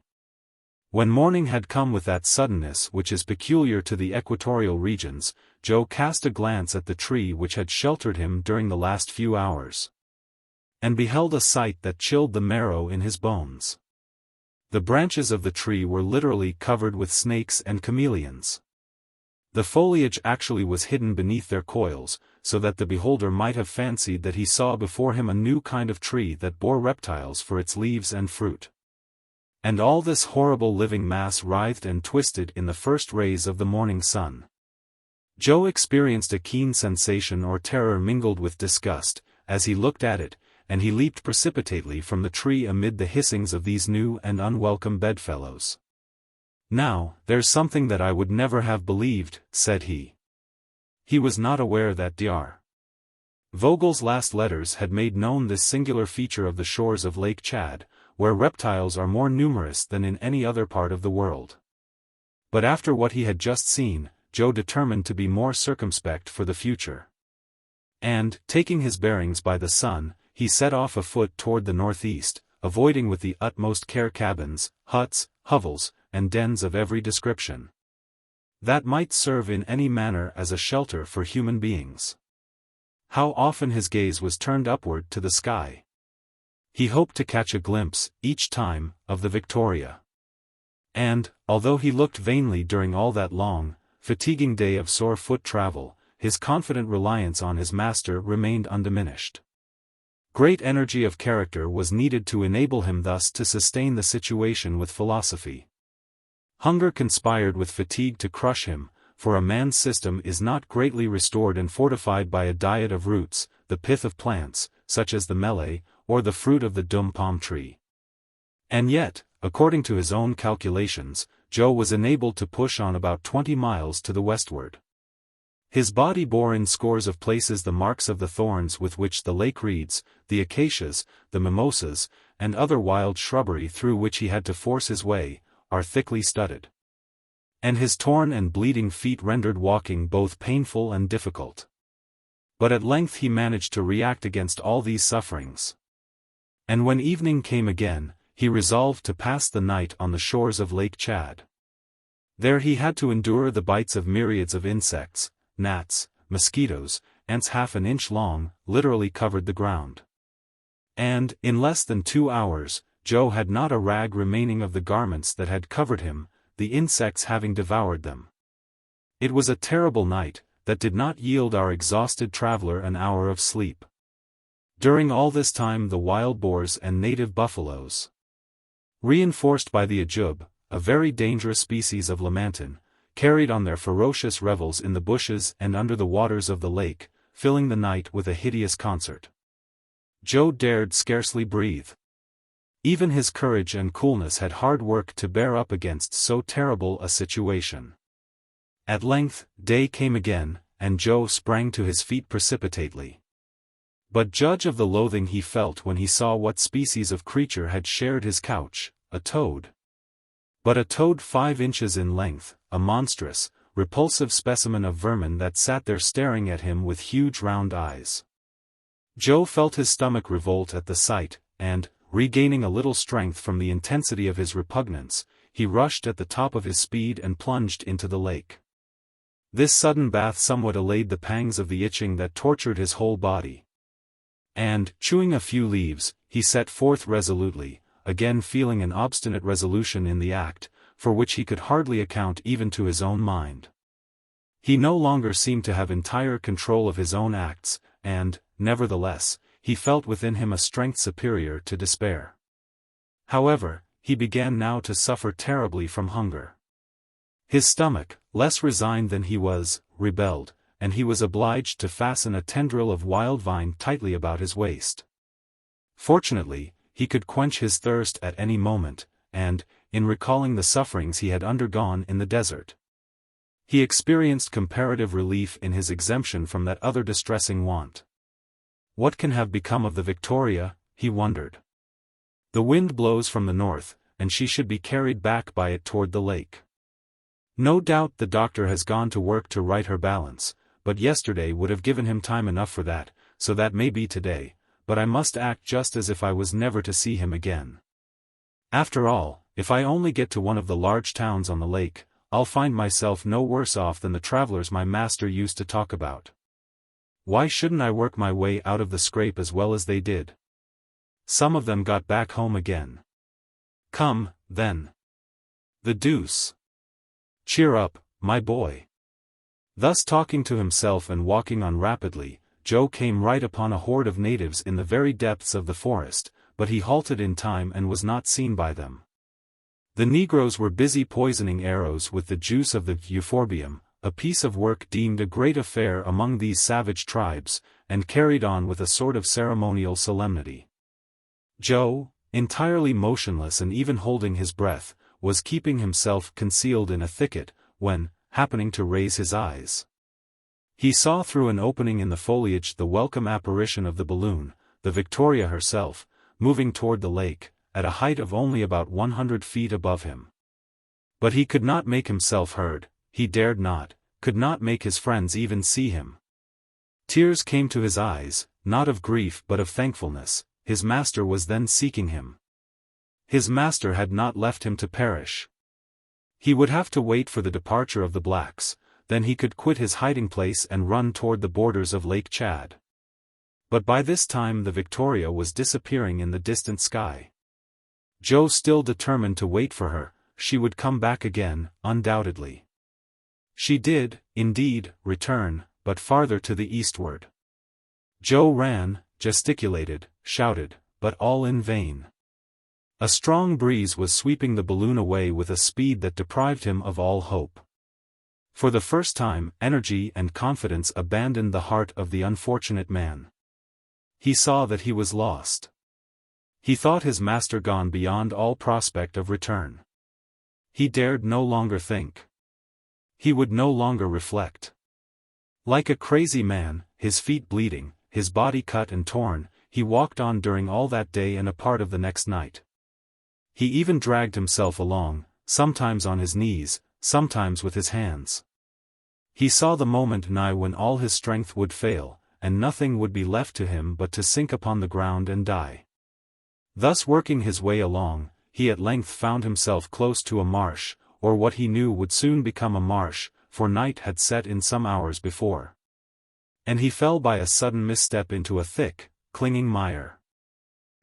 When morning had come with that suddenness which is peculiar to the equatorial regions, Joe cast a glance at the tree which had sheltered him during the last few hours, and beheld a sight that chilled the marrow in his bones. The branches of the tree were literally covered with snakes and chameleons. The foliage actually was hidden beneath their coils, so that the beholder might have fancied that he saw before him a new kind of tree that bore reptiles for its leaves and fruit. And all this horrible living mass writhed and twisted in the first rays of the morning sun. Joe experienced a keen sensation or terror mingled with disgust, as he looked at it, and he leaped precipitately from the tree amid the hissings of these new and unwelcome bedfellows. "Now, there's something that I would never have believed," said he. He was not aware that Dr. Vogel's last letters had made known this singular feature of the shores of Lake Chad, where reptiles are more numerous than in any other part of the world. But after what he had just seen, Joe determined to be more circumspect for the future. And, taking his bearings by the sun, he set off afoot toward the northeast, avoiding with the utmost care cabins, huts, hovels, and dens of every description, that might serve in any manner as a shelter for human beings. How often his gaze was turned upward to the sky! He hoped to catch a glimpse, each time, of the Victoria. And, although he looked vainly during all that long, fatiguing day of sore foot travel, his confident reliance on his master remained undiminished. Great energy of character was needed to enable him thus to sustain the situation with philosophy. Hunger conspired with fatigue to crush him, for a man's system is not greatly restored and fortified by a diet of roots, the pith of plants, such as the melee, or the fruit of the dum palm tree. And yet, according to his own calculations, Joe was enabled to push on about 20 miles to the westward. His body bore in scores of places the marks of the thorns with which the lake reeds, the acacias, the mimosas, and other wild shrubbery through which he had to force his way, are thickly studded. And his torn and bleeding feet rendered walking both painful and difficult. But at length he managed to react against all these sufferings. And when evening came again, he resolved to pass the night on the shores of Lake Chad. There he had to endure the bites of myriads of insects, gnats, mosquitoes, ants half an inch long, literally covered the ground. And, in less than 2 hours, Joe had not a rag remaining of the garments that had covered him, the insects having devoured them. It was a terrible night, that did not yield our exhausted traveler an hour of sleep. During all this time the wild boars and native buffaloes, reinforced by the ajub, a very dangerous species of lamantin, carried on their ferocious revels in the bushes and under the waters of the lake, filling the night with a hideous concert. Joe dared scarcely breathe. Even his courage and coolness had hard work to bear up against so terrible a situation. At length, day came again, and Joe sprang to his feet precipitately. But judge of the loathing he felt when he saw what species of creature had shared his couch, a toad. But a toad 5 inches in length, a monstrous, repulsive specimen of vermin that sat there staring at him with huge round eyes. Joe felt his stomach revolt at the sight, and, regaining a little strength from the intensity of his repugnance, he rushed at the top of his speed and plunged into the lake. This sudden bath somewhat allayed the pangs of the itching that tortured his whole body. And, chewing a few leaves, he set forth resolutely, again feeling an obstinate resolution in the act, for which he could hardly account even to his own mind. He no longer seemed to have entire control of his own acts, and, nevertheless, he felt within him a strength superior to despair. However, he began now to suffer terribly from hunger. His stomach, less resigned than he was, rebelled, and he was obliged to fasten a tendril of wild vine tightly about his waist. Fortunately, he could quench his thirst at any moment, and, in recalling the sufferings he had undergone in the desert, he experienced comparative relief in his exemption from that other distressing want. What can have become of the Victoria, he wondered. The wind blows from the north, and she should be carried back by it toward the lake. No doubt the doctor has gone to work to right her balance, but yesterday would have given him time enough for that, so that may be today, but I must act just as if I was never to see him again. After all, if I only get to one of the large towns on the lake, I'll find myself no worse off than the travelers my master used to talk about. Why shouldn't I work my way out of the scrape as well as they did? Some of them got back home again. Come, then. The deuce. Cheer up, my boy. Thus talking to himself and walking on rapidly, Joe came right upon a horde of natives in the very depths of the forest, but he halted in time and was not seen by them. The Negroes were busy poisoning arrows with the juice of the euphorbium, a piece of work deemed a great affair among these savage tribes, and carried on with a sort of ceremonial solemnity. Joe, entirely motionless and even holding his breath, was keeping himself concealed in a thicket, when, happening to raise his eyes, he saw through an opening in the foliage the welcome apparition of the balloon, the Victoria herself, moving toward the lake, at a height of only about 100 feet above him. But he could not make himself heard, he dared not, could not make his friends even see him. Tears came to his eyes, not of grief but of thankfulness. His master was then seeking him. His master had not left him to perish. He would have to wait for the departure of the blacks, then he could quit his hiding place and run toward the borders of Lake Chad. But by this time the Victoria was disappearing in the distant sky. Joe still determined to wait for her, she would come back again, undoubtedly. She did, indeed, return, but farther to the eastward. Joe ran, gesticulated, shouted, but all in vain. A strong breeze was sweeping the balloon away with a speed that deprived him of all hope. For the first time, energy and confidence abandoned the heart of the unfortunate man. He saw that he was lost. He thought his master gone beyond all prospect of return. He dared no longer think. He would no longer reflect. Like a crazy man, his feet bleeding, his body cut and torn, he walked on during all that day and a part of the next night. He even dragged himself along, sometimes on his knees, sometimes with his hands. He saw the moment nigh when all his strength would fail, and nothing would be left to him but to sink upon the ground and die. Thus working his way along, he at length found himself close to a marsh, or what he knew would soon become a marsh, for night had set in some hours before. And he fell by a sudden misstep into a thick, clinging mire.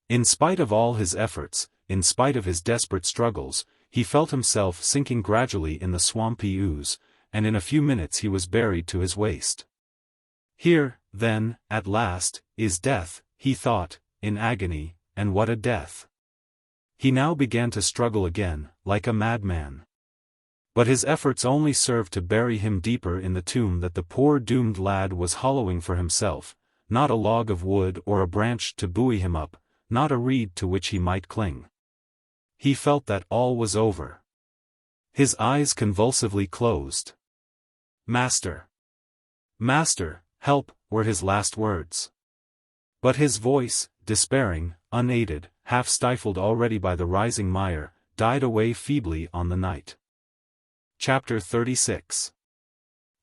In spite of all his efforts, in spite of his desperate struggles, he felt himself sinking gradually in the swampy ooze, and in a few minutes he was buried to his waist. Here, then, at last, is death, he thought, in agony, and what a death! He now began to struggle again, like a madman. But his efforts only served to bury him deeper in the tomb that the poor doomed lad was hollowing for himself, not a log of wood or a branch to buoy him up, not a reed to which he might cling. He felt that all was over. His eyes convulsively closed. "Master! Master, help," were his last words. But his voice, despairing, unaided, half stifled already by the rising mire, died away feebly on the night. Chapter 36.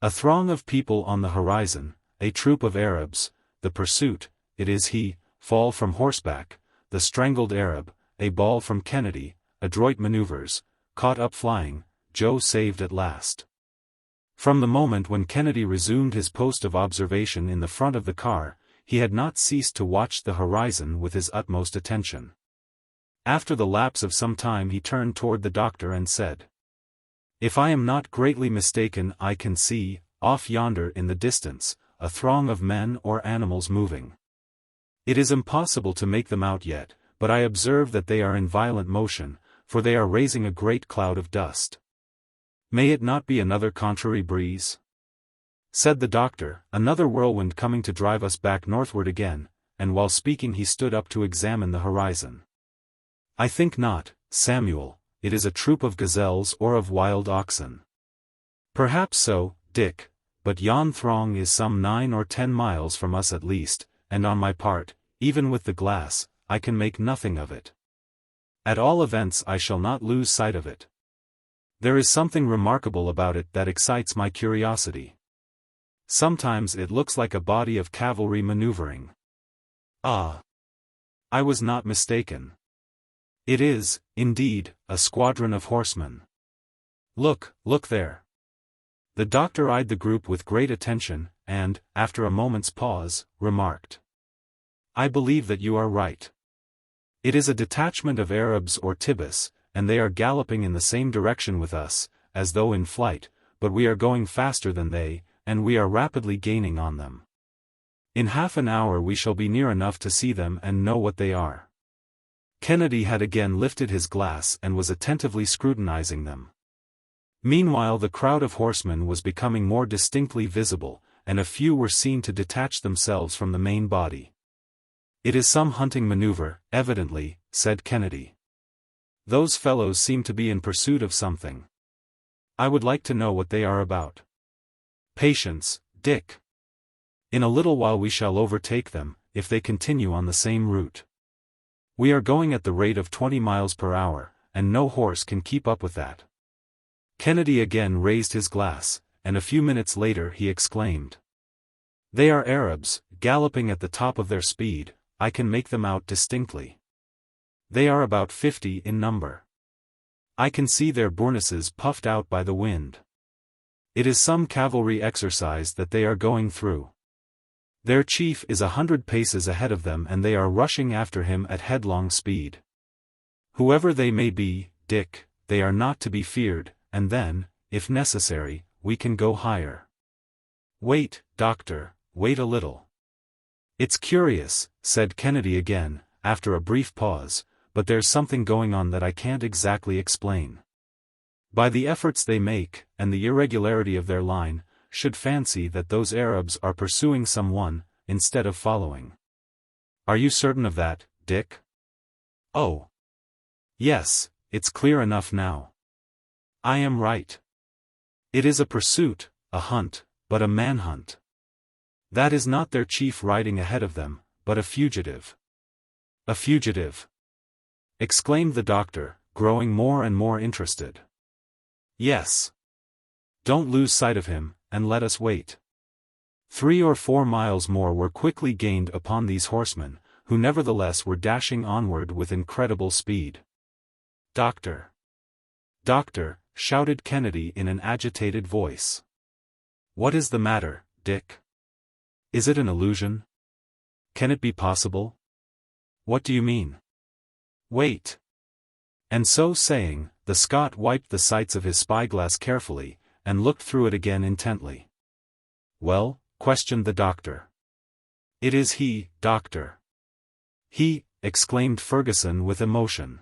A throng of people on the horizon, a troop of Arabs, the pursuit, it is he, fall from horseback, the strangled Arab, a ball from Kennedy, adroit maneuvers, caught up flying, Joe saved at last. From the moment when Kennedy resumed his post of observation in the front of the car, he had not ceased to watch the horizon with his utmost attention. After the lapse of some time he turned toward the doctor and said, "If I am not greatly mistaken, I can see, off yonder in the distance, a throng of men or animals moving. It is impossible to make them out yet, but I observe that they are in violent motion, for they are raising a great cloud of dust. May it not be another contrary breeze?" Said the doctor, "Another whirlwind coming to drive us back northward again," and while speaking he stood up to examine the horizon. "I think not, Samuel, it is a troop of gazelles or of wild oxen." "Perhaps so, Dick, but yon throng is some 9 or 10 miles from us at least, and on my part, even with the glass, I can make nothing of it. At all events I shall not lose sight of it. There is something remarkable about it that excites my curiosity. Sometimes it looks like a body of cavalry maneuvering. Ah! I was not mistaken. It is, indeed, a squadron of horsemen. Look there." The doctor eyed the group with great attention, and, after a moment's pause, remarked, "I believe that you are right. It is a detachment of Arabs or Tibus, and they are galloping in the same direction with us, as though in flight, but we are going faster than they, and we are rapidly gaining on them. In half an hour we shall be near enough to see them and know what they are." Kennedy had again lifted his glass and was attentively scrutinizing them. Meanwhile the crowd of horsemen was becoming more distinctly visible, and a few were seen to detach themselves from the main body. "It is some hunting maneuver, evidently," said Kennedy. "Those fellows seem to be in pursuit of something. I would like to know what they are about." "Patience, Dick. In a little while we shall overtake them, if they continue on the same route. We are going at the rate of 20 miles per hour, and no horse can keep up with that." Kennedy again raised his glass, and a few minutes later he exclaimed, "They are Arabs, galloping at the top of their speed, I can make them out distinctly. They are about 50 in number. I can see their bournases puffed out by the wind. It is some cavalry exercise that they are going through. Their chief is 100 paces ahead of them and they are rushing after him at headlong speed. Whoever they may be, Dick, they are not to be feared, and then, if necessary, we can go higher." "Wait, doctor, wait a little." "It's curious," said Kennedy again, after a brief pause, "but there's something going on that I can't exactly explain. By the efforts they make, and the irregularity of their line, should fancy that those Arabs are pursuing someone, instead of following." "Are you certain of that, Dick?" "Oh. Yes, it's clear enough now. I am right. It is a pursuit, a hunt, but a manhunt. That is not their chief riding ahead of them, but a fugitive. A fugitive! Exclaimed the doctor, growing more and more interested. Yes. Don't lose sight of him, and let us wait. 3 or 4 miles more were quickly gained upon these horsemen, who nevertheless were dashing onward with incredible speed. Doctor! Doctor! Shouted Kennedy in an agitated voice. What is the matter, Dick? Is it an illusion? Can it be possible? What do you mean? Wait! And so saying, the Scot wiped the sights of his spyglass carefully, and looked through it again intently. Well? Questioned the doctor. It is he, doctor. He, exclaimed Fergusson with emotion.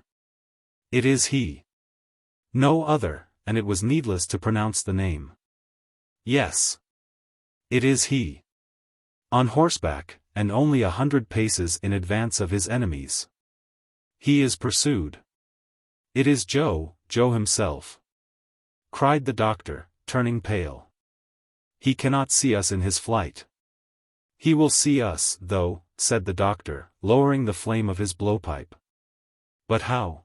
It is he. No other, and it was needless to pronounce the name. Yes. It is he. On horseback, and only 100 paces in advance of his enemies. He is pursued. It is Joe himself. Cried the doctor, turning pale. He cannot see us in his flight. He will see us, though, said the doctor, lowering the flame of his blowpipe. But how?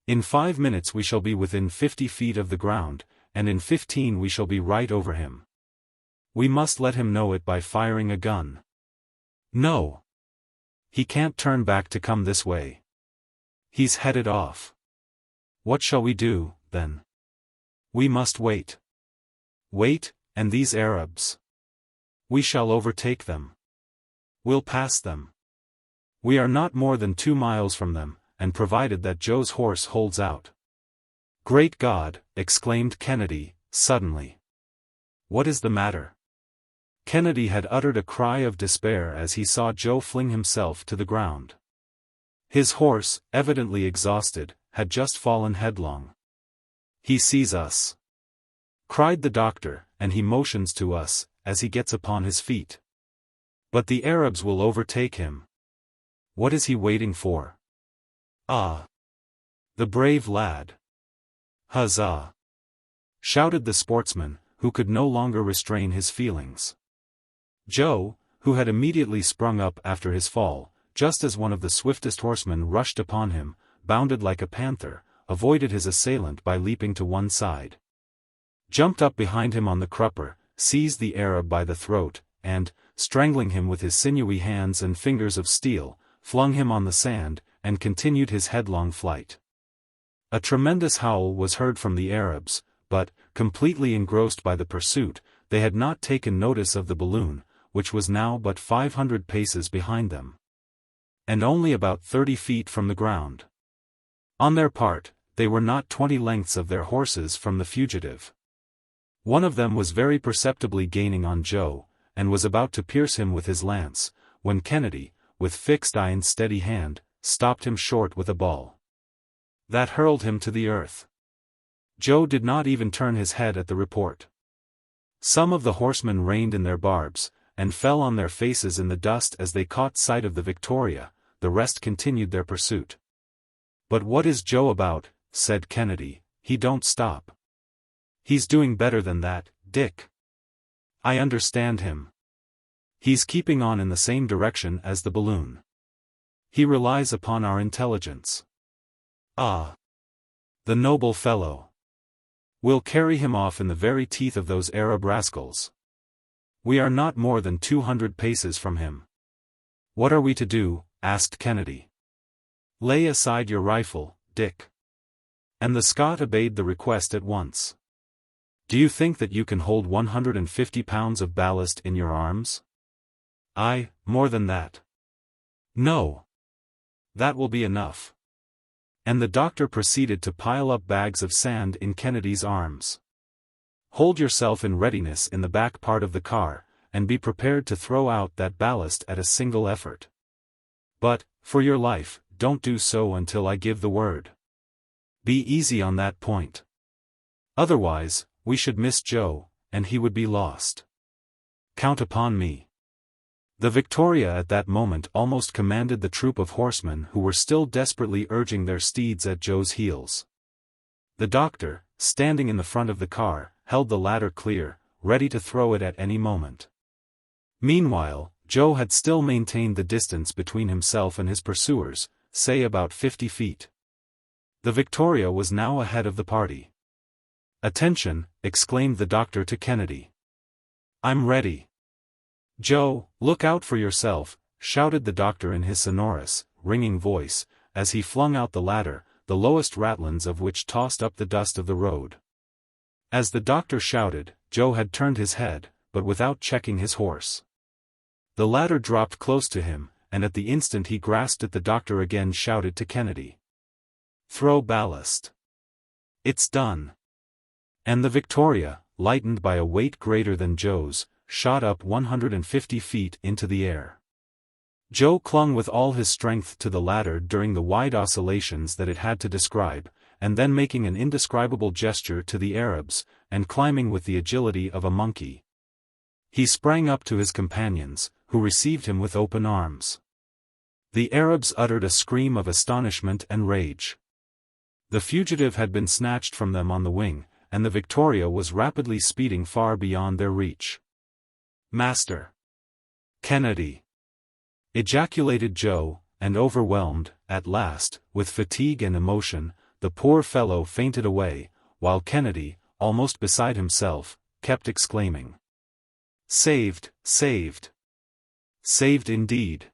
In 5 minutes we shall be within 50 feet of the ground, and in 15 we shall be right over him. We must let him know it by firing a gun. No. He can't turn back to come this way. He's headed off. What shall we do, then? We must wait. Wait, and these Arabs? We shall overtake them. We'll pass them. We are not more than 2 miles from them, and provided that Joe's horse holds out. Great God! Exclaimed Kennedy, suddenly. What is the matter? Kennedy had uttered a cry of despair as he saw Joe fling himself to the ground. His horse, evidently exhausted, had just fallen headlong. He sees us! Cried the doctor, and he motions to us, as he gets upon his feet. But the Arabs will overtake him. What is he waiting for? Ah! The brave lad! Huzzah! Shouted the sportsman, who could no longer restrain his feelings. Joe, who had immediately sprung up after his fall, just as one of the swiftest horsemen rushed upon him, bounded like a panther, avoided his assailant by leaping to one side. Jumped up behind him on the crupper, seized the Arab by the throat, and, strangling him with his sinewy hands and fingers of steel, flung him on the sand, and continued his headlong flight. A tremendous howl was heard from the Arabs, but, completely engrossed by the pursuit, they had not taken notice of the balloon, which was now but 500 paces behind them, and only about 30 feet from the ground. On their part, they were not 20 lengths of their horses from the fugitive. One of them was very perceptibly gaining on Joe, and was about to pierce him with his lance, when Kennedy, with fixed eye and steady hand, stopped him short with a ball that hurled him to the earth. Joe did not even turn his head at the report. Some of the horsemen reined in their barbs, and fell on their faces in the dust as they caught sight of the Victoria. The rest continued their pursuit. But what is Joe about? Said Kennedy. He don't stop. He's doing better than that, Dick. I understand him. He's keeping on in the same direction as the balloon. He relies upon our intelligence. Ah! The noble fellow! We'll carry him off in the very teeth of those Arab rascals. We are not more than 200 paces from him. What are we to do? Asked Kennedy. Lay aside your rifle, Dick. And the Scot obeyed the request at once. Do you think that you can hold 150 pounds of ballast in your arms? Aye, more than that. No. That will be enough. And the doctor proceeded to pile up bags of sand in Kennedy's arms. Hold yourself in readiness in the back part of the car, and be prepared to throw out that ballast at a single effort. But, for your life, don't do so until I give the word. Be easy on that point. Otherwise, we should miss Joe, and he would be lost. Count upon me. The Victoria at that moment almost commanded the troop of horsemen who were still desperately urging their steeds at Joe's heels. The doctor, standing in the front of the car, held the ladder clear, ready to throw it at any moment. Meanwhile, Joe had still maintained the distance between himself and his pursuers, say about 50 feet. The Victoria was now ahead of the party. "Attention," exclaimed the doctor to Kennedy. "I'm ready." "Joe, look out for yourself," shouted the doctor in his sonorous, ringing voice, as he flung out the ladder, the lowest ratlins of which tossed up the dust of the road. As the doctor shouted, Joe had turned his head, but without checking his horse. The ladder dropped close to him, and at the instant he grasped it the doctor again shouted to Kennedy. "Throw ballast. It's done." And the Victoria, lightened by a weight greater than Joe's, shot up 150 feet into the air. Joe clung with all his strength to the ladder during the wide oscillations that it had to describe, and then making an indescribable gesture to the Arabs, and climbing with the agility of a monkey. He sprang up to his companions, who received him with open arms. The Arabs uttered a scream of astonishment and rage. The fugitive had been snatched from them on the wing, and the Victoria was rapidly speeding far beyond their reach. "Master! Kennedy!" ejaculated Joe, and overwhelmed, at last, with fatigue and emotion, the poor fellow fainted away, while Kennedy, almost beside himself, kept exclaiming, "Saved, saved! Saved indeed!"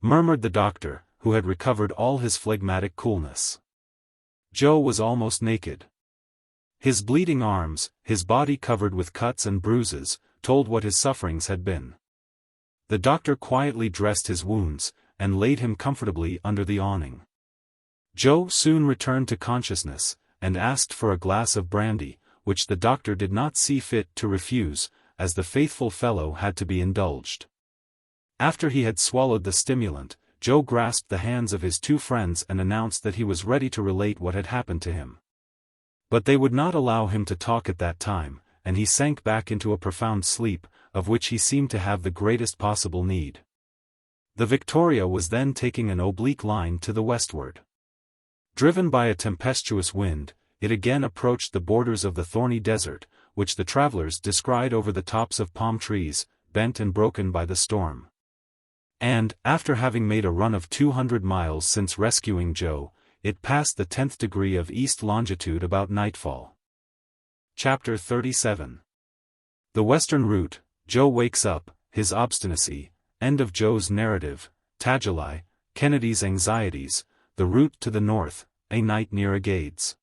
murmured the doctor, who had recovered all his phlegmatic coolness. Joe was almost naked. His bleeding arms, his body covered with cuts and bruises, told what his sufferings had been. The doctor quietly dressed his wounds, and laid him comfortably under the awning. Joe soon returned to consciousness, and asked for a glass of brandy, which the doctor did not see fit to refuse, as the faithful fellow had to be indulged. After he had swallowed the stimulant, Joe grasped the hands of his two friends and announced that he was ready to relate what had happened to him. But they would not allow him to talk at that time, and he sank back into a profound sleep, of which he seemed to have the greatest possible need. The Victoria was then taking an oblique line to the westward. Driven by a tempestuous wind, it again approached the borders of the thorny desert, which the travelers descried over the tops of palm trees, bent and broken by the storm. And, after having made a run of 200 miles since rescuing Joe, it passed the 10th degree of east longitude about nightfall. Chapter 37. The Western Route, Joe Wakes Up, His Obstinacy, End of Joe's Narrative, Tageli, Kennedy's Anxieties, The Route to the North, A Night Near Agades.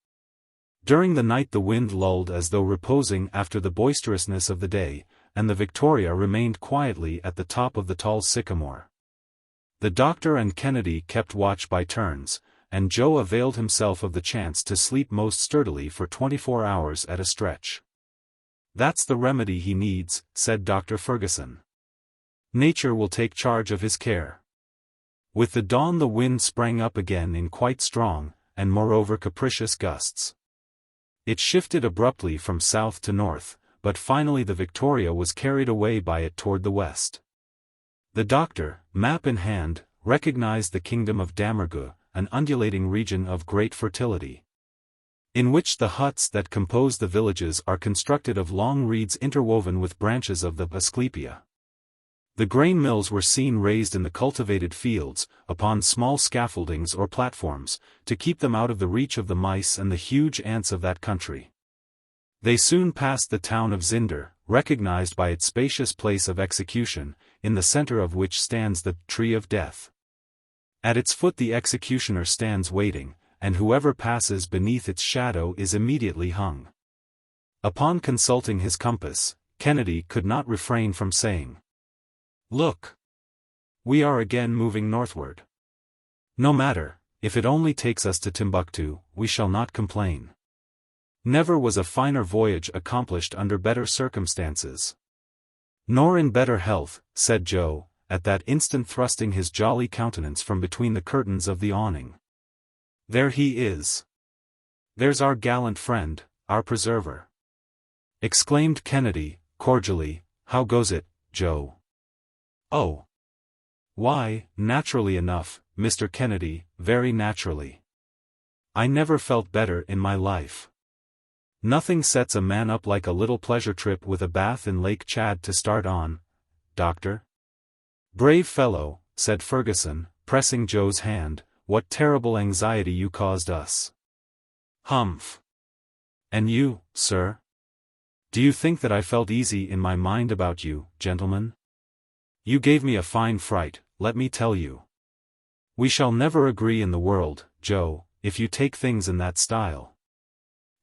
During the night the wind lulled as though reposing after the boisterousness of the day, and the Victoria remained quietly at the top of the tall sycamore. The doctor and Kennedy kept watch by turns, and Joe availed himself of the chance to sleep most sturdily for 24 hours at a stretch. "That's the remedy he needs," said Dr. Fergusson. "Nature will take charge of his care." With the dawn the wind sprang up again in quite strong, and moreover capricious gusts. It shifted abruptly from south to north, but finally the Victoria was carried away by it toward the west. The doctor, map in hand, recognized the kingdom of Damergue, an undulating region of great fertility, in which the huts that compose the villages are constructed of long reeds interwoven with branches of the asclepia. The grain mills were seen raised in the cultivated fields, upon small scaffoldings or platforms, to keep them out of the reach of the mice and the huge ants of that country. They soon passed the town of Zinder, recognized by its spacious place of execution, in the center of which stands the Tree of Death. At its foot the executioner stands waiting, and whoever passes beneath its shadow is immediately hung. Upon consulting his compass, Kennedy could not refrain from saying, "Look! We are again moving northward. No matter, if it only takes us to Timbuktu, we shall not complain. Never was a finer voyage accomplished under better circumstances." "Nor in better health," said Joe, at that instant thrusting his jolly countenance from between the curtains of the awning. "There he is. There's our gallant friend, our preserver," exclaimed Kennedy, cordially. "How goes it, Joe?" "Oh! Why, naturally enough, Mr. Kennedy, very naturally. I never felt better in my life. Nothing sets a man up like a little pleasure trip with a bath in Lake Chad to start on. Doctor?" "Brave fellow," said Fergusson, pressing Joe's hand, "what terrible anxiety you caused us." "Humph! And you, sir? Do you think that I felt easy in my mind about you, gentlemen? You gave me a fine fright, let me tell you. We shall never agree in the world, Joe, if you take things in that style."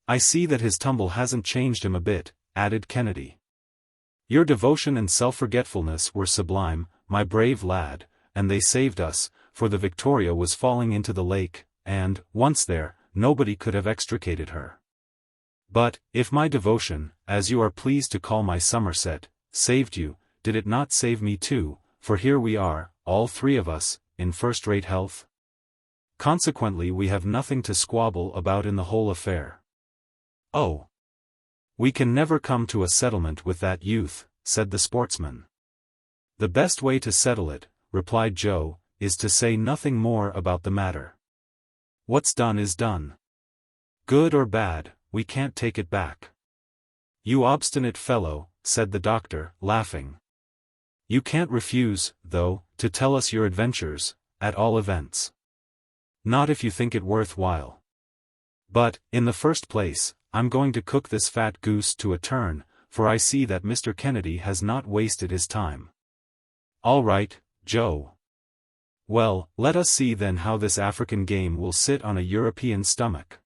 "I see that his tumble hasn't changed him a bit," added Kennedy. "Your devotion and self-forgetfulness were sublime, my brave lad, and they saved us, for the Victoria was falling into the lake, and, once there, nobody could have extricated her. But, if my devotion, as you are pleased to call my Somerset, saved you, did it not save me too, for here we are, all three of us, in first-rate health? Consequently we have nothing to squabble about in the whole affair." "Oh! We can never come to a settlement with that youth," said the sportsman. "The best way to settle it," replied Joe, "is to say nothing more about the matter. What's done is done. Good or bad, we can't take it back." "You obstinate fellow," said the doctor, laughing. "You can't refuse, though, to tell us your adventures, at all events. Not if you think it worth while. But, in the first place, I'm going to cook this fat goose to a turn, for I see that Mr. Kennedy has not wasted his time." "All right, Joe. Well, let us see then how this African game will sit on a European stomach."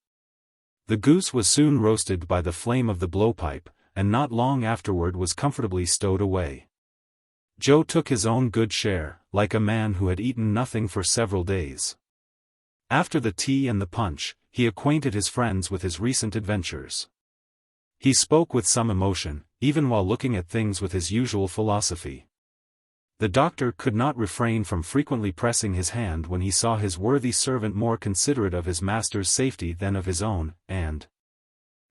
The goose was soon roasted by the flame of the blowpipe, and not long afterward was comfortably stowed away. Joe took his own good share, like a man who had eaten nothing for several days. After the tea and the punch, he acquainted his friends with his recent adventures. He spoke with some emotion, even while looking at things with his usual philosophy. The doctor could not refrain from frequently pressing his hand when he saw his worthy servant more considerate of his master's safety than of his own, and,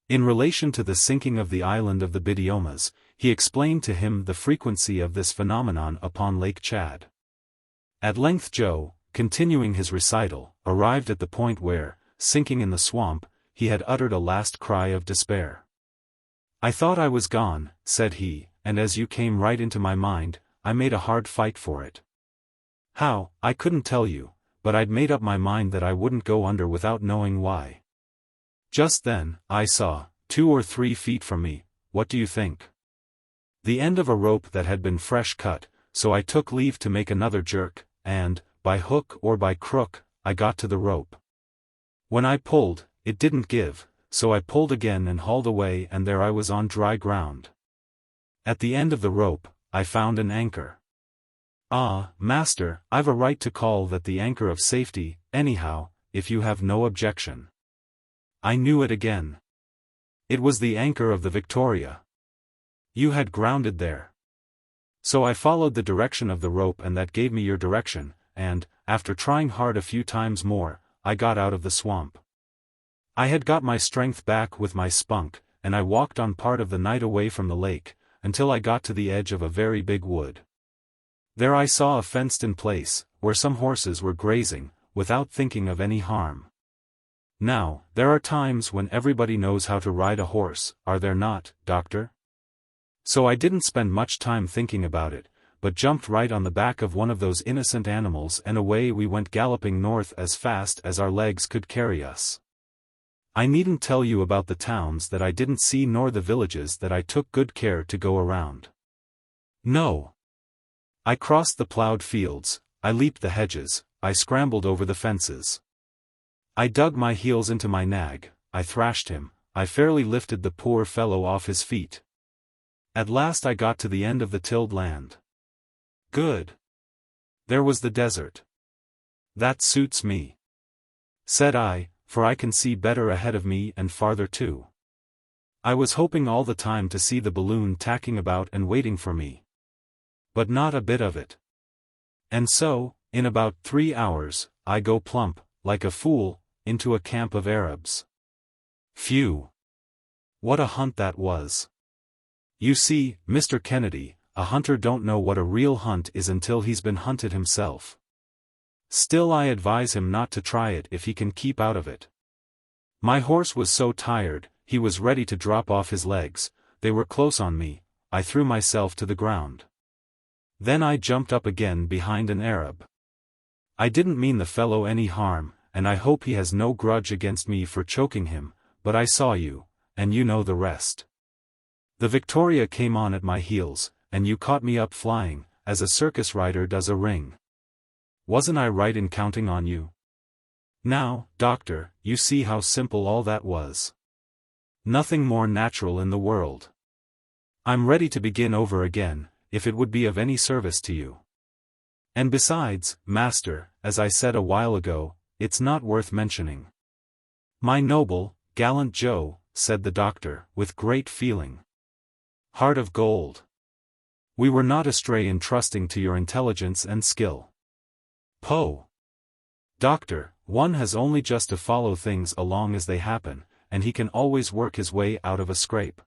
in relation to the sinking of the island of the Bidiomas, he explained to him the frequency of this phenomenon upon Lake Chad. At length Joe, continuing his recital, arrived at the point where, sinking in the swamp, he had uttered a last cry of despair. "I thought I was gone," said he, "and as you came right into my mind, I made a hard fight for it. How, I couldn't tell you, but I'd made up my mind that I wouldn't go under without knowing why. Just then, I saw, 2 or 3 feet from me, what do you think? The end of a rope that had been fresh cut, so I took leave to make another jerk, and, by hook or by crook, I got to the rope. When I pulled, it didn't give, so I pulled again and hauled away, and there I was on dry ground. At the end of the rope, I found an anchor. Ah, master, I've a right to call that the anchor of safety, anyhow, if you have no objection." I knew it again. It was the anchor of the Victoria. You had grounded there. So I followed the direction of the rope, and that gave me your direction, and, after trying hard a few times more, I got out of the swamp. I had got my strength back with my spunk, and I walked on part of the night away from the lake, until I got to the edge of a very big wood. There I saw a fenced-in place, where some horses were grazing, without thinking of any harm. Now, there are times when everybody knows how to ride a horse, are there not, doctor? So I didn't spend much time thinking about it, but jumped right on the back of one of those innocent animals, and away we went galloping north as fast as our legs could carry us. I needn't tell you about the towns that I didn't see nor the villages that I took good care to go around. No. I crossed the plowed fields, I leaped the hedges, I scrambled over the fences. I dug my heels into my nag, I thrashed him, I fairly lifted the poor fellow off his feet. At last I got to the end of the tilled land. Good. There was the desert. That suits me, said I, for I can see better ahead of me and farther too. I was hoping all the time to see the balloon tacking about and waiting for me. But not a bit of it. And so, in about 3 hours, I go plump, like a fool, into a camp of Arabs. Phew! What a hunt that was! You see, Mr. Kennedy, a hunter don't know what a real hunt is until he's been hunted himself. Still, I advise him not to try it if he can keep out of it. My horse was so tired, he was ready to drop off his legs, they were close on me, I threw myself to the ground. Then I jumped up again behind an Arab. I didn't mean the fellow any harm, and I hope he has no grudge against me for choking him, but I saw you, and you know the rest. The Victoria came on at my heels, and you caught me up flying, as a circus rider does a ring. Wasn't I right in counting on you? Now, Doctor, you see how simple all that was. Nothing more natural in the world. I'm ready to begin over again, if it would be of any service to you. And besides, Master, as I said a while ago, it's not worth mentioning. My noble, gallant Joe, said the doctor, with great feeling. Heart of gold. We were not astray in trusting to your intelligence and skill. Poe. Doctor, one has only just to follow things along as they happen, and he can always work his way out of a scrape.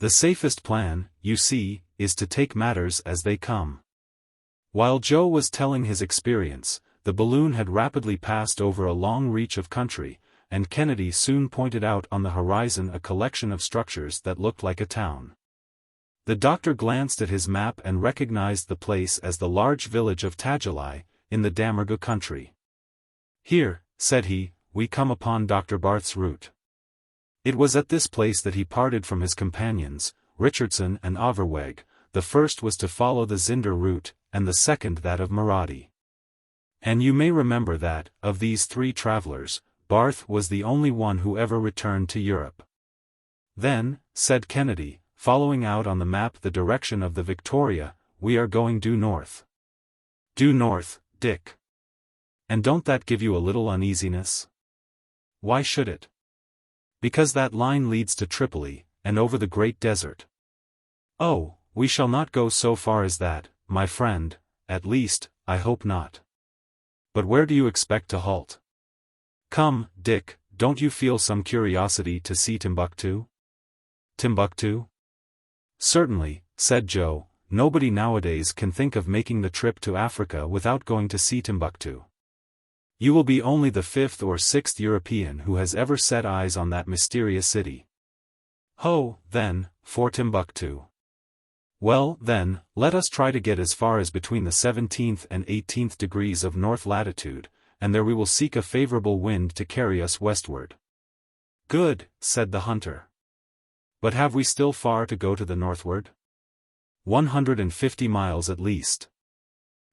The safest plan, you see, is to take matters as they come. While Joe was telling his experience, the balloon had rapidly passed over a long reach of country, and Kennedy soon pointed out on the horizon a collection of structures that looked like a town. The doctor glanced at his map and recognized the place as the large village of Tagelei, in the Damerga country. Here, said he, we come upon Dr. Barth's route. It was at this place that he parted from his companions, Richardson and Overweg. The first was to follow the Zinder route, and the second that of Maradi. And you may remember that, of these three travelers, Barth was the only one who ever returned to Europe. Then, said Kennedy, following out on the map the direction of the Victoria, we are going due north. Due north, Dick. And don't that give you a little uneasiness? Why should it? Because that line leads to Tripoli, and over the great desert. Oh, we shall not go so far as that, my friend, at least, I hope not. But where do you expect to halt? Come, Dick, don't you feel some curiosity to see Timbuktu? Timbuktu? Certainly, said Joe, nobody nowadays can think of making the trip to Africa without going to see Timbuktu. You will be only the fifth or sixth European who has ever set eyes on that mysterious city. Ho, then, for Timbuktu. Well, then, let us try to get as far as between the 17th and 18th degrees of north latitude, and there we will seek a favorable wind to carry us westward. Good, said the hunter. But have we still far to go to the northward? 150 miles at least.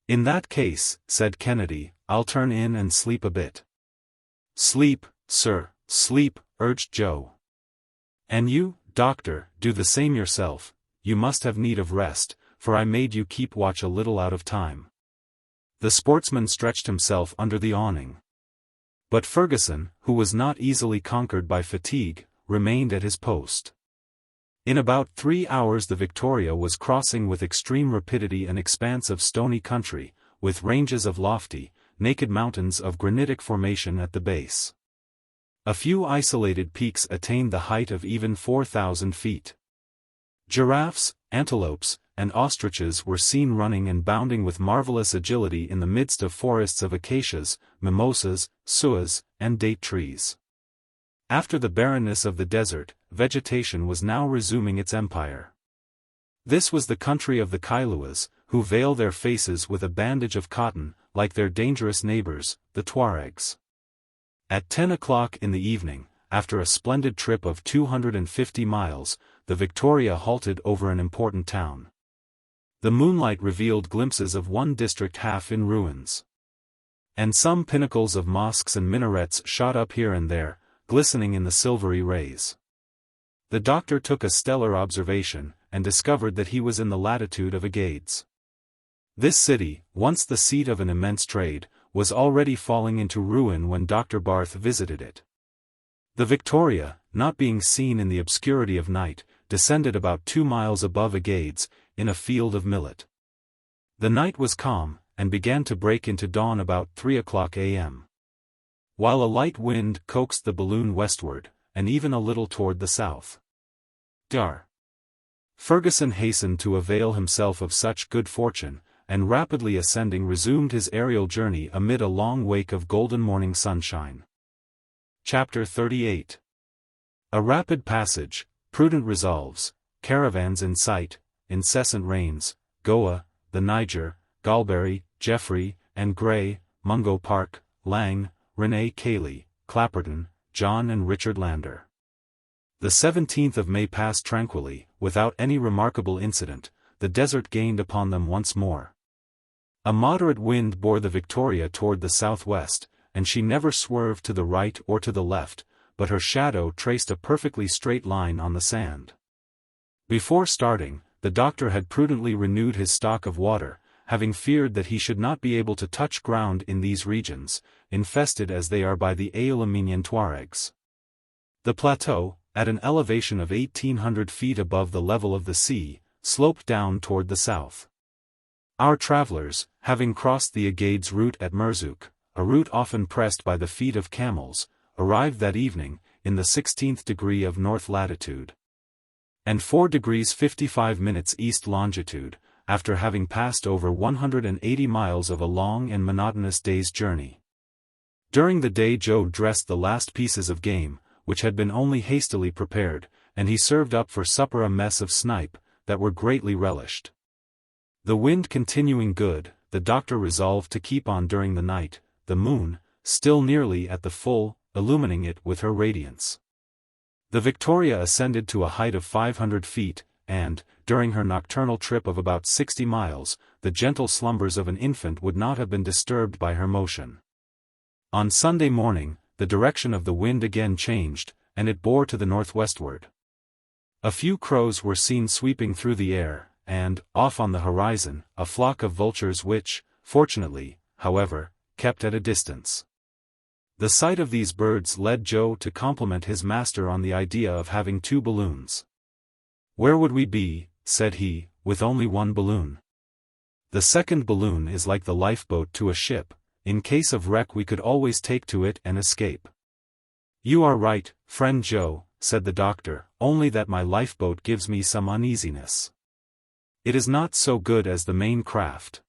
In that case, said Kennedy, I'll turn in and sleep a bit. Sleep, sir, sleep, urged Joe. And you, doctor, do the same yourself, you must have need of rest, for I made you keep watch a little out of time. The sportsman stretched himself under the awning. But Fergusson, who was not easily conquered by fatigue, remained at his post. In about 3 hours the Victoria was crossing with extreme rapidity an expanse of stony country, with ranges of lofty, naked mountains of granitic formation at the base. A few isolated peaks attained the height of even 4,000 feet. Giraffes, antelopes, and ostriches were seen running and bounding with marvelous agility in the midst of forests of acacias, mimosas, suas, and date trees. After the barrenness of the desert, vegetation was now resuming its empire. This was the country of the Kailuas, who veil their faces with a bandage of cotton, like their dangerous neighbors, the Tuaregs. At 10 o'clock in the evening, after a splendid trip of 250 miles, the Victoria halted over an important town. The moonlight revealed glimpses of one district half in ruins. And some pinnacles of mosques and minarets shot up here and there, glistening in the silvery rays. The doctor took a stellar observation, and discovered that he was in the latitude of Agades. This city, once the seat of an immense trade, was already falling into ruin when Dr. Barth visited it. The Victoria, not being seen in the obscurity of night, descended about 2 miles above Agades, in a field of millet. The night was calm, and began to break into dawn about 3 o'clock a.m. While a light wind coaxed the balloon westward, and even a little toward the south. Dar. Fergusson hastened to avail himself of such good fortune, and rapidly ascending resumed his aerial journey amid a long wake of golden morning sunshine. Chapter 38. A rapid passage, prudent resolves, caravans in sight, incessant rains, Goa, the Niger, Galberry, Jeffrey, and Gray, Mungo Park, Lang, René Cayley, Clapperton, John and Richard Lander. The 17th of May passed tranquilly, without any remarkable incident. The desert gained upon them once more. A moderate wind bore the Victoria toward the southwest, and she never swerved to the right or to the left, but her shadow traced a perfectly straight line on the sand. Before starting, the doctor had prudently renewed his stock of water, having feared that he should not be able to touch ground in these regions, infested as they are by the Aeolomenian Tuaregs. The plateau, at an elevation of 1,800 feet above the level of the sea, sloped down toward the south. Our travelers, having crossed the Agades route at Merzuk, a route often pressed by the feet of camels, arrived that evening, in the 16th degree of north latitude, and 4 degrees 55 minutes east longitude, after having passed over 180 miles of a long and monotonous day's journey. During the day Joe dressed the last pieces of game, which had been only hastily prepared, and he served up for supper a mess of snipe, that were greatly relished. The wind continuing good, the doctor resolved to keep on during the night, the moon, still nearly at the full, illumining it with her radiance. The Victoria ascended to a height of 500 feet, and, during her nocturnal trip of about 60 miles, the gentle slumbers of an infant would not have been disturbed by her motion. On Sunday morning, the direction of the wind again changed, and it bore to the northwestward. A few crows were seen sweeping through the air, and, off on the horizon, a flock of vultures which, fortunately, however, kept at a distance. The sight of these birds led Joe to compliment his master on the idea of having 2 balloons. "Where would we be," said he, "with only 1 balloon? The second balloon is like the lifeboat to a ship. In case of wreck we could always take to it and escape." "You are right, friend Joe," said the doctor, "only that my lifeboat gives me some uneasiness. It is not so good as the main craft."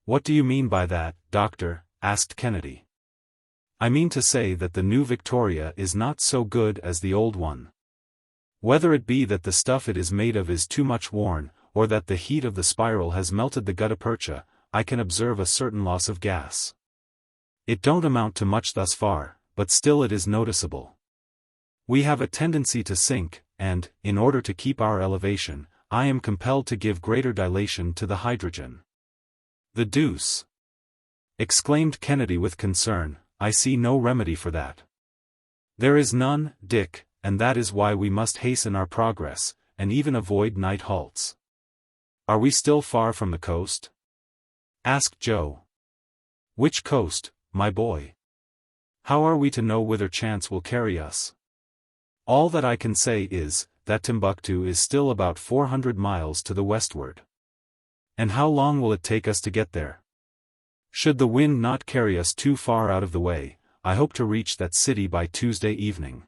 "What do you mean by that, doctor?" asked Kennedy. "I mean to say that the new Victoria is not so good as the old one. Whether it be that the stuff it is made of is too much worn, or that the heat of the spiral has melted the gutta percha, I can observe a certain loss of gas. It don't amount to much thus far, but still it is noticeable. We have a tendency to sink, and, in order to keep our elevation, I am compelled to give greater dilation to the hydrogen." "The deuce!" exclaimed Kennedy with concern. "I see no remedy for that." "There is none, Dick, and that is why we must hasten our progress, and even avoid night halts." "Are we still far from the coast?" asked Joe. "Which coast, my boy? How are we to know whither chance will carry us? All that I can say is, that Timbuktu is still about 400 miles to the westward. And how long will it take us to get there? Should the wind not carry us too far out of the way, I hope to reach that city by Tuesday evening."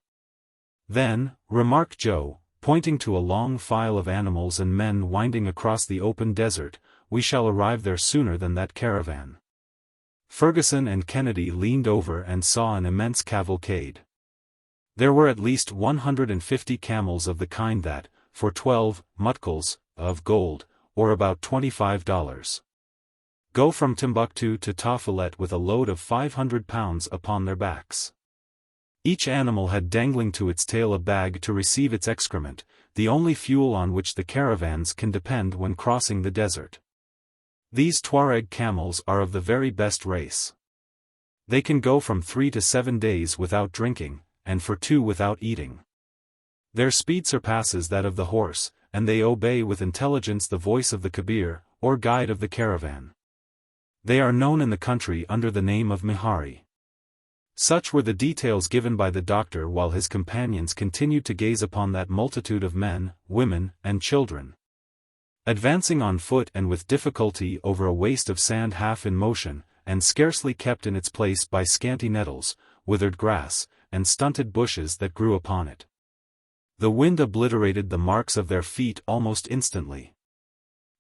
"Then," remarked Joe, pointing to a long file of animals and men winding across the open desert, "we shall arrive there sooner than that caravan." Fergusson and Kennedy leaned over and saw an immense cavalcade. There were at least 150 camels of the kind that, for 12 mutkals of gold, or about $25, go from Timbuktu to Tafilet with a load of 500 pounds upon their backs. Each animal had dangling to its tail a bag to receive its excrement, the only fuel on which the caravans can depend when crossing the desert. These Tuareg camels are of the very best race. They can go from 3 to 7 days without drinking, and for 2 without eating. Their speed surpasses that of the horse, and they obey with intelligence the voice of the Kabir, or guide of the caravan. They are known in the country under the name of Mihari. Such were the details given by the doctor while his companions continued to gaze upon that multitude of men, women, and children. Advancing on foot and with difficulty over a waste of sand half in motion, and scarcely kept in its place by scanty nettles, withered grass, and stunted bushes that grew upon it. The wind obliterated the marks of their feet almost instantly.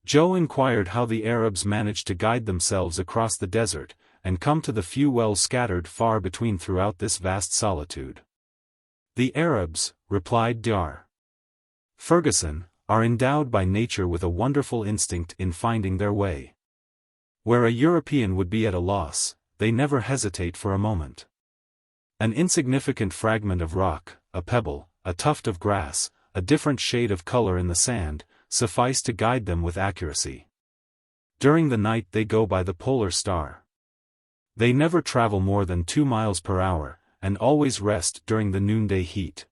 Joe inquired how the Arabs managed to guide themselves across the desert, and come to the few wells scattered far between throughout this vast solitude. "The Arabs," replied Dr. Fergusson, are endowed by nature with a wonderful instinct in finding their way. Where a European would be at a loss, they never hesitate for a moment. An insignificant fragment of rock, a pebble, a tuft of grass, a different shade of color in the sand, suffice to guide them with accuracy. During the night they go by the polar star. They never travel more than 2 miles per hour, and always rest during the noonday heat.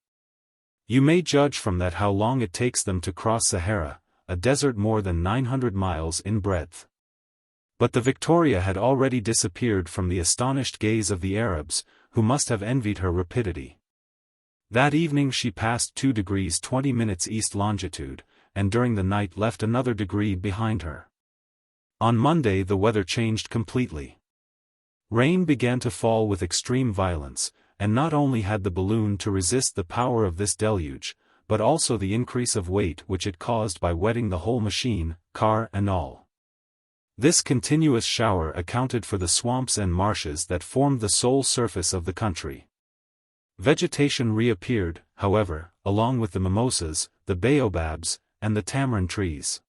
You may judge from that how long it takes them to cross Sahara, a desert more than 900 miles in breadth. But the Victoria had already disappeared from the astonished gaze of the Arabs, who must have envied her rapidity. That evening she passed 2 degrees 20 minutes east longitude, and during the night left another degree behind her. On Monday the weather changed completely. Rain began to fall with extreme violence, and not only had the balloon to resist the power of this deluge, but also the increase of weight which it caused by wetting the whole machine, car and all. This continuous shower accounted for the swamps and marshes that formed the sole surface of the country. Vegetation reappeared, however, along with the mimosas, the baobabs, and the tamarind trees.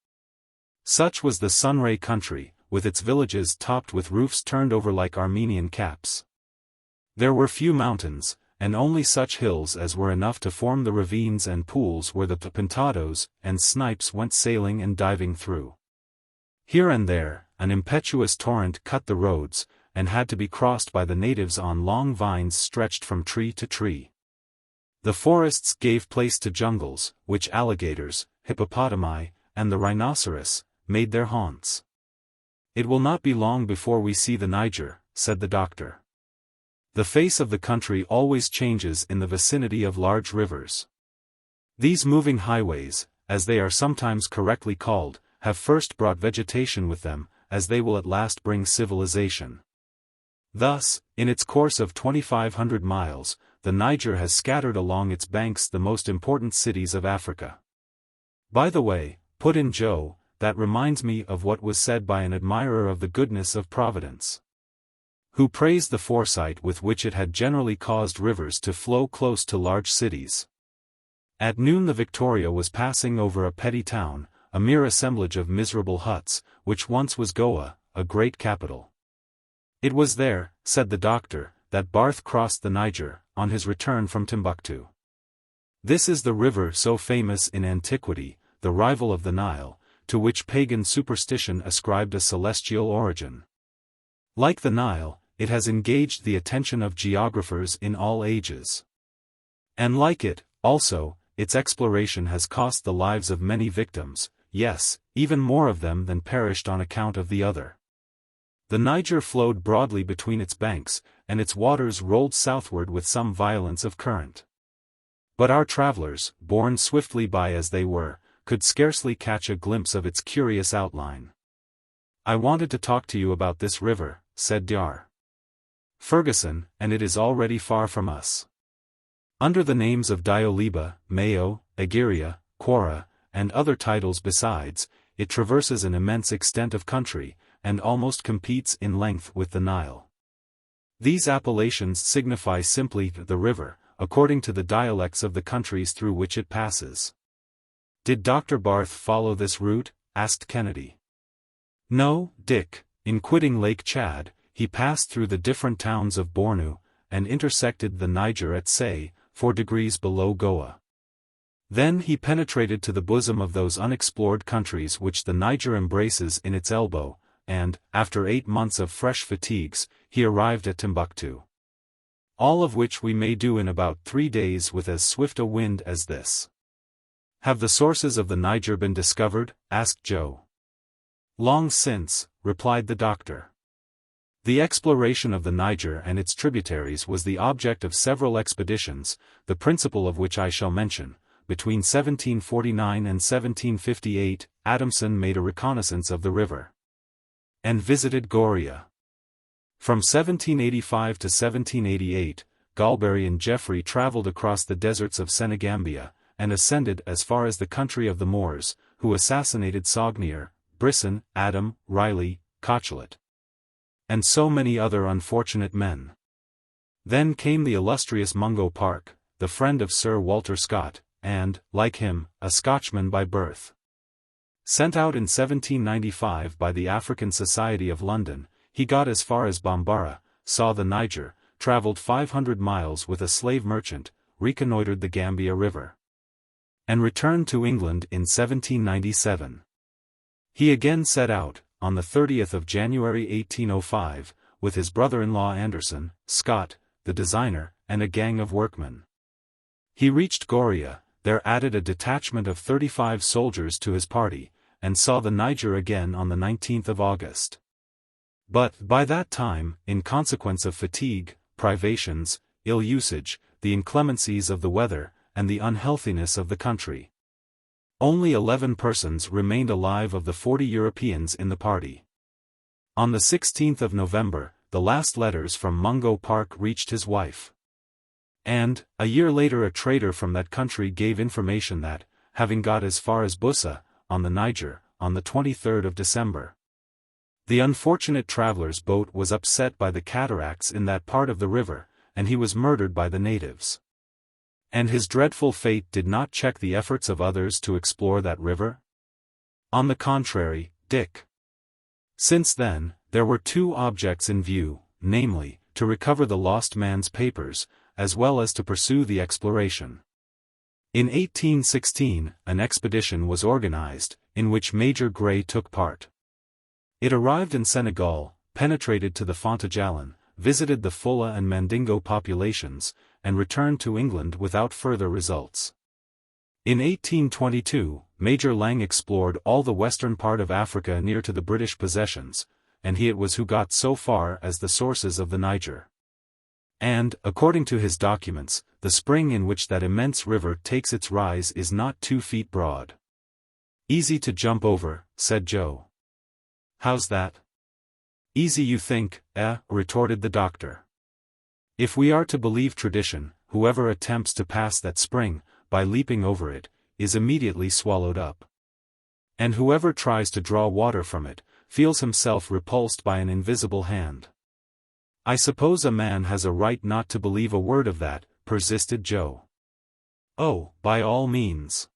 Such was the Sunray country, with its villages topped with roofs turned over like Armenian caps. There were few mountains, and only such hills as were enough to form the ravines and pools where the pintados and snipes went sailing and diving through. Here and there, an impetuous torrent cut the roads, and had to be crossed by the natives on long vines stretched from tree to tree. The forests gave place to jungles, which alligators, hippopotami, and the rhinoceros made their haunts. "It will not be long before we see the Niger," said the doctor. The face of the country always changes in the vicinity of large rivers. These moving highways, as they are sometimes correctly called, have first brought vegetation with them, as they will at last bring civilization. Thus, in its course of 2,500 miles, the Niger has scattered along its banks the most important cities of Africa. "By the way," put in Joe, "that reminds me of what was said by an admirer of the goodness of Providence, who praised the foresight with which it had generally caused rivers to flow close to large cities." At noon the Victoria was passing over a petty town, a mere assemblage of miserable huts, which once was Goa, a great capital. "It was there," said the doctor, "that Barth crossed the Niger, on his return from Timbuktu. This is the river so famous in antiquity, the rival of the Nile, to which pagan superstition ascribed a celestial origin. Like the Nile, it has engaged the attention of geographers in all ages. And like it, also, its exploration has cost the lives of many victims, yes, even more of them than perished on account of the other. The Niger flowed broadly between its banks, and its waters rolled southward with some violence of current. But our travelers, borne swiftly by as they were, could scarcely catch a glimpse of its curious outline. "I wanted to talk to you about this river," said Dr. Fergusson, "and it is already far from us. Under the names of Dioliba, Mayo, Egeria, Quora, and other titles besides, it traverses an immense extent of country, and almost competes in length with the Nile. These appellations signify simply the river, according to the dialects of the countries through which it passes." "Did Dr. Barth follow this route?" asked Kennedy. "No, Dick. In quitting Lake Chad, he passed through the different towns of Bornu, and intersected the Niger at Say, 4 degrees below Goa. Then he penetrated to the bosom of those unexplored countries which the Niger embraces in its elbow, and, after 8 months of fresh fatigues, he arrived at Timbuktu. All of which we may do in about 3 days with as swift a wind as this." "Have the sources of the Niger been discovered?" asked Joe. "Long since," replied the doctor. "The exploration of the Niger and its tributaries was the object of several expeditions, the principal of which I shall mention. Between 1749 and 1758, Adamson made a reconnaissance of the river, and visited Goria. From 1785 to 1788, Galbary and Jeffrey traveled across the deserts of Senegambia, and ascended as far as the country of the Moors, who assassinated Saugnier, Brisson, Adam, Riley, Cochelet, and so many other unfortunate men. Then came the illustrious Mungo Park, the friend of Sir Walter Scott, and, like him, a Scotchman by birth. Sent out in 1795 by the African Society of London, he got as far as Bambara, saw the Niger, travelled 500 miles with a slave merchant, reconnoitred the Gambia River, and returned to England in 1797. He again set out, on the 30th of January 1805, with his brother-in-law Anderson, Scott, the designer, and a gang of workmen. He reached Goria, there added a detachment of 35 soldiers to his party, and saw the Niger again on the 19th of August. But, by that time, in consequence of fatigue, privations, ill usage, the inclemencies of the weather, and the unhealthiness of the country, only 11 persons remained alive of the 40 Europeans in the party. On the 16th of November, the last letters from Mungo Park reached his wife. And, a year later a trader from that country gave information that, having got as far as Bussa, on the Niger, on the 23rd of December, the unfortunate traveller's boat was upset by the cataracts in that part of the river, and he was murdered by the natives. And his dreadful fate did not check the efforts of others to explore that river? On the contrary, Dick. Since then, there were two objects in view, namely, to recover the lost man's papers, as well as to pursue the exploration. In 1816, an expedition was organized, in which Major Gray took part. It arrived in Senegal, penetrated to the Fontajalan, visited the Fulla and Mandingo populations, and returned to England without further results. In 1822, Major Lang explored all the western part of Africa near to the British possessions, and he it was who got so far as the sources of the Niger. And, according to his documents, the spring in which that immense river takes its rise is not 2 feet broad. "Easy to jump over," said Joe. "How's that?" "Easy you think, retorted the doctor. "If we are to believe tradition, whoever attempts to pass that spring, by leaping over it, is immediately swallowed up. And whoever tries to draw water from it, feels himself repulsed by an invisible hand." "I suppose a man has a right not to believe a word of that," persisted Joe. "Oh, by all means."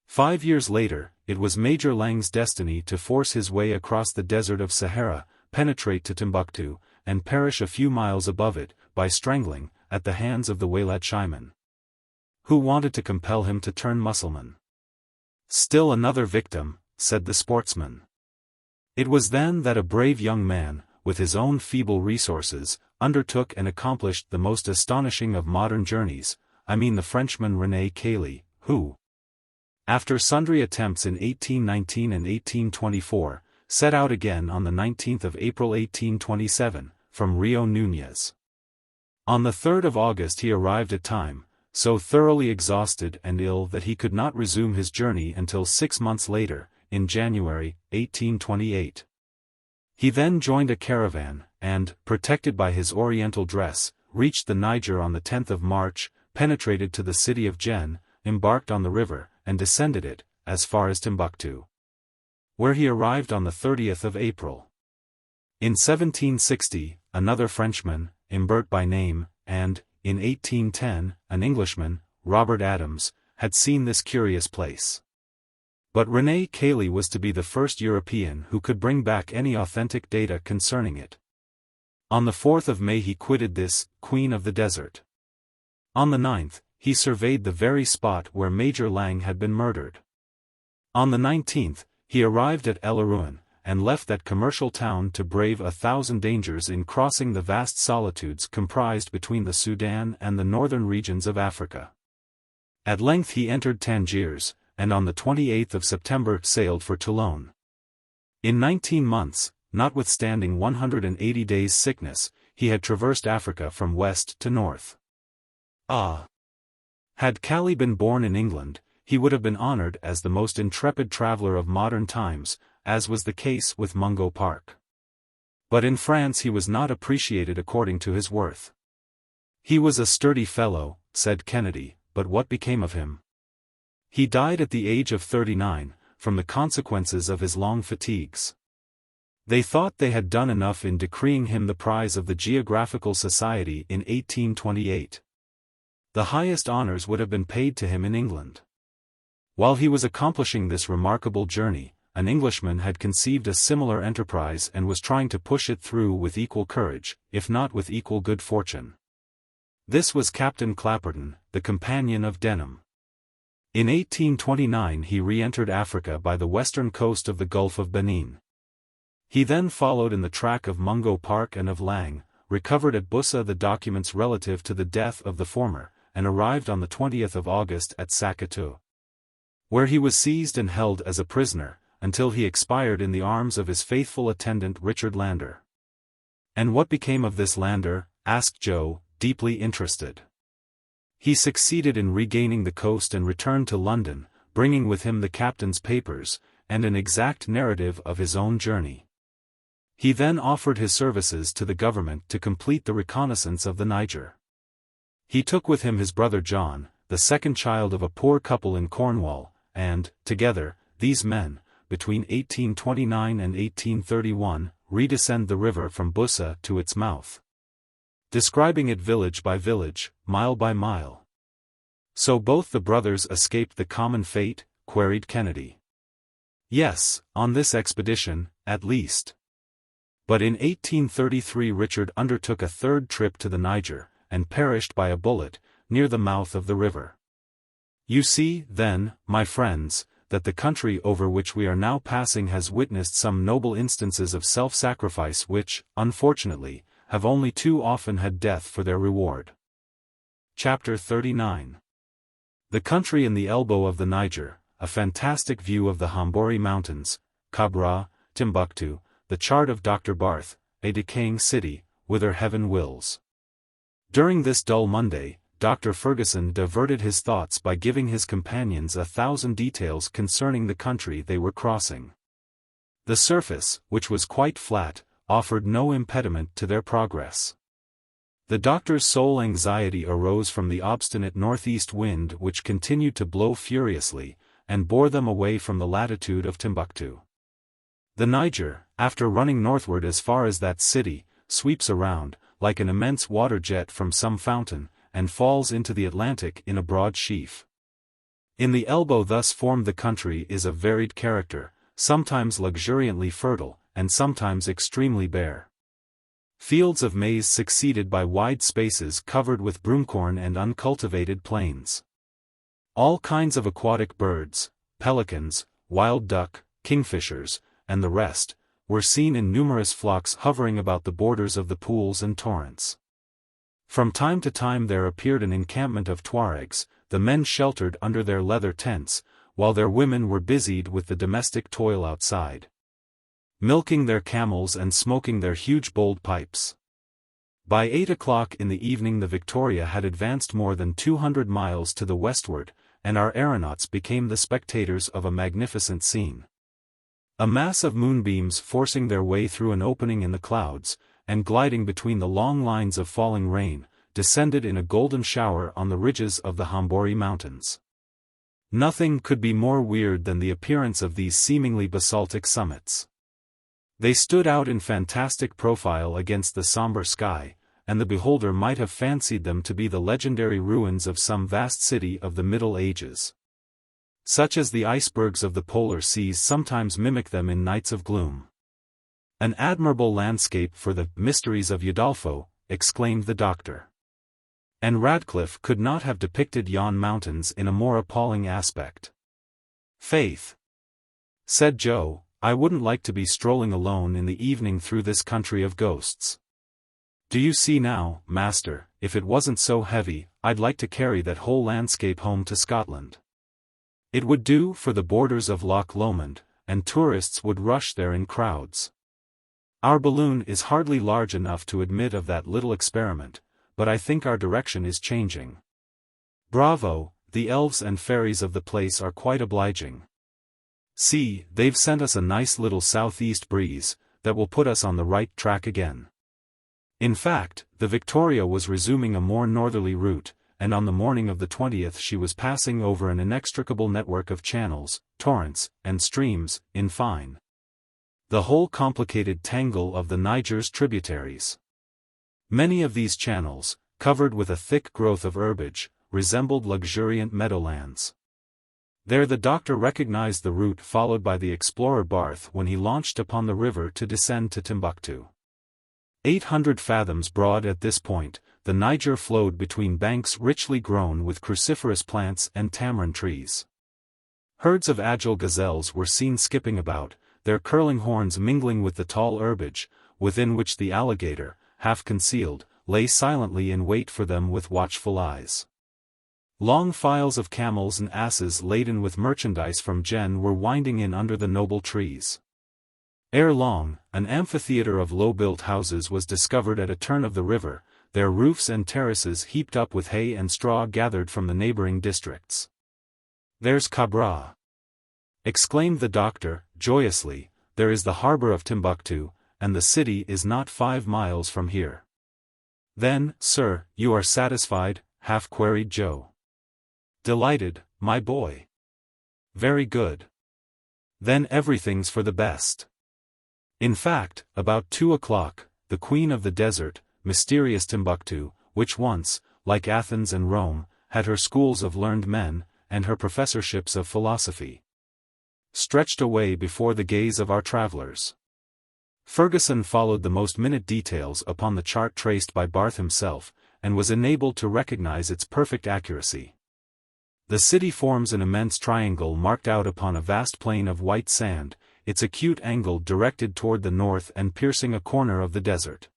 5 years later, it was Major Lang's destiny to force his way across the desert of Sahara, penetrate to Timbuktu, and perish a few miles above it, by strangling, at the hands of the Wailatshiman, who wanted to compel him to turn Mussulman. "Still another victim," said the sportsman. It was then that a brave young man, with his own feeble resources, undertook and accomplished the most astonishing of modern journeys, I mean the Frenchman René Cayley, who, after sundry attempts in 1819 and 1824, set out again on the 19th of April 1827, from Rio Nunez. On the 3rd of August he arrived at Time, so thoroughly exhausted and ill that he could not resume his journey until 6 months later, in January, 1828. He then joined a caravan, and, protected by his oriental dress, reached the Niger on the 10th of March, penetrated to the city of Jen, embarked on the river, and descended it, as far as Timbuktu, where he arrived on the 30th of April. In 1760, another Frenchman, Imbert by name, and, in 1810, an Englishman, Robert Adams, had seen this curious place. But René Cayley was to be the first European who could bring back any authentic data concerning it. On the 4th of May he quitted this, Queen of the Desert. On the 9th, he surveyed the very spot where Major Lang had been murdered. On the 19th, he arrived at El Arouan, and left that commercial town to brave 1,000 dangers in crossing the vast solitudes comprised between the Sudan and the northern regions of Africa. At length he entered Tangiers, and on the 28th of September sailed for Toulon. In 19 months, notwithstanding 180 days' sickness, he had traversed Africa from west to north. Ah! Had Cayley been born in England, he would have been honored as the most intrepid traveler of modern times, as was the case with Mungo Park. But in France he was not appreciated according to his worth. "He was a sturdy fellow," said Kennedy, "but what became of him? He died at the age of 39, from the consequences of his long fatigues. They thought they had done enough in decreeing him the prize of the Geographical Society in 1828. The highest honors would have been paid to him in England. While he was accomplishing this remarkable journey, an Englishman had conceived a similar enterprise and was trying to push it through with equal courage, if not with equal good fortune. This was Captain Clapperton, the companion of Denham. In 1829 he re-entered Africa by the western coast of the Gulf of Benin. He then followed in the track of Mungo Park and of Lang, recovered at Bussa the documents relative to the death of the former, and arrived on the 20th of August at Sakatu, where he was seized and held as a prisoner, until he expired in the arms of his faithful attendant Richard Lander. "And what became of this Lander?" asked Joe, deeply interested. "He succeeded in regaining the coast and returned to London, bringing with him the captain's papers, and an exact narrative of his own journey. He then offered his services to the government to complete the reconnaissance of the Niger. He took with him his brother John, the second child of a poor couple in Cornwall, and, together, these men, between 1829 and 1831, redescend the river from Bussa to its mouth, describing it village by village, mile by mile." "So both the brothers escaped the common fate?" queried Kennedy. "Yes, on this expedition, at least. But in 1833 Richard undertook a third trip to the Niger, and perished by a bullet, near the mouth of the river. You see, then, my friends, that the country over which we are now passing has witnessed some noble instances of self-sacrifice which, unfortunately, have only too often had death for their reward." Chapter 39. The country in the elbow of the Niger, a fantastic view of the Hambori Mountains, Cabra, Timbuktu, the chart of Dr. Barth, a decaying city, whither heaven wills. During this dull Monday, Dr. Fergusson diverted his thoughts by giving his companions 1,000 details concerning the country they were crossing. The surface, which was quite flat, offered no impediment to their progress. The doctor's sole anxiety arose from the obstinate northeast wind which continued to blow furiously, and bore them away from the latitude of Timbuktu. The Niger, after running northward as far as that city, sweeps around, like an immense water jet from some fountain, and falls into the Atlantic in a broad sheaf. In the elbow thus formed the country is of varied character, sometimes luxuriantly fertile, and sometimes extremely bare. Fields of maize succeeded by wide spaces covered with broomcorn and uncultivated plains. All kinds of aquatic birds, pelicans, wild duck, kingfishers, and the rest, were seen in numerous flocks hovering about the borders of the pools and torrents. From time to time there appeared an encampment of Tuaregs, the men sheltered under their leather tents, while their women were busied with the domestic toil outside, milking their camels and smoking their huge bowled pipes. By 8 o'clock in the evening the Victoria had advanced more than 200 miles to the westward, and our aeronauts became the spectators of a magnificent scene. A mass of moonbeams forcing their way through an opening in the clouds, and gliding between the long lines of falling rain, descended in a golden shower on the ridges of the Hambori Mountains. Nothing could be more weird than the appearance of these seemingly basaltic summits. They stood out in fantastic profile against the somber sky, and the beholder might have fancied them to be the legendary ruins of some vast city of the Middle Ages. Such as the icebergs of the polar seas sometimes mimic them in nights of gloom. "An admirable landscape for the mysteries of Udolpho," exclaimed the doctor. "And Radcliffe could not have depicted yon mountains in a more appalling aspect." "Faith," said Joe, "I wouldn't like to be strolling alone in the evening through this country of ghosts. Do you see now, master, if it wasn't so heavy, I'd like to carry that whole landscape home to Scotland. It would do for the borders of Loch Lomond, and tourists would rush there in crowds. Our balloon is hardly large enough to admit of that little experiment, but I think our direction is changing. Bravo, the elves and fairies of the place are quite obliging. See, they've sent us a nice little southeast breeze, that will put us on the right track again." In fact, the Victoria was resuming a more northerly route, and on the morning of the 20th she was passing over an inextricable network of channels, torrents, and streams, in fine, the whole complicated tangle of the Niger's tributaries. Many of these channels, covered with a thick growth of herbage, resembled luxuriant meadowlands. There the doctor recognized the route followed by the explorer Barth when he launched upon the river to descend to Timbuktu. 800 fathoms broad at this point, the Niger flowed between banks richly grown with cruciferous plants and tamarind trees. Herds of agile gazelles were seen skipping about, their curling horns mingling with the tall herbage, within which the alligator, half concealed, lay silently in wait for them with watchful eyes. Long files of camels and asses laden with merchandise from Jen were winding in under the noble trees. Ere long, an amphitheater of low-built houses was discovered at a turn of the river, their roofs and terraces heaped up with hay and straw gathered from the neighboring districts. "There's Cabra!" exclaimed the doctor, joyously. "There is the harbor of Timbuktu, and the city is not 5 miles from here." "Then, sir, you are satisfied?" half-queried Joe. "Delighted, my boy." "Very good. Then everything's for the best." In fact, about 2 o'clock, the queen of the desert, mysterious Timbuktu, which once, like Athens and Rome, had her schools of learned men, and her professorships of philosophy, stretched away before the gaze of our travelers. Fergusson followed the most minute details upon the chart traced by Barth himself, and was enabled to recognize its perfect accuracy. The city forms an immense triangle marked out upon a vast plain of white sand, its acute angle directed toward the north and piercing a corner of the desert.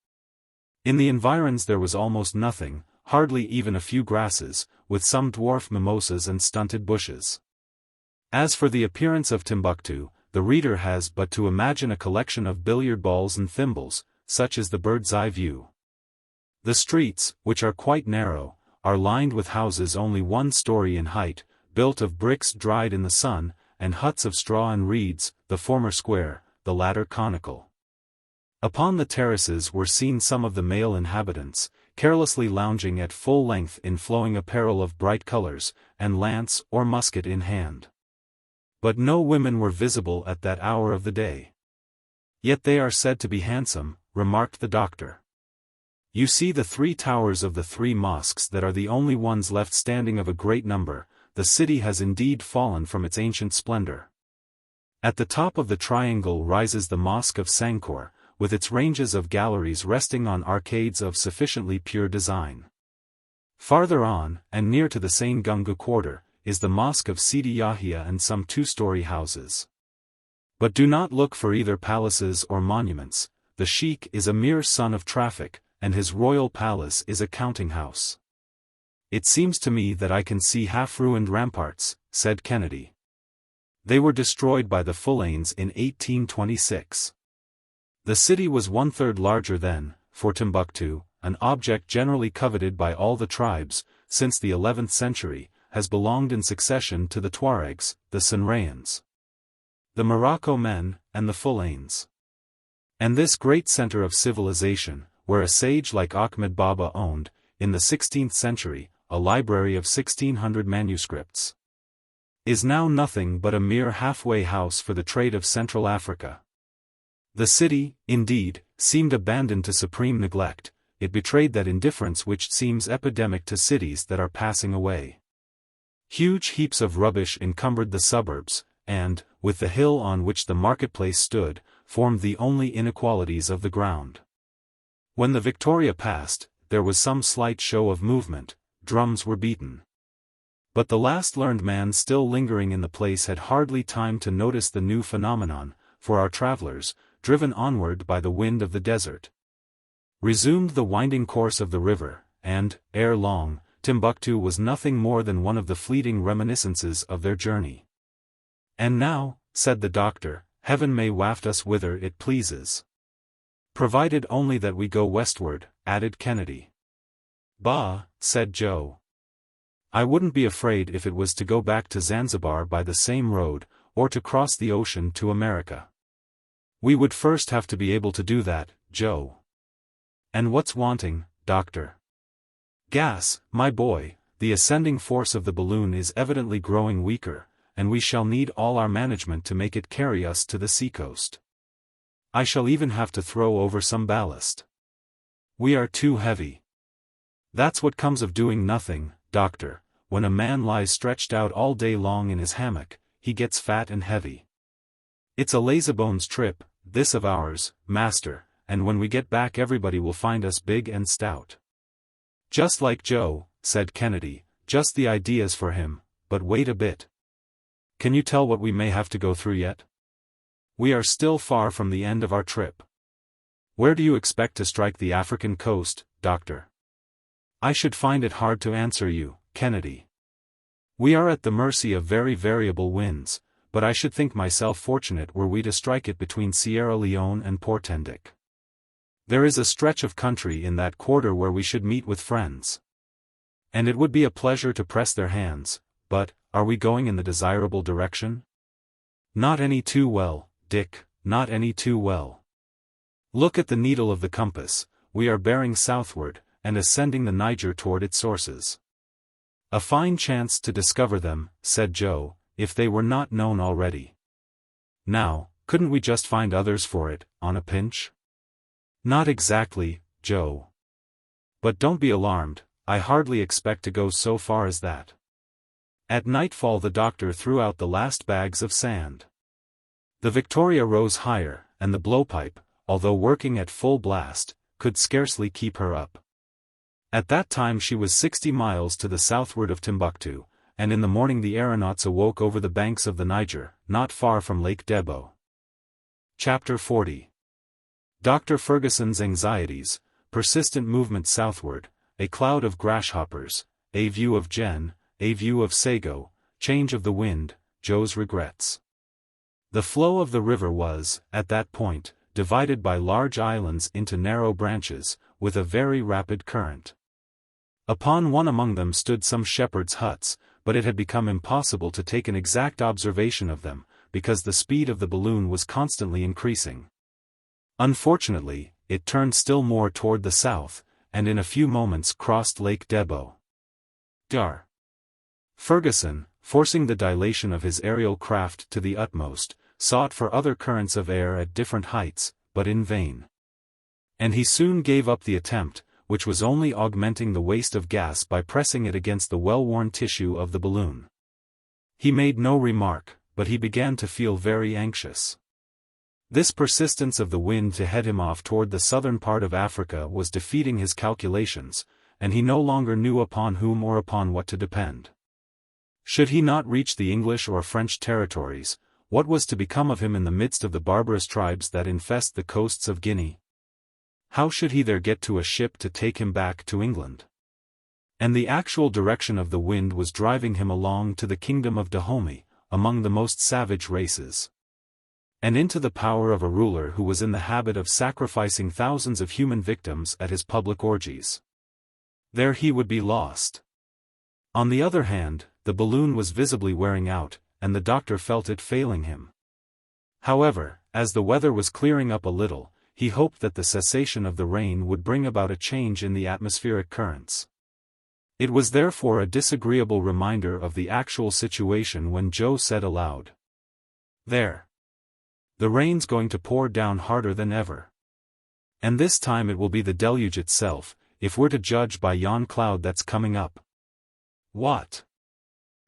In the environs there was almost nothing, hardly even a few grasses, with some dwarf mimosas and stunted bushes. As for the appearance of Timbuktu, the reader has but to imagine a collection of billiard balls and thimbles, such is the bird's-eye view. The streets, which are quite narrow, are lined with houses only 1 story in height, built of bricks dried in the sun, and huts of straw and reeds, the former square, the latter conical. Upon the terraces were seen some of the male inhabitants, carelessly lounging at full length in flowing apparel of bright colors, and lance or musket in hand. But no women were visible at that hour of the day. "Yet they are said to be handsome," remarked the doctor. "You see the 3 towers of the 3 mosques that are the only ones left standing of a great number. The city has indeed fallen from its ancient splendor. At the top of the triangle rises the Mosque of Sankor, with its ranges of galleries resting on arcades of sufficiently pure design. Farther on, and near to the same Gunga quarter, is the Mosque of Sidi Yahya and some 2-story houses. But do not look for either palaces or monuments. The sheik is a mere son of traffic, and his royal palace is a counting-house." "It seems to me that I can see half-ruined ramparts," said Kennedy. "They were destroyed by the Fulanes in 1826. The city was 1/3 larger then, for Timbuktu, an object generally coveted by all the tribes, since the 11th century, has belonged in succession to the Tuaregs, the Sanrayans, the Morocco men, and the Fulanes. And this great center of civilization, where a sage like Ahmed Baba owned, in the 16th century, a library of 1600 manuscripts, is now nothing but a mere halfway house for the trade of Central Africa. The city, indeed, seemed abandoned to supreme neglect. It betrayed that indifference which seems epidemic to cities that are passing away. Huge heaps of rubbish encumbered the suburbs, and, with the hill on which the marketplace stood, formed the only inequalities of the ground. When the Victoria passed, there was some slight show of movement, drums were beaten. But the last learned man still lingering in the place had hardly time to notice the new phenomenon, for our travelers, driven onward by the wind of the desert, resumed the winding course of the river, and, ere long, Timbuktu was nothing more than one of the fleeting reminiscences of their journey. "And now," said the doctor, "heaven may waft us whither it pleases." "Provided only that we go westward," added Kennedy. "Bah," said Joe. "I wouldn't be afraid if it was to go back to Zanzibar by the same road, or to cross the ocean to America." "We would first have to be able to do that, Joe." "And what's wanting, doctor?" "Gas, my boy. The ascending force of the balloon is evidently growing weaker, and we shall need all our management to make it carry us to the seacoast. I shall even have to throw over some ballast. We are too heavy." "That's what comes of doing nothing, doctor. when a man lies stretched out all day long in his hammock, he gets fat and heavy. It's a lazybones trip, this of ours, master, and when we get back everybody will find us big and stout. Just like Joe, said Kennedy, just the ideas for him, but wait a bit. Can you tell what we may have to go through yet? We are still far from the end of our trip. Where do you expect to strike the African coast, Doctor? I should find it hard to answer you, Kennedy. We are at the mercy of very variable winds, but I should think myself fortunate were we to strike it between Sierra Leone and Portendick. There is a stretch of country in that quarter where we should meet with friends. And it would be a pleasure to press their hands, but, are we going in the desirable direction? Not any too well, Dick, not any too well. Look at the needle of the compass, we are bearing southward, and ascending the Niger toward its sources. A fine chance to discover them, said Joe, if they were not known already. Now, couldn't we just find others for it, on a pinch? Not exactly, Joe. But don't be alarmed, I hardly expect to go so far as that. At nightfall the doctor threw out the last bags of sand. The Victoria rose higher, and the blowpipe, although working at full blast, could scarcely keep her up. At that time she was 60 miles to the southward of Timbuktu, and in the morning the aeronauts awoke over the banks of the Niger, not far from Lake Debo. Chapter 40. Dr. Fergusson's anxieties, persistent movement southward, a cloud of grasshoppers, a view of Jen, a view of Sago, change of the wind, Joe's regrets. The flow of the river was, at that point, divided by large islands into narrow branches, with a very rapid current. Upon one among them stood some shepherds' huts, but it had become impossible to take an exact observation of them, because the speed of the balloon was constantly increasing. Unfortunately, it turned still more toward the south, and in a few moments crossed Lake Debo. Dar. Fergusson, forcing the dilation of his aerial craft to the utmost, sought for other currents of air at different heights, but in vain. And he soon gave up the attempt, which was only augmenting the waste of gas by pressing it against the well-worn tissue of the balloon. He made no remark, but he began to feel very anxious. This persistence of the wind to head him off toward the southern part of Africa was defeating his calculations, and he no longer knew upon whom or upon what to depend. Should he not reach the English or French territories, what was to become of him in the midst of the barbarous tribes that infest the coasts of Guinea? How should he there get to a ship to take him back to England? And the actual direction of the wind was driving him along to the kingdom of Dahomey, among the most savage races. And into the power of a ruler who was in the habit of sacrificing thousands of human victims at his public orgies. There he would be lost. On the other hand, the balloon was visibly wearing out, and the doctor felt it failing him. However, as the weather was clearing up a little, he hoped that the cessation of the rain would bring about a change in the atmospheric currents. It was therefore a disagreeable reminder of the actual situation when Joe said aloud, "There. The rain's going to pour down harder than ever. And this time it will be the deluge itself, if we're to judge by yon cloud that's coming up." "What?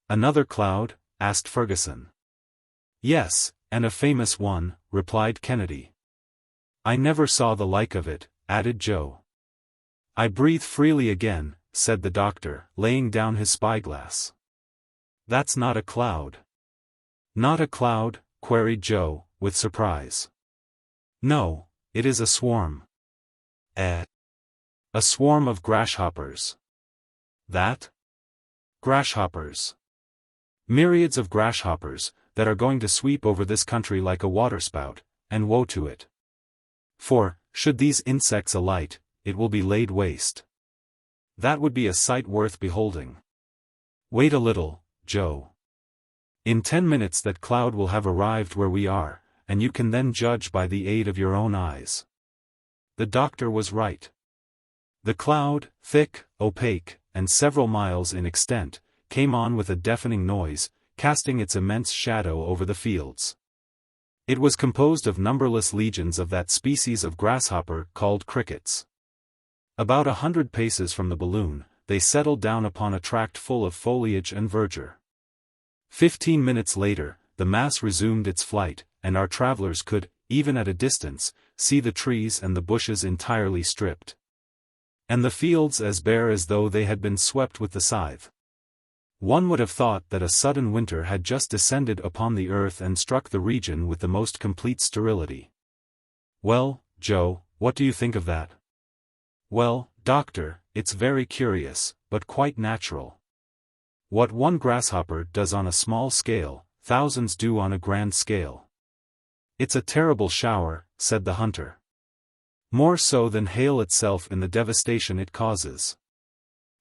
Another cloud?" asked Fergusson. "Yes, and a famous one," replied Kennedy. "I never saw the like of it," added Joe. "I breathe freely again," said the doctor, laying down his spyglass. "That's not a cloud." "Not a cloud?" queried Joe, with surprise. "No, it is a swarm." "A swarm of grasshoppers." "That? Grasshoppers. Myriads of grasshoppers, that are going to sweep over this country like a waterspout, and woe to it. For, should these insects alight, it will be laid waste. That would be a sight worth beholding. Wait a little, Joe. In 10 minutes that cloud will have arrived where we are, and you can then judge by the aid of your own eyes." The doctor was right. The cloud, thick, opaque, and several miles in extent, came on with a deafening noise, casting its immense shadow over the fields. It was composed of numberless legions of that species of grasshopper called crickets. About 100 paces from the balloon, they settled down upon a tract full of foliage and verdure. 15 minutes later, the mass resumed its flight, and our travelers could, even at a distance, see the trees and the bushes entirely stripped, and the fields as bare as though they had been swept with the scythe. One would have thought that a sudden winter had just descended upon the earth and struck the region with the most complete sterility. Well, Joe, what do you think of that? Well, Doctor, it's very curious, but quite natural. What one grasshopper does on a small scale, thousands do on a grand scale. It's a terrible shower, said the hunter. More so than hail itself in the devastation it causes.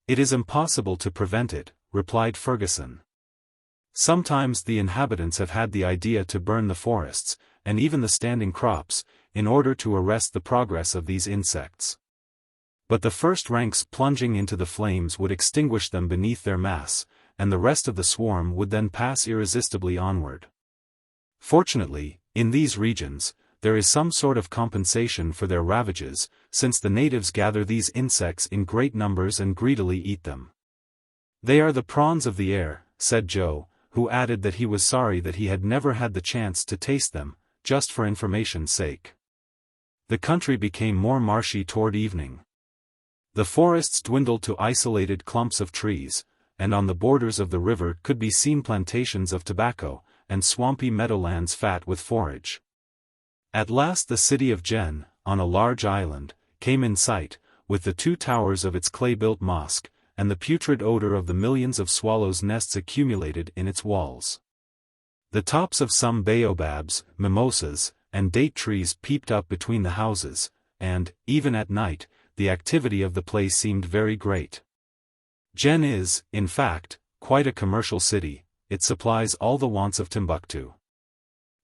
It is impossible to prevent it, replied Fergusson. Sometimes the inhabitants have had the idea to burn the forests, and even the standing crops, in order to arrest the progress of these insects. But the first ranks plunging into the flames would extinguish them beneath their mass, and the rest of the swarm would then pass irresistibly onward. Fortunately, in these regions, there is some sort of compensation for their ravages, since the natives gather these insects in great numbers and greedily eat them. They are the prawns of the air, said Joe, who added that he was sorry that he had never had the chance to taste them, just for information's sake. The country became more marshy toward evening. The forests dwindled to isolated clumps of trees, and on the borders of the river could be seen plantations of tobacco, and swampy meadowlands fat with forage. At last the city of Gien, on a large island, came in sight, with the 2 towers of its clay-built mosque, and the putrid odor of the millions of swallows' nests accumulated in its walls. The tops of some baobabs, mimosas, and date trees peeped up between the houses, and, even at night, the activity of the place seemed very great. Gien is, in fact, quite a commercial city. It supplies all the wants of Timbuktu.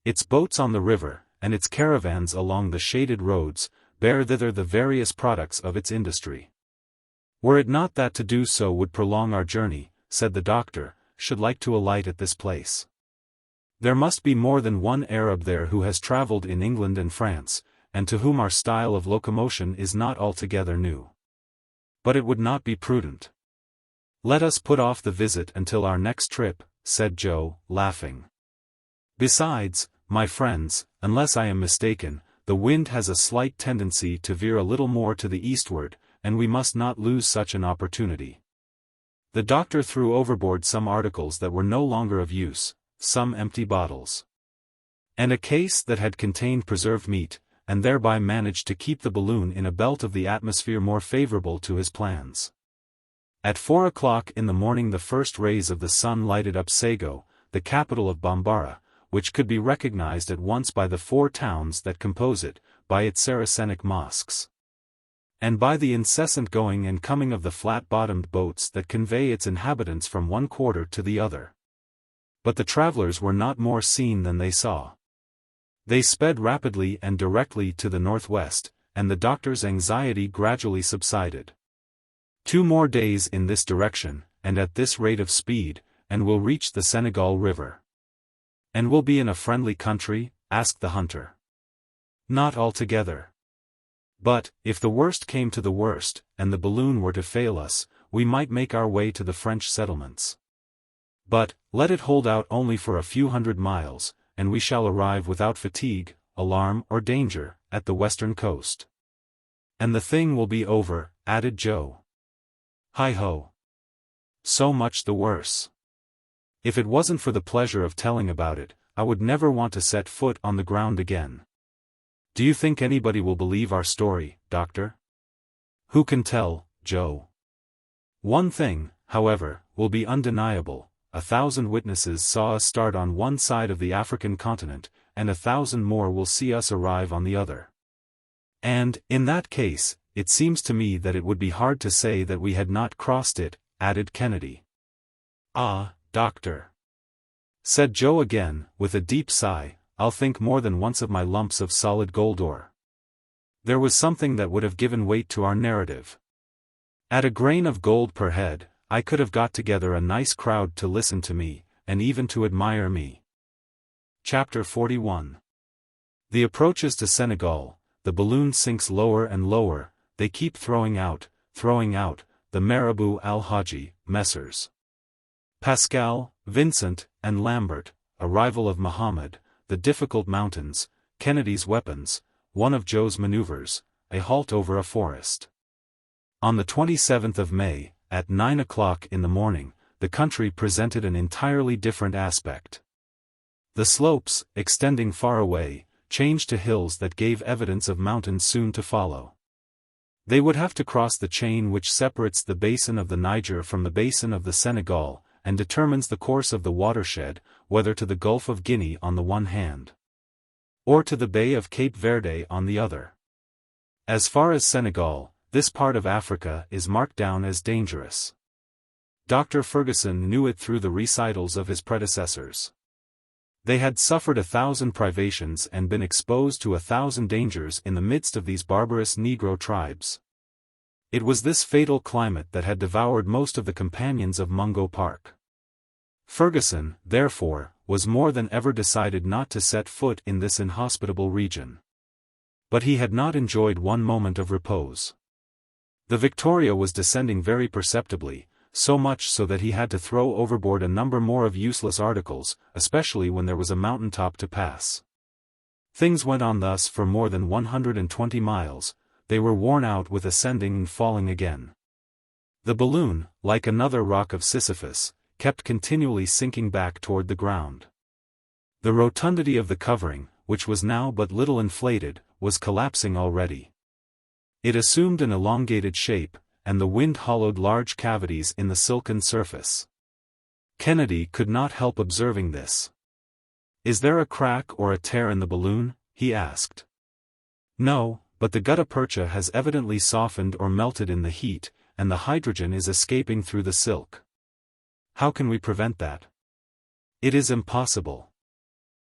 Its boats on the river, and its caravans along the shaded roads, bear thither the various products of its industry. Were it not that to do so would prolong our journey, said the doctor, should like to alight at this place. There must be more than one Arab there who has travelled in England and France, and to whom our style of locomotion is not altogether new. But it would not be prudent. Let us put off the visit until our next trip, said Joe, laughing. Besides, my friends, unless I am mistaken, the wind has a slight tendency to veer a little more to the eastward, and we must not lose such an opportunity. The doctor threw overboard some articles that were no longer of use, some empty bottles, and a case that had contained preserved meat, and thereby managed to keep the balloon in a belt of the atmosphere more favorable to his plans. At 4 o'clock in the morning the first rays of the sun lighted up Sago, the capital of Bambara, which could be recognized at once by the 4 towns that compose it, by its Saracenic mosques, and by the incessant going and coming of the flat-bottomed boats that convey its inhabitants from one quarter to the other. But the travelers were not more seen than they saw. They sped rapidly and directly to the northwest, and the doctor's anxiety gradually subsided. 2 more days in this direction, and at this rate of speed, and we'll reach the Senegal River. And we'll be in a friendly country? Asked the hunter. Not altogether. But, if the worst came to the worst, and the balloon were to fail us, we might make our way to the French settlements. But, let it hold out only for a few hundred miles, and we shall arrive without fatigue, alarm or danger, at the western coast. And the thing will be over, added Joe. Hi-ho. So much the worse. If it wasn't for the pleasure of telling about it, I would never want to set foot on the ground again. Do you think anybody will believe our story, Doctor? Who can tell, Joe? One thing, however, will be undeniable. 1,000 witnesses saw us start on one side of the African continent, and 1,000 more will see us arrive on the other. And, in that case, it seems to me that it would be hard to say that we had not crossed it, added Kennedy. Ah, Doctor, said Joe again, with a deep sigh, I'll think more than once of my lumps of solid gold ore. There was something that would have given weight to our narrative. At a grain of gold per head, I could have got together a nice crowd to listen to me, and even to admire me. Chapter 41. The approaches to Senegal, the balloon sinks lower and lower, they keep throwing out, the Marabout al-Haji, Messrs. Pascal, Vincent, and Lambert, a rival of Muhammad, the difficult mountains, Kennedy's weapons, one of Joe's maneuvers, a halt over a forest. On the 27th of May, at 9 o'clock in the morning, the country presented an entirely different aspect. The slopes, extending far away, changed to hills that gave evidence of mountains soon to follow. They would have to cross the chain which separates the basin of the Niger from the basin of the Senegal, and determines the course of the watershed, whether to the Gulf of Guinea on the one hand, or to the Bay of Cape Verde on the other. As far as Senegal, this part of Africa is marked down as dangerous. Dr. Fergusson knew it through the recitals of his predecessors. They had suffered 1,000 privations and been exposed to 1,000 dangers in the midst of these barbarous Negro tribes. It was this fatal climate that had devoured most of the companions of Mungo Park. Fergusson, therefore, was more than ever decided not to set foot in this inhospitable region. But he had not enjoyed one moment of repose. The Victoria was descending very perceptibly, so much so that he had to throw overboard a number more of useless articles, especially when there was a mountain top to pass. Things went on thus for more than 120 miles, they were worn out with ascending and falling again. The balloon, like another rock of Sisyphus, kept continually sinking back toward the ground. The rotundity of the covering, which was now but little inflated, was collapsing already. It assumed an elongated shape, and the wind hollowed large cavities in the silken surface. Kennedy could not help observing this. "Is there a crack or a tear in the balloon?" he asked. "No, but the gutta percha has evidently softened or melted in the heat, and the hydrogen is escaping through the silk. How can we prevent that?" "It is impossible.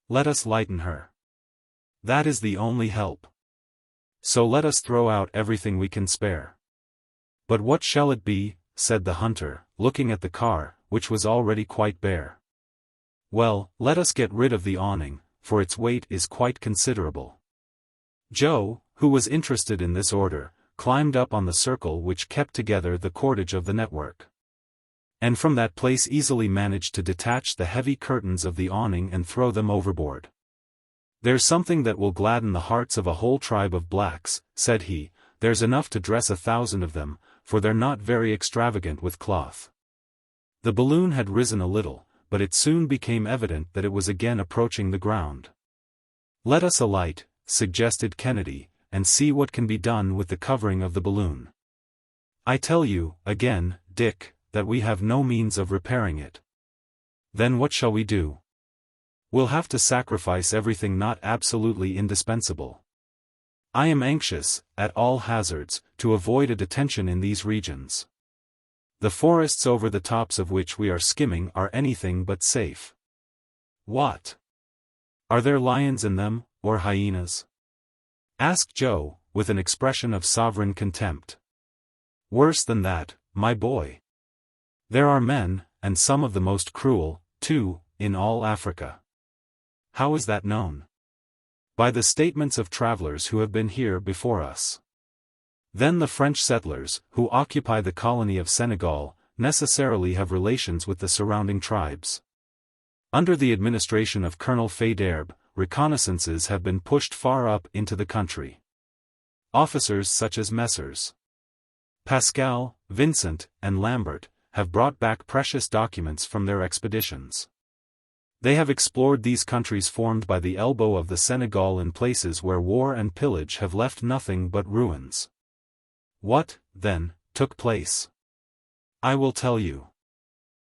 Let us lighten her. That is the only help. So let us throw out everything we can spare." "But what shall it be?" said the hunter, looking at the car, which was already quite bare. "Well, let us get rid of the awning, for its weight is quite considerable." Joe, who was interested in this order, climbed up on the circle which kept together the cordage of the network, and from that place easily managed to detach the heavy curtains of the awning and throw them overboard. "There's something that will gladden the hearts of a whole tribe of blacks," said he. "There's enough to dress 1,000 of them, for they're not very extravagant with cloth." The balloon had risen a little, but it soon became evident that it was again approaching the ground. "Let us alight," suggested Kennedy, "and see what can be done with the covering of the balloon. I tell you, again, Dick, that we have no means of repairing it." "Then what shall we do?" "We'll have to sacrifice everything not absolutely indispensable. I am anxious, at all hazards, to avoid a detention in these regions. The forests over the tops of which we are skimming are anything but safe." "What? Are there lions in them, or hyenas?" asked Joe, with an expression of sovereign contempt. "Worse than that, my boy. There are men, and some of the most cruel, too, in all Africa." "How is that known?" "By the statements of travelers who have been here before us. Then the French settlers, who occupy the colony of Senegal, necessarily have relations with the surrounding tribes. Under the administration of Colonel Faidherbe, reconnaissances have been pushed far up into the country. Officers such as Messrs. Pascal, Vincent, and Lambert, have brought back precious documents from their expeditions. They have explored these countries formed by the elbow of the Senegal in places where war and pillage have left nothing but ruins." "What, then, took place?" "I will tell you.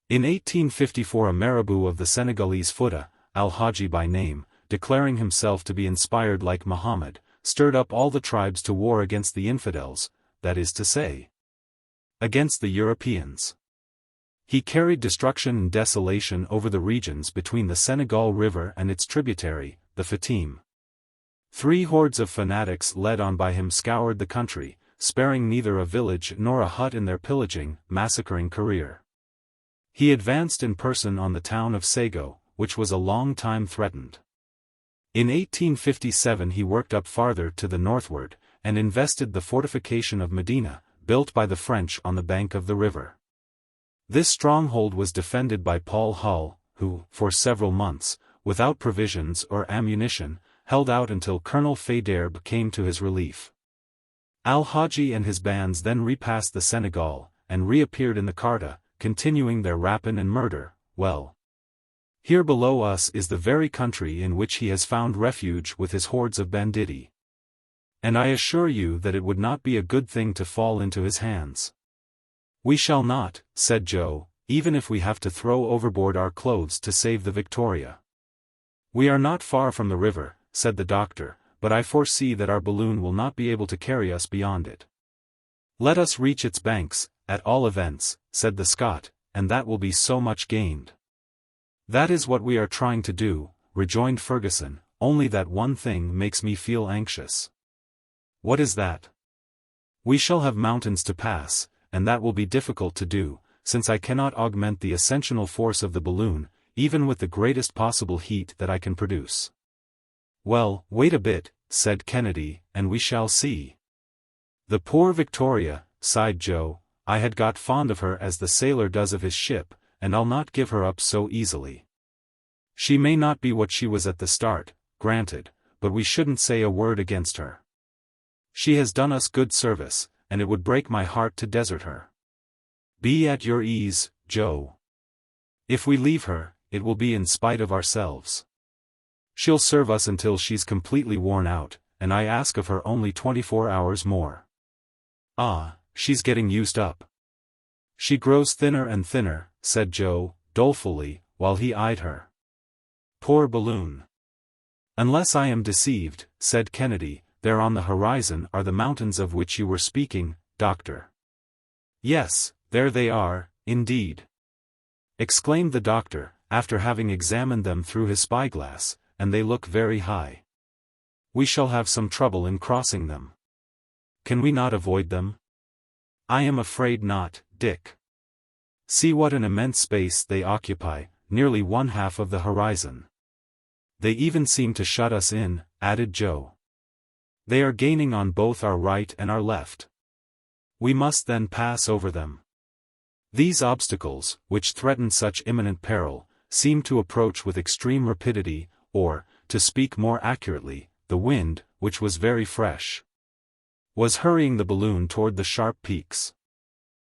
In 1854 a Marabout of the Senegalese Fouta, al-Haji by name, declaring himself to be inspired like Muhammad, stirred up all the tribes to war against the infidels, that is to say, against the Europeans. He carried destruction and desolation over the regions between the Senegal River and its tributary, the VIII. 3 hordes of fanatics led on by him scoured the country, sparing neither a village nor a hut in their pillaging, massacring career. He advanced in person on the town of Sego, which was a long time threatened. In 1857 he worked up farther to the northward, and invested the fortification of Medina, built by the French on the bank of the river. This stronghold was defended by Paul Hull, who, for several months, without provisions or ammunition, held out until Colonel Faidherbe came to his relief. Al-Haji and his bands then repassed the Senegal, and reappeared in the Carta, continuing their rapine and murder. Well, here below us is the very country in which he has found refuge with his hordes of banditti. And I assure you that it would not be a good thing to fall into his hands. We shall not, said Joe, even if we have to throw overboard our clothes to save the Victoria. We are not far from the river, said the doctor, but I foresee that our balloon will not be able to carry us beyond it. Let us reach its banks, at all events, said the Scot, and that will be so much gained. That is what we are trying to do, rejoined Fergusson, only that one thing makes me feel anxious. What is that? We shall have mountains to pass, and that will be difficult to do, since I cannot augment the ascensional force of the balloon, even with the greatest possible heat that I can produce. Well, wait a bit, said Kennedy, and we shall see. The poor Victoria, sighed Joe, I had got fond of her as the sailor does of his ship, and I'll not give her up so easily. She may not be what she was at the start, granted, but we shouldn't say a word against her. She has done us good service, and it would break my heart to desert her. Be at your ease, Joe. If we leave her, it will be in spite of ourselves. She'll serve us until she's completely worn out, and I ask of her only 24 hours more. Ah, she's getting used up. She grows thinner and thinner, said Joe, dolefully, while he eyed her. Poor balloon. Unless I am deceived, said Kennedy, there on the horizon are the mountains of which you were speaking, Doctor. Yes, there they are, indeed, exclaimed the doctor, after having examined them through his spyglass, and they look very high. We shall have some trouble in crossing them. Can we not avoid them? I am afraid not, Dick. See what an immense space they occupy, nearly one half of the horizon. They even seem to shut us in, added Joe. They are gaining on both our right and our left. We must then pass over them. These obstacles, which threaten such imminent peril, seem to approach with extreme rapidity, or, to speak more accurately, the wind, which was very fresh, was hurrying the balloon toward the sharp peaks.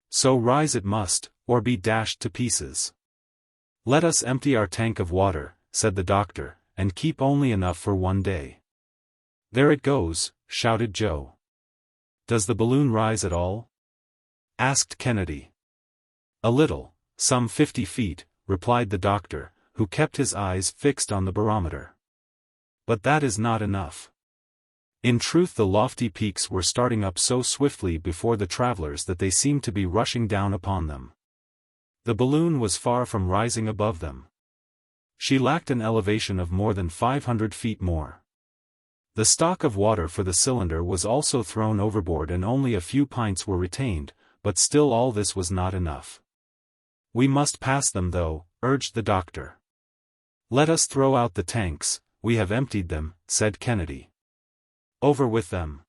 So rise it must, or be dashed to pieces. Let us empty our tank of water, said the doctor, and keep only enough for one day. There it goes, shouted Joe. Does the balloon rise at all? Asked Kennedy. A little, some 50 feet, replied the doctor, who kept his eyes fixed on the barometer. But that is not enough. In truth, the lofty peaks were starting up so swiftly before the travelers that they seemed to be rushing down upon them. The balloon was far from rising above them. She lacked an elevation of more than 500 feet more. The stock of water for the cylinder was also thrown overboard and only a few pints were retained, but still all this was not enough. We must pass them though, urged the doctor. Let us throw out the tanks, we have emptied them, said Kennedy. Over with them.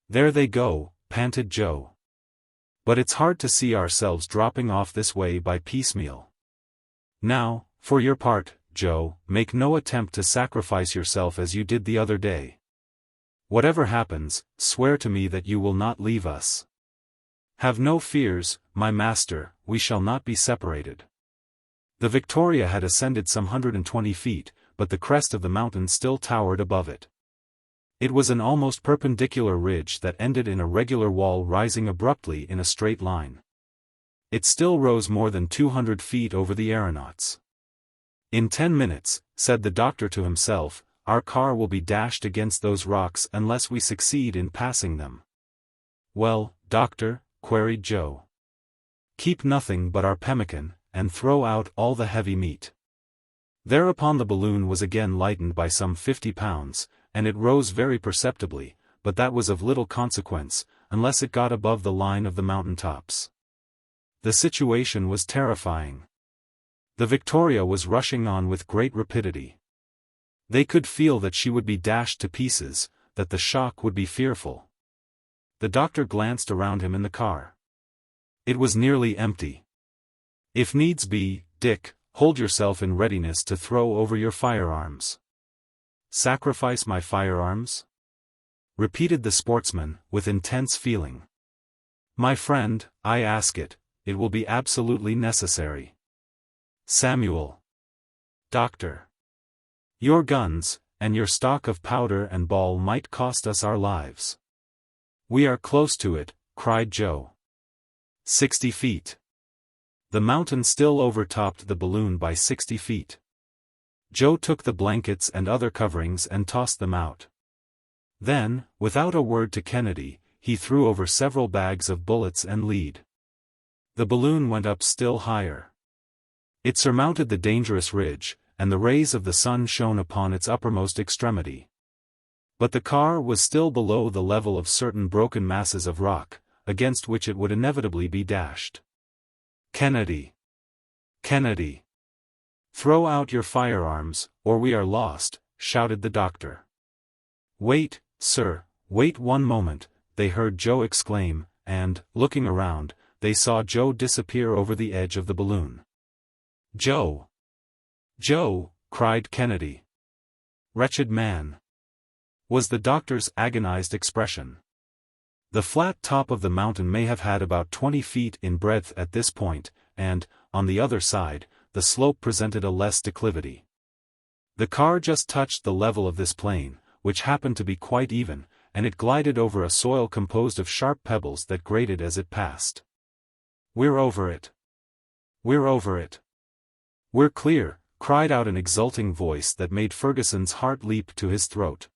There they go, panted Joe. But it's hard to see ourselves dropping off this way by piecemeal. Now, for your part, Joe, make no attempt to sacrifice yourself as you did the other day. Whatever happens, swear to me that you will not leave us. Have no fears, my master, we shall not be separated. The Victoria had ascended some 120 feet, but the crest of the mountain still towered above it. It was an almost perpendicular ridge that ended in a regular wall rising abruptly in a straight line. It still rose more than 200 feet over the aeronauts. In 10 minutes, said the doctor to himself, our car will be dashed against those rocks unless we succeed in passing them. Well, doctor, queried Joe. Keep nothing but our pemmican, and throw out all the heavy meat. Thereupon the balloon was again lightened by some 50 pounds, and it rose very perceptibly, but that was of little consequence, unless it got above the line of the mountain tops. The situation was terrifying. The Victoria was rushing on with great rapidity. They could feel that she would be dashed to pieces, that the shock would be fearful. The doctor glanced around him in the car. It was nearly empty. If needs be, Dick, hold yourself in readiness to throw over your firearms. Sacrifice my firearms? Repeated the sportsman, with intense feeling. My friend, I ask it will be absolutely necessary. Samuel. Doctor. Your guns, and your stock of powder and ball might cost us our lives. We are close to it, cried Joe. 60 feet. The mountain still overtopped the balloon by 60 feet. Joe took the blankets and other coverings and tossed them out. Then, without a word to Kennedy, he threw over several bags of bullets and lead. The balloon went up still higher. It surmounted the dangerous ridge, and the rays of the sun shone upon its uppermost extremity. But the car was still below the level of certain broken masses of rock, against which it would inevitably be dashed. Kennedy. Kennedy. Throw out your firearms, or we are lost, shouted the doctor. Wait, sir, wait one moment, they heard Joe exclaim, and, looking around, they saw Joe disappear over the edge of the balloon. Joe! Joe! Cried Kennedy. Wretched man! Was the doctor's agonized expression. The flat top of the mountain may have had about 20 feet in breadth at this point, and, on the other side, the slope presented a less declivity. The car just touched the level of this plain, which happened to be quite even, and it glided over a soil composed of sharp pebbles that grated as it passed. We're over it. We're over it. We're clear, cried out an exulting voice that made Fergusson's heart leap to his throat.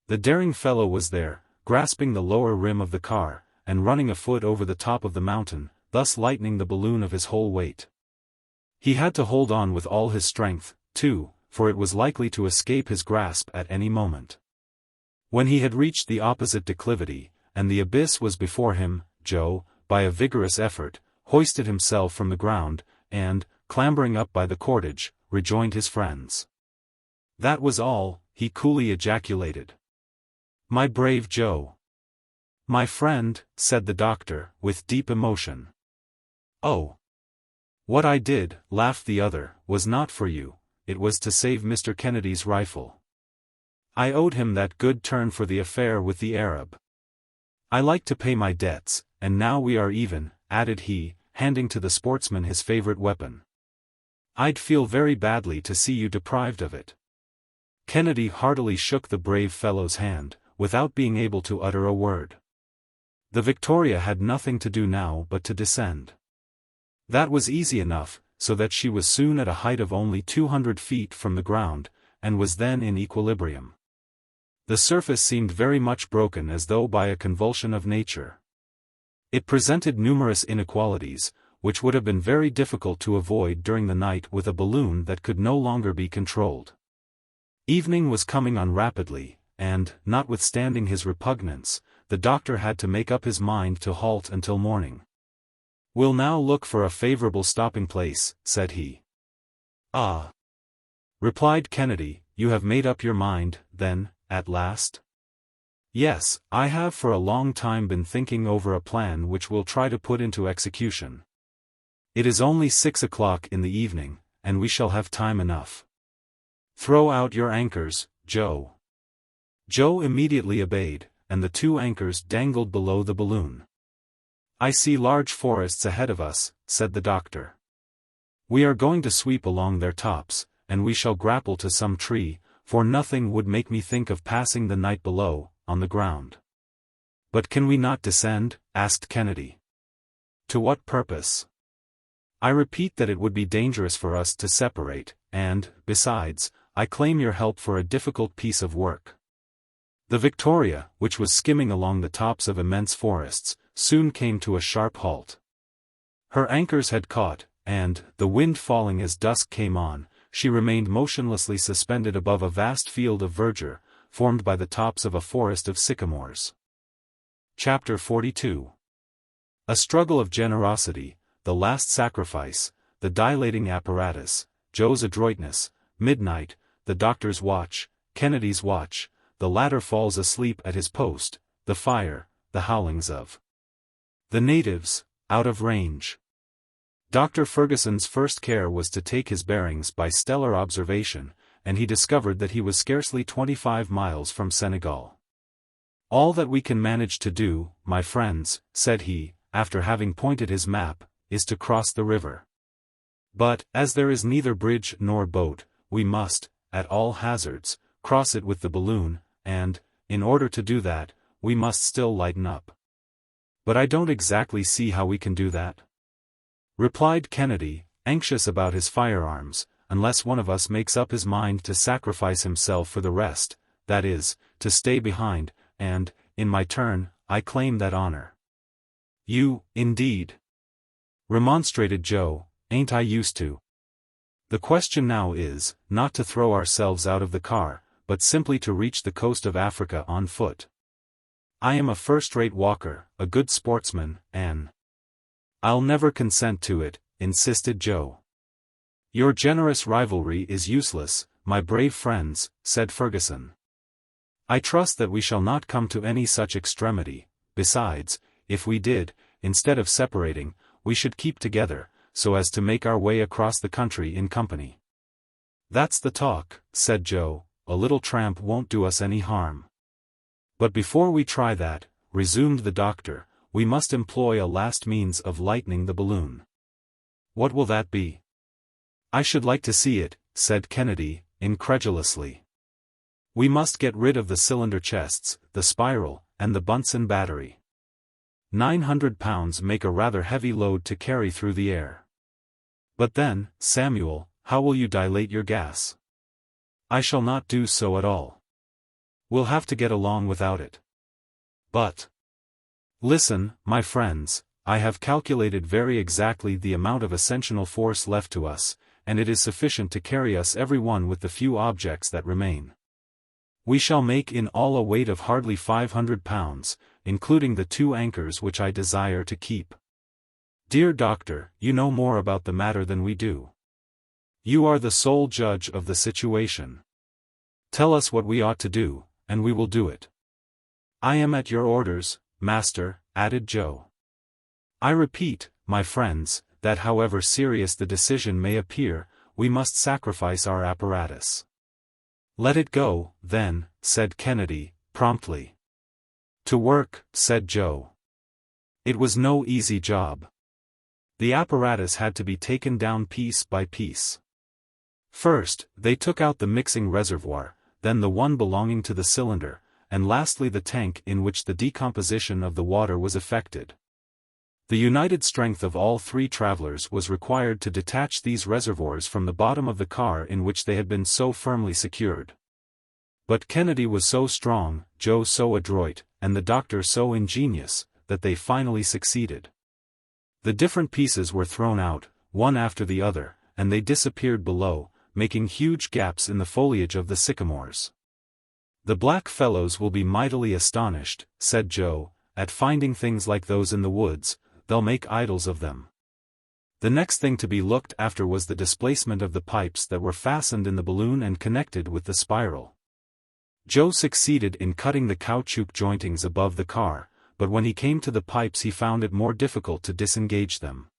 The daring fellow was there, grasping the lower rim of the car, and running a foot over the top of the mountain, thus lightening the balloon of his whole weight. He had to hold on with all his strength, too, for it was likely to escape his grasp at any moment. When he had reached the opposite declivity, and the abyss was before him, Joe, by a vigorous effort, hoisted himself from the ground, and, clambering up by the cordage, rejoined his friends. That was all, he coolly ejaculated. My brave Joe. My friend, said the doctor, with deep emotion. Oh. What I did, laughed the other, was not for you, it was to save Mr. Kennedy's rifle. I owed him that good turn for the affair with the Arab. I like to pay my debts, and now we are even, added he, handing to the sportsman his favorite weapon. I'd feel very badly to see you deprived of it. Kennedy heartily shook the brave fellow's hand, without being able to utter a word. The Victoria had nothing to do now but to descend. That was easy enough, so that she was soon at a height of only 200 feet from the ground, and was then in equilibrium. The surface seemed very much broken as though by a convulsion of nature. It presented numerous inequalities, which would have been very difficult to avoid during the night with a balloon that could no longer be controlled. Evening was coming on rapidly, and, notwithstanding his repugnance, the doctor had to make up his mind to halt until morning. We'll now look for a favorable stopping place, said he. Ah! Replied Kennedy, you have made up your mind, then, at last? Yes, I have for a long time been thinking over a plan which we'll try to put into execution. It is only 6 o'clock in the evening, and we shall have time enough. Throw out your anchors, Joe. Joe immediately obeyed, and the 2 anchors dangled below the balloon. I see large forests ahead of us, said the doctor. We are going to sweep along their tops, and we shall grapple to some tree, for nothing would make me think of passing the night below, on the ground. But can we not descend? Asked Kennedy. To what purpose? I repeat that it would be dangerous for us to separate, and, besides, I claim your help for a difficult piece of work. The Victoria, which was skimming along the tops of immense forests, soon came to a sharp halt. Her anchors had caught, and, the wind falling as dusk came on, she remained motionlessly suspended above a vast field of verdure, formed by the tops of a forest of sycamores. Chapter 42. A struggle of generosity, the last sacrifice, the dilating apparatus, Joe's adroitness, midnight, the doctor's watch, Kennedy's watch, the latter falls asleep at his post, the fire, the howlings of the natives, out of range. Dr. Fergusson's first care was to take his bearings by stellar observation, and he discovered that he was scarcely 25 miles from Senegal. "All that we can manage to do, my friends," said he, after having pointed his map, "is to cross the river. But, as there is neither bridge nor boat, we must, at all hazards, cross it with the balloon, and, in order to do that, we must still lighten up." "But I don't exactly see how we can do that," replied Kennedy, anxious about his firearms, "unless one of us makes up his mind to sacrifice himself for the rest, that is, to stay behind, and, in my turn, I claim that honor." "You, indeed?" remonstrated Joe, "ain't I used to? The question now is, not to throw ourselves out of the car, but simply to reach the coast of Africa on foot. I am a first-rate walker, a good sportsman, and—" "I'll never consent to it," insisted Joe. "Your generous rivalry is useless, my brave friends," said Fergusson. "I trust that we shall not come to any such extremity. Besides, if we did, instead of separating, we should keep together, so as to make our way across the country in company." "That's the talk," said Joe, "a little tramp won't do us any harm." "But before we try that," resumed the doctor, "we must employ a last means of lightening the balloon." "What will that be?" "I should like to see it," said Kennedy, incredulously. "We must get rid of the cylinder chests, the spiral, and the Bunsen battery. 900 pounds make a rather heavy load to carry through the air. But then, Samuel, how will you dilate your gas?" "I shall not do so at all. We'll have to get along without it." "But—" "Listen, my friends, I have calculated very exactly the amount of ascensional force left to us, and it is sufficient to carry us every one with the few objects that remain. We shall make in all a weight of hardly 500 pounds, including the 2 anchors which I desire to keep. Dear doctor, you know more about the matter than we do. You are the sole judge of the situation. Tell us what we ought to do, and we will do it." "I am at your orders, master," added Joe. "I repeat, my friends, that however serious the decision may appear, we must sacrifice our apparatus." "Let it go, then," said Kennedy, promptly. "To work," said Joe. It was no easy job. The apparatus had to be taken down piece by piece. First, they took out the mixing reservoir, then the one belonging to the cylinder, and lastly the tank in which the decomposition of the water was effected. The united strength of all 3 travelers was required to detach these reservoirs from the bottom of the car in which they had been so firmly secured. But Kennedy was so strong, Joe so adroit, and the doctor so ingenious, that they finally succeeded. The different pieces were thrown out, one after the other, and they disappeared below, making huge gaps in the foliage of the sycamores. "The black fellows will be mightily astonished," said Joe, "at finding things like those in the woods. They'll make idols of them." The next thing to be looked after was the displacement of the pipes that were fastened in the balloon and connected with the spiral. Joe succeeded in cutting the caoutchouc jointings above the car, but when he came to the pipes he found it more difficult to disengage them.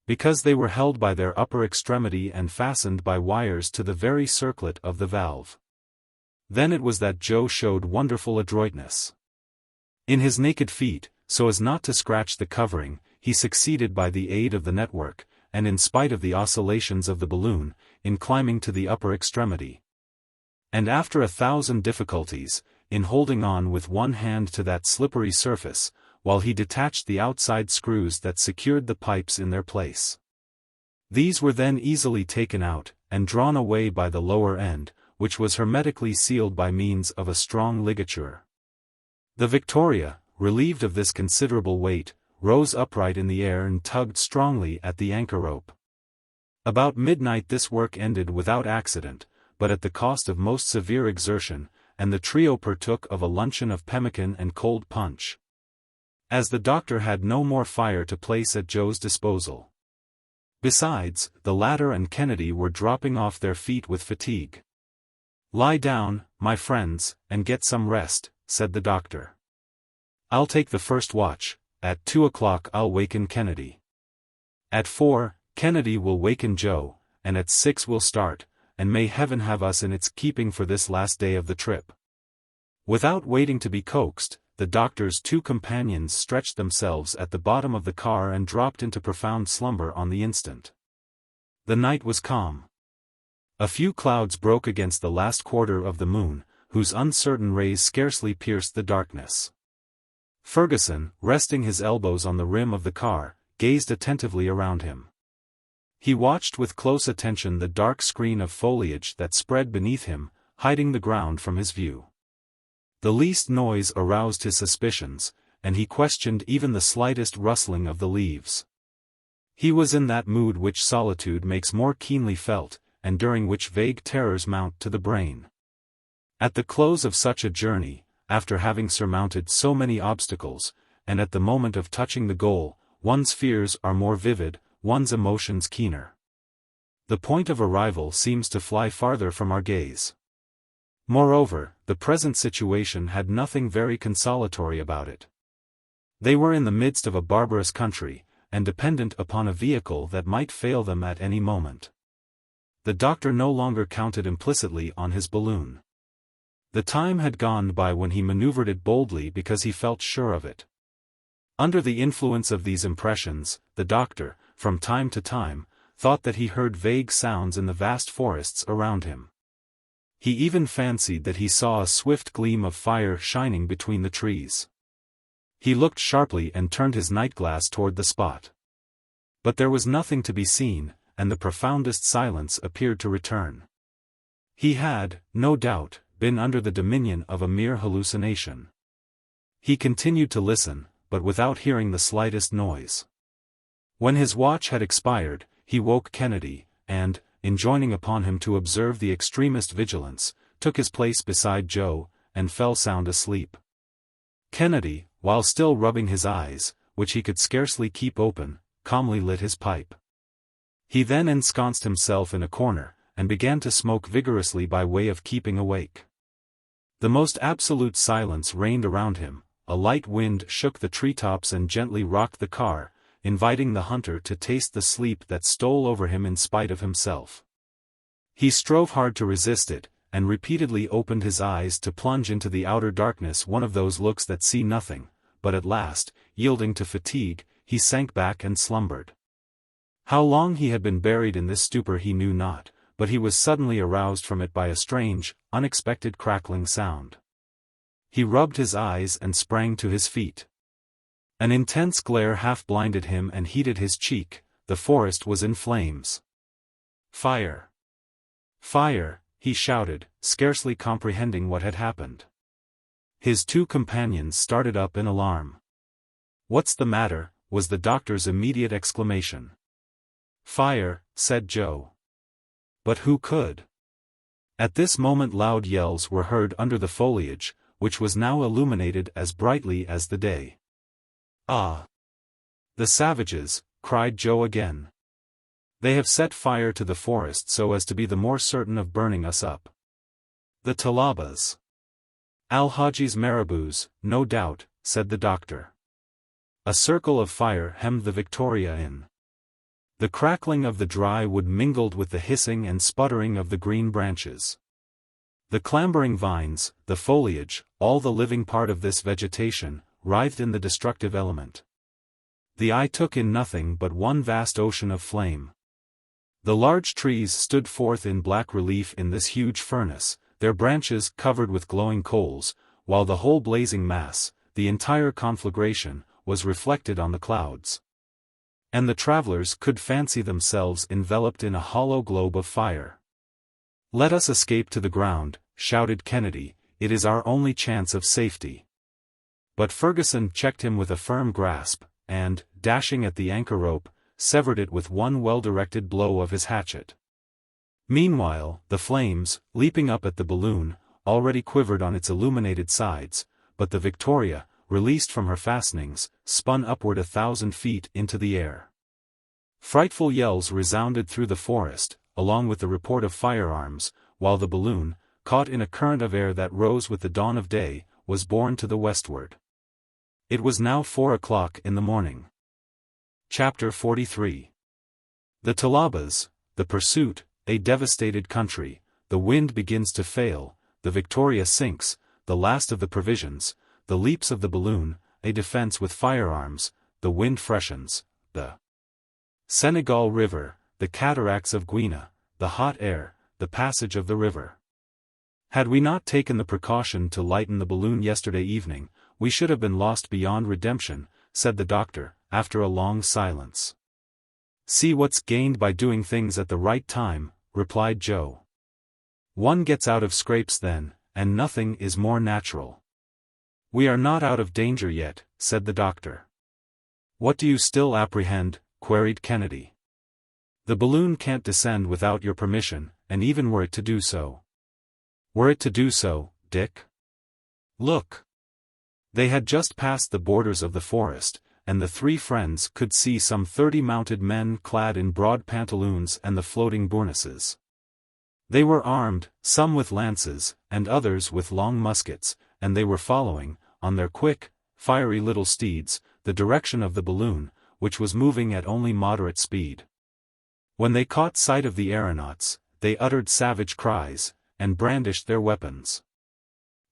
Because they were held by their upper extremity and fastened by wires to the very circlet of the valve. Then it was that Joe showed wonderful adroitness. In his naked feet, so as not to scratch the covering, he succeeded by the aid of the network, and in spite of the oscillations of the balloon, in climbing to the upper extremity. And after 1,000 difficulties, in holding on with one hand to that slippery surface, while he detached the outside screws that secured the pipes in their place. These were then easily taken out, and drawn away by the lower end, which was hermetically sealed by means of a strong ligature. The Victoria, relieved of this considerable weight, rose upright in the air and tugged strongly at the anchor rope. About midnight this work ended without accident, but at the cost of most severe exertion, and the trio partook of a luncheon of pemmican and cold punch. As the doctor had no more fire to place at Joe's disposal. Besides, the latter and Kennedy were dropping off their feet with fatigue. "Lie down, my friends, and get some rest," said the doctor. I'll take the first watch. At 2 o'clock I'll waken Kennedy. At 4, Kennedy will waken Joe, and at 6 we'll start, and may heaven have us in its keeping for this last day of the trip." Without waiting to be coaxed, the doctor's two companions stretched themselves at the bottom of the car and dropped into profound slumber on the instant. The night was calm. A few clouds broke against the last quarter of the moon, whose uncertain rays scarcely pierced the darkness. Fergusson, resting his elbows on the rim of the car, gazed attentively around him. He watched with close attention the dark screen of foliage that spread beneath him, hiding the ground from his view. The least noise aroused his suspicions, and he questioned even the slightest rustling of the leaves. He was in that mood which solitude makes more keenly felt, and during which vague terrors mount to the brain. At the close of such a journey, after having surmounted so many obstacles, and at the moment of touching the goal, one's fears are more vivid, one's emotions keener. The point of arrival seems to fly farther from our gaze. Moreover, the present situation had nothing very consolatory about it. They were in the midst of a barbarous country, and dependent upon a vehicle that might fail them at any moment. The doctor no longer counted implicitly on his balloon. The time had gone by when he maneuvered it boldly because he felt sure of it. Under the influence of these impressions, the doctor, from time to time, thought that he heard vague sounds in the vast forests around him. He even fancied that he saw a swift gleam of fire shining between the trees. He looked sharply and turned his night-glass toward the spot. But there was nothing to be seen, and the profoundest silence appeared to return. He had, no doubt, been under the dominion of a mere hallucination. He continued to listen, but without hearing the slightest noise. When his watch had expired, he woke Kennedy, and, enjoining upon him to observe the extremest vigilance, took his place beside Joe, and fell sound asleep. Kennedy, while still rubbing his eyes, which he could scarcely keep open, calmly lit his pipe. He then ensconced himself in a corner, and began to smoke vigorously by way of keeping awake. The most absolute silence reigned around him, a light wind shook the treetops and gently rocked the car, inviting the hunter to taste the sleep that stole over him in spite of himself. He strove hard to resist it, and repeatedly opened his eyes to plunge into the outer darkness, one of those looks that see nothing, but at last, yielding to fatigue, he sank back and slumbered. How long he had been buried in this stupor he knew not, but he was suddenly aroused from it by a strange, unexpected crackling sound. He rubbed his eyes and sprang to his feet. An intense glare half blinded him and heated his cheek. The forest was in flames. "Fire! Fire!" he shouted, scarcely comprehending what had happened. His two companions started up in alarm. "What's the matter?" was the doctor's immediate exclamation. "Fire," said Joe. But who could? At this moment loud yells were heard under the foliage, which was now illuminated as brightly as the day. "Ah! The savages," cried Joe again. "They have set fire to the forest so as to be the more certain of burning us up. The Talabas. Al-Haji's marabouts, no doubt," said the doctor. A circle of fire hemmed the Victoria in. The crackling of the dry wood mingled with the hissing and sputtering of the green branches. The clambering vines, the foliage, all the living part of this vegetation, writhed in the destructive element. The eye took in nothing but one vast ocean of flame. The large trees stood forth in black relief in this huge furnace, their branches covered with glowing coals, while the whole blazing mass, the entire conflagration, was reflected on the clouds. And the travelers could fancy themselves enveloped in a hollow globe of fire. "Let us escape to the ground," shouted Kennedy, "it is our only chance of safety." But Fergusson checked him with a firm grasp, and, dashing at the anchor rope, severed it with one well-directed blow of his hatchet. Meanwhile, the flames, leaping up at the balloon, already quivered on its illuminated sides, but the Victoria, released from her fastenings, spun upward 1,000 feet into the air. Frightful yells resounded through the forest, along with the report of firearms, while the balloon, caught in a current of air that rose with the dawn of day, was borne to the westward. It was now 4 o'clock in the morning. Chapter 43. The Talabas, the pursuit, a devastated country, the wind begins to fail, the Victoria sinks, the last of the provisions, the leaps of the balloon, a defense with firearms, the wind freshens, the Senegal River, the cataracts of Guiana, the hot air, the passage of the river. Had we not taken the precaution to lighten the balloon yesterday evening, we should have been lost beyond redemption, said the doctor, after a long silence. See what's gained by doing things at the right time, replied Joe. One gets out of scrapes then, and nothing is more natural. We are not out of danger yet, said the doctor. What do you still apprehend? Queried Kennedy. The balloon can't descend without your permission, and even were it to do so. Were it to do so, Dick? Look! They had just passed the borders of the forest, and the three friends could see some 30 mounted men clad in broad pantaloons and the floating bournases. They were armed, some with lances, and others with long muskets, and they were following, on their quick, fiery little steeds, the direction of the balloon, which was moving at only moderate speed. When they caught sight of the aeronauts, they uttered savage cries, and brandished their weapons.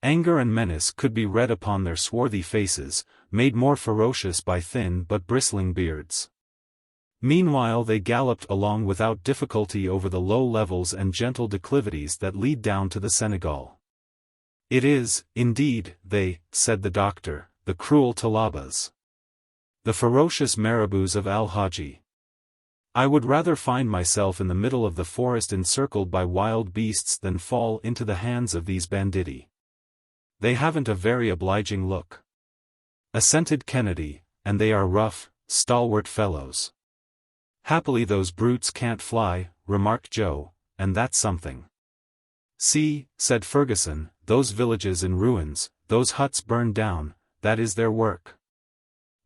Anger and menace could be read upon their swarthy faces, made more ferocious by thin but bristling beards. Meanwhile they galloped along without difficulty over the low levels and gentle declivities that lead down to the Senegal. It is, indeed, they, said the doctor, the cruel Talabas. The ferocious marabouts of Al-Haji. I would rather find myself in the middle of the forest encircled by wild beasts than fall into the hands of these banditti. They haven't a very obliging look. Assented Kennedy, and they are rough, stalwart fellows. Happily those brutes can't fly, remarked Joe, and that's something. See, said Fergusson, those villages in ruins, those huts burned down, that is their work.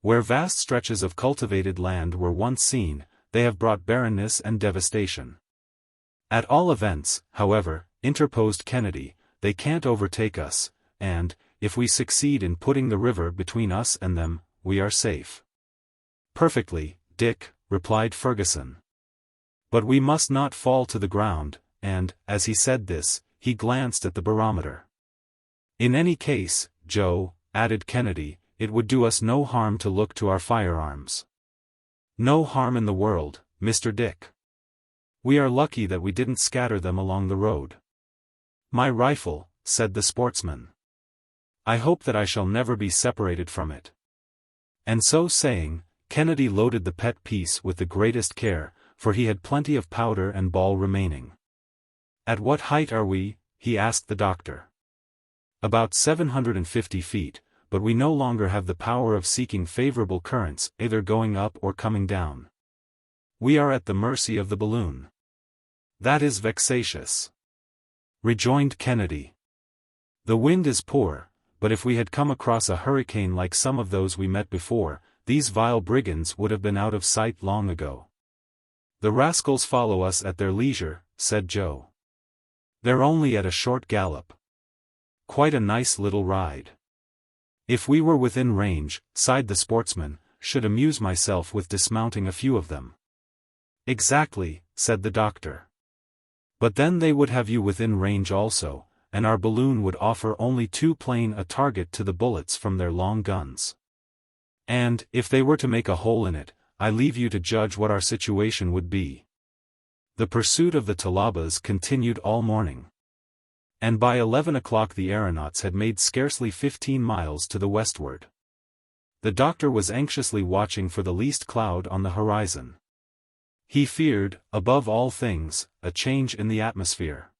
Where vast stretches of cultivated land were once seen, they have brought barrenness and devastation. At all events, however, interposed Kennedy, they can't overtake us, and, if we succeed in putting the river between us and them, we are safe. Perfectly, Dick, replied Fergusson. But we must not fall to the ground, and, as he said this, he glanced at the barometer. In any case, Joe, added Kennedy, it would do us no harm to look to our firearms. No harm in the world, Mr. Dick. We are lucky that we didn't scatter them along the road. My rifle, said the sportsman. I hope that I shall never be separated from it. And so saying, Kennedy loaded the pet piece with the greatest care, for he had plenty of powder and ball remaining. At what height are we? He asked the doctor. About 750 feet, but we no longer have the power of seeking favorable currents, either going up or coming down. We are at the mercy of the balloon. That is vexatious, rejoined Kennedy. The wind is poor, but if we had come across a hurricane like some of those we met before, these vile brigands would have been out of sight long ago. The rascals follow us at their leisure, said Joe. They're only at a short gallop. Quite a nice little ride. If we were within range, sighed the sportsman, should amuse myself with dismounting a few of them. Exactly, said the doctor. But then they would have you within range also, and our balloon would offer only too plain a target to the bullets from their long guns. And, if they were to make a hole in it, I leave you to judge what our situation would be. The pursuit of the Talabas continued all morning. And by 11 o'clock the aeronauts had made scarcely 15 miles to the westward. The doctor was anxiously watching for the least cloud on the horizon. He feared, above all things, a change in the atmosphere.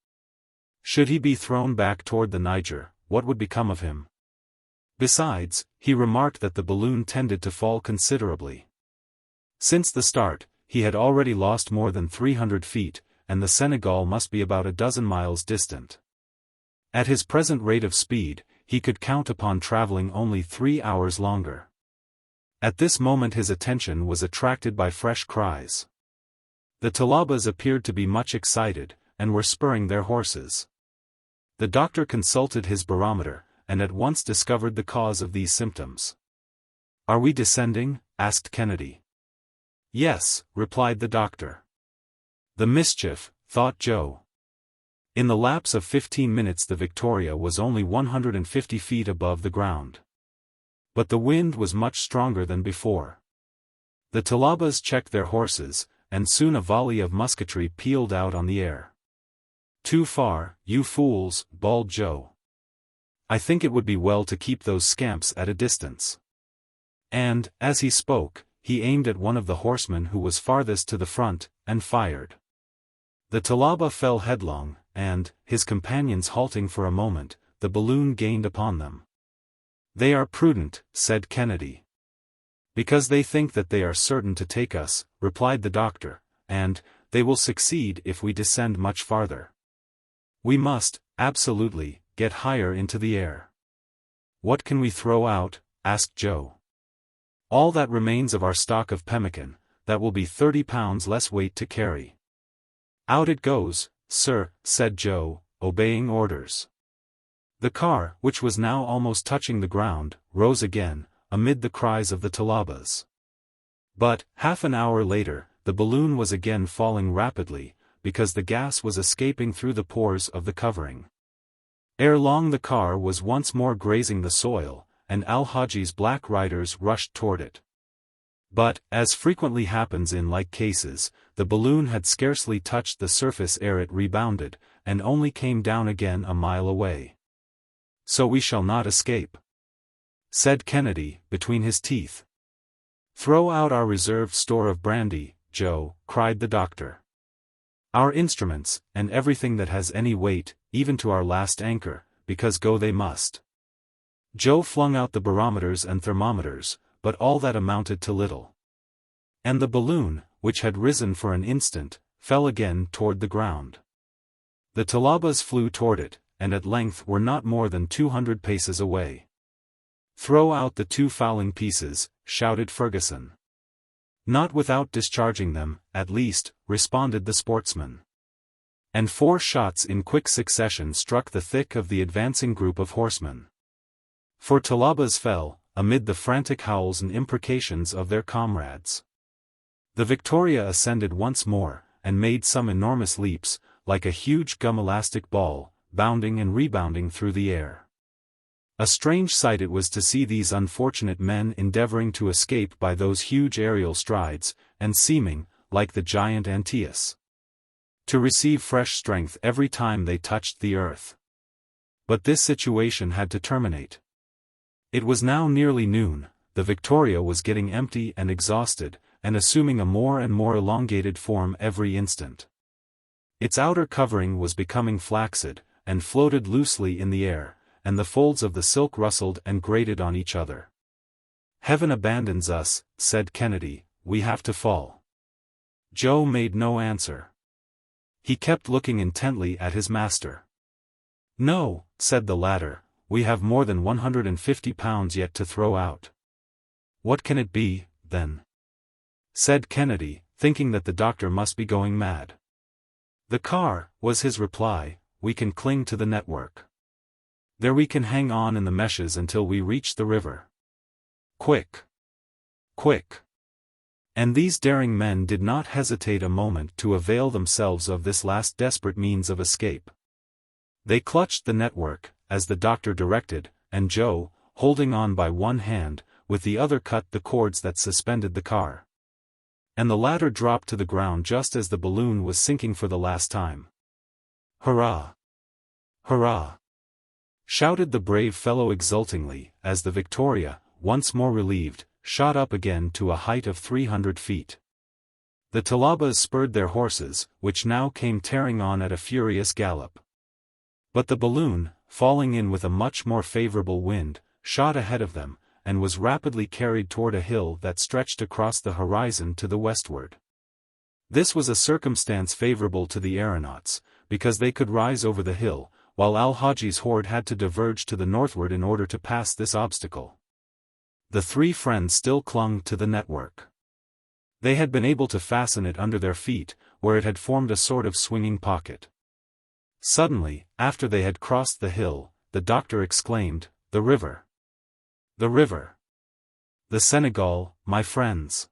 Should he be thrown back toward the Niger, what would become of him? Besides, he remarked that the balloon tended to fall considerably. Since the start, he had already lost more than 300 feet, and the Senegal must be about a dozen miles distant. At his present rate of speed, he could count upon traveling only 3 hours longer. At this moment his attention was attracted by fresh cries. The Talabas appeared to be much excited, and were spurring their horses. The doctor consulted his barometer, and at once discovered the cause of these symptoms. "Are we descending?" asked Kennedy. "Yes," replied the doctor. "The mischief," thought Joe. In the lapse of 15 minutes the Victoria was only 150 feet above the ground. But the wind was much stronger than before. The Talabas checked their horses, and soon a volley of musketry pealed out on the air. "Too far, you fools," bawled Joe. "I think it would be well to keep those scamps at a distance." And, as he spoke, he aimed at one of the horsemen who was farthest to the front, and fired. The Talaba fell headlong, and, his companions halting for a moment, the balloon gained upon them. "They are prudent," said Kennedy. "Because they think that they are certain to take us," replied the doctor, "and, they will succeed if we descend much farther. We must, absolutely, get higher into the air." "What can we throw out?" asked Joe. "All that remains of our stock of pemmican, that will be 30 pounds less weight to carry." "Out it goes, sir," said Joe, obeying orders. The car, which was now almost touching the ground, rose again, amid the cries of the Talabas. But, half an hour later, the balloon was again falling rapidly, because the gas was escaping through the pores of the covering. Ere long the car was once more grazing the soil, and Al-Haji's black riders rushed toward it. But, as frequently happens in like cases, the balloon had scarcely touched the surface ere it rebounded, and only came down again a mile away. "So we shall not escape," said Kennedy, between his teeth. "Throw out our reserved store of brandy, Joe," cried the doctor. "Our instruments, and everything that has any weight, even to our last anchor, because go they must." Joe flung out the barometers and thermometers, but all that amounted to little. And the balloon, which had risen for an instant, fell again toward the ground. The Talabas flew toward it, and at length were not more than 200 paces away. "Throw out the 2 fowling pieces," shouted Fergusson. "Not without discharging them, at least," responded the sportsman. And 4 shots in quick succession struck the thick of the advancing group of horsemen. 4 Talabas fell, amid the frantic howls and imprecations of their comrades. The Victoria ascended once more, and made some enormous leaps, like a huge gum-elastic ball, bounding and rebounding through the air. A strange sight it was to see these unfortunate men endeavoring to escape by those huge aerial strides, and seeming, like the giant Antaeus, to receive fresh strength every time they touched the earth. But this situation had to terminate. It was now nearly noon, the Victoria was getting empty and exhausted, and assuming a more and more elongated form every instant. Its outer covering was becoming flaccid, and floated loosely in the air, and the folds of the silk rustled and grated on each other. "Heaven abandons us," said Kennedy, "we have to fall." Joe made no answer. He kept looking intently at his master. "No," said the latter, "we have more than 150 pounds yet to throw out." "What can it be, then?" said Kennedy, thinking that the doctor must be going mad. "The car," was his reply. "We can cling to the network. There we can hang on in the meshes until we reach the river. Quick! Quick!" And these daring men did not hesitate a moment to avail themselves of this last desperate means of escape. They clutched the network, as the doctor directed, and Joe, holding on by one hand, with the other cut the cords that suspended the car. And the latter dropped to the ground just as the balloon was sinking for the last time. "Hurrah! Hurrah!" shouted the brave fellow exultingly, as the Victoria, once more relieved, shot up again to a height of 300 feet. The Talabas spurred their horses, which now came tearing on at a furious gallop. But the balloon, falling in with a much more favorable wind, shot ahead of them, and was rapidly carried toward a hill that stretched across the horizon to the westward. This was a circumstance favorable to the aeronauts, because they could rise over the hill, while Al-Haji's horde had to diverge to the northward in order to pass this obstacle. The 3 friends still clung to the network. They had been able to fasten it under their feet, where it had formed a sort of swinging pocket. Suddenly, after they had crossed the hill, the doctor exclaimed, "The river! The river!" The Senegal, my friends.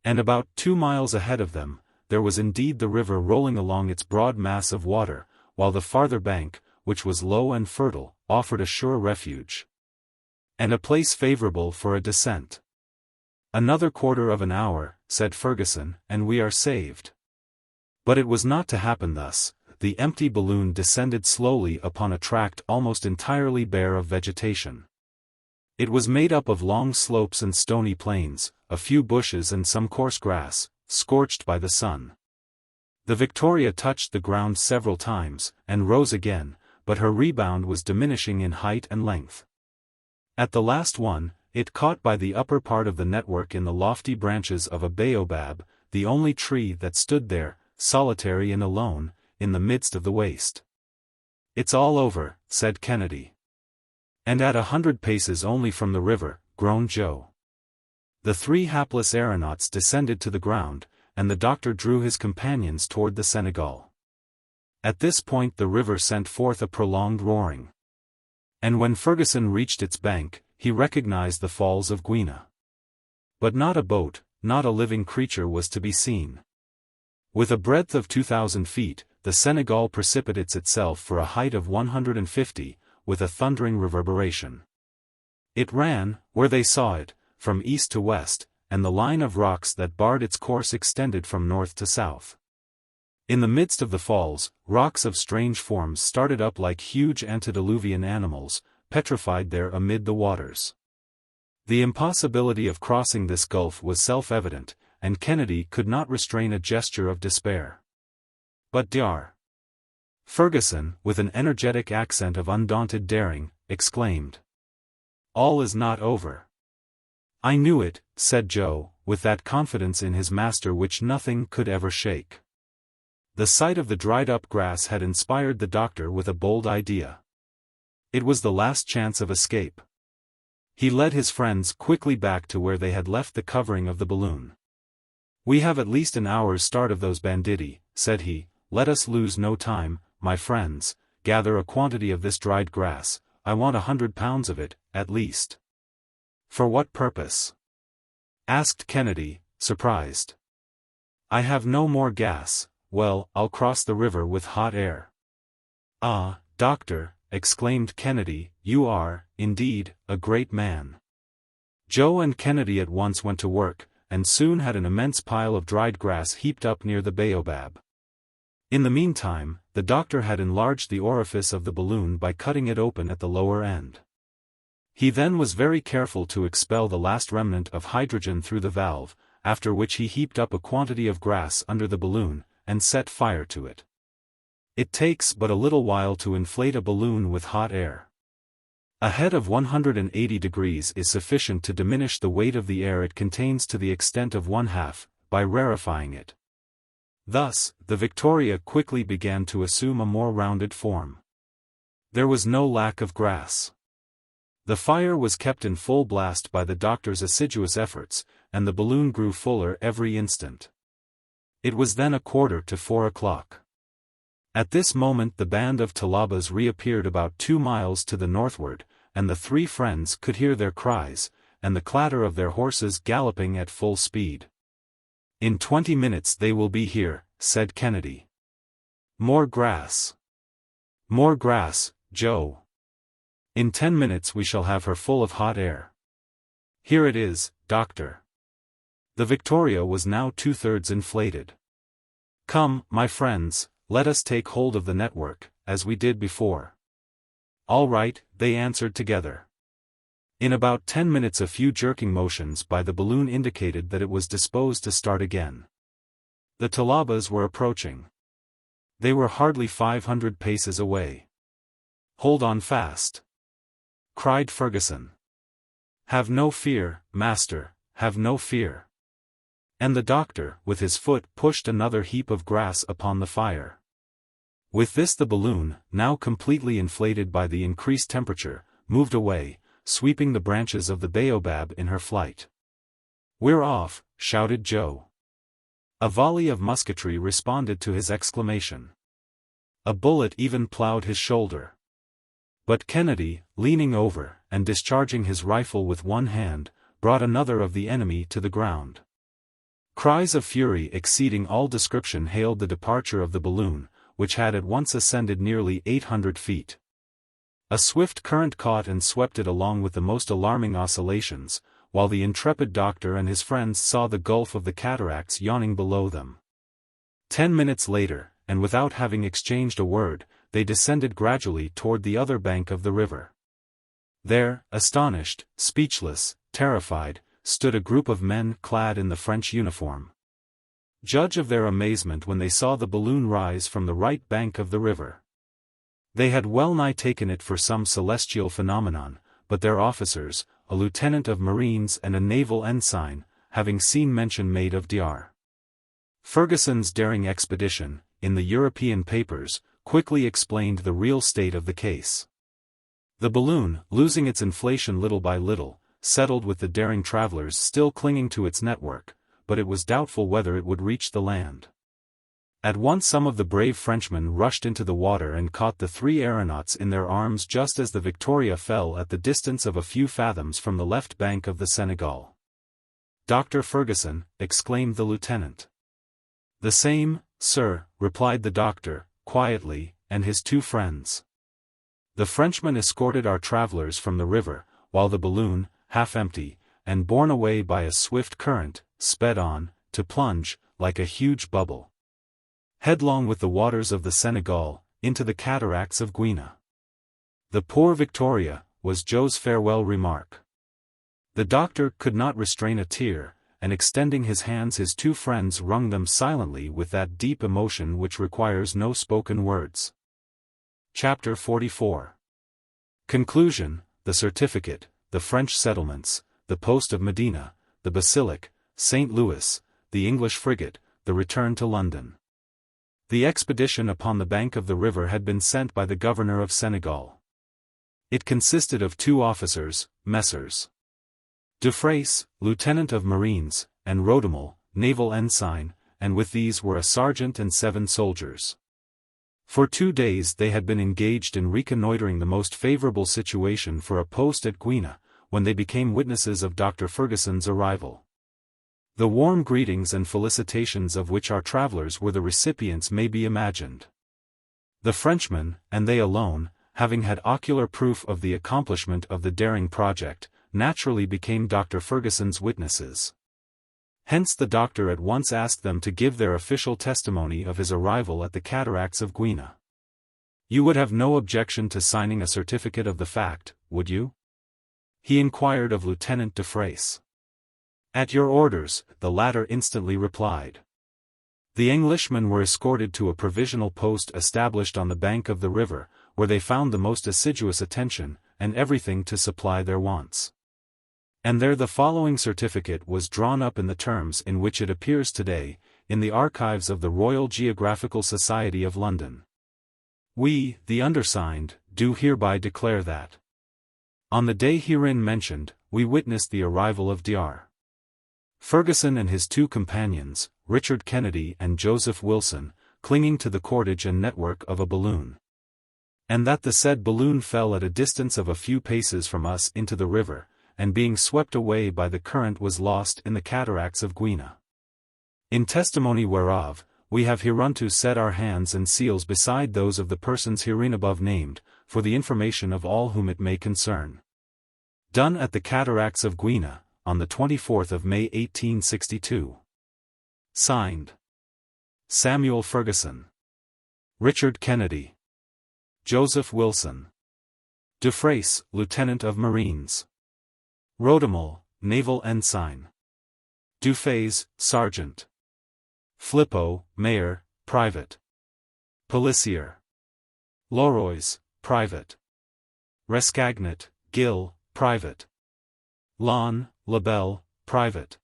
And about 2 miles ahead of them, there was indeed the river rolling along its broad mass of water, while the farther bank, which was low and fertile, offered a sure refuge. And a place favorable for a descent. "Another quarter of an hour," said Fergusson, "and we are saved." But it was not to happen thus. The empty balloon descended slowly upon a tract almost entirely bare of vegetation. It was made up of long slopes and stony plains, a few bushes and some coarse grass, scorched by the sun. The Victoria touched the ground several times, and rose again, but her rebound was diminishing in height and length. At the last one, it caught by the upper part of the network in the lofty branches of a baobab, the only tree that stood there, solitary and alone, in the midst of the waste. "It's all over," said Kennedy. "And at 100 paces only from the river," groaned Joe. The 3 hapless aeronauts descended to the ground, and the doctor drew his companions toward the Senegal. At this point the river sent forth a prolonged roaring. And when Fergusson reached its bank, he recognized the falls of Guiana. But not a boat, not a living creature was to be seen. With a breadth of 2,000 feet, the Senegal precipitates itself for a height of 150, with a thundering reverberation. It ran, where they saw it, from east to west, and the line of rocks that barred its course extended from north to south. In the midst of the falls, rocks of strange forms started up like huge antediluvian animals, petrified there amid the waters. The impossibility of crossing this gulf was self-evident, and Kennedy could not restrain a gesture of despair. "But Dr. Fergusson, with an energetic accent of undaunted daring, exclaimed. "All is not over." "I knew it," said Joe, with that confidence in his master which nothing could ever shake. The sight of the dried-up grass had inspired the doctor with a bold idea. It was the last chance of escape. He led his friends quickly back to where they had left the covering of the balloon. "We have at least an hour's start of those banditti," said he. "Let us lose no time, my friends. Gather a quantity of this dried grass. I want 100 pounds of it, at least." "For what purpose?" asked Kennedy, surprised. "I have no more gas. Well, I'll cross the river with hot air." "Ah, doctor," exclaimed Kennedy, "you are, indeed, a great man." Joe and Kennedy at once went to work, and soon had an immense pile of dried grass heaped up near the baobab. In the meantime, the doctor had enlarged the orifice of the balloon by cutting it open at the lower end. He then was very careful to expel the last remnant of hydrogen through the valve, after which he heaped up a quantity of grass under the balloon, and set fire to it. It takes but a little while to inflate a balloon with hot air. A head of 180 degrees is sufficient to diminish the weight of the air it contains to the extent of 1/2, by rarefying it. Thus, the Victoria quickly began to assume a more rounded form. There was no lack of grass. The fire was kept in full blast by the doctor's assiduous efforts, and the balloon grew fuller every instant. It was then 3:45. At this moment the band of Talabas reappeared about 2 miles to the northward, and the 3 friends could hear their cries, and the clatter of their horses galloping at full speed. "In 20 minutes they will be here," said Kennedy. "More grass. More grass, Joe. In 10 minutes we shall have her full of hot air." "Here it is, doctor." The Victoria was now 2/3 inflated. "Come, my friends, let us take hold of the network, as we did before." "All right," they answered together. In about 10 minutes a few jerking motions by the balloon indicated that it was disposed to start again. The Talabas were approaching. They were hardly 500 paces away. "Hold on fast," cried Fergusson. "Have no fear, master, have no fear." And the doctor, with his foot, pushed another heap of grass upon the fire. With this the balloon, now completely inflated by the increased temperature, moved away, sweeping the branches of the baobab in her flight. "We're off," shouted Joe. A volley of musketry responded to his exclamation. A bullet even ploughed his shoulder. But Kennedy, leaning over, and discharging his rifle with one hand, brought another of the enemy to the ground. Cries of fury exceeding all description hailed the departure of the balloon, which had at once ascended nearly 800 feet. A swift current caught and swept it along with the most alarming oscillations, while the intrepid doctor and his friends saw the gulf of the cataracts yawning below them. 10 minutes later, and without having exchanged a word, they descended gradually toward the other bank of the river. There, astonished, speechless, terrified, stood a group of men clad in the French uniform. Judge of their amazement when they saw the balloon rise from the right bank of the river. They had well nigh taken it for some celestial phenomenon, but their officers, a lieutenant of marines and a naval ensign, having seen mention made of Dr. Fergusson's daring expedition, in the European papers, quickly explained the real state of the case. The balloon, losing its inflation little by little, settled with the daring travelers still clinging to its network, but it was doubtful whether it would reach the land. At once some of the brave Frenchmen rushed into the water and caught the 3 aeronauts in their arms just as the Victoria fell at the distance of a few fathoms from the left bank of the Senegal. "Dr. Fergusson," exclaimed the lieutenant. "The same, sir," replied the doctor, quietly, and his 2 friends. The Frenchmen escorted our travelers from the river, while the balloon, half empty, and borne away by a swift current, sped on, to plunge, like a huge bubble, headlong with the waters of the Senegal, into the cataracts of Guiana. "The poor Victoria," was Joe's farewell remark. The doctor could not restrain a tear, and extending his hands his 2 friends wrung them silently with that deep emotion which requires no spoken words. Chapter 44. Conclusion, the certificate, the French settlements, the post of Medina, the Basilic, St. Louis, the English frigate, the return to London. The expedition upon the bank of the river had been sent by the governor of Senegal. It consisted of 2 officers, Messrs. Dufraisse, lieutenant of marines, and Rodemel, naval ensign, and with these were a sergeant and 7 soldiers. For 2 days they had been engaged in reconnoitering the most favorable situation for a post at Guiana, when they became witnesses of Dr. Fergusson's arrival. The warm greetings and felicitations of which our travelers were the recipients may be imagined. The Frenchmen, and they alone, having had ocular proof of the accomplishment of the daring project, naturally became Dr. Fergusson's witnesses. Hence the doctor at once asked them to give their official testimony of his arrival at the cataracts of Guiana. "You would have no objection to signing a certificate of the fact, would you?" he inquired of Lieutenant Dufraisse. "At your orders," the latter instantly replied. The Englishmen were escorted to a provisional post established on the bank of the river, where they found the most assiduous attention, and everything to supply their wants. And there the following certificate was drawn up in the terms in which it appears today, in the archives of the Royal Geographical Society of London. "We, the undersigned, do hereby declare that, on the day herein mentioned, we witnessed the arrival of Dr. Fergusson and his 2 companions, Richard Kennedy and Joseph Wilson, clinging to the cordage and network of a balloon. And that the said balloon fell at a distance of a few paces from us into the river, and being swept away by the current was lost in the cataracts of Guiana. In testimony whereof, we have hereunto set our hands and seals beside those of the persons hereinabove named, for the information of all whom it may concern. Done at the cataracts of Guiana, on the 24th of May 1862. Signed, Samuel Fergusson, Richard Kennedy, Joseph Wilson, Dufraisse, Lieutenant of Marines, Rodemel, Naval Ensign, Dufraisse, Sergeant, Flippo, Mayor, Private, Policier, Loroys, Private, Rescagnet, Gill, Private, Lon, Labelle, Private.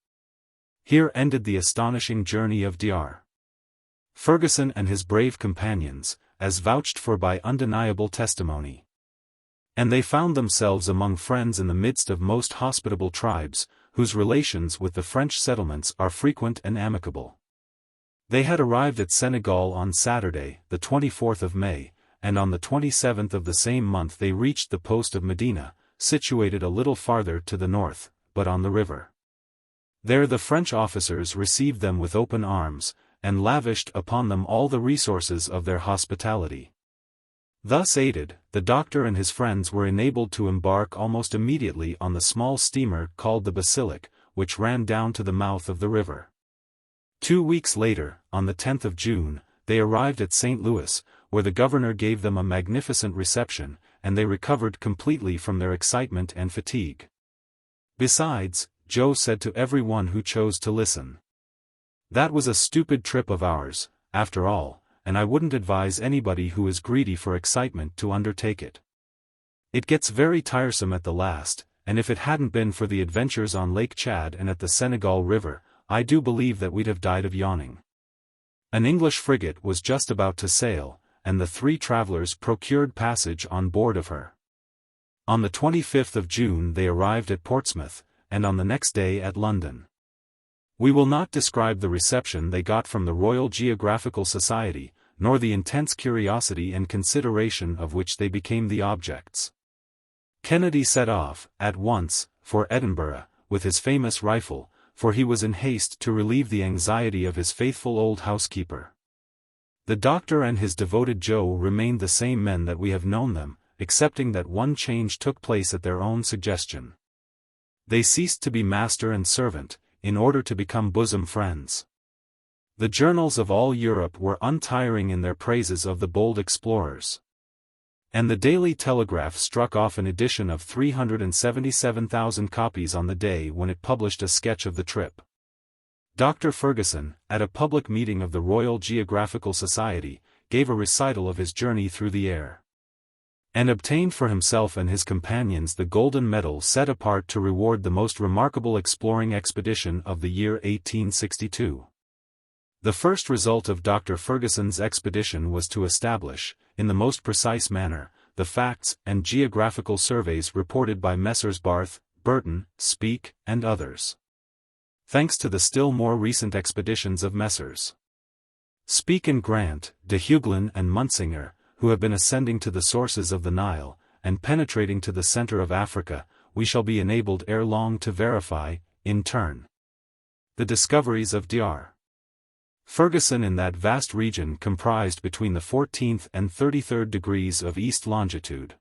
Here ended the astonishing journey of Dr. Fergusson and his brave companions, as vouched for by undeniable testimony. And they found themselves among friends in the midst of most hospitable tribes, whose relations with the French settlements are frequent and amicable. They had arrived at Senegal on Saturday, the 24th of May, and on the 27th of the same month they reached the post of Medina, situated a little farther to the north, but on the river. There the French officers received them with open arms, and lavished upon them all the resources of their hospitality. Thus aided, the doctor and his friends were enabled to embark almost immediately on the small steamer called the Basilic, which ran down to the mouth of the river. 2 weeks later, on the 10th of June, they arrived at St. Louis, where the governor gave them a magnificent reception, and they recovered completely from their excitement and fatigue. Besides, Joe said to every one who chose to listen, "That was a stupid trip of ours, after all, and I wouldn't advise anybody who is greedy for excitement to undertake it. It gets very tiresome at the last, and if it hadn't been for the adventures on Lake Chad and at the Senegal River, I do believe that we'd have died of yawning." An English frigate was just about to sail, and the 3 travelers procured passage on board of her. On the 25th of June they arrived at Portsmouth, and on the next day at London. We will not describe the reception they got from the Royal Geographical Society, nor the intense curiosity and consideration of which they became the objects. Kennedy set off, at once, for Edinburgh, with his famous rifle, for he was in haste to relieve the anxiety of his faithful old housekeeper. The doctor and his devoted Joe remained the same men that we have known them, excepting that one change took place at their own suggestion. They ceased to be master and servant, in order to become bosom friends. The journals of all Europe were untiring in their praises of the bold explorers. And the Daily Telegraph struck off an edition of 377,000 copies on the day when it published a sketch of the trip. Dr. Fergusson, at a public meeting of the Royal Geographical Society, gave a recital of his journey through the air, and obtained for himself and his companions the golden medal set apart to reward the most remarkable exploring expedition of the year 1862. The first result of Dr. Fergusson's expedition was to establish, in the most precise manner, the facts and geographical surveys reported by Messrs. Barth, Burton, Speke, and others. Thanks to the still more recent expeditions of Messrs. Speke and Grant, de Hugelin and Munsinger, who have been ascending to the sources of the Nile, and penetrating to the center of Africa, we shall be enabled ere long to verify, in turn, the discoveries of Dr. Fergusson in that vast region comprised between the 14th and 33rd degrees of east longitude.